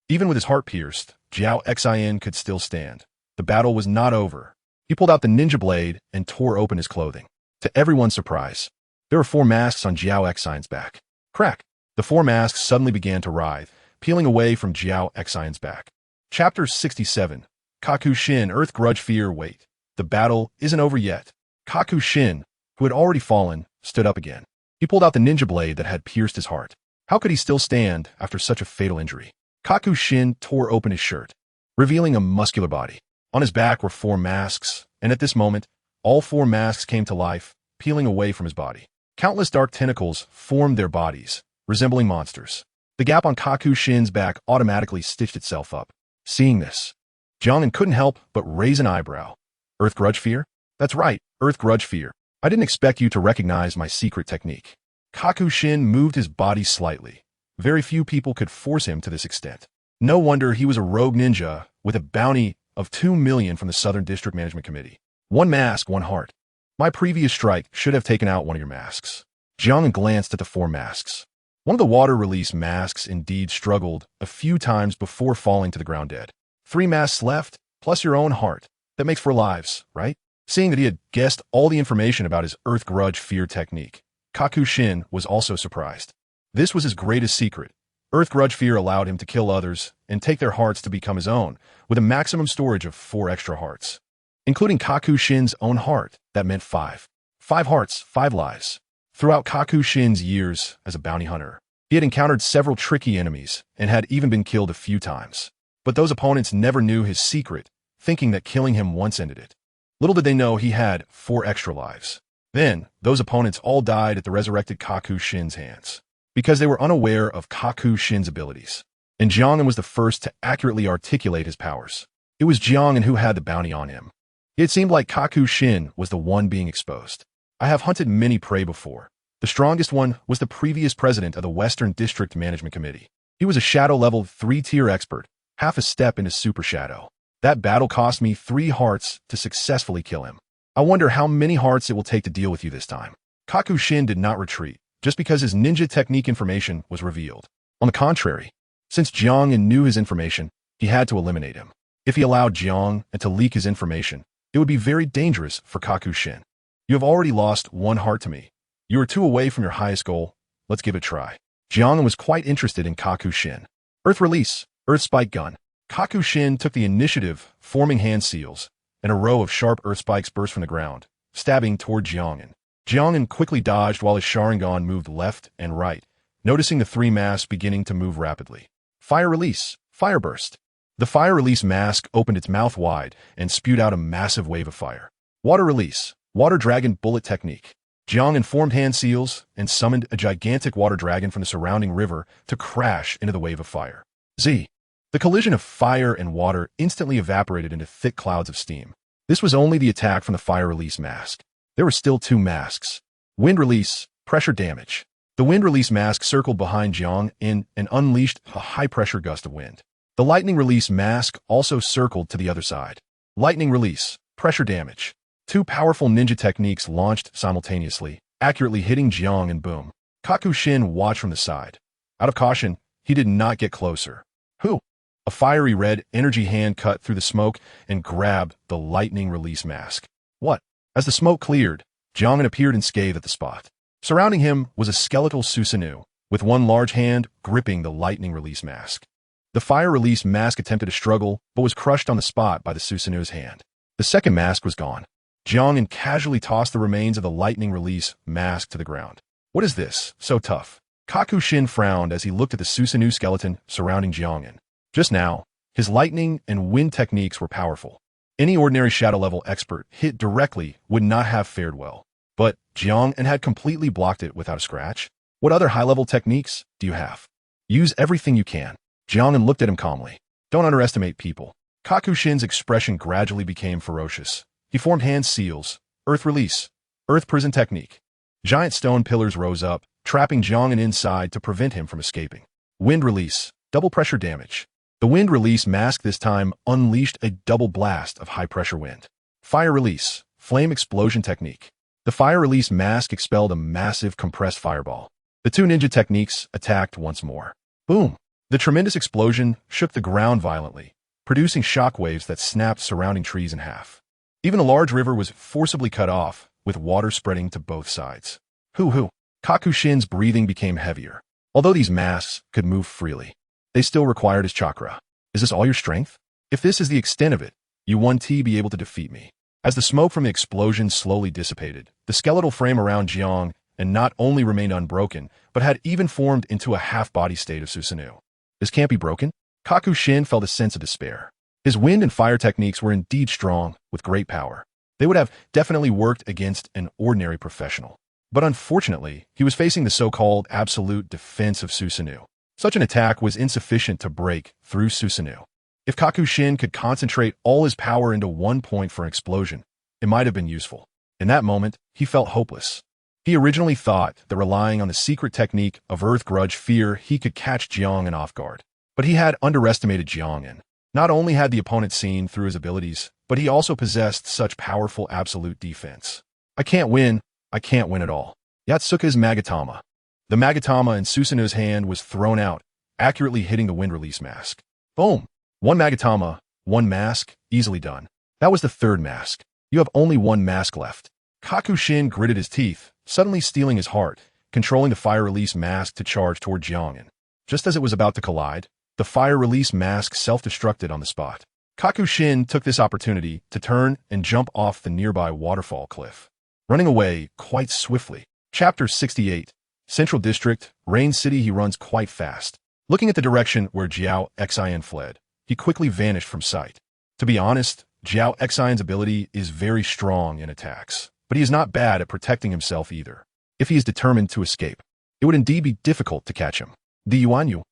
Even with his heart pierced, Jiang An could still stand. The battle was not over. He pulled out the ninja blade and tore open his clothing. To everyone's surprise, there were 4 masks on Jiang An's back. Crack! The 4 masks suddenly began to writhe, peeling away from Jiang An's back. Chapter 67. Kakushin, Earth Grudge Fear. Wait. The battle isn't over yet. Kakushin, who had already fallen, stood up again. He pulled out the ninja blade that had pierced his heart. How could he still stand after such a fatal injury? Kakushin tore open his shirt, revealing a muscular body. On his back were 4 masks, and at this moment, all 4 masks came to life, peeling away from his body. Countless dark tentacles formed their bodies, resembling monsters. The gap on Kakushin's back automatically stitched itself up. Seeing this, Jiang An couldn't help but raise an eyebrow. Earth Grudge Fear? That's right, Earth Grudge Fear. I didn't expect you to recognize my secret technique. Kakushin moved his body slightly. Very few people could force him to this extent. No wonder he was a rogue ninja with a bounty of 2 million from the Southern District Management Committee. 1 mask, 1 heart. My previous strike should have taken out one of your masks. Jiang An glanced at the 4 masks. One of the water release masks indeed struggled a few times before falling to the ground dead. 3 masks left, plus your own heart. That makes 4 lives, right? Seeing that he had guessed all the information about his Earth Grudge Fear technique, Kakushin was also surprised. This was his greatest secret. Earth Grudge Fear allowed him to kill others and take their hearts to become his own, with a maximum storage of 4 extra hearts. Including Kakushin's own heart, that meant 5. 5 hearts, 5 lives. Throughout Kakushin's years as a bounty hunter, he had encountered several tricky enemies and had even been killed a few times. But those opponents never knew his secret, thinking that killing him once ended it. Little did they know he had 4 extra lives. Then, those opponents all died at the resurrected Kakushin's hands, because they were unaware of Kakushin's abilities. And Jiang An was the first to accurately articulate his powers. It was Jiang An who had the bounty on him. It seemed like Kakushin was the one being exposed. I have hunted many prey before. The strongest one was the previous president of the Western District Management Committee. He was a shadow-level 3-tier expert, half a step into super shadow. That battle cost me 3 hearts to successfully kill him. I wonder how many hearts it will take to deal with you this time. Kakushin did not retreat, just because his ninja technique information was revealed. On the contrary, since Jiang An knew his information, he had to eliminate him. If he allowed Jiang An to leak his information, it would be very dangerous for Kakushin. You have already lost 1 heart to me. You are 2 away from your highest goal. Let's give it a try. Jiang An was quite interested in Kakushin. Earth Release, Earth Spike Gun. Kakushin took the initiative, forming hand seals, and a row of sharp earth spikes burst from the ground, stabbing toward Jiang An. Jiang An quickly dodged while his Sharingan moved left and right, noticing the 3 masks beginning to move rapidly. Fire Release, Fire Burst. The Fire Release mask opened its mouth wide and spewed out a massive wave of fire. Water Release, Water Dragon Bullet Technique. Jiang An formed hand seals and summoned a gigantic water dragon from the surrounding river to crash into the wave of fire. Z. The collision of fire and water instantly evaporated into thick clouds of steam. This was only the attack from the Fire Release mask. There were still 2 masks. Wind Release, Pressure Damage. The Wind Release mask circled behind Jiang An and unleashed a high-pressure gust of wind. The Lightning Release mask also circled to the other side. Lightning Release, Pressure Damage. 2 powerful ninja techniques launched simultaneously, accurately hitting Jiang An. Boom. Kakushin watched from the side. Out of caution, he did not get closer. Who? A fiery red energy hand cut through the smoke and grabbed the Lightning Release mask. What? As the smoke cleared, Jiang An appeared unscathed at the spot. Surrounding him was a skeletal Susanoo, with one large hand gripping the Lightning Release mask. The Fire Release mask attempted to struggle, but was crushed on the spot by the Susanoo's hand. The second mask was gone. Jiang An casually tossed the remains of the Lightning Release mask to the ground. What is this? So tough. Kakushin frowned as he looked at the Susanoo skeleton surrounding Jiang An. Just now, his lightning and wind techniques were powerful. Any ordinary shadow-level expert hit directly would not have fared well. But Jiang An had completely blocked it without a scratch. What other high-level techniques do you have? Use everything you can. Jiang An looked at him calmly. Don't underestimate people. Kakushin's expression gradually became ferocious. He formed hand seals, Earth Release, Earth Prison Technique. Giant stone pillars rose up, trapping Jiang An inside to prevent him from escaping. Wind Release, Double Pressure Damage. The Wind Release mask this time unleashed a double blast of high-pressure wind. Fire Release, Flame Explosion Technique. The Fire Release mask expelled a massive compressed fireball. The 2 ninja techniques attacked once more. Boom! The tremendous explosion shook the ground violently, producing shockwaves that snapped surrounding trees in half. Even a large river was forcibly cut off, with water spreading to both sides. Hoo-hoo! Kakushin's breathing became heavier. Although these masks could move freely, they still required his chakra. Is this all your strength? If this is the extent of it, you won't be able to defeat me. As the smoke from the explosion slowly dissipated, the skeletal frame around Jiang An not only remained unbroken, but had even formed into a half-body state of Susanoo. This can't be broken? Kakushin felt a sense of despair. His wind and fire techniques were indeed strong, with great power. They would have definitely worked against an ordinary professional. But unfortunately, he was facing the so-called absolute defense of Susanoo. Such an attack was insufficient to break through Susanoo. If Kakushin could concentrate all his power into one point for an explosion, it might have been useful. In that moment, he felt hopeless. He originally thought that relying on the secret technique of Earth Grudge Fear he could catch Jiang An off guard. But he had underestimated Jiang An. Not only had the opponent seen through his abilities, but he also possessed such powerful absolute defense. I can't win at all. Yatsuka's Magatama. The Magatama in Susanoo's hand was thrown out, accurately hitting the Wind Release mask. Boom! 1 Magatama, 1 mask, easily done. That was the 3rd mask. You have only 1 mask left. Kakushin gritted his teeth, suddenly steeling his heart, controlling the Fire Release mask to charge toward Jiang An. Just as it was about to collide, the Fire Release mask self-destructed on the spot. Kakushin took this opportunity to turn and jump off the nearby waterfall cliff, running away quite swiftly. Chapter 68. Central District, Rain City. He runs quite fast. Looking at the direction where Jiao Xian fled, he quickly vanished from sight. To be honest, Jiao Xian's ability is very strong in attacks, but he is not bad at protecting himself either. If he is determined to escape, it would indeed be difficult to catch him. The Yuanyu.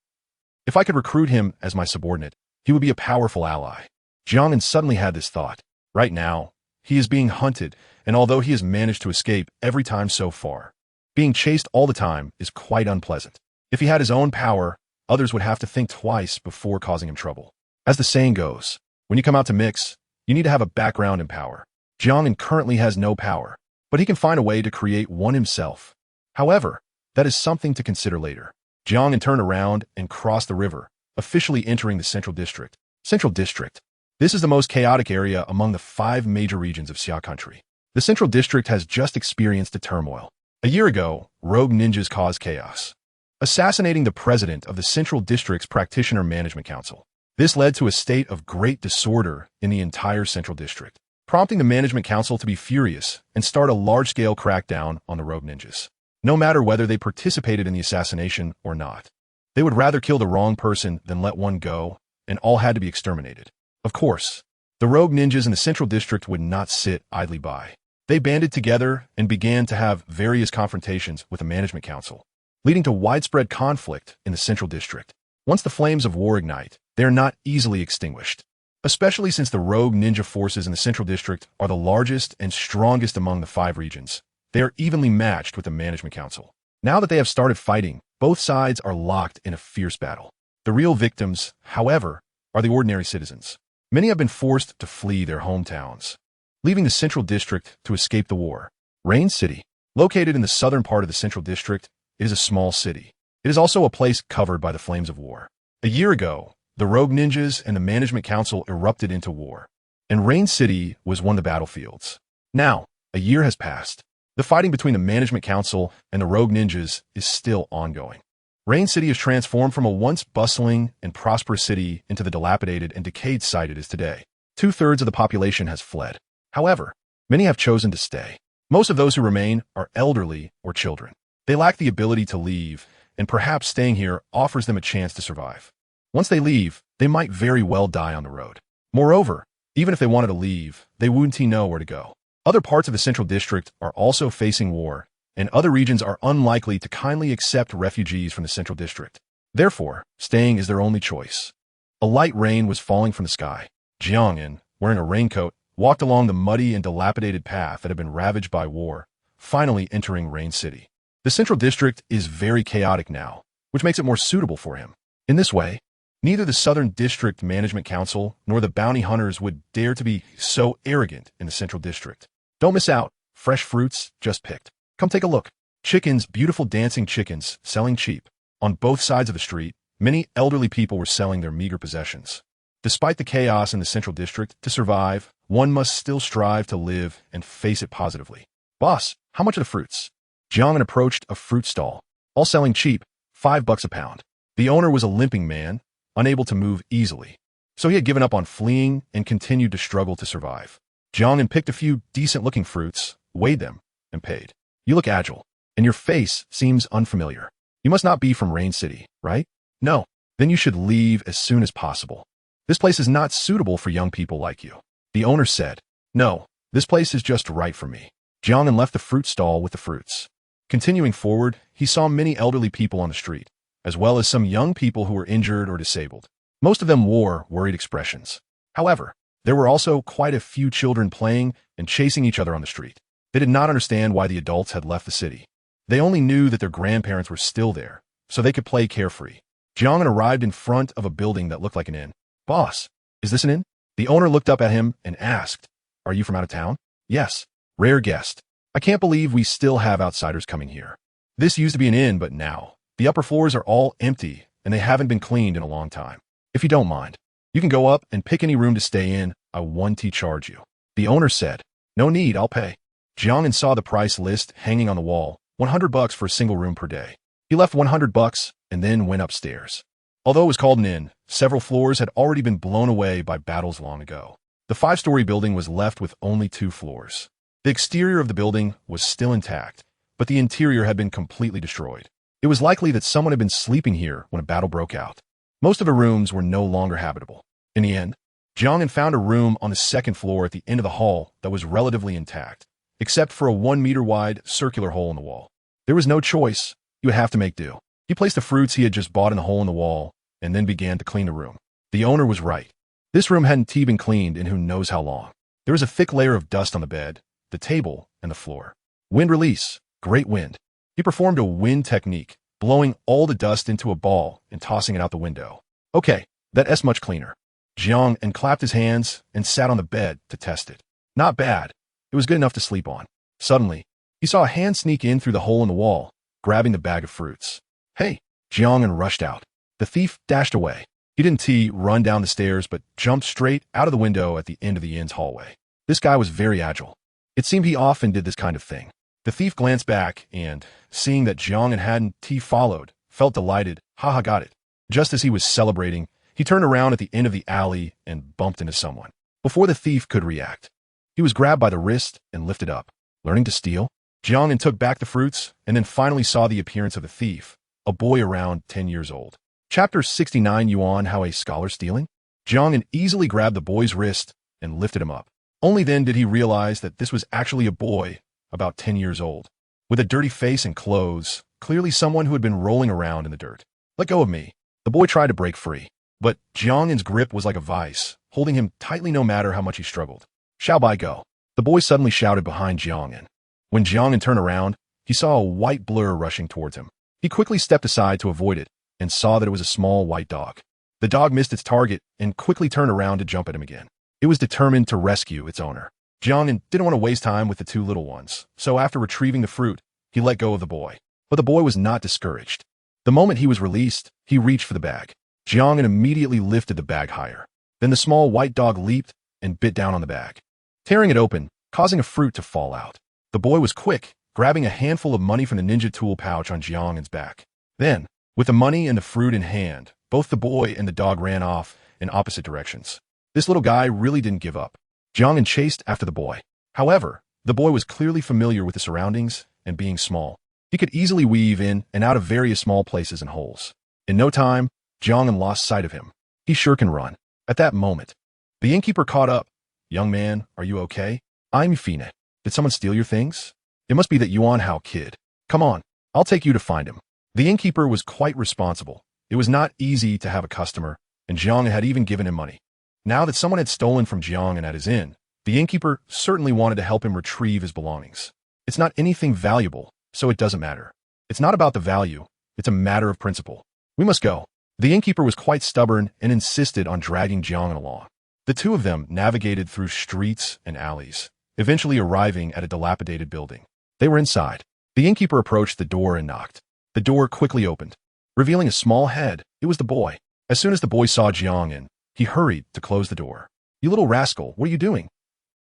If I could recruit him as my subordinate, he would be a powerful ally. Jiang An suddenly had this thought. Right now, he is being hunted, and although he has managed to escape every time so far, being chased all the time is quite unpleasant. If he had his own power, others would have to think twice before causing him trouble. As the saying goes, when you come out to mix, you need to have a background in power. Jiang An currently has no power, but he can find a way to create one himself. However, that is something to consider later. Jiang An turned around and crossed the river, officially entering the Central District. Central District. This is the most chaotic area among the 5 major regions of Xia country. The Central District has just experienced a turmoil. A year ago, rogue ninjas caused chaos, assassinating the president of the Central District's Practitioner Management Council. This led to a state of great disorder in the entire Central District, prompting the Management Council to be furious and start a large-scale crackdown on the rogue ninjas. No matter whether they participated in the assassination or not, they would rather kill the wrong person than let one go, and all had to be exterminated. Of course, the rogue ninjas in the Central District would not sit idly by. They banded together and began to have various confrontations with the Management Council, leading to widespread conflict in the Central District. Once the flames of war ignite, they are not easily extinguished, especially since the rogue ninja forces in the Central District are the largest and strongest among the 5 regions. They are evenly matched with the Management Council. Now that they have started fighting, both sides are locked in a fierce battle. The real victims, however, are the ordinary citizens. Many have been forced to flee their hometowns, leaving the Central District to escape the war. Rain City, located in the southern part of the Central District, is a small city. It is also a place covered by the flames of war. A year ago, the rogue ninjas and the Management Council erupted into war, and Rain City was one of the battlefields. Now, a year has passed. The fighting between the Management Council and the rogue ninjas is still ongoing. Rain City has transformed from a once bustling and prosperous city into the dilapidated and decayed site it is today. 2/3 of the population has fled. However, many have chosen to stay. Most of those who remain are elderly or children. They lack the ability to leave, and perhaps staying here offers them a chance to survive. Once they leave, they might very well die on the road. Moreover, even if they wanted to leave, they wouldn't know where to go. Other parts of the Central District are also facing war, and other regions are unlikely to kindly accept refugees from the Central District. Therefore, staying is their only choice. A light rain was falling from the sky. Jiang An, wearing a raincoat, walked along the muddy and dilapidated path that had been ravaged by war, finally entering Rain City. The Central District is very chaotic now, which makes it more suitable for him. In this way, neither the Southern District Management Council nor the bounty hunters would dare to be so arrogant in the Central District. Don't miss out. Fresh fruits just picked. Come take a look. Chickens, beautiful dancing chickens, selling cheap. On both sides of the street, many elderly people were selling their meager possessions. Despite the chaos in the Central District, to survive, one must still strive to live and face it positively. Boss, how much are the fruits? Jiang An approached a fruit stall, all selling cheap, $5 a pound. The owner was a limping man, unable to move easily, so he had given up on fleeing and continued to struggle to survive. Jiang An picked a few decent-looking fruits, weighed them, and paid. You look agile, and your face seems unfamiliar. You must not be from Rain City, right? No. Then you should leave as soon as possible. This place is not suitable for young people like you. The owner said, No, this place is just right for me. Jiang An left the fruit stall with the fruits. Continuing forward, he saw many elderly people on the street, as well as some young people who were injured or disabled. Most of them wore worried expressions. However, there were also quite a few children playing and chasing each other on the street. They did not understand why the adults had left the city. They only knew that their grandparents were still there, so they could play carefree. Jiang An arrived in front of a building that looked like an inn. Boss, is this an inn? The owner looked up at him and asked, Are you from out of town? Yes. Rare guest. I can't believe we still have outsiders coming here. This used to be an inn, but now, the upper floors are all empty, and they haven't been cleaned in a long time. If you don't mind, you can go up and pick any room to stay in. I won't charge you. The owner said, No need, I'll pay. Jiang An saw the price list hanging on the wall, $100 for a single room per day. He left $100 and then went upstairs. Although it was called an inn, several floors had already been blown away by battles long ago. The 5-story building was left with only 2 floors. The exterior of the building was still intact, but the interior had been completely destroyed. It was likely that someone had been sleeping here when a battle broke out. Most of the rooms were no longer habitable. In the end, Jiang An found a room on the 2nd floor at the end of the hall that was relatively intact, except for a 1-meter-wide circular hole in the wall. There was no choice. You would have to make do. He placed the fruits he had just bought in the hole in the wall and then began to clean the room. The owner was right. This room hadn't been cleaned in who knows how long. There was a thick layer of dust on the bed, the table, and the floor. Wind release. Great wind. He performed a wind technique, blowing all the dust into a ball and tossing it out the window. Okay, that's much cleaner. Jiang An clapped his hands and sat on the bed to test it. Not bad. It was good enough to sleep on. Suddenly, he saw a hand sneak in through the hole in the wall, grabbing the bag of fruits. Hey! Jiang An rushed out. The thief dashed away. He didn't run down the stairs, but jumped straight out of the window at the end of the inn's hallway. This guy was very agile. It seemed he often did this kind of thing. The thief glanced back and, seeing that Jiang An hadn't followed, felt delighted. Haha, got it. Just as he was celebrating, he turned around at the end of the alley and bumped into someone. Before the thief could react, he was grabbed by the wrist and lifted up. Learning to steal? Jiang An took back the fruits and then finally saw the appearance of the thief, a boy around 10 years old. Chapter 69 Yuan, How a Scholar Stealing? Jiang An easily grabbed the boy's wrist and lifted him up. Only then did he realize that this was actually a boy about 10 years old, with a dirty face and clothes, clearly someone who had been rolling around in the dirt. Let go of me. The boy tried to break free, but Jiang An's grip was like a vice, holding him tightly no matter how much he struggled. Shall I go? The boy suddenly shouted behind Jiang An. When Jiang An turned around, he saw a white blur rushing towards him. He quickly stepped aside to avoid it and saw that it was a small white dog. The dog missed its target and quickly turned around to jump at him again. It was determined to rescue its owner. Jiang An didn't want to waste time with the two little ones, so after retrieving the fruit, he let go of the boy. But the boy was not discouraged. The moment he was released, he reached for the bag. Jiang An immediately lifted the bag higher. Then the small white dog leaped and bit down on the bag, tearing it open, causing a fruit to fall out. The boy was quick, grabbing a handful of money from the ninja tool pouch on Jiang An's back. Then, with the money and the fruit in hand, both the boy and the dog ran off in opposite directions. This little guy really didn't give up. Jiang An chased after the boy. However, the boy was clearly familiar with the surroundings, and being small, he could easily weave in and out of various small places and holes. In no time, Jiang An lost sight of him. He sure can run. At that moment, the innkeeper caught up. Young man, are you okay? I'm Fine. Did someone steal your things? It must be that Yuan Hao kid. Come on, I'll take you to find him. The innkeeper was quite responsible. It was not easy to have a customer, and Jiang An had even given him money. Now that someone had stolen from Jiang An at his inn, the innkeeper certainly wanted to help him retrieve his belongings. It's not anything valuable, so it doesn't matter. It's not about the value, it's a matter of principle. We must go. The innkeeper was quite stubborn and insisted on dragging Jiang An along. The two of them navigated through streets and alleys, eventually arriving at a dilapidated building. They were inside. The innkeeper approached the door and knocked. The door quickly opened, revealing a small head. It was the boy. As soon as the boy saw Jiang An, he hurried to close the door. You little rascal, what are you doing?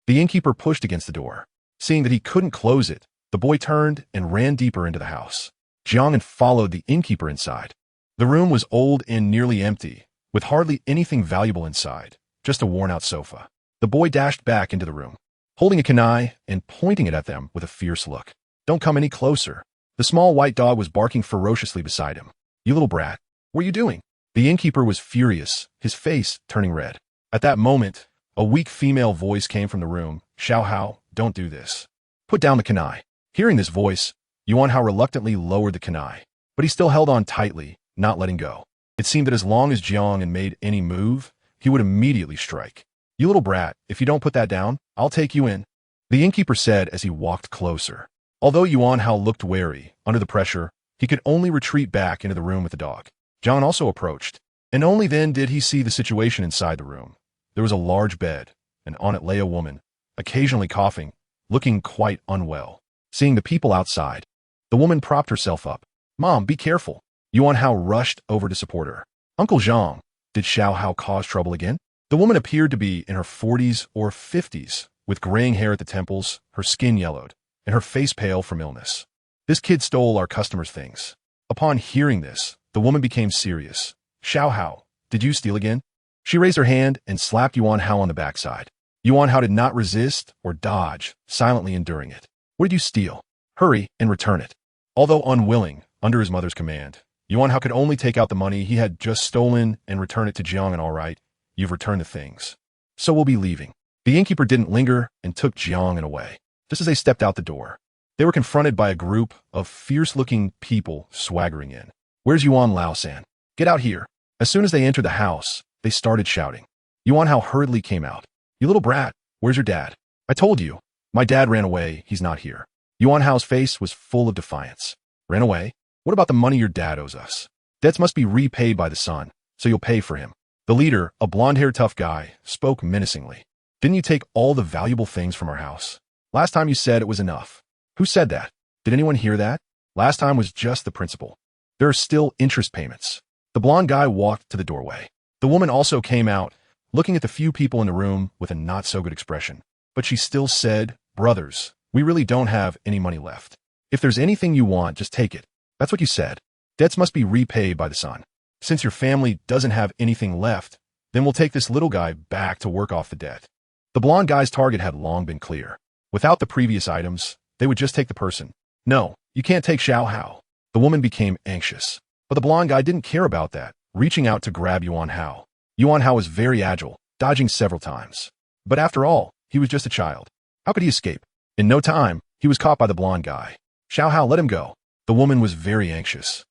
The innkeeper pushed against the door. Seeing that he couldn't close it, the boy turned and ran deeper into the house. Jiang An followed the innkeeper inside. The room was old and nearly empty, with hardly anything valuable inside, just a worn-out sofa. The boy dashed back into the room, holding a kunai and pointing it at them with a fierce look. Don't come any closer. The small white dog was barking ferociously beside him. You little brat, what are you doing? The innkeeper was furious, his face turning red. At that moment, a weak female voice came from the room. Xiao Hao, don't do this. Put down the kunai. Hearing this voice, Yuan Hao reluctantly lowered the kunai, but he still held on tightly, not letting go. It seemed that as long as Jiang An made any move, he would immediately strike. You little brat, if you don't put that down, I'll take you in, the innkeeper said as he walked closer. Although Yuan Hao looked wary, under the pressure, he could only retreat back into the room with the dog. Jiang An also approached, and only then did he see the situation inside the room. There was a large bed, and on it lay a woman, occasionally coughing, looking quite unwell. Seeing the people outside, the woman propped herself up. Mom, be careful. Yuan Hao rushed over to support her. Uncle Zhang, did Xiao Hao cause trouble again? The woman appeared to be in her 40s or 50s, with graying hair at the temples, her skin yellowed, and her face pale from illness. This kid stole our customers' things. Upon hearing this, the woman became serious. Xiao Hao, did you steal again? She raised her hand and slapped Yuan Hao on the backside. Yuan Hao did not resist or dodge, silently enduring it. What did you steal? Hurry and return it. Although unwilling, under his mother's command, Yuan Hao could only take out the money he had just stolen and return it to Jiang An. All right, you've returned the things. So we'll be leaving. The innkeeper didn't linger and took Jiang An away. Just as they stepped out the door, they were confronted by a group of fierce-looking people swaggering in. Where's Yuan Lao-san? Get out here. As soon as they entered the house, they started shouting. Yuan Hao hurriedly came out. You little brat, where's your dad? I told you. My dad ran away, he's not here. Yuan Hao's face was full of defiance. Ran away? What about the money your dad owes us? Debts must be repaid by the son, so you'll pay for him. The leader, a blonde-haired tough guy, spoke menacingly. Didn't you take all the valuable things from our house? Last time you said it was enough. Who said that? Did anyone hear that? Last time was just the principal. There are still interest payments. The blonde guy walked to the doorway. The woman also came out, looking at the few people in the room with a not-so-good expression. But she still said, "Brothers, we really don't have any money left. If there's anything you want, just take it. That's what you said. Debts must be repaid by the sun. Since your family doesn't have anything left, then we'll take this little guy back to work off the debt." The blonde guy's target had long been clear. Without the previous items, they would just take the person. "No, you can't take Xiao Hao." The woman became anxious. But the blonde guy didn't care about that, reaching out to grab Yuan Hao. Yuan Hao was very agile, dodging several times. But after all, he was just a child. How could he escape? In no time, he was caught by the blonde guy. "Xiao Hao, let him go." The woman was very anxious.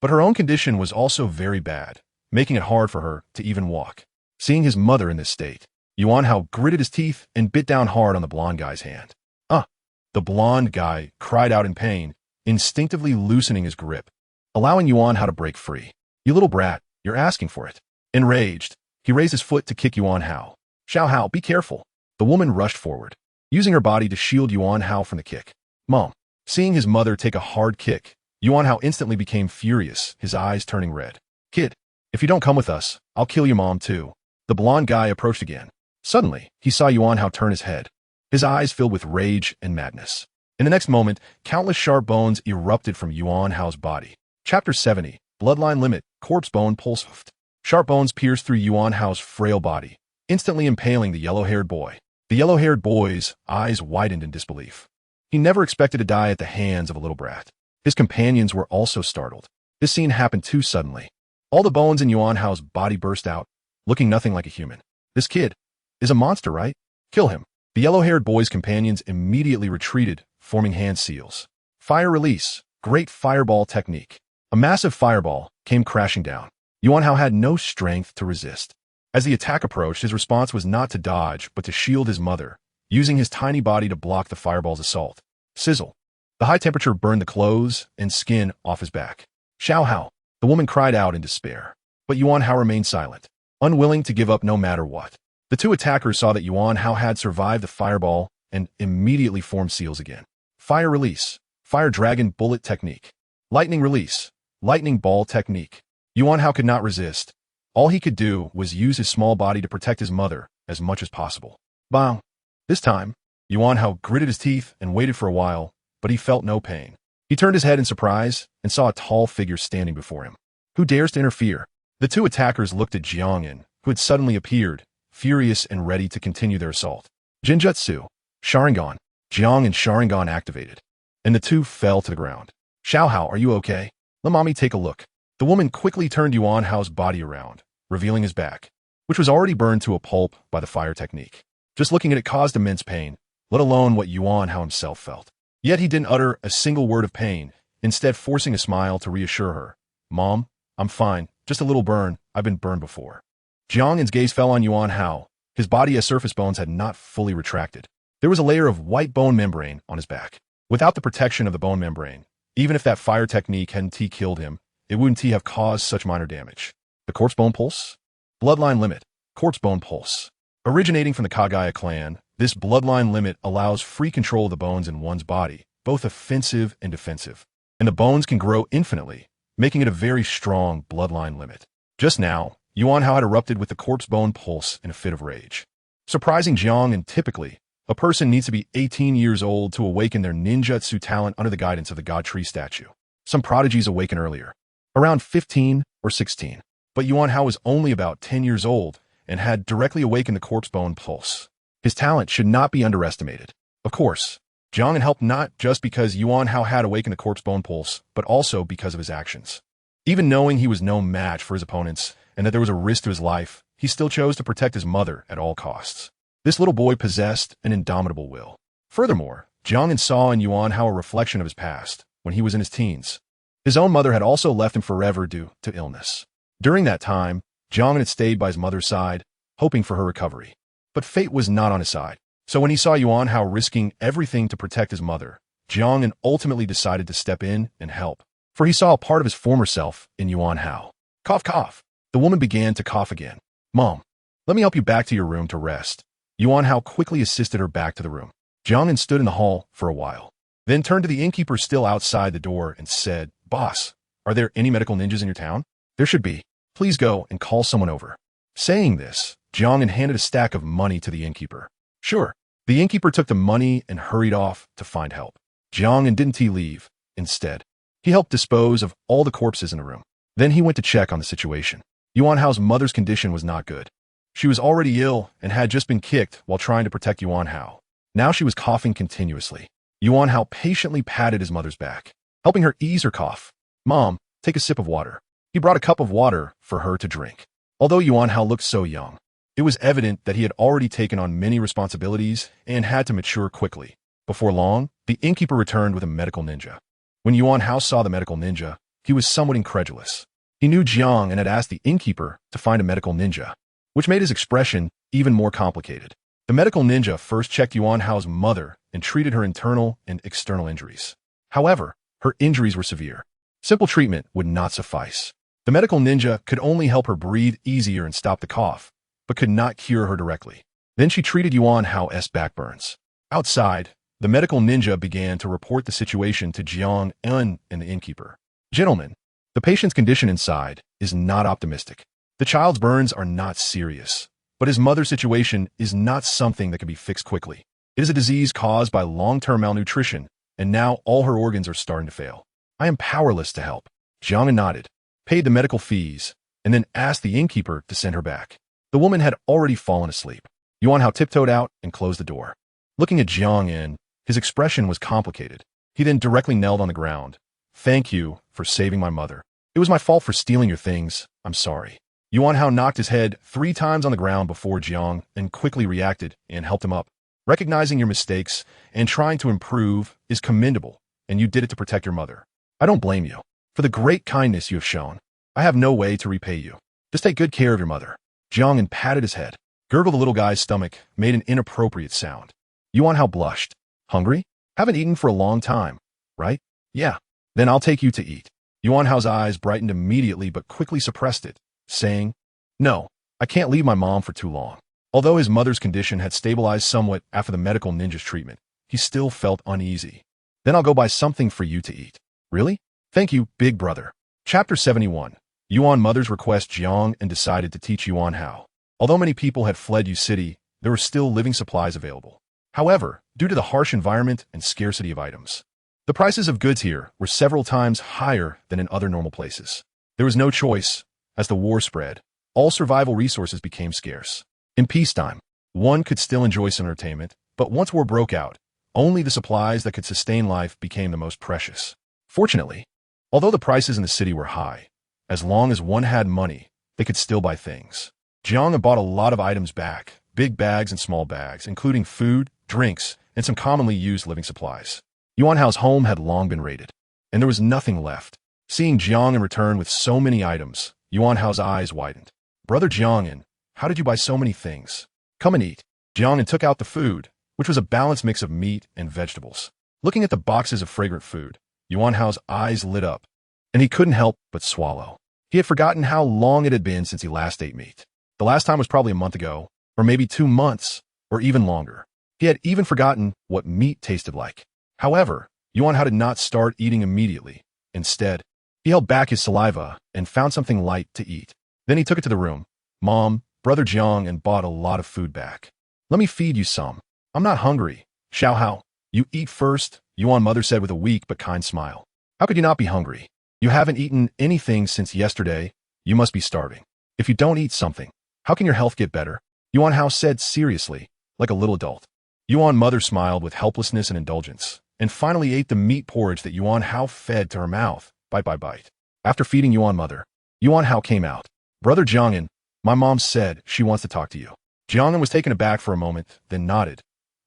But her own condition was also very bad, making it hard for her to even walk. Seeing his mother in this state, Yuan Hao gritted his teeth and bit down hard on the blonde guy's hand. The blonde guy cried out in pain, instinctively loosening his grip, allowing Yuan Hao to break free. "You little brat, you're asking for it." Enraged, he raised his foot to kick Yuan Hao. "Xiao Hao, be careful." The woman rushed forward, using her body to shield Yuan Hao from the kick. "Mom." Seeing his mother take a hard kick, Yuan Hao instantly became furious, his eyes turning red. "Kid, if you don't come with us, I'll kill your mom too." The blonde guy approached again. Suddenly, he saw Yuan Hao turn his head, his eyes filled with rage and madness. In the next moment, countless sharp bones erupted from Yuan Hao's body. Chapter 70, Bloodline Limit, Corpse Bone Pulse Hoofed. Sharp bones pierced through Yuan Hao's frail body, instantly impaling the yellow-haired boy. The yellow-haired boy's eyes widened in disbelief. He never expected to die at the hands of a little brat. His companions were also startled. This scene happened too suddenly. All the bones in Yuan Hao's body burst out, looking nothing like a human. "This kid is a monster, right? Kill him." The yellow-haired boy's companions immediately retreated, forming hand seals. Fire release, great fireball technique. A massive fireball came crashing down. Yuan Hao had no strength to resist. As the attack approached, his response was not to dodge, but to shield his mother, using his tiny body to block the fireball's assault. Sizzle. The high temperature burned the clothes and skin off his back. "Xiao Hao." The woman cried out in despair. But Yuan Hao remained silent, unwilling to give up no matter what. The two attackers saw that Yuan Hao had survived the fireball and immediately formed seals again. Fire release, fire dragon bullet technique. Lightning release, lightning ball technique. Yuan Hao could not resist. All he could do was use his small body to protect his mother as much as possible. Bang! This time, Yuan Hao gritted his teeth and waited for a while, but he felt no pain. He turned his head in surprise and saw a tall figure standing before him. Who dares to interfere? The two attackers looked at Jiang An, who had suddenly appeared, furious and ready to continue their assault. Genjutsu, Sharingan. Jiang and Sharingan activated, and the two fell to the ground. "Xiao Hao, are you okay? Let mommy take a look." The woman quickly turned Yuan Hao's body around, revealing his back, which was already burned to a pulp by the fire technique. Just looking at it caused immense pain, let alone what Yuan Hao himself felt. Yet he didn't utter a single word of pain, instead forcing a smile to reassure her. "Mom, I'm fine, just a little burn, I've been burned before." Jiang An's gaze fell on Yuan Hao. His body as surface bones had not fully retracted. There was a layer of white bone membrane on his back. Without the protection of the bone membrane, even if that fire technique hadn't killed him, it wouldn't have caused such minor damage. The Corpse Bone Pulse? Bloodline Limit, Corpse Bone Pulse. Originating from the Kagaya clan, this Bloodline Limit allows free control of the bones in one's body, both offensive and defensive. And the bones can grow infinitely, making it a very strong Bloodline Limit. Just now, Yuan Hao had erupted with the Corpse Bone Pulse in a fit of rage. Surprising Jiang An, typically, a person needs to be 18 years old to awaken their ninjutsu talent under the guidance of the God Tree statue. Some prodigies awaken earlier, around 15 or 16. But Yuan Hao was only about 10 years old and had directly awakened the Corpse Bone Pulse. His talent should not be underestimated. Of course, Jiang An helped not just because Yuan Hao had awakened the Corpse Bone Pulse, but also because of his actions. Even knowing he was no match for his opponents and that there was a risk to his life, he still chose to protect his mother at all costs. This little boy possessed an indomitable will. Furthermore, Jiang An saw in Yuan Hao a reflection of his past, when he was in his teens. His own mother had also left him forever due to illness. During that time, Jiang An had stayed by his mother's side, hoping for her recovery. But fate was not on his side. So when he saw Yuan Hao risking everything to protect his mother, Jiang An ultimately decided to step in and help. For he saw a part of his former self in Yuan Hao. Cough, cough. The woman began to cough again. Mom, let me help you back to your room to rest. Yuan Hao quickly assisted her back to the room. Jiang An stood in the hall for a while, then turned to the innkeeper still outside the door and said, Boss, are there any medical ninjas in your town? There should be. Please go and call someone over. Saying this, Jiang An handed a stack of money to the innkeeper. Sure. The innkeeper took the money and hurried off to find help. Jiang An didn't leave. Instead, he helped dispose of all the corpses in the room. Then he went to check on the situation. Yuan Hao's mother's condition was not good. She was already ill and had just been kicked while trying to protect Yuan Hao. Now she was coughing continuously. Yuan Hao patiently patted his mother's back, helping her ease her cough. Mom, take a sip of water. He brought a cup of water for her to drink. Although Yuan Hao looked so young, it was evident that he had already taken on many responsibilities and had to mature quickly. Before long, the innkeeper returned with a medical ninja. When Yuan Hao saw the medical ninja, he was somewhat incredulous. He knew Jiang and had asked the innkeeper to find a medical ninja, which made his expression even more complicated. The medical ninja first checked Yuan Hao's mother and treated her internal and external injuries. However, her injuries were severe. Simple treatment would not suffice. The medical ninja could only help her breathe easier and stop the cough, but could not cure her directly. Then she treated Yuan Hao's back burns. Outside, the medical ninja began to report the situation to Jiang An and the innkeeper. Gentlemen, the patient's condition inside is not optimistic. The child's burns are not serious, but his mother's situation is not something that can be fixed quickly. It is a disease caused by long-term malnutrition, and now all her organs are starting to fail. I am powerless to help. Jiang An nodded, paid the medical fees, and then asked the innkeeper to send her back. The woman had already fallen asleep. Yuan Hao tiptoed out and closed the door. Looking at Jiang An, his expression was complicated. He then directly knelt on the ground. Thank you for saving my mother. It was my fault for stealing your things. I'm sorry. Yuan Hao knocked his head 3 times on the ground before Jiang and quickly reacted and helped him up. Recognizing your mistakes and trying to improve is commendable, and you did it to protect your mother. I don't blame you for the great kindness you have shown. I have no way to repay you. Just take good care of your mother. Jiang An patted his head. Gurgle the little guy's stomach made an inappropriate sound. Yuan Hao blushed. Hungry? Haven't eaten for a long time, right? Yeah. Then I'll take you to eat. Yuan Hao's eyes brightened immediately but quickly suppressed it, saying, No, I can't leave my mom for too long. Although his mother's condition had stabilized somewhat after the medical ninja's treatment, he still felt uneasy. Then I'll go buy something for you to eat. Really? Thank you, big brother. Chapter 71. Yuan mother's request. Jiang An decided to teach Yuan Hao. Although many people had fled Yu City, there were still living supplies available. However, due to the harsh environment and scarcity of items, the prices of goods here were several times higher than in other normal places. There was no choice. As the war spread, all survival resources became scarce. In peacetime, one could still enjoy some entertainment, but once war broke out, only the supplies that could sustain life became the most precious. Fortunately, although the prices in the city were high, as long as one had money, they could still buy things. Jiang An bought a lot of items back, big bags and small bags, including food, drinks, and some commonly used living supplies. Yuan Hao's home had long been raided, and there was nothing left. Seeing Jiang An return with so many items, Yuan Hao's eyes widened. Brother Jiang An, how did you buy so many things? Come and eat. Jiang An took out the food, which was a balanced mix of meat and vegetables. Looking at the boxes of fragrant food, Yuan Hao's eyes lit up, and he couldn't help but swallow. He had forgotten how long it had been since he last ate meat. The last time was probably a month ago, or maybe 2 months, or even longer. He had even forgotten what meat tasted like. However, Yuan Hao did not start eating immediately. Instead, he held back his saliva and found something light to eat. Then he took it to the room. Mom, Brother Jiang An bought a lot of food back. Let me feed you some. I'm not hungry. Xiao Hao, you eat first, Yuan mother said with a weak but kind smile. How could you not be hungry? You haven't eaten anything since yesterday. You must be starving. If you don't eat something, how can your health get better? Yuan Hao said seriously, like a little adult. Yuan mother smiled with helplessness and indulgence, and finally ate the meat porridge that Yuan Hao fed to her mouth, bite by bite. After feeding Yuan mother, Yuan Hao came out. Brother Jiang An, my mom said she wants to talk to you. Jiang An was taken aback for a moment, then nodded.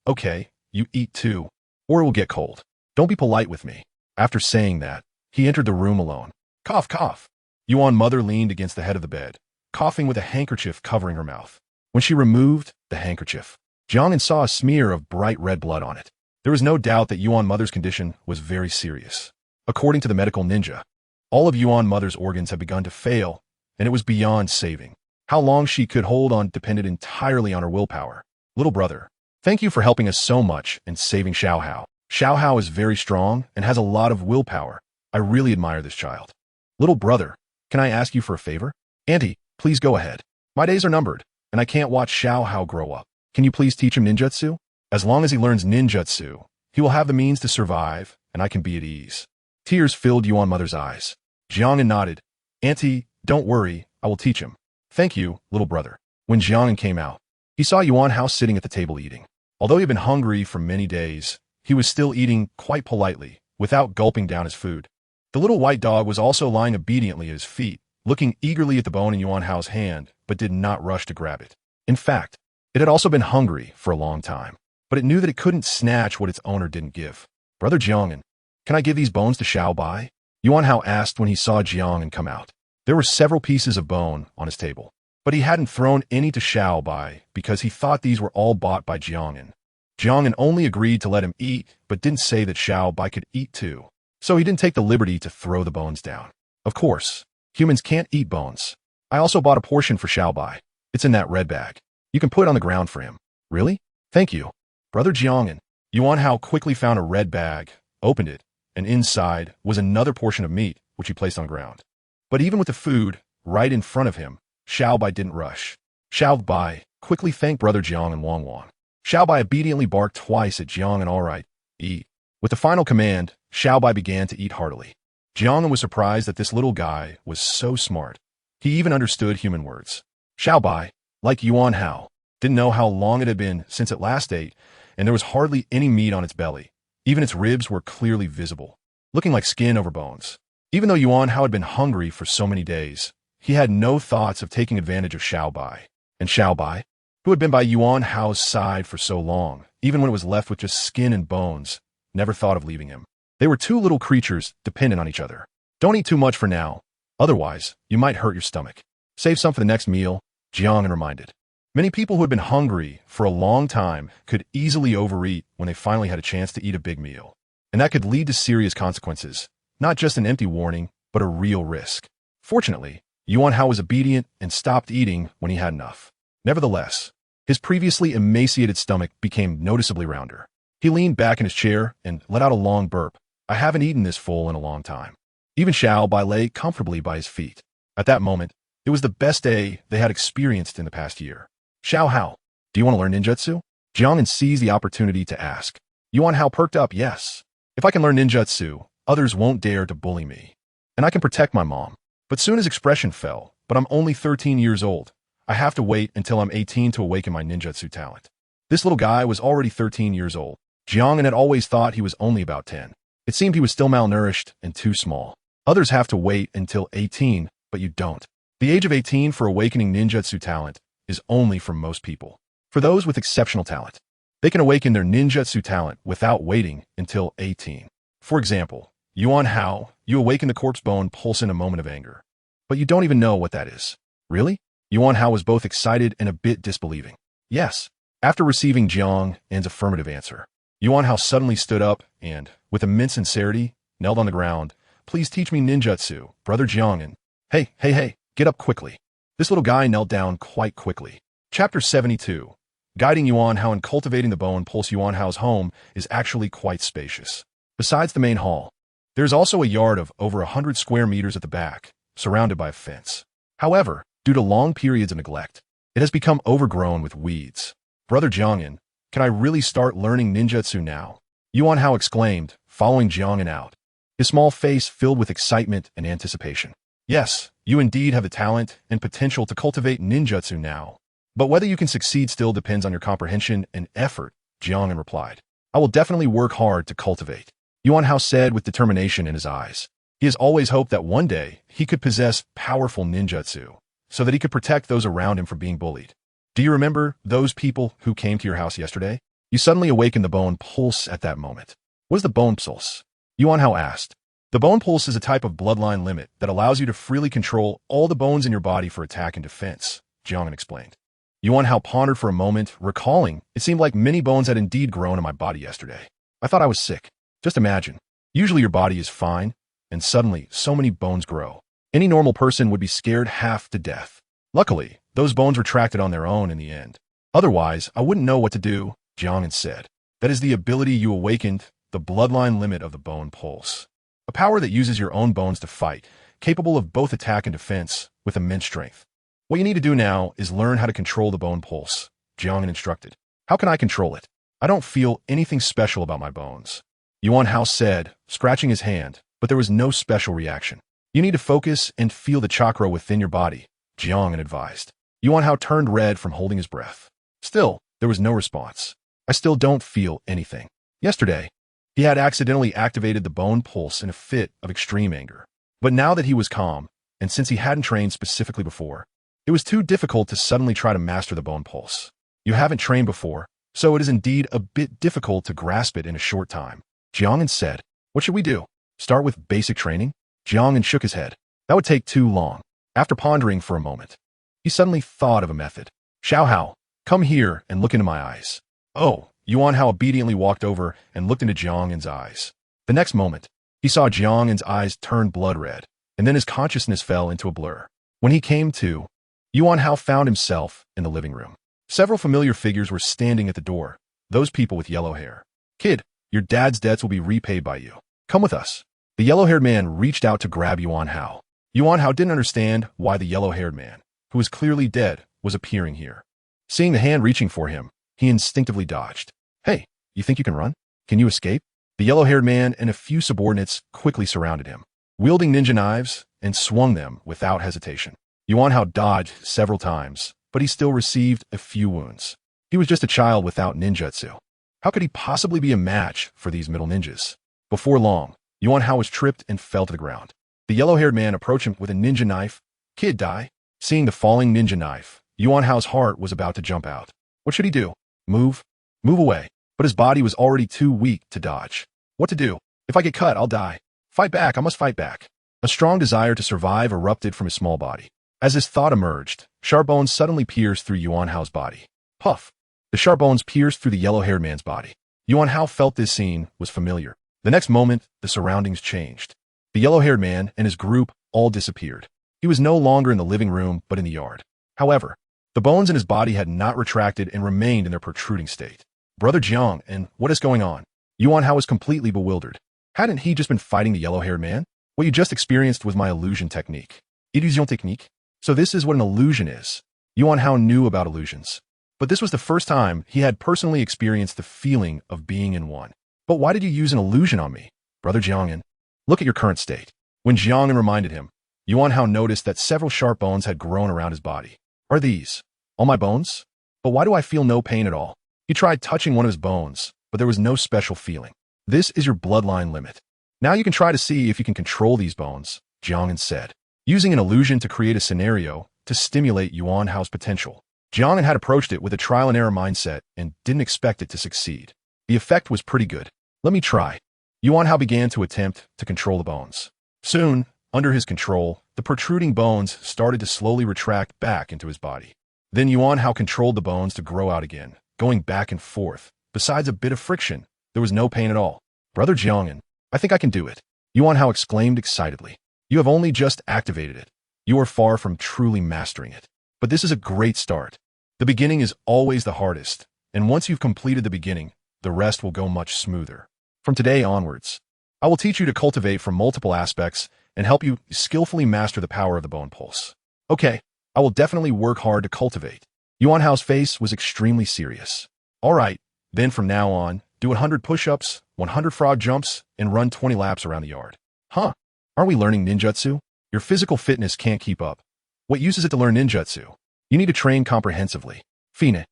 Okay, you eat too, or it will get cold. Don't be polite with me. After saying that, he entered the room alone. Cough, cough. Yuan mother leaned against the head of the bed, coughing with a handkerchief covering her mouth. When she removed the handkerchief, Jiang An saw a smear of bright red blood on it. There was no doubt that Yuan mother's condition was very serious. According to the medical ninja, all of Yuan mother's organs had begun to fail, and it was beyond saving. How long she could hold on depended entirely on her willpower. Little brother, thank you for helping us so much and saving Xiao Hao. Xiao Hao is very strong and has a lot of willpower. I really admire this child. Little brother, can I ask you for a favor? Auntie, please go ahead. My days are numbered, and I can't watch Xiao Hao grow up. Can you please teach him ninjutsu? As long as he learns ninjutsu, he will have the means to survive, and I can be at ease. Tears filled Yuan mother's eyes. Jiang An nodded. Auntie, don't worry, I will teach him. Thank you, little brother. When Jiang An came out, he saw Yuan Hao sitting at the table eating. Although he had been hungry for many days, he was still eating quite politely, without gulping down his food. The little white dog was also lying obediently at his feet, looking eagerly at the bone in Yuan Hao's hand, but did not rush to grab it. In fact, it had also been hungry for a long time, but it knew that it couldn't snatch what its owner didn't give. Brother Jiang An, can I give these bones to Xiao Bai? Yuan Hao asked when he saw Jiang An come out. There were several pieces of bone on his table, but he hadn't thrown any to Xiao Bai because he thought these were all bought by Jiang An. Jiang An only agreed to let him eat, but didn't say that Xiao Bai could eat too, so he didn't take the liberty to throw the bones down. Of course, humans can't eat bones. I also bought a portion for Xiao Bai. It's in that red bag. You can put it on the ground for him. Really? Thank you. Brother Jiang An. Yuan Hao quickly found a red bag, opened it, and inside was another portion of meat, which he placed on the ground. But even with the food right in front of him, Xiao Bai didn't rush. Xiao Bai quickly thanked Brother Jiang An Wang. Xiao Bai obediently barked twice at Jiang An. All right, eat. With the final command, Xiao Bai began to eat heartily. Jiang An was surprised that this little guy was so smart. He even understood human words. Xiao Bai, like Yuan Hao, didn't know how long it had been since it last ate, and there was hardly any meat on its belly. Even its ribs were clearly visible, looking like skin over bones. Even though Yuan Hao had been hungry for so many days, he had no thoughts of taking advantage of Xiao Bai. And Xiao Bai, who had been by Yuan Hao's side for so long, even when it was left with just skin and bones, never thought of leaving him. They were two little creatures dependent on each other. Don't eat too much for now, otherwise you might hurt your stomach. Save some for the next meal, Jiang An reminded. Many people who had been hungry for a long time could easily overeat when they finally had a chance to eat a big meal. And that could lead to serious consequences, not just an empty warning, but a real risk. Fortunately, Yuan Hao was obedient and stopped eating when he had enough. Nevertheless, his previously emaciated stomach became noticeably rounder. He leaned back in his chair and let out a long burp. I haven't eaten this full in a long time. Even Xiao Bai lay comfortably by his feet. At that moment, it was the best day they had experienced in the past year. Xiao Hao, do you want to learn ninjutsu? Jiang An seized the opportunity to ask. Yuan Hao perked up, yes. If I can learn ninjutsu, others won't dare to bully me. And I can protect my mom. But soon his expression fell. But I'm only 13 years old. I have to wait until I'm 18 to awaken my ninjutsu talent. This little guy was already 13 years old. Jiang An had always thought he was only about 10. It seemed he was still malnourished and too small. Others have to wait until 18, but you don't. The age of 18 for awakening ninjutsu talent is only for most people. For those with exceptional talent, they can awaken their ninjutsu talent without waiting until 18. For example, Yuan Hao, you awaken the corpse bone pulse in a moment of anger. But you don't even know what that is. Really? Yuan Hao was both excited and a bit disbelieving. Yes. After receiving Jiang An's affirmative answer, Yuan Hao suddenly stood up and, with immense sincerity, knelt on the ground. Please teach me ninjutsu, Brother Jiang An. Hey, get up quickly. This little guy knelt down quite quickly. Chapter 72. Guiding Yuan Hao and cultivating the bone pulse. Yuan Hao's home is actually quite spacious. Besides the main hall, there's also a yard of over 100 square meters at the back, surrounded by a fence. However, due to long periods of neglect, it has become overgrown with weeds. Brother Jiang An, can I really start learning ninjutsu now? Yuan Hao exclaimed, following Jiang An out, his small face filled with excitement and anticipation. Yes, you indeed have the talent and potential to cultivate ninjutsu now. But whether you can succeed still depends on your comprehension and effort, Jiang An replied. I will definitely work hard to cultivate, Yuan Hao said with determination in his eyes. He has always hoped that one day he could possess powerful ninjutsu, so that he could protect those around him from being bullied. Do you remember those people who came to your house yesterday? You suddenly awakened the bone pulse at that moment. What is the bone pulse? Yuan Hao asked. The bone pulse is a type of bloodline limit that allows you to freely control all the bones in your body for attack and defense, Jiang An explained. Yuan Hao pondered for a moment, recalling, it seemed like many bones had indeed grown in my body yesterday. I thought I was sick. Just imagine. Usually your body is fine, and suddenly so many bones grow. Any normal person would be scared half to death. Luckily, those bones retracted on their own in the end. Otherwise, I wouldn't know what to do, Jiang An said. That is the ability you awakened, the bloodline limit of the bone pulse. A power that uses your own bones to fight, capable of both attack and defense, with immense strength. What you need to do now is learn how to control the bone pulse, Jiang An instructed. How can I control it? I don't feel anything special about my bones. Yuan Hao said, scratching his hand, but there was no special reaction. You need to focus and feel the chakra within your body, Jiang An advised. Yuan Hao turned red from holding his breath. Still, there was no response. I still don't feel anything. Yesterday, he had accidentally activated the bone pulse in a fit of extreme anger. But now that he was calm, and since he hadn't trained specifically before, it was too difficult to suddenly try to master the bone pulse. You haven't trained before, so it is indeed a bit difficult to grasp it in a short time. Jiang An said, what should we do? Start with basic training? Jiang An shook his head. That would take too long. After pondering for a moment, he suddenly thought of a method. Xiao Hao, come here and look into my eyes. Oh, Yuan Hao obediently walked over and looked into Jiang An's eyes. The next moment, he saw Jiang An's eyes turn blood red, and then his consciousness fell into a blur. When he came to, Yuan Hao found himself in the living room. Several familiar figures were standing at the door, those people with yellow hair. Kid, your dad's debts will be repaid by you. Come with us. The yellow-haired man reached out to grab Yuan Hao. Yuan Hao didn't understand why the yellow-haired man, who was clearly dead, was appearing here. Seeing the hand reaching for him, he instinctively dodged. Hey, you think you can run? Can you escape? The yellow-haired man and a few subordinates quickly surrounded him, wielding ninja knives, and swung them without hesitation. Yuan Hao dodged several times, but he still received a few wounds. He was just a child without ninjutsu. How could he possibly be a match for these middle ninjas? Before long, Yuan Hao was tripped and fell to the ground. The yellow-haired man approached him with a ninja knife. Kid, die. Seeing the falling ninja knife, Yuan Hao's heart was about to jump out. What should he do? Move? Move away. But his body was already too weak to dodge. What to do? If I get cut, I'll die. Fight back, I must fight back. A strong desire to survive erupted from his small body. As his thought emerged, sharp bones suddenly pierced through Yuan Hao's body. Puff! The sharp bones pierced through the yellow-haired man's body. Yuan Hao felt this scene was familiar. The next moment, the surroundings changed. The yellow-haired man and his group all disappeared. He was no longer in the living room, but in the yard. However, the bones in his body had not retracted and remained in their protruding state. Brother Jiang An, what is going on? Yuan Hao was completely bewildered. Hadn't he just been fighting the yellow-haired man? What you just experienced was my illusion technique. Illusion technique? So this is what an illusion is. Yuan Hao knew about illusions. But this was the first time he had personally experienced the feeling of being in one. But why did you use an illusion on me? Brother Jiang An, look at your current state. When Jiang An reminded him, Yuan Hao noticed that several sharp bones had grown around his body. Are these all my bones? But why do I feel no pain at all? He tried touching one of his bones, but there was no special feeling. This is your bloodline limit. Now you can try to see if you can control these bones, Jiang An said, using an illusion to create a scenario to stimulate Yuan Hao's potential. Jiang An had approached it with a trial-and-error mindset and didn't expect it to succeed. The effect was pretty good. Let me try. Yuan Hao began to attempt to control the bones. Soon, under his control, the protruding bones started to slowly retract back into his body. Then Yuan Hao controlled the bones to grow out again, going back and forth. Besides a bit of friction, there was no pain at all. Brother Jiang An, I think I can do it. Yuan Hao exclaimed excitedly. You have only just activated it. You are far from truly mastering it. But this is a great start. The beginning is always the hardest, and once you've completed the beginning, the rest will go much smoother. From today onwards, I will teach you to cultivate from multiple aspects and help you skillfully master the power of the bone pulse. Okay, I will definitely work hard to cultivate. Yuan Hao's face was extremely serious. All right, then from now on, do 100 push-ups, 100 frog jumps, and run 20 laps around the yard. Huh? Aren't we learning ninjutsu? Your physical fitness can't keep up. What use is it to learn ninjutsu? You need to train comprehensively. Fine.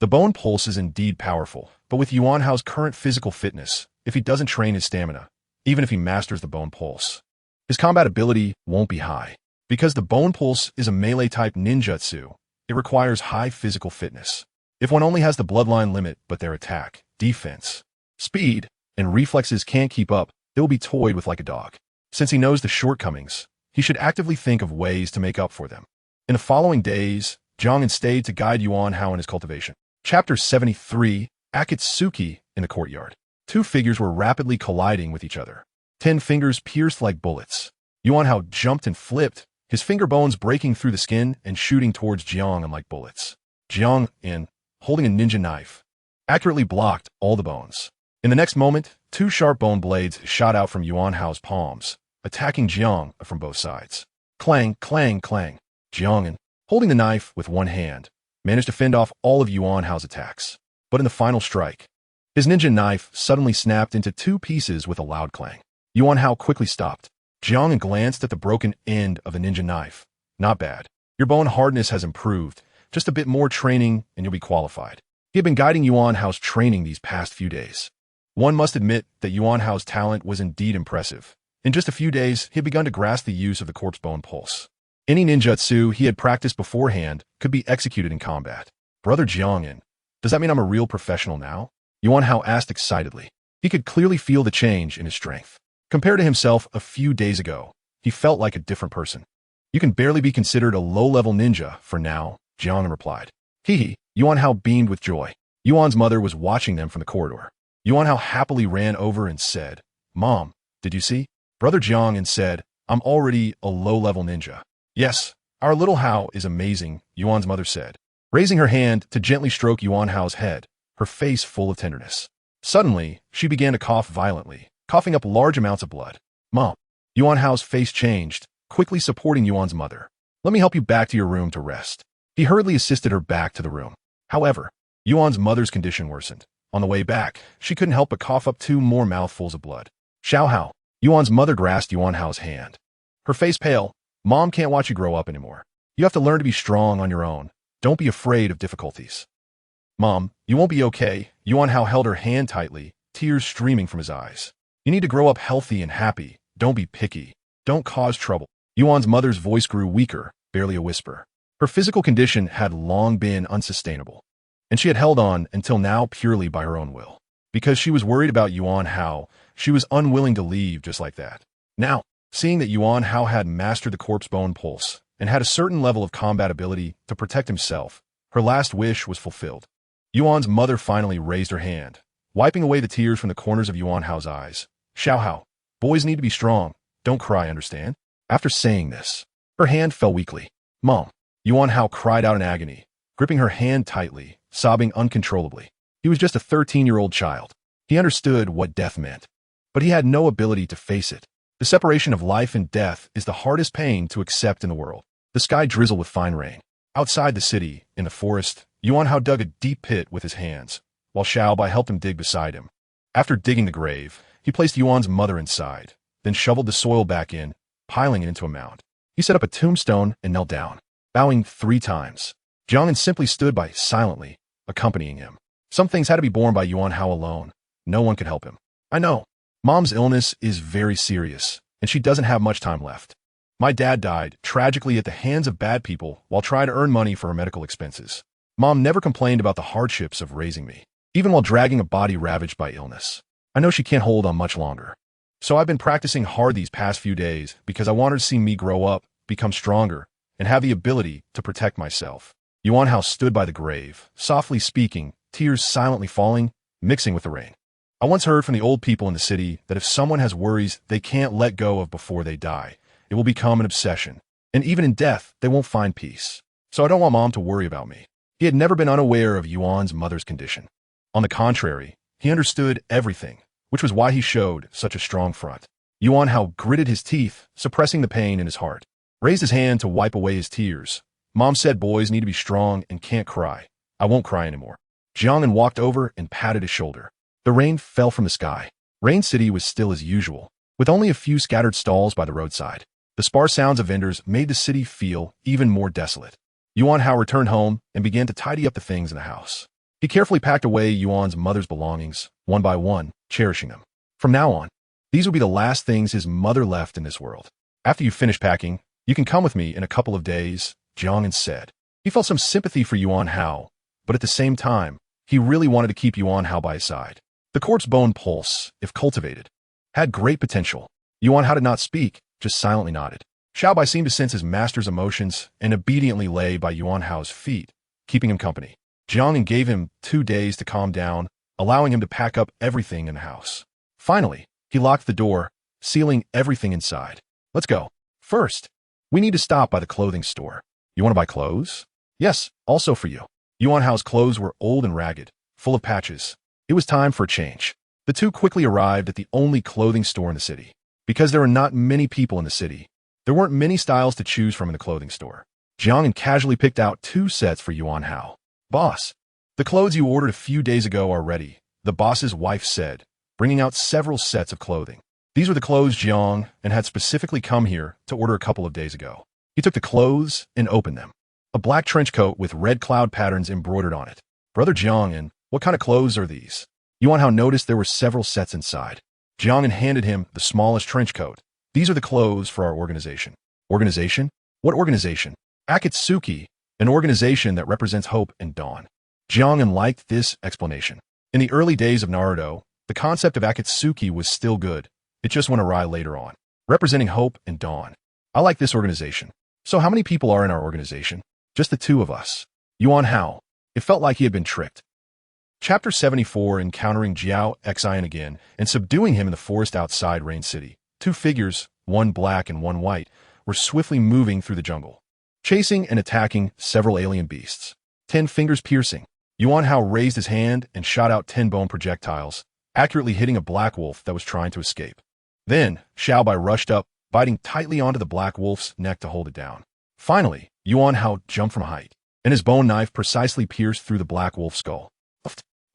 The bone pulse is indeed powerful, but with Yuan Hao's current physical fitness, if he doesn't train his stamina, even if he masters the bone pulse, his combat ability won't be high. Because the bone pulse is a melee-type ninjutsu, it requires high physical fitness. If one only has the bloodline limit but their attack, defense, speed, and reflexes can't keep up, they will be toyed with like a dog. Since he knows the shortcomings, he should actively think of ways to make up for them. In the following days, Jiang An stayed to guide Yuan Hao in his cultivation. Chapter 73, Akatsuki in the courtyard. Two figures were rapidly colliding with each other. 10 fingers pierced like bullets. Yuan Hao jumped and flipped, his finger bones breaking through the skin and shooting towards Jiang An like bullets. Jiang An, holding a ninja knife, accurately blocked all the bones. In the next moment, two sharp bone blades shot out from Yuan Hao's palms, attacking Jiang from both sides. Clang, clang, clang. Jiang An, holding the knife with one hand, managed to fend off all of Yuan Hao's attacks. But in the final strike, his ninja knife suddenly snapped into two pieces with a loud clang. Yuan Hao quickly stopped. Jiang An glanced at the broken end of the ninja knife. Not bad. Your bone hardness has improved. Just a bit more training and you'll be qualified. He had been guiding Yuan Hao's training these past few days. One must admit that Yuan Hao's talent was indeed impressive. In just a few days, he had begun to grasp the use of the corpse bone pulse. Any ninjutsu he had practiced beforehand could be executed in combat. Brother Jiang An, does that mean I'm a real professional now? Yuan Hao asked excitedly. He could clearly feel the change in his strength. Compared to himself a few days ago, he felt like a different person. You can barely be considered a low-level ninja for now, Jiang An replied. Hee. Yuan Hao beamed with joy. Yuan's mother was watching them from the corridor. Yuan Hao happily ran over and said, Mom, did you see? Brother Jiang An said, I'm already a low-level ninja. Yes, our little Hao is amazing, Yuan's mother said, raising her hand to gently stroke Yuan Hao's head, her face full of tenderness. Suddenly, she began to cough violently, coughing up large amounts of blood. Mom. Yuan Hao's face changed, quickly supporting Yuan's mother. Let me help you back to your room to rest. He hurriedly assisted her back to the room. However, Yuan's mother's condition worsened. On the way back, she couldn't help but cough up 2 more mouthfuls of blood. Xiao Hao. Yuan's mother grasped Yuan Hao's hand. Her face pale. Mom can't watch you grow up anymore. You have to learn to be strong on your own. Don't be afraid of difficulties. Mom, you won't be okay. Yuan Hao held her hand tightly, tears streaming from his eyes. You need to grow up healthy and happy. Don't be picky. Don't cause trouble. Yuan's mother's voice grew weaker, barely a whisper. Her physical condition had long been unsustainable, and she had held on until now purely by her own will. Because she was worried about Yuan Hao, she was unwilling to leave just like that. Now, seeing that Yuan Hao had mastered the corpse bone pulse and had a certain level of combat ability to protect himself, her last wish was fulfilled. Yuan's mother finally raised her hand, wiping away the tears from the corners of Yuan Hao's eyes. Xiao Hao, boys need to be strong. Don't cry, understand? After saying this, her hand fell weakly. Mom. Yuan Hao cried out in agony, gripping her hand tightly, sobbing uncontrollably. He was just a 13-year-old child. He understood what death meant, but he had no ability to face it. The separation of life and death is the hardest pain to accept in the world. The sky drizzled with fine rain. Outside the city, in the forest, Yuan Hao dug a deep pit with his hands, while Xiao Bai helped him dig beside him. After digging the grave, he placed Yuan's mother inside, then shoveled the soil back in, piling it into a mound. He set up a tombstone and knelt down, bowing 3 times. Jiang An simply stood by silently, accompanying him. Some things had to be borne by Yuan Hao alone. No one could help him. I know. Mom's illness is very serious, and she doesn't have much time left. My dad died tragically at the hands of bad people while trying to earn money for her medical expenses. Mom never complained about the hardships of raising me, even while dragging a body ravaged by illness. I know she can't hold on much longer. So I've been practicing hard these past few days because I want her to see me grow up, become stronger, and have the ability to protect myself. Yuan Hao stood by the grave, softly speaking, tears silently falling, mixing with the rain. I once heard from the old people in the city that if someone has worries they can't let go of before they die, it will become an obsession. And even in death, they won't find peace. So I don't want Mom to worry about me. He had never been unaware of Yuan's mother's condition. On the contrary, he understood everything, which was why he showed such a strong front. Yuan Hao gritted his teeth, suppressing the pain in his heart. Raised his hand to wipe away his tears. Mom said boys need to be strong and can't cry. I won't cry anymore. Jiang An walked over and patted his shoulder. The rain fell from the sky. Rain City was still as usual, with only a few scattered stalls by the roadside. The sparse sounds of vendors made the city feel even more desolate. Yuan Hao returned home and began to tidy up the things in the house. He carefully packed away Yuan's mother's belongings, one by one, cherishing them. From now on, these would be the last things his mother left in this world. After you finish packing, you can come with me in a couple of days, Jiang An said. He felt some sympathy for Yuan Hao, but at the same time, he really wanted to keep Yuan Hao by his side. The corpse bone pulse, if cultivated, had great potential. Yuan Hao did not speak, just silently nodded. Xiao Bai seemed to sense his master's emotions and obediently lay by Yuan Hao's feet, keeping him company. Jiang An gave him 2 days to calm down, allowing him to pack up everything in the house. Finally, he locked the door, sealing everything inside. Let's go. First, We need to stop by the clothing store. You want to buy clothes? Yes, also for you. Yuan Hao's clothes were old and ragged, full of patches. It was time for a change. The two quickly arrived at the only clothing store in the city. Because there were not many people in the city, there weren't many styles to choose from in the clothing store. Jiang An casually picked out 2 sets for Yuan Hao. Boss, the clothes you ordered a few days ago are ready, the boss's wife said, bringing out several sets of clothing. These were the clothes Jiang An had specifically come here to order a couple of days ago. He took the clothes and opened them. A black trench coat with red cloud patterns embroidered on it. Brother Jiang An, what kind of clothes are these? Yuan Hao noticed there were several sets inside. Jiang An handed him the smallest trench coat. These are the clothes for our organization. Organization? What organization? Akatsuki, an organization that represents hope and dawn. Jiang An liked this explanation. In the early days of Naruto, the concept of Akatsuki was still good. It just went awry later on. Representing hope and dawn. I like this organization. So how many people are in our organization? Just the 2 of us. Yuan Hao. It felt like he had been tricked. Chapter 74, encountering Jiao Xian again and subduing him in the forest outside Rain City. 2 figures, one black and one white, were swiftly moving through the jungle, chasing and attacking several alien beasts. 10 fingers piercing. Yuan Hao raised his hand and shot out 10 bone projectiles, accurately hitting a black wolf that was trying to escape. Then, Xiaobai rushed up, biting tightly onto the black wolf's neck to hold it down. Finally, Yuan Hao jumped from height, and his bone knife precisely pierced through the black wolf's skull.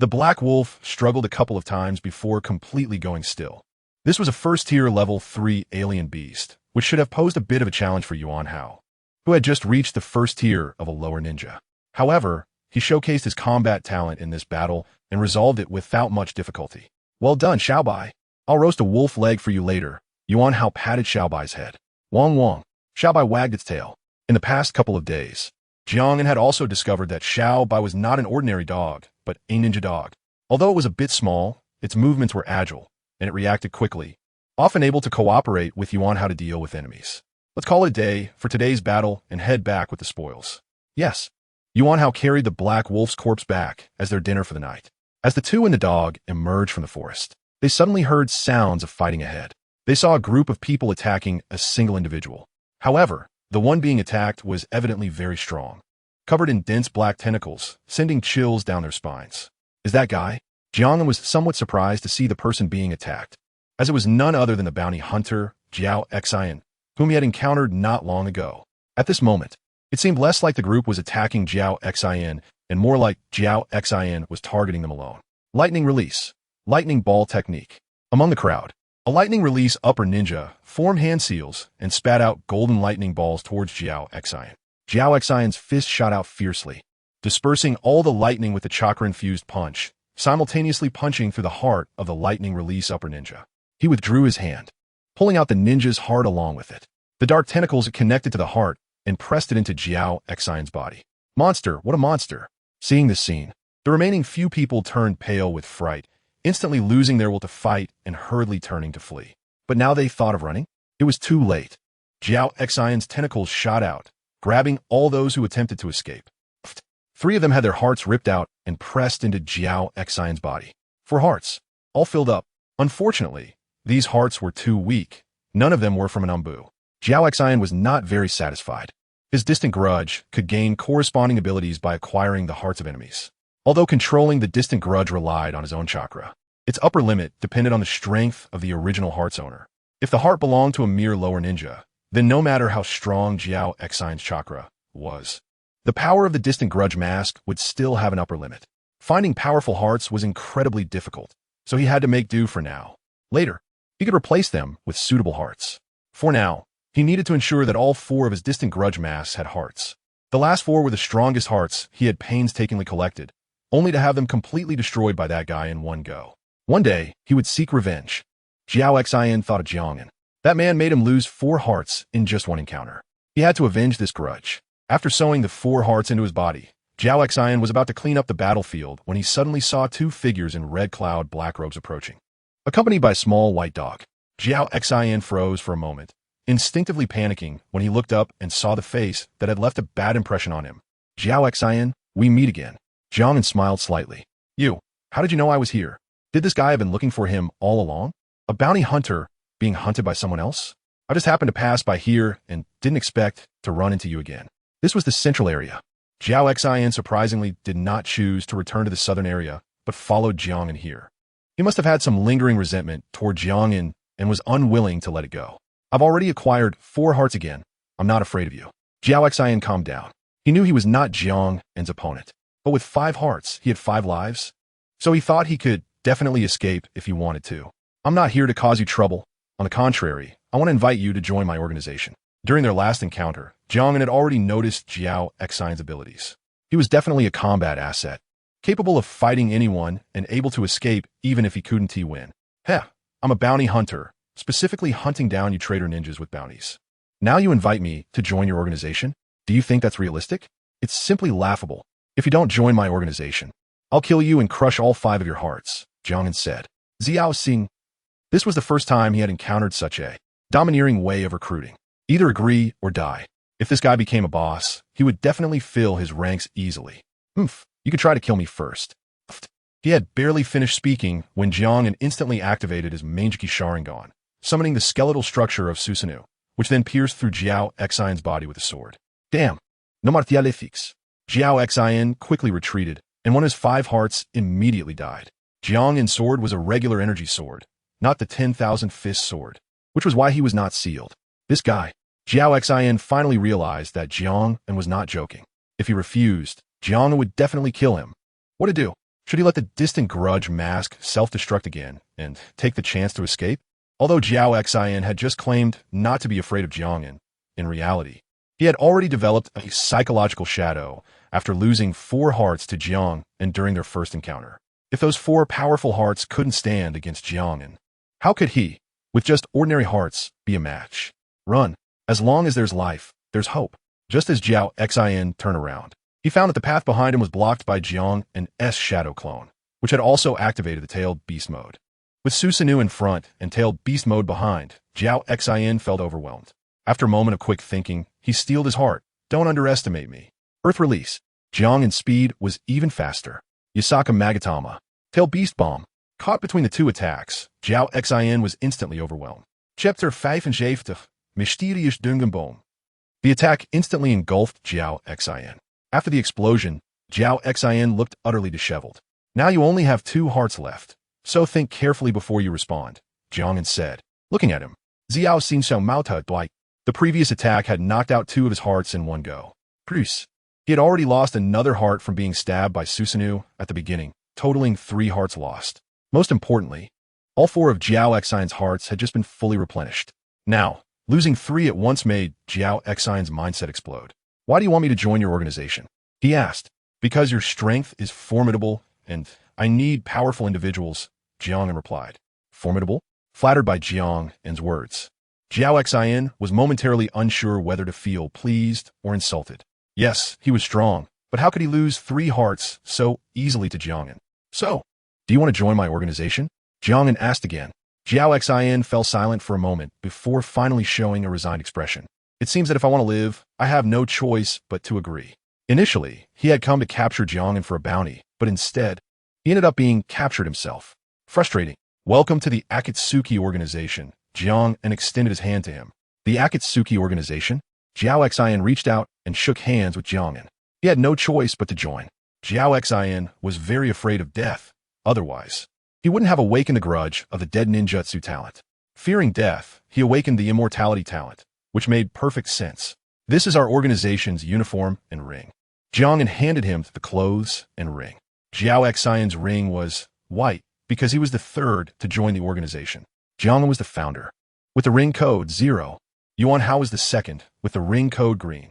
The black wolf struggled a couple of times before completely going still. This was a first-tier level 3 alien beast, which should have posed a bit of a challenge for Yuan Hao, who had just reached the first tier of a lower ninja. However, he showcased his combat talent in this battle and resolved it without much difficulty. Well done, Xiaobai. I'll roast a wolf leg for you later. Yuan Hao patted Xiaobai's head. Wong Wong. Xiaobai wagged its tail. In the past couple of days, Jiang An had also discovered that Xiaobai was not an ordinary dog, but a ninja dog. Although it was a bit small, its movements were agile, and it reacted quickly, often able to cooperate with Yuan Hao to deal with enemies. Let's call it a day for today's battle and head back with the spoils. Yes. Yuan Hao carried the black wolf's corpse back as their dinner for the night. As the 2 and the dog emerged from the forest, they suddenly heard sounds of fighting ahead. They saw a group of people attacking a single individual. However, the one being attacked was evidently very strong, covered in dense black tentacles, sending chills down their spines. Is that guy? Jiang An was somewhat surprised to see the person being attacked, as it was none other than the bounty hunter, Jiao Xian, whom he had encountered not long ago. At this moment, it seemed less like the group was attacking Jiao Xian and more like Jiao Xian was targeting them alone. Lightning release. Lightning ball technique. Among the crowd, a lightning release upper ninja formed hand seals and spat out golden lightning balls towards Jiao Xian. Jiao Xian's fist shot out fiercely, dispersing all the lightning with the chakra-infused punch, simultaneously punching through the heart of the lightning release upper ninja. He withdrew his hand, pulling out the ninja's heart along with it. The dark tentacles connected to the heart and pressed it into Jiao Xian's body. Monster, what a monster! Seeing this scene, the remaining few people turned pale with fright, instantly losing their will to fight and hurriedly turning to flee. But now they thought of running? It was too late. Jiao Xian's tentacles shot out, grabbing all those who attempted to escape. 3 of them had their hearts ripped out and pressed into Jiao Xian's body. 4 hearts, all filled up. Unfortunately, these hearts were too weak. None of them were from an umbu. Jiao Xian was not very satisfied. His distant grudge could gain corresponding abilities by acquiring the hearts of enemies. Although controlling the distant grudge relied on his own chakra, its upper limit depended on the strength of the original heart's owner. If the heart belonged to a mere lower ninja, then no matter how strong Jiao Xian's chakra was, the power of the distant grudge mask would still have an upper limit. Finding powerful hearts was incredibly difficult, so he had to make do for now. Later, he could replace them with suitable hearts. For now, he needed to ensure that all 4 of his distant grudge masks had hearts. The last 4 were the strongest hearts he had painstakingly collected, only to have them completely destroyed by that guy in one go. One day, he would seek revenge. Jiao Xian thought of Jiang An. That man made him lose 4 hearts in just one encounter. He had to avenge this grudge. After sewing the 4 hearts into his body, Jiao Xian was about to clean up the battlefield when he suddenly saw 2 figures in red cloud black robes approaching, accompanied by a small white dog. Jiao Xian froze for a moment, instinctively panicking when he looked up and saw the face that had left a bad impression on him. Jiao Xian, we meet again. Jiang An smiled slightly. You, how did you know I was here? Did this guy have been looking for him all along? A bounty hunter being hunted by someone else? I just happened to pass by here and didn't expect to run into you again. This was the central area. Jiao Xian surprisingly did not choose to return to the southern area, but followed Jiang An here. He must have had some lingering resentment toward Jiang An and was unwilling to let it go. I've already acquired 4 hearts again. I'm not afraid of you. Jiao Xian calmed down. He knew he was not Jiang An's opponent, but with 5 hearts, he had 5 lives. So he thought he could definitely escape if he wanted to. I'm not here to cause you trouble. On the contrary, I want to invite you to join my organization. During their last encounter, Jiang An had already noticed Jiao Xian's abilities. He was definitely a combat asset, capable of fighting anyone and able to escape even if he couldn't win. Heh, I'm a bounty hunter, specifically hunting down you traitor ninjas with bounties. Now you invite me to join your organization? Do you think that's realistic? It's simply laughable. If you don't join my organization, I'll kill you and crush all 5 of your hearts, Jiang An said. Xiao Xing. This was the first time he had encountered such a domineering way of recruiting. Either agree or die. If this guy became a boss, he would definitely fill his ranks easily. You could try to kill me first. He had barely finished speaking when Jiang An instantly activated his Manjiki Sharingan, summoning the skeletal structure of Susanoo, which then pierced through Jiao Xian's body with a sword. Damn! No martiale fix. Jiao Xian quickly retreated, and one of his 5 hearts immediately died. Jiang An's sword was a regular energy sword, not the 10,000 fist sword, which was why he was not sealed. This guy, Jiao Xian, finally realized that Jiang An was not joking. If he refused, Jiang An would definitely kill him. What to do? Should he let the distant grudge mask self-destruct again and take the chance to escape? Although Jiao Xian had just claimed not to be afraid of Jiang An, in reality, he had already developed a psychological shadow after losing 4 hearts to Jiang An during their first encounter. If those 4 powerful hearts couldn't stand against Jiang An, how could he, with just ordinary hearts, be a match? Run. As long as there's life, there's hope. Just as Jiao Xian turned around, he found that the path behind him was blocked by Jiang An's shadow clone, which had also activated the tailed beast mode. With Susanoo in front and tailed beast mode behind, Jiao Xian felt overwhelmed. After a moment of quick thinking, he steeled his heart. Don't underestimate me. Earth release. Jiang An's speed was even faster. Yasaka Magatama. Tail beast bomb. Caught between the 2 attacks, Jiao Xian was instantly overwhelmed. Chapter 75. Mysterious Dungenboom. The attack instantly engulfed Jiao Xian. After the explosion, Jiao Xian looked utterly disheveled. Now you only have 2 hearts left, so think carefully before you respond, Jiang An said, looking at him. Xiao Xin Xiao Mauta Dwight. The previous attack had knocked out 2 of his hearts in one go. Plus, he had already lost another heart from being stabbed by Susanoo at the beginning, totaling 3 hearts lost. Most importantly, all 4 of Jiao Xian's hearts had just been fully replenished. Now, losing 3 at once made Jiao Xian's mindset explode. Why do you want me to join your organization? He asked. Because your strength is formidable, and I need powerful individuals, Jiang An replied. Formidable? Flattered by Jiang An's words, Jiao Xian was momentarily unsure whether to feel pleased or insulted. Yes, he was strong, but how could he lose 3 hearts so easily to Jiang An? So, do you want to join my organization? Jiang An asked again. Jiao Xian fell silent for a moment before finally showing a resigned expression. It seems that if I want to live, I have no choice but to agree. Initially, he had come to capture Jiang An for a bounty, but instead, he ended up being captured himself. Frustrating. Welcome to the Akatsuki organization. Jiang An extended his hand to him. The Akatsuki organization? Jiao Xian reached out and shook hands with Jiang An. He had no choice but to join. Jiao Xian was very afraid of death. Otherwise, he wouldn't have awakened the grudge of the dead ninjutsu talent. Fearing death, he awakened the immortality talent, which made perfect sense. This is our organization's uniform and ring. Jiang An handed him the clothes and ring. Jiao Xian's ring was white because he was the 3rd to join the organization. Jiang An was the founder, with the ring code 0. Yuan Hao was the 2nd, with the ring code green.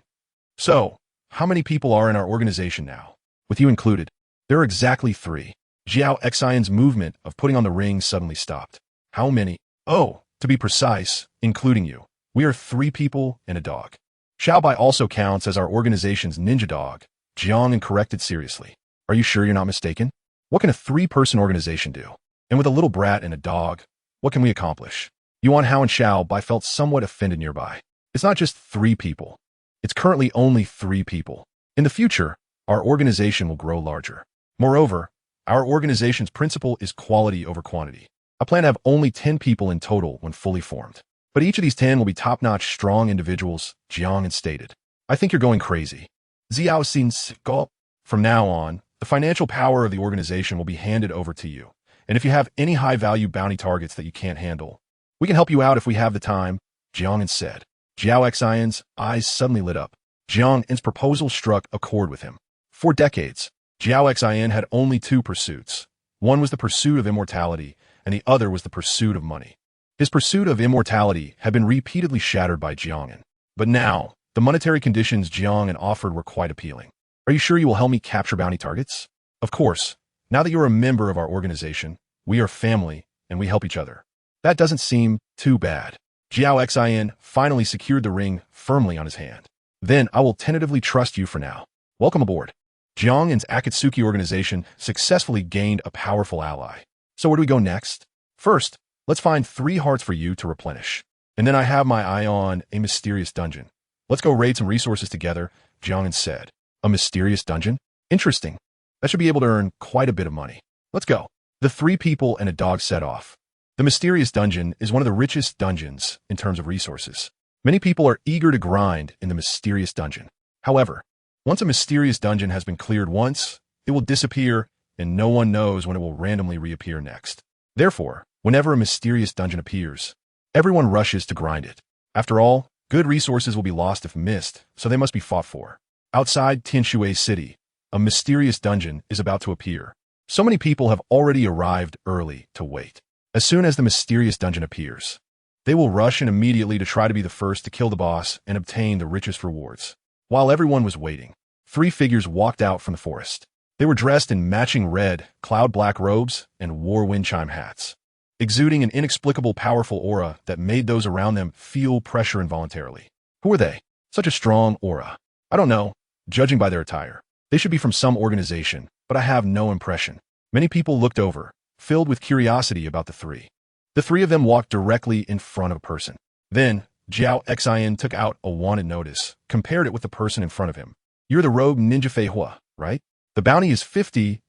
So, how many people are in our organization now? With you included, there are exactly 3. Jiao Xian's movement of putting on the ring suddenly stopped. How many? Oh, to be precise, including you. We are 3 people and a dog. Xiaobai also counts as our organization's ninja dog. Jiang An corrected seriously. Are you sure you're not mistaken? What can a 3-person organization do? And with a little brat and a dog, what can we accomplish? Yuan Hao and Xiaobai felt somewhat offended nearby. It's not just 3 people. It's currently only 3 people. In the future, our organization will grow larger. Moreover, our organization's principle is quality over quantity. I plan to have only 10 people in total when fully formed. But each of these 10 will be top-notch strong individuals, Jiang An stated. I think you're going crazy. Xiao Xin gulp. From now on, the financial power of the organization will be handed over to you. And if you have any high-value bounty targets that you can't handle, we can help you out if we have the time, Jiang An said. Jiao Xian's eyes suddenly lit up. Jiang An's proposal struck a chord with him. For decades, Jiao Xian had only two pursuits. One was the pursuit of immortality, and the other was the pursuit of money. His pursuit of immortality had been repeatedly shattered by Jiang An. But now, the monetary conditions Jiang An offered were quite appealing. Are you sure you will help me capture bounty targets? Of course. Now that you're a member of our organization, we are family, and we help each other. That doesn't seem too bad. Jiao Xian finally secured the ring firmly on his hand. Then I will tentatively trust you for now. Welcome aboard. Jiang An's Akatsuki organization successfully gained a powerful ally. So where do we go next? First, let's find 3 hearts for you to replenish. And then I have my eye on a mysterious dungeon. Let's go raid some resources together, Jiang An said. A mysterious dungeon? Interesting. That should be able to earn quite a bit of money. Let's go. The 3 people and a dog set off. The mysterious dungeon is one of the richest dungeons in terms of resources. Many people are eager to grind in the mysterious dungeon. However, once a mysterious dungeon has been cleared once, it will disappear and no one knows when it will randomly reappear next. Therefore, whenever a mysterious dungeon appears, everyone rushes to grind it. After all, good resources will be lost if missed, so they must be fought for. Outside Tianshui City, a mysterious dungeon is about to appear. So many people have already arrived early to wait. As soon as the mysterious dungeon appears, they will rush in immediately to try to be the first to kill the boss and obtain the richest rewards. While everyone was waiting, 3 figures walked out from the forest. They were dressed in matching red, cloud-black robes and wore wind chime hats, exuding an inexplicable powerful aura that made those around them feel pressure involuntarily. Who are they? Such a strong aura. I don't know. Judging by their attire, they should be from some organization, but I have no impression. Many people looked over, filled with curiosity about the 3. The 3 of them walked directly in front of a person. Then, Jiao Xian took out a wanted notice, compared it with the person in front of him. You're the rogue ninja Fei Hua, right? The bounty is 50,000.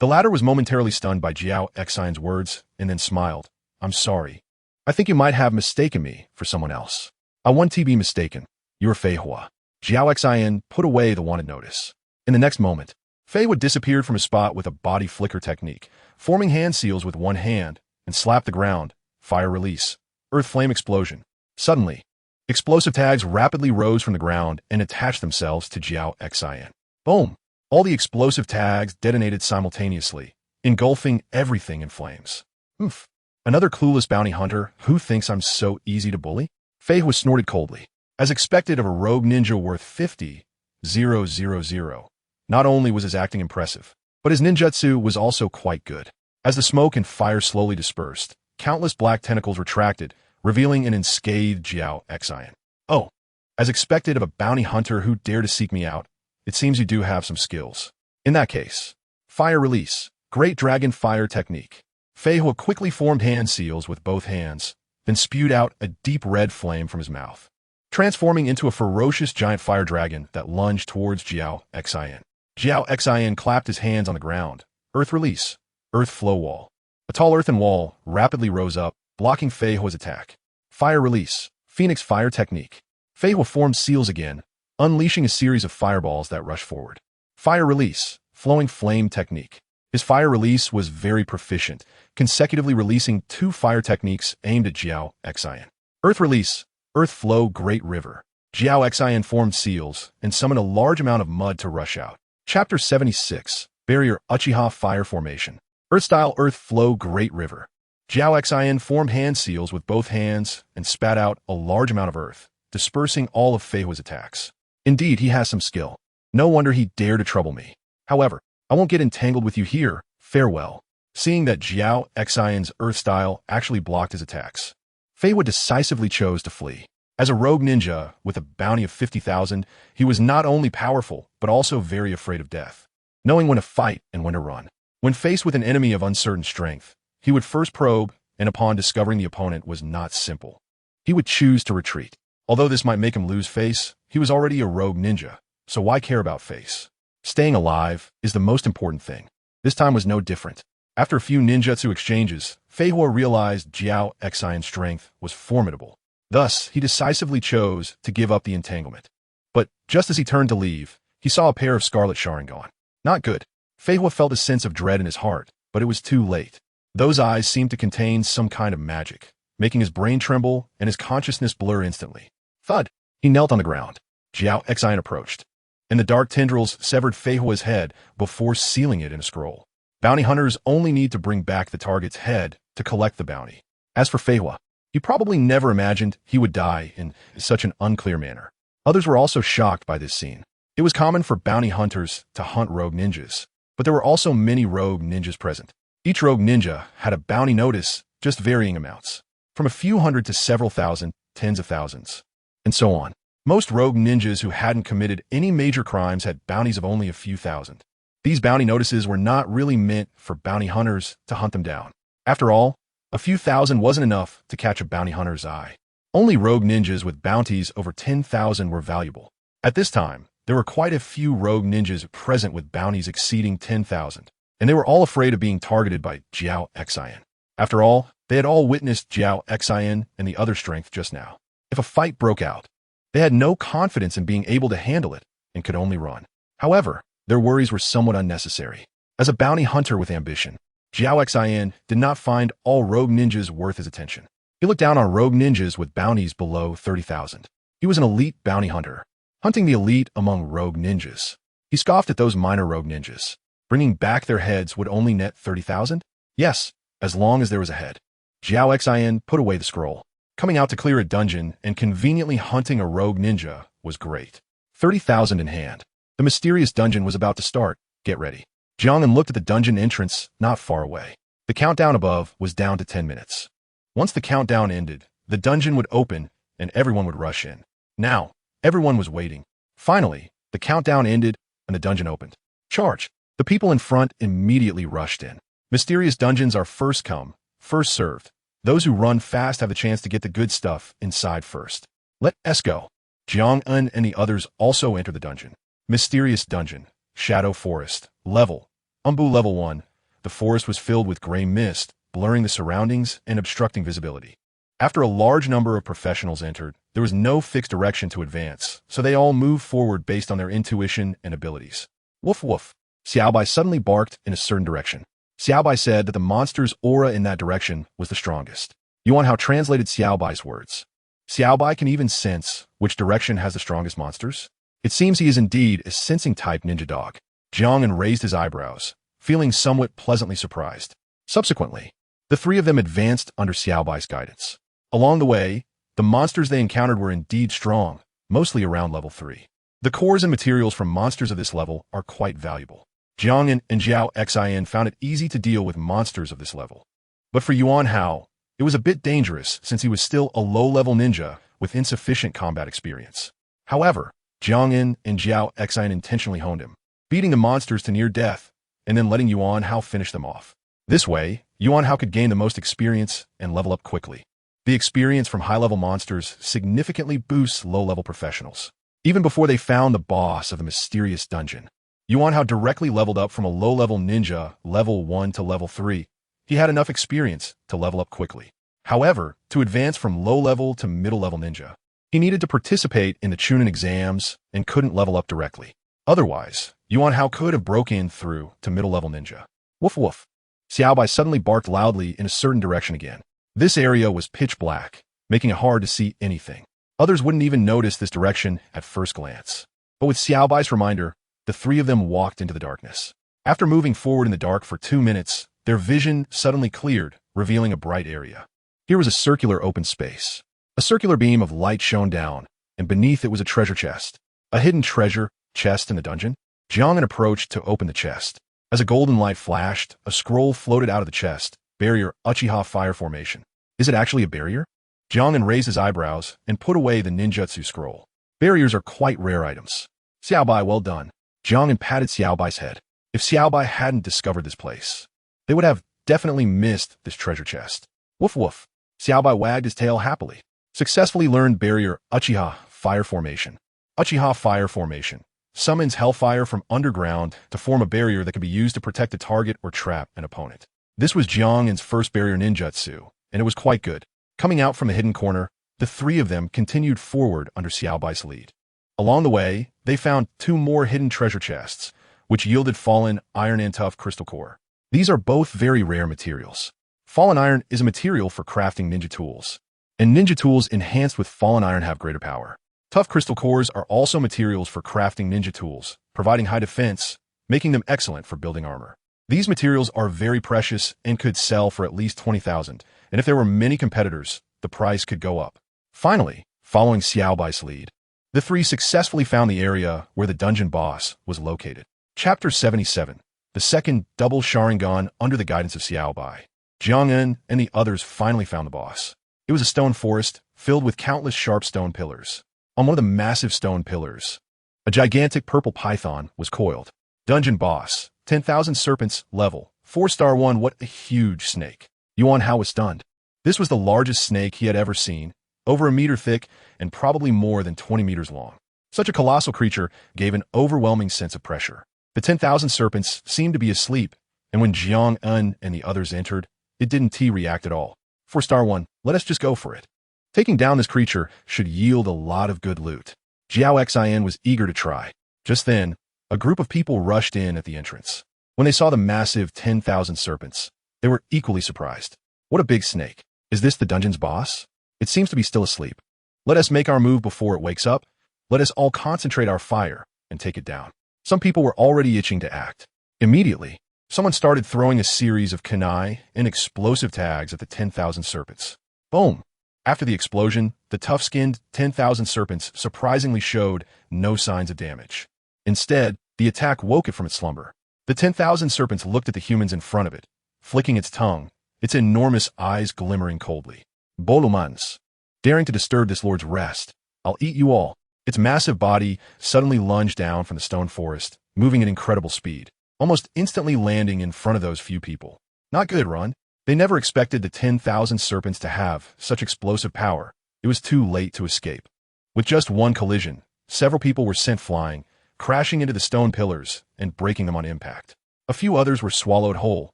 The latter was momentarily stunned by Jiao Xian's words, and then smiled. I'm sorry. I think you might have mistaken me for someone else. I want to be mistaken. You're Fei Hua. Jiao Xian put away the wanted notice. In the next moment, Fei Hua disappeared from his spot with a body flicker technique, forming hand seals with one hand, and slapped the ground. Fire release. Earth flame explosion. Suddenly, explosive tags rapidly rose from the ground and attached themselves to Jiao Xian. Boom! All the explosive tags detonated simultaneously, engulfing everything in flames. Oof. Another clueless bounty hunter who thinks I'm so easy to bully? Fei Hua snorted coldly. As expected of a rogue ninja worth 50,000, not only was his acting impressive, but his ninjutsu was also quite good. As the smoke and fire slowly dispersed, countless black tentacles retracted, revealing an unscathed Jiao Xian. Oh, as expected of a bounty hunter who dared to seek me out, it seems you do have some skills. In that case, fire release, great dragon fire technique. Fei Hua quickly formed hand seals with both hands, then spewed out a deep red flame from his mouth, transforming into a ferocious giant fire dragon that lunged towards Jiao Xian. Jiao Xian clapped his hands on the ground. Earth release, earth flow wall. A tall earthen wall rapidly rose up, blocking Fei Hua's attack. Fire release, phoenix fire technique. Fei Hua formed seals again, unleashing a series of fireballs that rushed forward. Fire release, flowing flame technique. His fire release was very proficient, consecutively releasing 2 fire techniques aimed at Jiao Xian. Earth release, earth flow great river. Jiao Xian formed seals and summoned a large amount of mud to rush out. Chapter 76, Barrier Uchiha Fire Formation. Earth-style earth flow great river. Jiao Xian formed hand seals with both hands and spat out a large amount of earth, dispersing all of Fei Hua's attacks. Indeed, he has some skill. No wonder he dared to trouble me. However, I won't get entangled with you here. Farewell. Seeing that Jiao Xian's earth style actually blocked his attacks, Fei Hua decisively chose to flee. As a rogue ninja with a bounty of 50,000, he was not only powerful, but also very afraid of death, knowing when to fight and when to run. When faced with an enemy of uncertain strength, he would first probe, and upon discovering the opponent was not simple, he would choose to retreat. Although this might make him lose face, he was already a rogue ninja, so why care about face? Staying alive is the most important thing. This time was no different. After a few ninjutsu exchanges, Feihua realized Jiao Xian's strength was formidable. Thus, he decisively chose to give up the entanglement. But just as he turned to leave, he saw a pair of scarlet Sharingan. Not good. Feihua felt a sense of dread in his heart, but it was too late. Those eyes seemed to contain some kind of magic, making his brain tremble and his consciousness blur instantly. Thud! He knelt on the ground. Jiao Xian approached, and the dark tendrils severed Feihua's head before sealing it in a scroll. Bounty hunters only need to bring back the target's head to collect the bounty. As for Feihua, he probably never imagined he would die in such an unclear manner. Others were also shocked by this scene. It was common for bounty hunters to hunt rogue ninjas, but there were also many rogue ninjas present. Each rogue ninja had a bounty notice, just varying amounts, from a few hundred to several thousand, tens of thousands, and so on. Most rogue ninjas who hadn't committed any major crimes had bounties of only a few thousand. These bounty notices were not really meant for bounty hunters to hunt them down. After all, a few thousand wasn't enough to catch a bounty hunter's eye. Only rogue ninjas with bounties over 10,000 were valuable. At this time, there were quite a few rogue ninjas present with bounties exceeding 10,000, and they were all afraid of being targeted by Jiao Xian. After all, they had all witnessed Jiao Xian and the other strength just now. If a fight broke out, they had no confidence in being able to handle it and could only run. However, their worries were somewhat unnecessary. As a bounty hunter with ambition, Jiao Xian did not find all rogue ninjas worth his attention. He looked down on rogue ninjas with bounties below 30,000. He was an elite bounty hunter, hunting the elite among rogue ninjas. He scoffed at those minor rogue ninjas. Bringing back their heads would only net 30,000? Yes, as long as there was a head. Jiao Xian put away the scroll. Coming out to clear a dungeon and conveniently hunting a rogue ninja was great. 30,000 in hand. The mysterious dungeon was about to start. Get ready. Jiang An looked at the dungeon entrance not far away. The countdown above was down to 10 minutes. Once the countdown ended, the dungeon would open and everyone would rush in. Now, everyone was waiting. Finally, the countdown ended and the dungeon opened. Charge! The people in front immediately rushed in. Mysterious dungeons are first come, first served. Those who run fast have the chance to get the good stuff inside first. Let's go. Jiang An and the others also enter the dungeon. Mysterious dungeon, Shadow Forest, level, Umbu level 1. The forest was filled with gray mist, blurring the surroundings and obstructing visibility. After a large number of professionals entered, there was no fixed direction to advance, so they all moved forward based on their intuition and abilities. Woof woof. Xiaobai suddenly barked in a certain direction. Xiaobai said that the monster's aura in that direction was the strongest. Yuan Hao translated Xiaobai's words. Xiaobai can even sense which direction has the strongest monsters. It seems he is indeed a sensing-type ninja dog. Jiang An raised his eyebrows, feeling somewhat pleasantly surprised. Subsequently, the three of them advanced under Xiaobai's guidance. Along the way, the monsters they encountered were indeed strong, mostly around level 3. The cores and materials from monsters of this level are quite valuable. Jiang An and Jiao Xian found it easy to deal with monsters of this level. But for Yuan Hao, it was a bit dangerous since he was still a low-level ninja with insufficient combat experience. However, Jiang An and Jiao Xian intentionally honed him, beating the monsters to near death and then letting Yuan Hao finish them off. This way, Yuan Hao could gain the most experience and level up quickly. The experience from high-level monsters significantly boosts low-level professionals. Even before they found the boss of the mysterious dungeon, Yuan Hao directly leveled up from a low-level ninja level 1 to level 3. He had enough experience to level up quickly. However, to advance from low-level to middle-level ninja, he needed to participate in the Chunin exams and couldn't level up directly. Otherwise, Yuan Hao could have broken through to middle-level ninja. Woof woof. Xiaobai suddenly barked loudly in a certain direction again. This area was pitch black, making it hard to see anything. Others wouldn't even notice this direction at first glance. But with Xiaobai's reminder, the three of them walked into the darkness. After moving forward in the dark for 2 minutes, their vision suddenly cleared, revealing a bright area. Here was a circular open space. A circular beam of light shone down, and beneath it was a treasure chest. A hidden treasure chest in the dungeon? Jiang An approached to open the chest. As a golden light flashed, a scroll floated out of the chest. Barrier Uchiha Fire Formation. Is it actually a barrier? Jiang An raised his eyebrows and put away the ninjutsu scroll. Barriers are quite rare items. Xiaobai, well done. Jiang An patted Xiaobai's head. If Xiaobai hadn't discovered this place, they would have definitely missed this treasure chest. Woof woof. Xiaobai wagged his tail happily. Successfully learned barrier Uchiha Fire Formation. Uchiha Fire Formation summons hellfire from underground to form a barrier that can be used to protect a target or trap an opponent. This was Jiang An's first barrier ninjutsu, and it was quite good. Coming out from a hidden corner, the three of them continued forward under Xiao Bai's lead. Along the way, they found two more hidden treasure chests, which yielded fallen iron and tough crystal core. These are both very rare materials. Fallen iron is a material for crafting ninja tools, and ninja tools enhanced with fallen iron have greater power. Tough crystal cores are also materials for crafting ninja tools, providing high defense, making them excellent for building armor. These materials are very precious and could sell for at least 20,000, and if there were many competitors, the price could go up. Finally, following Xiao Bai's lead, the three successfully found the area where the dungeon boss was located. Chapter 77. The second double Sharingan under the guidance of Xiao Bai. Jiang An and the others finally found the boss. It was a stone forest filled with countless sharp stone pillars. On one of the massive stone pillars, a gigantic purple python was coiled. Dungeon boss, 10,000 serpents, level 4-star 1. What a huge snake. Yuan Hao was stunned. This was the largest snake he had ever seen, over a meter thick and probably more than 20 meters long. Such a colossal creature gave an overwhelming sense of pressure. The 10,000 serpents seemed to be asleep, and when Jiang An and the others entered, it didn't react at all. 4-star 1, let us just go for it. Taking down this creature should yield a lot of good loot. Jiao Xin was eager to try. Just then, a group of people rushed in at the entrance. When they saw the massive 10,000 serpents, they were equally surprised. What a big snake. Is this the dungeon's boss? It seems to be still asleep. Let us make our move before it wakes up. Let us all concentrate our fire and take it down. Some people were already itching to act. Immediately, someone started throwing a series of kunai and explosive tags at the 10,000 serpents. Boom! After the explosion, the tough-skinned 10,000 serpents surprisingly showed no signs of damage. Instead, the attack woke it from its slumber. The 10,000 serpents looked at the humans in front of it, flicking its tongue, its enormous eyes glimmering coldly. Bolumans. Daring to disturb this lord's rest, I'll eat you all. Its massive body suddenly lunged down from the stone forest, moving at incredible speed, almost instantly landing in front of those few people. Not good, Run. They never expected the 10,000 serpents to have such explosive power. It was too late to escape. With just one collision, several people were sent flying, crashing into the stone pillars and breaking them on impact. A few others were swallowed whole,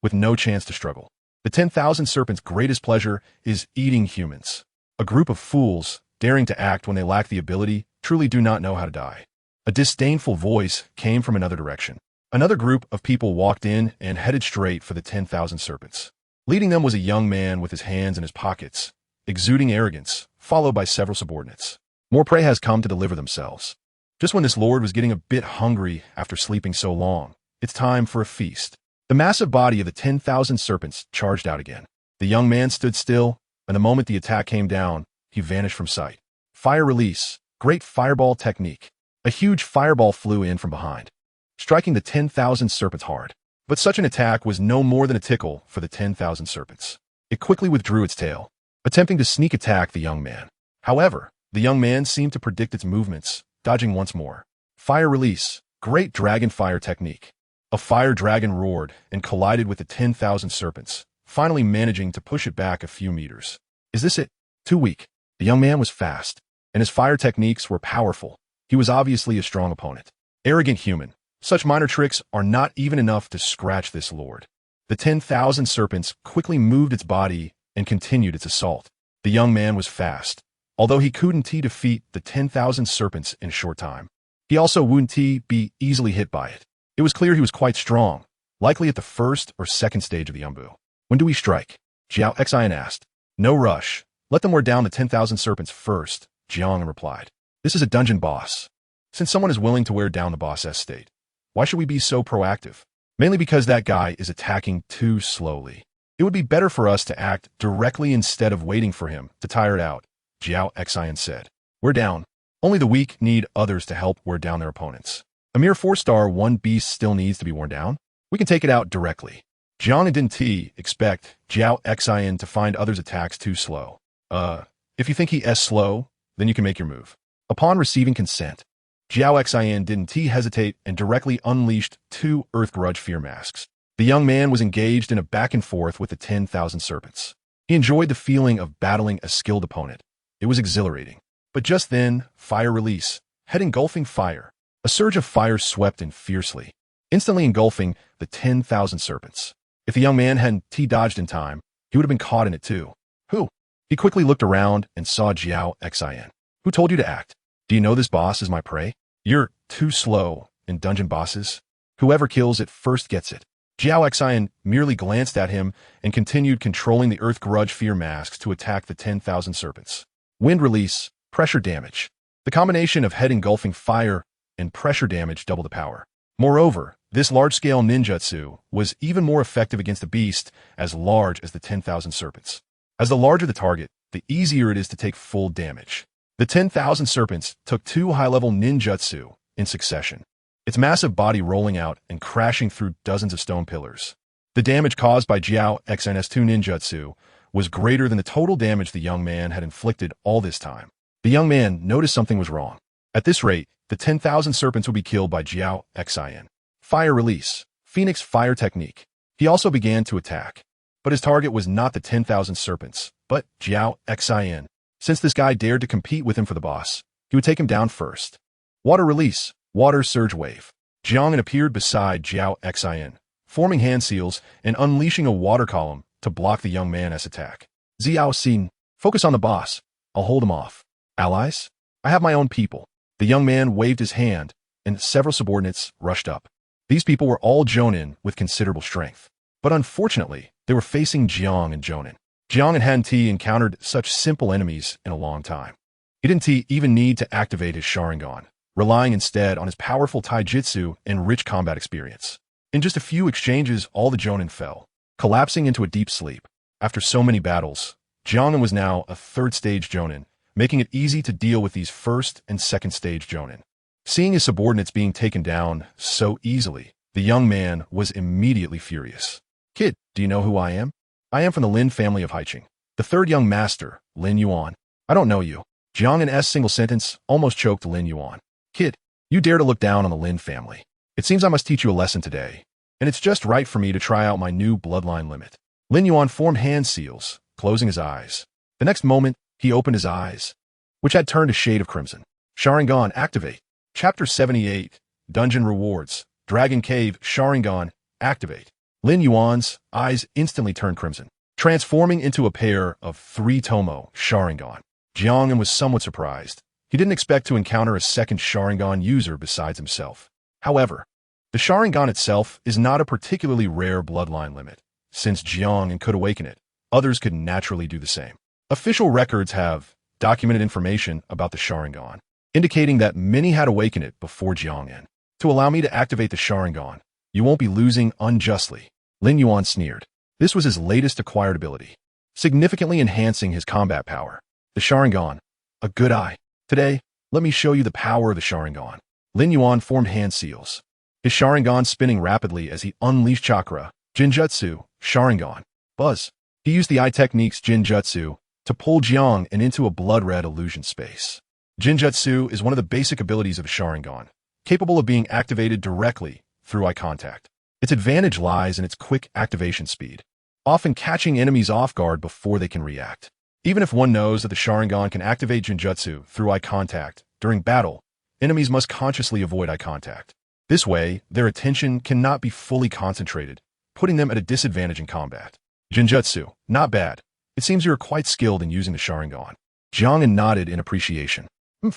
with no chance to struggle. The 10,000 serpents' greatest pleasure is eating humans. A group of fools, daring to act when they lack the ability, truly do not know how to die. A disdainful voice came from another direction. Another group of people walked in and headed straight for the 10,000 serpents. Leading them was a young man with his hands in his pockets, exuding arrogance, followed by several subordinates. More prey has come to deliver themselves. Just when this lord was getting a bit hungry after sleeping so long, it's time for a feast. The massive body of the 10,000 serpents charged out again. The young man stood still, and the moment the attack came down, he vanished from sight. Fire release. Great fireball technique. A huge fireball flew in from behind, striking the 10,000 serpents hard. But such an attack was no more than a tickle for the 10,000 serpents. It quickly withdrew its tail, attempting to sneak attack the young man. However, the young man seemed to predict its movements, dodging once more. Fire release. Great dragon fire technique. A fire dragon roared and collided with the 10,000 serpents, finally managing to push it back a few meters. Is this it? Too weak. The young man was fast, and his fire techniques were powerful. He was obviously a strong opponent. Arrogant human. Such minor tricks are not even enough to scratch this lord. The 10,000 serpents quickly moved its body and continued its assault. The young man was fast, although he couldn't defeat the 10,000 serpents in a short time. He also wouldn't be easily hit by it. It was clear he was quite strong, likely at the first or second stage of the Umbu. When do we strike? Jiao Xin asked. No rush. Let them wear down the 10,000 serpents first, Jiang replied. This is a dungeon boss. Since someone is willing to wear down the boss's state, why should we be so proactive? Mainly because that guy is attacking too slowly. It would be better for us to act directly instead of waiting for him to tire it out, Jiao Xin said. Wear down. Only the weak need others to help wear down their opponents. A mere 4-star 1 beast still needs to be worn down. We can take it out directly. Jiang didn't expect Jiao Xin to find others' attacks too slow. If you think he is slow, then you can make your move. Upon receiving consent, Jiao Xin didn't hesitate and directly unleashed 2 Earth Grudge Fear Masks. The young man was engaged in a back and forth with the 10,000 serpents. He enjoyed the feeling of battling a skilled opponent. It was exhilarating. But just then, fire release, head engulfing fire. A surge of fire swept in fiercely, instantly engulfing the 10,000 serpents. If the young man hadn't dodged in time, he would have been caught in it too. Who? He quickly looked around and saw Jiang An. Who told you to act? Do you know this boss is my prey? You're too slow in dungeon bosses. Whoever kills it first gets it. Jiang An merely glanced at him and continued controlling the Earth Grudge Fear masks to attack the 10,000 serpents. Wind release, pressure damage. The combination of head engulfing fire and pressure damage doubled the power. Moreover, this large-scale ninjutsu was even more effective against a beast as large as the 10,000 serpents. As the larger the target, the easier it is to take full damage. The 10,000 serpents took 2 high-level ninjutsu in succession, its massive body rolling out and crashing through dozens of stone pillars. The damage caused by Jiang An's 2 ninjutsu was greater than the total damage the young man had inflicted all this time. The young man noticed something was wrong. At this rate, the 10,000 serpents would be killed by Jiang An. Fire release, Phoenix fire technique. He also began to attack. But his target was not the 10,000 serpents, but Jiang An. Since this guy dared to compete with him for the boss, he would take him down first. Water release, water surge wave. Jiang An appeared beside Jiang An, forming hand seals and unleashing a water column to block the young man's attack. Xiao Xin, focus on the boss. I'll hold him off. Allies? I have my own people. The young man waved his hand, and several subordinates rushed up. These people were all Jonin with considerable strength. But unfortunately, they were facing Jiang and Jonin. Jiang and hadn't encountered such simple enemies in a long time. He didn't even need to activate his Sharingan, relying instead on his powerful taijutsu and rich combat experience. In just a few exchanges, all the Jonin fell, collapsing into a deep sleep. After so many battles, Jiang was now a 3rd-stage Jonin, making it easy to deal with these 1st and 2nd-stage Jonin. Seeing his subordinates being taken down so easily, the young man was immediately furious. Kid, do you know who I am? I am from the Lin family of Haiqing. The 3rd young master, Lin Yuan. I don't know you. Jiang An's single sentence almost choked Lin Yuan. Kid, you dare to look down on the Lin family. It seems I must teach you a lesson today, and it's just right for me to try out my new Bloodline Limit. Lin Yuan formed hand seals, closing his eyes. The next moment, he opened his eyes, which had turned a shade of crimson. Sharingan, activate. Chapter 78, Dungeon Rewards, Dragon Cave, Sharingan, activate. Lin Yuan's eyes instantly turned crimson, transforming into a pair of 3 Tomo Sharingan. Jiang An was somewhat surprised. He didn't expect to encounter a 2nd Sharingan user besides himself. However, the Sharingan itself is not a particularly rare bloodline limit. Since Jiang An could awaken it, others could naturally do the same. Official records have documented information about the Sharingan, indicating that many had awakened it before Jiang An. To allow me to activate the Sharingan, you won't be losing unjustly. Lin Yuan sneered. This was his latest acquired ability, significantly enhancing his combat power. The Sharingan, a good eye. Today, let me show you the power of the Sharingan. Lin Yuan formed hand seals, his Sharingan spinning rapidly as he unleashed chakra. Genjutsu, Sharingan, buzz. He used the eye techniques Genjutsu to pull Jiang An into a blood-red illusion space. Genjutsu is one of the basic abilities of a Sharingan, capable of being activated directly through eye contact. Its advantage lies in its quick activation speed, often catching enemies off guard before they can react. Even if one knows that the Sharingan can activate Genjutsu through eye contact, during battle, enemies must consciously avoid eye contact. This way, their attention cannot be fully concentrated, putting them at a disadvantage in combat. Genjutsu, not bad. It seems you are quite skilled in using the Sharingan. Jiang An nodded in appreciation.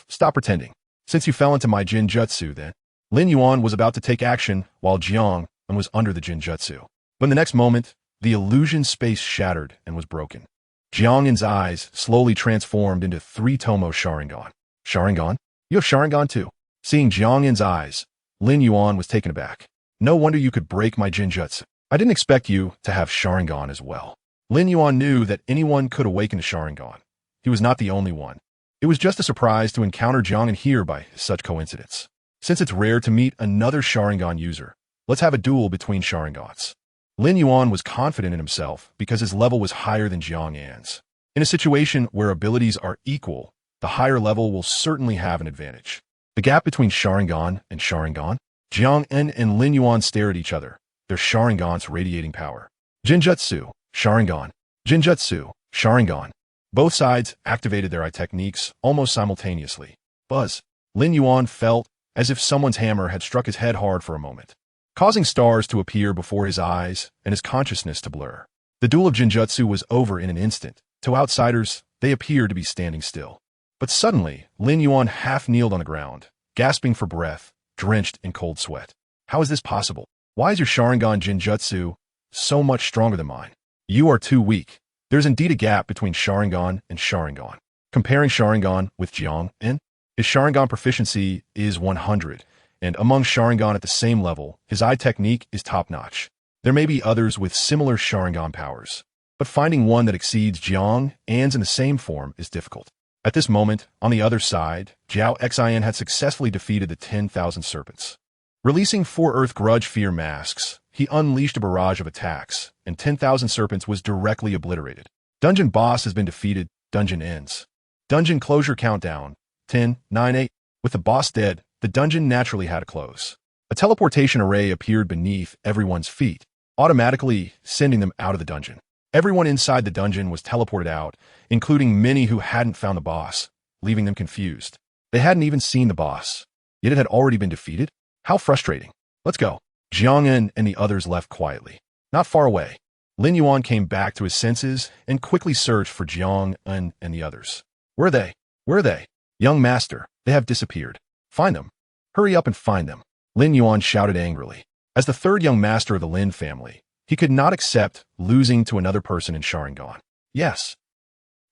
Stop pretending. Since you fell into my Genjutsu then. Lin Yuan was about to take action while Jiang An was under the Genjutsu. But in the next moment, the illusion space shattered and was broken. Jiang An's eyes slowly transformed into 3 Tomo Sharingan. Sharingan? You have Sharingan too. Seeing Jiang An's eyes, Lin Yuan was taken aback. No wonder you could break my Genjutsu. I didn't expect you to have Sharingan as well. Lin Yuan knew that anyone could awaken a Sharingan. He was not the only one. It was just a surprise to encounter Jiang An here by such coincidence. Since it's rare to meet another Sharingan user, let's have a duel between Sharingans. Lin Yuan was confident in himself because his level was higher than Jiang An's. In a situation where abilities are equal, the higher level will certainly have an advantage. The gap between Sharingan and Sharingan? Jiang An and Lin Yuan stare at each other, their Sharingans radiating power. Genjutsu, Sharingan. Genjutsu, Sharingan. Both sides activated their eye techniques almost simultaneously. Buzz. Lin Yuan felt as if someone's hammer had struck his head hard for a moment. causing stars to appear before his eyes and his consciousness to blur. The duel of Genjutsu was over in an instant. To outsiders, they appeared to be standing still. But suddenly, Lin Yuan half-kneeled on the ground, gasping for breath, drenched in cold sweat. How is this possible? Why is your Sharingan Genjutsu so much stronger than mine? You are too weak. There's indeed a gap between Sharingan and Sharingan. Comparing Sharingan with Jiang An, his Sharingan proficiency is 100, and among Sharingan at the same level, his eye technique is top-notch. There may be others with similar Sharingan powers, but finding one that exceeds Jiang An's in the same form is difficult. At this moment, on the other side, Jiao Xian had successfully defeated the 10,000 serpents. Releasing 4 Earth Grudge Fear masks, he unleashed a barrage of attacks, and 10,000 serpents was directly obliterated. Dungeon boss has been defeated. Dungeon ends. Dungeon closure countdown. 10, 9, 8. With the boss dead, the dungeon naturally had to close. A teleportation array appeared beneath everyone's feet, automatically sending them out of the dungeon. Everyone inside the dungeon was teleported out, including many who hadn't found the boss, leaving them confused. They hadn't even seen the boss, yet it had already been defeated? How frustrating. Let's go. Jiang An and the others left quietly. Not far away, Lin Yuan came back to his senses and quickly searched for Jiang An and the others. Where are they? Where are they? Young master, they have disappeared. Find them. Hurry up and find them. Lin Yuan shouted angrily. As the third young master of the Lin family, he could not accept losing to another person in Sharingan. Yes.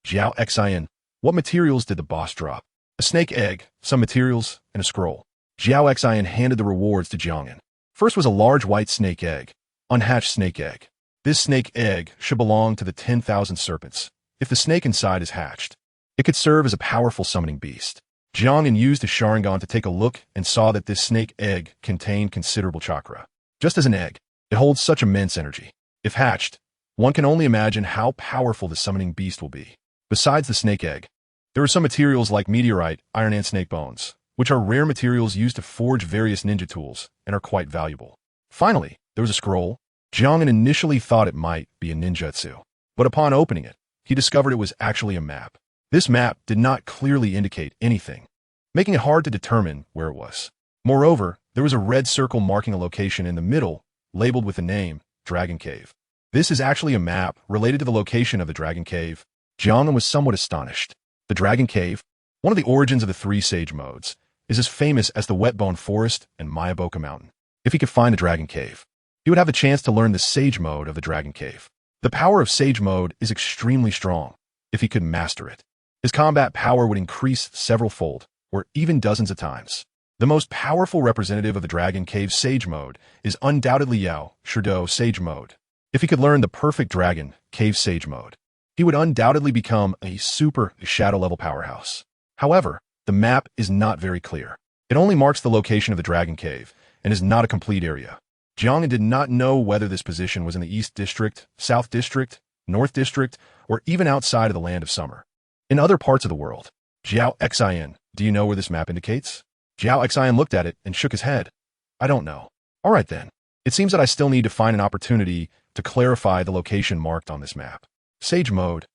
Jiao Xian, what materials did the boss drop? A snake egg, some materials, and a scroll. Jiao Xian handed the rewards to Jiang An. First was a large white snake egg, unhatched snake egg. This snake egg should belong to the 10,000 serpents. If the snake inside is hatched, it could serve as a powerful summoning beast. Jiang An used his Sharingan to take a look and saw that this snake egg contained considerable chakra. Just as an egg, it holds such immense energy. If hatched, one can only imagine how powerful the summoning beast will be. Besides the snake egg, there are some materials like meteorite, iron, and snake bones, which are rare materials used to forge various ninja tools and are quite valuable. Finally, there was a scroll. Jiang An initially thought it might be a ninjutsu, but upon opening it, he discovered it was actually a map. This map did not clearly indicate anything, making it hard to determine where it was. Moreover, there was a red circle marking a location in the middle, labeled with the name Dragon Cave. This is actually a map related to the location of the Dragon Cave. Jiang An was somewhat astonished. The Dragon Cave, one of the origins of the 3 sage modes, is as famous as the Wetbone Forest and Mayaboka Mountain. If he could find the Dragon Cave, he would have the chance to learn the Sage Mode of the Dragon Cave. The power of Sage Mode is extremely strong if he could master it. His combat power would increase several-fold, or even dozens of times. The most powerful representative of the Dragon Cave Sage Mode is undoubtedly Yao Shirdo Sage Mode. If he could learn the perfect Dragon Cave Sage Mode, he would undoubtedly become a super shadow-level powerhouse. However, the map is not very clear. It only marks the location of the Dragon Cave and is not a complete area. Jiang An did not know whether this position was in the East District, South District, North District, or even outside of the Land of Summer. In other parts of the world, Jiao Xian, do you know where this map indicates? Jiao Xian looked at it and shook his head. I don't know. All right then. It seems that I still need to find an opportunity to clarify the location marked on this map. Sage Mode,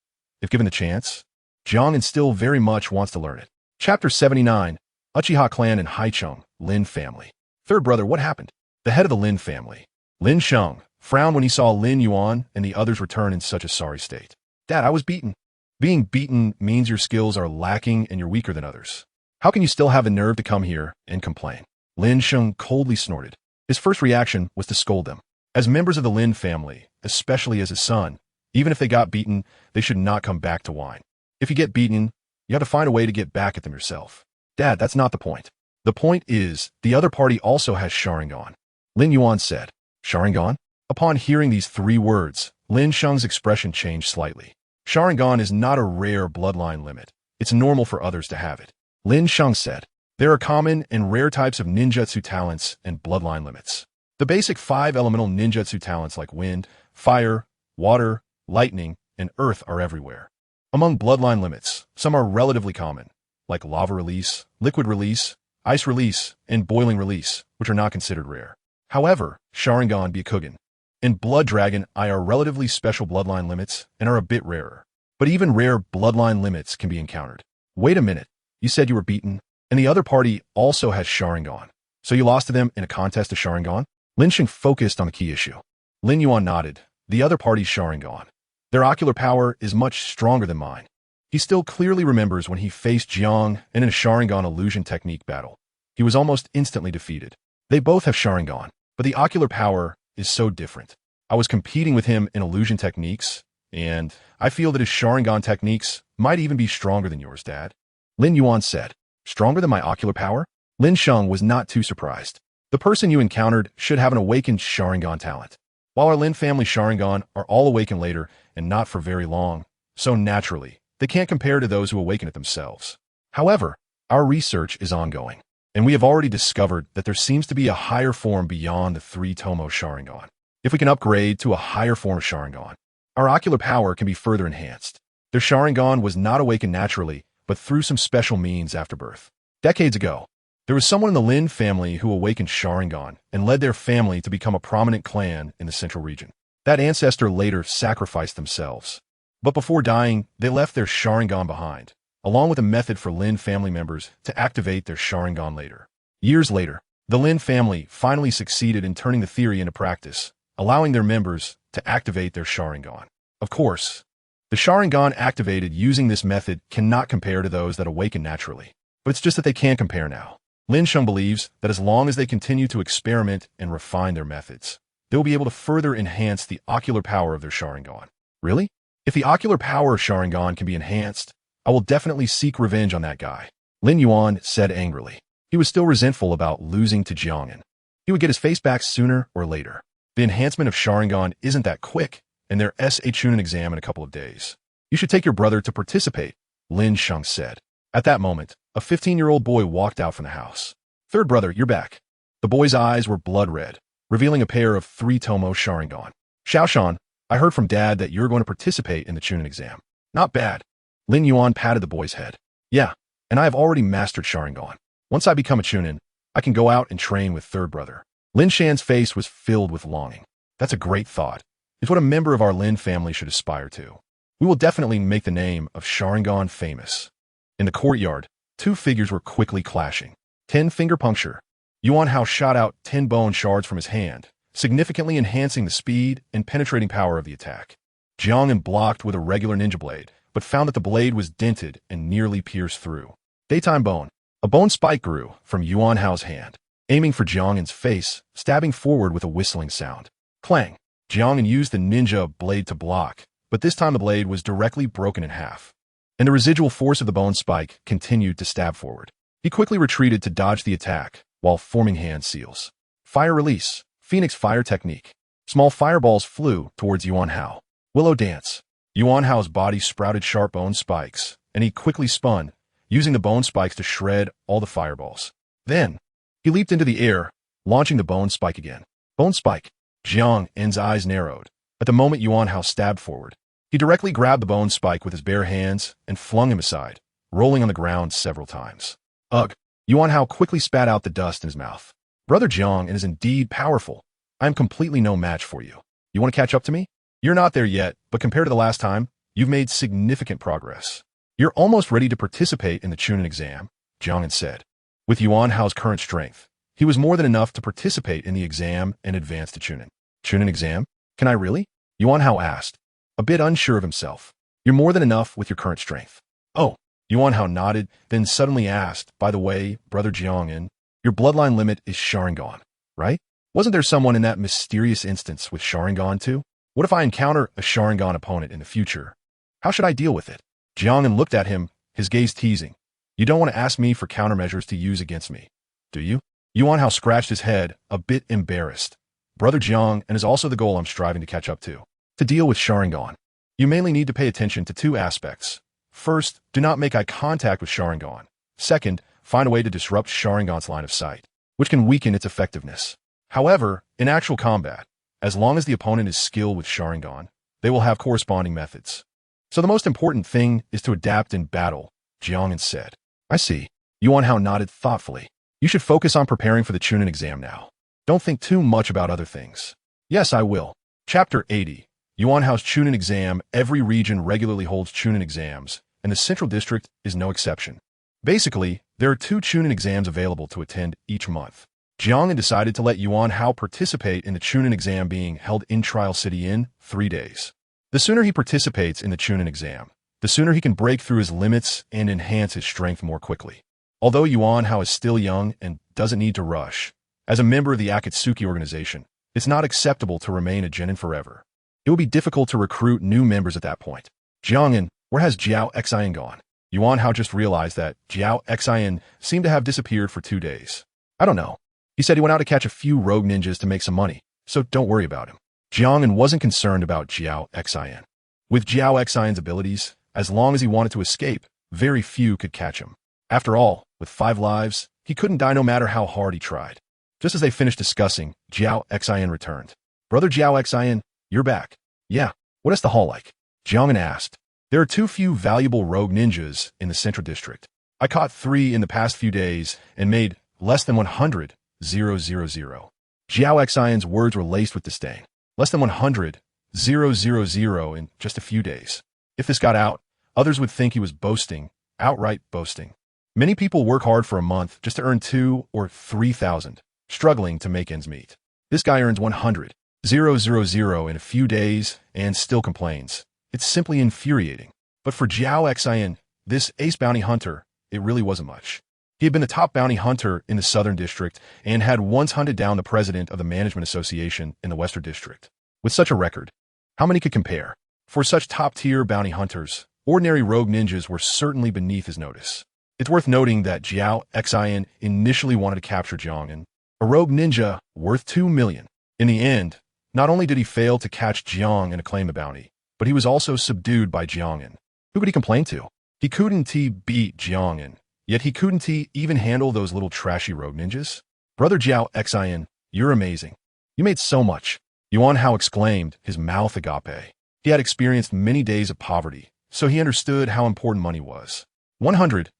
if given the chance, Jiang An still very much wants to learn it. Chapter 79, Uchiha Clan and Haicheng, Lin Family. Third brother, what happened? The head of the Lin family, Lin Sheng, frowned when he saw Lin Yuan and the others return in such a sorry state. Dad, I was beaten. Being beaten means your skills are lacking and you're weaker than others. How can you still have the nerve to come here and complain? Lin Sheng coldly snorted. His first reaction was to scold them. As members of the Lin family, especially as his son, even if they got beaten, they should not come back to whine. If you get beaten, you have to find a way to get back at them yourself. Dad, that's not the point. The point is, the other party also has Sharingan. Lin Yuan said. Sharingan? Upon hearing these 3 words, Lin Sheng's expression changed slightly. Sharingan is not a rare bloodline limit. It's normal for others to have it. Lin Sheng said. There are common and rare types of ninjutsu talents and bloodline limits. The basic 5 elemental ninjutsu talents like wind, fire, water, lightning, and earth are everywhere. Among bloodline limits, some are relatively common, like lava release, liquid release, ice release, and boiling release, which are not considered rare. However, Sharingan, Byakugan, and Blood Dragon Eye are relatively special bloodline limits and are a bit rarer. But even rare bloodline limits can be encountered. Wait a minute, you said you were beaten, and the other party also has Sharingan. So you lost to them in a contest of Sharingan? Lin Sheng focused on the key issue. Lin Yuan nodded. The other party's Sharingan. Their ocular power is much stronger than mine. He still clearly remembers when he faced Jiang An in a Sharingan illusion technique battle. He was almost instantly defeated. They both have Sharingan, but the ocular power is so different. I was competing with him in illusion techniques, and I feel that his Sharingan techniques might even be stronger than yours, Dad. Lin Yuan said. Stronger than my ocular power? Lin Sheng was not too surprised. The person you encountered should have an awakened Sharingan talent. While our Lin family Sharingan are all awakened later and not for very long, so naturally, they can't compare to those who awaken it themselves. However, our research is ongoing, and we have already discovered that there seems to be a higher form beyond the three-tomo Sharingan. If we can upgrade to a higher form of Sharingan, our ocular power can be further enhanced. Their Sharingan was not awakened naturally, but through some special means after birth. Decades ago, there was someone in the Lin family who awakened Sharingan and led their family to become a prominent clan in the central region. That ancestor later sacrificed themselves. But before dying, they left their Sharingan behind, along with a method for Lin family members to activate their Sharingan later. Years later, the Lin family finally succeeded in turning the theory into practice, allowing their members to activate their Sharingan. Of course, the Sharingan activated using this method cannot compare to those that awaken naturally. But it's just that they can compare now. Lin Sheng believes that as long as they continue to experiment and refine their methods, they will be able to further enhance the ocular power of their Sharingan. Really? If the ocular power of Sharingan can be enhanced, I will definitely seek revenge on that guy, Lin Yuan said angrily. He was still resentful about losing to Jiang An. He would get his face back sooner or later. The enhancement of Sharingan isn't that quick, and there's a Chunin exam in a couple of days. You should take your brother to participate, Lin Sheng said. At that moment, a 15-year-old boy walked out from the house. Third brother, you're back. The boy's eyes were blood red, revealing a pair of three-tomo Sharingan. Xiaoshan, I heard from Dad that you're going to participate in the Chunin exam. Not bad. Lin Yuan patted the boy's head. Yeah, and I have already mastered Sharingan. Once I become a Chunin, I can go out and train with third brother. Lin Shan's face was filled with longing. That's a great thought. It's what a member of our Lin family should aspire to. We will definitely make the name of Sharingan famous. In the courtyard, two figures were quickly clashing. 10-finger puncture. Yuan Hao shot out 10 bone shards from his hand, significantly enhancing the speed and penetrating power of the attack. Jiang An blocked with a regular ninja blade, but found that the blade was dented and nearly pierced through. Daytime bone. A bone spike grew from Yuan Hao's hand, aiming for Jiang An's face, stabbing forward with a whistling sound. Clang. Jiang An used the ninja blade to block, but this time the blade was directly broken in half, and the residual force of the bone spike continued to stab forward. He quickly retreated to dodge the attack, while forming hand seals. Fire release. Phoenix fire technique. Small fireballs flew towards Yuan Hao. Willow dance. Yuan Hao's body sprouted sharp bone spikes, and he quickly spun, using the bone spikes to shred all the fireballs. Then, he leaped into the air, launching the bone spike again. Bone spike. Jiang An's eyes narrowed. At the moment Yuan Hao stabbed forward, he directly grabbed the bone spike with his bare hands and flung him aside, rolling on the ground several times. Ugh! Yuan Hao quickly spat out the dust in his mouth. Brother Jiang An is indeed powerful. I am completely no match for you. You want to catch up to me? You're not there yet, but compared to the last time, you've made significant progress. You're almost ready to participate in the Chunin exam, Jiang An said. With Yuan Hao's current strength, he was more than enough to participate in the exam and advance to Chunin. Chunin exam? Can I really? Yuan Hao asked, a bit unsure of himself. You're more than enough with your current strength. Oh, Yuan Hao nodded, then suddenly asked, by the way, Brother Jiang An, your bloodline limit is Sharingan, right? Wasn't there someone in that mysterious instance with Sharingan too? What if I encounter a Sharingan opponent in the future? How should I deal with it? Jiang An looked at him, his gaze teasing. You don't want to ask me for countermeasures to use against me, do you? Yuan Hao scratched his head, a bit embarrassed. Brother Jiang An is also the goal I'm striving to catch up to. To deal with Sharingan, you mainly need to pay attention to two aspects. First, do not make eye contact with Sharingan. Second, find a way to disrupt Sharingan's line of sight, which can weaken its effectiveness. However, in actual combat, as long as the opponent is skilled with Sharingan, they will have corresponding methods. So the most important thing is to adapt in battle, Jiang An said. I see. Yuan Hao nodded thoughtfully. You should focus on preparing for the Chunin exam now. Don't think too much about other things. Yes, I will. Chapter 80. Yuan Hao's Chunin exam. Every region regularly holds Chunin exams, and the Central District is no exception. Basically, there are 2 Chunin exams available to attend each month. Jiang An decided to let Yuan Hao participate in the Chunin exam being held in Trial City in 3 days. The sooner he participates in the Chunin exam, the sooner he can break through his limits and enhance his strength more quickly. Although Yuan Hao is still young and doesn't need to rush, as a member of the Akatsuki organization, it's not acceptable to remain a genin forever. It would be difficult to recruit new members at that point. Jiang An, where has Jiao Xian gone? Yuan Hao just realized that Jiao Xian seemed to have disappeared for 2 days. I don't know. He said he went out to catch a few rogue ninjas to make some money, so don't worry about him. Jiang An wasn't concerned about Jiao Xian. With Jiao Xian's abilities, as long as he wanted to escape, very few could catch him. After all, with 5 lives, he couldn't die no matter how hard he tried. Just as they finished discussing, Jiao Xian returned. Brother Jiao Xian, you're back. Yeah, what is the haul like? Jiang An asked. There are too few valuable rogue ninjas in the Central District. I caught 3 in the past few days and made less than 100,000. Jiao Xian's words were laced with disdain. Less than 100,000 in just a few days. If this got out, others would think he was boasting, outright boasting. Many people work hard for a month just to earn 2,000 or 3,000, struggling to make ends meet. This guy earns 100,000 in a few days and still complains. It's simply infuriating. But for Jiao Xian, this ace bounty hunter, it really wasn't much. He had been the top bounty hunter in the Southern District and had once hunted down the president of the Management Association in the Western District. With such a record, how many could compare? For such top-tier bounty hunters, ordinary rogue ninjas were certainly beneath his notice. It's worth noting that Jiao Xian initially wanted to capture Jiang An, a rogue ninja worth 2 million. In the end, not only did he fail to catch Jiang and claim the bounty, but he was also subdued by Jiang An. Who could he complain to? He couldn't beat Jiang An, yet he couldn't even handle those little trashy rogue ninjas. Brother Jiao Xian, you're amazing. You made so much. Yuan Hao exclaimed, his mouth agape. He had experienced many days of poverty, so he understood how important money was. 100,000.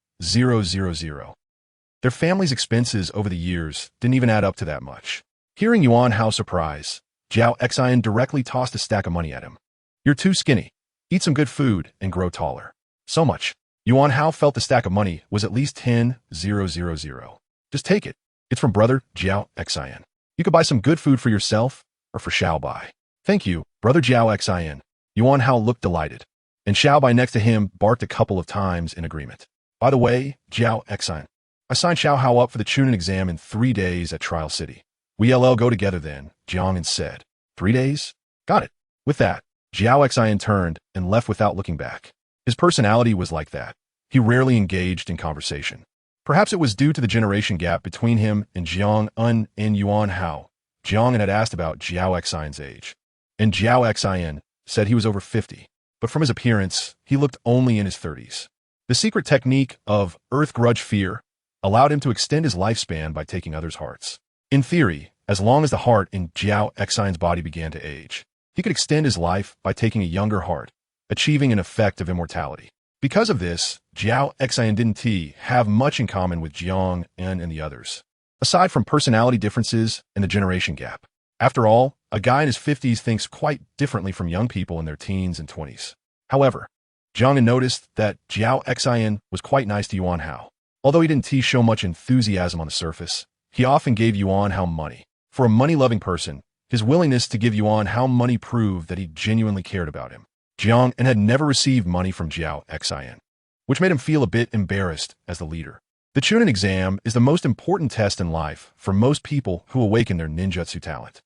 Their family's expenses over the years didn't even add up to that much. Hearing Yuan Hao's surprise, Jiao Xian directly tossed a stack of money at him. You're too skinny. Eat some good food and grow taller. So much. Yuan Hao felt the stack of money was at least 10,000. Just take it. It's from brother Jiao Xian. You could buy some good food for yourself or for Xiaobai. Thank you, brother Jiao Xian. Yuan Hao looked delighted, and Xiaobai next to him barked a couple of times in agreement. By the way, Jiao Xian, I signed Xiao Hao up for the Chunin exam in 3 days at Trial City. We'll go together then, Jiang An said. 3 days? Got it. With that, Jiao Xian turned and left without looking back. His personality was like that. He rarely engaged in conversation. Perhaps it was due to the generation gap between him and Jiang An and Yuan Hao. Jiang An had asked about Jiao Xian's age, and Jiao Xian said he was over 50, but from his appearance, he looked only in his 30s. The secret technique of Earth Grudge Fear allowed him to extend his lifespan by taking others' hearts. In theory, as long as the heart in Jiao Xian's body began to age, he could extend his life by taking a younger heart, achieving an effect of immortality. Because of this, Jiao Xian didn't have much in common with Jiang An and the others, aside from personality differences and the generation gap. After all, a guy in his 50s thinks quite differently from young people in their teens and 20s. However, Jiang An noticed that Jiao Xian was quite nice to Yuan Hao. Although he didn't show much enthusiasm on the surface, he often gave Yuan Hao money. For a money-loving person, his willingness to give Yuan Hao money proved that he genuinely cared about him. Jiang An had never received money from Jiao Xian, which made him feel a bit embarrassed as the leader. The Chunin exam is the most important test in life for most people who awaken their ninjutsu talent.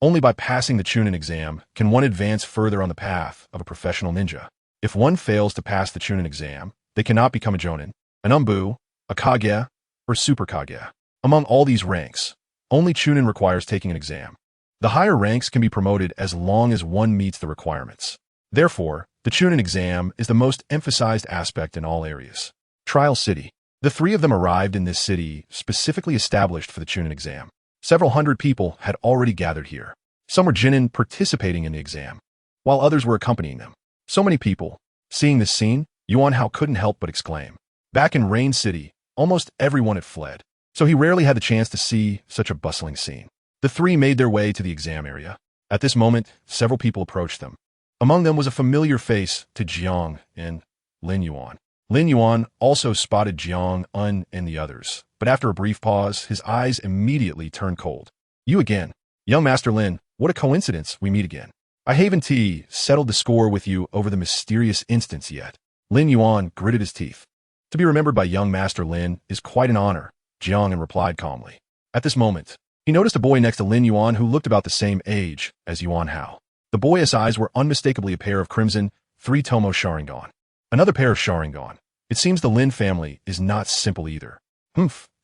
Only by passing the Chunin exam can one advance further on the path of a professional ninja. If one fails to pass the Chunin exam, they cannot become a jonin, an umbu, a kage, or super kage. Among all these ranks, only Chunin requires taking an exam. The higher ranks can be promoted as long as one meets the requirements. Therefore, the Chunin exam is the most emphasized aspect in all areas. Trial City. The 3 of them arrived in this city specifically established for the Chunin exam. Several hundred people had already gathered here. Some were genin participating in the exam, while others were accompanying them. So many people. Seeing this scene, Yuan Hao couldn't help but exclaim. Back in Rain City, almost everyone had fled, so he rarely had the chance to see such a bustling scene. The 3 made their way to the exam area. At this moment, several people approached them. Among them was a familiar face to Jiang and Lin Yuan. Lin Yuan also spotted Jiang An and the others, but after a brief pause, his eyes immediately turned cold. You again. Young Master Lin, what a coincidence we meet again. I haven't settled the score with you over the mysterious instance yet. Lin Yuan gritted his teeth. To be remembered by young Master Lin is quite an honor, Jiang An replied calmly. At this moment, he noticed a boy next to Lin Yuan who looked about the same age as Yuan Hao. The boy's eyes were unmistakably a pair of crimson, three-tomo Sharingan. Another pair of Sharingan. It seems the Lin family is not simple either.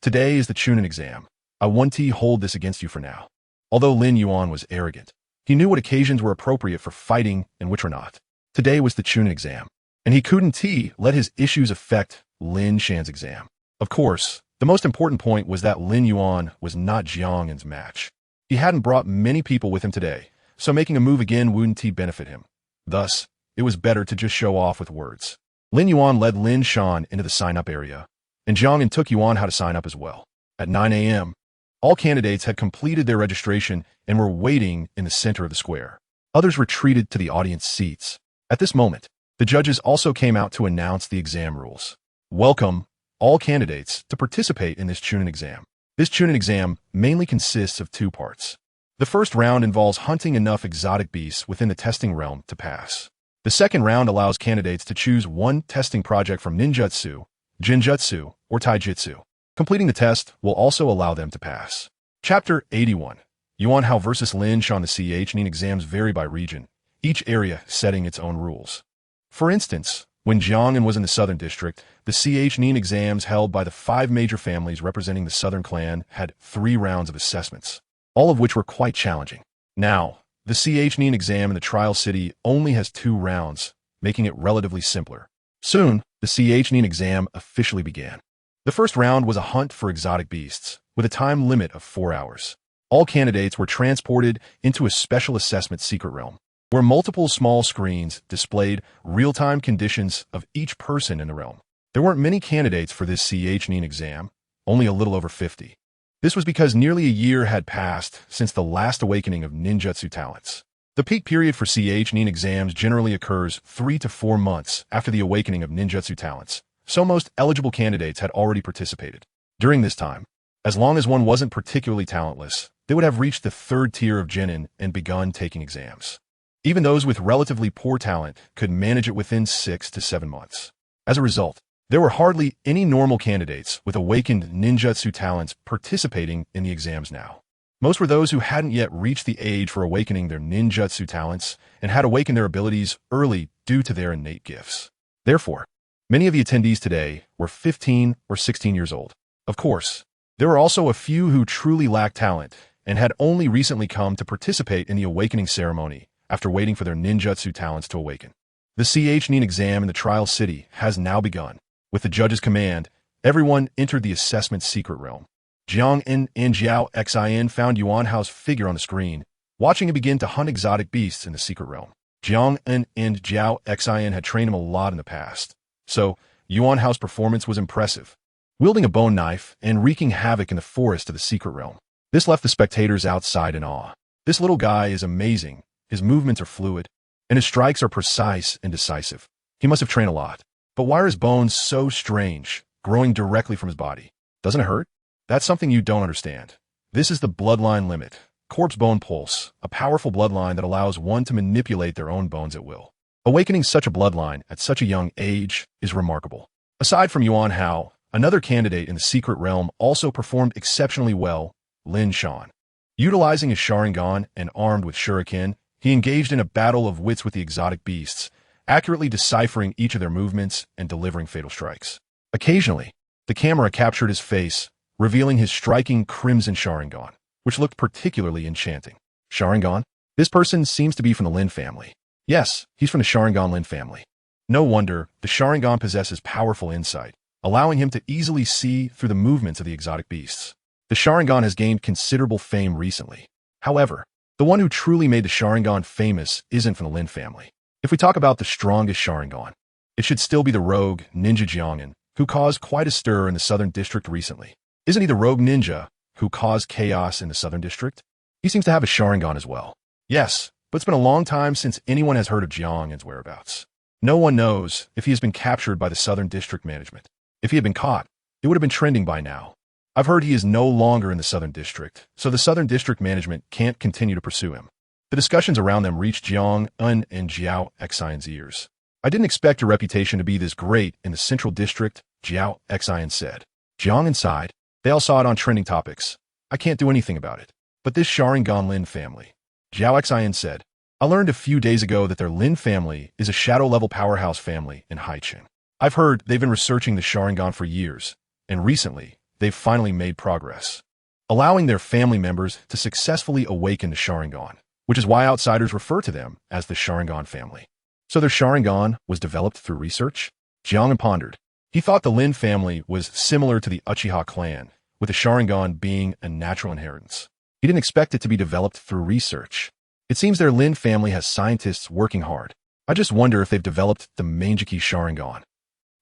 Today is the Chunin exam. I won't hold this against you for now. Although Lin Yuan was arrogant, he knew what occasions were appropriate for fighting and which were not. Today was the Chunin exam, and he couldn't let his issues affect Lin Shan's exam. Of course, the most important point was that Lin Yuan was not Jiang An's match. He hadn't brought many people with him today, so making a move again wouldn't benefit him. Thus, it was better to just show off with words. Lin Yuan led Lin Shan into the sign-up area, and Jiang An took Yuan how to sign up as well. At 9 a.m., all candidates had completed their registration and were waiting in the center of the square. Others retreated to the audience seats. At this moment, the judges also came out to announce the exam rules. Welcome, all candidates, to participate in this Chunin exam. This Chunin exam mainly consists of two parts. The first round involves hunting enough exotic beasts within the testing realm to pass. The second round allows candidates to choose one testing project from ninjutsu, Genjutsu, or taijutsu. Completing the test will also allow them to pass. Chapter 81. Yuan Hao vs. Lin Shan. The CHNIN exams vary by region, each area setting its own rules. For instance, when Jiang An was in the Southern District, the CHNIN exams held by the 5 major families representing the Southern Clan had 3 rounds of assessments, all of which were quite challenging. Now, the CHNIN exam in the Trial City only has 2 rounds, making it relatively simpler. Soon, the CHNIN exam officially began. The first round was a hunt for exotic beasts, with a time limit of 4 hours. All candidates were transported into a special assessment secret realm, where multiple small screens displayed real-time conditions of each person in the realm. There weren't many candidates for this CHNIN exam, only a little over 50. This was because nearly a year had passed since the last awakening of ninjutsu talents. The peak period for CHNIN exams generally occurs 3 to 4 months after the awakening of ninjutsu talents, so most eligible candidates had already participated. During this time, as long as one wasn't particularly talentless, they would have reached the 3rd tier of Genin and begun taking exams. Even those with relatively poor talent could manage it within 6 to 7 months. As a result, there were hardly any normal candidates with awakened ninjutsu talents participating in the exams now. Most were those who hadn't yet reached the age for awakening their ninjutsu talents and had awakened their abilities early due to their innate gifts. Therefore, many of the attendees today were 15 or 16 years old. Of course, there were also a few who truly lacked talent and had only recently come to participate in the awakening ceremony after waiting for their ninjutsu talents to awaken. The CHNIN exam in the Trial City has now begun. With the judge's command, everyone entered the assessment secret realm. Jiang An and Jiao Xin found Yuan Hao's figure on the screen, watching him begin to hunt exotic beasts in the secret realm. Jiang An and Jiao Xin had trained him a lot in the past, so Yuan Hao's performance was impressive, wielding a bone knife and wreaking havoc in the forest of the secret realm. This left the spectators outside in awe. This little guy is amazing, his movements are fluid, and his strikes are precise and decisive. He must have trained a lot. But why are his bones so strange, growing directly from his body? Doesn't it hurt? That's something you don't understand. This is the Bloodline Limit, corpse bone pulse, a powerful bloodline that allows one to manipulate their own bones at will. Awakening such a bloodline at such a young age is remarkable. Aside from Yuan Hao, another candidate in the secret realm also performed exceptionally well, Lin Shan. Utilizing his Sharingan and armed with Shuriken, he engaged in a battle of wits with the exotic beasts, accurately deciphering each of their movements and delivering fatal strikes. Occasionally, the camera captured his face, revealing his striking crimson Sharingan, which looked particularly enchanting. Sharingan? This person seems to be from the Lin family. Yes, he's from the Sharingan Lin family. No wonder, the Sharingan possesses powerful insight, allowing him to easily see through the movements of the exotic beasts. The Sharingan has gained considerable fame recently. However, the one who truly made the Sharingan famous isn't from the Lin family. If we talk about the strongest Sharingan, it should still be the rogue ninja Jiang An, who caused quite a stir in the Southern District recently. Isn't he the rogue ninja who caused chaos in the Southern District? He seems to have a Sharingan as well. Yes, but it's been a long time since anyone has heard of Jiang An's whereabouts. No one knows if he has been captured by the Southern District Management. If he had been caught, it would have been trending by now. I've heard he is no longer in the Southern District, so the Southern District Management can't continue to pursue him. The discussions around them reached Jiang An and Jiao Xian's ears. I didn't expect your reputation to be this great in the Central District, Jiao Xian said. Jiang An sighed. They all saw it on trending topics. I can't do anything about it. But this Sharingan Lin family. Jiao Xian said. I learned a few days ago that their Lin family is a shadow-level powerhouse family in Haichen. I've heard they've been researching the Sharingan for years, and recently, they've finally made progress, allowing their family members to successfully awaken the Sharingan, which is why outsiders refer to them as the Sharingan family. So their Sharingan was developed through research? Jiang An pondered. He thought the Lin family was similar to the Uchiha clan, with the Sharingan being a natural inheritance. He didn't expect it to be developed through research. It seems their Lin family has scientists working hard. I just wonder if they've developed the Manjiki Sharingan.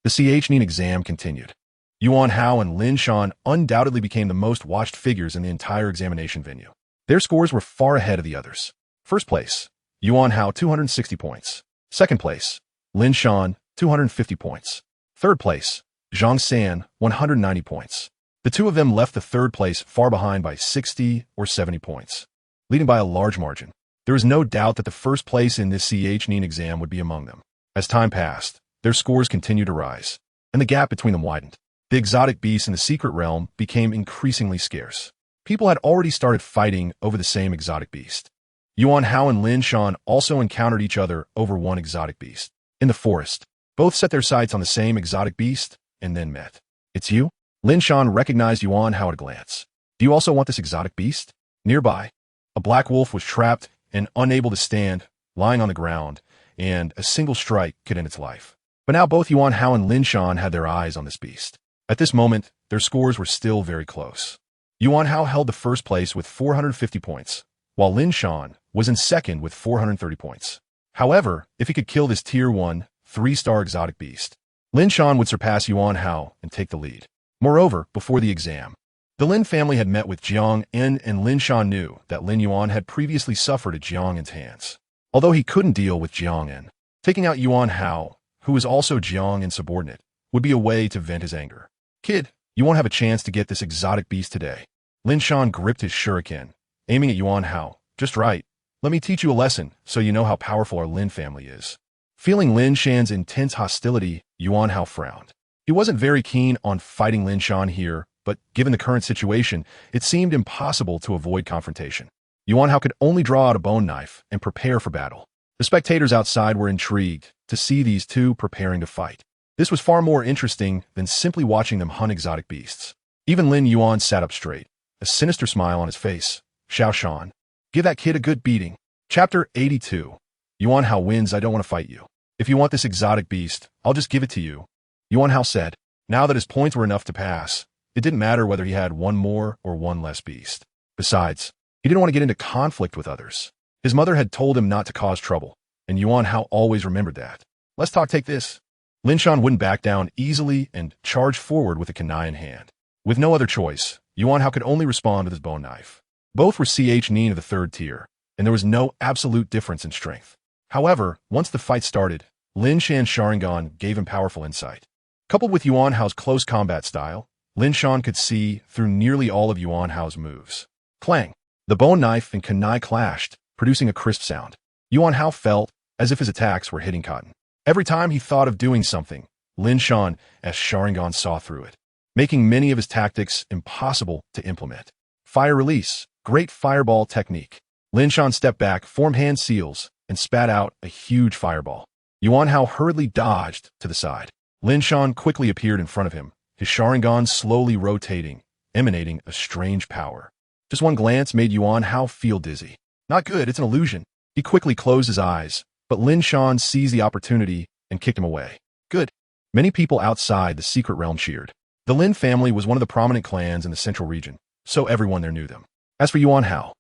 The Nin exam continued. Yuan Hao and Lin Shan undoubtedly became the most watched figures in the entire examination venue. Their scores were far ahead of the others. First place, Yuan Hao 260 points. Second place, Lin Shan 250 points. Third place, Zhang San 190 points. The two of them left the third place far behind by 60 or 70 points, leading by a large margin. There was no doubt that the first place in this Nin exam would be among them. As time passed, their scores continued to rise, and the gap between them widened. The exotic beasts in the secret realm became increasingly scarce. People had already started fighting over the same exotic beast. Yuan Hao and Lin Shan also encountered each other over one exotic beast. In the forest, both set their sights on the same exotic beast and then met. It's you? Lin Shan recognized Yuan Hao at a glance. Do you also want this exotic beast? Nearby, a black wolf was trapped and unable to stand, lying on the ground, and a single strike could end its life. But now both Yuan Hao and Lin Shan had their eyes on this beast. At this moment, their scores were still very close. Yuan Hao held the first place with 450 points, while Lin Shan was in second with 430 points. However, if he could kill this Tier 1, 3-star exotic beast, Lin Shan would surpass Yuan Hao and take the lead. Moreover, before the exam, the Lin family had met with Jiang An, and Lin Shan knew that Lin Yuan had previously suffered at Jiang An's hands. Although he couldn't deal with Jiang An, taking out Yuan Hao, who was also Jiang An's subordinate, would be a way to vent his anger. Kid, you won't have a chance to get this exotic beast today. Lin Shan gripped his shuriken, aiming at Yuan Hao. Just right. Let me teach you a lesson so you know how powerful our Lin family is. Feeling Lin Shan's intense hostility, Yuan Hao frowned. He wasn't very keen on fighting Lin Shan here, but given the current situation, it seemed impossible to avoid confrontation. Yuan Hao could only draw out a bone knife and prepare for battle. The spectators outside were intrigued to see these two preparing to fight. This was far more interesting than simply watching them hunt exotic beasts. Even Lin Yuan sat up straight, a sinister smile on his face. Xiao Shan, give that kid a good beating. Chapter 82. Yuan Hao wins. I don't want to fight you. If you want this exotic beast, I'll just give it to you. Yuan Hao said. Now that his points were enough to pass, it didn't matter whether he had one more or one less beast. Besides, he didn't want to get into conflict with others. His mother had told him not to cause trouble, and Yuan Hao always remembered that. Let's talk. Take this. Lin Shan wouldn't back down easily and charged forward with a kunai in hand. With no other choice, Yuan Hao could only respond with his bone knife. Both were Nin of the 3rd tier, and there was no absolute difference in strength. However, once the fight started, Lin Shan's Sharingan gave him powerful insight. Coupled with Yuan Hao's close combat style, Lin Shan could see through nearly all of Yuan Hao's moves. Clang! The bone knife and kunai clashed, producing a crisp sound. Yuan Hao felt as if his attacks were hitting cotton. Every time he thought of doing something, Lin Shan's Sharingan saw through it, making many of his tactics impossible to implement. Fire release, great fireball technique. Lin Shan stepped back, formed hand seals, and spat out a huge fireball. Yuan Hao hurriedly dodged to the side. Lin Shan quickly appeared in front of him, his Sharingan slowly rotating, emanating a strange power. Just one glance made Yuan Hao feel dizzy. Not good, it's an illusion. He quickly closed his eyes, but Lin Shan seized the opportunity and kicked him away. Good. Many people outside the secret realm cheered. The Lin family was one of the prominent clans in the central region, so everyone there knew them. As for Yuan Hao,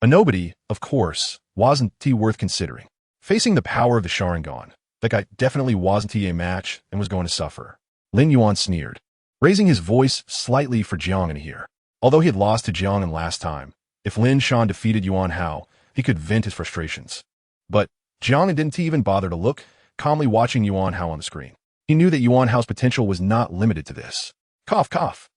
a nobody, of course, wasn't he worth considering. Facing the power of the Sharingan, that guy definitely wasn't he a match and was going to suffer. Lin Yuan sneered, raising his voice slightly for Jiang An here. Although he had lost to Jiang An last time, if Lin Shan defeated Yuan Hao, he could vent his frustrations. But Jiang An didn't even bother to look, calmly watching Yuan Hao on the screen. He knew that Yuan Hao's potential was not limited to this. Cough, cough.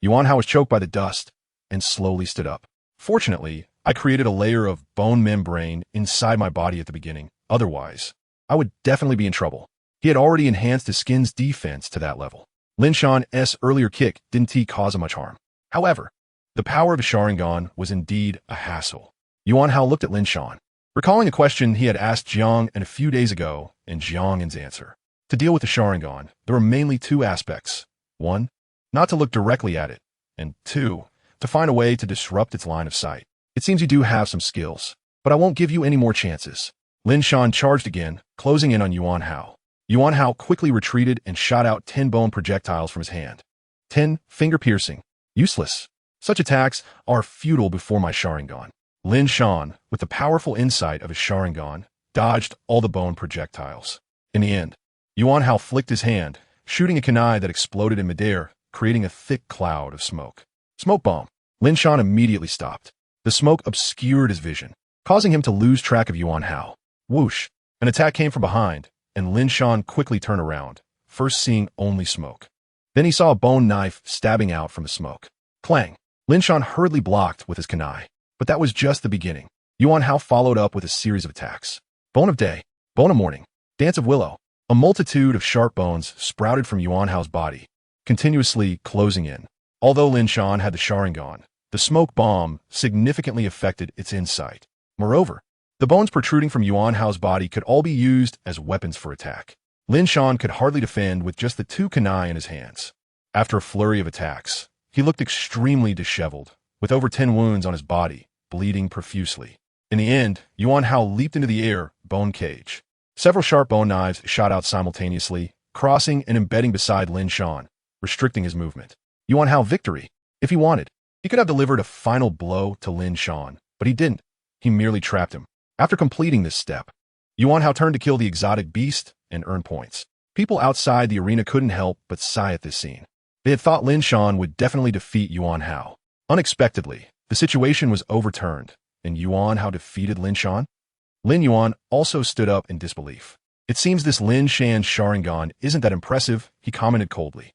Yuan Hao was choked by the dust and slowly stood up. Fortunately, I created a layer of bone membrane inside my body at the beginning. Otherwise, I would definitely be in trouble. He had already enhanced his skin's defense to that level. Lin Shan's earlier kick didn't cause much harm. However, the power of his Sharingan was indeed a hassle. Yuan Hao looked at Lin Shan, recalling a question he had asked Jiang An a few days ago and Jiang An's answer. To deal with the Sharingan, there were mainly two aspects. 1. Not to look directly at it, and 2. To find a way to disrupt its line of sight. It seems you do have some skills, but I won't give you any more chances. Lin Shan charged again, closing in on Yuan Hao. Yuan Hao quickly retreated and shot out 10 bone projectiles from his hand. 10 finger-piercing. Useless. Such attacks are futile before my Sharingan. Lin Shan, with the powerful insight of his Sharingan, dodged all the bone projectiles. In the end, Yuan Hao flicked his hand, shooting a kunai that exploded in midair, creating a thick cloud of smoke. Smoke bomb. Lin Shan immediately stopped. The smoke obscured his vision, causing him to lose track of Yuan Hao. Whoosh! An attack came from behind, and Lin Shan quickly turned around, first seeing only smoke. Then he saw a bone knife stabbing out from the smoke. Clang! Lin Shan hurriedly blocked with his kunai. But that was just the beginning. Yuan Hao followed up with a series of attacks. Bone of Day, Bone of Morning, Dance of Willow. A multitude of sharp bones sprouted from Yuan Hao's body, continuously closing in. Although Lin Shan had the Sharingan, the smoke bomb significantly affected its insight. Moreover, the bones protruding from Yuan Hao's body could all be used as weapons for attack. Lin Shan could hardly defend with just the 2 kunai in his hands. After a flurry of attacks, he looked extremely disheveled, with over 10 wounds on his body, bleeding profusely. In the end, Yuan Hao leaped into the air, bone cage. Several sharp bone knives shot out simultaneously, crossing and embedding beside Lin Shan, restricting his movement. Yuan Hao victory. If he wanted, he could have delivered a final blow to Lin Shan, but he didn't. He merely trapped him. After completing this step, Yuan Hao turned to kill the exotic beast and earn points. People outside the arena couldn't help but sigh at this scene. They had thought Lin Shan would definitely defeat Yuan Hao. Unexpectedly, the situation was overturned, and Yuan Hao defeated Lin Shan. Lin Yuan also stood up in disbelief. It seems this Lin Shan's Sharingan isn't that impressive, he commented coldly.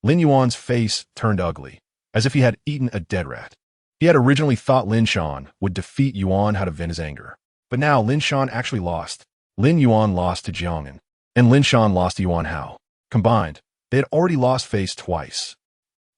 Lin Yuan's face turned ugly, as if he had eaten a dead rat. He had originally thought Lin Shan would defeat Yuan Hao to vent his anger. But now Lin Shan actually lost. Lin Yuan lost to Jiang An, and Lin Shan lost to Yuan Hao. Combined, they had already lost face twice.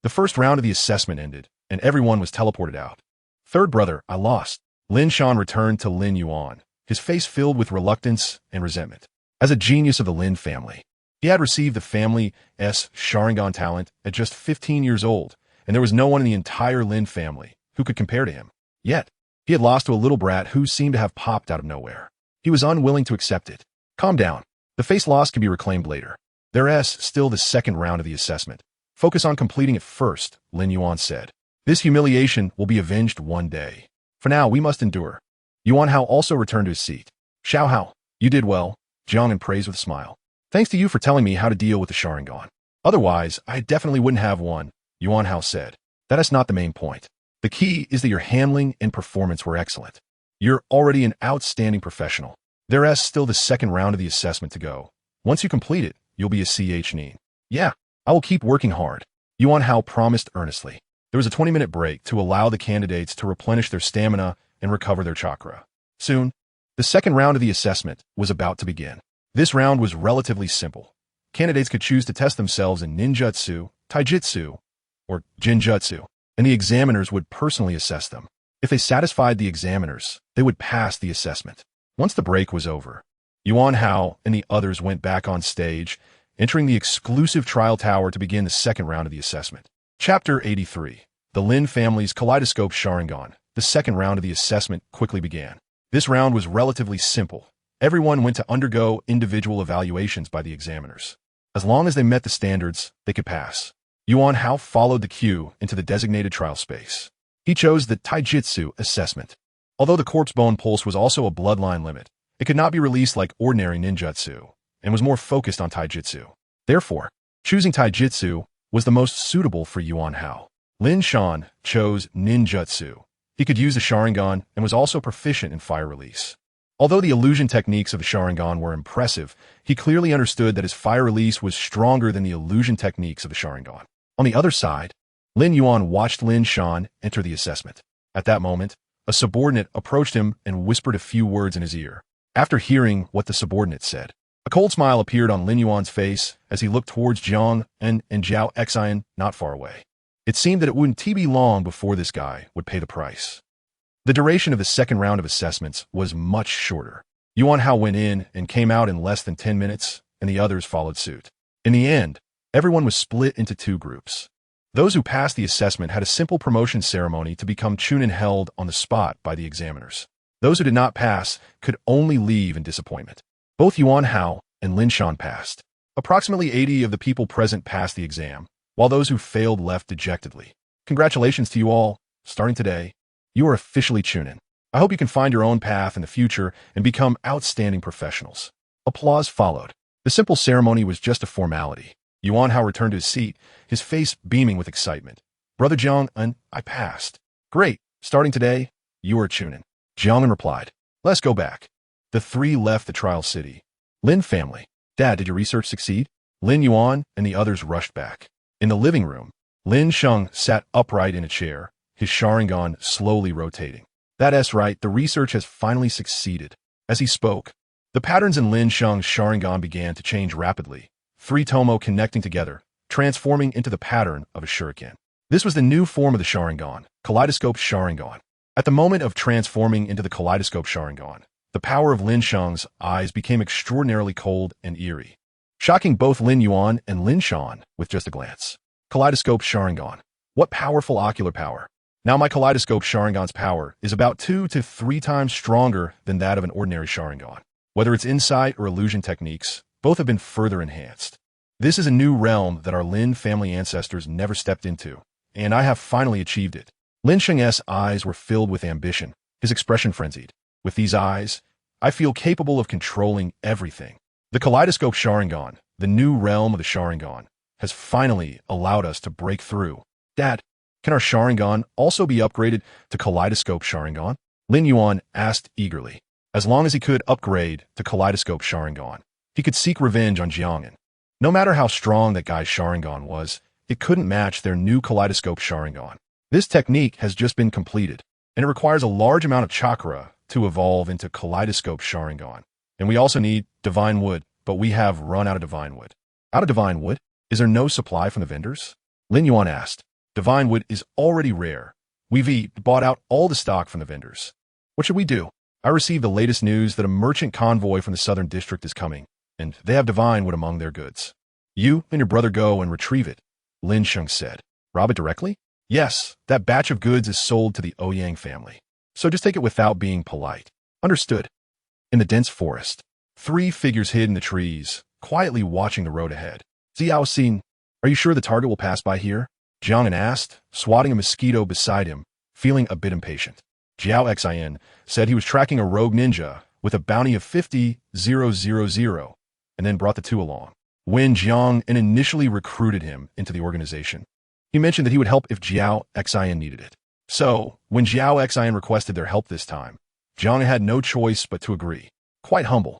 The first round of the assessment ended, and everyone was teleported out. Third brother, I lost. Lin Shan returned to Lin Yuan, his face filled with reluctance and resentment. As a genius of the Lin family, he had received the family's Sharingan talent at just 15 years old, and there was no one in the entire Lin family who could compare to him. Yet, he had lost to a little brat who seemed to have popped out of nowhere. He was unwilling to accept it. Calm down. The face loss can be reclaimed later. There's still the second round of the assessment. Focus on completing it first, Lin Yuan said. This humiliation will be avenged one day. For now, we must endure. Yuan Hao also returned to his seat. Xiao Hao, you did well, Jiang An praised with a smile. Thanks to you for telling me how to deal with the Sharingan. Otherwise, I definitely wouldn't have won, Yuan Hao said. That is not the main point. The key is that your handling and performance were excellent. You're already an outstanding professional. There's still the second round of the assessment to go. Once you complete it, you'll be a CH-nin. Yeah, I will keep working hard, Yuan Hao promised earnestly. There was a 20-minute break to allow the candidates to replenish their stamina and recover their chakra. Soon, the second round of the assessment was about to begin. This round was relatively simple. Candidates could choose to test themselves in ninjutsu, taijutsu, or genjutsu, and the examiners would personally assess them. If they satisfied the examiners, they would pass the assessment. Once the break was over, Yuan Hao and the others went back on stage, entering the exclusive trial tower to begin the second round of the assessment. Chapter 83. The Lin family's Kaleidoscope Sharingan. The second round of the assessment quickly began. This round was relatively simple. Everyone went to undergo individual evaluations by the examiners. As long as they met the standards, they could pass. Yuan Hao followed the queue into the designated trial space. He chose the taijutsu assessment. Although the corpse bone pulse was also a bloodline limit, it could not be released like ordinary ninjutsu, and was more focused on taijutsu. Therefore, choosing taijutsu was the most suitable for Yuan Hao. Lin Shan chose ninjutsu. He could use the Sharingan and was also proficient in fire release. Although the illusion techniques of the Sharingan were impressive, he clearly understood that his fire release was stronger than the illusion techniques of the Sharingan. On the other side, Lin Yuan watched Lin Shan enter the assessment. At that moment, a subordinate approached him and whispered a few words in his ear. After hearing what the subordinate said, a cold smile appeared on Lin Yuan's face as he looked towards Jiang An and Jiao An not far away. It seemed that it wouldn't be long before this guy would pay the price. The duration of the second round of assessments was much shorter. Yuan Hao went in and came out in less than 10 minutes, and the others followed suit. In the end, everyone was split into two groups. Those who passed the assessment had a simple promotion ceremony to become Chunin held on the spot by the examiners. Those who did not pass could only leave in disappointment. Both Yuan Hao and Lin Shan passed. Approximately 80 of the people present passed the exam, while those who failed left dejectedly. Congratulations to you all. Starting today, you are officially Chunin. I hope you can find your own path in the future and become outstanding professionals. Applause followed. The simple ceremony was just a formality. Yuan Hao returned to his seat, his face beaming with excitement. Brother Jiang An, I passed. Great. Starting today, you are Chunin. Jiang An replied. Let's go back. The three left the trial city. Lin family. Dad, did your research succeed? Lin Yuan and the others rushed back. In the living room, Lin Sheng sat upright in a chair, his Sharingan slowly rotating. That's right, the research has finally succeeded. As he spoke, the patterns in Lin Sheng's Sharingan began to change rapidly, three tomo connecting together, transforming into the pattern of a shuriken. This was the new form of the Sharingan, kaleidoscope Sharingan. At the moment of transforming into the kaleidoscope Sharingan, the power of Lin Sheng's eyes became extraordinarily cold and eerie, shocking both Lin Yuan and Lin Shan with just a glance. Kaleidoscope Sharingan. What powerful ocular power. Now my kaleidoscope Sharingan's power is about 2 to 3 times stronger than that of an ordinary Sharingan. Whether it's insight or illusion techniques, both have been further enhanced. This is a new realm that our Lin family ancestors never stepped into, and I have finally achieved it. Lin Sheng's eyes were filled with ambition, his expression frenzied. With these eyes, I feel capable of controlling everything. The kaleidoscope Sharingan, the new realm of the Sharingan, has finally allowed us to break through. Dad, can our Sharingan also be upgraded to kaleidoscope Sharingan? Lin Yuan asked eagerly. As long as he could upgrade to kaleidoscope Sharingan, he could seek revenge on Jiang An. No matter how strong that guy's Sharingan was, it couldn't match their new kaleidoscope Sharingan. This technique has just been completed, and it requires a large amount of chakra to evolve into kaleidoscope Sharingan. And we also need divine wood, but we have run out of divine wood. Out of divine wood? Is there no supply from the vendors? Lin Yuan asked. Divine wood is already rare. We've bought out all the stock from the vendors. What should we do? I received the latest news that a merchant convoy from the southern district is coming, and they have divine wood among their goods. You and your brother go and retrieve it, Lin Sheng said. Rob it directly? Yes, that batch of goods is sold to the Ouyang family. So just take it without being polite. Understood. In the dense forest, 3 figures hid in the trees, quietly watching the road ahead. Xiao Xin, are you sure the target will pass by here? Jiang An asked, swatting a mosquito beside him, feeling a bit impatient. Jiao Xin said he was tracking a rogue ninja with a bounty of 50,000, and then brought the two along. When Jiang An initially recruited him into the organization, he mentioned that he would help if Jiao Xin needed it. So, when Jiao Xin requested their help this time, Jiang An had no choice but to agree. Quite humble.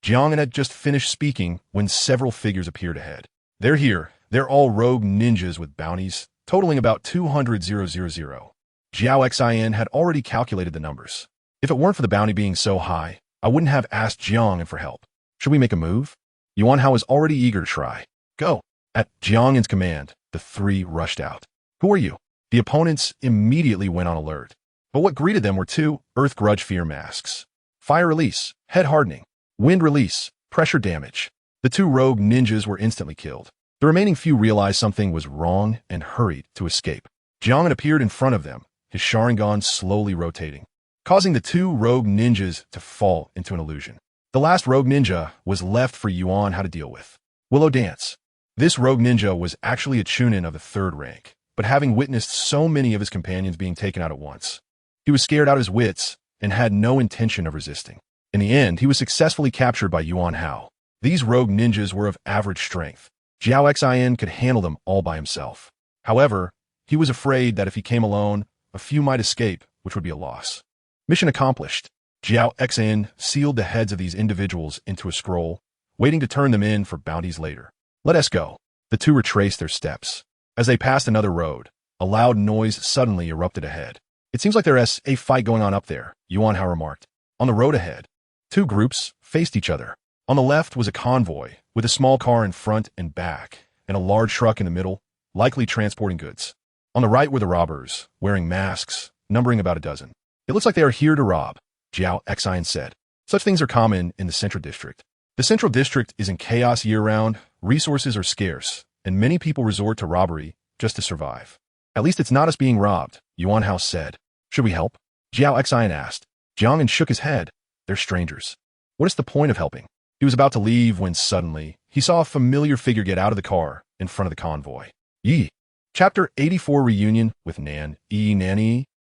Jiang An had just finished speaking when several figures appeared ahead. They're here. They're all rogue ninjas with bounties, totaling about 200,000. Jiao Xin had already calculated the numbers. If it weren't for the bounty being so high, I wouldn't have asked Jiang An for help. Should we make a move? Yuan Hao is already eager to try. Go. At Jiang An's command, the 3 rushed out. Who are you? The opponents immediately went on alert. But what greeted them were 2 Earth Grudge Fear masks. Fire release, head hardening, wind release, pressure damage. The 2 rogue ninjas were instantly killed. The remaining few realized something was wrong and hurried to escape. Jiang An appeared in front of them, his Sharingan slowly rotating, causing the 2 rogue ninjas to fall into an illusion. The last rogue ninja was left for Yuan Hao to deal with. Willow Dance. This rogue ninja was actually a Chunin of the 3rd rank, but having witnessed so many of his companions being taken out at once, he was scared out of his wits and had no intention of resisting. In the end, he was successfully captured by Yuan Hao. These rogue ninjas were of average strength. Jiao Xin could handle them all by himself. However, he was afraid that if he came alone, a few might escape, which would be a loss. Mission accomplished. Jiang An sealed the heads of these individuals into a scroll, waiting to turn them in for bounties later. Let us go. The two retraced their steps. As they passed another road, a loud noise suddenly erupted ahead. It seems like there's a fight going on up there, Yuan Hao remarked. On the road ahead, two groups faced each other. On the left was a convoy, with a small car in front and back, and a large truck in the middle, likely transporting goods. On the right were the robbers, wearing masks, numbering about a dozen. It looks like they are here to rob, Jiang An said. Such things are common in the Central District. The Central District is in chaos year-round, resources are scarce, and many people resort to robbery just to survive. At least it's not us being robbed, Yuan Hao said. Should we help? Jiang An asked. Jiang An shook his head. They're strangers. What is the point of helping? He was about to leave when suddenly he saw a familiar figure get out of the car in front of the convoy. Yi. Chapter 84 Reunion with Nan.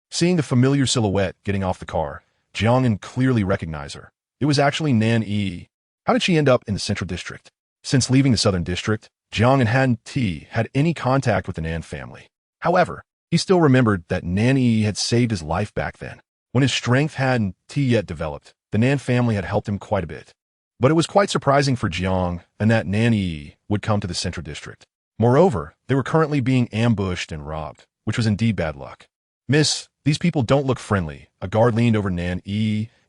Seeing the familiar silhouette getting off the car, Jiang An clearly recognized her. It was actually Nan. How did she end up in the Central District? Since leaving the Southern District, Jiang An hadn't had any contact with the Nan family. However, he still remembered that Nan had saved his life back then. When his strength hadn't yet developed, the Nan family had helped him quite a bit. But it was quite surprising for Jiang An that Nan would come to the Central District. Moreover, they were currently being ambushed and robbed, which was indeed bad luck. Miss, these people don't look friendly. A guard leaned over Nan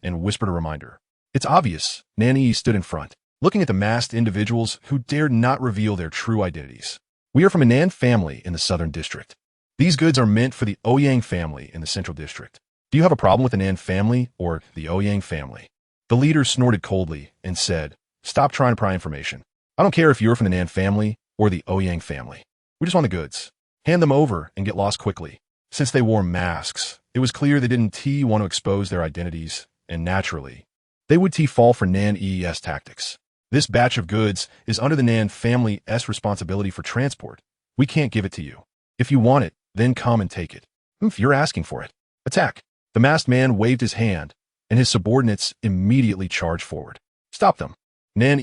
and whispered a reminder. It's obvious. Nan stood in front, looking at the masked individuals who dared not reveal their true identities. We are from a Nan family in the Southern District. These goods are meant for the Ouyang family in the Central District. Do you have a problem with the Nan family or the Ouyang family? The leader snorted coldly and said, Stop trying to pry information. I don't care if you're from the Nan family or the Ouyang family. We just want the goods. Hand them over and get lost quickly. Since they wore masks, it was clear they didn't want to expose their identities, and naturally, they would fall for Nan's tactics. This batch of goods is under the Nan family's responsibility for transport. We can't give it to you. If you want it, then come and take it. If you're asking for it, attack. The masked man waved his hand, and his subordinates immediately charged forward. Stop them. Nan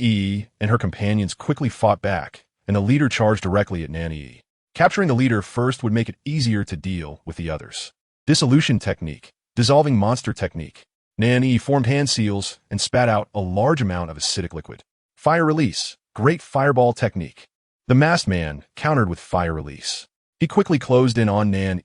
and her companions quickly fought back, and the leader charged directly at Nan. Capturing the leader first would make it easier to deal with the others. Dissolution technique, dissolving monster technique. Nan formed hand seals and spat out a large amount of acidic liquid. Fire release, great fireball technique. The masked man countered with fire release. He quickly closed in on Nan,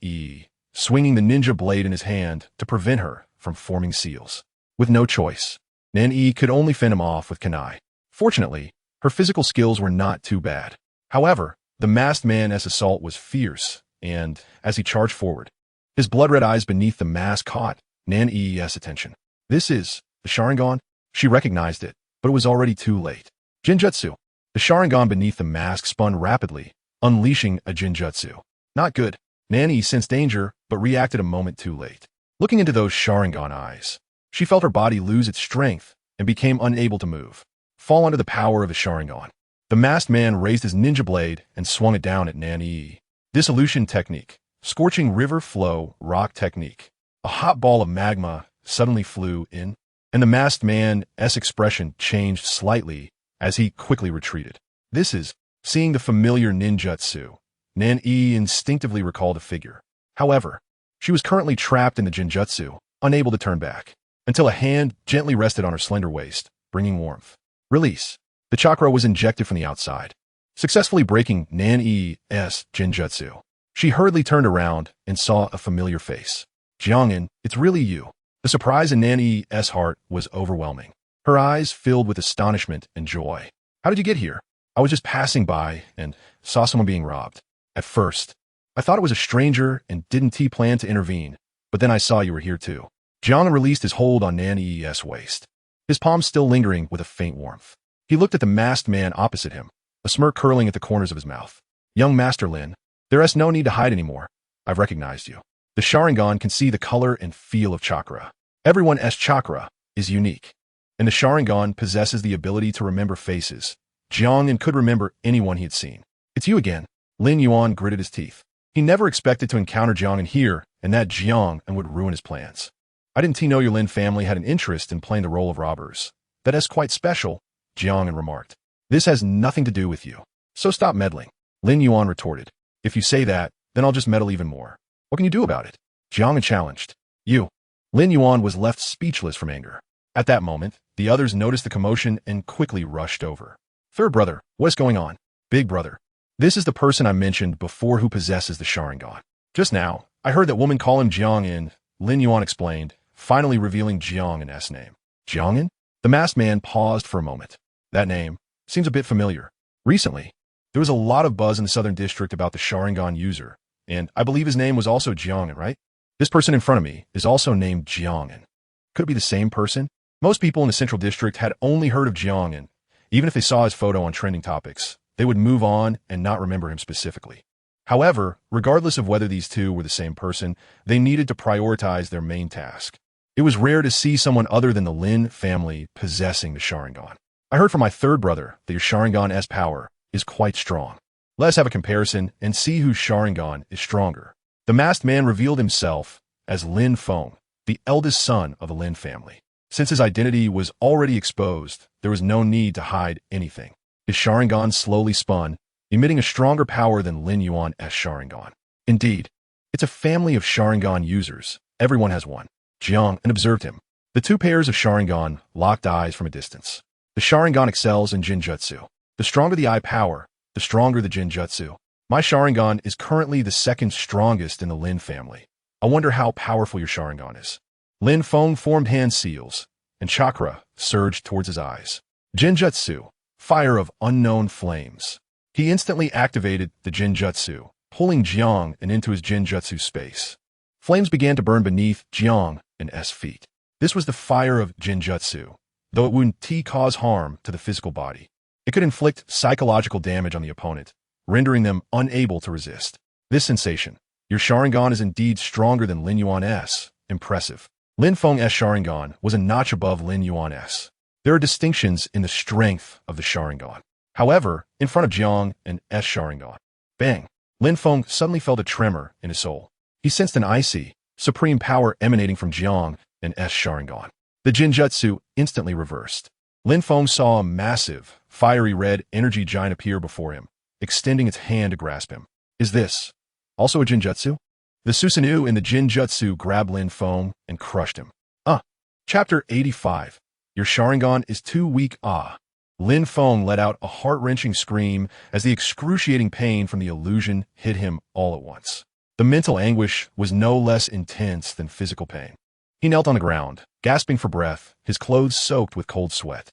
swinging the ninja blade in his hand to prevent her from forming seals. With no choice, Nan could only fend him off with kunai. Fortunately, her physical skills were not too bad. However, the masked man's assault was fierce, and as he charged forward, his blood-red eyes beneath the mask caught Nan's attention. This is the Sharingan. She recognized it, but it was already too late. Genjutsu. The Sharingan beneath the mask spun rapidly, unleashing a Genjutsu. Not good. Nan sensed danger, but reacted a moment too late. Looking into those Sharingan eyes, she felt her body lose its strength and became unable to move, fall under the power of the Sharingan. The masked man raised his ninja blade and swung it down at Nan. Dissolution technique, scorching river flow rock technique. A hot ball of magma suddenly flew in, and the masked man's expression changed slightly as he quickly retreated. This is, seeing the familiar ninjutsu, Nan instinctively recalled a figure. However, she was currently trapped in the Genjutsu, unable to turn back, until a hand gently rested on her slender waist, bringing warmth. Release. The chakra was injected from the outside, successfully breaking Nan's Genjutsu. She hurriedly turned around and saw a familiar face. Jiang An, it's really you. The surprise in Nan's heart was overwhelming. Her eyes filled with astonishment and joy. How did you get here? I was just passing by and saw someone being robbed. At first, I thought it was a stranger and didn't plan to intervene, but then I saw you were here too. Jiang An released his hold on Nan's waist, his palms still lingering with a faint warmth. He looked at the masked man opposite him, a smirk curling at the corners of his mouth. Young Master Lin, there is no need to hide anymore. I've recognized you. The Sharingan can see the color and feel of chakra. Everyone's chakra is unique, and the Sharingan possesses the ability to remember faces. Jiang An could remember anyone he had seen. It's you again. Lin Yuan gritted his teeth. He never expected to encounter Jiang An here, and that Jiang An would ruin his plans. I didn't know your Lin family had an interest in playing the role of robbers. That is quite special, Jiang An remarked. This has nothing to do with you. So stop meddling. Lin Yuan retorted. If you say that, then I'll just meddle even more. What can you do about it? Jiang An challenged. You. Lin Yuan was left speechless from anger. At that moment, the others noticed the commotion and quickly rushed over. Third brother, what's going on? Big brother. This is the person I mentioned before who possesses the Sharingan. Just now, I heard that woman call him Jiang An, Lin Yuan explained, finally revealing Jiang An's name. Jiang An? The masked man paused for a moment. That name seems a bit familiar. Recently, there was a lot of buzz in the Southern District about the Sharingan user, and I believe his name was also Jiang An, right? This person in front of me is also named Jiang An. Could it be the same person? Most people in the Central District had only heard of Jiang An. Even if they saw his photo on trending topics, they would move on and not remember him specifically. However, regardless of whether these two were the same person, they needed to prioritize their main task. It was rare to see someone other than the Lin family possessing the Sharingan. I heard from my third brother that your Sharingan's power is quite strong. Let's have a comparison and see whose Sharingan is stronger. The masked man revealed himself as Lin Feng, the eldest son of the Lin family. Since his identity was already exposed, there was no need to hide anything. His Sharingan slowly spun, emitting a stronger power than Lin Yuan's Sharingan. Indeed, it's a family of Sharingan users. Everyone has one. Jiang An observed him. The two pairs of Sharingan locked eyes from a distance. The Sharingan excels in Genjutsu. The stronger the eye power, the stronger the Genjutsu. My Sharingan is currently the second strongest in the Lin family. I wonder how powerful your Sharingan is. Lin Feng formed hand seals, and chakra surged towards his eyes. Genjutsu, fire of unknown flames. He instantly activated the Genjutsu, pulling Jiang An into his Genjutsu space. Flames began to burn beneath Jiang An's feet. This was the fire of Genjutsu. Though it wouldn't cause harm to the physical body, it could inflict psychological damage on the opponent, rendering them unable to resist. This sensation, your Sharingan is indeed stronger than Lin Yuan's. Impressive. Lin Feng's Sharingan was a notch above Lin Yuan's. There are distinctions in the strength of the Sharingan. However, in front of Jiang An's Sharingan, bang, Lin Feng suddenly felt a tremor in his soul. He sensed an icy, supreme power emanating from Jiang An's Sharingan. The Genjutsu instantly reversed. Lin Feng saw a massive, fiery red energy giant appear before him, extending its hand to grasp him. Is this also a Genjutsu? The Susanoo in the Genjutsu grabbed Lin Feng and crushed him. Chapter 85. Your Sharingan is too weak. Lin Feng let out a heart-wrenching scream as the excruciating pain from the illusion hit him all at once. The mental anguish was no less intense than physical pain. He knelt on the ground, gasping for breath, his clothes soaked with cold sweat.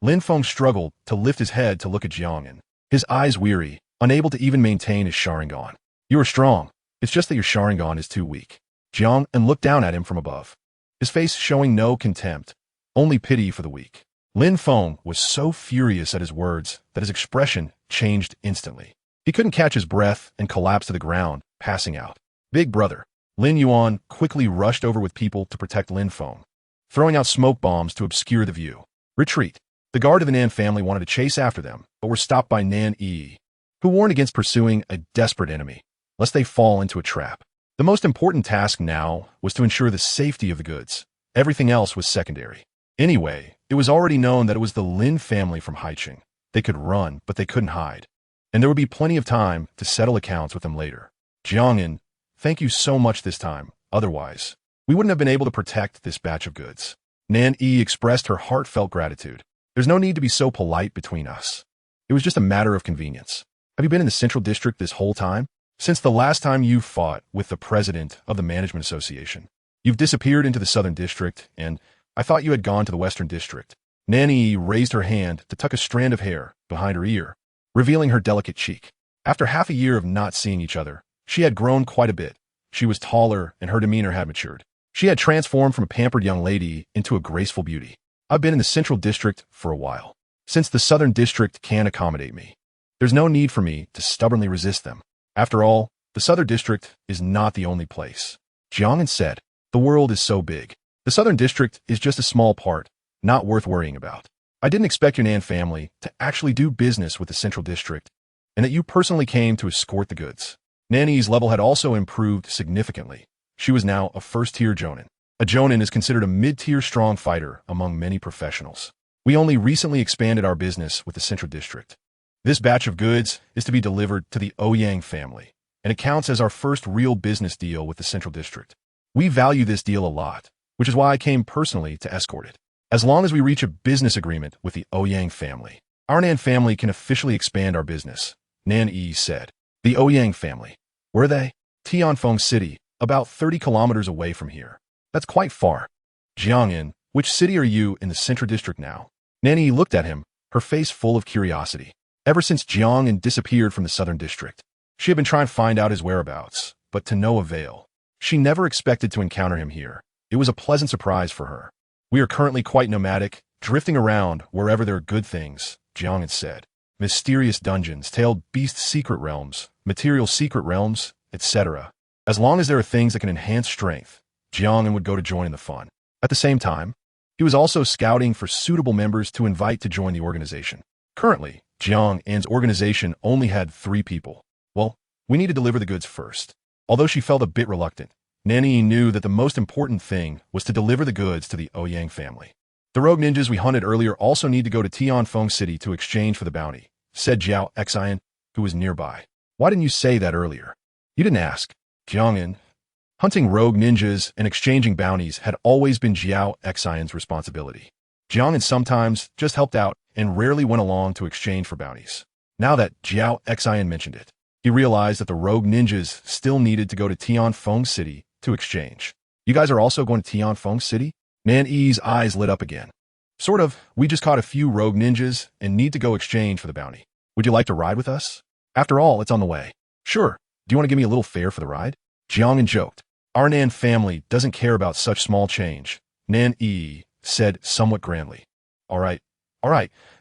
Lin Feng struggled to lift his head to look at Jiang An, his eyes weary, unable to even maintain his Sharingan. You are strong. It's just that your Sharingan is too weak. Jiang An looked down at him from above, his face showing no contempt, only pity for the weak. Lin Feng was so furious at his words that his expression changed instantly. He couldn't catch his breath and collapsed to the ground, passing out. Big brother. Lin Yuan quickly rushed over with people to protect Lin Feng, throwing out smoke bombs to obscure the view. Retreat. The guard of the Nan family wanted to chase after them, but were stopped by Nan Yi, who warned against pursuing a desperate enemy, lest they fall into a trap. The most important task now was to ensure the safety of the goods. Everything else was secondary. Anyway, it was already known that it was the Lin family from Haicheng. They could run, but they couldn't hide. And there would be plenty of time to settle accounts with them later. Jiang An, thank you so much this time. Otherwise, we wouldn't have been able to protect this batch of goods. Nan Yi expressed her heartfelt gratitude. There's no need to be so polite between us. It was just a matter of convenience. Have you been in the Central District this whole time? Since the last time you fought with the president of the Management Association. You've disappeared into the Southern District, and I thought you had gone to the Western District. Nan Yi raised her hand to tuck a strand of hair behind her ear, revealing her delicate cheek. After half a year of not seeing each other, she had grown quite a bit. She was taller, and her demeanor had matured. She had transformed from a pampered young lady into a graceful beauty. I've been in the Central District for a while. Since the Southern District can accommodate me, there's no need for me to stubbornly resist them. After all, the Southern District is not the only place. Jiang An said, the world is so big. The Southern District is just a small part, not worth worrying about. I didn't expect your Nan family to actually do business with the Central District, and that you personally came to escort the goods. Nanny's level had also improved significantly. She was now a first-tier Jonin. A Jonin is considered a mid-tier strong fighter among many professionals. We only recently expanded our business with the Central District. This batch of goods is to be delivered to the Ouyang family, and it counts as our first real business deal with the Central District. We value this deal a lot, which is why I came personally to escort it. As long as we reach a business agreement with the Ouyang family, our Nan family can officially expand our business, Nan Yi said. The Ouyang family. Where are they? Tianfeng City, about 30 kilometers away from here. That's quite far. Jiang An, which city are you in the Central District now? Nan Yi looked at him, her face full of curiosity. Ever since Jiang An disappeared from the Southern District, she had been trying to find out his whereabouts, but to no avail. She never expected to encounter him here. It was a pleasant surprise for her. We are currently quite nomadic, drifting around wherever there are good things, Jiang An said. Mysterious dungeons, tailed beast secret realms, material secret realms, etc. As long as there are things that can enhance strength, Jiang An would go to join in the fun. At the same time, he was also scouting for suitable members to invite to join the organization. Currently, Jiang An's organization only had 3 people. Well, we need to deliver the goods first. Although she felt a bit reluctant, Nanny knew that the most important thing was to deliver the goods to the Ouyang family. The rogue ninjas we hunted earlier also need to go to Tianfeng City to exchange for the bounty, said Jiao Xian, who was nearby. Why didn't you say that earlier? You didn't ask. Jiang An. Hunting rogue ninjas and exchanging bounties had always been Jiao Xian's responsibility. Jiang An sometimes just helped out and rarely went along to exchange for bounties. Now that Jiao Xian mentioned it, he realized that the rogue ninjas still needed to go to Tianfeng City to exchange. You guys are also going to Tianfeng City? Nan Yi's eyes lit up again. Sort of. We just caught a few rogue ninjas and need to go exchange for the bounty. Would you like to ride with us? After all, it's on the way. Sure. Do you want to give me a little fare for the ride? Jiang An joked. Our Nan family doesn't care about such small change, Nan Yi said somewhat grandly. All right.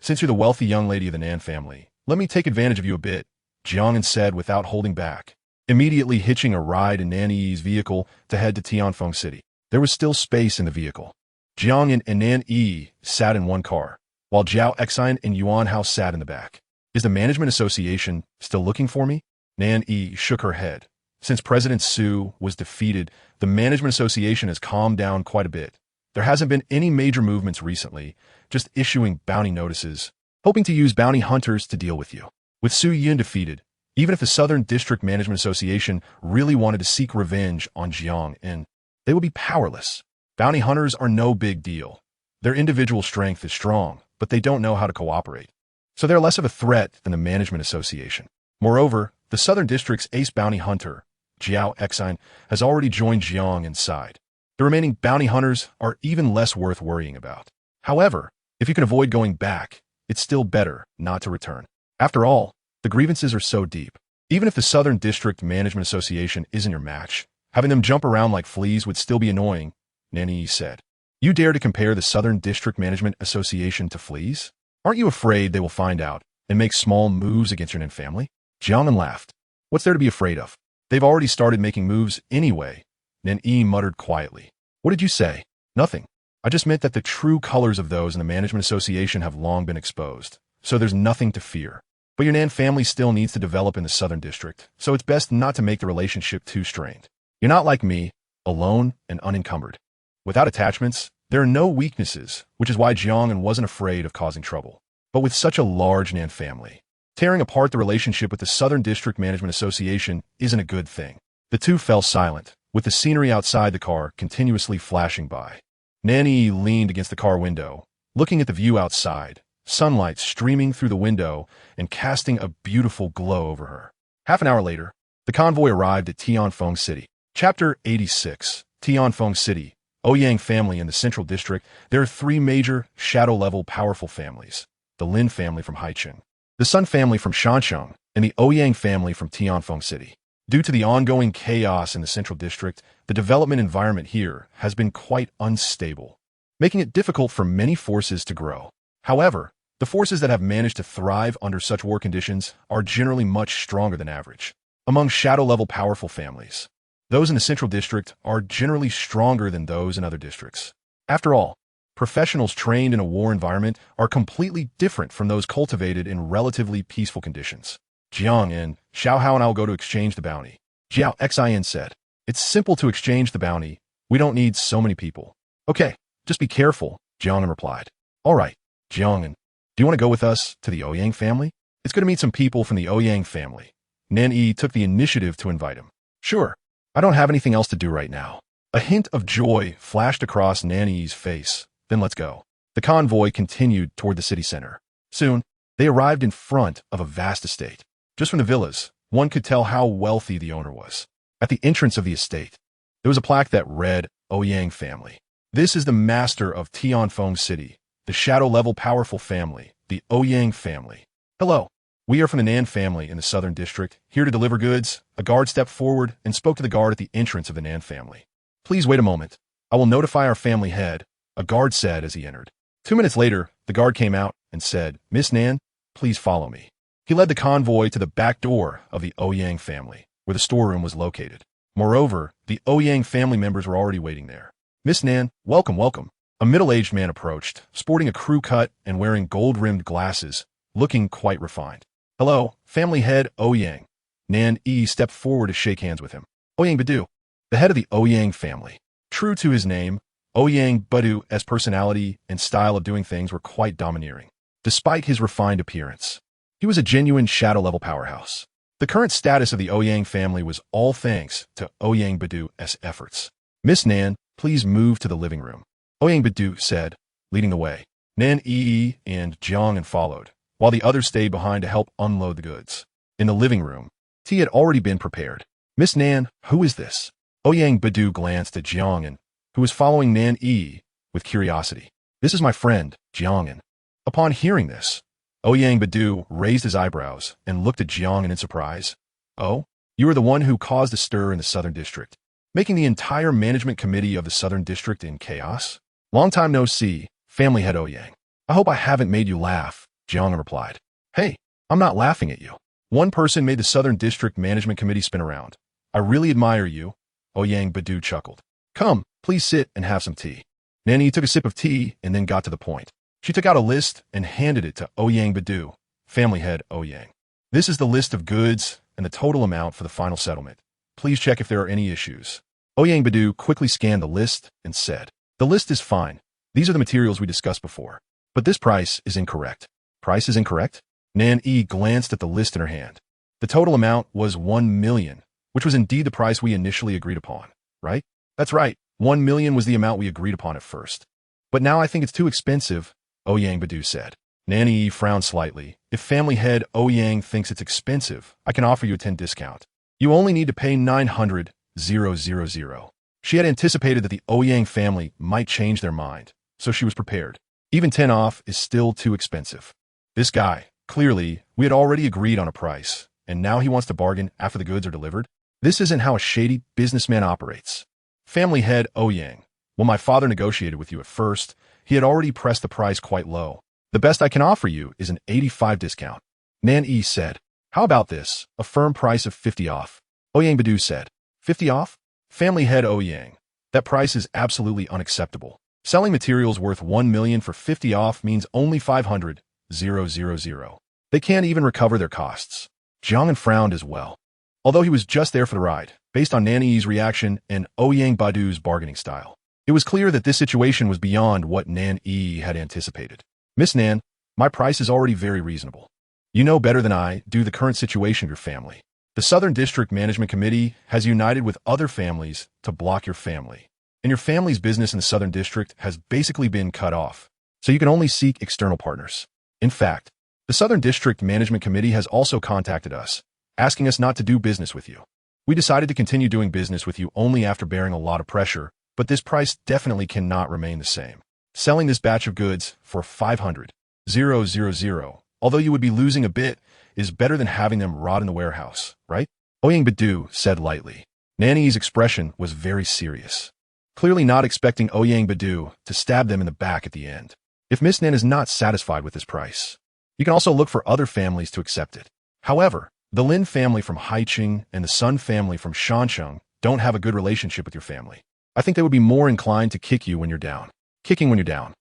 Since you're the wealthy young lady of the Nan family, let me take advantage of you a bit, Jiang An said without holding back, immediately hitching a ride in Nan Yi's vehicle to head to Tianfeng City. There was still space in the vehicle. Jiang An and Nan Yi sat in one car, while Jiao Xian and Yuan Hao sat in the back. Is the management association still looking for me? Nan Yi shook her head. Since President Su was defeated, the management association has calmed down quite a bit. There hasn't been any major movements recently, just issuing bounty notices, hoping to use bounty hunters to deal with you. With Su Yun defeated, even if the Southern District Management Association really wanted to seek revenge on Jiang An, they would be powerless. Bounty hunters are no big deal. Their individual strength is strong, but they don't know how to cooperate. So they're less of a threat than the Management Association. Moreover, the Southern District's ace bounty hunter, Jiao Xian, has already joined Jiang An's side. The remaining bounty hunters are even less worth worrying about. However, if you can avoid going back, it's still better not to return. After all, the grievances are so deep. Even if the Southern District Management Association isn't your match, having them jump around like fleas would still be annoying, Nanny said. You dare to compare the Southern District Management Association to fleas? Aren't you afraid they will find out and make small moves against your Nan family? Jiang An laughed. What's there to be afraid of? They've already started making moves anyway, Nan Yi muttered quietly. What did you say? Nothing. I just meant that the true colors of those in the Management Association have long been exposed, so there's nothing to fear. But your Nan family still needs to develop in the Southern District, so it's best not to make the relationship too strained. You're not like me, alone and unencumbered. Without attachments, there are no weaknesses, which is why Jiang An wasn't afraid of causing trouble. But with such a large Nan family, tearing apart the relationship with the Southern District Management Association isn't a good thing. The two fell silent, with the scenery outside the car continuously flashing by. Nanny leaned against the car window, looking at the view outside, sunlight streaming through the window and casting a beautiful glow over her. Half an hour later, the convoy arrived at Tianfeng City. Chapter 86, Tianfeng City, Ouyang family in the Central District. There are 3 major, shadow-level powerful families. The Lin family from Haicheng, the Sun family from Shansheng, and the Ouyang family from Tianfeng City. Due to the ongoing chaos in the Central District, the development environment here has been quite unstable, making it difficult for many forces to grow. However, the forces that have managed to thrive under such war conditions are generally much stronger than average. Among shadow-level powerful families, those in the Central District are generally stronger than those in other districts. After all, professionals trained in a war environment are completely different from those cultivated in relatively peaceful conditions. Jiang An, Xiao Hao and I will go to exchange the bounty. Jiao Xian said. It's simple to exchange the bounty. We don't need so many people. Okay, just be careful, Jiang An replied. All right, Jiang An, do you want to go with us to the Ouyang family? It's going to meet some people from the Ouyang family. Nan Yi took the initiative to invite him. Sure, I don't have anything else to do right now. A hint of joy flashed across Nanny's face. Then let's go. The convoy continued toward the city center. Soon, they arrived in front of a vast estate. Just from the villas, one could tell how wealthy the owner was. At the entrance of the estate, there was a plaque that read, Ouyang family. This is the master of Tianfeng City, the shadow-level powerful family, the Ouyang family. Hello. We are from the Nan family in the Southern District, here to deliver goods. A guard stepped forward and spoke to the guard at the entrance of the Nan family. Please wait a moment. I will notify our family head, a guard said as he entered. 2 minutes later, the guard came out and said, Miss Nan, please follow me. He led the convoy to the back door of the Ouyang family, where the storeroom was located. Moreover, the Ouyang family members were already waiting there. Miss Nan, welcome, welcome. A middle-aged man approached, sporting a crew cut and wearing gold-rimmed glasses, looking quite refined. Hello, family head Ouyang. Nan Yi stepped forward to shake hands with him. Ouyang Badu, the head of the Ouyang family. True to his name, Ouyang Badu's personality and style of doing things were quite domineering. Despite his refined appearance, he was a genuine shadow-level powerhouse. The current status of the Ouyang family was all thanks to Ouyang Badu's efforts. Miss Nan, please move to the living room. Ouyang Badu said, leading the way. Nan Yi and Jiang An followed, while the others stayed behind to help unload the goods. In the living room, tea had already been prepared. Miss Nan, who is this? Ouyang Badu glanced at Jiang An, who was following Nan Yi with curiosity. This is my friend, Jiang An. Upon hearing this, Ouyang Badu raised his eyebrows and looked at Jiang An in surprise. Oh, you are the one who caused a stir in the Southern District, making the entire management committee of the Southern District in chaos? Long time no see, family head Ouyang. I hope I haven't made you laugh, Jiang An replied. Hey, I'm not laughing at you. One person made the Southern District Management Committee spin around. I really admire you, Ouyang Badu chuckled. Come, please sit and have some tea. Nanny took a sip of tea and then got to the point. She took out a list and handed it to Ouyang Badu, family head Ouyang. This is the list of goods and the total amount for the final settlement. Please check if there are any issues. Ouyang Badu quickly scanned the list and said, the list is fine. These are the materials we discussed before. But this price is incorrect. Price is incorrect? Nan Yi glanced at the list in her hand. The total amount was 1 million, which was indeed the price we initially agreed upon, right? That's right. 1 million was the amount we agreed upon at first. But now I think it's too expensive, Ouyang Badu said. Nan Yi frowned slightly. If family head Ouyang thinks it's expensive, I can offer you a 10 discount. You only need to pay 900,000. She had anticipated that the Ouyang family might change their mind, so she was prepared. Even 10 off is still too expensive. This guy, clearly, we had already agreed on a price, and now he wants to bargain after the goods are delivered? This isn't how a shady businessman operates. Family head Ouyang, when my father negotiated with you at first, he had already pressed the price quite low. The best I can offer you is an 85 discount. Nan Yi said, how about this, a firm price of 50 off? Ouyang Badu said, 50 off? Family head Ouyang, that price is absolutely unacceptable. Selling materials worth 1 million for 50 off means only 500,000. They can't even recover their costs. Jiang An frowned as well. Although he was just there for the ride, based on Nan Yi's reaction and Ouyang Badu's bargaining style, it was clear that this situation was beyond what Nan Yi had anticipated. Miss Nan, my price is already very reasonable. You know better than I do the current situation of your family. The Southern District Management Committee has united with other families to block your family, and your family's business in the Southern District has basically been cut off, so you can only seek external partners. In fact, the Southern District Management Committee has also contacted us, asking us not to do business with you. We decided to continue doing business with you only after bearing a lot of pressure, but this price definitely cannot remain the same. Selling this batch of goods for 500,000, although you would be losing a bit, is better than having them rot in the warehouse, right? Ouyang Badu said lightly. Nan Yi's expression was very serious, clearly not expecting Ouyang Badu to stab them in the back at the end. If Miss Nan is not satisfied with this price, you can also look for other families to accept it. However, the Lin family from Haiqing and the Sun family from Shansheng don't have a good relationship with your family. I think they would be more inclined to kick you when you're down. Kicking when you're down.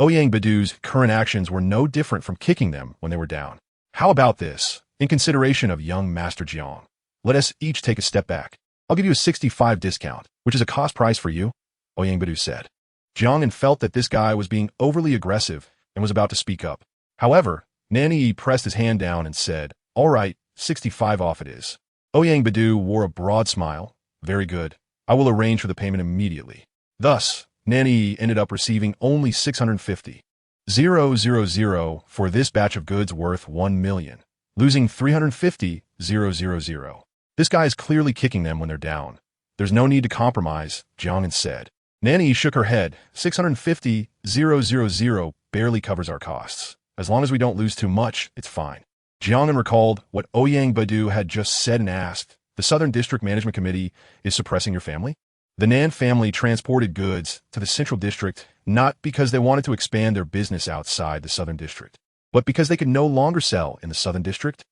Ouyang Badu's current actions were no different from kicking them when they were down. How about this? In consideration of young Master Jiang, let us each take a step back. I'll give you a 65 discount, which is a cost price for you, Ouyang Badu said. Jiang An felt that this guy was being overly aggressive and was about to speak up. However, Nan Yi pressed his hand down and said, all right, 65 off it is. Ouyang Badu wore a broad smile. Very good. I will arrange for the payment immediately. Thus, Nani ended up receiving only 650,000 for this batch of goods worth 1 million, losing 350,000. This guy is clearly kicking them when they're down. There's no need to compromise, Jiang An said. Nani shook her head. 650,000 barely covers our costs. As long as we don't lose too much, it's fine. Jiang An recalled what Ouyang Badu had just said and asked, the Southern District Management Committee is suppressing your family? The Nan family transported goods to the Central District not because they wanted to expand their business outside the Southern District, but because they could no longer sell in the Southern District.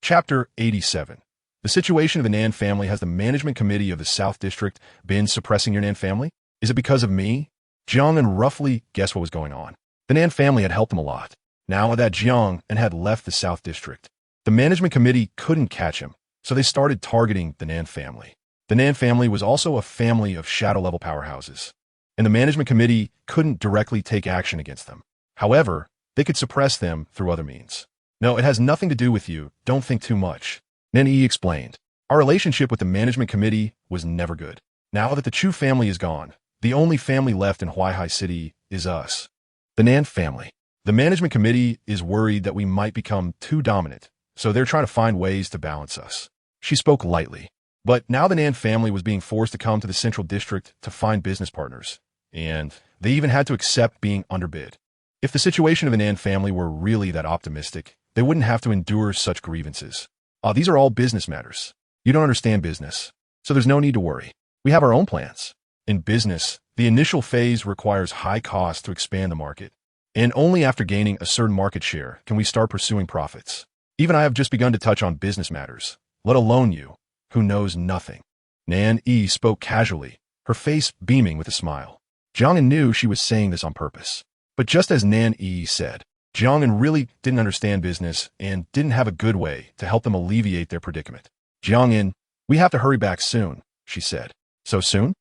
Chapter 87. The situation of the Nan family. Has the Management Committee of the South District been suppressing your Nan family? Is it because of me? Jiang An roughly guessed what was going on. The Nan family had helped them a lot. Now that Jiang An had left the South District, the Management Committee couldn't catch him, so they started targeting the Nan family. The Nan family was also a family of shadow-level powerhouses, and the Management Committee couldn't directly take action against them. However, they could suppress them through other means. No, it has nothing to do with you. Don't think too much. Nan explained. Our relationship with the Management Committee was never good. Now that the Chu family is gone, the only family left in Huaihai City is us, the Nan family. The Management Committee is worried that we might become too dominant, so they're trying to find ways to balance us. She spoke lightly. But now the Nan family was being forced to come to the Central District to find business partners, and they even had to accept being underbid. If the situation of the Nan family were really that optimistic, they wouldn't have to endure such grievances. These are all business matters. You don't understand business, so there's no need to worry. We have our own plans. In business, the initial phase requires high cost to expand the market, and only after gaining a certain market share can we start pursuing profits. Even I have just begun to touch on business matters, let alone you, who knows nothing. Nan spoke casually, her face beaming with a smile. Jiang An knew she was saying this on purpose. But just as Nan said, Jiang An really didn't understand business and didn't have a good way to help them alleviate their predicament. Jiang An, we have to hurry back soon, she said. So soon?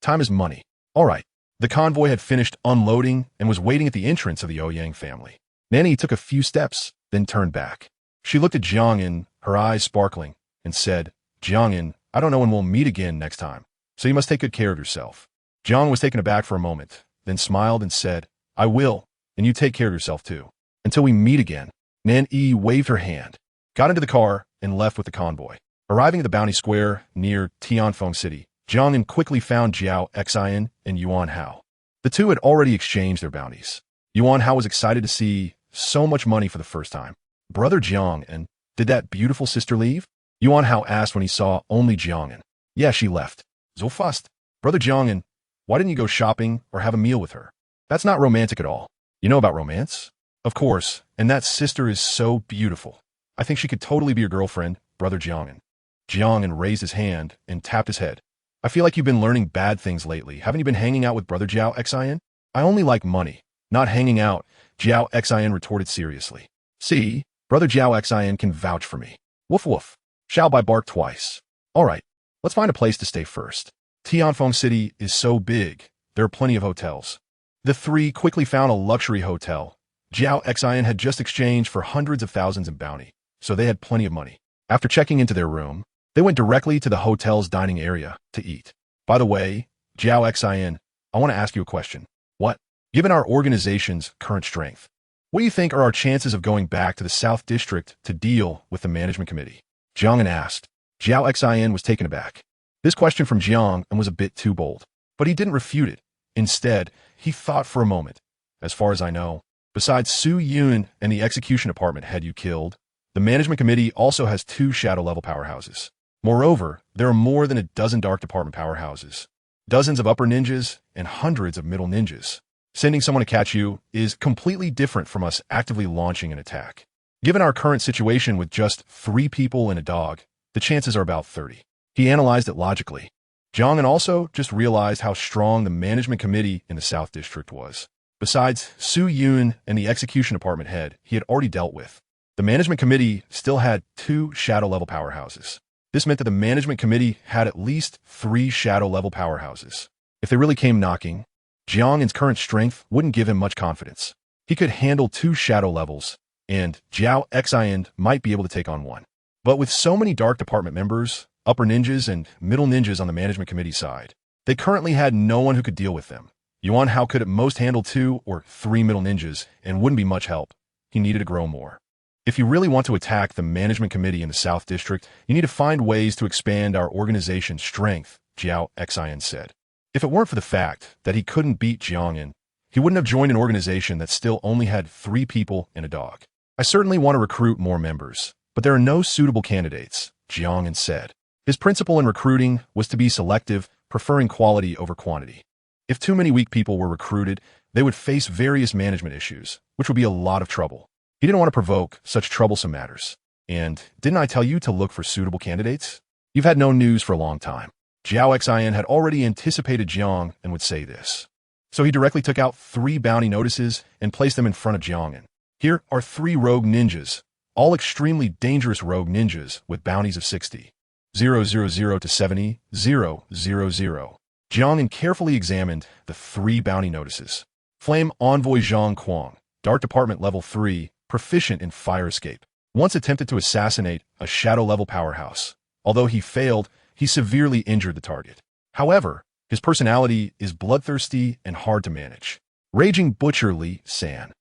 Time is money. All right. The convoy had finished unloading and was waiting at the entrance of the Ouyang family. Nan took a few steps, then turned back. She looked at Jiang An, her eyes sparkling, and said, Jiang An, I don't know when we'll meet again next time, so you must take good care of yourself. Jiang was taken aback for a moment, then smiled and said, I will, and you take care of yourself too. Until we meet again. Nan waved her hand, got into the car, and left with the convoy. Arriving at the Bounty Square near Tianfeng City, Jiang An quickly found Jiao Xian and Yuan Hao. The two had already exchanged their bounties. Yuan Hao was excited to see so much money for the first time. Brother Jiang An, did that beautiful sister leave? Yuan Hao asked when he saw only Jiang An. Yeah, she left. So fast. Brother Jiang An, why didn't you go shopping or have a meal with her? That's not romantic at all. You know about romance? Of course, and that sister is so beautiful. I think she could totally be your girlfriend, Brother Jiang An. Jiang An raised his hand and tapped his head. I feel like you've been learning bad things lately. Haven't you been hanging out with Brother Jiao Xian? I only like money, not hanging out, Jiao Xian retorted seriously. See, Brother Jiao Xian can vouch for me. Woof woof. Shall I bark twice? All right, let's find a place to stay first. Tianfeng City is so big, there are plenty of hotels. The three quickly found a luxury hotel. Jiao Xian had just exchanged for hundreds of thousands in bounty, so they had plenty of money. After checking into their room, they went directly to the hotel's dining area to eat. By the way, Jiao Xian, I want to ask you a question. What? Given our organization's current strength, what do you think are our chances of going back to the South District to deal with the Management Committee? Jiang An asked. Jiao Xian was taken aback. This question from Jiang An was a bit too bold, but he didn't refute it. Instead, he thought for a moment. As far as I know, besides Su Yun and the execution department head you killed, the Management Committee also has 2 shadow-level powerhouses. Moreover, there are more than a dozen dark department powerhouses, dozens of upper ninjas, and hundreds of middle ninjas. Sending someone to catch you is completely different from us actively launching an attack. Given our current situation with just 3 people and a dog, the chances are about 30. He analyzed it logically. Jiang An also just realized how strong the Management Committee in the South District was. Besides Su Yun and the execution department head he had already dealt with, the Management Committee still had 2 shadow-level powerhouses. This meant that the Management Committee had at least 3 shadow-level powerhouses. If they really came knocking, Jiang An's current strength wouldn't give him much confidence. He could handle 2 shadow levels, and Jiao Xian might be able to take on 1. But with so many dark department members, upper ninjas and middle ninjas on the management committee side. They currently had no one who could deal with them. Yuan Hao could at most handle 2 or 3 middle ninjas and wouldn't be much help. He needed to grow more. If you really want to attack the management committee in the South District, you need to find ways to expand our organization's strength, Jiang An said. If it weren't for the fact that he couldn't beat Jiang An, he wouldn't have joined an organization that still only had 3 people and a dog. I certainly want to recruit more members, but there are no suitable candidates, Jiang An said. His principle in recruiting was to be selective, preferring quality over quantity. If too many weak people were recruited, they would face various management issues, which would be a lot of trouble. He didn't want to provoke such troublesome matters. And didn't I tell you to look for suitable candidates? You've had no news for a long time. Jiang An had already anticipated Jiang and would say this. So he directly took out 3 bounty notices and placed them in front of Jiang An. Here are 3 rogue ninjas, all extremely dangerous rogue ninjas with bounties of 60. 000 to 70, 000. Jiang An carefully examined the 3 bounty notices. Flame Envoy Zhang Quang, Dark Department Level 3, proficient in fire escape. Once attempted to assassinate a shadow-level powerhouse. Although he failed, he severely injured the target. However, his personality is bloodthirsty and hard to manage. Raging Butcher Li San.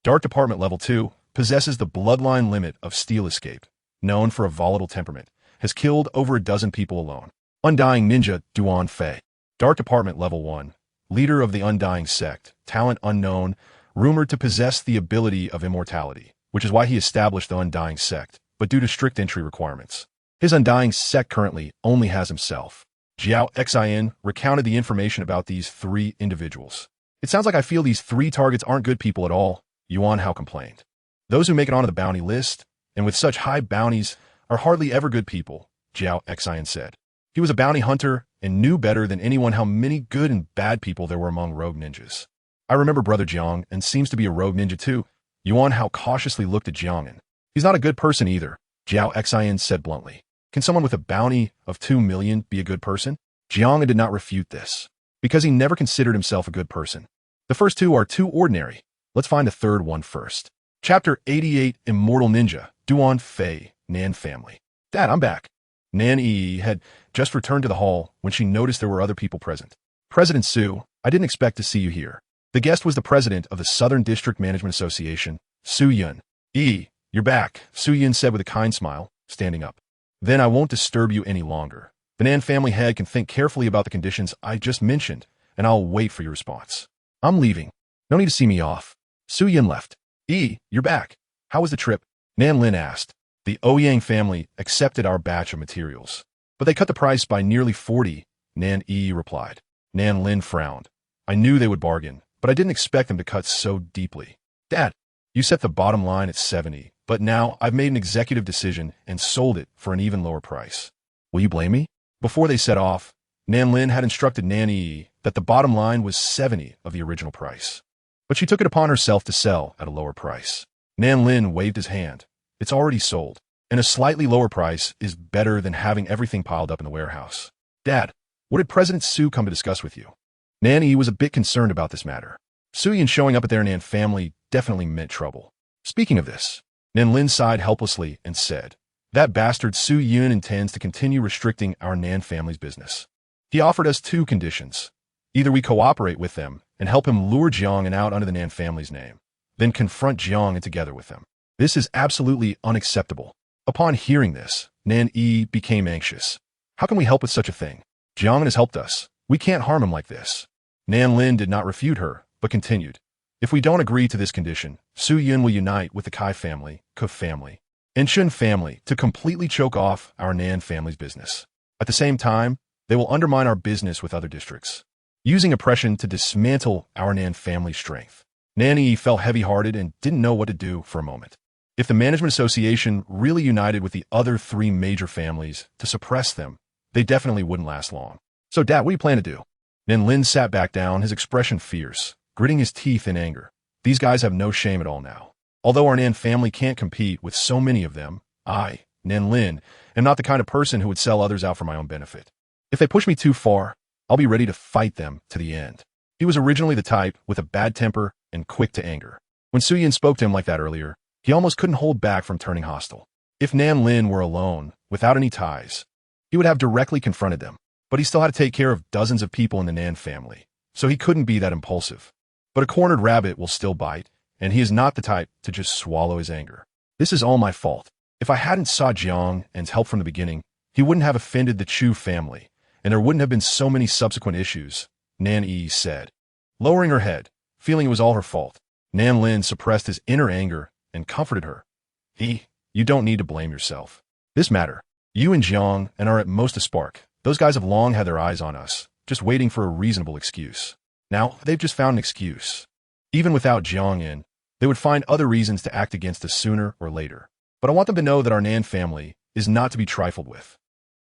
Dark Department Level 2, possesses the Bloodline Limit of Steel Escape. Known for a volatile temperament, has killed over a dozen people alone. Undying Ninja Duan Fei. Dark Department Level 1, leader of the Undying Sect, talent unknown, rumored to possess the ability of immortality, which is why he established the Undying Sect, but due to strict entry requirements. His Undying Sect currently only has himself. Jiang An recounted the information about these 3 individuals. It sounds like I feel these 3 targets aren't good people at all, Yuan Hao complained. Those who make it onto the bounty list, and with such high bounties, are hardly ever good people, Jiang An said. He was a bounty hunter and knew better than anyone how many good and bad people there were among rogue ninjas. I remember Brother Jiang and seems to be a rogue ninja too. Yuan Hao cautiously looked at Jiang An. He's not a good person either, Jiang An said bluntly. Can someone with a bounty of 2 million be a good person? Jiang An did not refute this, because he never considered himself a good person. The first 2 are too ordinary. Let's find a third one first. Chapter 88, Immortal Ninja, Duan Fei, Nan Family. Dad, I'm back. Nan Yi had just returned to the hall when she noticed there were other people present. President Su, I didn't expect to see you here. The guest was the president of the Southern District Management Association, Su Yun. You're back, Su Yun said with a kind smile, standing up. Then I won't disturb you any longer. The Nan family head can think carefully about the conditions I just mentioned, and I'll wait for your response. I'm leaving. No need to see me off. Su Yun left. You're back. How was the trip? Nan Lin asked. The Ouyang family accepted our batch of materials, but they cut the price by nearly 40, Nan Yi replied. Nan Lin frowned. I knew they would bargain, but I didn't expect them to cut so deeply. Dad, you set the bottom line at 70, but now I've made an executive decision and sold it for an even lower price. Will you blame me? Before they set off, Nan Lin had instructed Nan Yi that the bottom line was 70 of the original price. But she took it upon herself to sell at a lower price. Nan Lin waved his hand. It's already sold, and a slightly lower price is better than having everything piled up in the warehouse. Dad, what did President Su come to discuss with you? Nan Yi was a bit concerned about this matter. Su Yun showing up at their Nan family definitely meant trouble. Speaking of this, Nan Lin sighed helplessly and said, that bastard Su Yun intends to continue restricting our Nan family's business. He offered us 2 conditions. Either we cooperate with them and help him lure Jiang An out under the Nan family's name, then confront Jiang An together with them. This is absolutely unacceptable. Upon hearing this, Nan Yi became anxious. How can we help with such a thing? Jiang An has helped us. We can't harm him like this. Nan Lin did not refute her, but continued. If we don't agree to this condition, Su Yun will unite with the Kai family, Ke family, and Shun family to completely choke off our Nan family's business. At the same time, they will undermine our business with other districts, using oppression to dismantle our Nan family's strength. Nan Yi felt heavy-hearted and didn't know what to do for a moment. If the Management Association really united with the other 3 major families to suppress them, they definitely wouldn't last long. So, Dad, what do you plan to do? Nan Lin sat back down, his expression fierce, gritting his teeth in anger. These guys have no shame at all now. Although our Nan family can't compete with so many of them, I, Nan Lin, am not the kind of person who would sell others out for my own benefit. If they push me too far, I'll be ready to fight them to the end. He was originally the type with a bad temper and quick to anger. When Su Yun spoke to him like that earlier, he almost couldn't hold back from turning hostile. If Nan Lin were alone, without any ties, he would have directly confronted them. But he still had to take care of dozens of people in the Nan family, so he couldn't be that impulsive. But a cornered rabbit will still bite, and he is not the type to just swallow his anger. This is all my fault. If I hadn't sought Jiang An's help from the beginning, he wouldn't have offended the Chu family, and there wouldn't have been so many subsequent issues, Nan Yi said. Lowering her head, feeling it was all her fault, Nan Lin suppressed his inner anger and comforted her. You don't need to blame yourself. This matter, you and Jiang An are at most a spark. Those guys have long had their eyes on us, just waiting for a reasonable excuse. Now, they've just found an excuse. Even without Jiang An, they would find other reasons to act against us sooner or later. But I want them to know that our Nan family is not to be trifled with.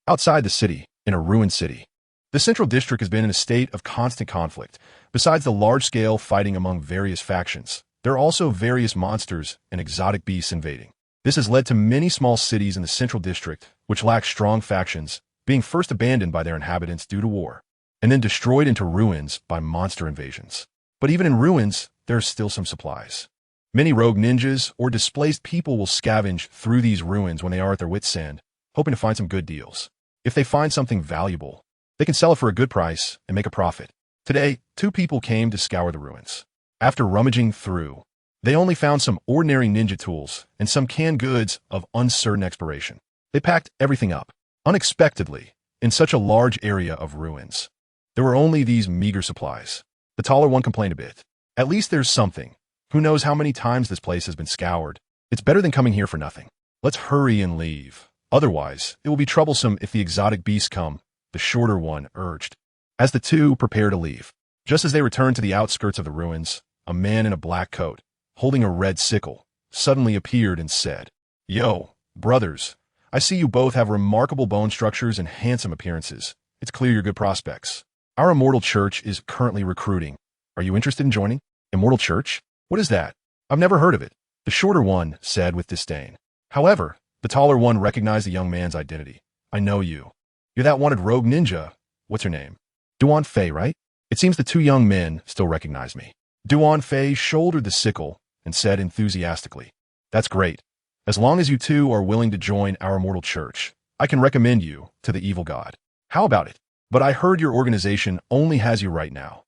Outside the city, in a ruined city, the Central District has been in a state of constant conflict. Besides the large-scale fighting among various factions, there are also various monsters and exotic beasts invading. This has led to many small cities in the Central District, which lack strong factions, being first abandoned by their inhabitants due to war, and then destroyed into ruins by monster invasions. But even in ruins, there are still some supplies. Many rogue ninjas or displaced people will scavenge through these ruins when they are at their wits' end, hoping to find some good deals. If they find something valuable, they can sell it for a good price and make a profit. Today, 2 people came to scour the ruins. After rummaging through, they only found some ordinary ninja tools and some canned goods of uncertain expiration. They packed everything up, unexpectedly, in such a large area of ruins. There were only these meager supplies. The taller one complained a bit. At least there's something. Who knows how many times this place has been scoured? It's better than coming here for nothing. Let's hurry and leave. Otherwise, it will be troublesome if the exotic beasts come, the shorter one urged. As the 2 prepare to leave, just as they return to the outskirts of the ruins, a man in a black coat, holding a red sickle, suddenly appeared and said, Yo, brothers, I see you both have remarkable bone structures and handsome appearances. It's clear you're good prospects. Our Immortal Church is currently recruiting. Are you interested in joining? Immortal Church? What is that? I've never heard of it, the shorter one said with disdain. However, the taller one recognized the young man's identity. I know you. You're that wanted rogue ninja. What's your name? Duan Fei, right? It seems the 2 young men still recognize me. Duan Fei shouldered the sickle and said enthusiastically, That's great. As long as you 2 are willing to join our Immortal Church, I can recommend you to the evil god. How about it? But I heard your organization only has you right now.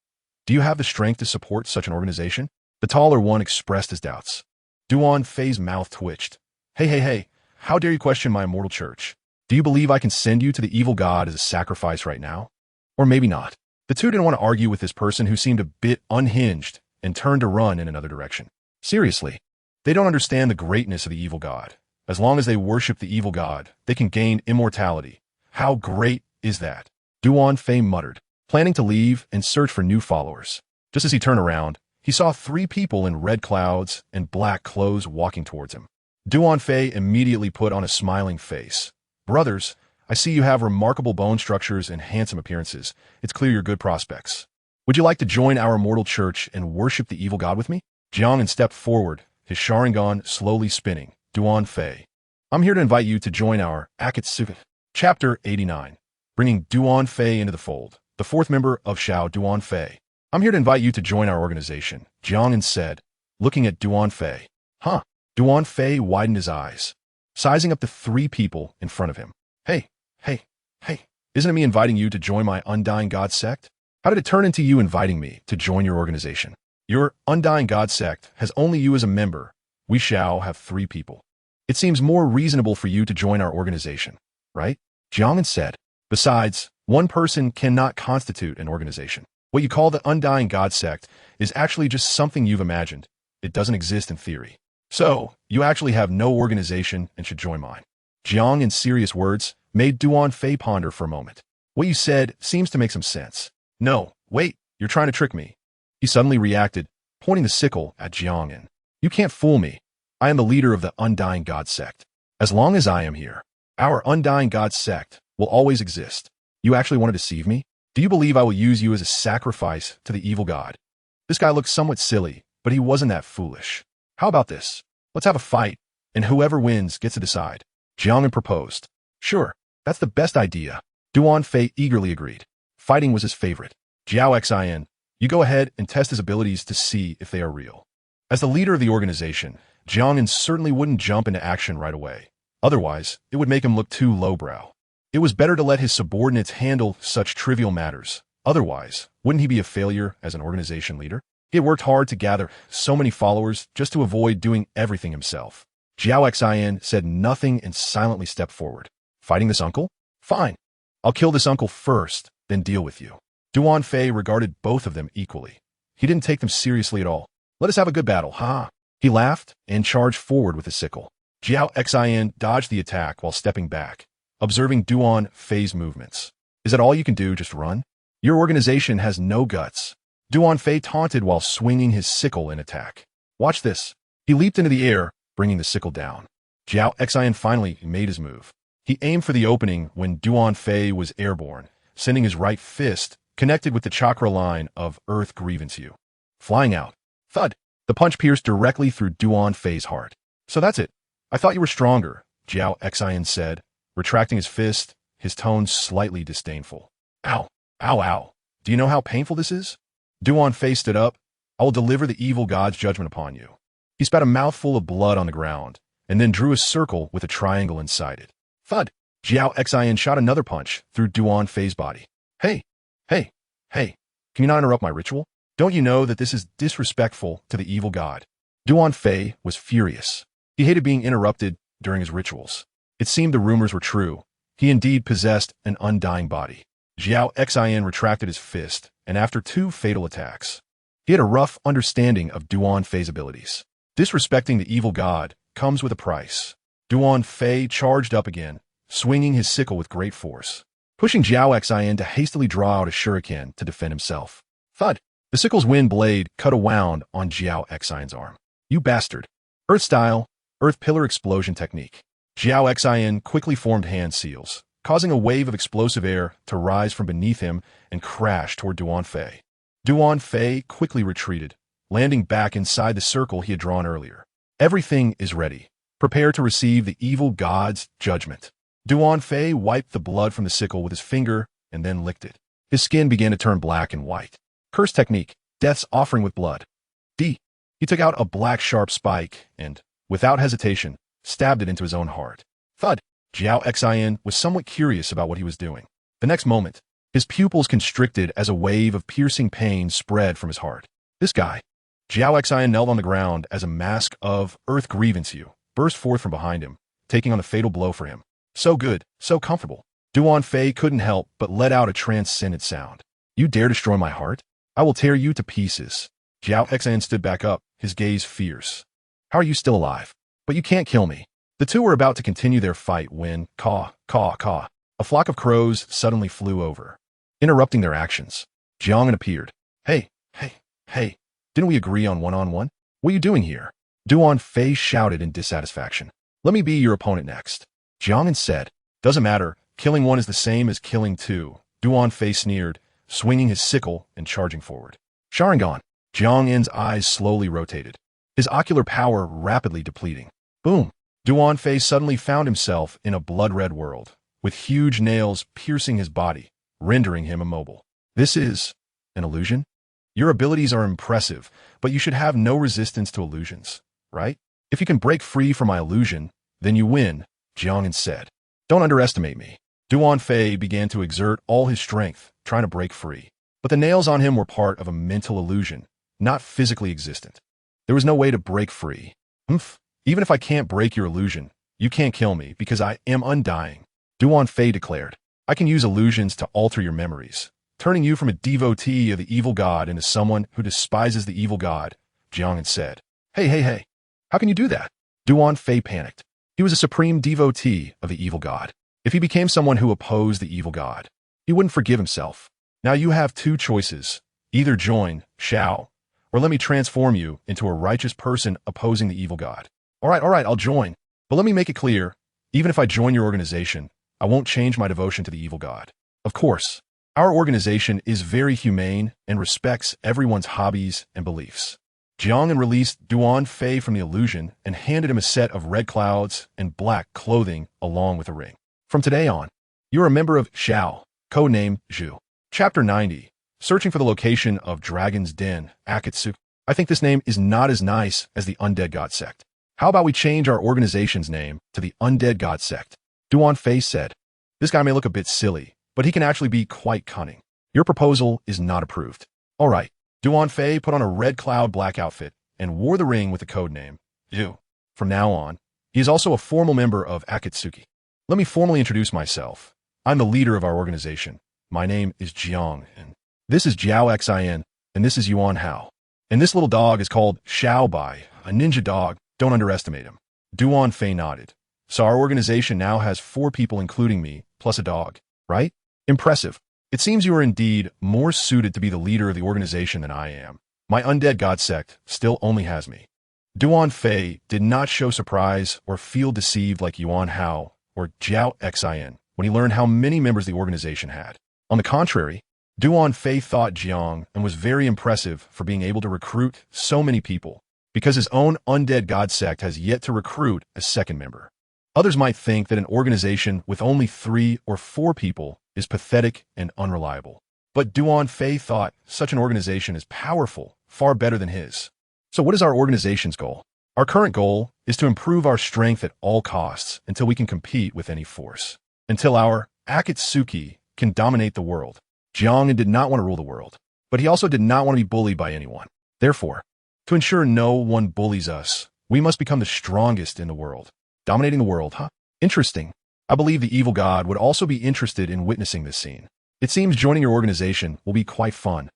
Do you have the strength to support such an organization? The taller one expressed his doubts. Duan Fei's mouth twitched. Hey, how dare you question my Immortal Church? Do you believe I can send you to the evil god as a sacrifice right now? Or maybe not. The 2 didn't want to argue with this person who seemed a bit unhinged and turned to run in another direction. Seriously, they don't understand the greatness of the evil god. As long as they worship the evil god, they can gain immortality. How great is that? Duan Fei muttered, planning to leave and search for new followers. Just as he turned around, he saw 3 people in red clouds and black clothes walking towards him. Duan Fei immediately put on a smiling face. Brothers, I see you have remarkable bone structures and handsome appearances. It's clear you're good prospects. Would you like to join our Immortal Church and worship the evil god with me? Jiang An stepped forward, his Sharingan slowly spinning. Duan Fei, I'm here to invite you to join our Akatsuki. Chapter 89. Bringing Duan Fei into the fold. The 4th member of Shao, Duan Fei. I'm here to invite you to join our organization, Jiang An said, looking at Duan Fei. Huh? Duan Fei widened his eyes, sizing up the 3 people in front of him. Hey, isn't it me inviting you to join my Undying God sect? How did it turn into you inviting me to join your organization? Your Undying God sect has only you as a member. We shall have 3 people. It seems more reasonable for you to join our organization, right? Jiang An said. Besides, 1 person cannot constitute an organization. What you call the Undying God sect is actually just something you've imagined. It doesn't exist in theory. So, you actually have no organization and should join mine. Jiang An's serious words made Duan Fei ponder for a moment. What you said seems to make some sense. No, wait, you're trying to trick me. He suddenly reacted, pointing the sickle at Jiang An. You can't fool me. I am the leader of the Undying God sect. As long as I am here, our Undying God sect will always exist. You actually want to deceive me? Do you believe I will use you as a sacrifice to the evil god? This guy looked somewhat silly, but he wasn't that foolish. How about this? Let's have a fight, and whoever wins gets to decide. Jiang An proposed. Sure, that's the best idea. Duan Fei eagerly agreed. Fighting was his favorite. Jiao Xin, you go ahead and test his abilities to see if they are real. As the leader of the organization, Jiang An certainly wouldn't jump into action right away. Otherwise, it would make him look too lowbrow. It was better to let his subordinates handle such trivial matters. Otherwise, wouldn't he be a failure as an organization leader? He had worked hard to gather so many followers just to avoid doing everything himself. Jiang An said nothing and silently stepped forward. Fighting this uncle? Fine. I'll kill this uncle first, then deal with you. Duan Fei regarded both of them equally. He didn't take them seriously at all. Let us have a good battle, huh? He laughed and charged forward with his sickle. Jiang An dodged the attack while stepping back, observing Duan Fei's movements. Is that all you can do, just run? Your organization has no guts. Duan Fei taunted while swinging his sickle in attack. Watch this. He leaped into the air, bringing the sickle down. Jiang An finally made his move. He aimed for the opening when Duan Fei was airborne, sending his right fist, connected with the chakra line of Earth Grievance You. Flying out. Thud. The punch pierced directly through Duan Fei's heart. So that's it. I thought you were stronger, Jiang An said, retracting his fist, his tone slightly disdainful. Ow. Ow, ow. Do you know how painful this is? Duan Fei stood up. I will deliver the evil god's judgment upon you. He spat a mouthful of blood on the ground, and then drew a circle with a triangle inside it. Thud. Jiang An shot another punch through Duan Fei's body. Hey, hey, hey, can you not interrupt my ritual? Don't you know that this is disrespectful to the evil god? Duan Fei was furious. He hated being interrupted during his rituals. It seemed the rumors were true. He indeed possessed an undying body. Jiang An retracted his fist, and after 2 fatal attacks, he had a rough understanding of Duan Fei's abilities. Disrespecting the evil god comes with a price. Duan Fei charged up again, swinging his sickle with great force, pushing Jiang An to hastily draw out a shuriken to defend himself. Thud! The sickle's wind blade cut a wound on Jiang An's arm. You bastard! Earth style, earth pillar explosion technique. Jiang An quickly formed hand seals, causing a wave of explosive air to rise from beneath him and crash toward Duan Fei. Duan Fei quickly retreated, landing back inside the circle he had drawn earlier. Everything is ready. Prepare to receive the evil god's judgment. Duan Fei wiped the blood from the sickle with his finger and then licked it. His skin began to turn black and white. Curse technique, death's offering with blood. D. He took out a black sharp spike and, without hesitation, stabbed it into his own heart. Thud. Jiang An was somewhat curious about what he was doing. The next moment, his pupils constricted as a wave of piercing pain spread from his heart. This guy. Jiang An knelt on the ground as a mask of Earth Grievance You burst forth from behind him, taking on a fatal blow for him. So good, so comfortable. Duan Fei couldn't help but let out a transcendent sound. You dare destroy my heart? I will tear you to pieces. Jiang An stood back up, his gaze fierce. How are you still alive? But you can't kill me. The two were about to continue their fight when, caw, caw, caw, a flock of crows suddenly flew over, interrupting their actions. Jiang An appeared. Hey, hey, hey, didn't we agree on one-on-one? What are you doing here? Duan Fei shouted in dissatisfaction. Let me be your opponent next. Jiang An said. Doesn't matter, killing one is the same as killing two. Duan Fei sneered, swinging his sickle and charging forward. Sharingan. Jiang An's eyes slowly rotated, his ocular power rapidly depleting. Boom. Duan Fei suddenly found himself in a blood-red world, with huge nails piercing his body, rendering him immobile. This is an illusion? Your abilities are impressive, but you should have no resistance to illusions, right? If you can break free from my illusion, then you win, Jiang An said. Don't underestimate me. Duan Fei began to exert all his strength, trying to break free. But the nails on him were part of a mental illusion, not physically existent. There was no way to break free. Even if I can't break your illusion, you can't kill me because I am undying. Duan Fei declared. I can use illusions to alter your memories, turning you from a devotee of the evil god into someone who despises the evil god, Jiang An said. Hey. How can you do that? Duan Fei panicked. He was a supreme devotee of the evil god. If he became someone who opposed the evil god, he wouldn't forgive himself. Now you have 2 choices. Either join, Shao, or let me transform you into a righteous person opposing the evil god. All right, I'll join. But let me make it clear, even if I join your organization, I won't change my devotion to the evil god. Of course, our organization is very humane and respects everyone's hobbies and beliefs. Jiang An released Duan Fei from the illusion and handed him a set of red clouds and black clothing along with a ring. From today on, you're a member of Shao, codenamed Zhu. Chapter 90, Searching for the Location of Dragon's Den, Akatsu. I think this name is not as nice as the Undead God Sect. How about we change our organization's name to the Undead God Sect? Duan Fei said. This guy may look a bit silly, but he can actually be quite cunning. Your proposal is not approved. All right. Duan Fei put on a red cloud black outfit and wore the ring with the code name Du. From now on, he is also a formal member of Akatsuki. Let me formally introduce myself. I'm the leader of our organization. My name is Jiang An. This is Jiao Xin, and this is Yuan Hao. And this little dog is called Xiao Bai, a ninja dog. Don't underestimate him. Duan Fei nodded. So our organization now has 4 people including me, plus a dog, right? Impressive. It seems you are indeed more suited to be the leader of the organization than I am. My undead god sect still only has me. Duan Fei did not show surprise or feel deceived like Yuan Hao or Jiao Xin when he learned how many members the organization had. On the contrary, Duan Fei thought Jiang and was very impressive for being able to recruit so many people, because his own undead god sect has yet to recruit a second member. Others might think that an organization with only 3 or 4 people is pathetic and unreliable. But Duan Fei thought such an organization is powerful, far better than his. So what is our organization's goal? Our current goal is to improve our strength at all costs until we can compete with any force. Until our Akatsuki can dominate the world. Jiang An did not want to rule the world, but he also did not want to be bullied by anyone. Therefore, to ensure no one bullies us, we must become the strongest in the world. Dominating the world, huh? Interesting. I believe the evil god would also be interested in witnessing this scene. It seems joining your organization will be quite fun.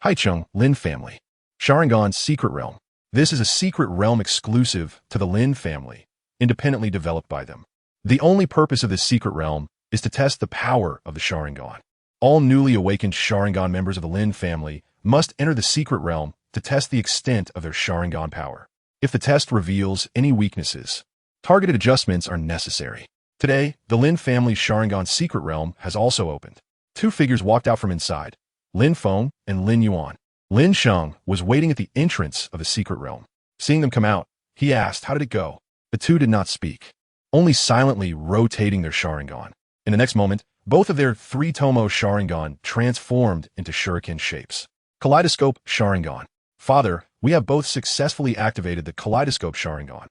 Haicheng, Lin family. Sharingan's secret realm. This is a secret realm exclusive to the Lin family, independently developed by them. The only purpose of this secret realm is to test the power of the Sharingan. All newly awakened Sharingan members of the Lin family must enter the secret realm to test the extent of their Sharingan power. If the test reveals any weaknesses, targeted adjustments are necessary. Today, the Lin family's Sharingan secret realm has also opened. 2 figures walked out from inside, Lin Feng and Lin Yuan. Lin Sheng was waiting at the entrance of the secret realm. Seeing them come out, he asked, "How did it go?" The 2 did not speak, only silently rotating their Sharingan. In the next moment, both of their 3-tomo Sharingan transformed into shuriken shapes. Kaleidoscope Sharingan. Father, we have both successfully activated the Kaleidoscope Sharingan.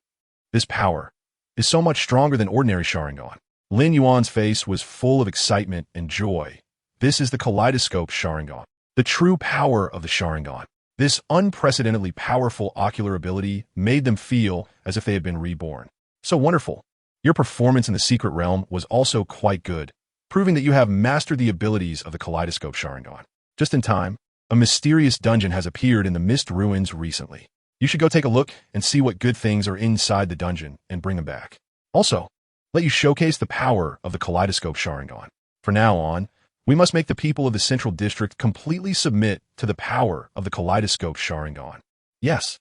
This power is so much stronger than ordinary Sharingan. Lin Yuan's face was full of excitement and joy. This is the Kaleidoscope Sharingan. The true power of the Sharingan. This unprecedentedly powerful ocular ability made them feel as if they had been reborn. So wonderful. Your performance in the secret realm was also quite good, proving that you have mastered the abilities of the Kaleidoscope Sharingan. Just in time, a mysterious dungeon has appeared in the Mist Ruins recently. You should go take a look and see what good things are inside the dungeon and bring them back. Also, let you showcase the power of the Kaleidoscope Sharingan. From now on, we must make the people of the Central District completely submit to the power of the Kaleidoscope Sharingan. Yes.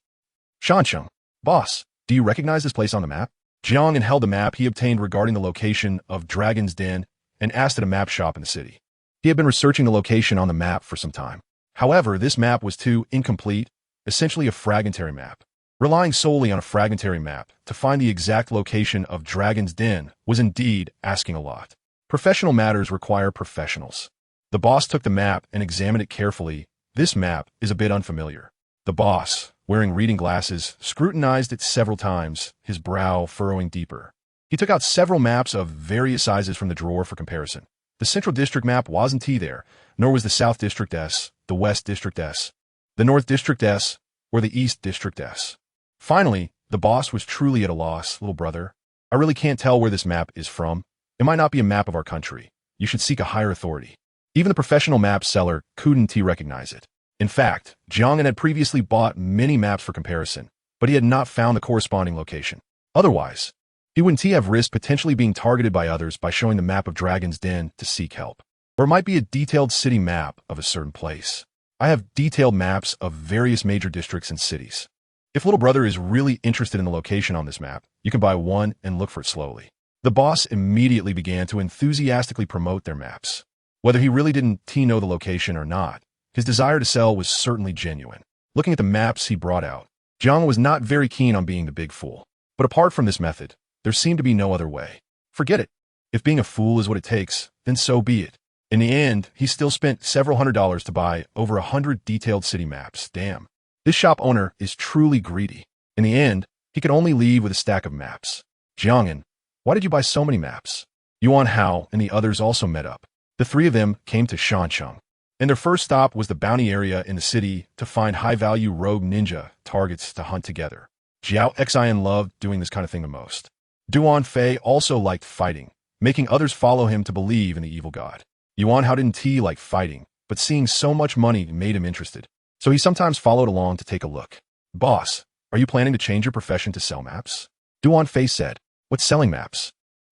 Shancheng, boss, do you recognize this place on the map? Jiang An held the map he obtained regarding the location of Dragon's Den and asked at a map shop in the city. He had been researching the location on the map for some time. However, this map was too incomplete, essentially a fragmentary map. Relying solely on a fragmentary map to find the exact location of Dragon's Den was indeed asking a lot. Professional matters require professionals. The boss took the map and examined it carefully. This map is a bit unfamiliar. The boss, wearing reading glasses, scrutinized it several times, his brow furrowing deeper. He took out several maps of various sizes from the drawer for comparison. The Central District map wasn't there, nor was the South District S, the West District S, the North District S, or the East District S. Finally, the boss was truly at a loss. Little brother, I really can't tell where this map is from. It might not be a map of our country. You should seek a higher authority. Even the professional map seller couldn't recognize it. In fact, Jiang An had previously bought many maps for comparison, but he had not found the corresponding location. Otherwise, he wouldn't have risked potentially being targeted by others by showing the map of Dragon's Den to seek help. Or it might be a detailed city map of a certain place. I have detailed maps of various major districts and cities. If little brother is really interested in the location on this map, you can buy one and look for it slowly. The boss immediately began to enthusiastically promote their maps. Whether he really didn't know the location or not, his desire to sell was certainly genuine. Looking at the maps he brought out, Jiang was not very keen on being the big fool. But apart from this method, there seemed to be no other way. Forget it. If being a fool is what it takes, then so be it. In the end, he still spent several $100s to buy over 100 detailed city maps. Damn. This shop owner is truly greedy. In the end, he could only leave with a stack of maps. Jiang An, why did you buy so many maps? Yuan Hao and the others also met up. The three of them came to Shancheng, and their first stop was the bounty area in the city to find high-value rogue ninja targets to hunt together. Jiao Xian loved doing this kind of thing the most. Duan Fei also liked fighting, making others follow him to believe in the evil god. Yuan Hao didn't like fighting, but seeing so much money made him interested, so he sometimes followed along to take a look. Boss, are you planning to change your profession to sell maps? Duan Fei said. What's selling maps?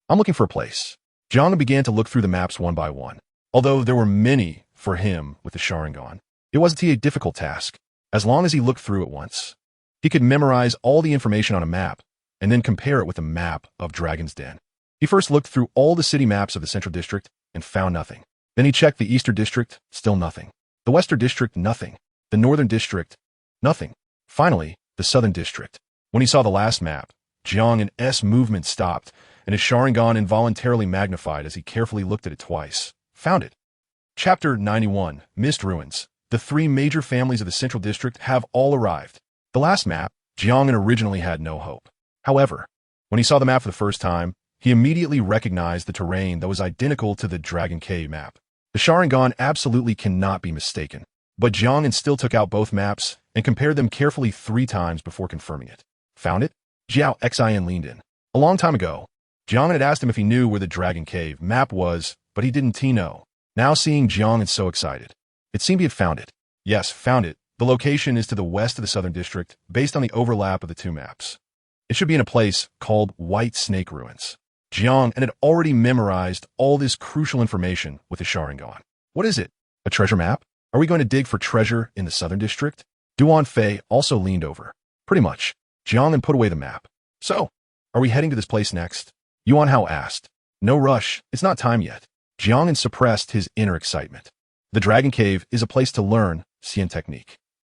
I'm looking for a place. Jiang An began to look through the maps one by one. Although there were many for him with the Sharingan, it wasn't a difficult task. As long as he looked through it once, he could memorize all the information on a map and then compare it with a map of Dragon's Den. He first looked through all the city maps of the Central District and found nothing. Then he checked the Eastern District, still nothing. The Western District, nothing. The Northern District, nothing. Finally, the Southern District. When he saw the last map, Jiang An's movement stopped, and his Sharingan involuntarily magnified as he carefully looked at it twice. Found it. Chapter 91, Mist Ruins. The three major families of the Central District have all arrived. The last map, Jiang An originally had no hope. However, when he saw the map for the first time, he immediately recognized the terrain that was identical to the Dragon Cave map. The Sharingan absolutely cannot be mistaken. But Jiang An still took out both maps and compared them carefully 3 times before confirming it. Found it? Jiao Xian leaned in. A long time ago, Jiang An had asked him if he knew where the Dragon Cave map was, but he didn't know. Now seeing Jiang An so excited, it seemed he had found it. Yes, found it. The location is to the west of the Southern District, based on the overlap of the 2 maps. It should be in a place called White Snake Ruins. Jiang An had already memorized all this crucial information with the Sharingan. What is it? A treasure map? Are we going to dig for treasure in the Southern District? Duan Fei also leaned over. Pretty much. Jiang An put away the map. So, are we heading to this place next? Yuan Hao asked. No rush, it's not time yet. Jiang An suppressed his inner excitement. The Dragon Cave is a place to learn Xian technique.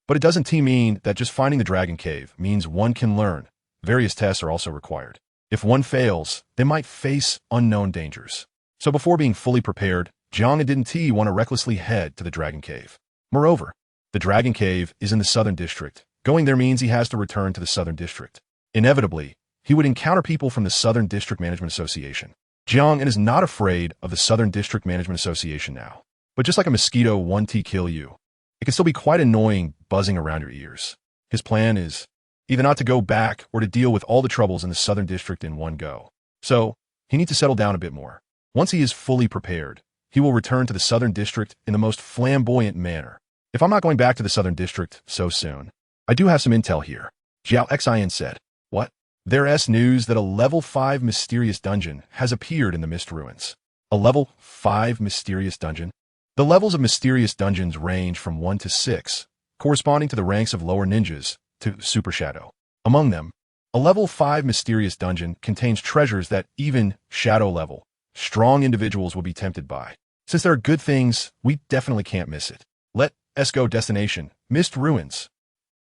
But it doesn't mean that just finding the Dragon Cave means one can learn. Various tests are also required. If one fails, they might face unknown dangers. So before being fully prepared, Jiang An didn't want to recklessly head to the Dragon Cave. Moreover, the Dragon Cave is in the Southern District. Going there means he has to return to the Southern District. Inevitably, he would encounter people from the Southern District Management Association. Jiang An is not afraid of the Southern District Management Association now. But just like a mosquito one kill you, it can still be quite annoying buzzing around your ears. His plan is either not to go back or to deal with all the troubles in the Southern District in one go. So, he needs to settle down a bit more. Once he is fully prepared, he will return to the Southern District in the most flamboyant manner. If I'm not going back to the Southern District so soon, I do have some intel here. Jiao Xian said. What? There's news that a level 5 mysterious dungeon has appeared in the Mist Ruins. A level 5 mysterious dungeon? The levels of mysterious dungeons range from 1 to 6, corresponding to the ranks of lower ninjas, to Super Shadow. Among them, a level 5 mysterious dungeon contains treasures that even shadow level, strong individuals will be tempted by. Since there are good things, we definitely can't miss it. Let's go. Destination, Mist Ruins.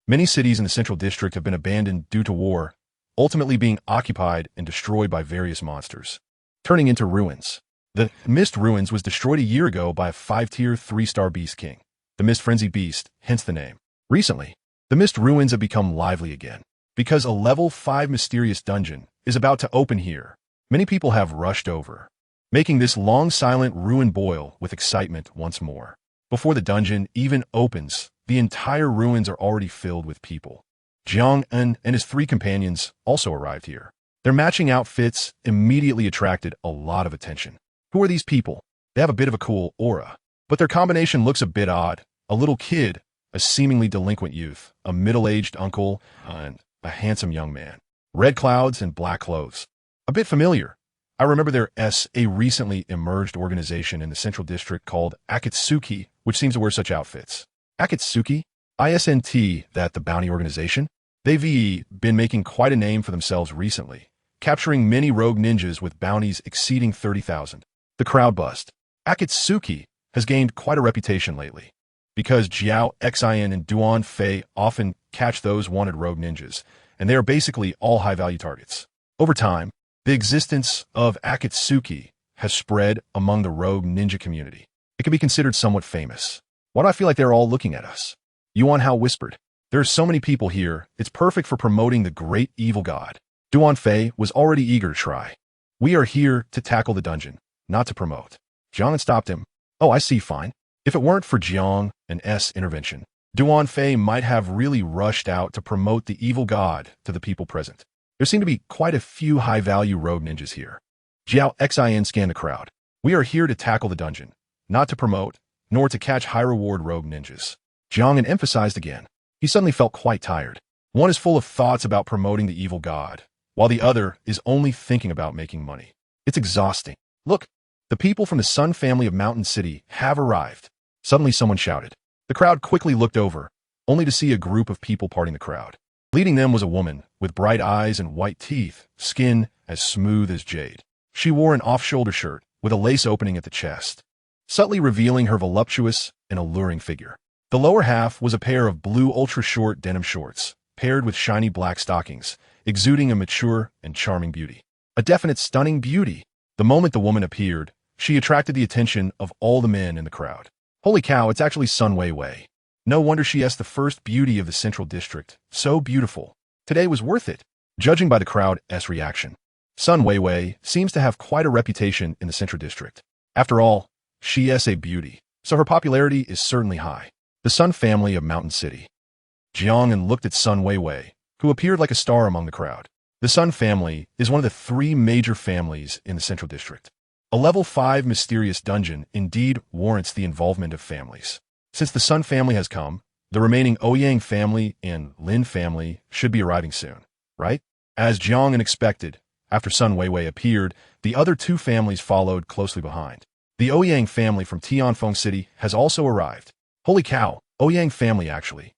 Many cities in the Central District have been abandoned due to war, ultimately being occupied and destroyed by various monsters, turning into ruins. The Mist Ruins was destroyed a year ago by a 5-tier 3-star beast king, the Mist Frenzy Beast, hence the name. Recently, the Mist Ruins have become lively again, because a level 5 mysterious dungeon is about to open here. Many people have rushed over, making this long silent ruin boil with excitement once more. Before the dungeon even opens, the entire ruins are already filled with people. Jiang An and his 3 companions also arrived here. Their matching outfits immediately attracted a lot of attention. Who are these people? They have a bit of a cool aura, but their combination looks a bit odd. A little kid, a seemingly delinquent youth, a middle-aged uncle, and a handsome young man. Red clouds and black clothes. A bit familiar. I remember there's a recently emerged organization in the Central District called Akatsuki, which seems to wear such outfits. Akatsuki? ISNT, that the bounty organization? They've been making quite a name for themselves recently, capturing many rogue ninjas with bounties exceeding 30,000. The crowd buzzed. Akatsuki has gained quite a reputation lately, because Jiao Xian and Duan Fei often catch those wanted rogue ninjas, and they are basically all high-value targets. Over time, the existence of Akatsuki has spread among the rogue ninja community. It can be considered somewhat famous. Why do I feel like they're all looking at us? Yuan Hao whispered. There are so many people here, it's perfect for promoting the great evil god. Duan Fei was already eager to try. We are here to tackle the dungeon, not to promote. Jiang An stopped him. Oh, I see, fine. If it weren't for Jiang An's intervention, Duan Fei might have really rushed out to promote the evil god to the people present. There seem to be quite a few high-value rogue ninjas here. Jiao Xin scanned the crowd. We are here to tackle the dungeon, not to promote, nor to catch high-reward rogue ninjas. Jiang An emphasized again. He suddenly felt quite tired. One is full of thoughts about promoting the evil god, while the other is only thinking about making money. It's exhausting. Look, the people from the Sun family of Mountain City have arrived. Suddenly someone shouted. The crowd quickly looked over, only to see a group of people parting the crowd. Leading them was a woman with bright eyes and white teeth, skin as smooth as jade. She wore an off-shoulder shirt with a lace opening at the chest, subtly revealing her voluptuous and alluring figure. The lower half was a pair of blue ultra-short denim shorts, paired with shiny black stockings, exuding a mature and charming beauty. A definite stunning beauty. The moment the woman appeared, she attracted the attention of all the men in the crowd. Holy cow, it's actually Sun Weiwei. No wonder she is the first beauty of the Central District. So beautiful. Today was worth it. Judging by the crowd's reaction, Sun Weiwei seems to have quite a reputation in the Central District. After all, she is a beauty, so her popularity is certainly high. The Sun family of Mountain City. Jiang An looked at Sun Weiwei, who appeared like a star among the crowd. The Sun family is one of the three major families in the Central District. A level 5 mysterious dungeon indeed warrants the involvement of families. Since the Sun family has come, the remaining Ouyang family and Lin family should be arriving soon, right? As Jiang An expected, after Sun Weiwei appeared, the other two families followed closely behind. The Ouyang family from Tianfeng City has also arrived. Holy cow, Ouyang family actually.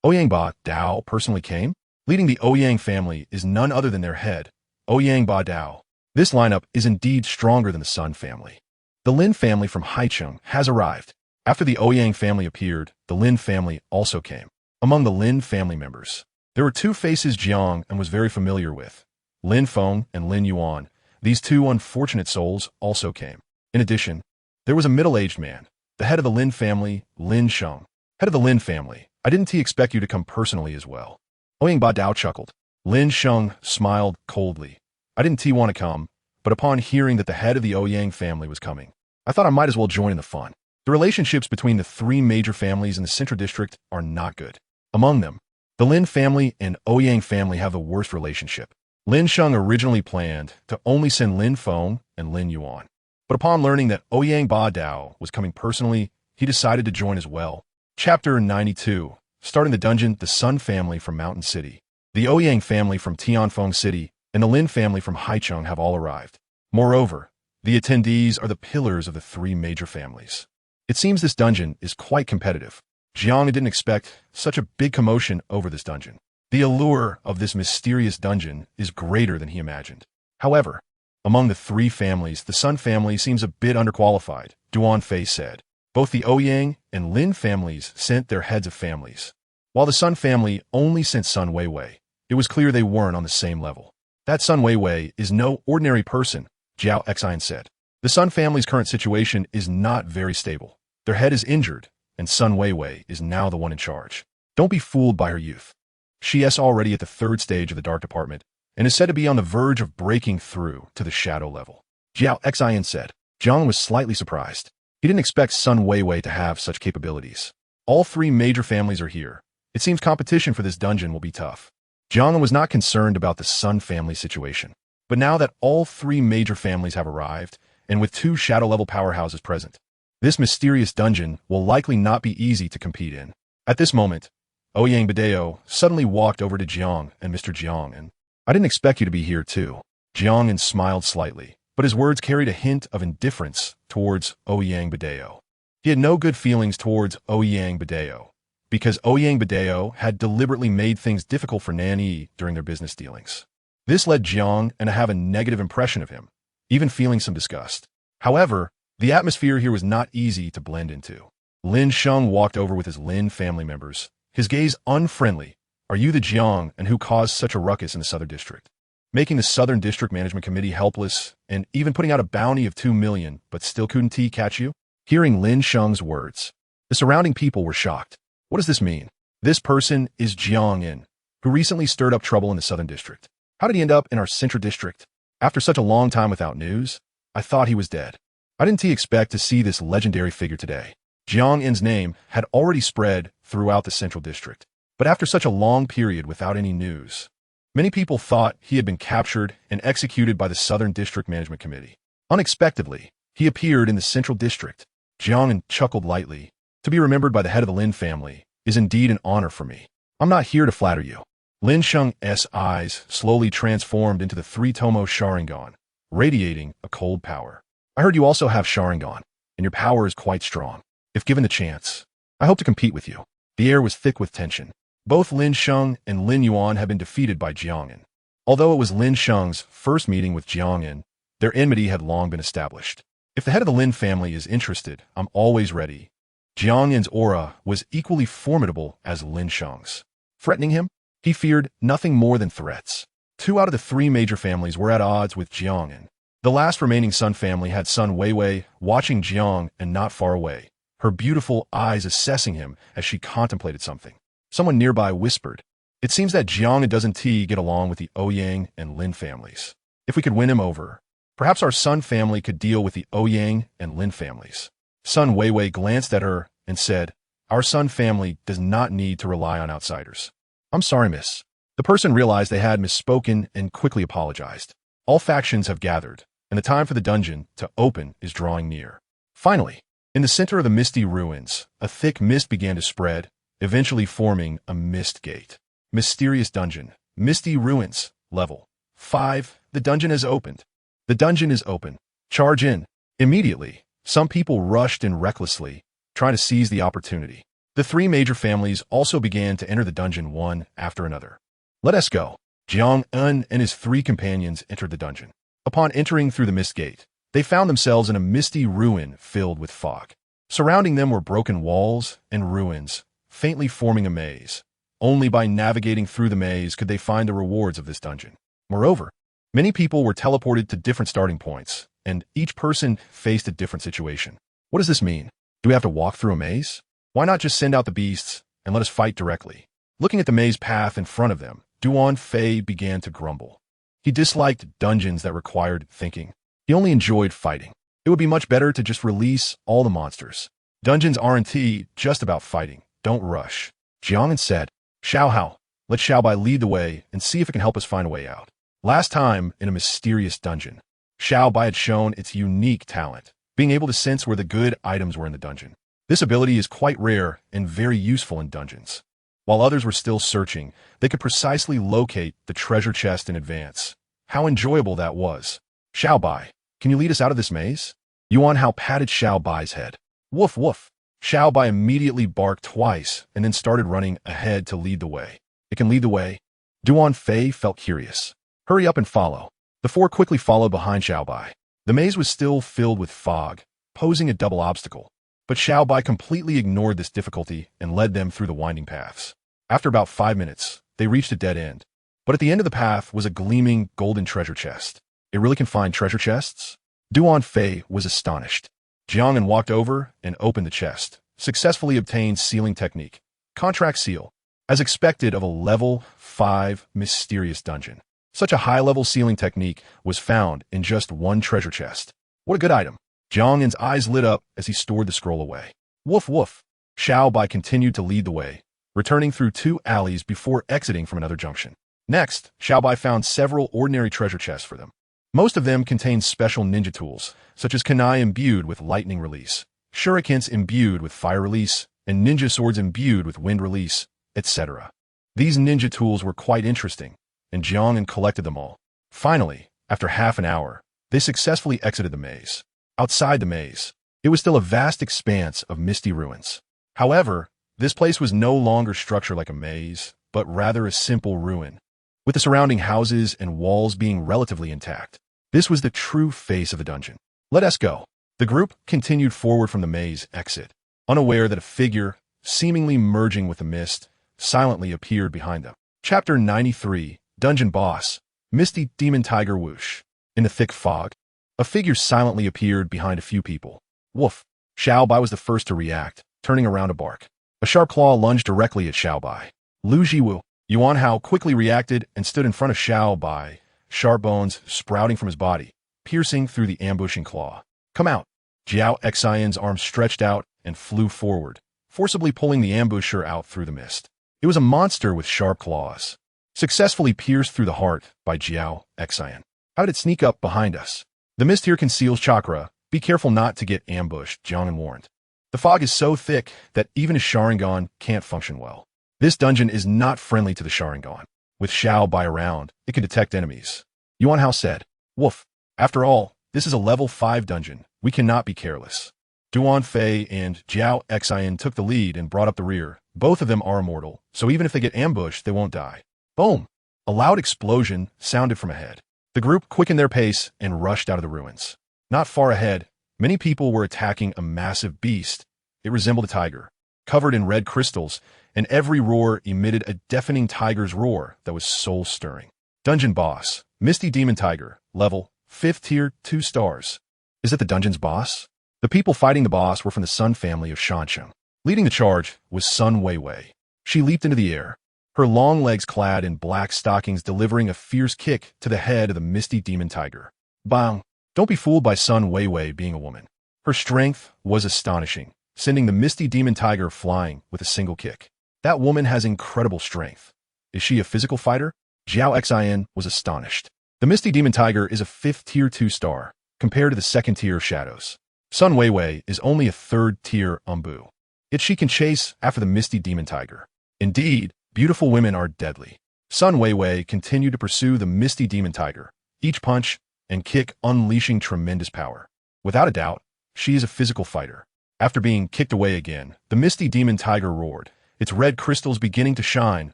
Ouyang Ba Dao personally came? Leading the Ouyang family is none other than their head, Ouyang Ba Dao. This lineup is indeed stronger than the Sun family. The Lin family from Haicheng has arrived. After the Ouyang family appeared, the Lin family also came. Among the Lin family members, there were two faces Jiang An was very familiar with. Lin Feng and Lin Yuan. These two unfortunate souls also came. In addition, there was a middle-aged man, the head of the Lin family, Lin Sheng. Head of the Lin family, I didn't expect you to come personally as well. Ouyang Ba Dao chuckled. Lin Sheng smiled coldly. I didn't want to come, but upon hearing that the head of the Ouyang family was coming, I thought I might as well join in the fun. The relationships between the three major families in the Central District are not good. Among them, the Lin family and Ouyang family have the worst relationship. Lin Sheng originally planned to only send Lin Feng and Lin Yuan, but upon learning that Ouyang Ba Dao was coming personally, he decided to join as well. Chapter 92. Starting the dungeon, the Sun family from Mountain City, the Ouyang family from Tianfeng City, and the Lin family from Haicheng have all arrived. Moreover, the attendees are the pillars of the three major families. It seems this dungeon is quite competitive. Jiang An didn't expect such a big commotion over this dungeon. The allure of this mysterious dungeon is greater than he imagined. However, among the three families, the Sun family seems a bit underqualified, Duan Fei said. Both the Ouyang and Lin families sent their heads of families, while the Sun family only sent Sun Weiwei. It was clear they weren't on the same level. That Sun Weiwei is no ordinary person, Jiao Xin said. The Sun family's current situation is not very stable. Their head is injured, and Sun Weiwei is now the one in charge. Don't be fooled by her youth. She is already at the third stage of the Dark Department, and is said to be on the verge of breaking through to the Shadow level. Jiao Xin said. Jiang was slightly surprised. He didn't expect Sun Weiwei to have such capabilities. All three major families are here. It seems competition for this dungeon will be tough. Jiang An was not concerned about the Sun family situation. But now that all three major families have arrived, and with two shadow-level powerhouses present, this mysterious dungeon will likely not be easy to compete in. At this moment, Ouyang Badeo suddenly walked over to Jiang and Mr. Jiang An. I didn't expect you to be here too. Jiang An smiled slightly, but his words carried a hint of indifference towards Ouyang Badeo. He had no good feelings towards Ouyang Badeo, because Ouyang Badeo had deliberately made things difficult for Nanyi during their business dealings. This led Jiang An to have a negative impression of him, even feeling some disgust. However, the atmosphere here was not easy to blend into. Lin Sheng walked over with his Lin family members, his gaze unfriendly. Are you the Jiang An who caused such a ruckus in the Southern District? Making the Southern District Management Committee helpless, and even putting out a bounty of 2 million, but still couldn't catch you? Hearing Lin Sheng's words, the surrounding people were shocked. What does this mean? This person is Jiang An, who recently stirred up trouble in the Southern District. How did he end up in our Central District? After such a long time without news, I thought he was dead. I didn't expect to see this legendary figure today. Jiang An's name had already spread throughout the central district. But after such a long period without any news, many people thought he had been captured and executed by the Southern District Management Committee. Unexpectedly, he appeared in the central district. Jiang An chuckled lightly. To be remembered by the head of the Lin family is indeed an honor for me. I'm not here to flatter you. Lin Sheng's eyes slowly transformed into the three-tomo Sharingan, radiating a cold power. I heard you also have Sharingan, and your power is quite strong. If given the chance, I hope to compete with you. The air was thick with tension. Both Lin Sheng and Lin Yuan had been defeated by Jiang An. Although it was Lin Sheng's first meeting with Jiang An, their enmity had long been established. If the head of the Lin family is interested, I'm always ready. Jiang An's aura was equally formidable as Lin Sheng's. Threatening him? He feared nothing more than threats. 2 out of the 3 major families were at odds with Jiang An. The last remaining Sun family had Sun Weiwei watching Jiang An not far away, her beautiful eyes assessing him as she contemplated something. Someone nearby whispered, "It seems that Jiang An doesn't get along with the Ouyang and Lin families. If we could win him over, perhaps our Sun family could deal with the Ouyang and Lin families." Sun Weiwei glanced at her and said, "Our Sun family does not need to rely on outsiders." "I'm sorry, miss." The person realized they had misspoken and quickly apologized. All factions have gathered, and the time for the dungeon to open is drawing near. Finally, in the center of the misty ruins, a thick mist began to spread, eventually forming a mist gate. Mysterious dungeon, misty ruins, level 5. The dungeon has opened. The dungeon is open. Charge in. Immediately, some people rushed in recklessly, trying to seize the opportunity. The 3 major families also began to enter the dungeon one after another. "Let us go." Jiang An and his 3 companions entered the dungeon. Upon entering through the mist gate, they found themselves in a misty ruin filled with fog. Surrounding them were broken walls and ruins, faintly forming a maze. Only by navigating through the maze could they find the rewards of this dungeon. Moreover, many people were teleported to different starting points, and each person faced a different situation. What does this mean? Do we have to walk through a maze? Why not just send out the beasts and let us fight directly? Looking at the maze path in front of them, Duan Fei began to grumble. He disliked dungeons that required thinking. He only enjoyed fighting. It would be much better to just release all the monsters. Dungeons aren't just about fighting. Don't rush. Jiang An said, "Xiao Hao, let Xiao Bai lead the way and see if it can help us find a way out." Last time, in a mysterious dungeon, Xiao Bai had shown its unique talent, being able to sense where the good items were in the dungeon. This ability is quite rare and very useful in dungeons. While others were still searching, they could precisely locate the treasure chest in advance. How enjoyable that was. "Xiao Bai, can you lead us out of this maze?" Yuan Hao patted Xiao Bai's head. "Woof woof." Xiao Bai immediately barked twice and then started running ahead to lead the way. "It can lead the way?" Duan Fei felt curious. "Hurry up and follow." The 4 quickly followed behind Xiao Bai. The maze was still filled with fog, posing a double obstacle. But Xiao Bai completely ignored this difficulty and led them through the winding paths. After about 5 minutes, they reached a dead end. But at the end of the path was a gleaming golden treasure chest. "It really can find treasure chests?" Duan Fei was astonished. Jiang An walked over and opened the chest, successfully obtained sealing technique. Contract seal. As expected of a level 5 mysterious dungeon. Such a high-level sealing technique was found in just 1 treasure chest. What a good item. Jiang An's eyes lit up as he stored the scroll away. Woof woof. Xiao Bai continued to lead the way, returning through 2 alleys before exiting from another junction. Next, Xiao Bai found several ordinary treasure chests for them. Most of them contained special ninja tools, such as kunai imbued with lightning release, shurikens imbued with fire release, and ninja swords imbued with wind release, etc. These ninja tools were quite interesting, and Jiang An collected them all. Finally, after half an hour, they successfully exited the maze. Outside the maze, it was still a vast expanse of misty ruins. However, this place was no longer structured like a maze, but rather a simple ruin, with the surrounding houses and walls being relatively intact. This was the true face of the dungeon. "Let us go." The group continued forward from the maze exit, unaware that a figure, seemingly merging with the mist, silently appeared behind them. Chapter 93, Dungeon Boss, Misty Demon Tiger Whoosh. In the thick fog, a figure silently appeared behind a few people. Woof. Xiao Bai was the first to react, turning around to bark. A sharp claw lunged directly at Xiao Bai. Lu Jiwu. Yuan Hao quickly reacted and stood in front of Xiao Bai, sharp bones sprouting from his body, piercing through the ambushing claw. Come out! Jiao Xian's arm stretched out and flew forward, forcibly pulling the ambusher out through the mist. It was a monster with sharp claws, successfully pierced through the heart by Jiao Xian. How did it sneak up behind us? The mist here conceals chakra. Be careful not to get ambushed, Jiang An warned. The fog is so thick that even a Sharingan can't function well. This dungeon is not friendly to the Sharingan. With Xiao Bai around, it can detect enemies. Yuan Hao said, Woof. After all, this is a level 5 dungeon. We cannot be careless. Duan Fei and Jiao Xian took the lead and brought up the rear. Both of them are immortal, so even if they get ambushed, they won't die. Boom! A loud explosion sounded from ahead. The group quickened their pace and rushed out of the ruins. Not far ahead, many people were attacking a massive beast. It resembled a tiger, covered in red crystals, and every roar emitted a deafening tiger's roar that was soul-stirring. Dungeon boss, Misty Demon Tiger, level 5th tier, 2 stars. Is it the dungeon's boss? The people fighting the boss were from the Sun family of Shansheng. Leading the charge was Sun Weiwei. She leaped into the air, her long legs clad in black stockings delivering a fierce kick to the head of the Misty Demon Tiger. Bang! Don't be fooled by Sun Weiwei being a woman. Her strength was astonishing, sending the Misty Demon Tiger flying with a single kick. That woman has incredible strength. Is she a physical fighter? Jiao Xian was astonished. The Misty Demon Tiger is a 5th tier 2 star, compared to the 2nd tier of Shadows. Sun Weiwei is only a 3rd tier Umbu. Yet she can chase after the Misty Demon Tiger. Indeed, beautiful women are deadly. Sun Weiwei continued to pursue the Misty Demon Tiger, each punch and kick unleashing tremendous power. Without a doubt, she is a physical fighter. After being kicked away again, the Misty Demon Tiger roared, its red crystals beginning to shine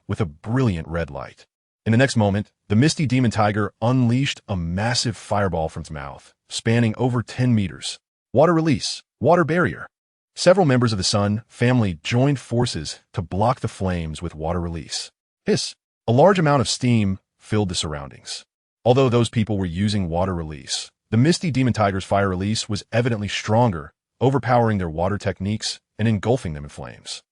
with a brilliant red light. In the next moment, the Misty Demon Tiger unleashed a massive fireball from its mouth, spanning over 10 meters. Water release, water barrier. Several members of the Sun family joined forces to block the flames with water release. Hiss! A large amount of steam filled the surroundings. Although those people were using water release, the Misty Demon Tiger's fire release was evidently stronger, overpowering their water techniques and engulfing them in flames.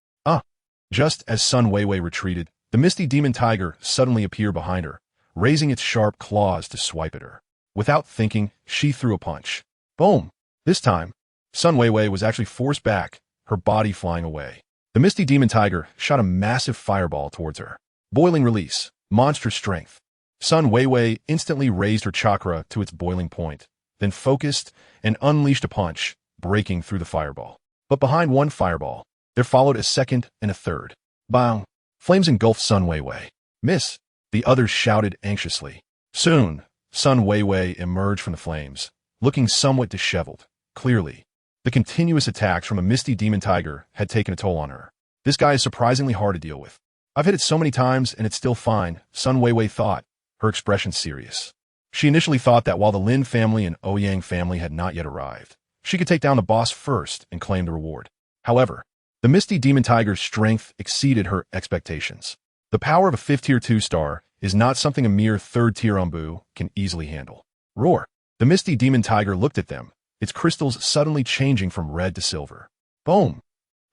Just as Sun Weiwei retreated, the Misty Demon Tiger suddenly appeared behind her, raising its sharp claws to swipe at her. Without thinking, she threw a punch. Boom! This time, Sun Weiwei was actually forced back, her body flying away. The Misty Demon Tiger shot a massive fireball towards her. Boiling release, monstrous strength. Sun Weiwei instantly raised her chakra to its boiling point, then focused and unleashed a punch, breaking through the fireball. But behind one fireball, there followed a second and a third. Bang! Flames engulfed Sun Weiwei. Miss! The others shouted anxiously. Soon, Sun Weiwei emerged from the flames, looking somewhat disheveled. Clearly, the continuous attacks from a Misty Demon Tiger had taken a toll on her. This guy is surprisingly hard to deal with. I've hit it so many times and it's still fine, Sun Weiwei thought, her expression serious. She initially thought that while the Lin family and Ouyang family had not yet arrived, she could take down the boss first and claim the reward. However, the Misty Demon Tiger's strength exceeded her expectations. The power of a 5th tier 2 star is not something a mere 3rd tier Umbu can easily handle. Roar! The Misty Demon Tiger looked at them, its crystals suddenly changing from red to silver. Boom!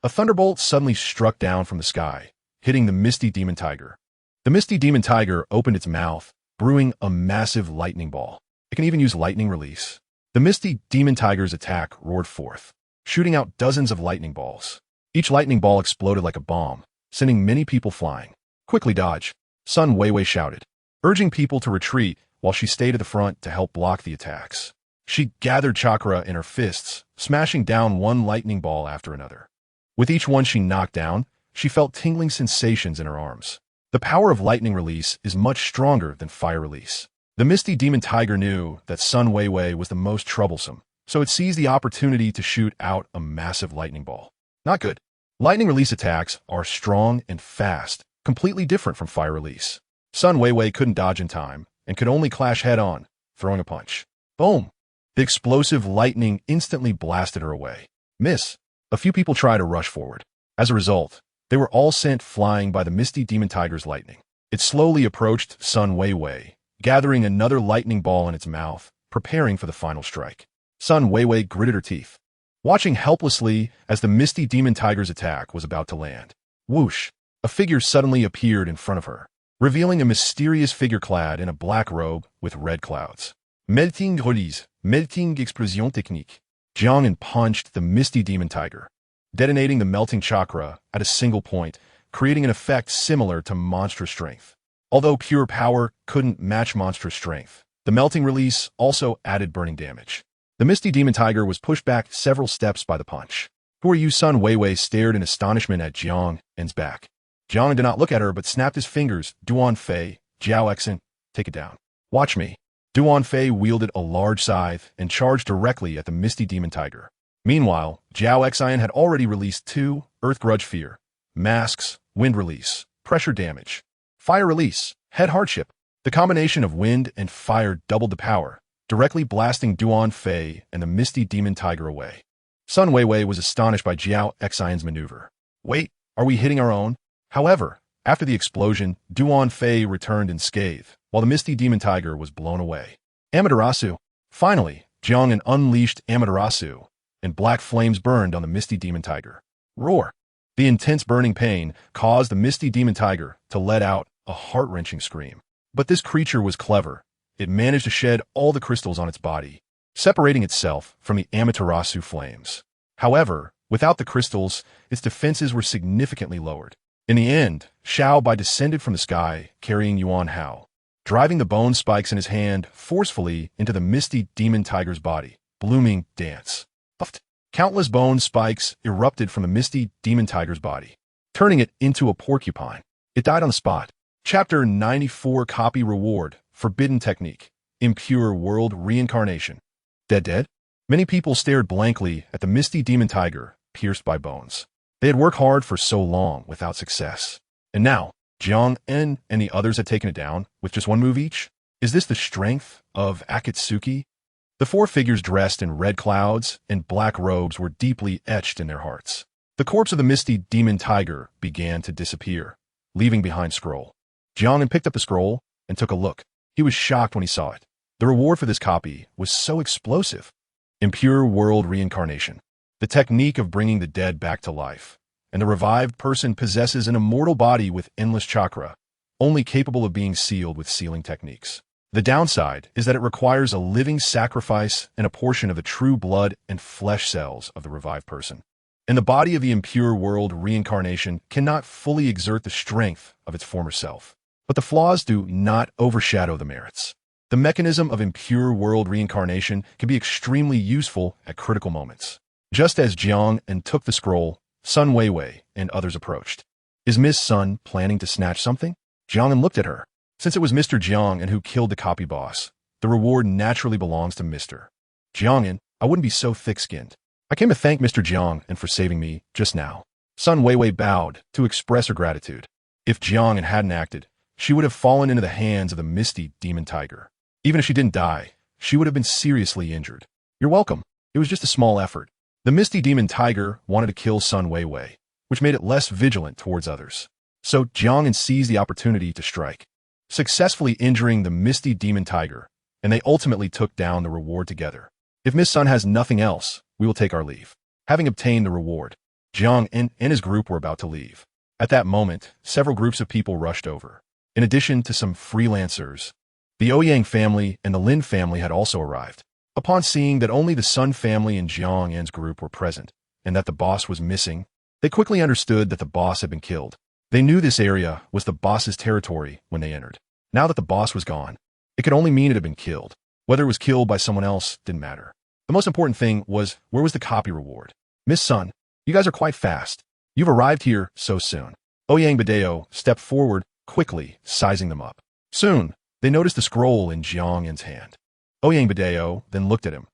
A thunderbolt suddenly struck down from the sky, hitting the Misty Demon Tiger. The Misty Demon Tiger opened its mouth, brewing a massive lightning ball. It can even use lightning release. The Misty Demon Tiger's attack roared forth, shooting out dozens of lightning balls. Each lightning ball exploded like a bomb, sending many people flying. Quickly dodge, Sun Weiwei shouted, urging people to retreat while she stayed at the front to help block the attacks. She gathered chakra in her fists, smashing down one lightning ball after another. With each one she knocked down, she felt tingling sensations in her arms. The power of lightning release is much stronger than fire release. The Misty Demon Tiger knew that Sun Weiwei was the most troublesome, so it seized the opportunity to shoot out a massive lightning ball. Not good. Lightning release attacks are strong and fast, completely different from fire release. Sun Weiwei couldn't dodge in time and could only clash head-on, throwing a punch. Boom! The explosive lightning instantly blasted her away. Miss! A few people tried to rush forward. As a result, they were all sent flying by the Misty Demon Tiger's lightning. It slowly approached Sun Weiwei, gathering another lightning ball in its mouth, preparing for the final strike. Sun Weiwei gritted her teeth, watching helplessly as the Misty Demon Tiger's attack was about to land. Whoosh! A figure suddenly appeared in front of her. revealing a mysterious figure clad in a black robe with red clouds. Melting release, melting explosion technique. Jiang An punched the misty demon tiger, detonating the melting chakra at a single point, creating an effect similar to monstrous strength. Although pure power couldn't match monstrous strength, the melting release also added burning damage. The misty demon tiger was pushed back several steps by the punch. "Who are you?" Sun Weiwei stared in astonishment at Jiang An's back. Jiang An did not look at her but snapped his fingers. "Duan Fei, Jiao Exen, take it down. Watch me." Duan Fei wielded a large scythe and charged directly at the misty demon tiger. Meanwhile, Jiao Exen had already released 2 Earth Grudge Fear, Masks, Wind Release, Pressure Damage, Fire Release, Head Hardship. The combination of wind and fire doubled the power, directly blasting Duan Fei and the misty demon tiger away. Sun Weiwei was astonished by Jiao Exen's maneuver. "Wait, are we hitting our own?" However, after the explosion, Duan Fei returned unscathed, while the misty demon tiger was blown away. Amaterasu. Finally, Jiang An unleashed Amaterasu, and black flames burned on the misty demon tiger. Roar! The intense burning pain caused the misty demon tiger to let out a heart-wrenching scream. But this creature was clever. It managed to shed all the crystals on its body, separating itself from the Amaterasu flames. However, without the crystals, its defenses were significantly lowered. In the end, Xiao Bai descended from the sky, carrying Yuan Hao, driving the bone spikes in his hand forcefully into the misty demon tiger's body. Blooming dance. Puffed. Countless bone spikes erupted from the misty demon tiger's body, turning it into a porcupine. It died on the spot. Chapter 94 Copy Reward. Forbidden Technique. Impure World Reincarnation. Dead? Many people stared blankly at the misty demon tiger, pierced by bones. They had worked hard for so long without success. And now, Jiang An and the others had taken it down with just 1 move each? Is this the strength of Akatsuki? The 4 figures dressed in red clouds and black robes were deeply etched in their hearts. The corpse of the misty demon tiger began to disappear, leaving behind scroll. Jiang An picked up the scroll and took a look. He was shocked when he saw it. The reward for this copy was so explosive. Impure World Reincarnation. The technique of bringing the dead back to life. And the revived person possesses an immortal body with endless chakra, only capable of being sealed with sealing techniques. The downside is that it requires a living sacrifice and a portion of the true blood and flesh cells of the revived person. And the body of the impure world reincarnation cannot fully exert the strength of its former self. But the flaws do not overshadow the merits. The mechanism of impure world reincarnation can be extremely useful at critical moments. Just as Jiang An took the scroll, Sun Weiwei and others approached. "Is Miss Sun planning to snatch something?" Jiang An looked at her. Since it was Mr. Jiang An who killed the copy boss, the reward naturally belongs to Mr. Jiang An. I wouldn't be so thick-skinned. I came to thank Mr. Jiang An for saving me just now. Sun Weiwei bowed to express her gratitude. If Jiang An hadn't acted, she would have fallen into the hands of the misty demon tiger. Even if she didn't die, she would have been seriously injured. "You're welcome. It was just a small effort." The misty demon tiger wanted to kill Sun Weiwei, which made it less vigilant towards others. So Jiang An seized the opportunity to strike, successfully injuring the misty demon tiger, and they ultimately took down the reward together. "If Miss Sun has nothing else, we will take our leave." Having obtained the reward, Jiang An and his group were about to leave. At that moment, several groups of people rushed over. In addition to some freelancers, the Ouyang family and the Lin family had also arrived. Upon seeing that only the Sun family and Jiang An's group were present, and that the boss was missing, they quickly understood that the boss had been killed. They knew this area was the boss's territory when they entered. Now that the boss was gone, it could only mean it had been killed. Whether it was killed by someone else didn't matter. The most important thing was, where was the copy reward? "Miss Sun, you guys are quite fast. You've arrived here so soon." Ouyang Badeo stepped forward, quickly sizing them up. Soon, they noticed the scroll in Jiang An's hand. Ouyang Badeo then looked at him.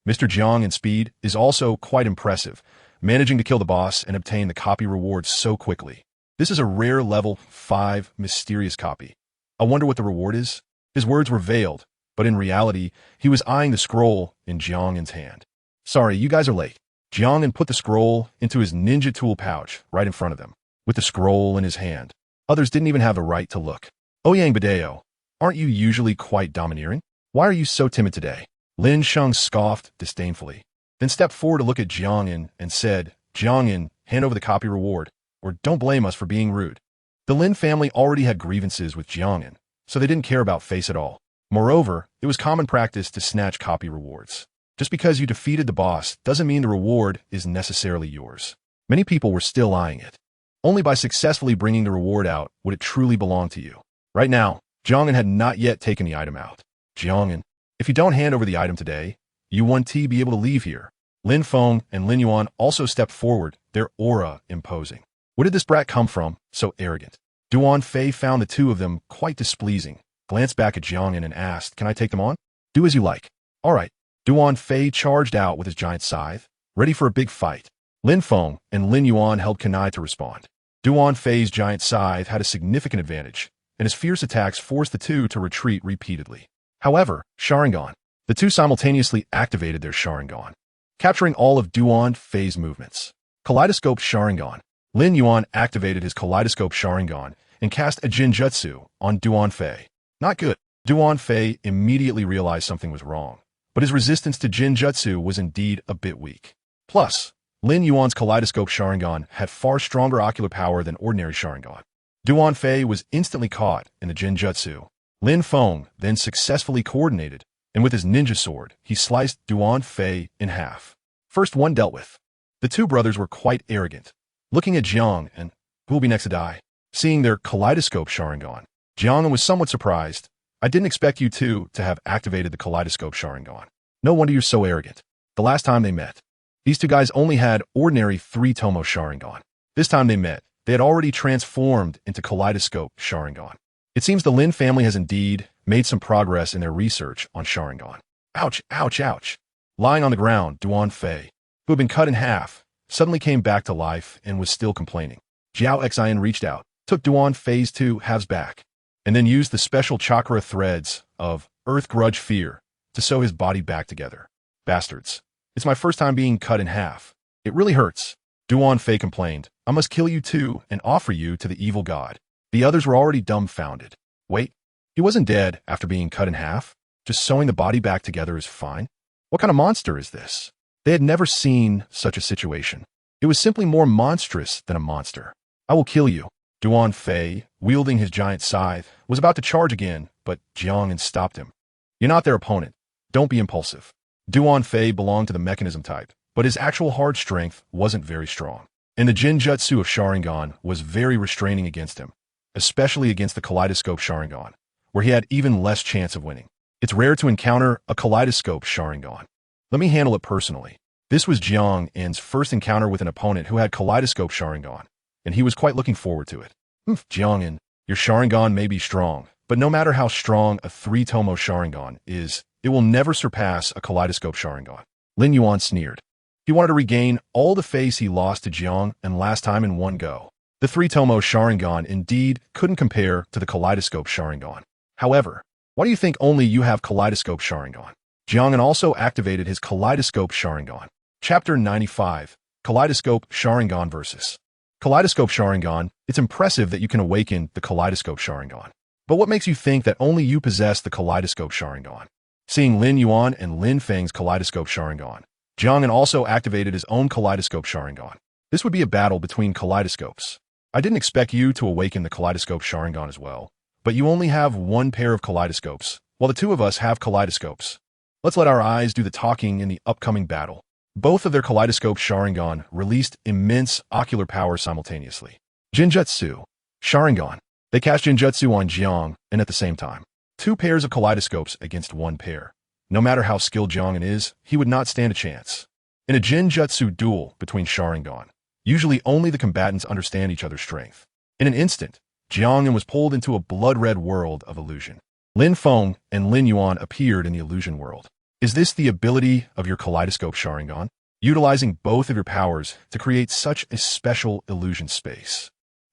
Mr. Jiang An's speed is also quite impressive, managing to kill the boss and obtain the copy reward so quickly. This is a rare level 5 mysterious copy. I wonder what the reward is? His words were veiled, but in reality, he was eyeing the scroll in Jiang An's hand. "Sorry, you guys are late." Jiang An put the scroll into his ninja tool pouch right in front of them, with the scroll in his hand. Others didn't even have a right to look. "Ouyang Badeo, aren't you usually quite domineering? Why are you so timid today?" Lin Sheng scoffed disdainfully, then stepped forward to look at Jiang An and said, "Jiang An, hand over the copy reward, or don't blame us for being rude." The Lin family already had grievances with Jiang An, so they didn't care about face at all. Moreover, it was common practice to snatch copy rewards. Just because you defeated the boss doesn't mean the reward is necessarily yours. Many people were still eyeing it. Only by successfully bringing the reward out would it truly belong to you. Right now, Jiang An had not yet taken the item out. Jiang An, if you don't hand over the item today, you won't be able to leave here. Lin Feng and Lin Yuan also stepped forward, their aura imposing. Where did this brat come from, so arrogant? Duan Fei found the two of them quite displeasing, glanced back at Jiang An and asked, "Can I take them on?" "Do as you like." "All right." Duan Fei charged out with his giant scythe, ready for a big fight. Lin Feng and Lin Yuan held kunai to respond. Duan Fei's giant scythe had a significant advantage, and his fierce attacks forced the two to retreat repeatedly. However, Sharingan. The two simultaneously activated their Sharingan, capturing all of Duan Fei's movements. Kaleidoscope Sharingan. Lin Yuan activated his Kaleidoscope Sharingan and cast a Genjutsu on Duan Fei. Not good. Duan Fei immediately realized something was wrong, but his resistance to Genjutsu was indeed a bit weak. Plus, Lin Yuan's Kaleidoscope Sharingan had far stronger ocular power than ordinary Sharingan. Duan Fei was instantly caught in the Genjutsu. Lin Feng then successfully coordinated, and with his ninja sword, he sliced Duan Fei in half. First one dealt with. The two brothers were quite arrogant, looking at Jiang An, who will be next to die. Seeing their Kaleidoscope Sharingan, Jiang An was somewhat surprised. "I didn't expect you two to have activated the Kaleidoscope Sharingan. No wonder you're so arrogant." The last time they met, these two guys only had ordinary 3-tomo Sharingan. This time they met, they had already transformed into Kaleidoscope Sharingan. It seems the Lin family has indeed made some progress in their research on Sharingan. Ouch, ouch, ouch. Lying on the ground, Duan Fei, who had been cut in half, suddenly came back to life and was still complaining. Jiao Xian reached out, took Duan Fei's two halves back, and then used the special chakra threads of Earth Grudge Fear to sew his body back together. "Bastards. It's my first time being cut in half. It really hurts." Duan Fei complained, "I must kill you too and offer you to the evil god." The others were already dumbfounded. Wait, he wasn't dead after being cut in half? Just sewing the body back together is fine? What kind of monster is this? They had never seen such a situation. It was simply more monstrous than a monster. "I will kill you." Duan Fei, wielding his giant scythe, was about to charge again, but Jiang An stopped him. "You're not their opponent. Don't be impulsive." Duan Fei belonged to the mechanism type, but his actual hard strength wasn't very strong. And the Genjutsu of Sharingan was very restraining against him, especially against the Kaleidoscope Sharingan, where he had even less chance of winning. It's rare to encounter a Kaleidoscope Sharingan. Let me handle it personally. This was Jiang An's first encounter with an opponent who had Kaleidoscope Sharingan, and he was quite looking forward to it. Jiang An, your Sharingan may be strong, but no matter how strong a 3-tomo Sharingan is, it will never surpass a Kaleidoscope Sharingan. Lin Yuan sneered. He wanted to regain all the face he lost to Jiang An last time in one go. The 3-tomo Sharingan indeed couldn't compare to the Kaleidoscope Sharingan. However, why do you think only you have Kaleidoscope Sharingan? Jiang An also activated his Kaleidoscope Sharingan. Chapter 95, Kaleidoscope Sharingan vs. Kaleidoscope Sharingan. It's impressive that you can awaken the Kaleidoscope Sharingan. But what makes you think that only you possess the Kaleidoscope Sharingan? Seeing Lin Yuan and Lin Feng's Kaleidoscope Sharingan, Jiang An also activated his own Kaleidoscope Sharingan. This would be a battle between kaleidoscopes. I didn't expect you to awaken the Kaleidoscope Sharingan as well, but you only have one pair of kaleidoscopes, while the two of us have kaleidoscopes. Let's let our eyes do the talking in the upcoming battle. Both of their Kaleidoscope Sharingan released immense ocular power simultaneously. Genjutsu, Sharingan. They cast Genjutsu on Jiang An at the same time. Two pairs of kaleidoscopes against one pair. No matter how skilled Jiang An is, he would not stand a chance. In a Genjutsu duel between Sharingan, usually only the combatants understand each other's strength. In an instant, Jiang An was pulled into a blood-red world of illusion. Lin Feng and Lin Yuan appeared in the illusion world. Is this the ability of your Kaleidoscope Sharingan? Utilizing both of your powers to create such a special illusion space.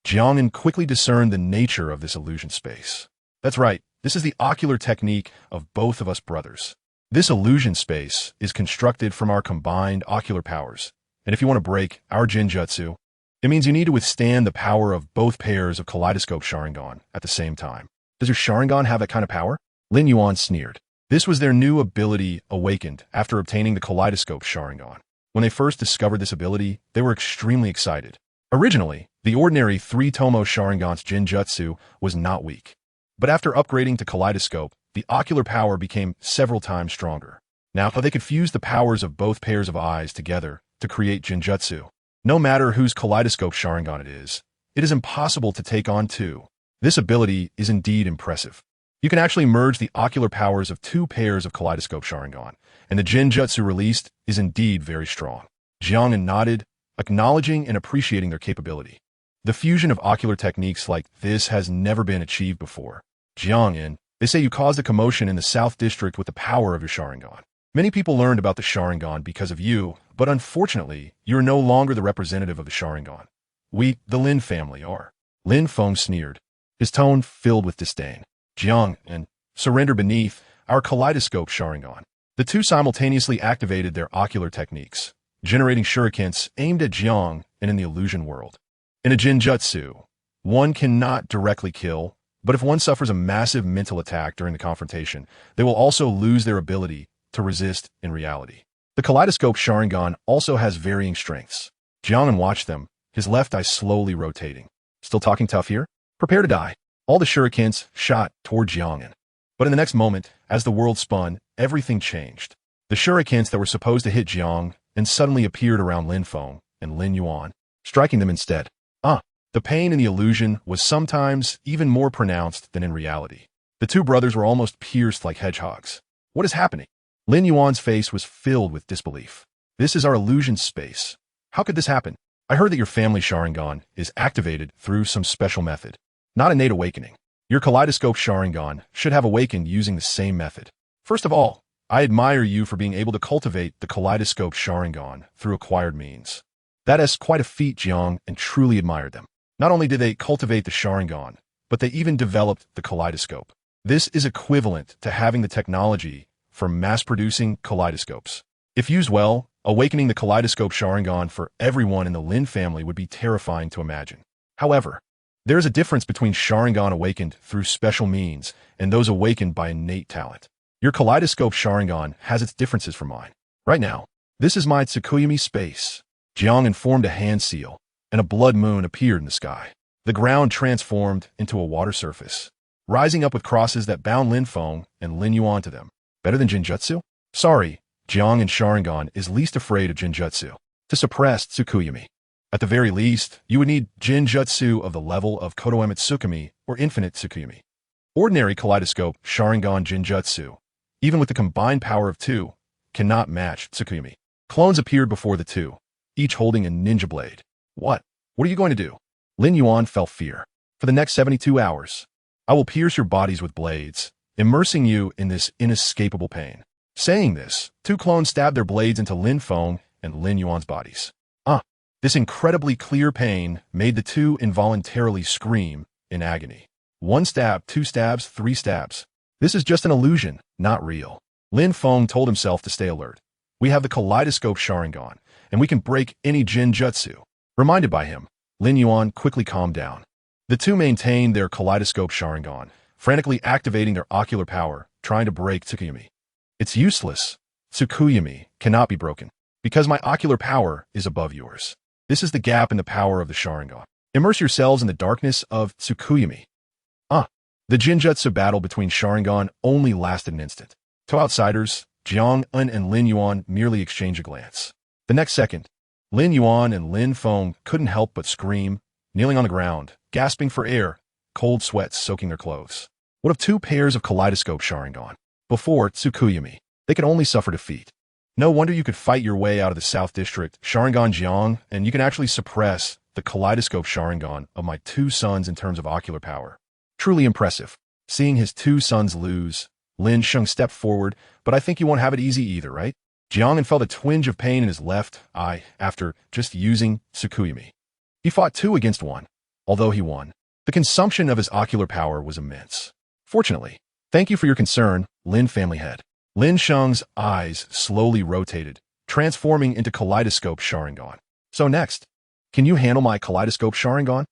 Jiang An quickly discerned the nature of this illusion space. That's right, this is the ocular technique of both of us brothers. This illusion space is constructed from our combined ocular powers, and if you want to break our Genjutsu, it means you need to withstand the power of both pairs of Kaleidoscope Sharingan at the same time. Does your Sharingan have that kind of power? Lin Yuan sneered. This was their new ability awakened after obtaining the Kaleidoscope Sharingan. When they first discovered this ability, they were extremely excited. Originally, The ordinary 3-tomo Sharingan's Genjutsu was not weak. But after upgrading to kaleidoscope, the ocular power became several times stronger. Now they could fuse the powers of both pairs of eyes together to create Genjutsu. No matter whose kaleidoscope Sharingan it is impossible to take on two. This ability is indeed impressive. You can actually merge the ocular powers of two pairs of kaleidoscope Sharingan, and the Genjutsu released is indeed very strong. Jiang An nodded, acknowledging and appreciating their capability. The fusion of ocular techniques like this has never been achieved before. Jiang An, they say you caused a commotion in the South District with the power of your Sharingan. Many people learned about the Sharingan because of you, but unfortunately, you are no longer the representative of the Sharingan. We, the Lin family, are. Lin Feng sneered, his tone filled with disdain. Jiang An, surrender beneath our kaleidoscope Sharingan. The two simultaneously activated their ocular techniques, generating shurikens aimed at Jiang and in the illusion world. In a Genjutsu, one cannot directly kill, but if one suffers a massive mental attack during the confrontation, they will also lose their ability to resist in reality. The kaleidoscope Sharingan also has varying strengths. Jiang An watched them, his left eye slowly rotating. Still talking tough here? Prepare to die. All the shurikens shot toward Jiang An. But in the next moment, as the world spun, everything changed. The shurikens that were supposed to hit Jiang An suddenly appeared around Lin Feng and Lin Yuan, striking them instead. The pain in the illusion was sometimes even more pronounced than in reality. The two brothers were almost pierced like hedgehogs. What is happening? Lin Yuan's face was filled with disbelief. This is our illusion space. How could this happen? I heard that your family Sharingan is activated through some special method. Not innate awakening. Your kaleidoscope Sharingan should have awakened using the same method. First of all, I admire you for being able to cultivate the kaleidoscope Sharingan through acquired means. That is quite a feat, Jiang, and truly admired them. Not only did they cultivate the Sharingan, but they even developed the kaleidoscope. This is equivalent to having the technology for mass-producing kaleidoscopes. If used well, awakening the kaleidoscope Sharingan for everyone in the Lin family would be terrifying to imagine. However, there is a difference between Sharingan awakened through special means and those awakened by innate talent. Your kaleidoscope Sharingan has its differences from mine. Right now, this is my Tsukuyumi space. Jiang An formed a hand seal, and a blood moon appeared in the sky. The ground transformed into a water surface, rising up with crosses that bound Lin Feng and Lin Yuan to them. Better than Genjutsu? Sorry, Jiang An Sharingan is least afraid of Genjutsu. To suppress Tsukuyumi. At the very least, you would need Genjutsu of the level of Kotoeme Tsukumi or Infinite Tsukuyumi. Ordinary kaleidoscope Sharingan Genjutsu, even with the combined power of two, cannot match Tsukuyumi. Clones appeared before the two, each holding a ninja blade. What? What are you going to do? Lin Yuan felt fear. For the next 72 hours, I will pierce your bodies with blades, immersing you in this inescapable pain. Saying this, two clones stabbed their blades into Lin Feng and Lin Yuan's bodies. This incredibly clear pain made the two involuntarily scream in agony. 1 stab, 2 stabs, 3 stabs. This is just an illusion, not real. Lin Feng told himself to stay alert. We have the kaleidoscope Sharingan, and we can break any Genjutsu. Reminded by him, Lin Yuan quickly calmed down. The two maintained their kaleidoscope Sharingan, frantically activating their ocular power, trying to break Tsukuyumi. It's useless. Tsukuyumi cannot be broken, because my ocular power is above yours. This is the gap in the power of the Sharingan. Immerse yourselves in the darkness of Tsukuyumi. The Genjutsu battle between Sharingan only lasted an instant. To outsiders, Jiang An and Lin Yuan merely exchanged a glance. The next second, Lin Yuan and Lin Feng couldn't help but scream, kneeling on the ground, gasping for air, cold sweats soaking their clothes. What of 2 pairs of kaleidoscope Sharingan? Before Tsukuyumi, they could only suffer defeat. No wonder you could fight your way out of the South District, Sharingan Jiang, and you can actually suppress the kaleidoscope Sharingan of my 2 sons in terms of ocular power. Truly impressive. Seeing his 2 sons lose, Lin Sheng stepped forward, but I think you won't have it easy either, right? Jiang An felt a twinge of pain in his left eye after just using Tsukuyumi. He fought 2 against 1. Although he won, the consumption of his ocular power was immense. Fortunately, thank you for your concern, Lin family head. Lin Sheng's eyes slowly rotated, transforming into kaleidoscope Sharingan. So next, can you handle my kaleidoscope Sharingan?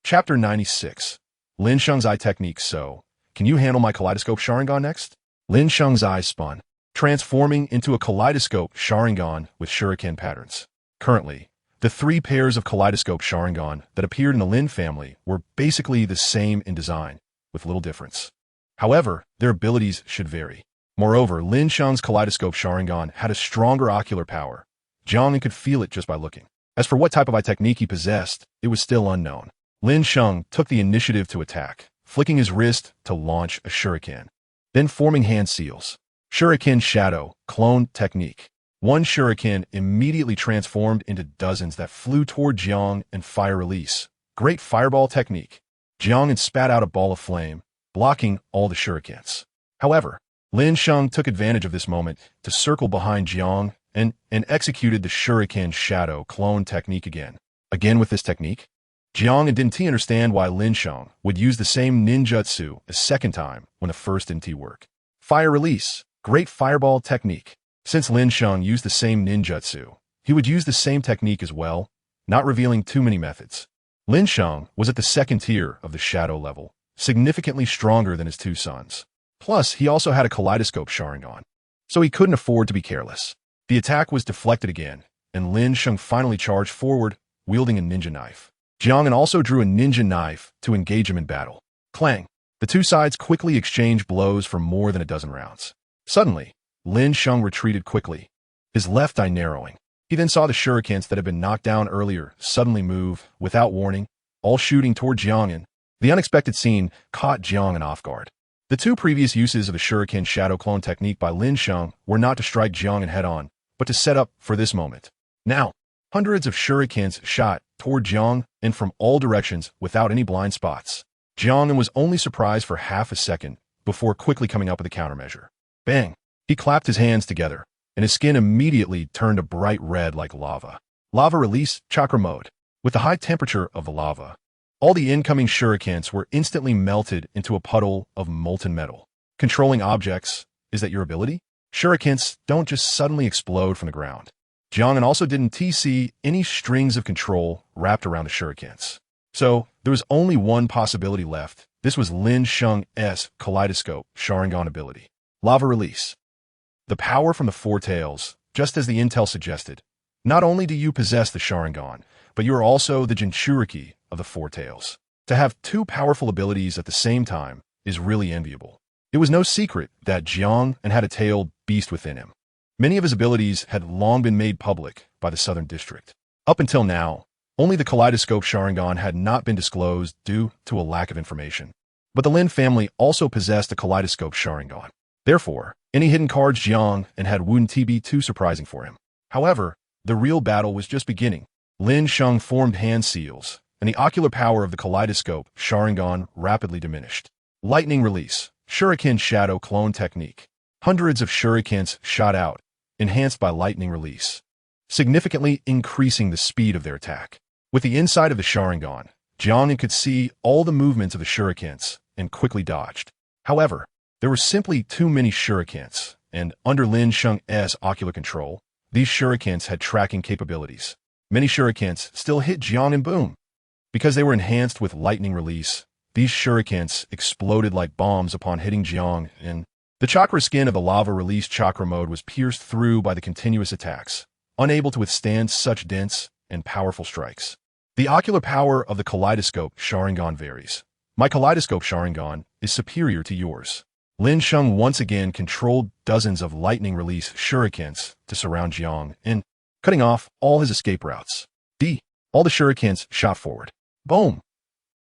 Chapter 96. Lin Sheng's eye technique. So, can you handle my kaleidoscope Sharingan next? Lin Sheng's eyes spun, transforming into a kaleidoscope Sharingan with shuriken patterns. Currently, The three pairs of kaleidoscope Sharingan that appeared in the Lin family were basically the same in design, with little difference. However, their abilities should vary. Moreover, Lin Sheng's kaleidoscope Sharingan had a stronger ocular power. Jiang An could feel it just by looking. As for what type of eye technique he possessed, it was still unknown. Lin Sheng took the initiative to attack, flicking his wrist to launch a shuriken, then forming hand seals. Shuriken Shadow, clone technique. One shuriken immediately transformed into dozens that flew toward Jiang and fire release. Great fireball technique. Jiang An spat out a ball of flame, blocking all the shurikens. However, Lin Sheng took advantage of this moment to circle behind Jiang and executed the Shuriken Shadow clone technique again. Again with this technique, Jiang An didn't understand why Lin Sheng would use the same ninjutsu a second time when the first didn't work. Fire release, great fireball technique. Since Lin Sheng used the same ninjutsu, he would use the same technique as well, not revealing too many methods. Lin Sheng was at the second tier of the shadow level, significantly stronger than his two sons. Plus, he also had a kaleidoscope Sharingan, so he couldn't afford to be careless. The attack was deflected again, and Lin Sheng finally charged forward, wielding a ninja knife. Jiang An also drew a ninja knife to engage him in battle. Clang! The two sides quickly exchanged blows for more than a dozen rounds. Suddenly, Lin Sheng retreated quickly, his left eye narrowing. He then saw the shurikens that had been knocked down earlier suddenly move, without warning, all shooting toward Jiang An. The unexpected scene caught Jiang An off guard. The two previous uses of the Shuriken Shadow Clone technique by Lin Sheng were not to strike Jiang An head-on, but to set up for this moment. Now, hundreds of shurikens shot toward Jiang An from all directions without any blind spots. Jiang An was only surprised for half a second before quickly coming up with a countermeasure. Bang! He clapped his hands together, and his skin immediately turned a bright red like lava. Lava release, chakra mode. With the high temperature of the lava, all the incoming shurikens were instantly melted into a puddle of molten metal. Controlling objects, is that your ability? Shurikens don't just suddenly explode from the ground. Jiang An also didn't see any strings of control wrapped around the shurikens. So, there was only one possibility left. This was Lin Sheng's kaleidoscope Sharingan ability. Lava release. The power from the four tails, just as the intel suggested. Not only do you possess the Sharingan, but you are also the Jinchuriki of the four tails. To have two powerful abilities at the same time is really enviable. It was no secret that Jiang An had a tailed beast within him. Many of his abilities had long been made public by the Southern District. Up until now, only the kaleidoscope Sharingan had not been disclosed due to a lack of information. But the Lin family also possessed a kaleidoscope Sharingan. Therefore, any hidden cards Jiang An had wouldn't be too surprising for him. However, the real battle was just beginning. Lin Sheng formed hand seals, and the ocular power of the kaleidoscope Sharingan rapidly diminished. Lightning release, Shuriken Shadow Clone technique. Hundreds of shurikens shot out, enhanced by lightning release, significantly increasing the speed of their attack. With the inside of the Sharingan, Jiang An could see all the movements of the shurikens and quickly dodged. However, there were simply too many shurikens, and under Lin Sheng's ocular control, these shurikens had tracking capabilities. Many shurikens still hit Jiang An boom. Because they were enhanced with lightning release, these shurikens exploded like bombs upon hitting Jiang An. The chakra skin of the lava release chakra mode was pierced through by the continuous attacks, unable to withstand such dense and powerful strikes. The ocular power of the kaleidoscope Sharingan varies. My kaleidoscope Sharingan is superior to yours. Lin Sheng once again controlled dozens of lightning release shurikens to surround Jiang An, cutting off all his escape routes. All the shurikens shot forward. Boom!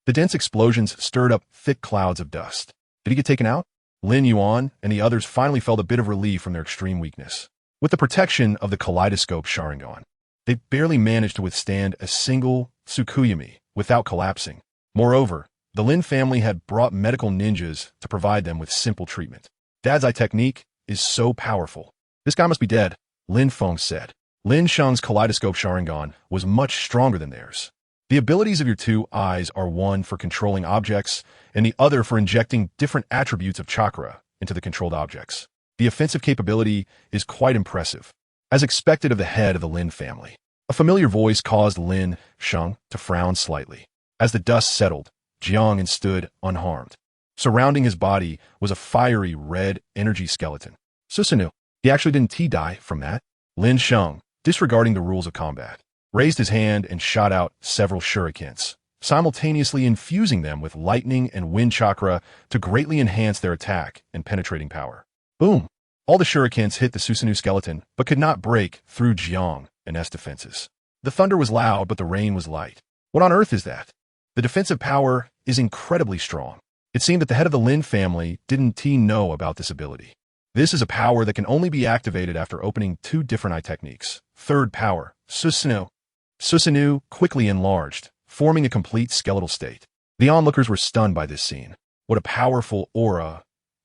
The dense explosions stirred up thick clouds of dust. Did he get taken out? Lin Yuan and the others finally felt a bit of relief from their extreme weakness. With the protection of the kaleidoscope Sharingan, they barely managed to withstand a single Tsukuyami without collapsing. Moreover, the Lin family had brought medical ninjas to provide them with simple treatment. Dad's eye technique is so powerful. This guy must be dead, Lin Feng said. Lin Sheng's kaleidoscope Sharingan was much stronger than theirs. The abilities of your two eyes are one for controlling objects and the other for injecting different attributes of chakra into the controlled objects. The offensive capability is quite impressive, as expected of the head of the Lin family. A familiar voice caused Lin Sheng to frown slightly. As the dust settled, Jiang An stood unharmed. Surrounding his body was a fiery red energy skeleton. Susanu. He actually didn't die from that. Lin Sheng, disregarding the rules of combat, raised his hand and shot out several shurikens, simultaneously infusing them with lightning and wind chakra to greatly enhance their attack and penetrating power. Boom! All the shurikens hit the Susanoo skeleton, but could not break through Jiang An's defenses. The thunder was loud, but the rain was light. What on earth is that? The defensive power is incredibly strong. It seemed that the head of the Lin family didn't know about this ability. This is a power that can only be activated after opening 2 different eye techniques. Third power, Susanoo. Susanoo quickly enlarged, forming a complete skeletal state. The onlookers were stunned by this scene. What a powerful aura.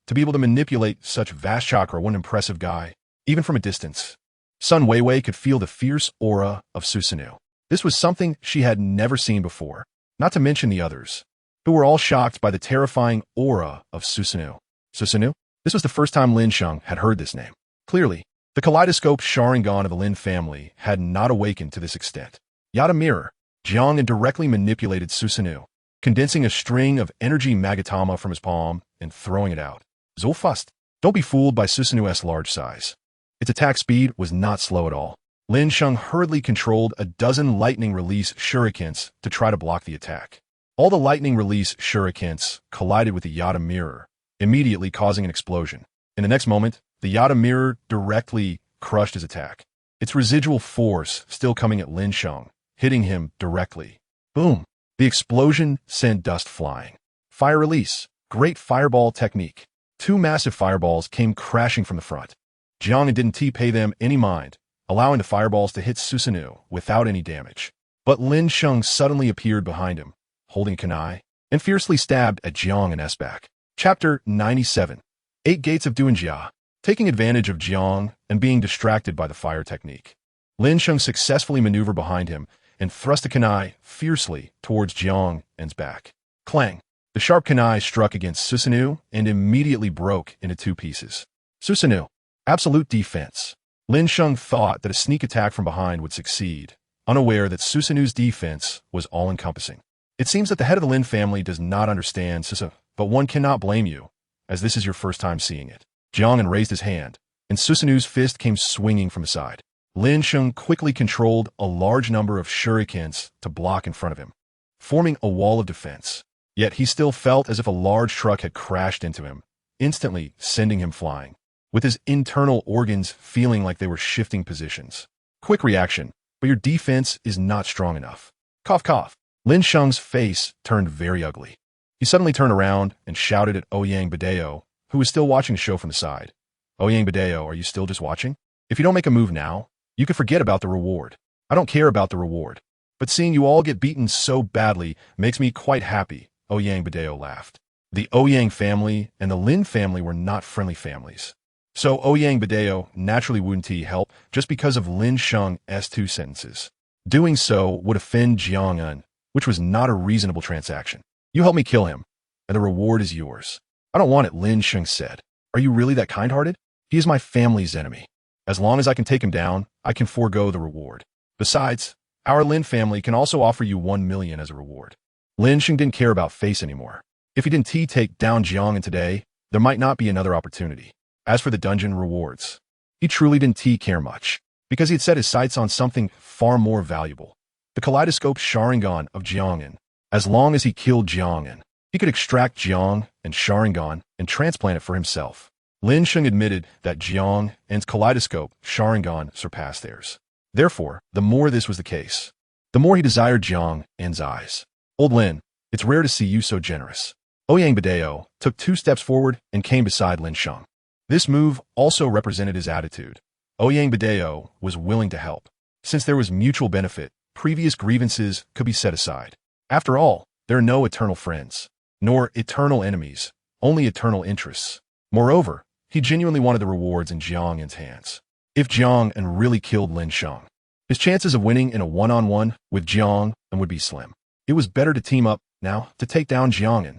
To be able to manipulate such vast chakra, one impressive guy, even from a distance. Sun Weiwei could feel the fierce aura of Susanoo. This was something she had never seen before, not to mention the others, who were all shocked by the terrifying aura of Susanoo. Susanoo? This was the first time Lin Sheng had heard this name. Clearly, the kaleidoscope Sharingan of the Lin family had not awakened to this extent. Yada mirror, Jiang An directly manipulated Susanoo, condensing a string of energy magatama from his palm and throwing it out. Zulfust. Don't be fooled by Susanoo's large size. Its attack speed was not slow at all. Lin Sheng hurriedly controlled a dozen lightning release shurikens to try to block the attack. All the lightning release shurikens collided with the Yada mirror, immediately causing an explosion. In the next moment, the Yada mirror directly crushed his attack, its residual force still coming at Lin Sheng, hitting him directly. Boom! The explosion sent dust flying. Fire release. Great fireball technique. 2 massive fireballs came crashing from the front. Jiang An didn't pay them any mind, allowing the fireballs to hit Susanoo without any damage. But Lin Sheng suddenly appeared behind him, holding a kunai, and fiercely stabbed at Jiang An's back. Chapter 97. 8 Gates of Duanjia. Taking advantage of Jiang and being distracted by the fire technique, Lin Sheng successfully maneuvered behind him and thrust a kunai fiercely towards Jiang An's back. Clang! The sharp kunai struck against Susanoo and immediately broke into 2 pieces. Susanoo. Absolute defense. Lin Sheng thought that a sneak attack from behind would succeed, unaware that Susanoo's defense was all-encompassing. It seems that the head of the Lin family does not understand Susanoo, but one cannot blame you, as this is your first time seeing it. Jiang An raised his hand, and Susanoo's fist came swinging from the side. Lin Sheng quickly controlled a large number of shurikens to block in front of him, forming a wall of defense. Yet he still felt as if a large truck had crashed into him, instantly sending him flying, with his internal organs feeling like they were shifting positions. Quick reaction, but your defense is not strong enough. Cough, cough. Lin Sheng's face turned very ugly. He suddenly turned around and shouted at Ouyang Badeo, who was still watching the show from the side. Ouyang Badeo, are you still just watching? If you don't make a move now, you could forget about the reward. I don't care about the reward, but seeing you all get beaten so badly makes me quite happy. Ouyang Badeo laughed. The Ouyang family and the Lin family were not friendly families. So Ouyang Badeo naturally wouldn't help just because of Lin Sheng's 2 sentences. Doing so would offend Jiang An, which was not a reasonable transaction. You help me kill him, and the reward is yours. I don't want it, Lin Sheng said. Are you really that kind-hearted? He is my family's enemy. As long as I can take him down, I can forego the reward. Besides, our Lin family can also offer you 1 million as a reward. Lin Sheng didn't care about face anymore. If he didn't take down Jiang An today, there might not be another opportunity. As for the dungeon rewards, he truly didn't care much, because he had set his sights on something far more valuable. The kaleidoscope Sharingan of Jiang An. As long as he killed Jiang An, he could extract Jiang and Sharingan and transplant it for himself. Lin Sheng admitted that Jiang An's kaleidoscope Sharingan surpassed theirs. Therefore, the more this was the case, the more he desired Jiang An's eyes. Old Lin, it's rare to see you so generous. Ouyang Badeo took 2 steps forward and came beside Lin Sheng. This move also represented his attitude. Ouyang Badeo was willing to help. Since there was mutual benefit, previous grievances could be set aside. After all, there are no eternal friends, nor eternal enemies, only eternal interests. Moreover, he genuinely wanted the rewards in Jiang An's hands. If Jiang An really killed Lin Sheng, his chances of winning in a one-on-one with Jiang An would be slim. It was better to team up now to take down Jiang An.